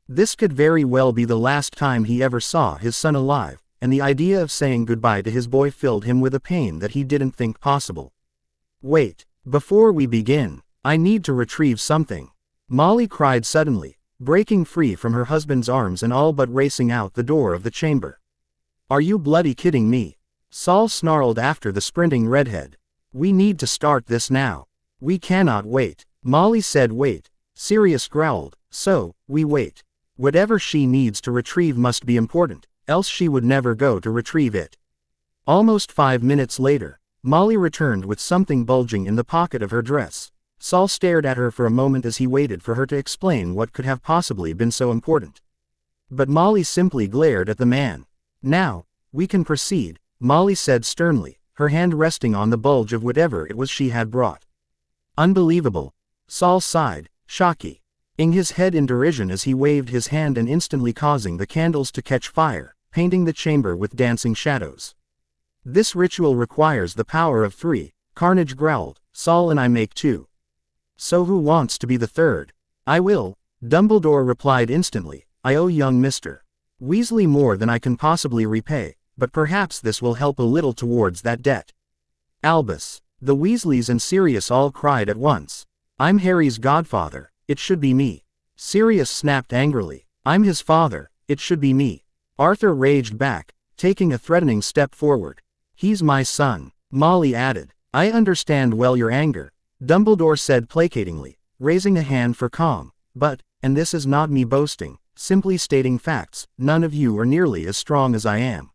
This could very well be the last time he ever saw his son alive, and the idea of saying goodbye to his boy filled him with a pain that he didn't think possible. "Wait, before we begin, I need to retrieve something," Molly cried suddenly, breaking free from her husband's arms and all but racing out the door of the chamber. "Are you bloody kidding me?" Saul snarled after the sprinting redhead. "We need to start this now. We cannot wait." Molly said wait. Sirius growled, "So, we wait. Whatever she needs to retrieve must be important, else she would never go to retrieve it." Almost 5 minutes later, Molly returned with something bulging in the pocket of her dress. Saul stared at her for a moment as he waited for her to explain what could have possibly been so important. But Molly simply glared at the man. "Now, we can proceed," Molly said sternly, her hand resting on the bulge of whatever it was she had brought. "Unbelievable," Saul sighed, shaking his head in derision as he waved his hand and instantly causing the candles to catch fire, painting the chamber with dancing shadows. "This ritual requires the power of 3, Carnage growled. "Saul and I make 2. So who wants to be the third?" "I will," Dumbledore replied instantly. "I owe young Mr. Weasley more than I can possibly repay, but perhaps this will help a little towards that debt." "Albus!" The Weasleys and Sirius all cried at once. "I'm Harry's godfather, it should be me." Sirius snapped angrily. "I'm his father, it should be me." Arthur raged back, taking a threatening step forward. "He's my son," Molly added. "I understand well your anger," Dumbledore said placatingly, raising a hand for calm. "But, and this is not me boasting, simply stating facts. None of you are nearly as strong as I am.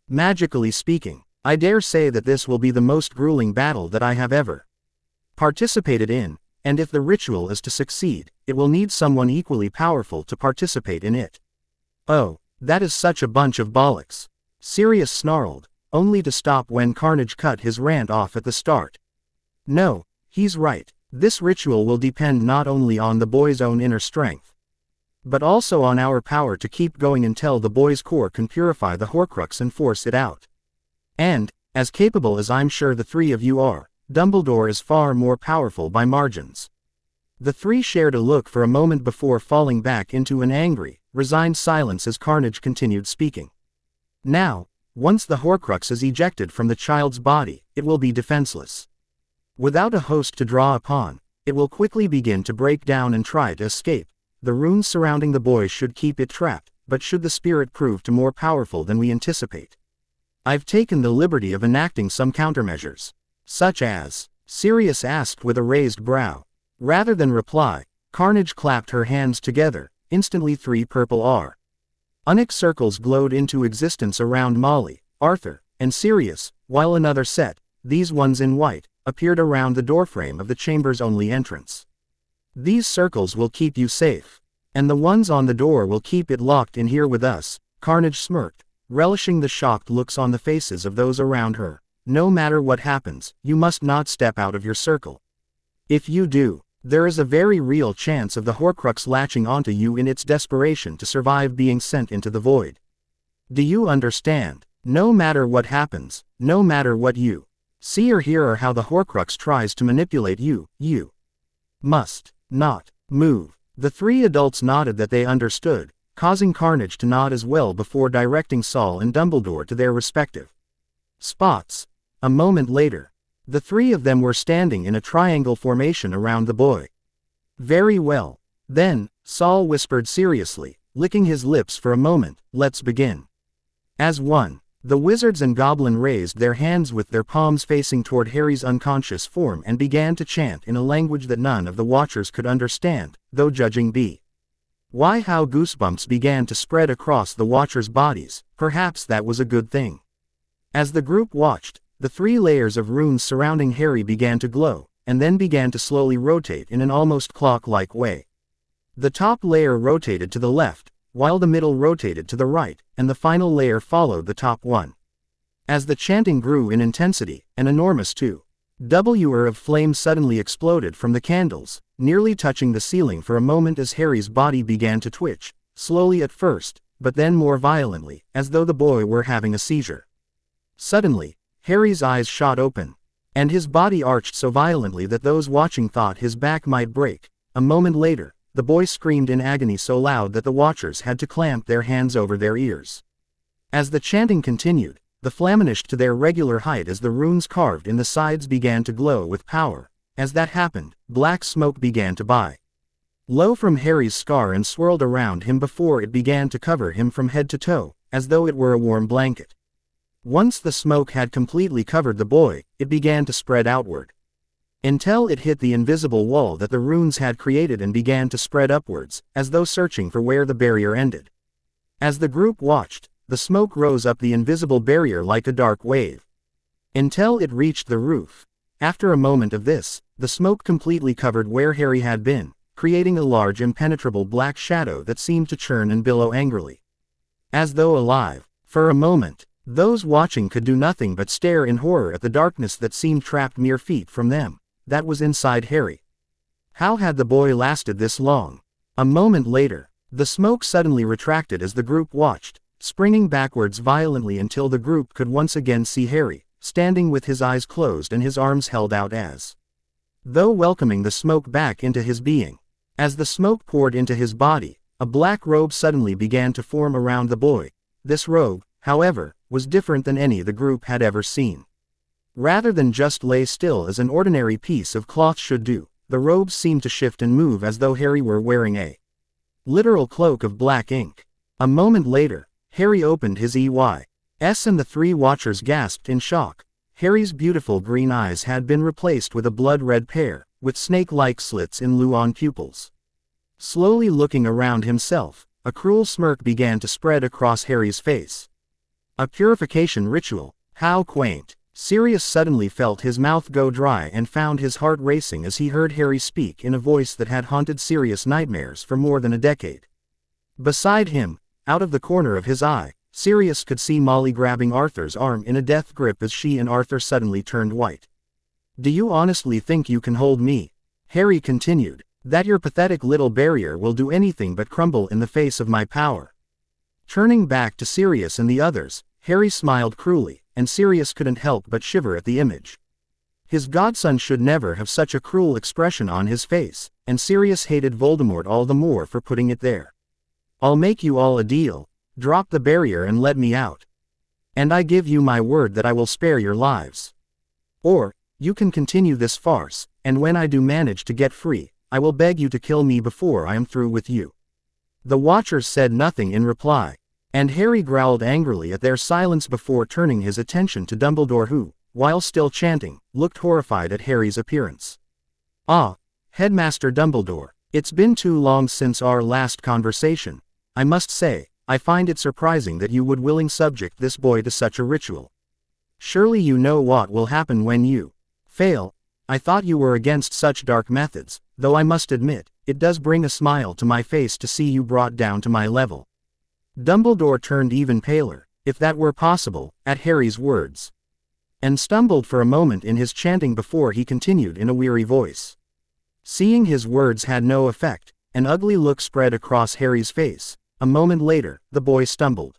Magically speaking, I dare say that this will be the most grueling battle that I have ever participated in, and if the ritual is to succeed, it will need someone equally powerful to participate in it. Oh, that is such a bunch of bollocks. Sirius snarled, only to stop when Carnage cut his rant off at the start. No, he's right. This ritual will depend not only on the boy's own inner strength, but also on our power to keep going until the boy's core can purify the Horcrux and force it out. And, as capable as I'm sure the three of you are, Dumbledore is far more powerful by margins. The three shared a look for a moment before falling back into an angry, resigned silence as Carnage continued speaking. Now, once the Horcrux is ejected from the child's body, it will be defenseless. Without a host to draw upon, it will quickly begin to break down and try to escape. The runes surrounding the boy should keep it trapped, but should the spirit prove to more powerful than we anticipate, I've taken the liberty of enacting some countermeasures. Such as? Sirius asked with a raised brow. Rather than reply, Carnage clapped her hands together. Instantly 3 purple Onyx circles glowed into existence around Molly, Arthur, and Sirius, while another set, these ones in white, appeared around the doorframe of the chamber's only entrance. These circles will keep you safe. And the ones on the door will keep it locked in here with us. Carnage smirked, relishing the shocked looks on the faces of those around her. No matter what happens, you must not step out of your circle. If you do, there is a very real chance of the Horcrux latching onto you in its desperation to survive being sent into the void. Do you understand? No matter what happens, no matter what you see or hear or how the Horcrux tries to manipulate you, you must not move. The 3 adults nodded that they understood, causing Carnage to nod as well before directing Saul and Dumbledore to their respective spots. A moment later, the 3 of them were standing in a triangle formation around the boy. Very well. Then, Saul whispered seriously, licking his lips for a moment, let's begin. As one, the wizards and goblin raised their hands with their palms facing toward Harry's unconscious form and began to chant in a language that none of the watchers could understand, though judging by how goosebumps began to spread across the watchers' bodies, perhaps that was a good thing. As the group watched, the 3 layers of runes surrounding Harry began to glow, and then began to slowly rotate in an almost clock-like way. The top layer rotated to the left, while the middle rotated to the right, and the final layer followed the top one. As the chanting grew in intensity, an enormous 2W of flame suddenly exploded from the candles, nearly touching the ceiling for a moment as Harry's body began to twitch, slowly at first, but then more violently, as though the boy were having a seizure. Suddenly, Harry's eyes shot open, and his body arched so violently that those watching thought his back might break. A moment later, the boy screamed in agony so loud that the watchers had to clamp their hands over their ears. As the chanting continued, the flammenished to their regular height as the runes carved in the sides began to glow with power. As that happened, black smoke began to blow from Harry's scar and swirled around him before it began to cover him from head to toe, as though it were a warm blanket. Once the smoke had completely covered the boy, it began to spread outward, until it hit the invisible wall that the runes had created and began to spread upwards, as though searching for where the barrier ended. As the group watched, the smoke rose up the invisible barrier like a dark wave, until it reached the roof. After a moment of this, the smoke completely covered where Harry had been, creating a large impenetrable black shadow that seemed to churn and billow angrily, as though alive. For a moment, those watching could do nothing but stare in horror at the darkness that seemed trapped mere feet from them, that was inside Harry. How had the boy lasted this long? A moment later, the smoke suddenly retracted as the group watched, springing backwards violently until the group could once again see Harry, standing with his eyes closed and his arms held out as though welcoming the smoke back into his being. As the smoke poured into his body, a black robe suddenly began to form around the boy. This robe, however, was different than any the group had ever seen. Rather than just lay still as an ordinary piece of cloth should do, the robe seemed to shift and move as though Harry were wearing a literal cloak of black ink. A moment later, Harry opened his eyes and the 3 watchers gasped in shock. Harry's beautiful green eyes had been replaced with a blood-red pair, with snake-like slits in lieu on pupils. Slowly looking around himself, a cruel smirk began to spread across Harry's face. A purification ritual, how quaint. Sirius suddenly felt his mouth go dry and found his heart racing as he heard Harry speak in a voice that had haunted Sirius nightmares for more than a decade. Beside him, out of the corner of his eye, Sirius could see Molly grabbing Arthur's arm in a death grip as she and Arthur suddenly turned white. "Do you honestly think you can hold me?" Harry continued. "That your pathetic little barrier will do anything but crumble in the face of my power?" Turning back to Sirius and the others, Harry smiled cruelly, and Sirius couldn't help but shiver at the image. His godson should never have such a cruel expression on his face, and Sirius hated Voldemort all the more for putting it there. "I'll make you all a deal. Drop the barrier and let me out. And I give you my word that I will spare your lives. Or, you can continue this farce, and when I do manage to get free, I will beg you to kill me before I am through with you." The Watchers said nothing in reply, and Harry growled angrily at their silence before turning his attention to Dumbledore who, while still chanting, looked horrified at Harry's appearance. "Ah, Headmaster Dumbledore, it's been too long since our last conversation. I must say, I find it surprising that you would willing subject this boy to such a ritual. Surely you know what will happen when you fail. I thought you were against such dark methods, though I must admit, it does bring a smile to my face to see you brought down to my level." Dumbledore turned even paler, if that were possible, at Harry's words, and stumbled for a moment in his chanting before he continued in a weary voice. Seeing his words had no effect, an ugly look spread across Harry's face. A moment later, the boy stumbled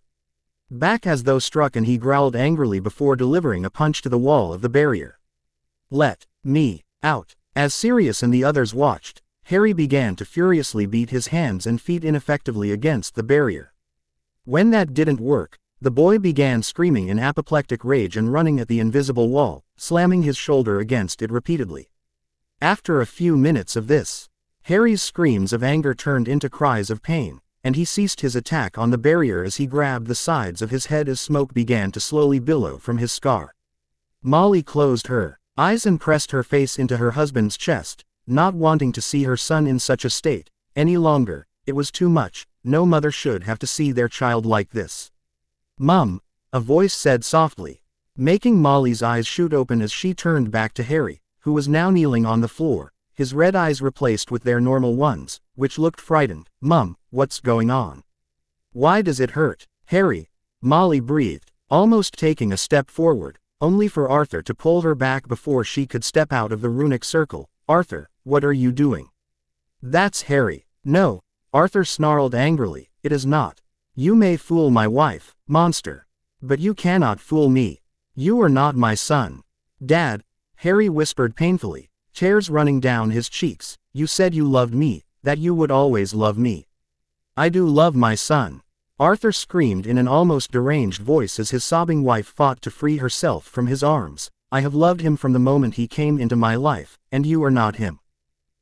back as though struck and he growled angrily before delivering a punch to the wall of the barrier. "Let me out." As Sirius and the others watched, Harry began to furiously beat his hands and feet ineffectively against the barrier. When that didn't work, the boy began screaming in apoplectic rage and running at the invisible wall, slamming his shoulder against it repeatedly. After a few minutes of this, Harry's screams of anger turned into cries of pain, and he ceased his attack on the barrier as he grabbed the sides of his head as smoke began to slowly billow from his scar. Molly closed her eyes and pressed her face into her husband's chest, not wanting to see her son in such a state any longer. It was too much. No mother should have to see their child like this. "Mum," a voice said softly, making Molly's eyes shoot open as she turned back to Harry, who was now kneeling on the floor, his red eyes replaced with their normal ones, which looked frightened. "Mum, what's going on? Why does it hurt?" "Harry," Molly breathed, almost taking a step forward, only for Arthur to pull her back before she could step out of the runic circle. "Arthur, what are you doing?" "That's Harry." "No," Arthur snarled angrily, "it is not. You may fool my wife, monster. But you cannot fool me. You are not my son." "Dad," Harry whispered painfully, tears running down his cheeks, "you said you loved me, that you would always love me." "I do love my son," Arthur screamed in an almost deranged voice as his sobbing wife fought to free herself from his arms. "I have loved him from the moment he came into my life, and you are not him.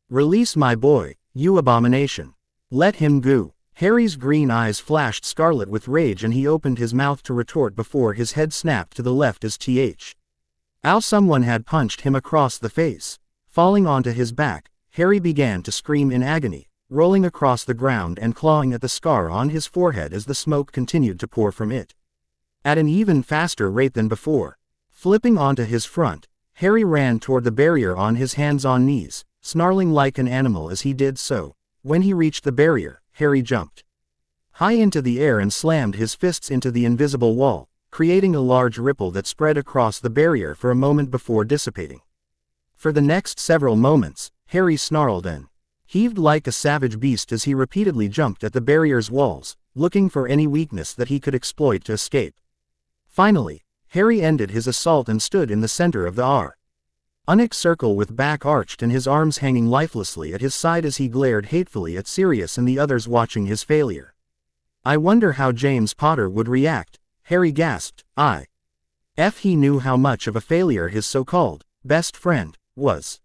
Release my boy, you abomination. Let him go." Harry's green eyes flashed scarlet with rage and he opened his mouth to retort before his head snapped to the left as someone had punched him across the face. Falling onto his back, Harry began to scream in agony, rolling across the ground and clawing at the scar on his forehead as the smoke continued to pour from it. At an even faster rate than before. Flipping onto his front, Harry ran toward the barrier on his hands on knees, snarling like an animal as he did so. When he reached the barrier, Harry jumped high into the air and slammed his fists into the invisible wall, creating a large ripple that spread across the barrier for a moment before dissipating. For the next several moments, Harry snarled and heaved like a savage beast as he repeatedly jumped at the barrier's walls, looking for any weakness that he could exploit to escape. Finally, Harry ended his assault and stood in the center of the Onyx circle with back arched and his arms hanging lifelessly at his side as he glared hatefully at Sirius and the others watching his failure. "I wonder how James Potter would react," Harry gasped. He knew how much of a failure his so-called best friend was.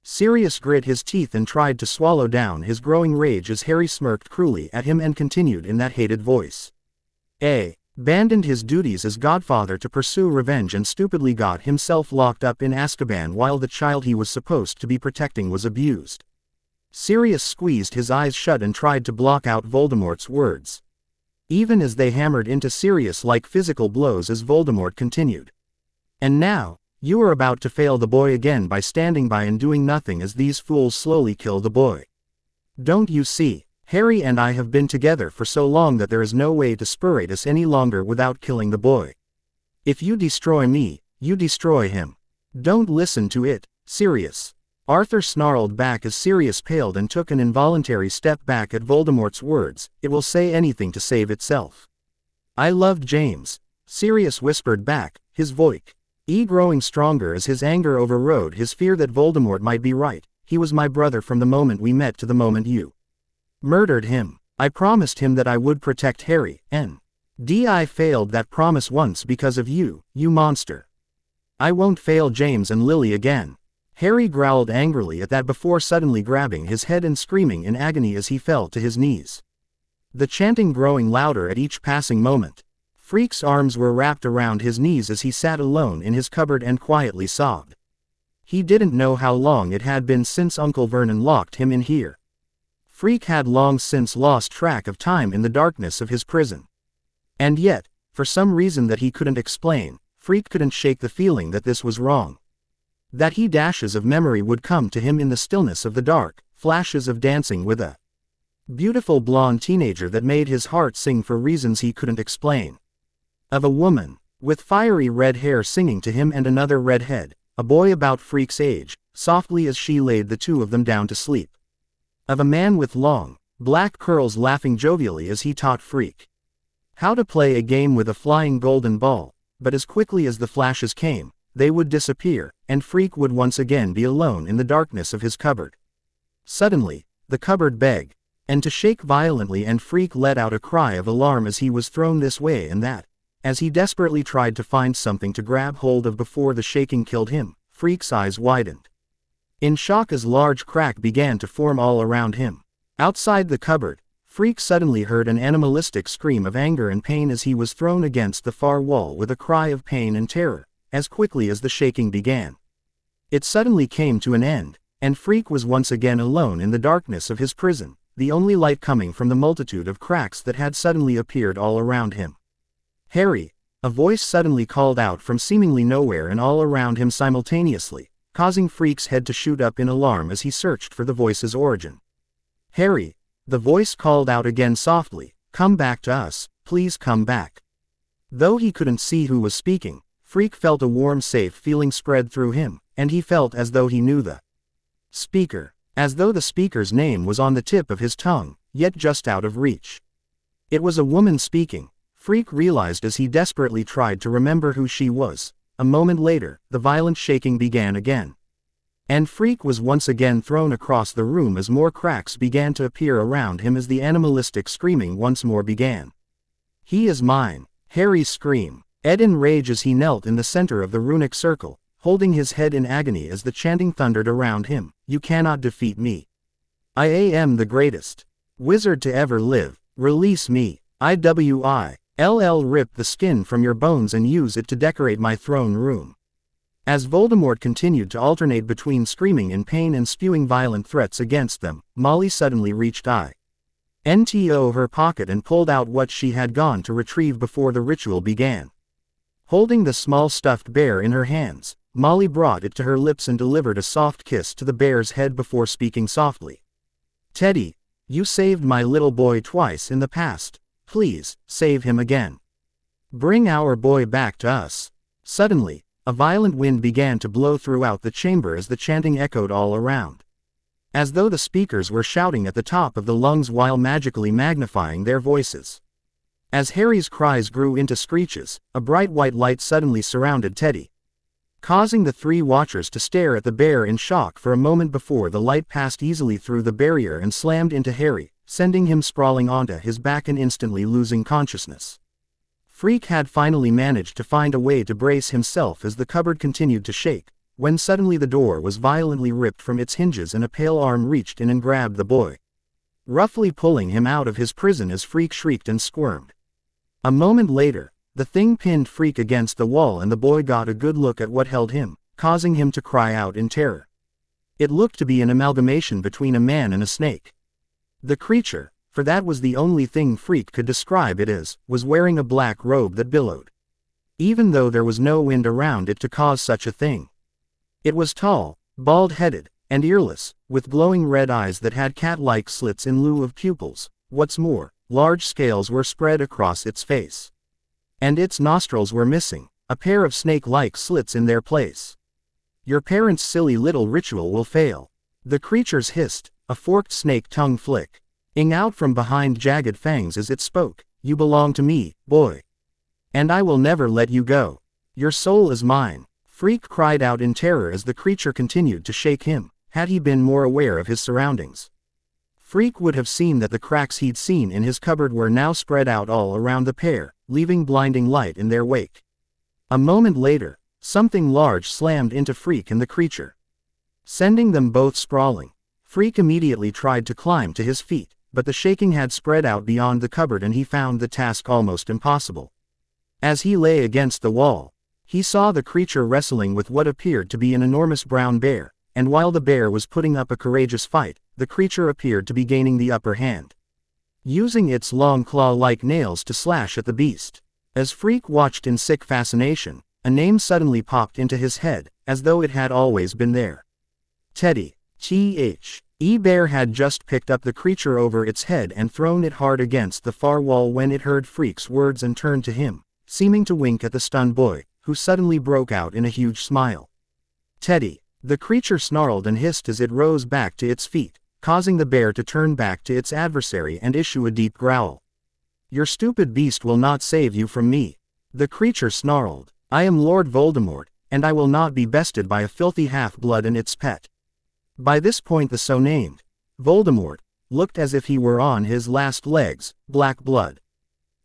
Sirius grit his teeth and tried to swallow down his growing rage as Harry smirked cruelly at him and continued in that hated voice. Abandoned his duties as godfather to pursue revenge and stupidly got himself locked up in Azkaban while the child he was supposed to be protecting was abused. Sirius squeezed his eyes shut and tried to block out Voldemort's words. Even as they hammered into Sirius like physical blows as Voldemort continued. And now, you are about to fail the boy again by standing by and doing nothing as these fools slowly kill the boy. Don't you see, Harry and I have been together for so long that there is no way to separate us any longer without killing the boy. If you destroy me, you destroy him. Don't listen to it, Sirius. Arthur snarled back as Sirius paled and took an involuntary step back at Voldemort's words. It will say anything to save itself. I loved James, Sirius whispered back, his voice growing stronger as his anger overrode his fear that Voldemort might be right. He was my brother from the moment we met to the moment you murdered him. I promised him that I would protect Harry, and I failed that promise once because of you, you monster. I won't fail James and Lily again. Harry growled angrily at that before suddenly grabbing his head and screaming in agony as he fell to his knees. The chanting growing louder at each passing moment. Freak's arms were wrapped around his knees as he sat alone in his cupboard and quietly sobbed. He didn't know how long it had been since Uncle Vernon locked him in here. Freak had long since lost track of time in the darkness of his prison. And yet, for some reason that he couldn't explain, Freak couldn't shake the feeling that this was wrong. That dashes of memory would come to him in the stillness of the dark, flashes of dancing with a beautiful blonde teenager that made his heart sing for reasons he couldn't explain. Of a woman, with fiery red hair singing to him and another redhead, a boy about Freak's age, softly as she laid the two of them down to sleep. Of a man with long, black curls laughing jovially as he taught Freak how to play a game with a flying golden ball, but as quickly as the flashes came, they would disappear, and Freak would once again be alone in the darkness of his cupboard. Suddenly, the cupboard began to shake violently and Freak let out a cry of alarm as he was thrown this way and that. As he desperately tried to find something to grab hold of before the shaking killed him, Freak's eyes widened. In shock as large crack began to form all around him. Outside the cupboard, Freak suddenly heard an animalistic scream of anger and pain as he was thrown against the far wall with a cry of pain and terror, as quickly as the shaking began. It suddenly came to an end, and Freak was once again alone in the darkness of his prison, the only light coming from the multitude of cracks that had suddenly appeared all around him. Harry, a voice suddenly called out from seemingly nowhere and all around him simultaneously, causing Freak's head to shoot up in alarm as he searched for the voice's origin. Harry, the voice called out again softly, come back to us, please come back. Though he couldn't see who was speaking, Freak felt a warm safe feeling spread through him, and he felt as though he knew the speaker, as though the speaker's name was on the tip of his tongue, yet just out of reach. It was a woman speaking. Freak realized as he desperately tried to remember who she was. A moment later, the violent shaking began again. And Freak was once again thrown across the room as more cracks began to appear around him as the animalistic screaming once more began. He is mine, Harry screamed, in rage as he knelt in the center of the runic circle, holding his head in agony as the chanting thundered around him. You cannot defeat me. I am the greatest wizard to ever live. Release me. IWILL rip the skin from your bones and use it to decorate my throne room. As Voldemort continued to alternate between screaming in pain and spewing violent threats against them, Molly suddenly reached into her pocket and pulled out what she had gone to retrieve before the ritual began. Holding the small stuffed bear in her hands, Molly brought it to her lips and delivered a soft kiss to the bear's head before speaking softly. Teddy, you saved my little boy twice in the past. Please, save him again. Bring our boy back to us. Suddenly, a violent wind began to blow throughout the chamber as the chanting echoed all around. As though the speakers were shouting at the top of the lungs while magically magnifying their voices. As Harry's cries grew into screeches, a bright white light suddenly surrounded Teddy, causing the three watchers to stare at the bear in shock for a moment before the light passed easily through the barrier and slammed into Harry, sending him sprawling onto his back and instantly losing consciousness. Freak had finally managed to find a way to brace himself as the cupboard continued to shake, when suddenly the door was violently ripped from its hinges and a pale arm reached in and grabbed the boy, roughly pulling him out of his prison as Freak shrieked and squirmed. A moment later, the thing pinned Freak against the wall and the boy got a good look at what held him, causing him to cry out in terror. It looked to be an amalgamation between a man and a snake. The creature, for that was the only thing Freak could describe it as, was wearing a black robe that billowed. Even though there was no wind around it to cause such a thing. It was tall, bald-headed, and earless, with glowing red eyes that had cat-like slits in lieu of pupils. What's more, large scales were spread across its face. And its nostrils were missing, a pair of snake-like slits in their place. Your parents' silly little ritual will fail. The creatures hissed, a forked snake tongue flicking out from behind jagged fangs as it spoke. You belong to me, boy. And I will never let you go. Your soul is mine. Freak cried out in terror as the creature continued to shake him. Had he been more aware of his surroundings, Freak would have seen that the cracks he'd seen in his cupboard were now spread out all around the pair, leaving blinding light in their wake. A moment later, something large slammed into Freak and the creature, sending them both sprawling. Freak immediately tried to climb to his feet, but the shaking had spread out beyond the cupboard and he found the task almost impossible. As he lay against the wall, he saw the creature wrestling with what appeared to be an enormous brown bear, and while the bear was putting up a courageous fight, the creature appeared to be gaining the upper hand, using its long claw-like nails to slash at the beast. As Freak watched in sick fascination, a name suddenly popped into his head, as though it had always been there. Teddy. Bear had just picked up the creature over its head and thrown it hard against the far wall when it heard Freak's words and turned to him, seeming to wink at the stunned boy, who suddenly broke out in a huge smile. Teddy. The creature snarled and hissed as it rose back to its feet, causing the bear to turn back to its adversary and issue a deep growl. Your stupid beast will not save you from me. The creature snarled. I am Lord Voldemort, and I will not be bested by a filthy half-blood and its pet. By this point the so-named Voldemort looked as if he were on his last legs. Black blood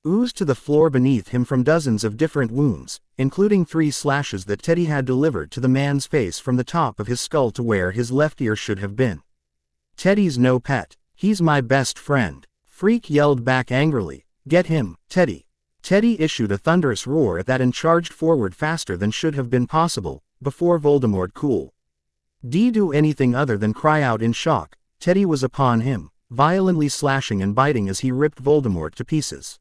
oozed to the floor beneath him from dozens of different wounds, including 3 slashes that Teddy had delivered to the man's face from the top of his skull to where his left ear should have been. Teddy's no pet. He's my best friend. Freak yelled back angrily. Get him, Teddy. Teddy issued a thunderous roar at that and charged forward faster than should have been possible, before Voldemort could do anything other than cry out in shock. Teddy was upon him, violently slashing and biting as he ripped Voldemort to pieces.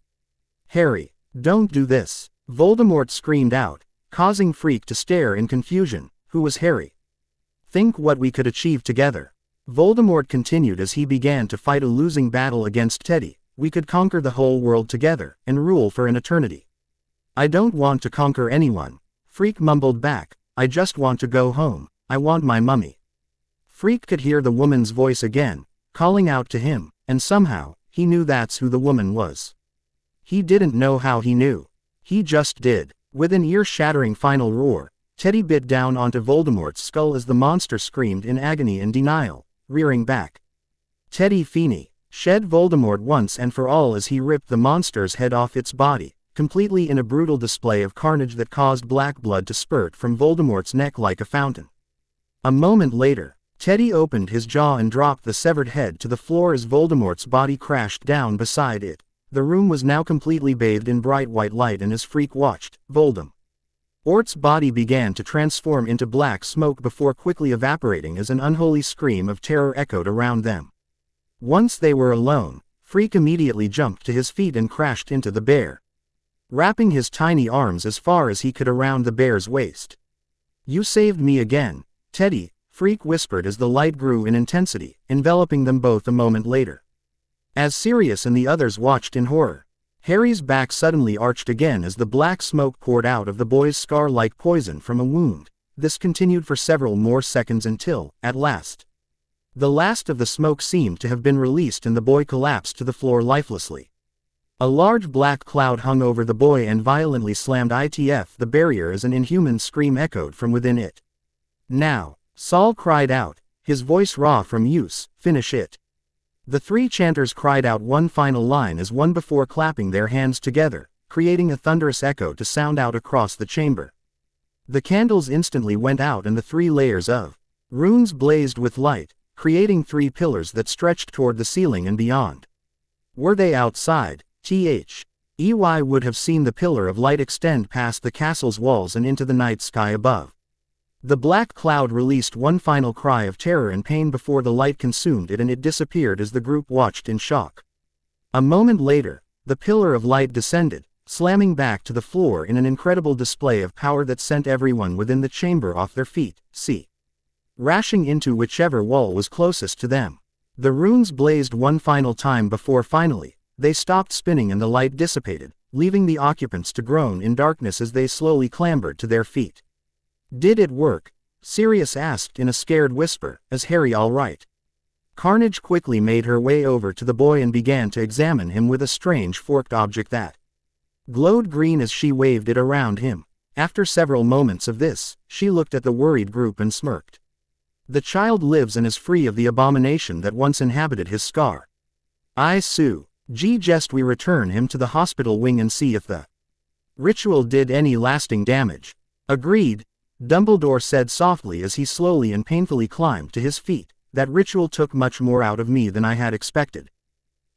Harry, don't do this. Voldemort screamed out, causing Freak to stare in confusion. Who was Harry? Think what we could achieve together. Voldemort continued as he began to fight a losing battle against Teddy. We could conquer the whole world together, and rule for an eternity. I don't want to conquer anyone. Freak mumbled back. I just want to go home. I want my mummy. Freak could hear the woman's voice again, calling out to him, and somehow, he knew that's who the woman was. He didn't know how he knew. He just did. With an ear-shattering final roar, Teddy bit down onto Voldemort's skull as the monster screamed in agony and denial, rearing back. Teddy Feeney shed Voldemort once and for all as he ripped the monster's head off its body, completely in a brutal display of carnage that caused black blood to spurt from Voldemort's neck like a fountain. A moment later, Teddy opened his jaw and dropped the severed head to the floor as Voldemort's body crashed down beside it. The room was now completely bathed in bright white light, and as Freak watched, Voldemort's body began to transform into black smoke before quickly evaporating as an unholy scream of terror echoed around them. Once they were alone, Freak immediately jumped to his feet and crashed into the bear, wrapping his tiny arms as far as he could around the bear's waist. You saved me again, Teddy, Freak whispered as the light grew in intensity, enveloping them both a moment later. As Sirius and the others watched in horror, Harry's back suddenly arched again as the black smoke poured out of the boy's scar like poison from a wound. This continued for several more seconds until, at last, the last of the smoke seemed to have been released and the boy collapsed to the floor lifelessly. A large black cloud hung over the boy and violently slammed ITF the barrier as an inhuman scream echoed from within it. Now, Saul cried out, his voice raw from use, finish it. The 3 chanters cried out one final line as one before clapping their hands together, creating a thunderous echo to sound out across the chamber. The candles instantly went out and the 3 layers of runes blazed with light, creating 3 pillars that stretched toward the ceiling and beyond. Were they outside, EY would have seen the pillar of light extend past the castle's walls and into the night sky above. The black cloud released one final cry of terror and pain before the light consumed it, and it disappeared as the group watched in shock. A moment later, the pillar of light descended, slamming back to the floor in an incredible display of power that sent everyone within the chamber off their feet, rashing into whichever wall was closest to them. The runes blazed one final time before finally, they stopped spinning and the light dissipated, leaving the occupants to groan in darkness as they slowly clambered to their feet. "Did it work?" Sirius asked in a scared whisper. "Is Harry all right?" Carnage quickly made her way over to the boy and began to examine him with a strange forked object that glowed green as she waved it around him. After several moments of this, she looked at the worried group and smirked. "The child lives and is free of the abomination that once inhabited his scar. I suggest we return him to the hospital wing and see if the ritual did any lasting damage." "Agreed," Dumbledore said softly as he slowly and painfully climbed to his feet. "That ritual took much more out of me than I had expected.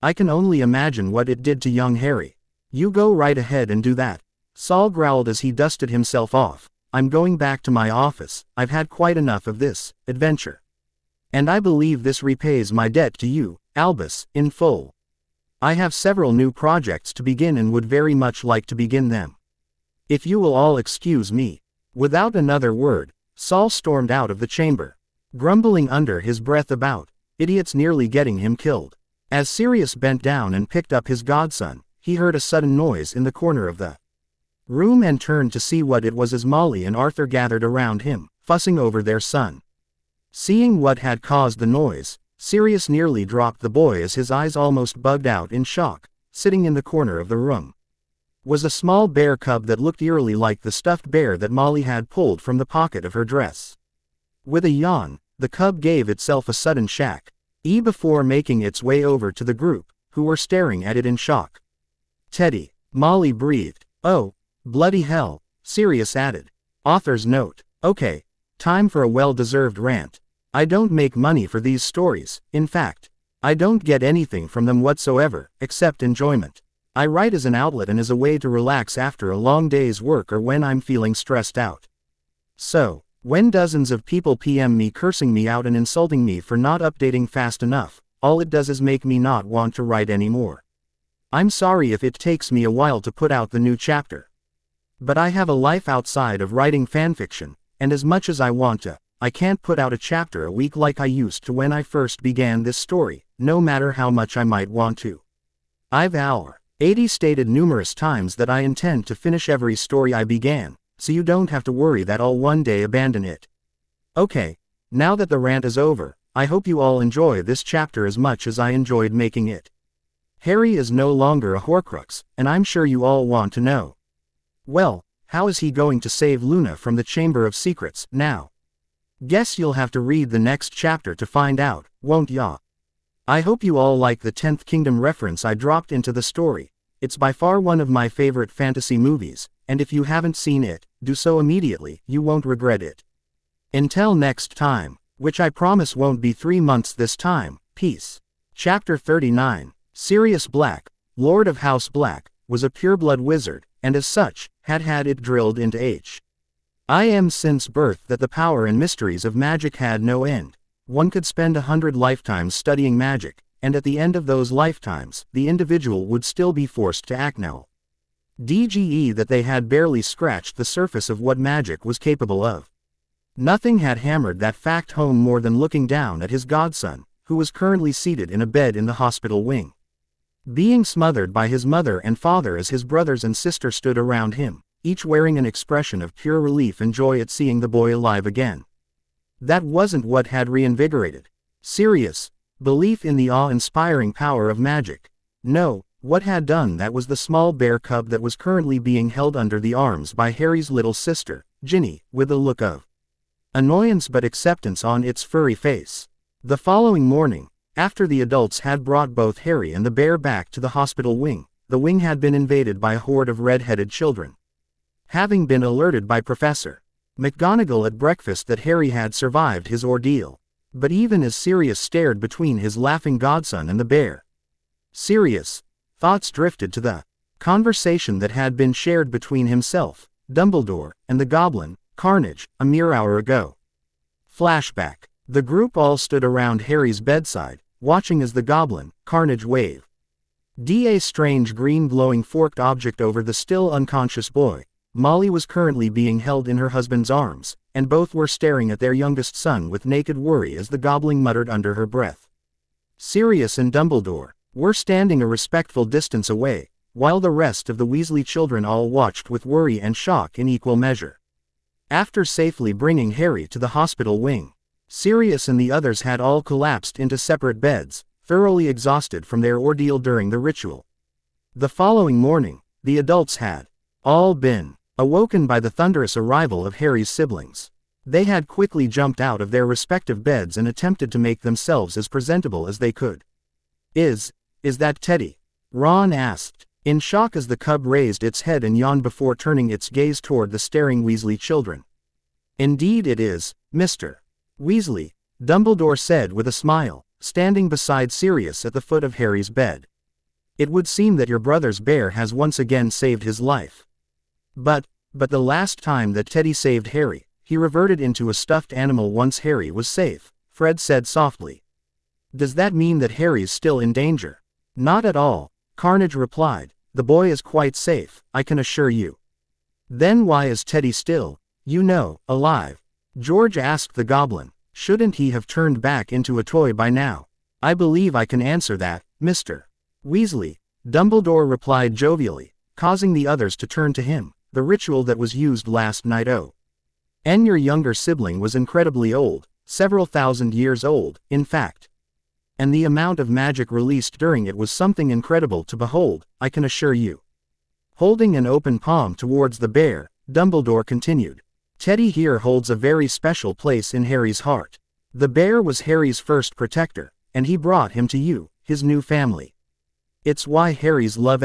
I can only imagine what it did to young Harry." "You go right ahead and do that," Saul growled as he dusted himself off. "I'm going back to my office. I've had quite enough of this adventure. And I believe this repays my debt to you, Albus, in full. I have several new projects to begin and would very much like to begin them. If you will all excuse me." Without another word, Saul stormed out of the chamber, grumbling under his breath about idiots nearly getting him killed. As Sirius bent down and picked up his godson, he heard a sudden noise in the corner of the room and turned to see what it was as Molly and Arthur gathered around him, fussing over their son. Seeing what had caused the noise, Sirius nearly dropped the boy as his eyes almost bugged out in shock. Sitting in the corner of the room was a small bear cub that looked eerily like the stuffed bear that Molly had pulled from the pocket of her dress. With a yawn, the cub gave itself a sudden shack before making its way over to the group, who were staring at it in shock. "Teddy," Molly breathed. "Oh, bloody hell," Sirius added. Author's note. Okay, time for a well-deserved rant. I don't make money for these stories. In fact, I don't get anything from them whatsoever, except enjoyment. I write as an outlet and as a way to relax after a long day's work or when I'm feeling stressed out. So, when dozens of people PM me cursing me out and insulting me for not updating fast enough, all it does is make me not want to write anymore. I'm sorry if it takes me a while to put out the new chapter. But I have a life outside of writing fanfiction, and as much as I want to, I can't put out a chapter a week like I used to when I first began this story, no matter how much I might want to. I've 80 stated numerous times that I intend to finish every story I began, so you don't have to worry that I'll one day abandon it. Okay, now that the rant is over, I hope you all enjoy this chapter as much as I enjoyed making it. Harry is no longer a Horcrux, and I'm sure you all want to know. Well, how is he going to save Luna from the Chamber of Secrets now? Guess you'll have to read the next chapter to find out, won't ya? I hope you all like the 10th Kingdom reference I dropped into the story. It's by far one of my favorite fantasy movies, and if you haven't seen it, do so immediately, you won't regret it. Until next time, which I promise won't be 3 months this time, peace. Chapter 39, Sirius Black, Lord of House Black, was a pureblood wizard, and as such, had it drilled into him since birth that the power and mysteries of magic had no end. One could spend 100 lifetimes studying magic, and at the end of those lifetimes, the individual would still be forced to acknowledge that they had barely scratched the surface of what magic was capable of. Nothing had hammered that fact home more than looking down at his godson, who was currently seated in a bed in the hospital wing, being smothered by his mother and father as his brothers and sister stood around him, each wearing an expression of pure relief and joy at seeing the boy alive again. That wasn't what had reinvigorated Sirius' belief in the awe-inspiring power of magic. No, what had done that was the small bear cub that was currently being held under the arms by Harry's little sister, Ginny, with a look of annoyance but acceptance on its furry face. The following morning, after the adults had brought both Harry and the bear back to the hospital wing, the wing had been invaded by a horde of red-headed children. Having been alerted by Professor McGonagall at breakfast that Harry had survived his ordeal. But even as Sirius stared between his laughing godson and the bear, Sirius' thoughts drifted to the conversation that had been shared between himself, Dumbledore, and the goblin, Carnage, a mere hour ago. Flashback. The group all stood around Harry's bedside, watching as the goblin, Carnage, waved a strange green glowing forked object over the still unconscious boy. Molly was currently being held in her husband's arms, and both were staring at their youngest son with naked worry as the goblin muttered under her breath. Sirius and Dumbledore were standing a respectful distance away, while the rest of the Weasley children all watched with worry and shock in equal measure. After safely bringing Harry to the hospital wing, Sirius and the others had all collapsed into separate beds, thoroughly exhausted from their ordeal during the ritual. The following morning, the adults had all been awoken by the thunderous arrival of Harry's siblings. They had quickly jumped out of their respective beds and attempted to make themselves as presentable as they could. Is that Teddy?" Ron asked, in shock as the cub raised its head and yawned before turning its gaze toward the staring Weasley children. "Indeed it is, Mr. Weasley," Dumbledore said with a smile, standing beside Sirius at the foot of Harry's bed. "It would seem that your brother's bear has once again saved his life. But the last time that Teddy saved Harry, he reverted into a stuffed animal once Harry was safe," Fred said softly. "Does that mean that Harry's still in danger?" "Not at all," Carnage replied. "The boy is quite safe, I can assure you." "Then why is Teddy still, alive?" George asked the goblin. "Shouldn't he have turned back into a toy by now?" "I believe I can answer that, Mr. Weasley," Dumbledore replied jovially, causing the others to turn to him. "The ritual that was used last night, and your younger sibling was incredibly old, several thousand years old, in fact. And the amount of magic released during it was something incredible to behold, I can assure you." Holding an open palm towards the bear, Dumbledore continued. "Teddy here holds a very special place in Harry's heart. The bear was Harry's first protector, and he brought him to you, his new family. It's why Harry's love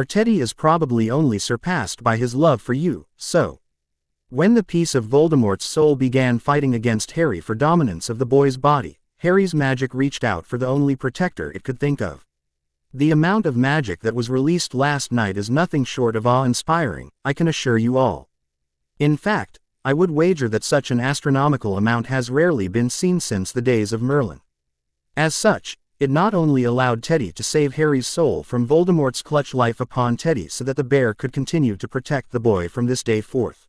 Teddy is probably only surpassed by his love for you, so." When the piece of Voldemort's soul began fighting against Harry for dominance of the boy's body, Harry's magic reached out for the only protector it could think of. The amount of magic that was released last night is nothing short of awe-inspiring, I can assure you all. In fact, I would wager that such an astronomical amount has rarely been seen since the days of Merlin. As such, it not only allowed Teddy to save Harry's soul from Voldemort's clutch life upon Teddy so that the bear could continue to protect the boy from this day forth.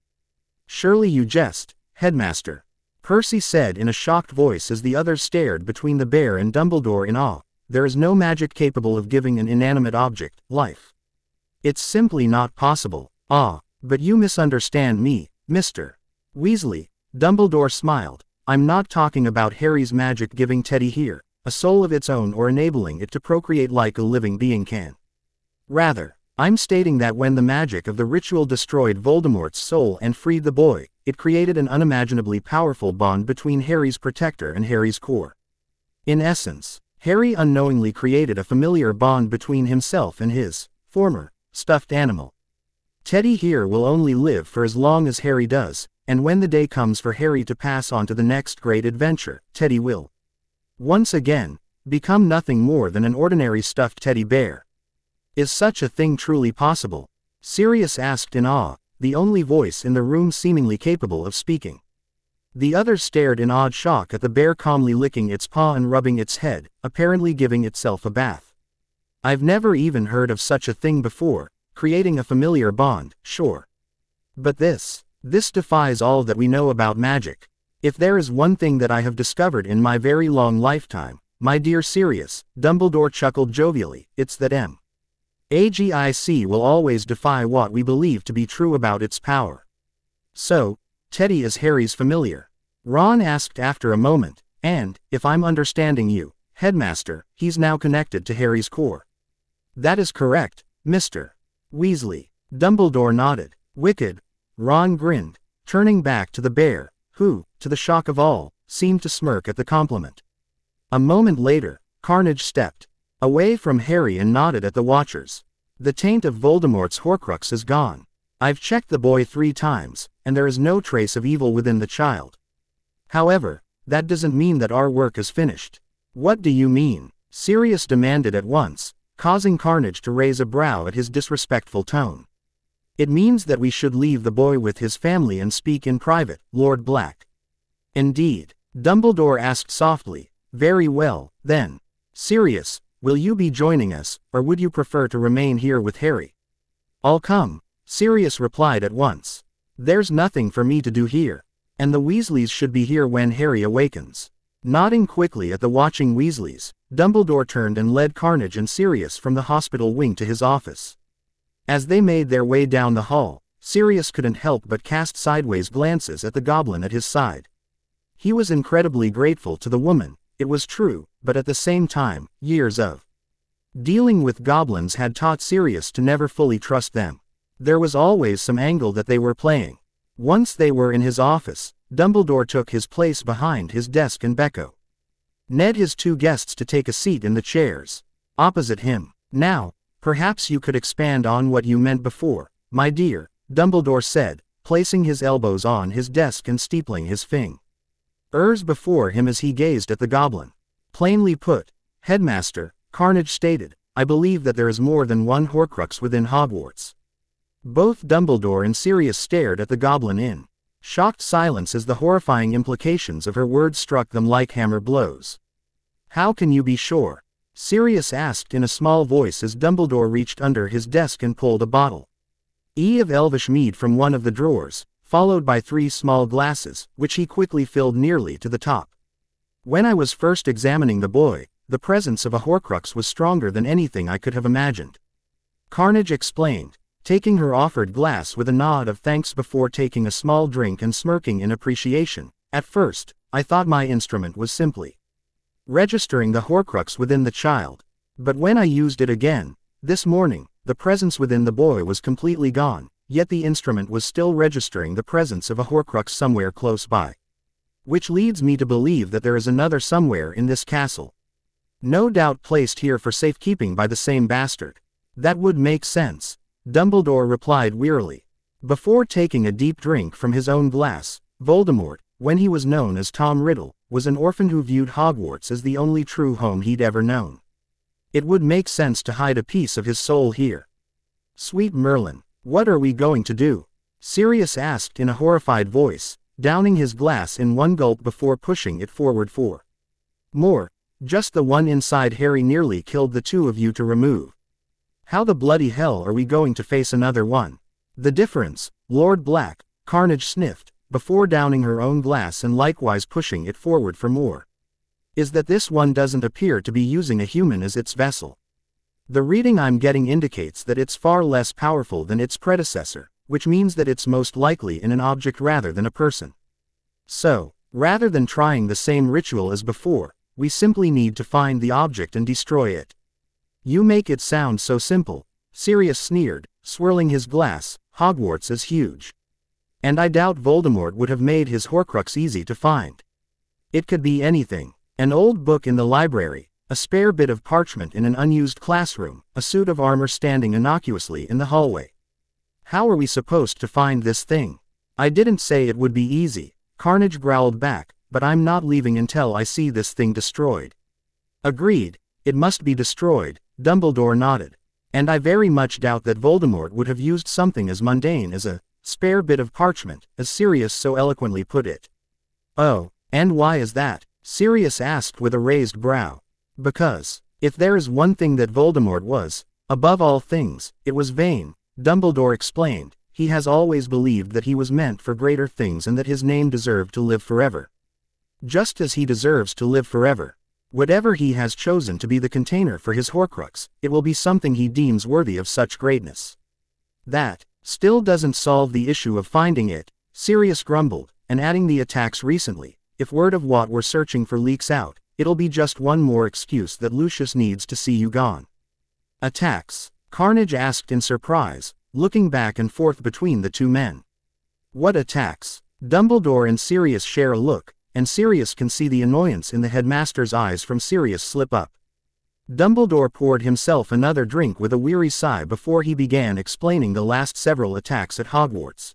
"Surely you jest, Headmaster," Percy said in a shocked voice as the others stared between the bear and Dumbledore in awe. "There is no magic capable of giving an inanimate object life. It's simply not possible." "But you misunderstand me, Mr. Weasley," Dumbledore smiled. "I'm not talking about Harry's magic giving Teddy here a soul of its own or enabling it to procreate like a living being can. Rather, I'm stating that when the magic of the ritual destroyed Voldemort's soul and freed the boy, it created an unimaginably powerful bond between Harry's protector and Harry's core. In essence, Harry unknowingly created a familiar bond between himself and his former stuffed animal. Teddy here will only live for as long as Harry does, and when the day comes for Harry to pass on to the next great adventure, Teddy will once again become nothing more than an ordinary stuffed teddy bear." "Is such a thing truly possible?" Sirius asked in awe, the only voice in the room seemingly capable of speaking. The others stared in odd shock at the bear calmly licking its paw and rubbing its head, apparently giving itself a bath. "I've never even heard of such a thing before, creating a familiar bond, sure. But this defies all that we know about magic. If there is one thing that I have discovered in my very long lifetime, my dear Sirius," Dumbledore chuckled jovially, "it's that magic will always defy what we believe to be true about its power." "So, Teddy is Harry's familiar?" Ron asked after a moment, "and, if I'm understanding you, Headmaster, he's now connected to Harry's core." "That is correct, Mr. Weasley." Dumbledore nodded. "Wicked." Ron grinned, turning back to the bear, who, to the shock of all, seemed to smirk at the compliment. A moment later, Carnage stepped away from Harry and nodded at the watchers. "The taint of Voldemort's Horcrux is gone. I've checked the boy 3 times, and there is no trace of evil within the child. However, that doesn't mean that our work is finished." "What do you mean?" Sirius demanded at once, causing Carnage to raise a brow at his disrespectful tone. It means that we should leave the boy with his family and speak in private, Lord Black. Indeed, Dumbledore asked softly. Very well, then. Sirius, will you be joining us, or would you prefer to remain here with Harry? I'll come, Sirius replied at once. There's nothing for me to do here. And the Weasleys should be here when Harry awakens. Nodding quickly at the watching Weasleys, Dumbledore turned and led Carnage and Sirius from the hospital wing to his office. As they made their way down the hall, Sirius couldn't help but cast sideways glances at the goblin at his side. He was incredibly grateful to the woman, it was true, but at the same time, years of dealing with goblins had taught Sirius to never fully trust them. There was always some angle that they were playing. Once they were in his office, Dumbledore took his place behind his desk and beckoned Ned his two guests to take a seat in the chairs opposite him. Now, perhaps you could expand on what you meant before, my dear, Dumbledore said, placing his elbows on his desk and steepling his fingers before him as he gazed at the goblin. Plainly put, Headmaster, Carnage stated, I believe that there is more than one Horcrux within Hogwarts. Both Dumbledore and Sirius stared at the goblin in shocked silence as the horrifying implications of her words struck them like hammer blows. How can you be sure? Sirius asked in a small voice as Dumbledore reached under his desk and pulled a bottle of elvish mead from one of the drawers, followed by 3 small glasses, which he quickly filled nearly to the top. When I was first examining the boy, the presence of a Horcrux was stronger than anything I could have imagined. Carnage explained, taking her offered glass with a nod of thanks before taking a small drink and smirking in appreciation. At first, I thought my instrument was simply registering the Horcrux within the child. But when I used it again, this morning, the presence within the boy was completely gone, yet the instrument was still registering the presence of a Horcrux somewhere close by. Which leads me to believe that there is another somewhere in this castle. No doubt placed here for safekeeping by the same bastard. That would make sense, Dumbledore replied wearily. Before taking a deep drink from his own glass, Voldemort, when he was known as Tom Riddle, was an orphan who viewed Hogwarts as the only true home he'd ever known. It would make sense to hide a piece of his soul here. Sweet Merlin, what are we going to do? Sirius asked in a horrified voice, downing his glass in one gulp before pushing it forward for more. Just the one inside Harry nearly killed the two of you to remove. How the bloody hell are we going to face another one? The difference, Lord Black, Carnage sniffed, before downing her own glass and likewise pushing it forward for more, is that this one doesn't appear to be using a human as its vessel. The reading I'm getting indicates that it's far less powerful than its predecessor, which means that it's most likely in an object rather than a person. So, rather than trying the same ritual as before, we simply need to find the object and destroy it. You make it sound so simple, Sirius sneered, swirling his glass. Hogwarts is huge. And I doubt Voldemort would have made his Horcrux easy to find. It could be anything. An old book in the library, a spare bit of parchment in an unused classroom, a suit of armor standing innocuously in the hallway. How are we supposed to find this thing? I didn't say it would be easy, Carnage growled back, but I'm not leaving until I see this thing destroyed. Agreed, it must be destroyed, Dumbledore nodded. And I very much doubt that Voldemort would have used something as mundane as a spare bit of parchment, as Sirius so eloquently put it. Oh, and why is that? Sirius asked with a raised brow. Because, if there is one thing that Voldemort was, above all things, it was vain, Dumbledore explained. He has always believed that he was meant for greater things and that his name deserved to live forever. Just as he deserves to live forever. Whatever he has chosen to be the container for his Horcrux, it will be something he deems worthy of such greatness. That still doesn't solve the issue of finding it, Sirius grumbled, and adding the attacks recently. If word of what we're searching for leaks out, it'll be just one more excuse that Lucius needs to see you gone. Attacks? Carnage asked in surprise, looking back and forth between the two men. What attacks? Dumbledore and Sirius share a look, and Sirius can see the annoyance in the headmaster's eyes from Sirius slip up. Dumbledore poured himself another drink with a weary sigh before he began explaining the last several attacks at Hogwarts.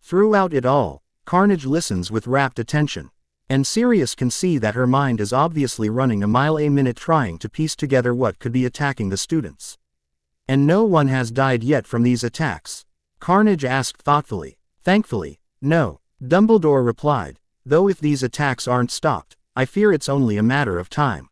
Throughout it all, Carnage listens with rapt attention. And Sirius can see that her mind is obviously running a mile a minute trying to piece together what could be attacking the students. And no one has died yet from these attacks. Carnage asked thoughtfully. Thankfully, no, Dumbledore replied, though if these attacks aren't stopped, I fear it's only a matter of time.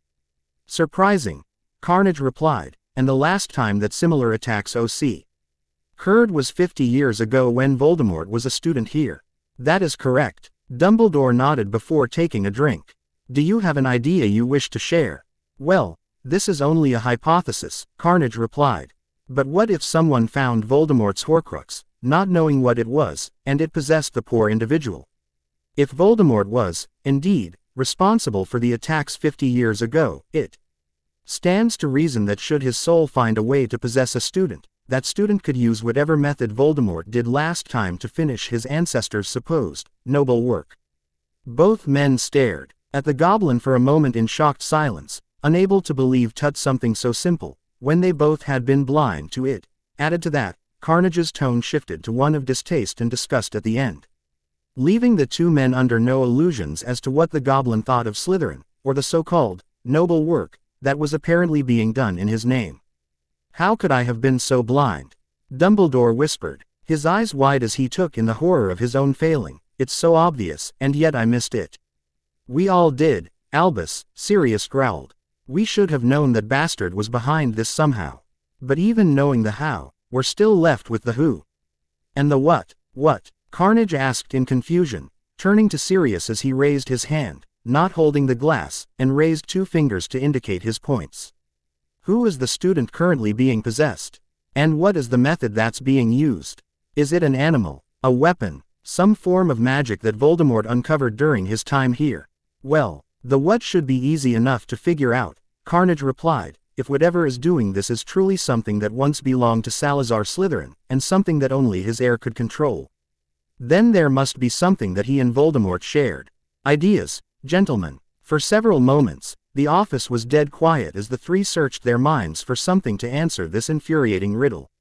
Surprising, Carnage replied, and the last time that similar attacks occurred was 50 years ago when Voldemort was a student here. That is correct. Dumbledore nodded before taking a drink. Do you have an idea you wish to share? Well, this is only a hypothesis, Carnage replied. But what if someone found Voldemort's Horcrux, not knowing what it was, and it possessed the poor individual? If Voldemort was, indeed, responsible for the attacks 50 years ago, it stands to reason that should his soul find a way to possess a student, that student could use whatever method Voldemort did last time to finish his ancestors' supposed noble work. Both men stared at the goblin for a moment in shocked silence, unable to believe something so simple, when they both had been blind to it. Added to that, Carnage's tone shifted to one of distaste and disgust at the end, leaving the two men under no illusions as to what the goblin thought of Slytherin, or the so-called noble work that was apparently being done in his name. How could I have been so blind? Dumbledore whispered, his eyes wide as he took in the horror of his own failing. It's so obvious, and yet I missed it. We all did, Albus, Sirius growled. We should have known that bastard was behind this somehow. But even knowing the how, we're still left with the who. And the what? What? Carnage asked in confusion, turning to Sirius as he raised his hand, not holding the glass, and raised two fingers to indicate his points. Who is the student currently being possessed? And what is the method that's being used? Is it an animal, a weapon, some form of magic that Voldemort uncovered during his time here? Well, the what should be easy enough to figure out, Carnage replied, if whatever is doing this is truly something that once belonged to Salazar Slytherin, and something that only his heir could control. Then there must be something that he and Voldemort shared. Ideas, gentlemen. For several moments, the office was dead quiet as the three searched their minds for something to answer this infuriating riddle.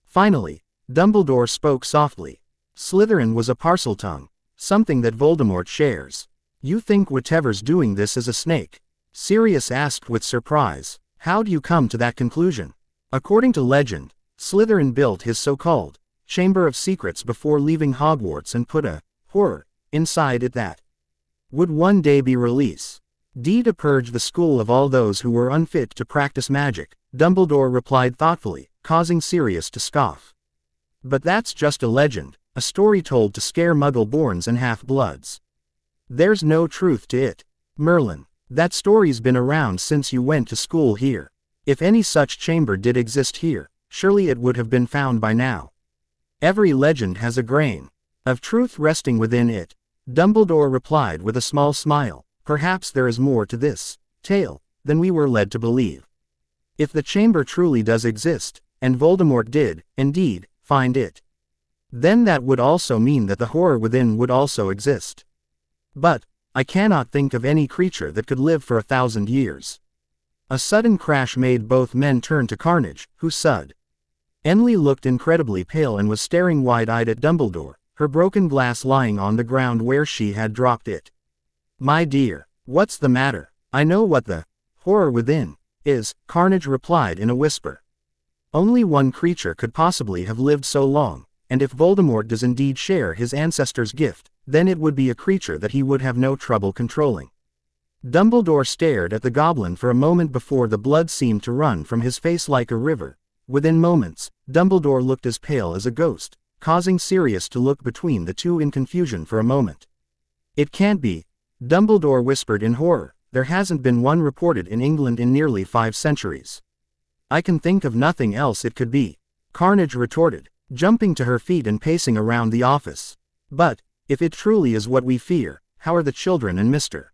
Finally, Dumbledore spoke softly. Slytherin was a Parseltongue, something that Voldemort shares. You think whatever's doing this is a snake? Sirius asked with surprise. How do you come to that conclusion? According to legend, Slytherin built his so-called Chamber of Secrets before leaving Hogwarts and put a horror inside it that would one day be released. To purge the school of all those who were unfit to practice magic, Dumbledore replied thoughtfully, causing Sirius to scoff. But that's just a legend, a story told to scare Muggle-borns and half-bloods. There's no truth to it. Merlin, that story's been around since you went to school here. If any such chamber did exist here, surely it would have been found by now. Every legend has a grain of truth resting within it, Dumbledore replied with a small smile. Perhaps there is more to this tale than we were led to believe. If the chamber truly does exist, and Voldemort did, indeed, find it, then that would also mean that the horror within would also exist. But I cannot think of any creature that could live for 1,000 years. A sudden crash made both men turn to Carnage, who suddenly looked incredibly pale and was staring wide-eyed at Dumbledore, her broken glass lying on the ground where she had dropped it. My dear, what's the matter? I know what the horror within is, Carnage replied in a whisper. Only one creature could possibly have lived so long, and if Voldemort does indeed share his ancestor's gift, then it would be a creature that he would have no trouble controlling. Dumbledore stared at the goblin for a moment before the blood seemed to run from his face like a river. Within moments, Dumbledore looked as pale as a ghost, causing Sirius to look between the two in confusion for a moment. It can't be, Dumbledore whispered in horror. There hasn't been one reported in England in nearly 5 centuries. I can think of nothing else it could be, Carnage retorted, jumping to her feet and pacing around the office. But, if it truly is what we fear, how are the children and Mr.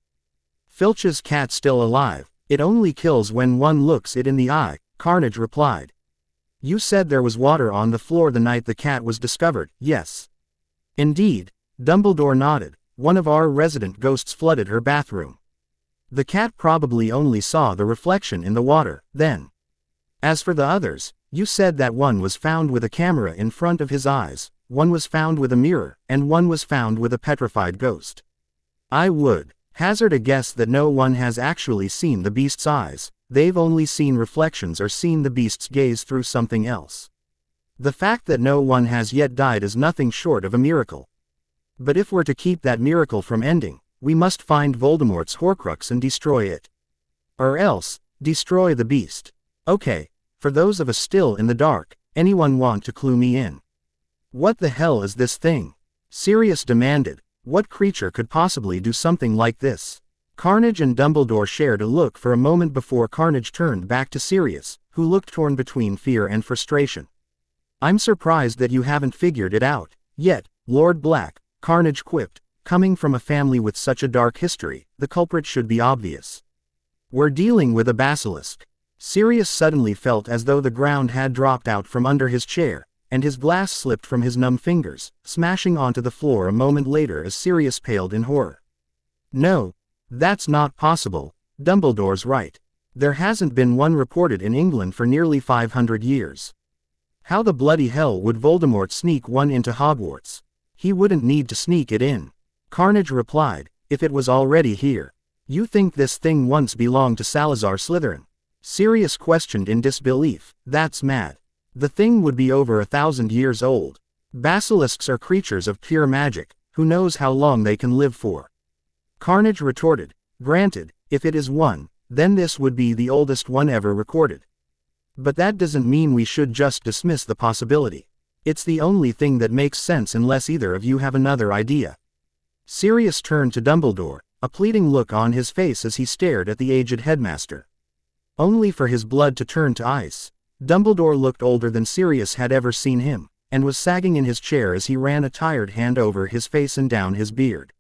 Filch's cat still alive? It only kills when one looks it in the eye, Carnage replied. You said there was water on the floor the night the cat was discovered, yes. Indeed, Dumbledore nodded. One of our resident ghosts flooded her bathroom. The cat probably only saw the reflection in the water, then. As for the others, you said that one was found with a camera in front of his eyes, one was found with a mirror, and one was found with a petrified ghost. I would hazard a guess that no one has actually seen the beast's eyes, they've only seen reflections or seen the beast's gaze through something else. The fact that no one has yet died is nothing short of a miracle. But if we're to keep that miracle from ending, we must find Voldemort's Horcrux and destroy it. Or else, destroy the beast. Okay, for those of us still in the dark, anyone want to clue me in? What the hell is this thing? Sirius demanded. What creature could possibly do something like this? Carnage and Dumbledore shared a look for a moment before Carnage turned back to Sirius, who looked torn between fear and frustration. I'm surprised that you haven't figured it out yet, Lord Black, Carnage quipped. Coming from a family with such a dark history, the culprit should be obvious. We're dealing with a basilisk. Sirius suddenly felt as though the ground had dropped out from under his chair, and his glass slipped from his numb fingers, smashing onto the floor a moment later as Sirius paled in horror. No, that's not possible. Dumbledore's right. There hasn't been one reported in England for nearly 500 years. How the bloody hell would Voldemort sneak one into Hogwarts? He wouldn't need to sneak it in. Carnage replied, if it was already here. You think this thing once belonged to Salazar Slytherin? Sirius questioned in disbelief. That's mad. The thing would be over 1,000 years old. Basilisks are creatures of pure magic, who knows how long they can live for? Carnage retorted, granted, if it is one, then this would be the oldest one ever recorded. But that doesn't mean we should just dismiss the possibility. It's the only thing that makes sense unless either of you have another idea. Sirius turned to Dumbledore, a pleading look on his face as he stared at the aged headmaster. Only for his blood to turn to ice. Dumbledore looked older than Sirius had ever seen him, and was sagging in his chair as he ran a tired hand over his face and down his beard.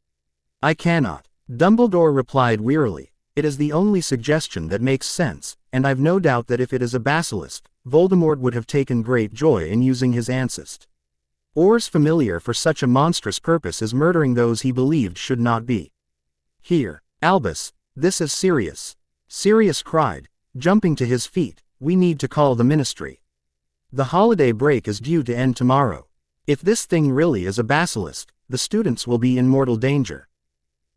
I cannot. Dumbledore replied wearily. It is the only suggestion that makes sense, and I've no doubt that if it is a basilisk, Voldemort would have taken great joy in using his ancest. Ors familiar for such a monstrous purpose as murdering those he believed should not be. Here, Albus, this is Sirius. Sirius cried, jumping to his feet, we need to call the ministry. The holiday break is due to end tomorrow. If this thing really is a basilisk, the students will be in mortal danger.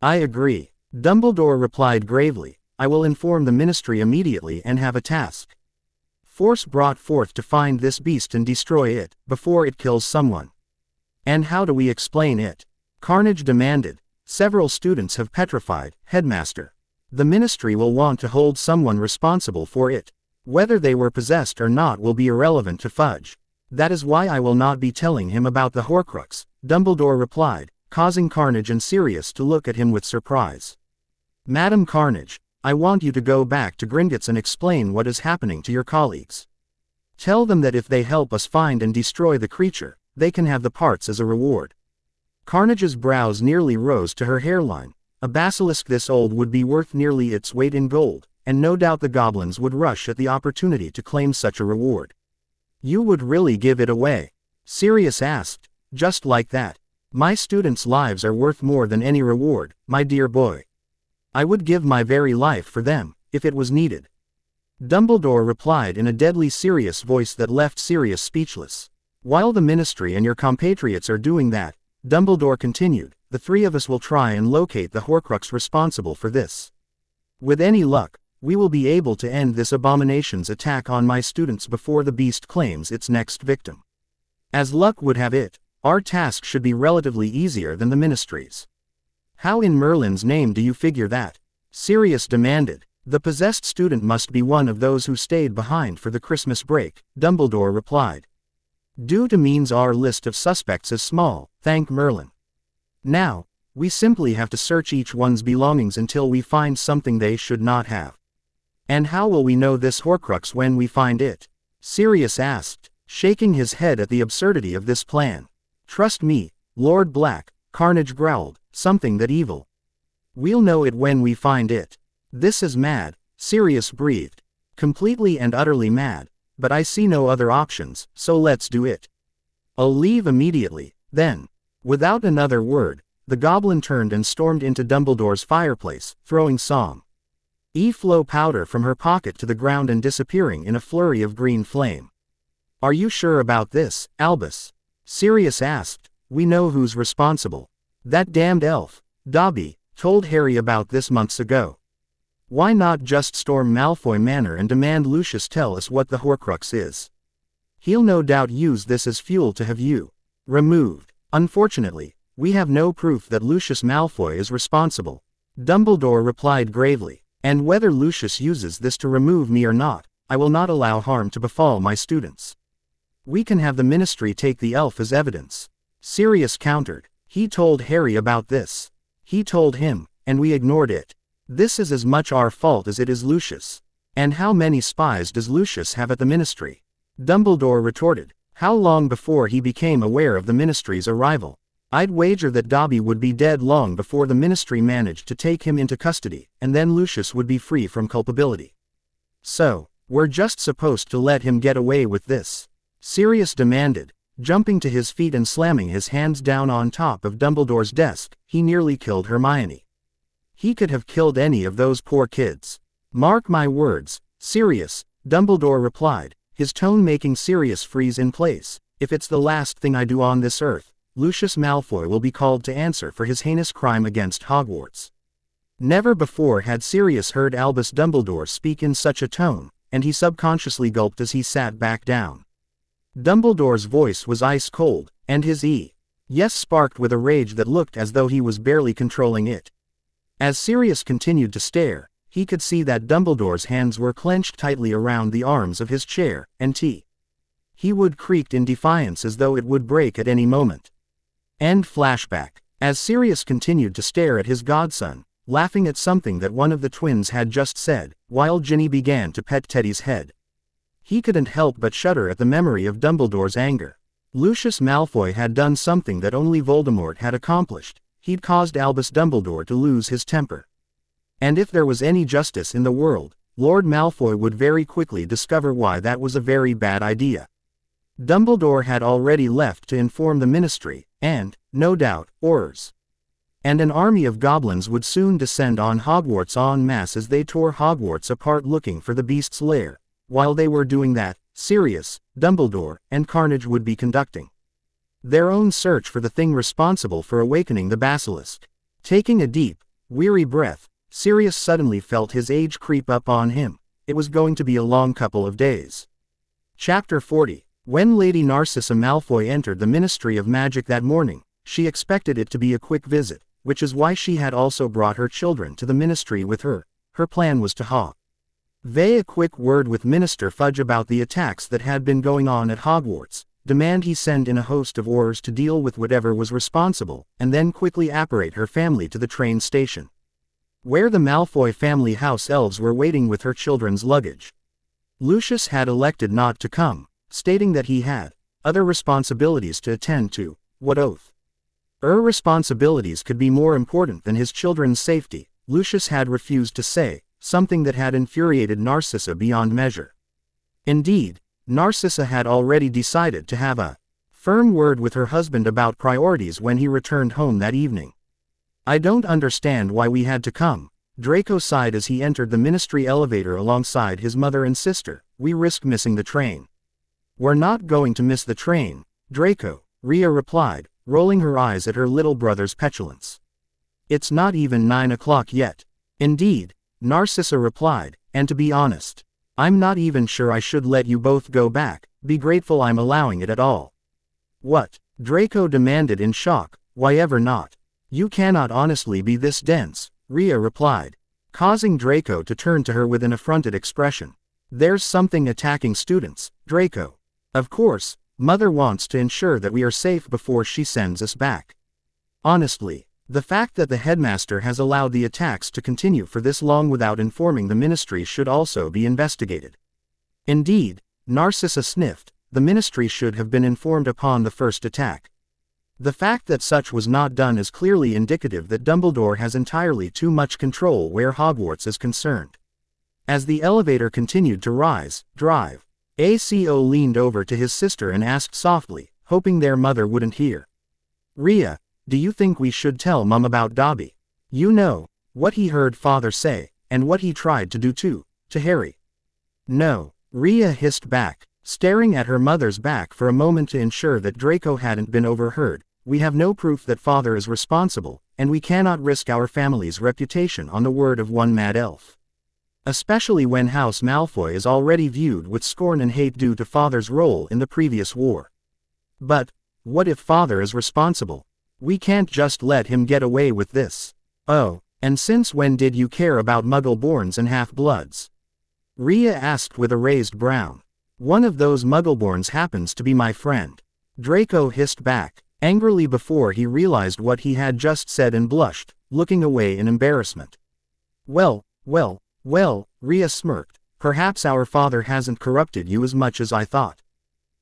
I agree. Dumbledore replied gravely, I will inform the ministry immediately and have a task force brought forth to find this beast and destroy it, before it kills someone. And how do we explain it? Carnage demanded. Several students have petrified, Headmaster. The ministry will want to hold someone responsible for it. Whether they were possessed or not will be irrelevant to Fudge. That is why I will not be telling him about the Horcrux, Dumbledore replied, causing Carnage and Sirius to look at him with surprise. Madam Carnage, I want you to go back to Gringotts and explain what is happening to your colleagues. Tell them that if they help us find and destroy the creature, they can have the parts as a reward. Carnage's brows nearly rose to her hairline. A basilisk this old would be worth nearly its weight in gold, and no doubt the goblins would rush at the opportunity to claim such a reward. You would really give it away? Sirius asked. Just like that. My students' lives are worth more than any reward, my dear boy. I would give my very life for them, if it was needed. Dumbledore replied in a deadly serious voice that left Sirius speechless. While the ministry and your compatriots are doing that, Dumbledore continued, the three of us will try and locate the Horcrux responsible for this. With any luck, we will be able to end this abomination's attack on my students before the beast claims its next victim. As luck would have it, our task should be relatively easier than the ministry's. How in Merlin's name do you figure that? Sirius demanded. The possessed student must be one of those who stayed behind for the Christmas break, Dumbledore replied. Due to means our list of suspects is small, thank Merlin. Now, we simply have to search each one's belongings until we find something they should not have. And how will we know this Horcrux when we find it? Sirius asked, shaking his head at the absurdity of this plan. Trust me, Lord Black, Carnage growled, something that evil. We'll know it when we find it. This is mad, Sirius breathed. Completely and utterly mad, but I see no other options, so let's do it. I'll leave immediately, then. Without another word, the goblin turned and stormed into Dumbledore's fireplace, throwing some E-flow powder from her pocket to the ground and disappearing in a flurry of green flame. Are you sure about this, Albus? Sirius asked. We know who's responsible. That damned elf, Dobby, told Harry about this months ago. Why not just storm Malfoy Manor and demand Lucius tell us what the Horcrux is? He'll no doubt use this as fuel to have you removed. Unfortunately, we have no proof that Lucius Malfoy is responsible. Dumbledore replied gravely. And whether Lucius uses this to remove me or not, I will not allow harm to befall my students. We can have the Ministry take the elf as evidence. Sirius countered. He told Harry about this. He told him, and we ignored it. This is as much our fault as it is Lucius. And how many spies does Lucius have at the Ministry? Dumbledore retorted. How long before he became aware of the Ministry's arrival? I'd wager that Dobby would be dead long before the Ministry managed to take him into custody, and then Lucius would be free from culpability. So, we're just supposed to let him get away with this? Sirius demanded, jumping to his feet and slamming his hands down on top of Dumbledore's desk. He nearly killed Hermione. He could have killed any of those poor kids. Mark my words, Sirius, Dumbledore replied, his tone making Sirius freeze in place. If it's the last thing I do on this earth, Lucius Malfoy will be called to answer for his heinous crime against Hogwarts. Never before had Sirius heard Albus Dumbledore speak in such a tone, and he subconsciously gulped as he sat back down. Dumbledore's voice was ice cold, and his yes sparked with a rage that looked as though he was barely controlling it. As Sirius continued to stare, he could see that Dumbledore's hands were clenched tightly around the arms of his chair, and he would creaked in defiance as though it would break at any moment. End flashback. As Sirius continued to stare at his godson, laughing at something that one of the twins had just said, while Ginny began to pet Teddy's head. He couldn't help but shudder at the memory of Dumbledore's anger. Lucius Malfoy had done something that only Voldemort had accomplished. He'd caused Albus Dumbledore to lose his temper. And if there was any justice in the world, Lord Malfoy would very quickly discover why that was a very bad idea. Dumbledore had already left to inform the Ministry, and, no doubt, Aurors. And an army of goblins would soon descend on Hogwarts en masse as they tore Hogwarts apart looking for the beast's lair. While they were doing that, Sirius, Dumbledore, and Carnage would be conducting their own search for the thing responsible for awakening the basilisk. Taking a deep, weary breath, Sirius suddenly felt his age creep up on him. It was going to be a long couple of days. Chapter 40. When Lady Narcissa Malfoy entered the Ministry of Magic that morning, she expected it to be a quick visit, which is why she had also brought her children to the Ministry with her. Her plan was to convey a quick word with Minister Fudge about the attacks that had been going on at Hogwarts, demand he send in a host of Aurors to deal with whatever was responsible, and then quickly apparate her family to the train station, where the Malfoy family house elves were waiting with her children's luggage. Lucius had elected not to come, stating that he had other responsibilities to attend to. What oath? Responsibilities could be more important than his children's safety, Lucius had refused to say, something that had infuriated Narcissa beyond measure. Indeed, Narcissa had already decided to have a firm word with her husband about priorities when he returned home that evening. I don't understand why we had to come, Draco sighed as he entered the Ministry elevator alongside his mother and sister. We risk missing the train. We're not going to miss the train, Draco, Rhea replied, rolling her eyes at her little brother's petulance. It's not even 9 o'clock yet. Indeed, Narcissa replied, and to be honest, I'm not even sure I should let you both go back. Be grateful I'm allowing it at all. What? Draco demanded in shock. Why ever not? You cannot honestly be this dense, Rhea replied, causing Draco to turn to her with an affronted expression. There's something attacking students, Draco. Of course, Mother wants to ensure that we are safe before she sends us back. Honestly, the fact that the headmaster has allowed the attacks to continue for this long without informing the Ministry should also be investigated. Indeed, Narcissa sniffed, the Ministry should have been informed upon the first attack. The fact that such was not done is clearly indicative that Dumbledore has entirely too much control where Hogwarts is concerned. As the elevator continued to rise, ACO leaned over to his sister and asked softly, hoping their mother wouldn't hear. Rhea, do you think we should tell Mum about Dobby? You know, what he heard Father say, and what he tried to do to Harry. No, Rhea hissed back, staring at her mother's back for a moment to ensure that Draco hadn't been overheard. We have no proof that Father is responsible, and we cannot risk our family's reputation on the word of one mad elf. Especially when House Malfoy is already viewed with scorn and hate due to Father's role in the previous war. But, what if Father is responsible? We can't just let him get away with this. Oh, and since when did you care about Muggle-borns and half-bloods? Rhea asked with a raised brow. One of those Muggle-borns happens to be my friend. Draco hissed back, angrily before he realized what he had just said and blushed, looking away in embarrassment. Well, Rhea smirked. Perhaps our father hasn't corrupted you as much as I thought.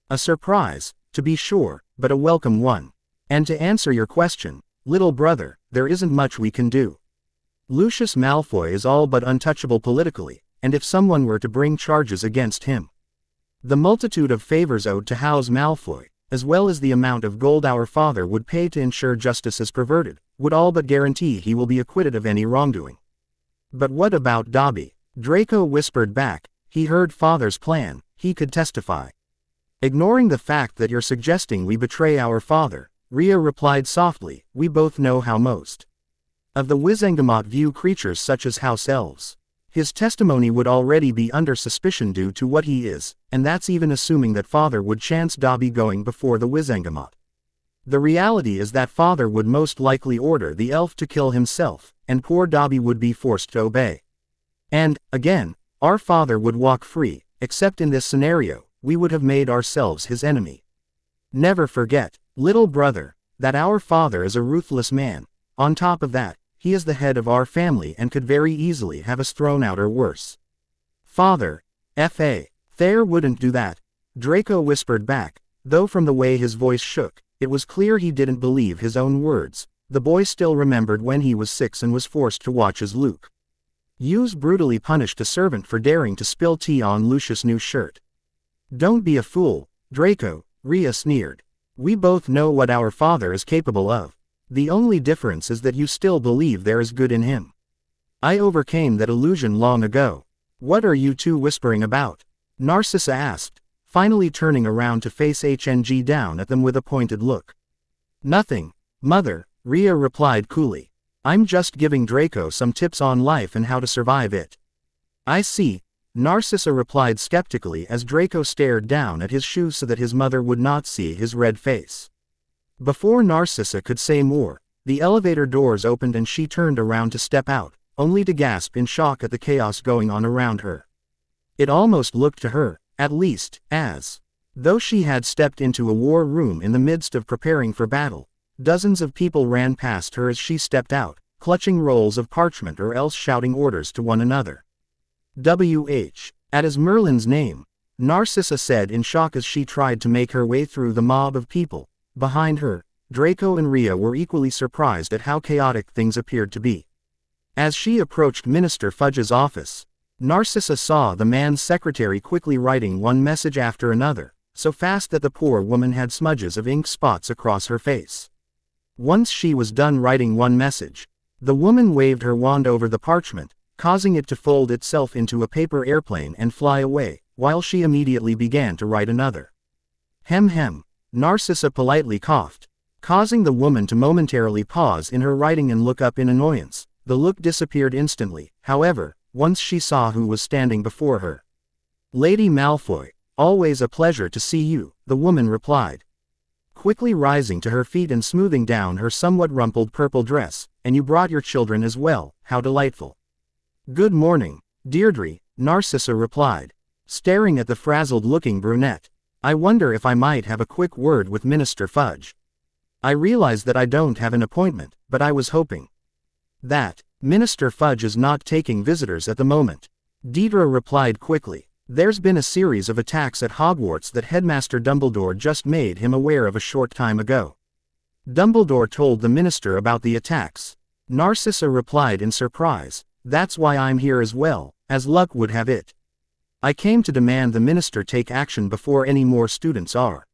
A surprise, to be sure, but a welcome one. And to answer your question, little brother, there isn't much we can do. Lucius Malfoy is all but untouchable politically, and if someone were to bring charges against him, the multitude of favors owed to House Malfoy, as well as the amount of gold our father would pay to ensure justice is perverted, would all but guarantee he will be acquitted of any wrongdoing. But what about Dobby? Draco whispered back. He heard Father's plan, he could testify. Ignoring the fact that you're suggesting we betray our father, Rhea replied softly, we both know how most of the Wizengamot view creatures such as house elves. His testimony would already be under suspicion due to what he is, and that's even assuming that Father would chance Dobby going before the Wizengamot. The reality is that Father would most likely order the elf to kill himself, and poor Dobby would be forced to obey. And, again, our father would walk free, except in this scenario, we would have made ourselves his enemy. Never forget, little brother, that our father is a ruthless man. On top of that, he is the head of our family and could very easily have us thrown out or worse. Father, F.A. Thayer wouldn't do that, Draco whispered back, though from the way his voice shook, it was clear he didn't believe his own words. The boy still remembered when he was 6 and was forced to watch as Luke Hughes brutally punished a servant for daring to spill tea on Lucius' new shirt. Don't be a fool, Draco, Rhea sneered. We both know what our father is capable of. The only difference is that you still believe there is good in him. I overcame that illusion long ago. What are you two whispering about? Narcissa asked, finally turning around to face HNG down at them with a pointed look. Nothing, Mother, Rhea replied coolly. I'm just giving Draco some tips on life and how to survive it. I see, Narcissa replied skeptically as Draco stared down at his shoes so that his mother would not see his red face. Before Narcissa could say more, the elevator doors opened and she turned around to step out, only to gasp in shock at the chaos going on around her. It almost looked to her, at least, as though she had stepped into a war room in the midst of preparing for battle. Dozens of people ran past her as she stepped out, clutching rolls of parchment or else shouting orders to one another. W.H. At as Merlin's name, Narcissa said in shock as she tried to make her way through the mob of people. Behind her, Draco and Rhea were equally surprised at how chaotic things appeared to be. As she approached Minister Fudge's office, Narcissa saw the man's secretary quickly writing one message after another, so fast that the poor woman had smudges of ink spots across her face. Once she was done writing one message, the woman waved her wand over the parchment, causing it to fold itself into a paper airplane and fly away, while she immediately began to write another. Hem, Narcissa politely coughed, causing the woman to momentarily pause in her writing and look up in annoyance. The look disappeared instantly, however, once she saw who was standing before her. Lady Malfoy, always a pleasure to see you, the woman replied, quickly rising to her feet and smoothing down her somewhat rumpled purple dress. And you brought your children as well, how delightful. Good morning, Deirdre, Narcissa replied, staring at the frazzled-looking brunette. I wonder if I might have a quick word with Minister Fudge. I realize that I don't have an appointment, but I was hoping that Minister Fudge is not taking visitors at the moment. Deirdre replied quickly. There's been a series of attacks at Hogwarts that Headmaster Dumbledore just made him aware of a short time ago. Dumbledore told the minister about the attacks. Narcissa replied in surprise. That's why I'm here as well, as luck would have it. I came to demand the minister take action before any more students are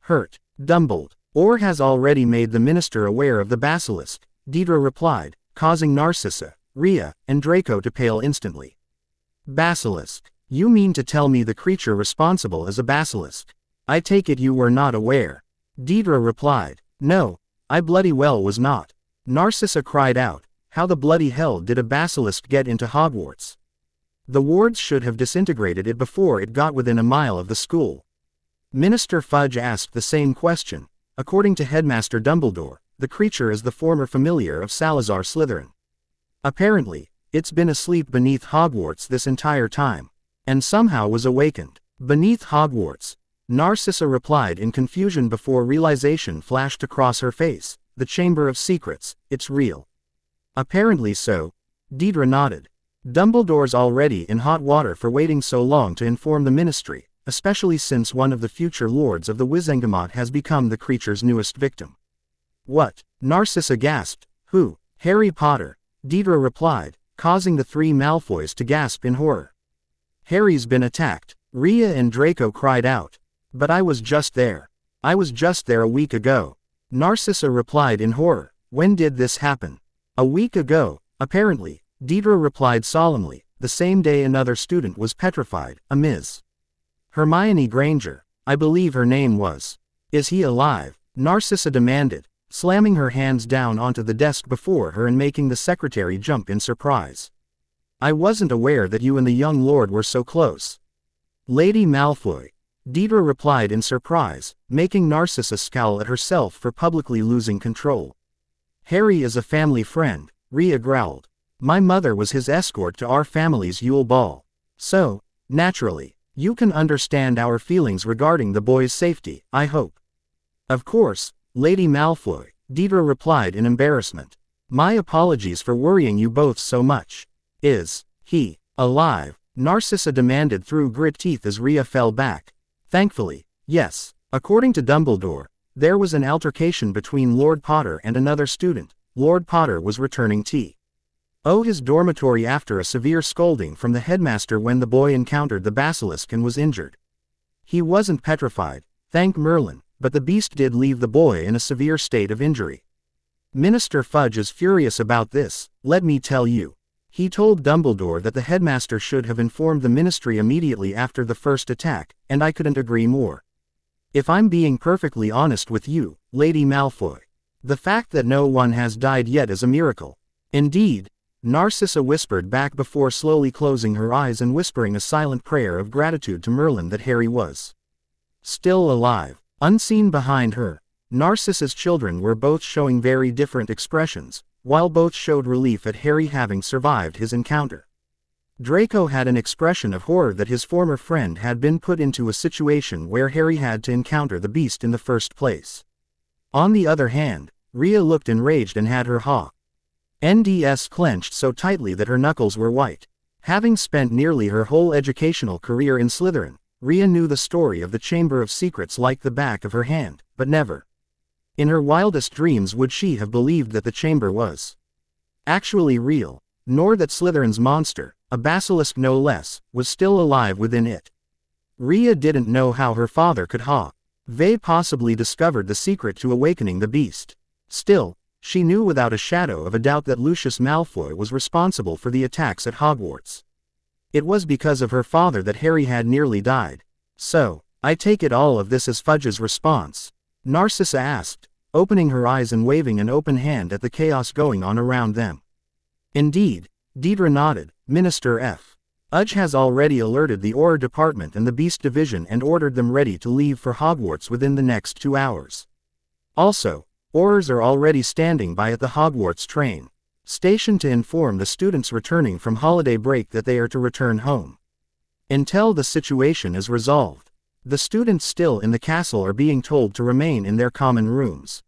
hurt. Dumbledore has already made the minister aware of the basilisk, Deirdre replied, causing Narcissa, Rhea, and Draco to pale instantly. Basilisk. You mean to tell me the creature responsible is a basilisk? I take it you were not aware. Deirdre replied. No, I bloody well was not. Narcissa cried out. How the bloody hell did a basilisk get into Hogwarts? The wards should have disintegrated it before it got within a mile of the school. Minister Fudge asked the same question. According to Headmaster Dumbledore, the creature is the former familiar of Salazar Slytherin. Apparently, it's been asleep beneath Hogwarts this entire time, and somehow was awakened. Beneath Hogwarts, Narcissa replied in confusion before realization flashed across her face. The Chamber of Secrets, it's real. Apparently so. Deidre nodded. Dumbledore's already in hot water for waiting so long to inform the Ministry, especially since one of the future lords of the Wizengamot has become the creature's newest victim. What? Narcissa gasped. Who? Harry Potter, Deidre replied, causing the three Malfoys to gasp in horror. Harry's been attacked, Rhea and Draco cried out. But I was just there. I was just there a week ago. Narcissa replied in horror. When did this happen? A week ago, apparently, Deidre replied solemnly, the same day another student was petrified, a Ms. Hermione Granger, I believe her name was. Is he alive? Narcissa demanded, slamming her hands down onto the desk before her and making the secretary jump in surprise. I wasn't aware that you and the young lord were so close. Lady Malfoy, Deidre replied in surprise, making Narcissa scowl at herself for publicly losing control. Harry is a family friend, Rhea growled. My mother was his escort to our family's Yule Ball. So, naturally, you can understand our feelings regarding the boy's safety, I hope. Of course, Lady Malfoy, Deidre replied in embarrassment. My apologies for worrying you both so much. Is he alive? Narcissa demanded through grit teeth as Rhea fell back. Thankfully, yes. According to Dumbledore, there was an altercation between Lord Potter and another student. Lord Potter was returning his dormitory after a severe scolding from the headmaster when the boy encountered the basilisk and was injured. He wasn't petrified, thank Merlin, but the beast did leave the boy in a severe state of injury. Minister Fudge is furious about this, let me tell you. He told Dumbledore that the headmaster should have informed the ministry immediately after the first attack, and I couldn't agree more. If I'm being perfectly honest with you, Lady Malfoy, the fact that no one has died yet is a miracle. Indeed, Narcissa whispered back before slowly closing her eyes and whispering a silent prayer of gratitude to Merlin that Harry was still alive. Unseen behind her, Narcissa's children were both showing very different expressions, while both showed relief at Harry having survived his encounter. Draco had an expression of horror that his former friend had been put into a situation where Harry had to encounter the beast in the first place. On the other hand, Rhea looked enraged and had her NDS clenched so tightly that her knuckles were white. Having spent nearly her whole educational career in Slytherin, Rhea knew the story of the Chamber of Secrets like the back of her hand, but never in her wildest dreams would she have believed that the chamber was actually real, nor that Slytherin's monster, a basilisk no less, was still alive within it. Rhea didn't know how her father could possibly discovered the secret to awakening the beast. Still, she knew without a shadow of a doubt that Lucius Malfoy was responsible for the attacks at Hogwarts. It was because of her father that Harry had nearly died. So, I take it all of this as Fudge's response? Narcissa asked, opening her eyes and waving an open hand at the chaos going on around them. Indeed, Deidre nodded. Minister Fudge has already alerted the Auror Department and the Beast Division and ordered them ready to leave for Hogwarts within the next 2 hours. Also, Aurors are already standing by at the Hogwarts train station to inform the students returning from holiday break that they are to return home until the situation is resolved. The students still in the castle are being told to remain in their common rooms.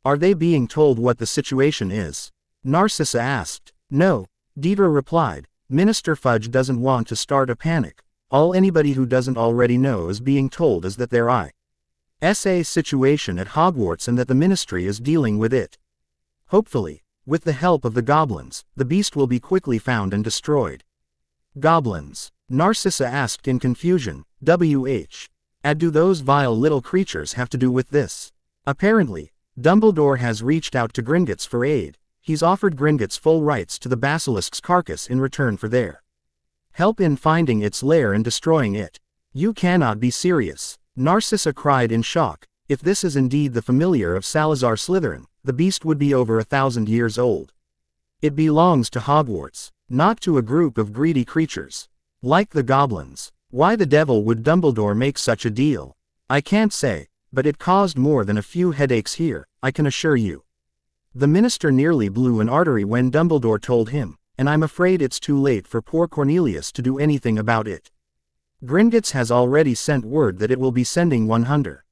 Are they being told what the situation is? Narcissa asked. No, Deidre replied. Minister Fudge doesn't want to start a panic. All anybody who doesn't already know is being told is that there is a situation at Hogwarts and that the ministry is dealing with it. Hopefully, with the help of the goblins, the beast will be quickly found and destroyed. Goblins? Narcissa asked in confusion. And do those vile little creatures have to do with this? Apparently, Dumbledore has reached out to Gringotts for aid. He's offered Gringotts full rights to the basilisk's carcass in return for their help in finding its lair and destroying it. You cannot be serious. Narcissa cried in shock. If this is indeed the familiar of Salazar Slytherin, the beast would be over 1,000 years old. It belongs to Hogwarts. Not to a group of greedy creatures. Like the goblins. Why the devil would Dumbledore make such a deal? I can't say, but it caused more than a few headaches here, I can assure you. The minister nearly blew an artery when Dumbledore told him, and I'm afraid it's too late for poor Cornelius to do anything about it. Gringotts has already sent word that it will be sending 100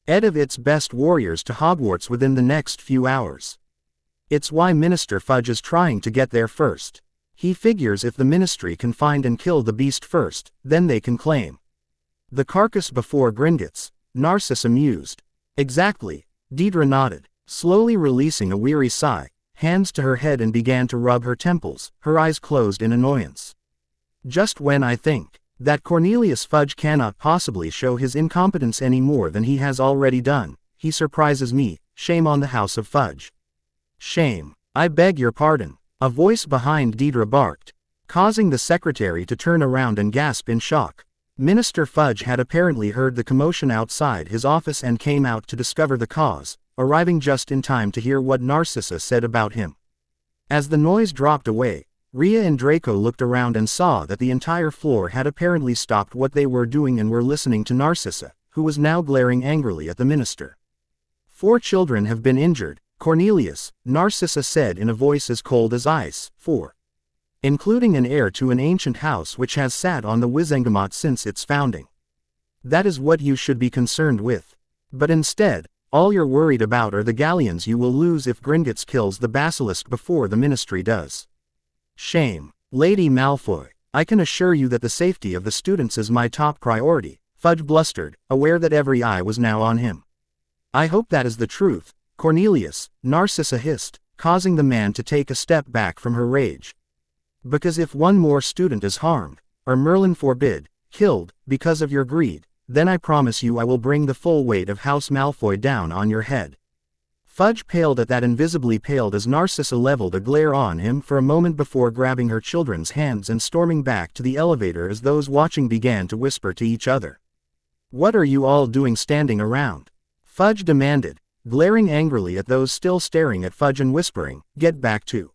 of its best warriors to Hogwarts within the next few hours. It's why Minister Fudge is trying to get there first. He figures if the ministry can find and kill the beast first, then they can claim the carcass before Gringotts. Narcissa mused. Exactly. Deidre nodded, slowly releasing a weary sigh, hands to her head, and began to rub her temples, her eyes closed in annoyance. Just when I think that Cornelius Fudge cannot possibly show his incompetence any more than he has already done, he surprises me. Shame on the House of Fudge. Shame. I beg your pardon. A voice behind Deidre barked, causing the secretary to turn around and gasp in shock. Minister Fudge had apparently heard the commotion outside his office and came out to discover the cause, arriving just in time to hear what Narcissa said about him. As the noise dropped away, Rhea and Draco looked around and saw that the entire floor had apparently stopped what they were doing and were listening to Narcissa, who was now glaring angrily at the minister. 4 children have been injured, Cornelius, Narcissa said in a voice as cold as ice. 4. Including an heir to an ancient house which has sat on the Wizengamot since its founding. That is what you should be concerned with. But instead, all you're worried about are the galleons you will lose if Gringotts kills the basilisk before the ministry does. Shame. Lady Malfoy, I can assure you that the safety of the students is my top priority, Fudge blustered, aware that every eye was now on him. I hope that is the truth, Cornelius, Narcissa hissed, causing the man to take a step back from her rage. Because if one more student is harmed, or Merlin forbid, killed, because of your greed, then I promise you I will bring the full weight of House Malfoy down on your head. Fudge paled at that, invisibly paled as Narcissa leveled a glare on him for a moment before grabbing her children's hands and storming back to the elevator as those watching began to whisper to each other. What are you all doing standing around? Fudge demanded, glaring angrily at those still staring at Fudge and whispering, get back to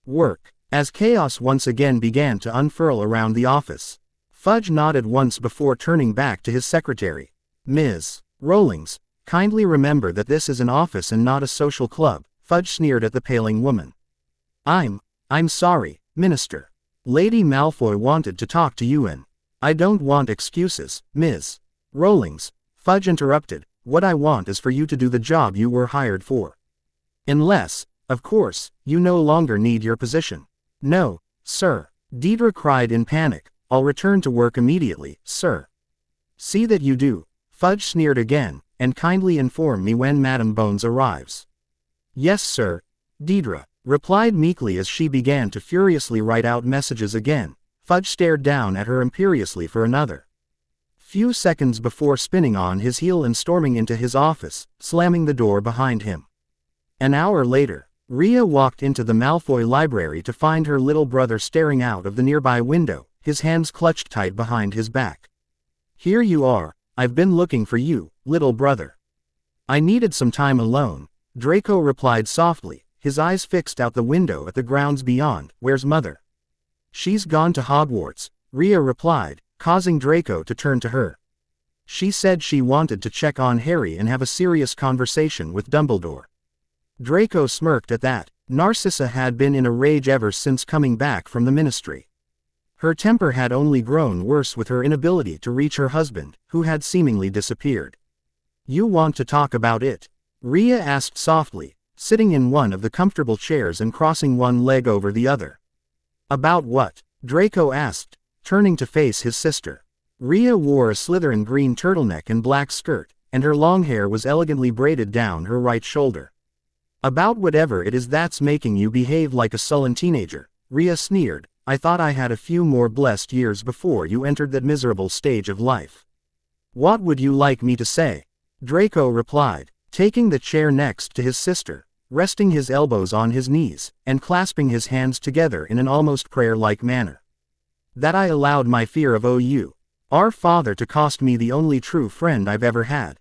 work. As chaos once again began to unfurl around the office, Fudge nodded once before turning back to his secretary. Ms. Rowlings, kindly remember that this is an office and not a social club, Fudge sneered at the paling woman. I'm sorry, Minister. Lady Malfoy wanted to talk to you and I don't want excuses, Ms. Rowlings, Fudge interrupted. What I want is for you to do the job you were hired for. Unless, of course, you no longer need your position. No, sir. Deidre cried in panic. I'll return to work immediately, sir. See that you do, Fudge sneered again, and kindly inform me when Madame Bones arrives. Yes, sir, Deidre replied meekly as she began to furiously write out messages again. Fudge stared down at her imperiously for another few seconds before spinning on his heel and storming into his office, slamming the door behind him. An hour later, Rhea walked into the Malfoy library to find her little brother staring out of the nearby window, his hands clutched tight behind his back. Here you are, I've been looking for you, little brother. I needed some time alone, Draco replied softly, his eyes fixed out the window at the grounds beyond. Where's Mother? She's gone to Hogwarts, Rhea replied, causing Draco to turn to her. She said she wanted to check on Harry and have a serious conversation with Dumbledore. Draco smirked at that. Narcissa had been in a rage ever since coming back from the ministry. Her temper had only grown worse with her inability to reach her husband, who had seemingly disappeared. You want to talk about it? Rhea asked softly, sitting in one of the comfortable chairs and crossing one leg over the other. About what? Draco asked, turning to face his sister. Rhea wore a Slytherin green turtleneck and black skirt, and her long hair was elegantly braided down her right shoulder. About whatever it is that's making you behave like a sullen teenager, Rhea sneered. I thought I had a few more blessed years before you entered that miserable stage of life. What would you like me to say? Draco replied, taking the chair next to his sister, resting his elbows on his knees, and clasping his hands together in an almost prayer-like manner. That I allowed my fear of OU, our father, to cost me the only true friend I've ever had.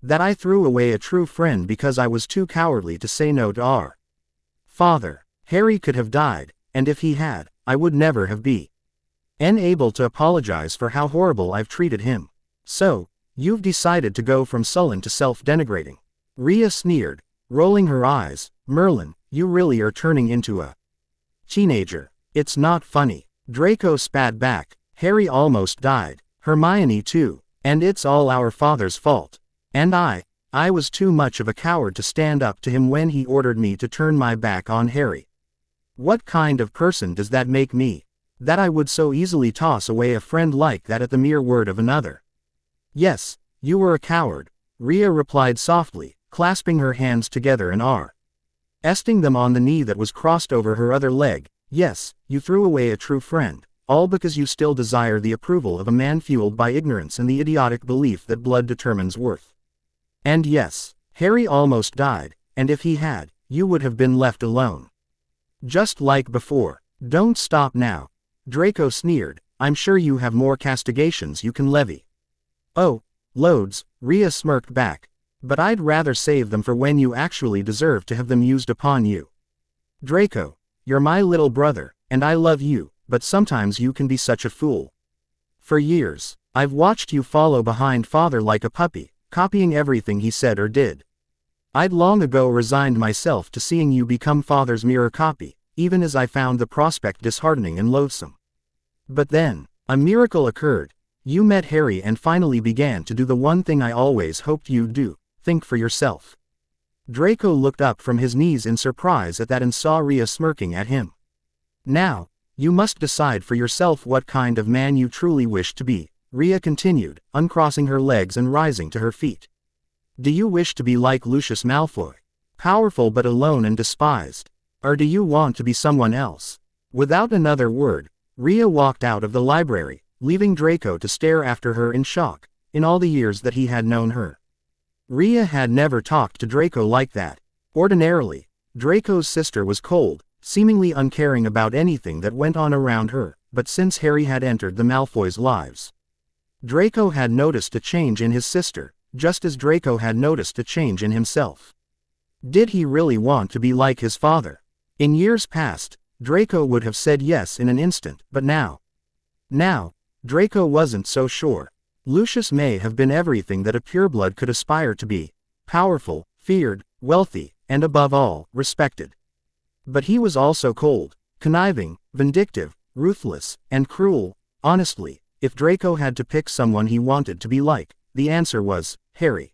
That I threw away a true friend because I was too cowardly to say no to our father. Harry could have died, and if he had, I would never have been able to apologize for how horrible I've treated him. So, you've decided to go from sullen to self-denigrating. Rhea sneered, rolling her eyes. Merlin, you really are turning into a teenager. It's not funny. Draco spat back. Harry almost died. Hermione too. And it's all our father's fault. And I was too much of a coward to stand up to him when he ordered me to turn my back on Harry. What kind of person does that make me? That I would so easily toss away a friend like that at the mere word of another. Yes, you were a coward, Rhea replied softly, clasping her hands together and resting them on the knee that was crossed over her other leg. Yes, you threw away a true friend, all because you still desire the approval of a man fueled by ignorance and the idiotic belief that blood determines worth. And yes, Harry almost died, and if he had, you would have been left alone. Just like before. Don't stop now. Draco sneered, I'm sure you have more castigations you can levy. Oh, loads, Rhea smirked back. But I'd rather save them for when you actually deserve to have them used upon you. Draco, you're my little brother, and I love you, but sometimes you can be such a fool. For years, I've watched you follow behind father like a puppy, copying everything he said or did. I'd long ago resigned myself to seeing you become father's mirror copy, even as I found the prospect disheartening and loathsome. But then, a miracle occurred. You met Harry and finally began to do the one thing I always hoped you'd do, think for yourself. Draco looked up from his knees in surprise at that and saw Rhea smirking at him. Now, you must decide for yourself what kind of man you truly wish to be, Rhea continued, uncrossing her legs and rising to her feet. Do you wish to be like Lucius Malfoy, powerful but alone and despised? Or do you want to be someone else? Without another word, Rhea walked out of the library, leaving Draco to stare after her in shock. In all the years that he had known her, Rhea had never talked to Draco like that. Ordinarily, Draco's sister was cold, seemingly uncaring about anything that went on around her, but since Harry had entered the Malfoys' lives, Draco had noticed a change in his sister, just as Draco had noticed a change in himself. Did he really want to be like his father? In years past, Draco would have said yes in an instant, but now, Draco wasn't so sure. Lucius may have been everything that a pureblood could aspire to be: powerful, feared, wealthy, and above all, respected. But he was also cold, conniving, vindictive, ruthless, and cruel. Honestly, if Draco had to pick someone he wanted to be like, the answer was Harry.